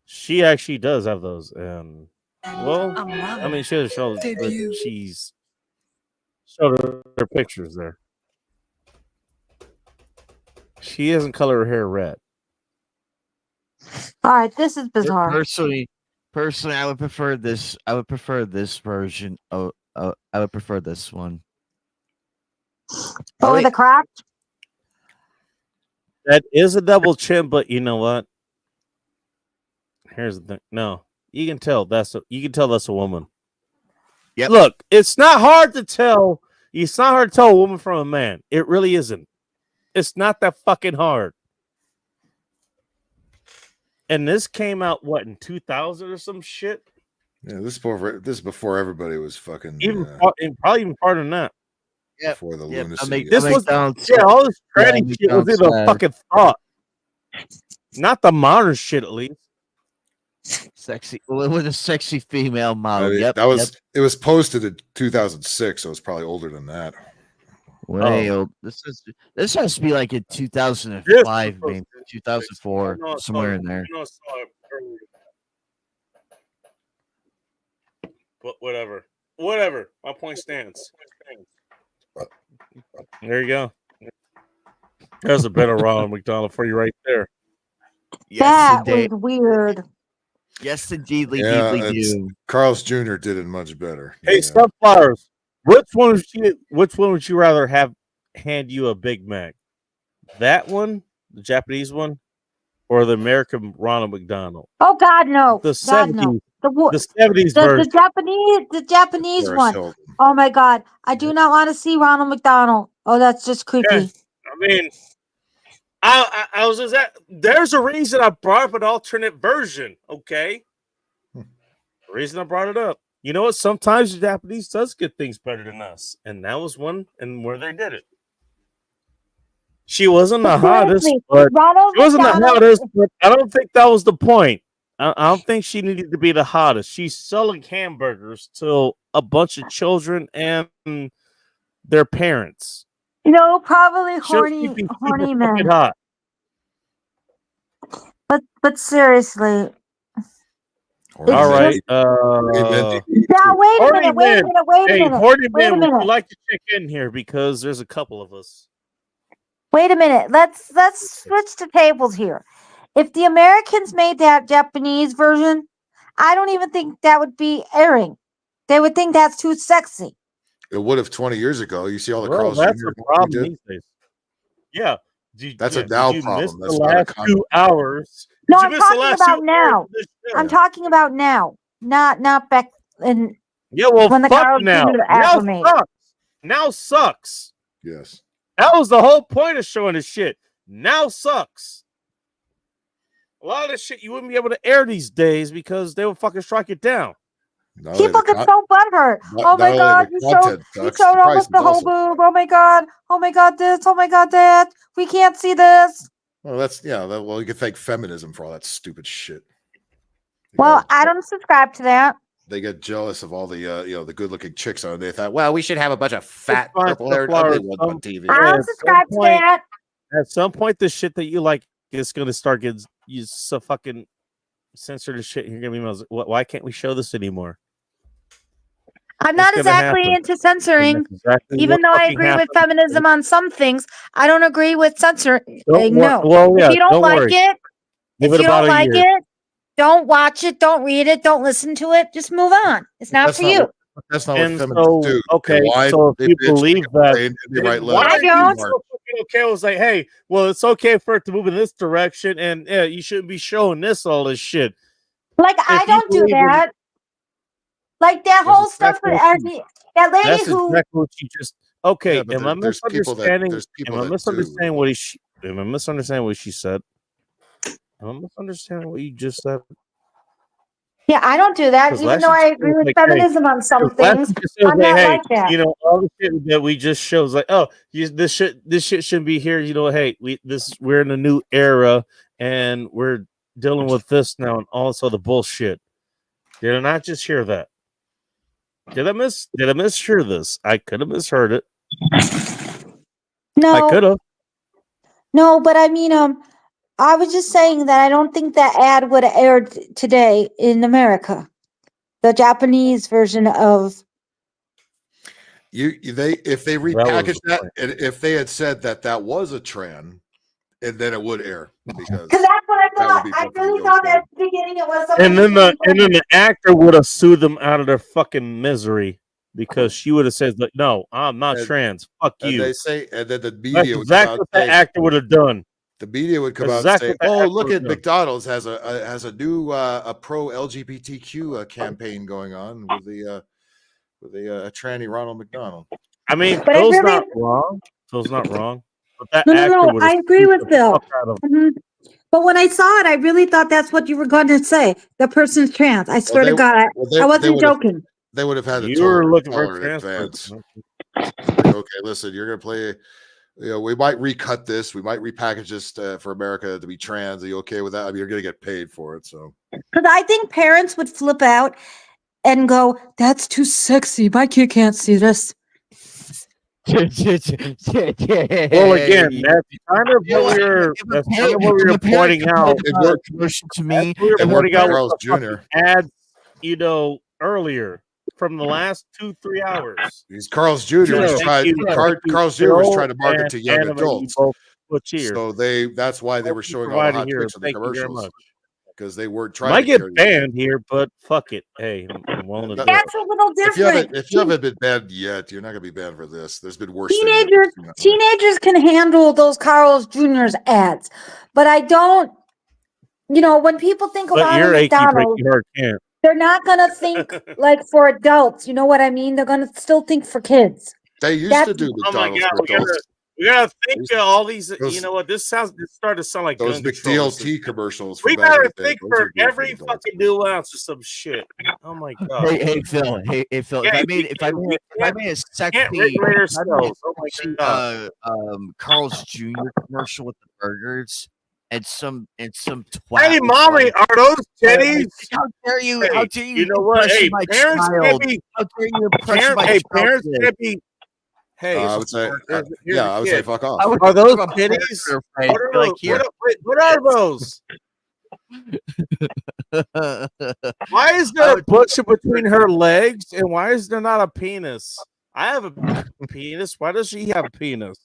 S1: She actually does have those. Well, I mean, she doesn't show that she's showed her pictures there. She hasn't colored her hair red.
S24: All right, this is bizarre.
S13: Personally, I would prefer this. I would prefer this version. I would prefer this one.
S24: Over the crotch.
S1: That is a double chin, but you know what? Here's the thing. No, you can tell that's a woman.
S13: Yep.
S1: Look, it's not hard to tell. It's not hard to tell a woman from a man. It really isn't. It's not that fucking hard. And this came out what in 2000 or some shit.
S10: Yeah, this is before everybody was fucking
S1: Probably even farther than that.
S10: before the lunacy.
S1: This was all this tranny shit was in a fucking thought, not the modern shit at least.
S13: Sexy with a sexy female model.
S10: I mean,
S13: Yep,
S10: that was
S13: yep.
S10: it was posted in 2006, so it's probably older than that.
S13: Way old. This has to be like in 2005, maybe 2004, somewhere in there.
S1: But whatever. My point stands. There you go. There's a better Ronald McDonald for you right there.
S24: That was weird.
S13: Yes, indeed,
S10: Yeah,
S13: do.
S10: Carl's Jr. did it much better.
S1: Hey, Sunflowers, which one would you rather hand you a Big Mac? That one, the Japanese one, or the American Ronald McDonald?
S24: Oh God, no.
S1: The
S24: God,
S1: 70s.
S24: no.
S1: The 70s version.
S24: The Japanese
S1: Paris
S24: one.
S1: Hilton.
S24: Oh my God, I do not want to see Ronald McDonald. Oh, that's just creepy.
S1: I mean, I was just there's a reason I brought up an alternate version. Okay, the reason I brought it up. You know what? Sometimes the Japanese does get things better than us, and that was one, and where they did it. She wasn't the hottest, but she wasn't the hottest. But I don't think that was the point. I don't think she needed to be the hottest. She's selling hamburgers to a bunch of children and their parents.
S24: You know, probably
S1: She'll
S24: horny
S1: keep you super
S24: men.
S1: fucking hot.
S24: But seriously.
S1: All right.
S24: Now wait a minute. Wait a minute.
S1: Hey, horny
S24: Wait a
S1: man, would
S24: minute.
S1: you like to check in here because there's a couple of us.
S24: Wait a minute. Let's switch the tables here. If the Americans made that Japanese version, I don't even think that would be airing. They would think that's too sexy.
S10: It would have 20 years ago. You see all the
S1: Well,
S10: Carl's
S1: that's
S10: Jr.
S1: a problem these days. Yeah.
S10: That's a
S1: Did
S10: now
S1: you
S10: problem.
S1: miss
S10: That's
S1: the
S10: not a
S1: last
S10: con-
S1: 2 hours.
S24: No,
S1: Did you
S24: I'm
S1: miss the
S24: talking
S1: last
S24: about
S1: 2 hours
S24: now.
S1: of this show?
S24: I'm talking about now, not back in.
S1: Yeah, well,
S24: when the
S1: fuck
S24: Carl's
S1: now.
S24: Jr. ads
S1: Now
S24: were made.
S1: sucks. Now sucks.
S10: Yes.
S1: That was the whole point of showing this shit. Now sucks. A lot of this shit you wouldn't be able to air these days because they would fucking strike it down.
S24: People get so butthurt. Oh my god, you showed almost the whole boob. Oh my god, this. Oh my god, that. We can't see this.
S10: Well, that's well, you can thank feminism for all that stupid shit.
S24: Well, I don't subscribe to that.
S10: They get jealous of all the the good-looking chicks on. They thought, well, we should have a bunch of fat,
S1: fine,
S10: purple-haired
S1: Flowers,
S10: ugly ones on TV.
S24: I don't subscribe to that.
S1: At some point, the shit that you like is going to start getting you so fucking censored as shit. You're going to be, why can't we show this anymore?
S24: I'm not
S1: It's gonna
S24: exactly
S1: happen.
S24: into censoring,
S1: That's exactly
S24: even
S1: what
S24: though I
S1: fucking
S24: agree with
S1: happened.
S24: feminism on some things. I don't agree with censoring.
S1: Don't
S24: No,
S1: well, yeah,
S24: if you don't
S1: don't
S24: like
S1: worry.
S24: it,
S1: Give
S24: if
S1: it
S24: you
S1: about
S24: don't
S1: a
S24: like
S1: year.
S24: it, don't watch it, don't read it, don't listen to it. Just move on. It's not
S10: That's
S24: for
S10: not
S24: you.
S10: what- That's not what
S1: And
S10: feminists
S1: so,
S10: do.
S1: okay,
S10: They whine,
S1: so if
S10: they
S1: you
S10: bitch,
S1: believe
S10: they
S1: that,
S10: complain, and they write
S1: why
S10: letters.
S1: are you
S24: don't.
S1: so fucking okay? I was like, hey, well, it's okay for it to move in this direction, and yeah, you shouldn't be showing all this shit.
S24: Like I
S1: you
S24: don't do
S1: believe in-
S24: that. Like that
S1: That's
S24: whole stuff with
S1: exactly what
S24: that lady
S1: That's
S24: who
S1: exactly what you just. Okay,
S10: Yeah, but
S1: am I
S10: there's people that-
S1: misunderstanding?
S10: there's people
S1: Am I
S10: that
S1: misunderstanding what he? Am I misunderstanding what she said? Am I misunderstanding what you just said?
S24: Yeah, I don't do that,
S1: 'Cause
S24: even
S1: last
S24: though
S1: you
S24: I
S1: just
S24: agree
S1: said,
S24: with
S1: like, hey,
S24: feminism on some
S1: 'cause last
S24: things.
S1: you just said,
S24: I'm not
S1: hey,
S24: like that.
S1: you know, all the shit that we just shows like, oh, this shit shouldn't be here. You know, hey, we're in a new era and we're dealing with this now and all this other bullshit. Did I not just hear that? Did I mishear this? I could have misheard it.
S24: No,
S1: I could have.
S24: no, but I mean, I was just saying that I don't think that ad would have aired today in America. The Japanese version of
S10: If they
S1: was
S10: repackaged
S1: the
S10: that,
S1: point.
S10: and if they had said that was a trend, and then it would air because
S24: because that's what I
S10: that would
S24: thought.
S10: be
S24: I
S10: fucking
S24: really
S10: real
S24: thought
S10: cool.
S24: at the beginning it was something.
S1: And then the actor would have sued them out of their fucking misery because she would have said, like, no, I'm not
S10: And-
S1: trans. Fuck
S10: And
S1: you.
S10: they say, and then the
S1: That's
S10: media would
S1: exactly
S10: come out
S1: what
S10: and
S1: the
S10: say,
S1: actor would have done.
S10: the media would come
S1: That's
S10: out
S1: exactly
S10: and
S1: what
S10: say,
S1: the
S10: "Oh,
S1: actor
S10: look
S1: would
S10: at
S1: do.
S10: McDonald's has a new a pro LGBTQ campaign going on with a tranny Ronald McDonald."
S1: I mean,
S24: But I
S1: Phil's
S24: really-
S1: not wrong. Phil's not wrong. But that
S24: No,
S1: actor would have
S24: I agree
S1: sued
S24: with
S1: the
S24: Phil.
S1: fuck out of-
S24: Mhm. But when I saw it, I really thought that's what you were going to say. The person's trans. I swear to God, I wasn't joking.
S10: They would have had to
S1: You
S10: tell
S1: were
S10: her,
S1: looking
S10: tell
S1: for
S10: her in
S1: trans
S10: advance.
S1: person.
S10: Like, okay, listen, you're gonna play. We might recut this. We might repackage this for America to be trans. Are you okay with that? I mean, you're gonna get paid for it. So
S24: Because I think parents would flip out and go, "That's too sexy. My kid can't see this."
S1: Well, again, that's kind of what we were pointing out.
S10: it worked
S13: to me.
S1: We were
S10: It worked
S1: pointing
S10: for
S1: out
S10: Carl's
S1: with the fucking
S10: Jr.
S1: ads, earlier from the last 2-3 hours.
S10: He's Carl's Jr.
S1: Yeah,
S10: was
S1: thank
S10: trying.
S1: you.
S10: Carl's Jr.
S1: Phil
S10: was trying to market
S1: and
S10: to young
S1: Anime, you
S10: adults.
S1: both put here.
S10: So that's why they were showing all the
S1: Provided
S10: hot
S1: here.
S10: chicks in the
S1: Thank you very
S10: commercials
S1: much.
S10: because they weren't trying
S1: Might
S10: to
S1: get
S10: carry-
S1: banned here, but fuck it. Hey, I'm willing to do it.
S24: That's a little different.
S10: If you haven't been banned yet, you're not gonna be banned for this. There's been worse things.
S24: Teenagers can handle those Carl's Jr.'s ads, but I don't. You know, when people think of
S1: But
S24: Ronald
S1: you're achy
S24: McDonald,
S1: breaky heart can't.
S24: they're not gonna think like for adults. You know what I mean? They're gonna still think for kids.
S10: They used
S24: That's-
S10: to do
S1: Oh my
S10: McDonald's
S1: god,
S10: for
S1: we gotta,
S10: adults.
S1: we gotta think of all these.
S10: Those-
S1: You know what? This started to sound like
S10: Those
S1: gun control.
S10: McDLT commercials. from
S1: We
S10: back in
S1: gotta
S10: the day,
S1: think
S10: those
S1: for
S10: are good for
S1: every
S10: adults.
S1: fucking nuance of some shit. Oh my god.
S13: Hey Phil. Hey Phil.
S1: Yeah,
S13: if I made a
S1: can't
S13: sexy
S1: regulate ourselves. Oh my
S13: sexy,
S1: god.
S13: Carl's Jr. commercial with the burgers and some twat.
S1: Hey,
S13: was
S1: mommy,
S13: like,
S1: are those titties?
S13: How dare you?
S1: Hey,
S13: How dare you?
S1: you know what?
S13: impress
S1: Hey,
S13: my
S1: parents
S13: child?
S1: can't be.
S13: How dare you impress my
S1: Hey,
S13: child
S1: parents
S13: today?
S1: can't be. Hey,
S10: I would say,
S1: here's
S10: yeah, I would say
S1: kid.
S10: fuck
S13: I
S10: off.
S13: would
S1: Are those
S13: give a
S1: titties?
S13: burger face,
S1: What are
S13: be like,
S1: those?
S13: here.
S1: What are those? Why is there a bush between her legs, and why is there not a penis? I have a penis. Why does she have a penis?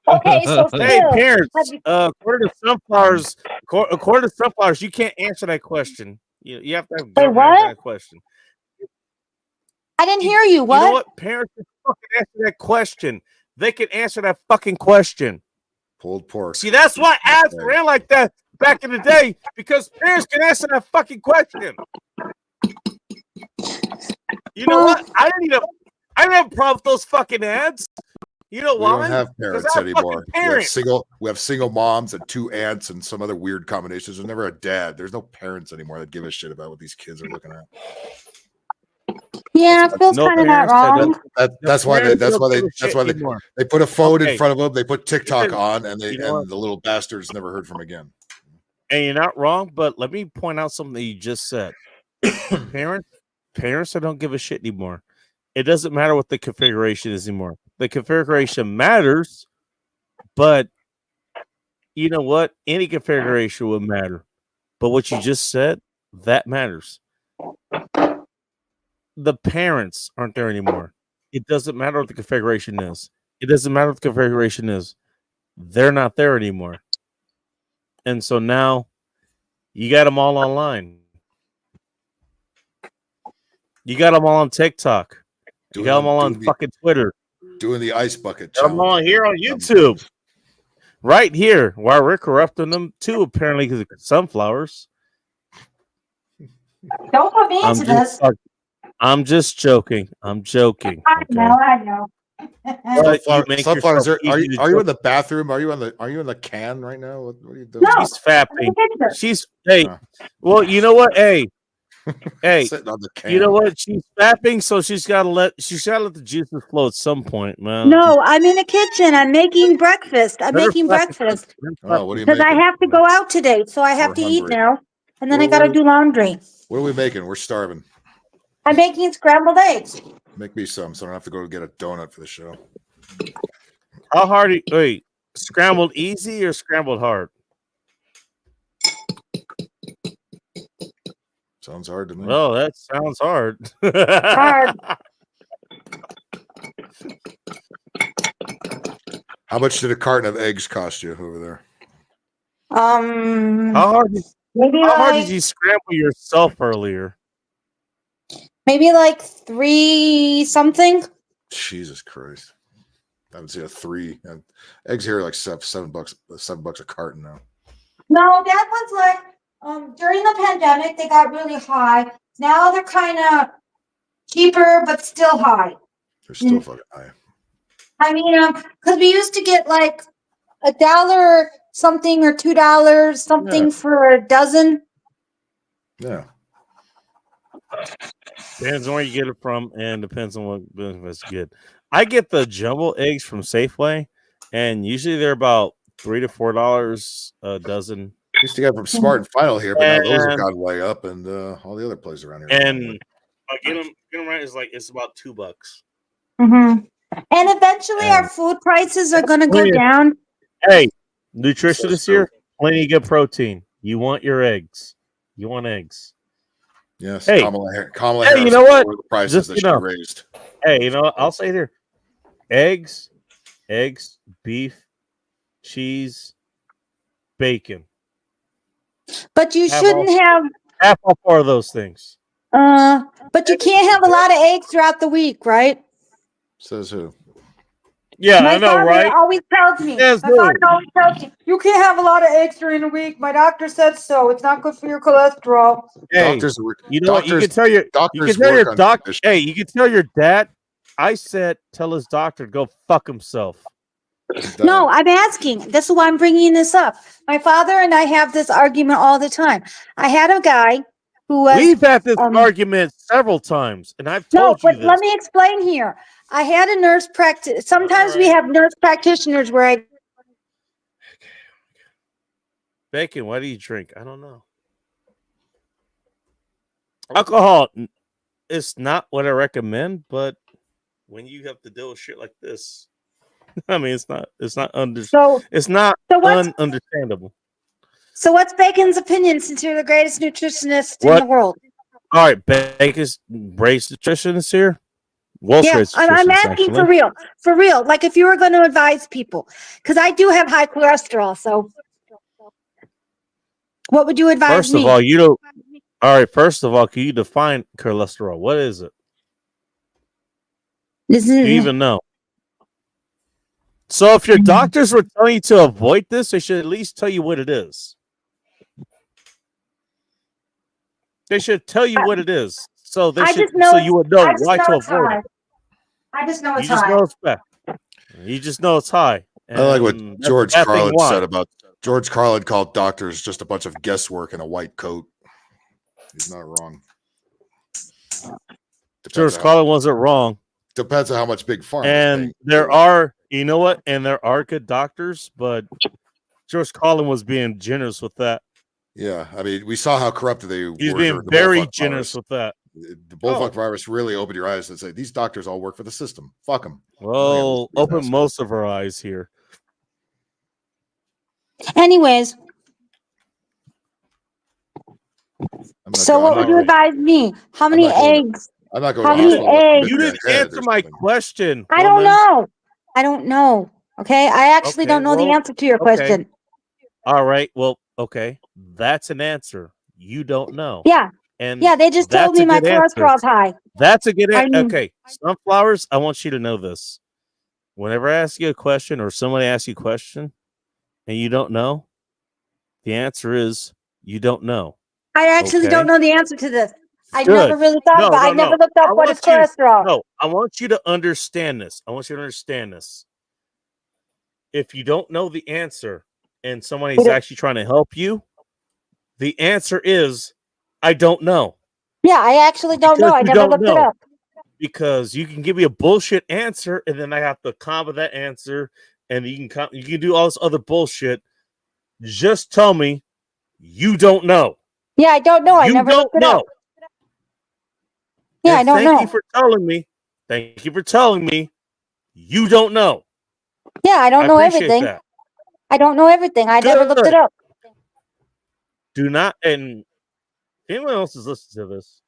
S24: Okay, so
S1: Hey,
S24: Phil,
S1: parents.
S24: have you-
S1: According to sunflowers, you can't answer that question. You have to have
S24: Wait,
S1: government
S24: what?
S1: answer that question.
S24: I didn't hear you. What?
S1: You know what? Parents can fucking answer that question. They can answer that fucking question.
S10: Pulled pork.
S1: See, that's why ads ran like that back in the day, because parents can answer that fucking question. You know what? I didn't have a problem with those fucking ads. You know
S10: We
S1: why?
S10: don't have
S1: 'Cause
S10: parents
S1: I have
S10: anymore.
S1: fucking parents.
S10: We have single moms and 2 aunts and some other weird combinations. There's never a dad. There's no parents anymore that give a shit about what these kids are looking at.
S24: Yeah, Phil's
S1: No
S24: kind of not
S1: parents
S24: wrong.
S10: That's why they put a phone in
S1: Okay.
S10: front of them. They put TikTok
S1: Listen,
S10: on, and
S1: you know what?
S10: the little bastards never heard from again.
S1: And you're not wrong, but let me point out something that you just said. Parents that don't give a shit anymore. It doesn't matter what the configuration is anymore. The configuration matters, but you know what? Any configuration would matter. But what you just said, that matters. The parents aren't there anymore. It doesn't matter what the configuration is. It doesn't matter what the configuration is. They're not there anymore. And so now you got them all online. You got them all on TikTok. You got them all on fucking Twitter.
S10: Doing the ice bucket.
S1: Got them all here on YouTube. Right here. While we're corrupting them too, apparently, because of sunflowers.
S24: Don't put me into this.
S1: I'm just joking. I'm joking.
S24: I know.
S1: But you make
S10: Sunflowers,
S1: yourself
S10: are
S1: easy to
S10: you in
S1: joke.
S10: the bathroom? Are you in the can right now? What are you doing?
S1: She's fapping. She's well, you know what? Hey,
S10: Sitting on the can.
S1: you know what? She's fapping, so she's gotta let the juices flow at some point, man.
S24: No, I'm in the kitchen. I'm making breakfast. I'm making breakfast
S10: Oh, what are you
S24: because I
S10: making?
S24: have to go out today, so I have
S10: We're
S24: to eat
S10: hungry.
S24: now, and then I
S10: What-
S24: got to do laundry.
S10: What are we making? We're starving.
S24: I'm making scrambled eggs.
S10: Make me some, so I don't have to go get a donut for the show.
S1: How hard? Wait, scrambled easy or scrambled hard?
S10: Sounds hard to me.
S1: Oh, that sounds hard.
S24: Hard.
S10: How much did a carton of eggs cost you over there?
S1: How hard?
S24: Maybe
S1: How hard
S24: like
S1: did you scramble yourself earlier?
S24: maybe like 3 something.
S10: Jesus Christ! I would say a 3. Eggs here are like $7 a carton now.
S24: No, that was like during the pandemic they got really high. Now they're kind of cheaper but still high.
S10: They're still fucking high.
S24: I mean, because we used to get like $1 something or $2 something for a dozen.
S10: Yeah.
S1: Depends on where you get it from, and depends on what business you get. I get the jumbo eggs from Safeway, and usually they're about $3 to $4 a dozen.
S10: Used to get from Smart and Final here, but now those have
S1: And-
S10: gone way up, and all the other places around here.
S1: And I get them right. It's about $2.
S24: Mm-hmm. And eventually our food prices are going to go
S1: Yeah.
S24: down.
S1: Hey, nutritionist here, plenty of good protein. You want your eggs. You want eggs.
S10: Yes,
S1: Hey.
S10: Kamala
S1: Hey,
S10: Harris
S1: you know what?
S10: lowered the prices
S1: Just,
S10: that
S1: you
S10: she
S1: know.
S10: raised.
S1: Hey, you know what? I'll say it here. Eggs, beef, cheese, bacon.
S24: But you
S1: Have
S24: shouldn't
S1: all- Half all 4 of those things.
S24: but you can't have a lot of eggs throughout the week, right?
S10: Says who?
S1: Yeah,
S24: My
S1: I know,
S24: father
S1: right?
S24: always tells me.
S1: Yes,
S24: My father always tells me, you can't have a lot of eggs during the week. My doctor said so. It's not good for your cholesterol.
S1: Hey,
S10: Doctors,
S1: you know what? You
S10: doctors-
S1: can tell your
S10: doctors
S1: you can tell
S10: work
S1: your
S10: on
S1: doc.
S10: conditions.
S1: Hey, you can tell your dad. I said, tell his doctor to go fuck himself.
S24: No, I'm asking. This is why I'm bringing this up. My father and I have this argument all the time. I had a guy who was.
S1: We've had this argument several times, and I've
S24: No,
S1: told you
S24: but
S1: this.
S24: let me explain here. I had a nurse practice. Sometimes we have nurse practitioners where I.
S1: Bacon, why do you drink? I don't know. Alcohol, it's not what I recommend, but when you have to deal with shit like this, I mean, it's not
S24: So
S1: understandable.
S24: So what's Bacon's opinion since you're the greatest nutritionist in
S1: What?
S24: the world?
S1: All right, Bacon's brace nutritionist here. Wall
S24: Yeah,
S1: Street
S24: I'm
S1: nutritionist,
S24: asking
S1: actually.
S24: for real. For real. Like if you were going to advise people, because I do have high cholesterol. So what would you advise
S1: First
S24: me?
S1: of all, you don't. All right. First of all, can you define cholesterol? What is it?
S24: This
S1: Do
S24: is
S1: you even know? So if your doctors were telling you to avoid this, they should at least tell you what it is. They should tell you what it is. So they
S24: I
S1: should,
S24: just know
S1: so
S24: it's-
S1: you would know
S24: I just
S1: why
S24: know
S1: to
S24: it's
S1: avoid
S24: high.
S1: it.
S24: I just know
S1: You
S24: it's
S1: just
S24: high.
S1: know it's bad. You just know it's high.
S10: I like what
S1: And that's
S10: George
S1: the bad thing
S10: Carlin
S1: why.
S10: said about George Carlin called doctors just a bunch of guesswork in a white coat. He's not wrong.
S1: George Carlin wasn't wrong.
S10: Depends on how much big pharma.
S1: And there are, you know what? And there are good doctors, but George Carlin was being generous with that.
S10: Yeah, I mean, we saw how corrupted they were.
S1: He's being
S10: during the
S1: very
S10: bullfuck
S1: generous
S10: virus.
S1: with that.
S10: The bullfuck virus really opened your eyes and say these doctors all work for the system. Fuck them.
S1: Well, open most of our eyes here.
S24: Anyways, so what would you advise me? How many eggs?
S10: I'm not going
S24: How
S10: to
S24: many
S10: hospital.
S24: eggs?
S1: You didn't answer my question.
S24: I don't
S1: woman.
S24: know. I don't know. Okay, I actually
S1: Okay,
S24: don't know the
S1: well,
S24: answer to your
S1: okay.
S24: question.
S1: All right. Well, okay. That's an answer. You don't know.
S24: Yeah.
S1: And
S24: Yeah, they just told
S1: that's
S24: me
S1: a
S24: my
S1: good answer.
S24: cholesterol's high.
S1: That's a good
S24: I
S1: answer.
S24: mean-
S1: Okay. Sunflowers, I want you to know this. Whenever I ask you a question or somebody asks you a question and you don't know, the answer is you don't know.
S24: I actually
S1: Okay?
S24: don't know the answer to this. I
S1: Good.
S24: never really thought about it. I never looked up
S1: I
S24: what is
S1: want you to-
S24: cholesterol.
S1: No, I want you to understand this. I want you to understand this. If you don't know the answer and somebody's
S24: Okay.
S1: actually trying to help you, the answer is I don't know.
S24: Yeah, I actually don't know.
S1: Because
S24: I
S1: you
S24: never
S1: don't
S24: looked it
S1: know.
S24: up.
S1: Because you can give me a bullshit answer and then I have to combat that answer and you can do all this other bullshit. Just tell me you don't know.
S24: Yeah, I don't know. I
S1: You
S24: never
S1: don't
S24: looked it
S1: know.
S24: up. Yeah,
S1: And
S24: I don't know.
S1: Thank you for telling me. Thank you for telling me you don't know.
S24: Yeah, I don't know
S1: appreciate
S24: everything.
S1: that.
S24: I don't know everything. I never looked it
S1: Good.
S24: up.
S1: Do not, and if anyone else is listening to this,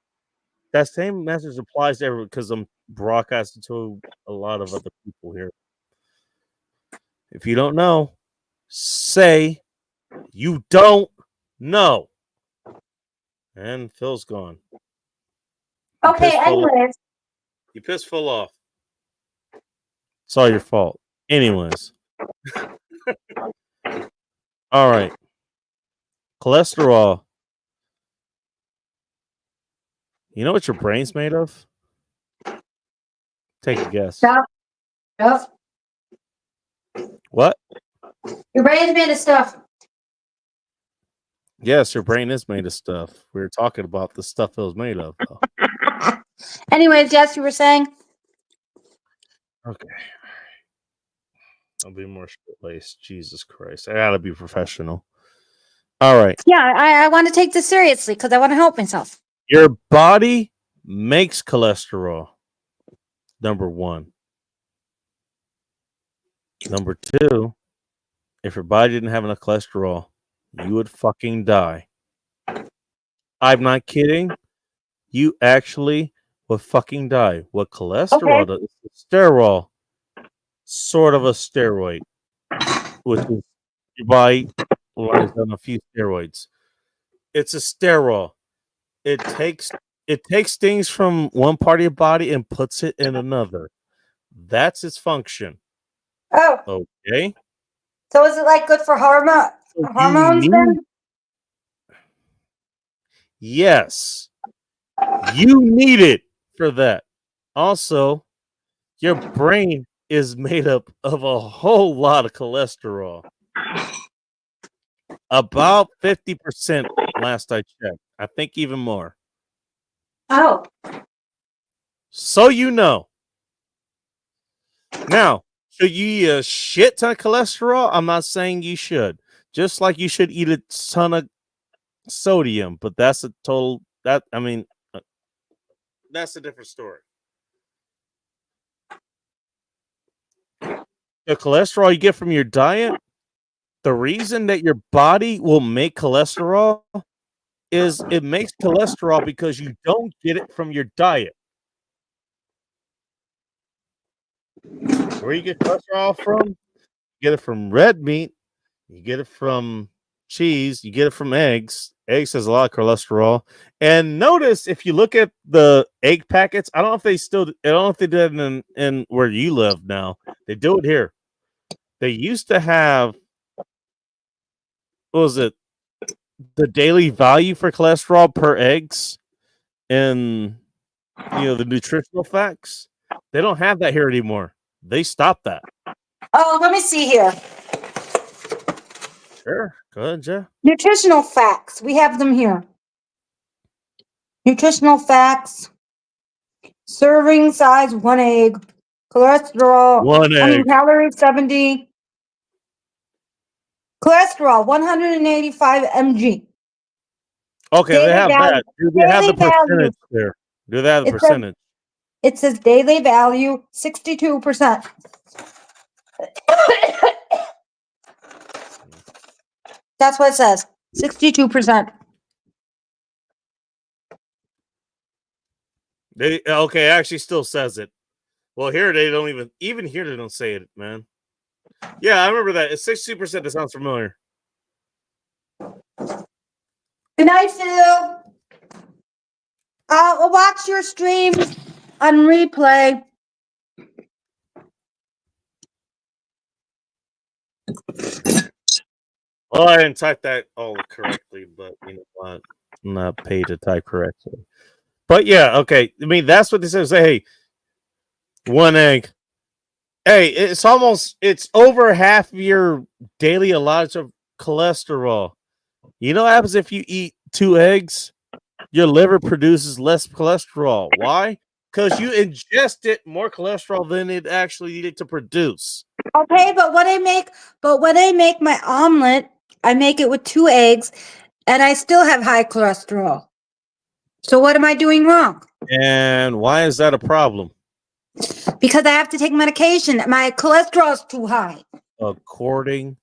S1: that same message applies to everyone because I'm broadcasting to a lot of other people here. If you don't know, say you don't know. And Phil's gone.
S24: Okay,
S1: pissed full-
S24: anyways.
S1: You pissed full off. It's all your fault. Anyways. All right. Cholesterol. You know what your brain's made of? Take a guess.
S24: Stuff. Stuff.
S1: What?
S24: Your brain's made of stuff.
S1: Yes, your brain is made of stuff. We were talking about the stuff it was made of. Though.
S24: Anyways, yes, you were saying?
S1: Okay. I'll be more straight-laced. Jesus Christ. I gotta be professional. All right.
S24: Yeah, I want to take this seriously because I want to help myself.
S1: Your body makes cholesterol. Number one. Number two, if your body didn't have enough cholesterol, you would fucking die. I'm not kidding. You actually would fucking die. What cholesterol does? Steroid. Sort of a steroid. Which is your body relies on a few steroids. It's a steroid. It takes things from one part of your body and puts it in another. That's its function.
S24: Oh,
S1: Okay.
S24: so is it like good for hormones then?
S1: Yes. You need it for that. Also, your brain is made up of a whole lot of cholesterol. About 50% last I checked. I think even more.
S24: Oh.
S1: So you know. Now, should you eat a shit ton of cholesterol? I'm not saying you should. Just like you should eat a ton of sodium, but that's a total that's a different story. The cholesterol you get from your diet, the reason that your body will make cholesterol is it makes cholesterol because you don't get it from your diet. Where you get cholesterol from? You get it from red meat. You get it from cheese. You get it from eggs. Eggs has a lot of cholesterol. And notice if you look at the egg packets, I don't know if they still. I don't know if they did it in where you live now. They do it here. They used to have. What was it? The daily value for cholesterol per eggs, and the nutritional facts. They don't have that here anymore. They stopped that.
S24: Oh, let me see here.
S1: Sure. Go ahead, Jeff.
S24: Nutritional facts. We have them here. Nutritional facts. Serving size 1 egg. Cholesterol.
S1: 1 egg.
S24: Calories 70. Cholesterol 185 mg.
S1: Okay,
S24: Daily
S1: they have
S24: value.
S1: that. Do they have the
S24: Daily value.
S1: percentage there? Do they have the
S24: It says-
S1: percentage?
S24: It says daily value 62%. That's what it says. 62%.
S1: They okay, it actually still says it. Well, here they don't even here they don't say it, man. Yeah, I remember that. It's 62%. That sounds familiar.
S24: Good night, Phil. I'll watch your stream on replay.
S1: Well, I didn't type that all correctly, but you know what? I'm not paid to type correctly. But yeah, okay. I mean, that's what they say. Hey, 1 egg. Hey, it's over half of your daily allotment of cholesterol. You know what happens if you eat 2 eggs? Your liver produces less cholesterol. Why? Because you ingested more cholesterol than it actually needed to produce.
S24: Okay, but when I make my omelet, I make it with 2 eggs, and I still have high cholesterol. So what am I doing wrong?
S1: And why is that a problem?
S24: Because I have to take medication. My cholesterol is too high.
S1: According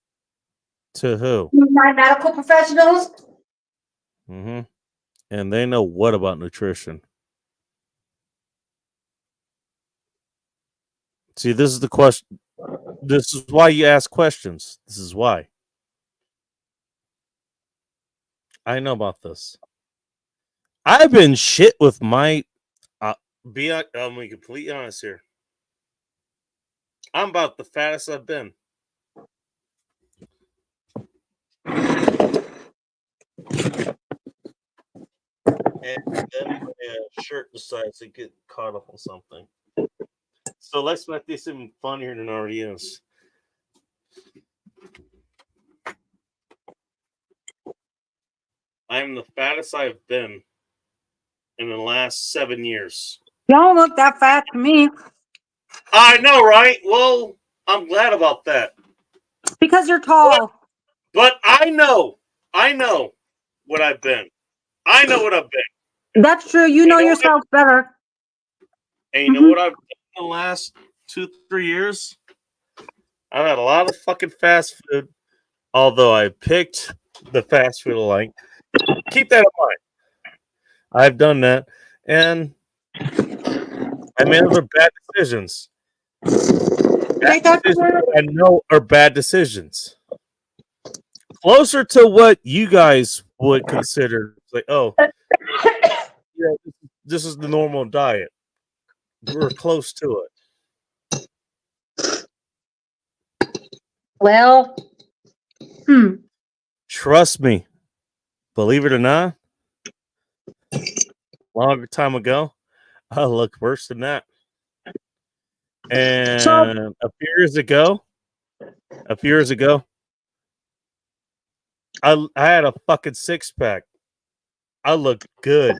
S1: to who?
S24: My medical professionals.
S1: Mm-hmm. And they know what about nutrition? See, this is the question. This is why you ask questions. This is why. I know about this. I've been shit with my. I'm being completely honest here. I'm about the fattest I've been. And then my shirt decides to get caught up on something. So let's make this even funnier than it already is. I'm the fattest I've been in the last 7 years.
S24: You don't look that fat to me.
S1: I know, right? Well, I'm glad about that.
S24: Because you're tall.
S1: But I know what I've been. I know what I've been.
S24: That's true. You know yourself better.
S1: And you know what I've done in the last 2-3 years? I've had a lot of fucking fast food. Although I picked the fast food I like. Keep that in mind. I've done that. And I made other bad decisions. Bad decisions I know are bad decisions. Closer to what you guys would consider. Like, oh, yeah, this is the normal diet. We're close to it.
S24: Well,
S1: Trust me. Believe it or not, longer time ago, I looked worse than that. And a few years ago, I had a fucking 6-pack. I looked good.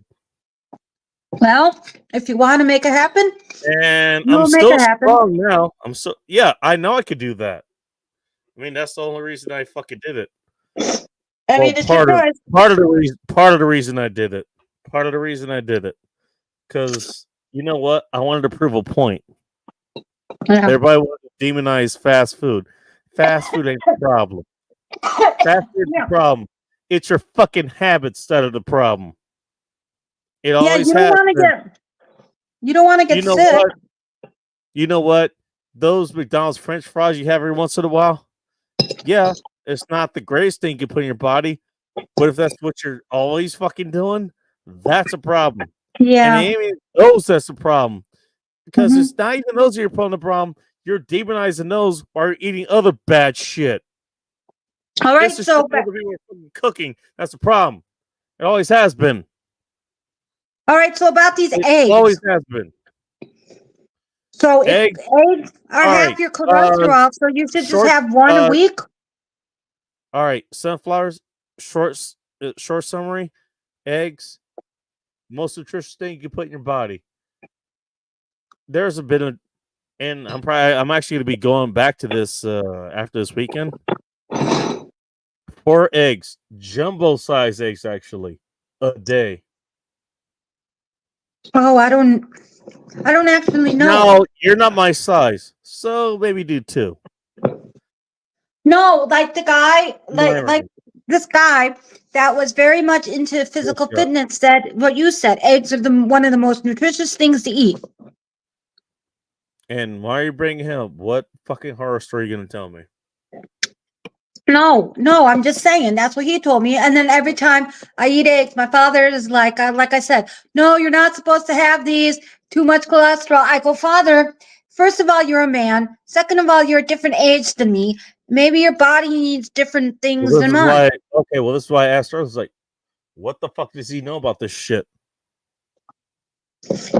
S24: well, if you want to make it happen,
S1: And
S24: We'll
S1: I'm
S24: make
S1: still
S24: it happen.
S1: strong now. I know I could do that. I mean, that's the only reason I fucking did it.
S24: I mean, it's your choice.
S1: Part of the reason I did it. Because you know what? I wanted to prove a point.
S24: Yeah.
S1: Everybody wants to demonize fast food. Fast food ain't the problem. Fast food is the problem. It's your fucking habits that are the problem. It
S24: Yeah,
S1: always
S24: you don't
S1: has
S24: want to
S1: been.
S24: get. You don't want to get
S1: You know
S24: sick.
S1: what? You know what? those McDonald's French fries you have every once in a while, yeah, it's not the greatest thing you can put in your body. But if that's what you're always fucking doing, that's a problem.
S24: Yeah.
S1: And Amy knows that's a problem. Because it's not even those that you're putting the problem. You're demonizing those while you're eating other bad shit.
S24: All right,
S1: It's the
S24: so
S1: shit that other people are fucking cooking. That's the problem. It always has been.
S24: all right, so about these
S1: It
S24: eggs.
S1: always has been.
S24: So if
S1: Eggs.
S24: eggs are
S1: All
S24: half
S1: right,
S24: your cholesterol, so you should just have one a week.
S1: All right, sunflowers. Short summary. Eggs. Most nutritious thing you can put in your body. There's a bit of, and I'm actually going to be going back to this after this weekend. 4 eggs, jumbo size eggs, actually, a day.
S24: Oh, I don't actually know.
S1: No, you're not my size, so maybe do 2.
S24: No, like the guy,
S1: Right.
S24: like this guy that was very much into physical fitness said what you said. Eggs are one of the most nutritious things to eat.
S1: And why are you bringing him up? What fucking horror story are you going to tell me?
S24: No, I'm just saying that's what he told me. And then every time I eat eggs, my father is like I said, no, you're not supposed to have these. Too much cholesterol. I go, Father, first of all, you're a man. Second of all, you're a different age than me. Maybe your body needs different things than mine.
S1: This is why I asked her. I was like, what the fuck does he know about this shit?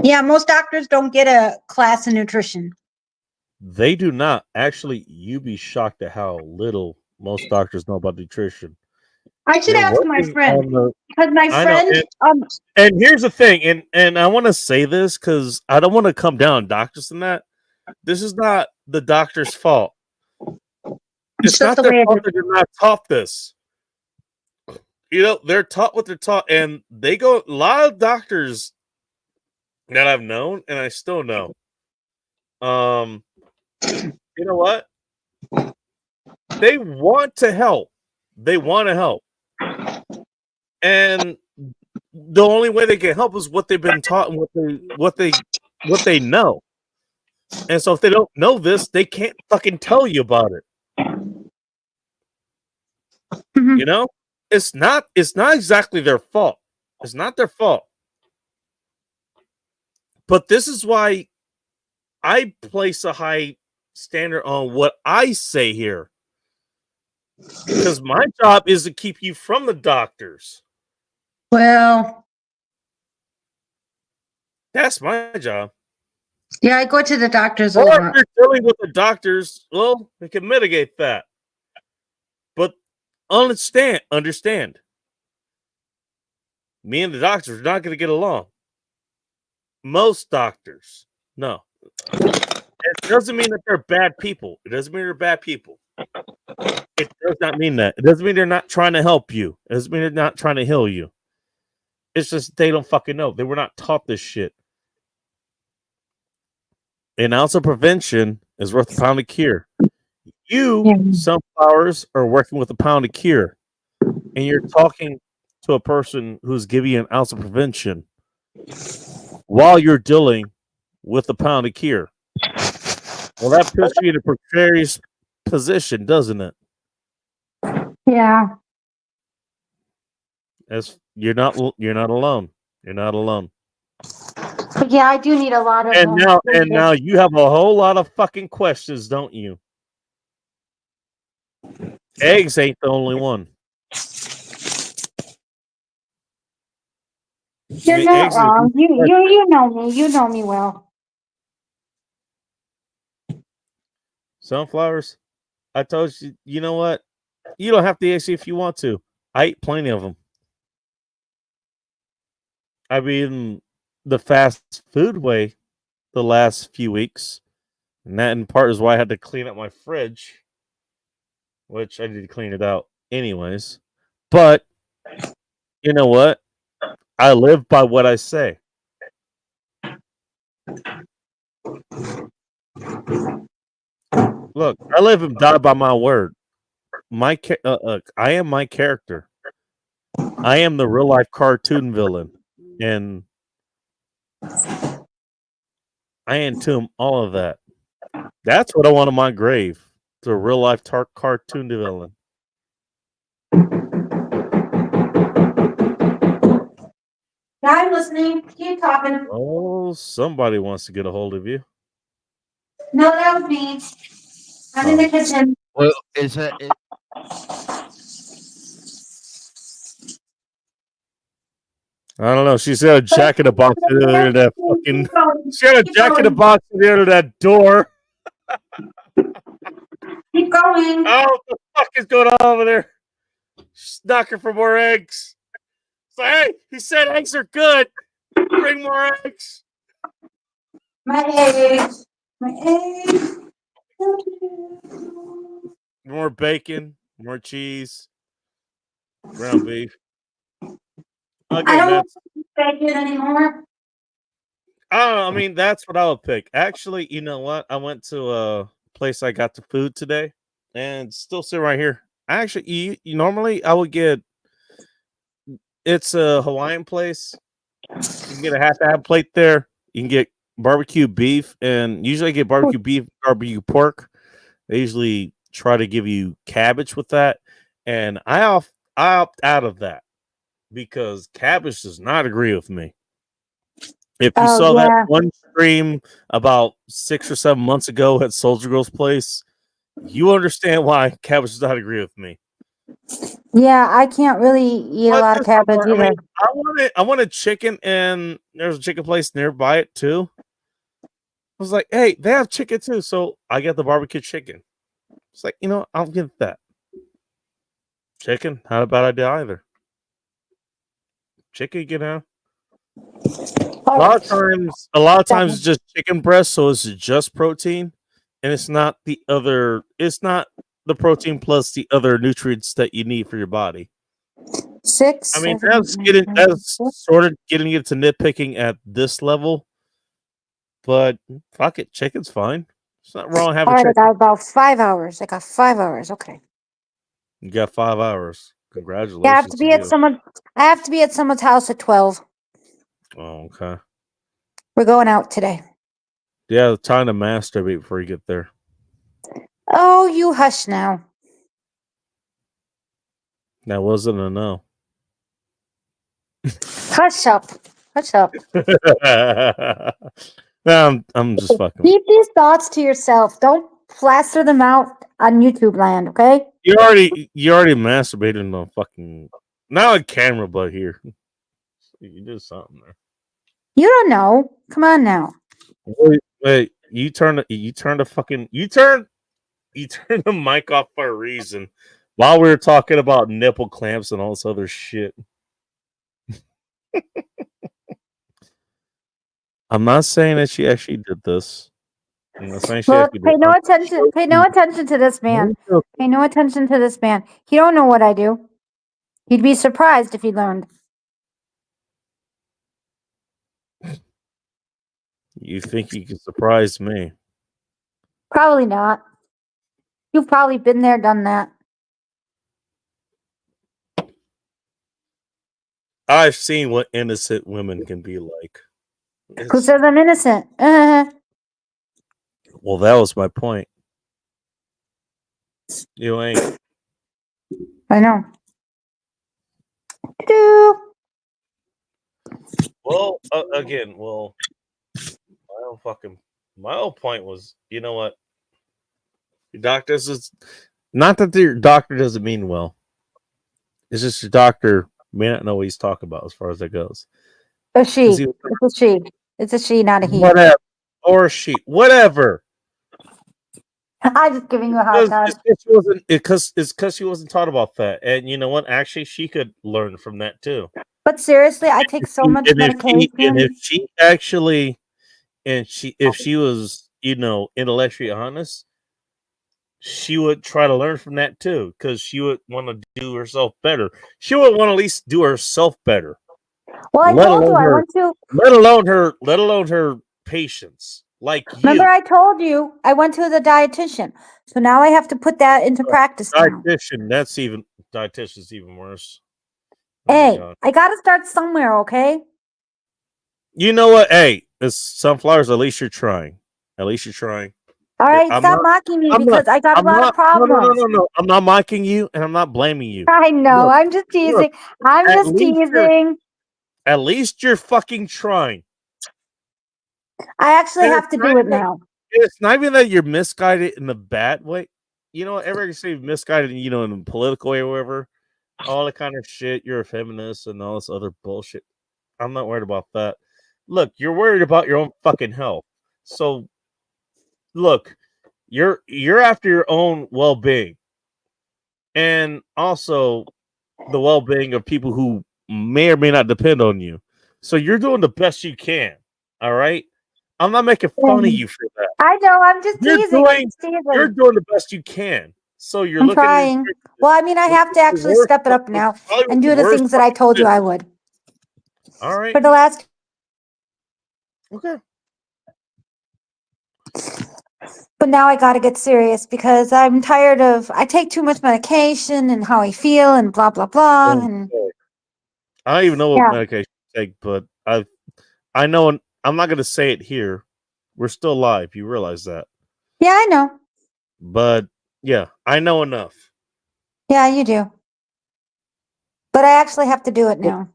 S24: Yeah, most doctors don't get a class in nutrition.
S1: They do not. Actually, you'd be shocked at how little most doctors know about nutrition.
S24: I should ask my friend because my friend.
S1: And here's the thing, and I want to say this because I don't want to come down on doctors in that. This is not the doctor's fault. It's not their fault that they're not taught this. You know, they're taught what they're taught, and they go. A lot of doctors that I've known, and I still know. You know what? They want to help. They want to help. And the only way they can help is what they've been taught and what they know. And so if they don't know this, they can't fucking tell you about it. You know? It's not exactly their fault. It's not their fault. But this is why I place a high standard on what I say here. Because my job is to keep you from the doctors.
S24: Well,
S1: that's my job.
S24: Yeah, I go to the doctors a
S1: or
S24: lot.
S1: if you're dealing with the doctors, well, they can mitigate that. But understand. Me and the doctors are not going to get along. Most doctors, no. It doesn't mean that they're bad people. It doesn't mean they're bad people. It does not mean that. It doesn't mean they're not trying to help you. It doesn't mean they're not trying to heal you. It's just they don't fucking know. They were not taught this shit. An ounce of prevention is worth a pound of cure. You, sunflowers, are working with a pound of cure. And you're talking to a person who's giving you an ounce of prevention while you're dealing with a pound of cure. Well, that puts you in a precarious position, doesn't it?
S24: Yeah.
S1: As you're not alone. You're not alone.
S24: But yeah, I do need a lot of.
S1: And now you have a whole lot of fucking questions, don't you? Eggs ain't the only one.
S24: You're not wrong. You know me. You know me well.
S1: Sunflowers. I told you. You know what? You don't have to ask if you want to. I eat plenty of them. I've eaten the fast food way the last few weeks, and that in part is why I had to clean up my fridge, which I need to clean it out anyways. But you know what? I live by what I say. Look, I live and die by my word. I am my character. I am the real life cartoon villain, and I entomb all of that. That's what I want on my grave. It's a real life cartoon villain.
S24: Yeah, I'm listening. Keep talking.
S1: Oh, somebody wants to get a hold of you.
S24: No, that was me. I'm in the kitchen.
S13: Well, is it?
S1: I don't know. She's got a jack in the box at the other that fucking. She got a jack in the box at the other of that door.
S24: Keep going.
S1: Oh, what the fuck is going on over there? She's knocking for more eggs. So, hey, he said eggs are good. Bring more eggs.
S24: My eggs. My eggs.
S1: More bacon, more cheese, ground beef.
S24: I
S1: Again,
S24: don't want
S1: that's.
S24: to eat bacon anymore.
S1: I don't know. I mean, that's what I would pick. Actually, you know what? I went to a place I got the food today, and still sitting right here. Actually, normally I would get. It's a Hawaiian place. You can get a half plate there. You can get barbecue beef, and usually I get barbecue beef, barbecue pork. They usually try to give you cabbage with that, and I opt out of that because cabbage does not agree with me. If you saw that one stream about 6 or 7 months ago at Soldier Girl's place, you understand why cabbage does not agree with me.
S24: Yeah, I can't really eat a lot of cabbage either.
S1: I mean, I wanted chicken, and there's a chicken place nearby it too. I was like, hey, they have chicken too, so I got the barbecue chicken. It's like, I'll get that. Chicken, not a bad idea either. Chicken, a lot of times it's just chicken breast, so it's just protein, and it's not the protein plus the other nutrients that you need for your body.
S24: 6.
S1: I mean, that's sort of getting into nitpicking at this level, but fuck it, chicken's fine. It's not wrong having chicken.
S24: I got about 5 hours. I got 5 hours. Okay.
S1: You got 5 hours. Congratulations.
S24: Yeah, I have to be at someone's house at 12.
S1: Oh, okay.
S24: We're going out today.
S1: Yeah, time to masturbate before you get there.
S24: Oh, you hush now.
S1: That wasn't a no.
S24: Hush up. Hush up.
S1: No, I'm just fucking.
S24: Keep these thoughts to yourself. Don't plaster them out on YouTube land, okay?
S1: You already masturbated on fucking not on camera, but here. You did something there.
S24: You don't know. Come on now.
S1: Wait, you turn the mic off for a reason while we were talking about nipple clamps and all this other shit. I'm not saying that she actually did this. I'm not saying she actually
S24: pay no attention. Pay no attention to this man. Pay no attention to this man. He don't know what I do. He'd be surprised if he learned.
S1: You think you can surprise me?
S24: Probably not. You've probably been there, done that.
S1: I've seen what innocent women can be like.
S24: Who says I'm innocent?
S1: Well, that was my point. You ain't.
S24: I know.
S1: Well, my whole point was, you know what? Your doctor is not that your doctor doesn't mean well. It's just your doctor may not know what he's talking about as far as that goes.
S24: A she. It's a she. It's a she, not a he.
S1: Whatever. Or a she. Whatever.
S24: I'm just giving you a hard time.
S1: It's because she wasn't taught about that. And you know what? Actually, she could learn from that too.
S24: But seriously, I take so much medication.
S1: If she was, intellectually honest, she would try to learn from that too, because she would want to do herself better. She would want to at least do herself better.
S24: Well, I told you I went to.
S1: Let alone her patients. Like you.
S24: Remember, I told you I went to the dietitian, so now I have to put that into practice.
S1: Dietitian's even worse.
S24: Hey, I gotta start somewhere, okay?
S1: You know what? Hey, it's sunflowers. At least you're trying.
S24: All right,
S1: I'm
S24: stop
S1: not-
S24: mocking me
S1: I'm
S24: because
S1: not-
S24: I got a
S1: I'm
S24: lot
S1: not-
S24: of problems.
S1: No. I'm not mocking you, and I'm not blaming you.
S24: I know.
S1: Look,
S24: I'm just teasing.
S1: look,
S24: I'm
S1: at
S24: just
S1: least you're-
S24: teasing.
S1: At least you're fucking trying.
S24: I actually
S1: And
S24: have to do it now.
S1: It's not even that you're misguided in the bad way. You know, everybody say misguided, you know, in a political way or whatever. All that kind of shit. You're a feminist and all this other bullshit. I'm not worried about that. Look, you're worried about your own fucking health. So, look, you're after your own well-being, and also the well-being of people who may or may not depend on you. So you're doing the best you can. All right. I'm not making fun of you for that.
S24: I know. I'm just
S1: You're
S24: teasing.
S1: doing, you're doing the best you can. So you're
S24: I'm
S1: looking
S24: trying. Well, I mean, I have to actually step it up now and do the things that I told you I would.
S1: All right.
S24: For the last.
S1: Okay.
S24: But now I got to get serious because I'm tired of. I take too much medication and how I feel and blah blah blah. And
S1: I don't even know what
S24: Yeah.
S1: medication to take, but I know, and I'm not going to say it here. We're still live. You realize that.
S24: yeah, I know.
S1: But yeah, I know enough.
S24: Yeah, you do. But I actually have to do it now.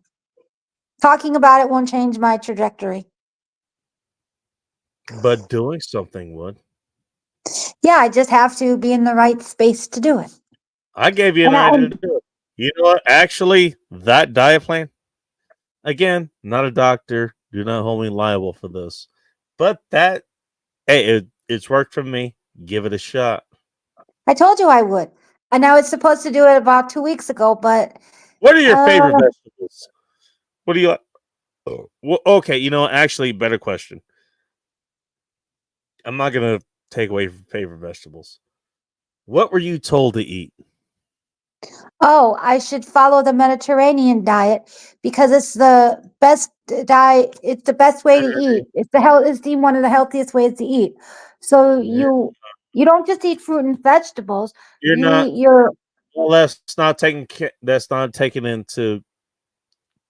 S24: Talking about it won't change my trajectory.
S1: But doing something would.
S24: Yeah, I just have to be in the right space to do it.
S1: I gave you an
S24: And I-
S1: idea to do it. You know what? Actually, that diet plan, again, not a doctor. Do not hold me liable for this. But that, hey, it's worked for me. Give it a shot.
S24: I told you I would. And I was supposed to do it about 2 weeks ago, but
S1: What are your favorite vegetables? What do you like? Well, okay, you know, actually, better question. I'm not going to take away from favorite vegetables. What were you told to eat?
S24: oh, I should follow the Mediterranean diet because it's the best diet. It's the best way to eat. It's one of the healthiest ways to eat. So you don't just eat fruit and vegetables.
S1: You're
S24: you
S1: not.
S24: eat your
S1: Well, that's not taking into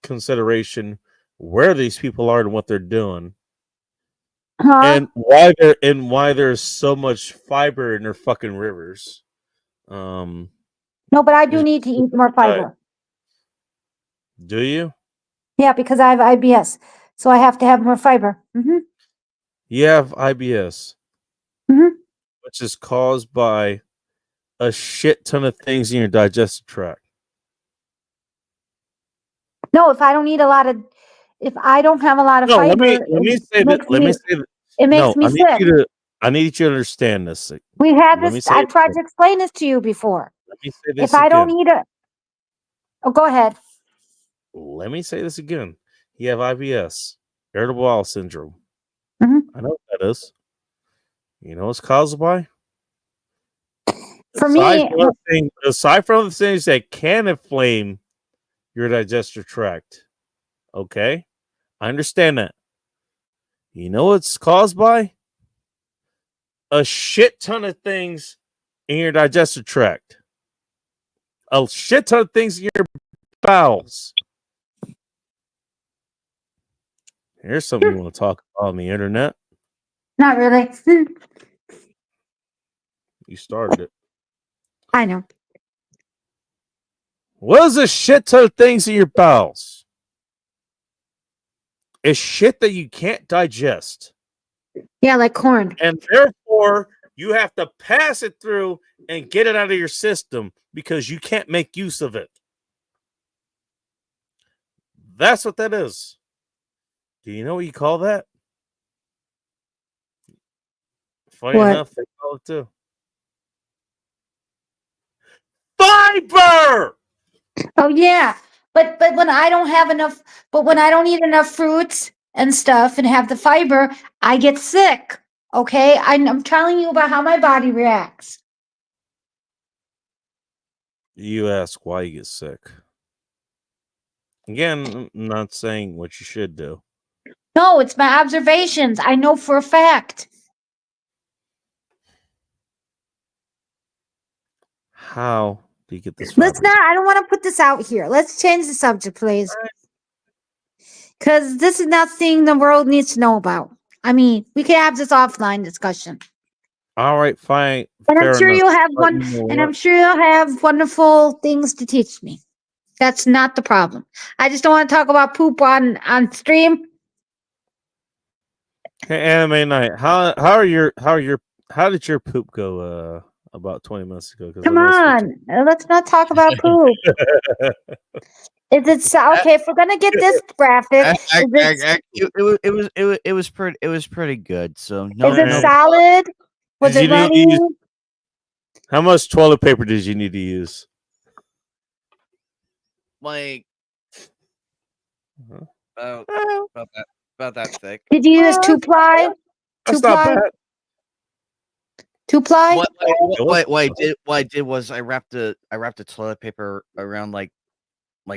S1: consideration where these people are and what they're doing, and why there's so much fiber in their fucking rivers.
S24: No, but I do need to eat more fiber.
S1: Do you?
S24: Yeah, because I have IBS, so I have to have more fiber.
S1: You have IBS,
S24: Mhm.
S1: which is caused by a shit ton of things in your digestive tract.
S24: No, if I don't have a lot of
S1: No,
S24: fiber,
S1: let me say that. Let me say that.
S24: it makes me sick.
S1: I need you to understand this.
S24: We had
S1: Let me
S24: this.
S1: say
S24: I
S1: it
S24: tried
S1: again.
S24: to explain this to you before.
S1: Let me say this
S24: If I don't
S1: again.
S24: eat oh, go ahead.
S1: Let me say this again. You have IBS, irritable bowel syndrome.
S24: Mhm.
S1: I know what that is. You know what's caused by?
S24: For me,
S1: aside from the things that can inflame your digestive tract, okay? I understand that. You know what's caused by? A shit ton of things in your digestive tract. A shit ton of things in your bowels. Here's something you want to talk about on the internet.
S24: not really.
S1: You started it.
S24: I know.
S1: What is a shit ton of things in your bowels? It's shit that you can't digest.
S24: Yeah, like corn.
S1: And therefore, you have to pass it through and get it out of your system because you can't make use of it. That's what that is. Do you know what you call that? Funny
S24: What?
S1: enough, they call it too. Fiber!
S24: Oh yeah, but when I don't have enough, but when I don't eat enough fruits and stuff and have the fiber, I get sick. Okay, I'm telling you about how my body reacts.
S1: You ask why you get sick. Again, I'm not saying what you should do.
S24: No, it's my observations. I know for a fact.
S1: How do you get this?
S24: Let's not. I don't want to put this out here. Let's change the subject, please. Because this is not something the world needs to know about. I mean, we can have this offline discussion.
S1: All right, fine.
S24: And
S1: fair
S24: I'm sure
S1: enough.
S24: you'll have
S1: But you know
S24: and
S1: what?
S24: I'm sure you'll have wonderful things to teach me. That's not the problem. I just don't want to talk about poop on stream.
S1: Hey, Anime Night, how did your poop go about 20 minutes ago? 'Cause I
S24: Come
S1: noticed that
S24: on, let's not talk about poop. Is it okay? If we're gonna get this graphic,
S13: It was pretty good. So no,
S24: is it
S13: no.
S24: solid? Was
S1: Did
S24: it
S1: you need to
S24: runny?
S1: use- How much toilet paper did you need to use?
S13: Like about that thick.
S24: Did you use 2-ply?
S1: That's not
S24: 2-ply?
S1: bad.
S24: 2-ply?
S13: What I did was I wrapped the toilet paper around like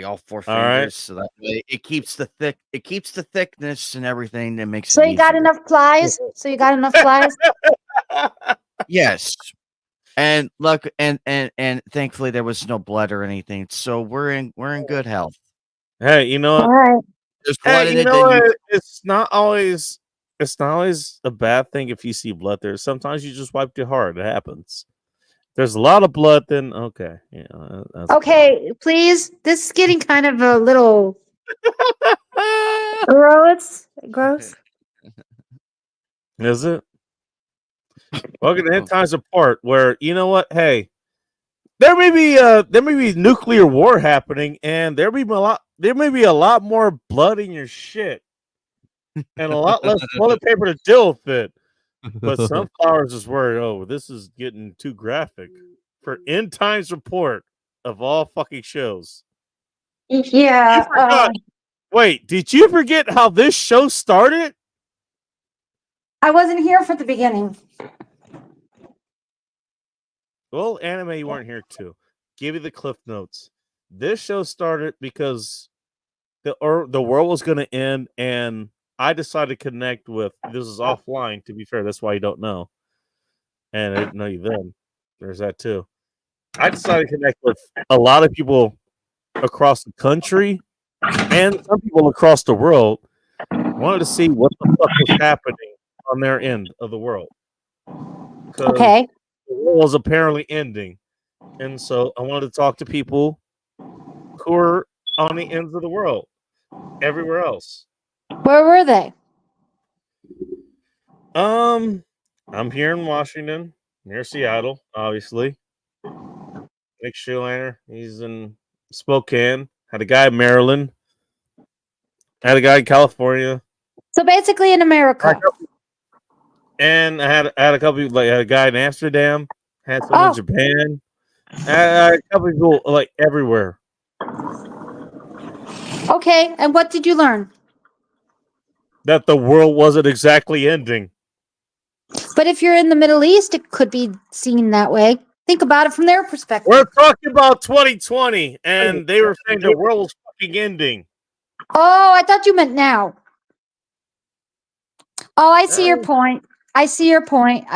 S13: all four
S1: All right.
S13: fingers, so that way it keeps the thickness and everything that makes
S24: So
S13: it
S24: you got
S13: easier.
S24: enough plies? So you got enough plies?
S13: Yes. And look, and thankfully there was no blood or anything, so we're in good health.
S1: Hey, you know
S24: All
S1: what?
S24: right.
S13: There's blood
S1: Hey,
S13: in
S1: you
S13: it.
S1: know
S13: Then
S1: what? It's not always a bad thing if you see blood there. Sometimes you just wipe your heart. It happens. There's a lot of blood, then okay. Yeah. That's
S24: Okay, please. This is getting kind of a little gross. Gross.
S1: Is it? Welcome to End Times Apart, where you know what? Hey, there may be nuclear war happening, and there may be a lot more blood in your shit, and a lot less toilet paper to deal with it. But Sunflowers is worried. Oh, this is getting too graphic for End Times Report of all fucking shows.
S24: Yeah.
S1: You forgot. Wait, did you forget how this show started?
S24: I wasn't here for the beginning.
S1: Well, Anime, you weren't here too. Give you the cliff notes. This show started because the world was going to end, and I decided to connect with. This is offline, to be fair. That's why you don't know, and I didn't know you then. There's that too. I decided to connect with a lot of people across the country and some people across the world. Wanted to see what the fuck was happening on their end of the world. 'Cause
S24: Okay.
S1: the world was apparently ending, and so I wanted to talk to people who are on the ends of the world, everywhere else.
S24: Where were they?
S1: I'm here in Washington, near Seattle, obviously. Nick Schulanner, he's in Spokane. Had a guy in Maryland. Had a guy in California.
S24: So basically in America.
S1: And I had a couple like had a guy in Amsterdam, had some in Japan. Had a couple people like everywhere.
S24: Okay, and what did you learn?
S1: That the world wasn't exactly ending.
S24: But if you're in the Middle East, it could be seen that way. Think about it from their perspective.
S1: We're talking about 2020, and they were saying the world was fucking ending.
S24: Oh, I thought you meant now. Oh, I see your point. I see your point.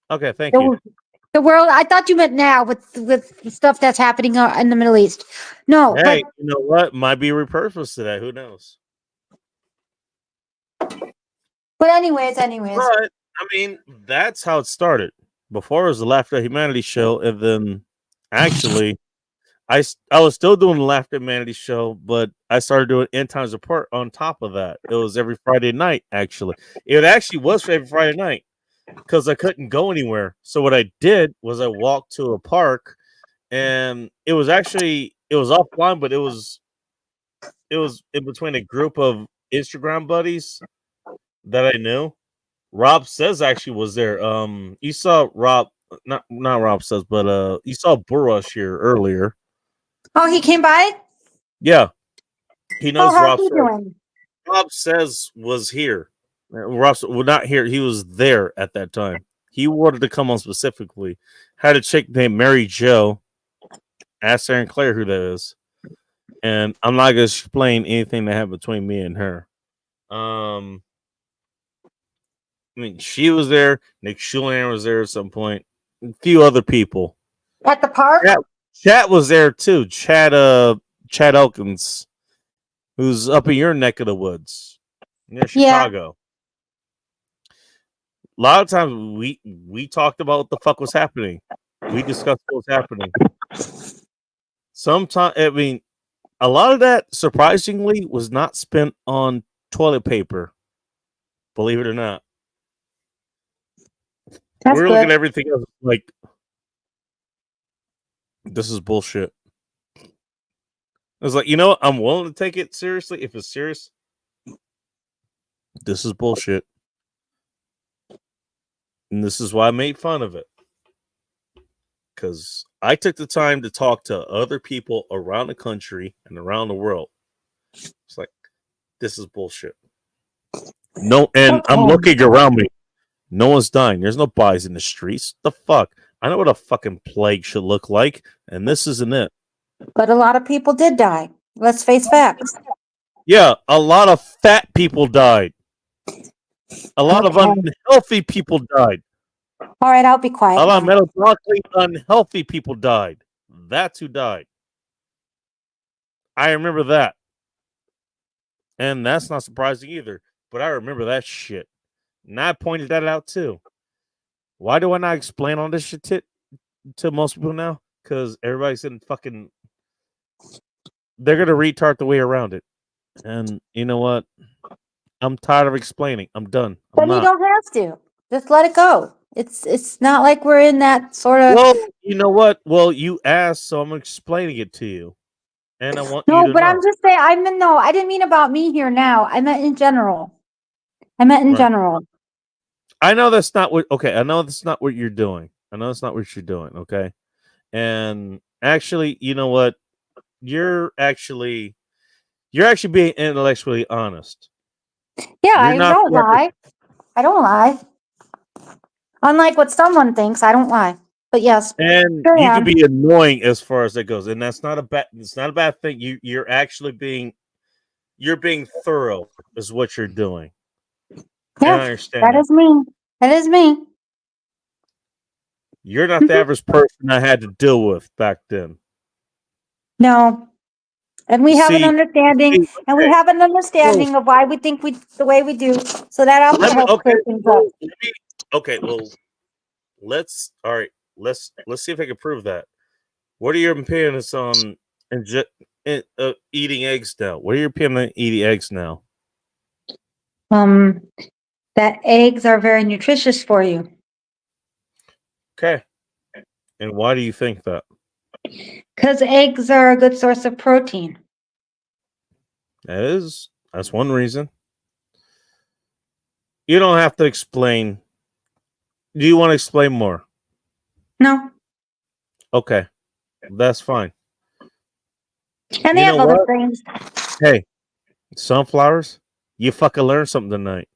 S1: Okay, thank you.
S24: The world. I thought you meant now with the stuff that's happening in the Middle East. No,
S1: Hey, you know what? Might be repurposed today. Who knows?
S24: but anyways.
S1: But I mean, that's how it started. Before it was the Laughter at Humanity show, and then actually, I was still doing the Laughter at Humanity show, but I started doing End Times Report on top of that. It was every Friday night. Actually, it actually was every Friday night because I couldn't go anywhere. So what I did was I walked to a park, and it was offline, but it was in between a group of Instagram buddies that I knew. Rob Says actually was there. You saw Rob, not Rob Says, but you saw Burush here earlier.
S24: Oh, he came by.
S1: Yeah, he knows
S24: how's
S1: Rob
S24: he
S1: Says.
S24: doing?
S1: Rob Says was here. Rob well, not here. He was there at that time. He wanted to come on specifically. Had a chick named Mary Jo. Ask Aaron Claire who that is. And I'm not gonna explain anything that happened between me and her. I mean, she was there. Nick Schulanner was there at some point. A few other people
S24: at the park.
S1: Chat was there too. Chad Elkins, who's up in your neck of the woods near Chicago. lot of times we talked about what the fuck was happening. We discussed what was happening. Sometimes, I mean, a lot of that surprisingly was not spent on toilet paper. Believe it or not. We're looking at everything else like this is bullshit. I was like, you know what? I'm willing to take it seriously if it's serious. This is bullshit. And this is why I made fun of it. Because I took the time to talk to other people around the country and around the world. It's like, this is bullshit. No, and I'm looking around me. No one's dying. There's no bodies in the streets. The fuck? I know what a fucking plague should look like, and this isn't it.
S24: But a lot of people did die. Let's face facts.
S1: Yeah, a lot of fat people died. A lot of unhealthy people died.
S24: All right, I'll be quiet.
S1: A lot of metabolically unhealthy people died. That's who died. I remember that. And that's not surprising either. But I remember that shit. And I pointed that out too. Why do I not explain all this shit to most people now? Because everybody's in fucking... They're going to retard the way around it. And you know what? I'm tired of explaining. I'm done.
S24: But you don't have to. Just let it go. It's not like we're in that sort of...
S1: Well, you know what? Well, you asked, so I'm explaining it to you. And I want you to know.
S24: I'm just saying, I didn't mean about me here now. I meant in general. General.
S1: I know that's not what... Okay, I know that's not what you're doing. I know that's not what you're doing, okay? And actually, you know what? You're actually being intellectually honest.
S24: Yeah, I don't lie. I don't lie. Unlike what someone thinks, I don't lie. But yes,
S1: and you can be annoying as far as that goes, and that's not a bad. It's not a bad thing. You're actually being thorough, is what you're doing.
S24: Yeah,
S1: I understand.
S24: That is me. That is me.
S1: You're not the average person I had to deal with back then.
S24: No. And we have an understanding, of why we think the way we do. So that also helps clear things up.
S1: Okay, well, let's see if I can prove that. What are your opinions on eating eggs now? What are your opinions on eating eggs now?
S24: That eggs are very nutritious for you.
S1: Okay. And why do you think that?
S24: Because eggs are a good source of protein.
S1: That's one reason. You don't have to explain. Do you want to explain more?
S24: No.
S1: Okay. That's fine.
S24: And they have other things.
S1: Hey, sunflowers, you fucking learned something tonight.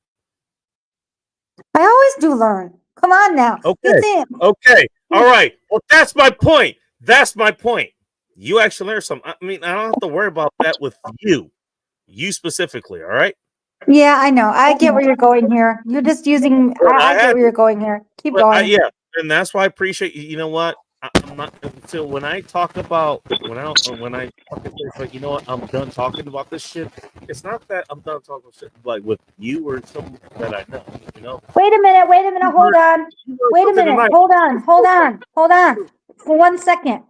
S24: I always do learn. Come on now.
S1: Okay. Okay. All right. Well, that's my point. That's my point. You actually learned something. I mean, I don't have to worry about that with you. You specifically, all right?
S24: Yeah, I know. I get where you're going here. You're just using... I get where you're going here. Keep going.
S1: Yeah, and that's why I appreciate you. You know what? I'm not... So when I talk about... When I fucking say, like, you know what? I'm done talking about this shit. It's not that I'm done talking shit like with you or someone that I know, you know?
S24: Wait a minute. Hold on. Wait a minute. Hold on. For 1 second.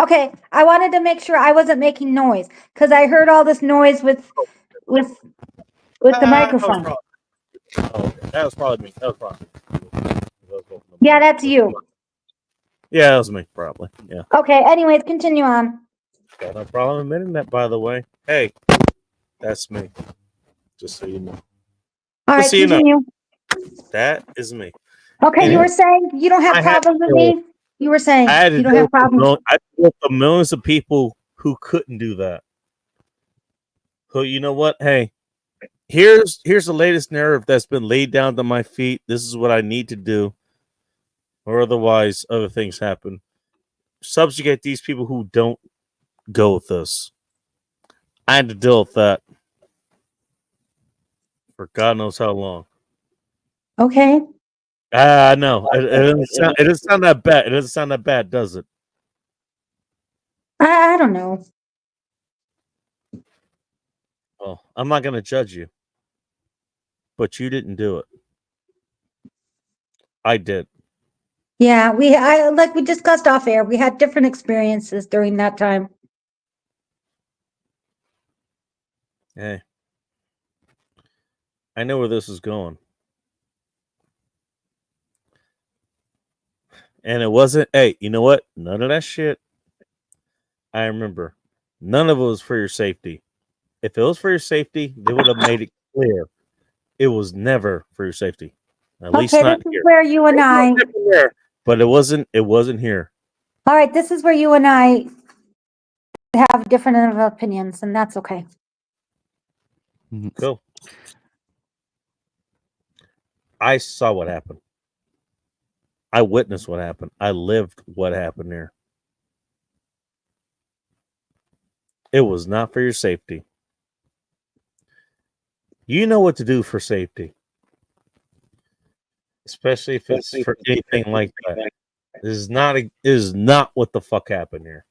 S24: Okay, I wanted to make sure I wasn't making noise because I heard all this noise with the microphone.
S1: That was probably me. That was probably me.
S24: Yeah, that's you.
S1: Yeah, that was me, probably. Yeah.
S24: Okay, anyways, continue on.
S1: Got no problem admitting that, by the way. Hey, that's me. Just so you know.
S24: All right, continue.
S1: That is me.
S24: Okay, you were saying you don't have problems with me? You were saying you don't have problems.
S1: I dealt with millions of people who couldn't do that. Who, you know what? Hey, here's the latest narrative that's been laid down to my feet. This is what I need to do, or otherwise other things happen. Subjugate these people who don't go with us. I had to deal with that for God knows how long.
S24: Okay.
S1: No, it doesn't sound that bad. It doesn't sound that bad, does it?
S24: I don't know.
S1: Well, I'm not going to judge you. but you didn't do it. I did.
S24: Yeah, like we discussed off air, we had different experiences during that time.
S1: Hey, I know where this is going. And it wasn't, hey, you know what? None of that shit. I remember. None of it was for your safety. If it was for your safety, they would have made it clear. It was never for your safety. At least
S24: Okay,
S1: not
S24: this is
S1: here.
S24: where you and I.
S1: But it wasn't here.
S24: All right, this is where you and I have different opinions, and that's okay.
S1: Cool. I saw what happened. I witnessed what happened. I lived what happened there. It was not for your safety. You know what to do for safety. Especially if it's for anything like that. This is not what the fuck happened here.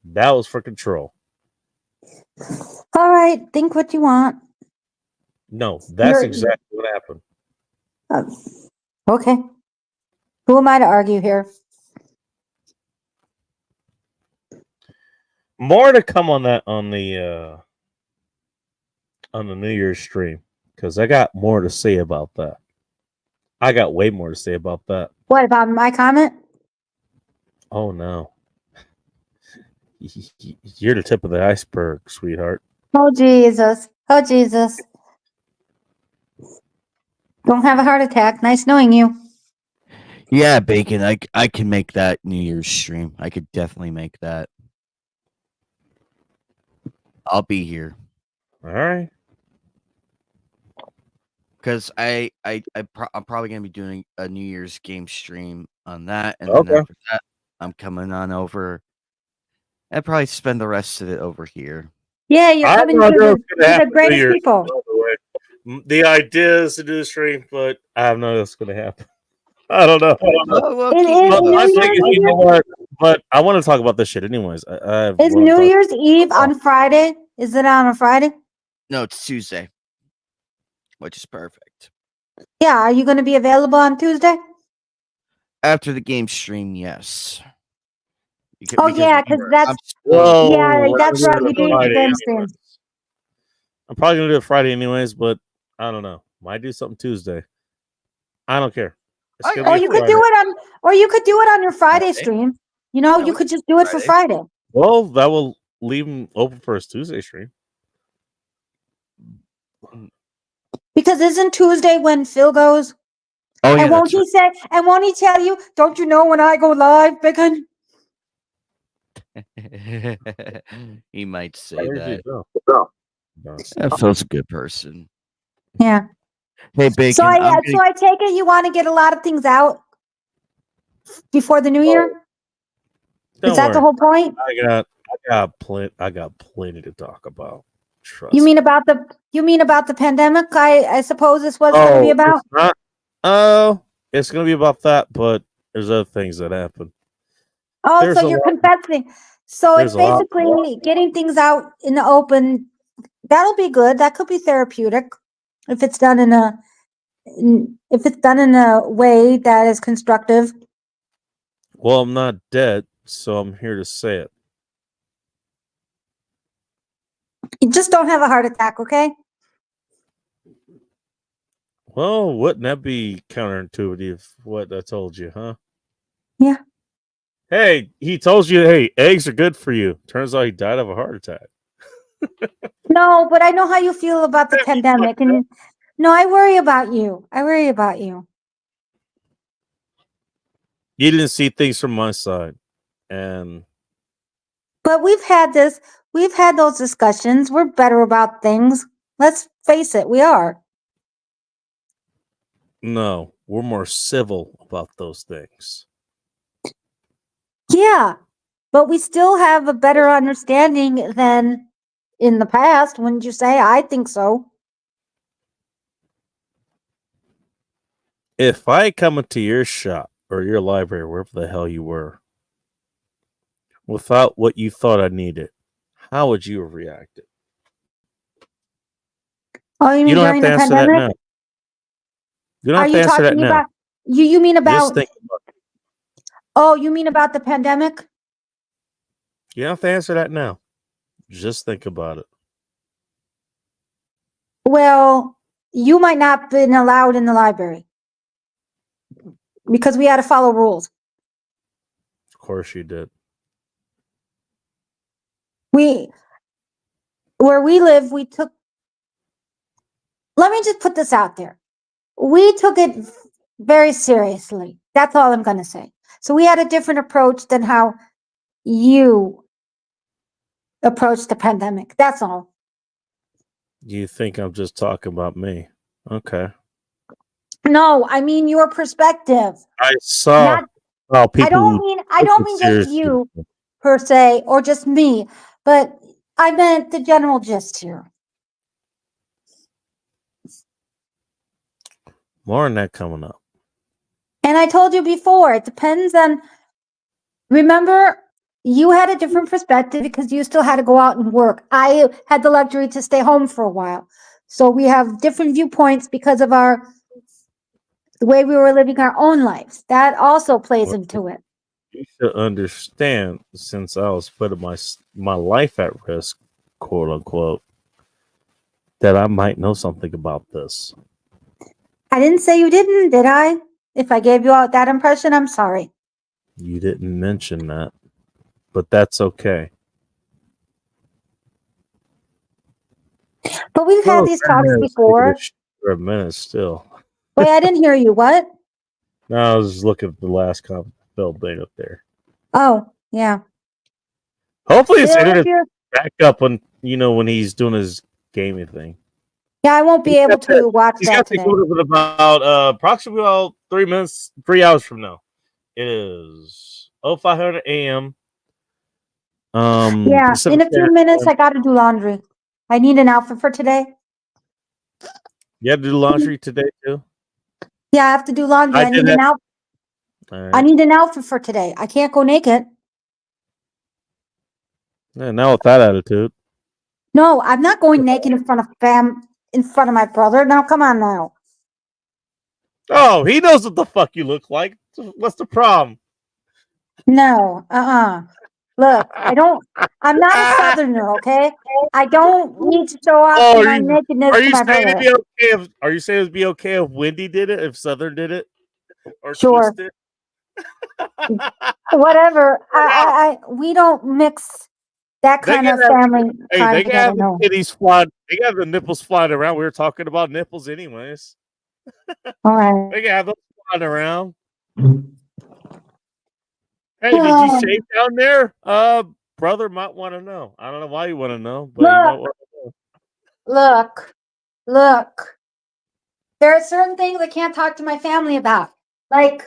S1: That was for control.
S24: All right, think what you want.
S1: No, that's exactly what happened.
S24: Okay. Who am I to argue here?
S1: More to come on that on the New Year's stream, because I got more to say about that. I got way more to say about that.
S24: What about my comment?
S1: Oh no. You're the tip of the iceberg, sweetheart.
S24: Oh Jesus. Oh Jesus. Don't have a heart attack. Nice knowing you.
S13: Yeah, Bacon. I can make that New Year's stream. I could definitely make that. I'll be here.
S1: All right.
S13: Because I'm probably gonna be doing a New Year's game stream on that, and then after that, I'm coming on over. I'd probably spend the rest of it over here.
S24: Yeah, you're coming to the greatest people.
S1: The idea is to do the stream, but I have no idea what's going to happen. I don't know. But I want to talk about this shit anyways.
S24: Is New Year's Eve on Friday? Is it on a Friday?
S13: No, it's Tuesday, which is perfect.
S24: Yeah, are you going to be available on Tuesday?
S13: After the game stream, yes.
S24: Yeah, because that's that's right. You do the game stream.
S1: I'm probably gonna do it Friday anyways, but I don't know. Might do something Tuesday. I don't care.
S24: Or you could do it on your Friday stream. You know, you could just do it for Friday.
S1: Well, that will leave them open for his Tuesday stream.
S24: Because isn't Tuesday when Phil goes?
S13: Oh, yeah,
S24: and won't he say? And won't he tell you? Don't you know when I go live, Bacon?
S13: He might say that. Phil's a good person.
S24: Yeah.
S13: Hey, Bacon.
S24: So I take it you want to get a lot of things out before the new year. Is that the whole point?
S1: I got plenty to talk about. Trust
S24: You mean about the pandemic? I suppose this was going to be about.
S1: It's going to be about that, but there's other things that happen.
S24: Oh, so you're confessing. So it's basically getting things out in the open. That'll be good. That could be therapeutic if it's done in a way that is constructive.
S1: Well, I'm not dead, so I'm here to say it.
S24: You just don't have a heart attack, okay?
S1: Well, wouldn't that be counterintuitive, what I told you, huh?
S24: Yeah.
S1: Hey, he told you, hey, eggs are good for you. Turns out he died of a heart attack.
S24: No, but I know how you feel about the pandemic. And no, I worry about you.
S1: You didn't see things from my side.
S24: But we've had those discussions. We're better about things. Let's face it, we are.
S1: No, we're more civil about those things.
S24: Yeah, but we still have a better understanding than in the past, wouldn't you say? I think so.
S1: If I come into your shop or your library, wherever the hell you were, without what you thought I needed, how would you have reacted?
S24: Oh, you mean
S1: You don't have
S24: during
S1: to
S24: the
S1: answer that
S24: pandemic?
S1: now. You don't
S24: Are
S1: have to
S24: you
S1: answer that
S24: talking
S1: now.
S24: about you mean
S1: Just
S24: about
S1: think about it.
S24: oh, you mean about the pandemic?
S1: You don't have to answer that now. Just think about it.
S24: Well, you might not have been allowed in the library because we had to follow rules.
S1: Of course you did.
S24: Where we live, we took, let me just put this out there. We took it very seriously. That's all I'm going to say. So we had a different approach than how you approached the pandemic. That's all.
S1: You think I'm just talking about me? Okay.
S24: No, I mean your perspective.
S1: I saw how people.
S24: I don't mean just you per se or just me, but I meant the general gist here.
S1: More on that coming up.
S24: And I told you before, it depends on, remember, you had a different perspective because you still had to go out and work. I had the luxury to stay home for a while. So we have different viewpoints because of the way we were living our own lives. That also plays into it.
S1: You should understand, since I was putting my life at risk, quote unquote, that I might know something about this.
S24: I didn't say you didn't, did I? If I gave you all that impression, I'm sorry.
S1: You didn't mention that, but that's okay.
S24: But we've had these talks before.
S1: For a minute still.
S24: Wait, I didn't hear you. What?
S1: No, I was just looking at the last comment Phil made up there.
S24: Oh, yeah.
S1: Hopefully his internet back up when he's doing his gaming thing.
S24: Yeah, I won't be able to watch
S1: He's
S24: that
S1: got
S24: today.
S1: to go to about approximately about 3 hours from now. It is 0500 a.m.
S24: Yeah, in a few minutes I got to do laundry. I need an outfit for today.
S1: You have to do laundry today too?
S24: Yeah, I have to do laundry. I need an outfit.
S1: Right.
S24: I need an outfit for today. I can't go naked.
S1: Yeah, now with that attitude.
S24: No, I'm not going naked in front of my brother. Now, come on now.
S1: Oh, he knows what the fuck you look like. What's the problem?
S24: No, Look, I'm not a southerner, okay? I don't need to show off my nakedness to my brother.
S1: Are you saying it'd be okay if Wendy did it, if Southern did it? Or
S24: sure.
S1: Twisted?
S24: Whatever. We don't mix that kind of family time
S1: they
S24: together.
S1: got the titties flying. They got the nipples flying around. We were talking about nipples anyways.
S24: All right.
S1: They got those flying around. Hey, did you shave down there? Brother might want to know. I don't know why you want to know, but you might want to know.
S24: Look. There are certain things I can't talk to my family about. Like,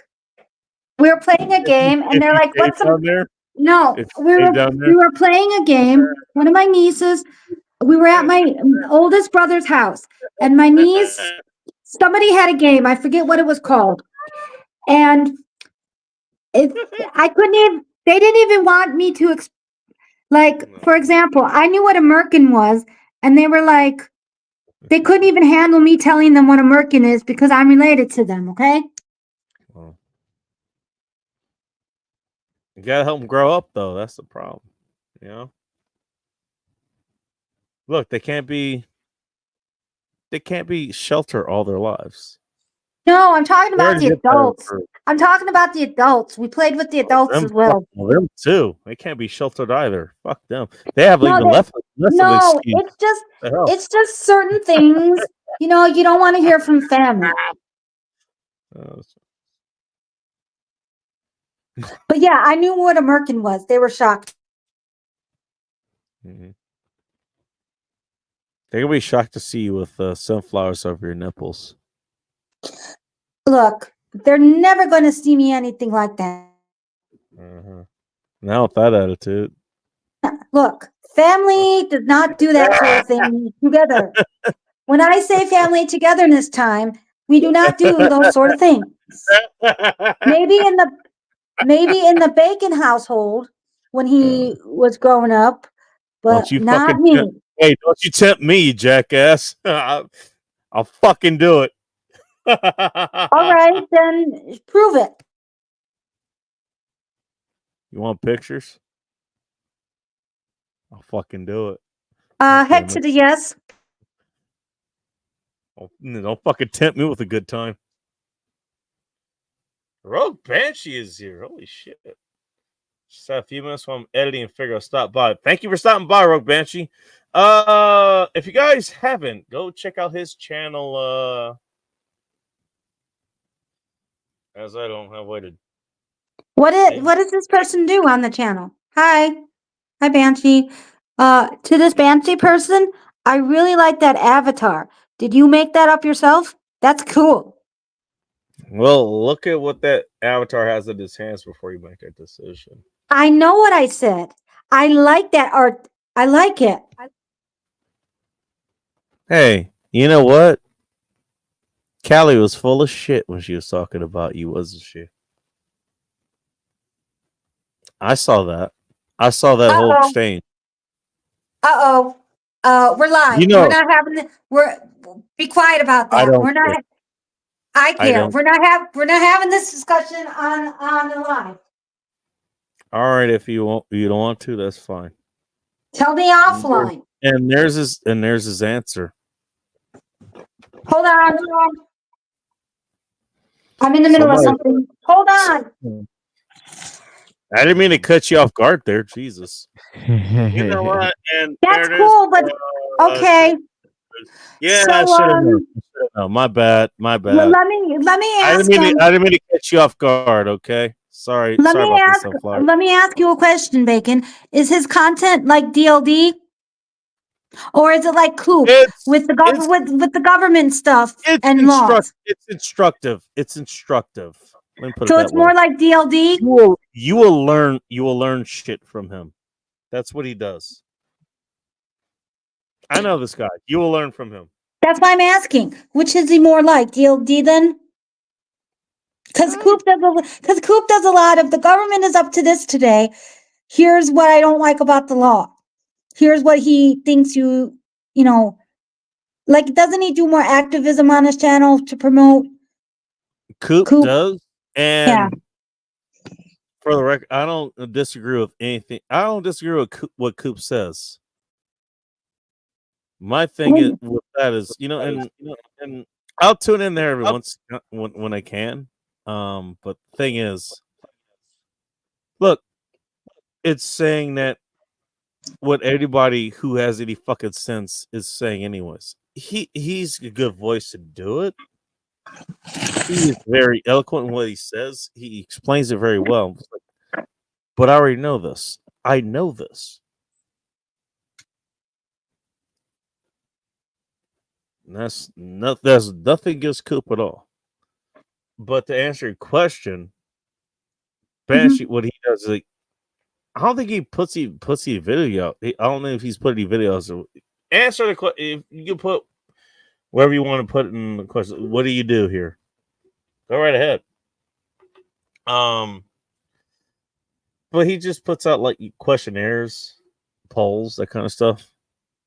S24: we were playing a game, and they're like, "What's
S1: down there?"
S24: No, we were playing a game. One of my nieces, we were at my oldest brother's house, and my niece, somebody had a game. I forget what it was called, and I couldn't even. They didn't even want me to. For example, I knew what a merkin was, and they were like, they couldn't even handle me telling them what a merkin is because I'm related to them. Okay.
S1: Well, you gotta help them grow up, though. That's the problem. You know. Look, they can't be sheltered all their lives.
S24: No, I'm talking about the adults. I'm talking about the adults. We played with the adults as well.
S1: Them too. They can't be sheltered either. Fuck them. They have even less of an excuse.
S24: It's just certain things. You don't want to hear from family. But yeah, I knew what a merkin was. They were shocked.
S1: Mm-hmm. They're gonna be shocked to see you with sunflowers over your nipples.
S24: Look, they're never going to see me anything like that.
S1: Now with that attitude.
S24: Look, family does not do that sort of thing together. When I say family togetherness time, we do not do those sort of things. Maybe in the Bacon household when he was growing up, but not me.
S1: Hey, don't you tempt me, you jackass. I'll fucking do it.
S24: All right, then prove it.
S1: You want pictures? I'll fucking do it.
S24: Head to the yes.
S1: Don't fucking tempt me with a good time. Rogue Banshee is here. Holy shit. Just had a few minutes while I'm editing and figure I'll stop by. Thank you for stopping by, Rogue Banshee. If you guys haven't, go check out his channel. As I don't have way to.
S24: What does this person do on the channel? Hi Banshee. To this Banshee person, I really like that avatar. Did you make that up yourself? That's cool.
S1: Well, look at what that avatar has in his hands before you make that decision.
S24: I know what I said. I like that art. I like it.
S1: Hey, you know what? Callie was full of shit when she was talking about you, wasn't she? I saw that. I saw that whole exchange.
S24: We're live.
S1: You know-
S24: we're not having the, we're be quiet about
S1: I
S24: that.
S1: don't
S24: We're not
S1: care.
S24: I
S1: I
S24: care.
S1: don't-
S24: We're not having this discussion on the live.
S1: All right, if you don't want to, that's fine.
S24: Tell me offline.
S1: And there's his answer.
S24: Hold on. I'm in the middle of
S1: Somebody-
S24: something. Hold on.
S1: I didn't mean to cut you off guard there, Jesus. You know what? And
S24: That's
S1: there it is.
S24: cool, but okay.
S1: Yeah,
S24: So,
S1: I should have known. Oh, my bad. My bad.
S24: Well, let me
S1: I
S24: ask
S1: didn't
S24: him.
S1: mean to catch you off guard. Okay, sorry.
S24: Let
S1: Sorry
S24: me
S1: about
S24: ask.
S1: this, Sunflower.
S24: Let me ask you a question, Bacon. Is his content like DLD, or is it like Coop with the with the government stuff and laws?
S1: It's instructive. It's instructive. Let me put
S24: So
S1: it
S24: it's
S1: that
S24: more
S1: way.
S24: like DLD.
S1: You will learn shit from him. That's what he does. I know this guy. You will learn from him.
S24: That's why I'm asking. Which is he more like, DLD then? Because Coop does a lot of the government is up to this today. Here's what I don't like about the law. Here's what he thinks you know. Like, doesn't he do more activism on his channel to promote?
S1: Coop does, and
S24: Yeah.
S1: for the record, I don't disagree with anything. I don't disagree with what Coop says. My thing is with that is, and I'll tune in there every once when I can. But the thing is, look, it's saying that what anybody who has any fucking sense is saying, anyways. He's a good voice to do it. He is very eloquent in what he says. He explains it very well. But I already know this. I know this. And that's nothing against Coop at all. But to answer your question, Banshee, what he does is like, I don't think he puts the video out. I don't know if he's put any videos. Answer the question. If you can put wherever you want to put it in the question. What do you do here? Go right ahead. But he just puts out like questionnaires, polls, that kind of stuff.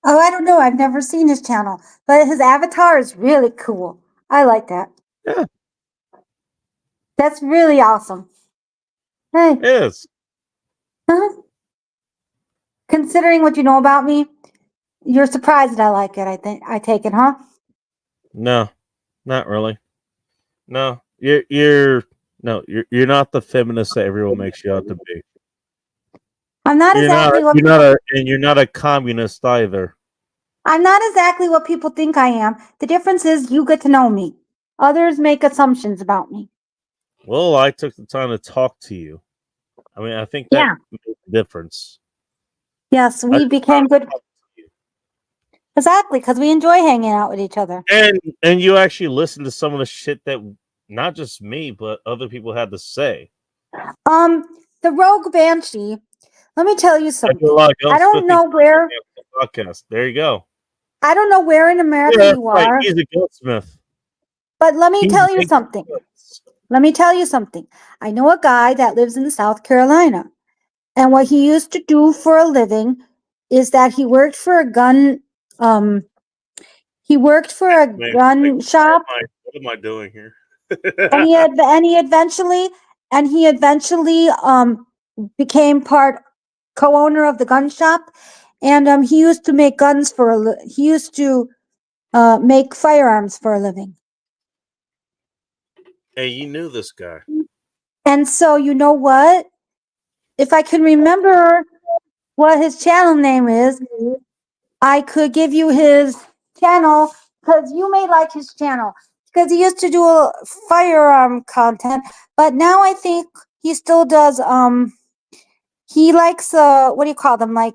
S24: Oh, I don't know. I've never seen his channel, but his avatar is really cool. I like that.
S1: Yeah.
S24: That's really awesome. Hey.
S1: Yes.
S24: Huh? Considering what you know about me, you're surprised that I like it. I take it, huh?
S1: No, not really. No, you're not the feminist that everyone makes you out to be.
S24: I'm not exactly what
S1: you're not a communist either.
S24: I'm not exactly what people think I am. The difference is you get to know me. Others make assumptions about me.
S1: Well, I took the time to talk to you. I mean, I think that made a difference.
S24: Yes, we became good. Exactly, because we enjoy hanging out with each other.
S1: And you actually listened to some of the shit that not just me, but other people had to say.
S24: The Rogue Banshee. Let me tell you something.
S1: I
S24: don't know where.
S1: Podcast. There you go.
S24: I don't know where in America
S1: Yeah,
S24: you are.
S1: He's a goldsmith.
S24: But let me tell you something. I know a guy that lives in South Carolina, and what he used to do for a living is that he worked for a gun. He worked for a gun shop,
S1: What am I doing here?
S24: and he eventually became co-owner of the gun shop, and he used to make guns he used to make firearms for a living.
S1: Hey, you knew this guy.
S24: And so, you know what? If I can remember what his channel name is, I could give you his channel, because you may like his channel, because he used to do a firearm content, but now I think he still does. He likes what do you call them, like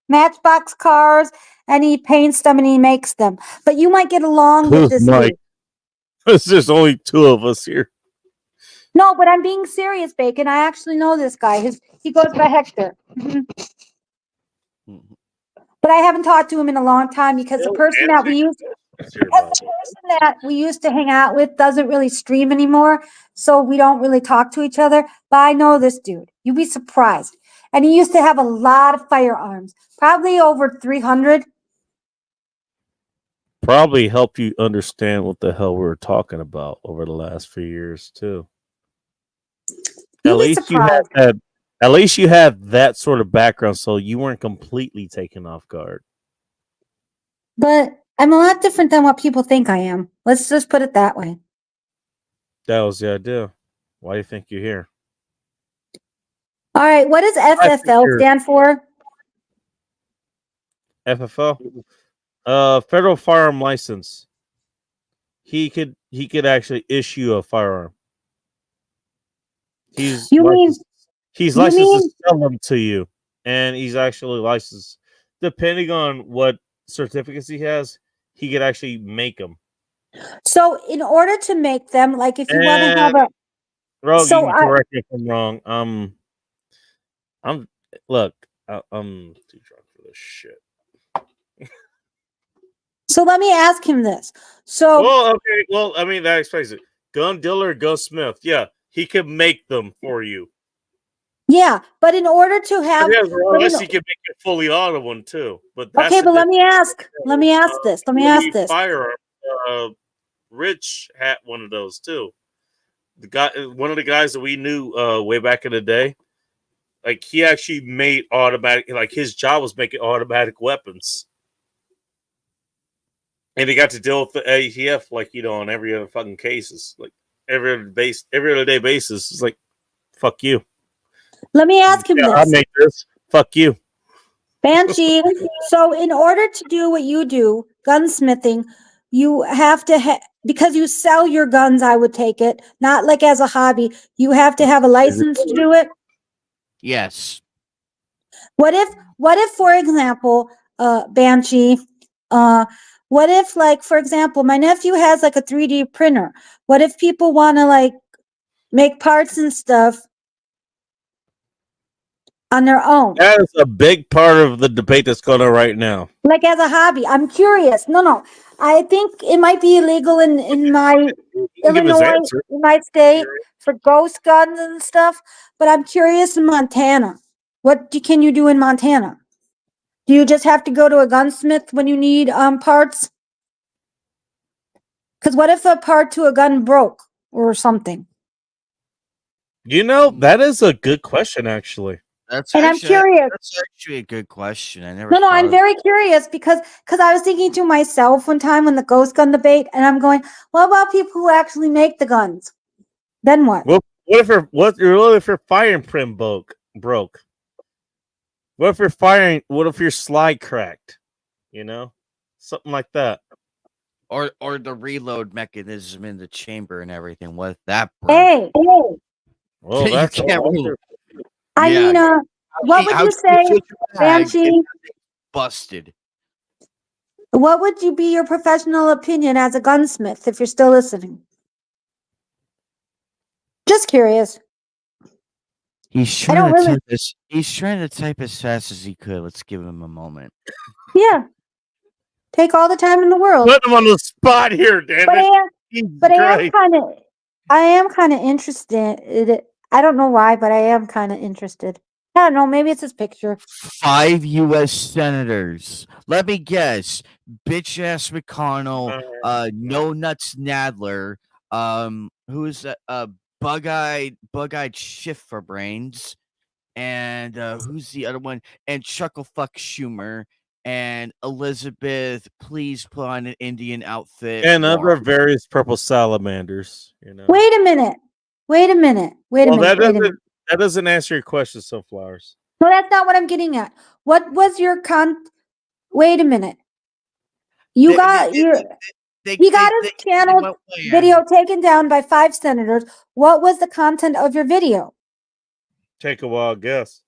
S24: Matchbox cars, and he paints them and he makes them. But you might get along with this dude.
S1: There's only two of us here.
S24: No, but I'm being serious, Bacon. I actually know this guy. He goes by Hector. But I haven't talked to him in a long time because the person that we used to hang out with doesn't really stream anymore, so we don't really talk to each other. But I know this dude. You'd be surprised. And he used to have a lot of firearms, probably over 300.
S1: Probably helped you understand what the hell we were talking about over the last few years too. At least you have that sort of background, so you weren't completely taken off guard.
S24: But I'm a lot different than what people think I am. Let's just put it that way.
S1: That was the idea. Why do you think you're here?
S24: All right, what does FFL stand for?
S1: FFL? Federal Firearm License. He could actually issue a firearm. He's licensed to sell them to you, and he's actually licensed. Depending on what certificates he has, he could actually make them.
S24: So, in order to make them, like if you want to have a,
S1: Rogue, you can correct me if I'm wrong. I'm too drunk for this shit.
S24: So let me ask him this. So,
S1: that explains it. Gun dealer, gunsmith. Yeah, he could make them for you.
S24: Yeah, but in order to have,
S1: unless he can make a fully auto one too. But that's
S24: let me ask this.
S1: Firearm. Rich had one of those too. One of the guys that we knew way back in the day, like he actually made automatic. Like his job was making automatic weapons. And he got to deal with the ATF, like, on every other fucking cases. Like, every other day basis. It's like, fuck you.
S24: Let me ask him this.
S1: I make this. Fuck you.
S24: Banshee, so in order to do what you do, gunsmithing, you have to because you sell your guns, I would take it, not like as a hobby. You have to have a license to do it?
S13: Yes.
S24: What if, for example, Banshee, what if, like, for example, my nephew has like a 3D printer. What if people want to like make parts and stuff on their own?
S1: That is a big part of the debate that's going on right now.
S24: Like as a hobby. I'm curious. No. I think it might be illegal in my Illinois, in my state, for ghost guns and stuff. But I'm curious in Montana. What can you do in Montana? Do you just have to go to a gunsmith when you need parts? Because what if a part to a gun broke or something?
S1: That is a good question, actually.
S24: I'm curious.
S13: That's actually a good question. I never.
S24: No, I'm very curious because I was thinking to myself one time when the ghost gun debate, and I'm going, what about people who actually make the guns? Then what?
S1: Well, what if your firing pin broke? What if your slide cracked? Something like that.
S13: Or the reload mechanism in the chamber and everything. What if that broke?
S24: Hey.
S1: Well, that's
S24: I mean, what would you say, Banshee?
S13: Busted.
S24: What would you be your professional opinion as a gunsmith if you're still listening? Just curious.
S13: He's trying to type as fast as he could. Let's give him a moment.
S24: Yeah. Take all the time in the world.
S1: Put him on the spot here, damn it.
S24: But I am kind of interested. I don't know why, but I am kind of interested. I don't know. Maybe it's his picture.
S13: 5 U.S. senators. Let me guess. Bitch ass McConnell. No nuts Nadler. Who is that? Bug-eyed shift for brains. And who's the other one? And Chucklefuck Schumer. And Elizabeth, please put on an Indian outfit.
S1: And other various purple salamanders. You know.
S24: Wait a minute.
S1: That doesn't answer your question, Sunflowers.
S24: No, that's not what I'm getting at. What was your Wait a minute. He got his channel video taken down by 5 senators. What was the content of your video?
S1: Take a wild guess.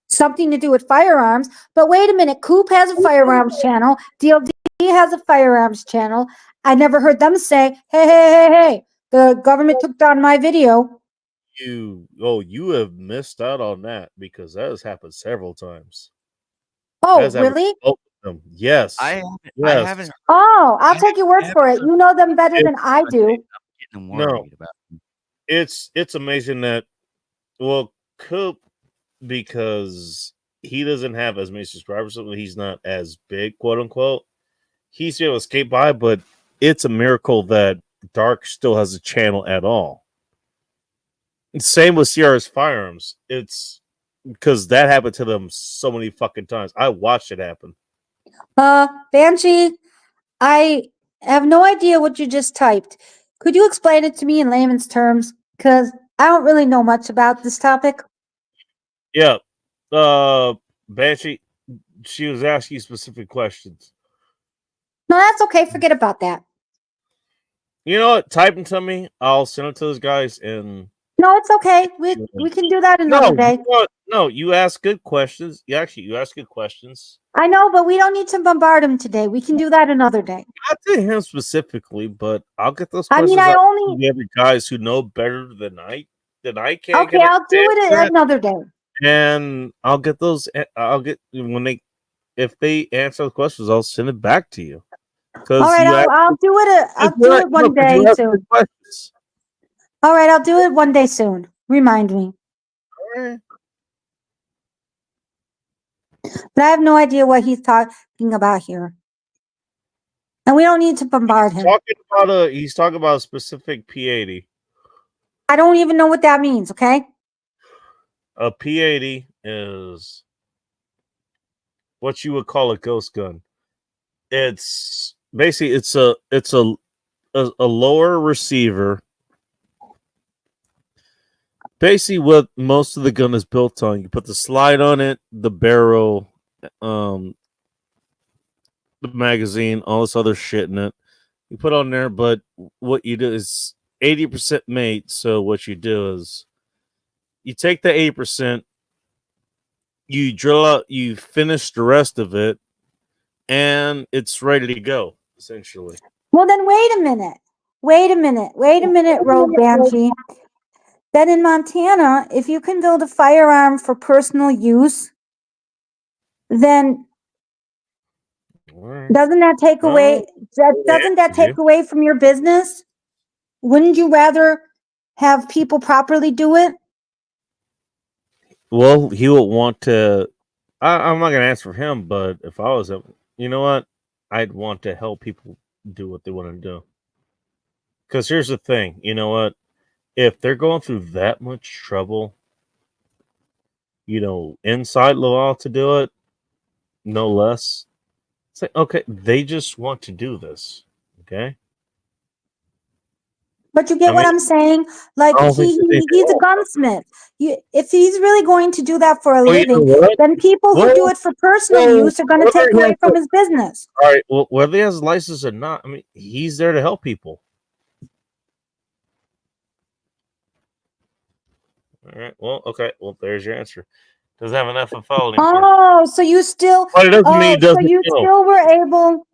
S24: Something to do with firearms. But wait a minute. Coop has a firearms channel. DLD has a firearms channel. I never heard them say, hey, the government took down my video.
S1: You have missed out on that because that has happened several times.
S24: Oh, really?
S1: Yes.
S13: I haven't.
S24: Oh, I'll take your word for it. You know them better than I do.
S1: No, it's amazing that Coop, because he doesn't have as many subscribers, so he's not as big, quote unquote. He's able to skate by, but it's a miracle that Dark still has a channel at all. Same with Sierra's Firearms. It's because that happened to them so many fucking times. I watched it happen.
S24: Banshee, I have no idea what you just typed. Could you explain it to me in layman's terms? Because I don't really know much about this topic.
S1: Yeah. Banshee, she was asking you specific questions.
S24: No, that's okay. Forget about that.
S1: You know what? Type them to me. I'll send it to those guys and...
S24: No, it's okay. We can do that another day.
S1: No, you ask good questions. You ask good questions.
S24: I know, but we don't need to bombard him today. We can do that another day.
S1: Not to him specifically, but I'll get those questions. To the other guys who know better than I can.
S24: Okay, I'll do it another day.
S1: And I'll get those. If they answer the questions, I'll send it back to you.
S24: All right, I'll do it. I'll do it one day soon. All right, I'll do it one day soon. Remind me.
S1: All right.
S24: But I have no idea what he's talking about here. And we don't need to bombard him.
S1: He's talking about a specific P80.
S24: I don't even know what that means, okay?
S1: A P80 is what you would call a ghost gun. It's basically it's a lower receiver. Basically, what most of the gun is built on, you put the slide on it, the barrel, the magazine, all this other shit in it. You put on there, but what you do is 80% made. So what you do is you take the 80%, you drill out, you finish the rest of it, and it's ready to go, essentially.
S24: Well, then wait a minute, Rogue Banshee. That in Montana, if you can build a firearm for personal use, then doesn't that take away? Doesn't that take away from your business? Wouldn't you rather have people properly do it?
S1: Well, he would want to. I'm not going to answer for him, but if I was you know what? I'd want to help people do what they want to do. Because here's the thing, you know what? If they're going through that much trouble, inside law to do it, no less. It's like, okay, they just want to do this. Okay.
S24: But you get what I'm saying? Like he's a gunsmith. If he's really going to do that for a living, then people who do it for personal use are going to take away from his business.
S1: All right. Well, whether he has a license or not, I mean, he's there to help people. All right. Well, okay. Well, there's your answer. Doesn't have enough of felony.
S24: Oh, so you still.
S1: But it doesn't mean
S24: so you still were able.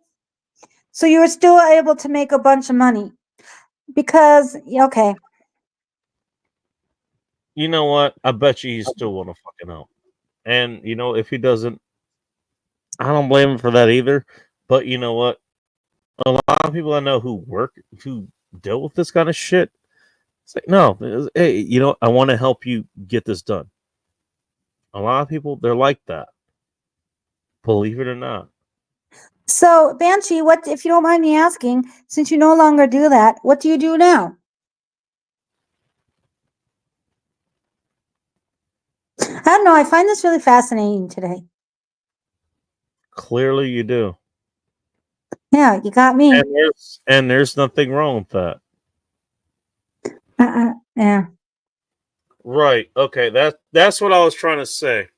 S24: So you were still able to make a bunch of money, because okay.
S1: You know what? I bet you he still want to fucking help. And if he doesn't, I don't blame him for that either. But you know what? A lot of people I know who deal with this kind of shit. It's like, no, hey, I want to help you get this done. A lot of people, they're like that. Believe it or not.
S24: So, Banshee, what if you don't mind me asking? Since you no longer do that, what do you do now? I don't know. I find this really fascinating today.
S1: Clearly, you do.
S24: Yeah, you got me.
S1: And there's nothing wrong with that.
S24: Yeah.
S1: Right. Okay. That's what I was trying to say.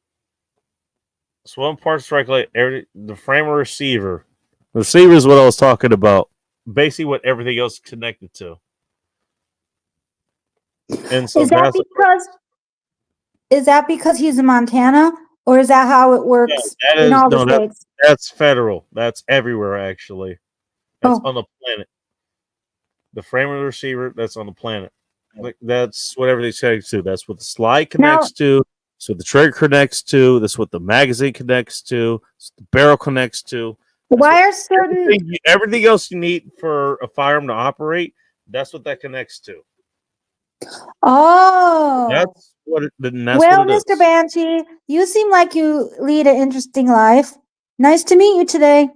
S1: So one part strike like the frame of receiver. The receiver is what I was talking about. Basically, what everything else is connected to. And so
S24: is that because he's in Montana, or is that how it works in all the states?
S1: That's federal. That's everywhere, actually. That's on the planet. The frame of the receiver, that's on the planet. Like, that's what everything's connected to. That's what the slide connects to. That's what the trigger connects to. That's what the magazine connects to. That's what the barrel connects to.
S24: Why are certain
S1: everything else you need for a firearm to operate? That's what that connects to.
S24: Oh,
S1: that's what it is.
S24: Mr. Banshee, you seem like you lead an interesting life. Nice to meet you today.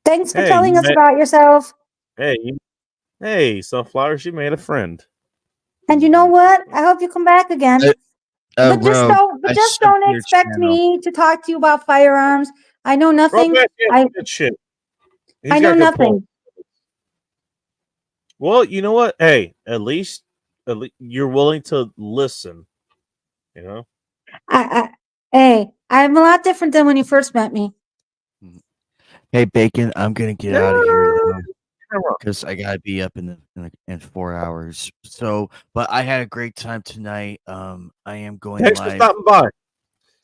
S24: Thanks for telling us about yourself.
S1: Hey, Sunflowers, you made a friend.
S24: And you know what? I hope you come back again. But just don't expect me to talk to you about firearms. I know nothing. I know nothing.
S1: Well, you know what? Hey, at least you're willing to listen. You know.
S24: Hey, I'm a lot different than when you first met me.
S13: Hey, Bacon, I'm gonna get out of here because I gotta be up in 4 hours. So, but I had a great time tonight. I am going
S1: Thanks
S13: live.
S1: for stopping by.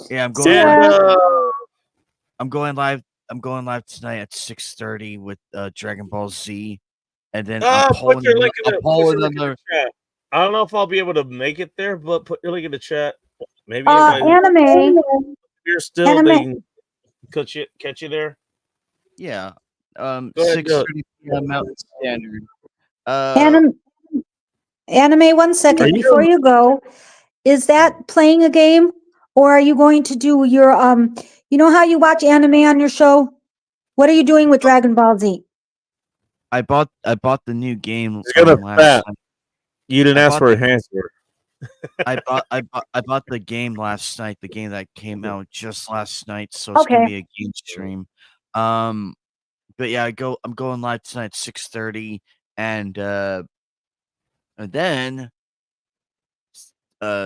S13: Yeah, I'm going. Live. I'm going live. I'm going live tonight at 6:30 with Dragon Ball Z, and then I'm polling.
S1: I don't know if I'll be able to make it there, but put your link in the chat. Maybe
S24: anime.
S1: You're still they can catch you there.
S13: Yeah.
S1: Go
S13: 6:30 p.m. Mountain Standard.
S24: Anime, 1 second before you go. Is that playing a game, or are you going to do your you know how you watch anime on your show? What are you doing with Dragon Ball Z?
S13: I bought the new game.
S1: Last night. You didn't ask for a answer.
S13: I bought the game last night. The game that came out just last night, so it's gonna be a game stream. But yeah, I'm going live tonight at 6:30, and then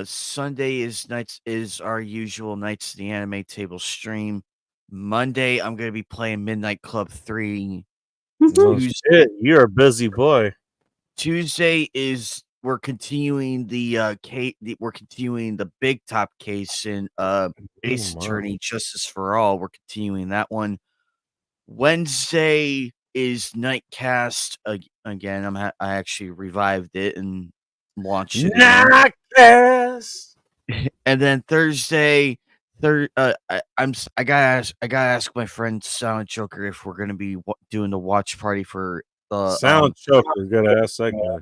S13: Sunday is our usual Nights of the Anime Table stream. Monday, I'm gonna be playing Midnight Club 3.
S1: Oh, shit, you're a busy boy.
S13: Tuesday we're continuing the Big Top case in Ace Attorney Justice for All. We're continuing that one. Wednesday is Nightcast again. I actually revived it and launched it.
S1: Nightcast.
S13: And then Thursday, I gotta ask my friend Silent Joker if we're gonna be doing the watch party for the
S1: Silent Joker. Gotta ask that guy.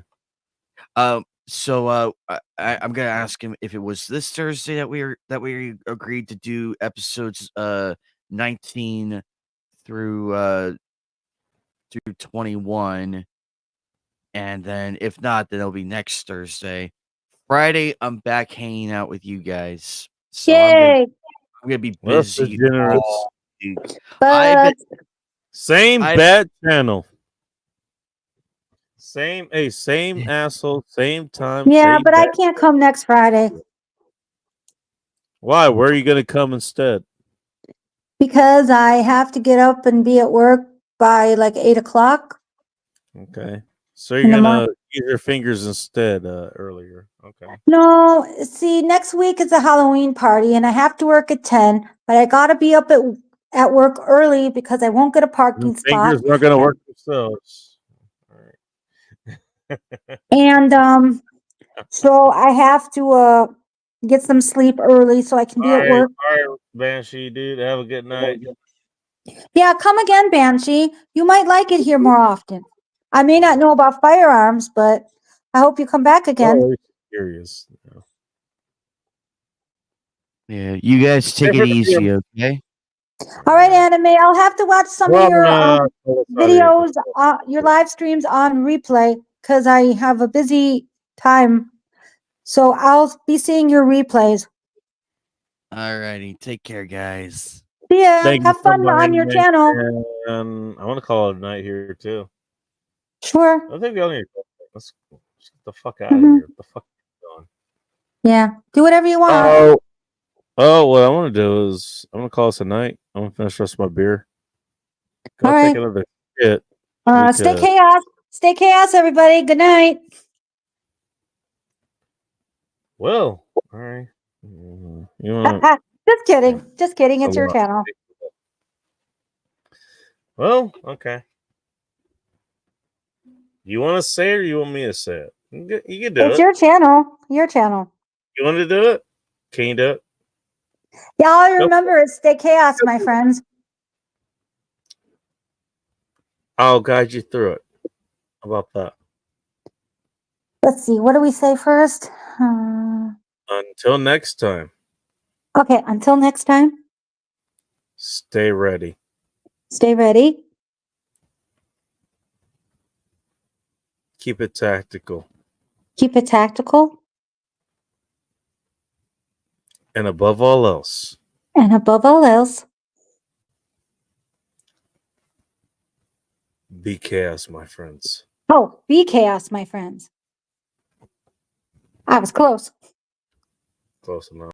S13: So I'm gonna ask him if it was this Thursday that we agreed to do episodes 19 through 21, and then if not, then it'll be next Thursday. Friday, I'm back hanging out with you guys. So
S24: Yay!
S13: I'm gonna be busy.
S1: Same bad channel. Same asshole, same time.
S24: Yeah, but I can't come next Friday.
S1: Why? Where are you gonna come instead?
S24: Because I have to get up and be at work by like 8 o'clock.
S1: Okay. So you're gonna use your fingers instead earlier. Okay.
S24: No, see, next week is a Halloween party and I have to work at 10, but I gotta be up at work early because I won't get a parking spot.
S1: Fingers aren't gonna work themselves. All right.
S24: And so I have to get some sleep early so I can be at work.
S1: All right, Banshee, dude. Have a good night.
S24: Yeah, come again, Banshee. You might like it here more often. I may not know about firearms, but I hope you come back again.
S1: Oh, curious.
S13: Yeah, you guys take it easy, okay?
S24: All right, Anime. I'll have to watch some of your videos, your live streams on replay because I have a busy time. So I'll be seeing your replays.
S13: Alrighty, take care, guys.
S24: See ya.
S1: Thank you
S24: Have
S1: for
S24: fun on your
S1: joining,
S24: channel.
S1: and I want to call it a night here too.
S24: Sure.
S1: I think we only let's get the fuck out of
S24: Mhm.
S1: here. The fuck going?
S24: Yeah. Do whatever you want.
S1: What I want to do is I'm gonna call us a night. I'm gonna finish the rest of my beer. Go
S24: All
S1: take
S24: right.
S1: another shit.
S24: Stay chaos. Stay chaos, everybody. Good night.
S1: Well, all right. You want
S24: Just kidding. Just kidding. It's your
S1: lot.
S24: channel.
S1: Well, okay. You want to say it or you want me to say it? You can do
S24: It's
S1: it.
S24: your channel. Your channel.
S1: You want to do it? Can you do it?
S24: Yeah, all I remember is stay chaos, my friends.
S1: I'll guide you through it. How about that?
S24: Let's see. What do we say first?
S1: Until next time,
S24: Okay. Until next time,
S1: stay ready.
S24: stay ready.
S1: Keep it tactical.
S24: Keep it tactical.
S1: And above all else,
S24: And above all else,
S1: be chaos, my friends.
S24: be chaos, my friends. I was close.
S1: Close enough.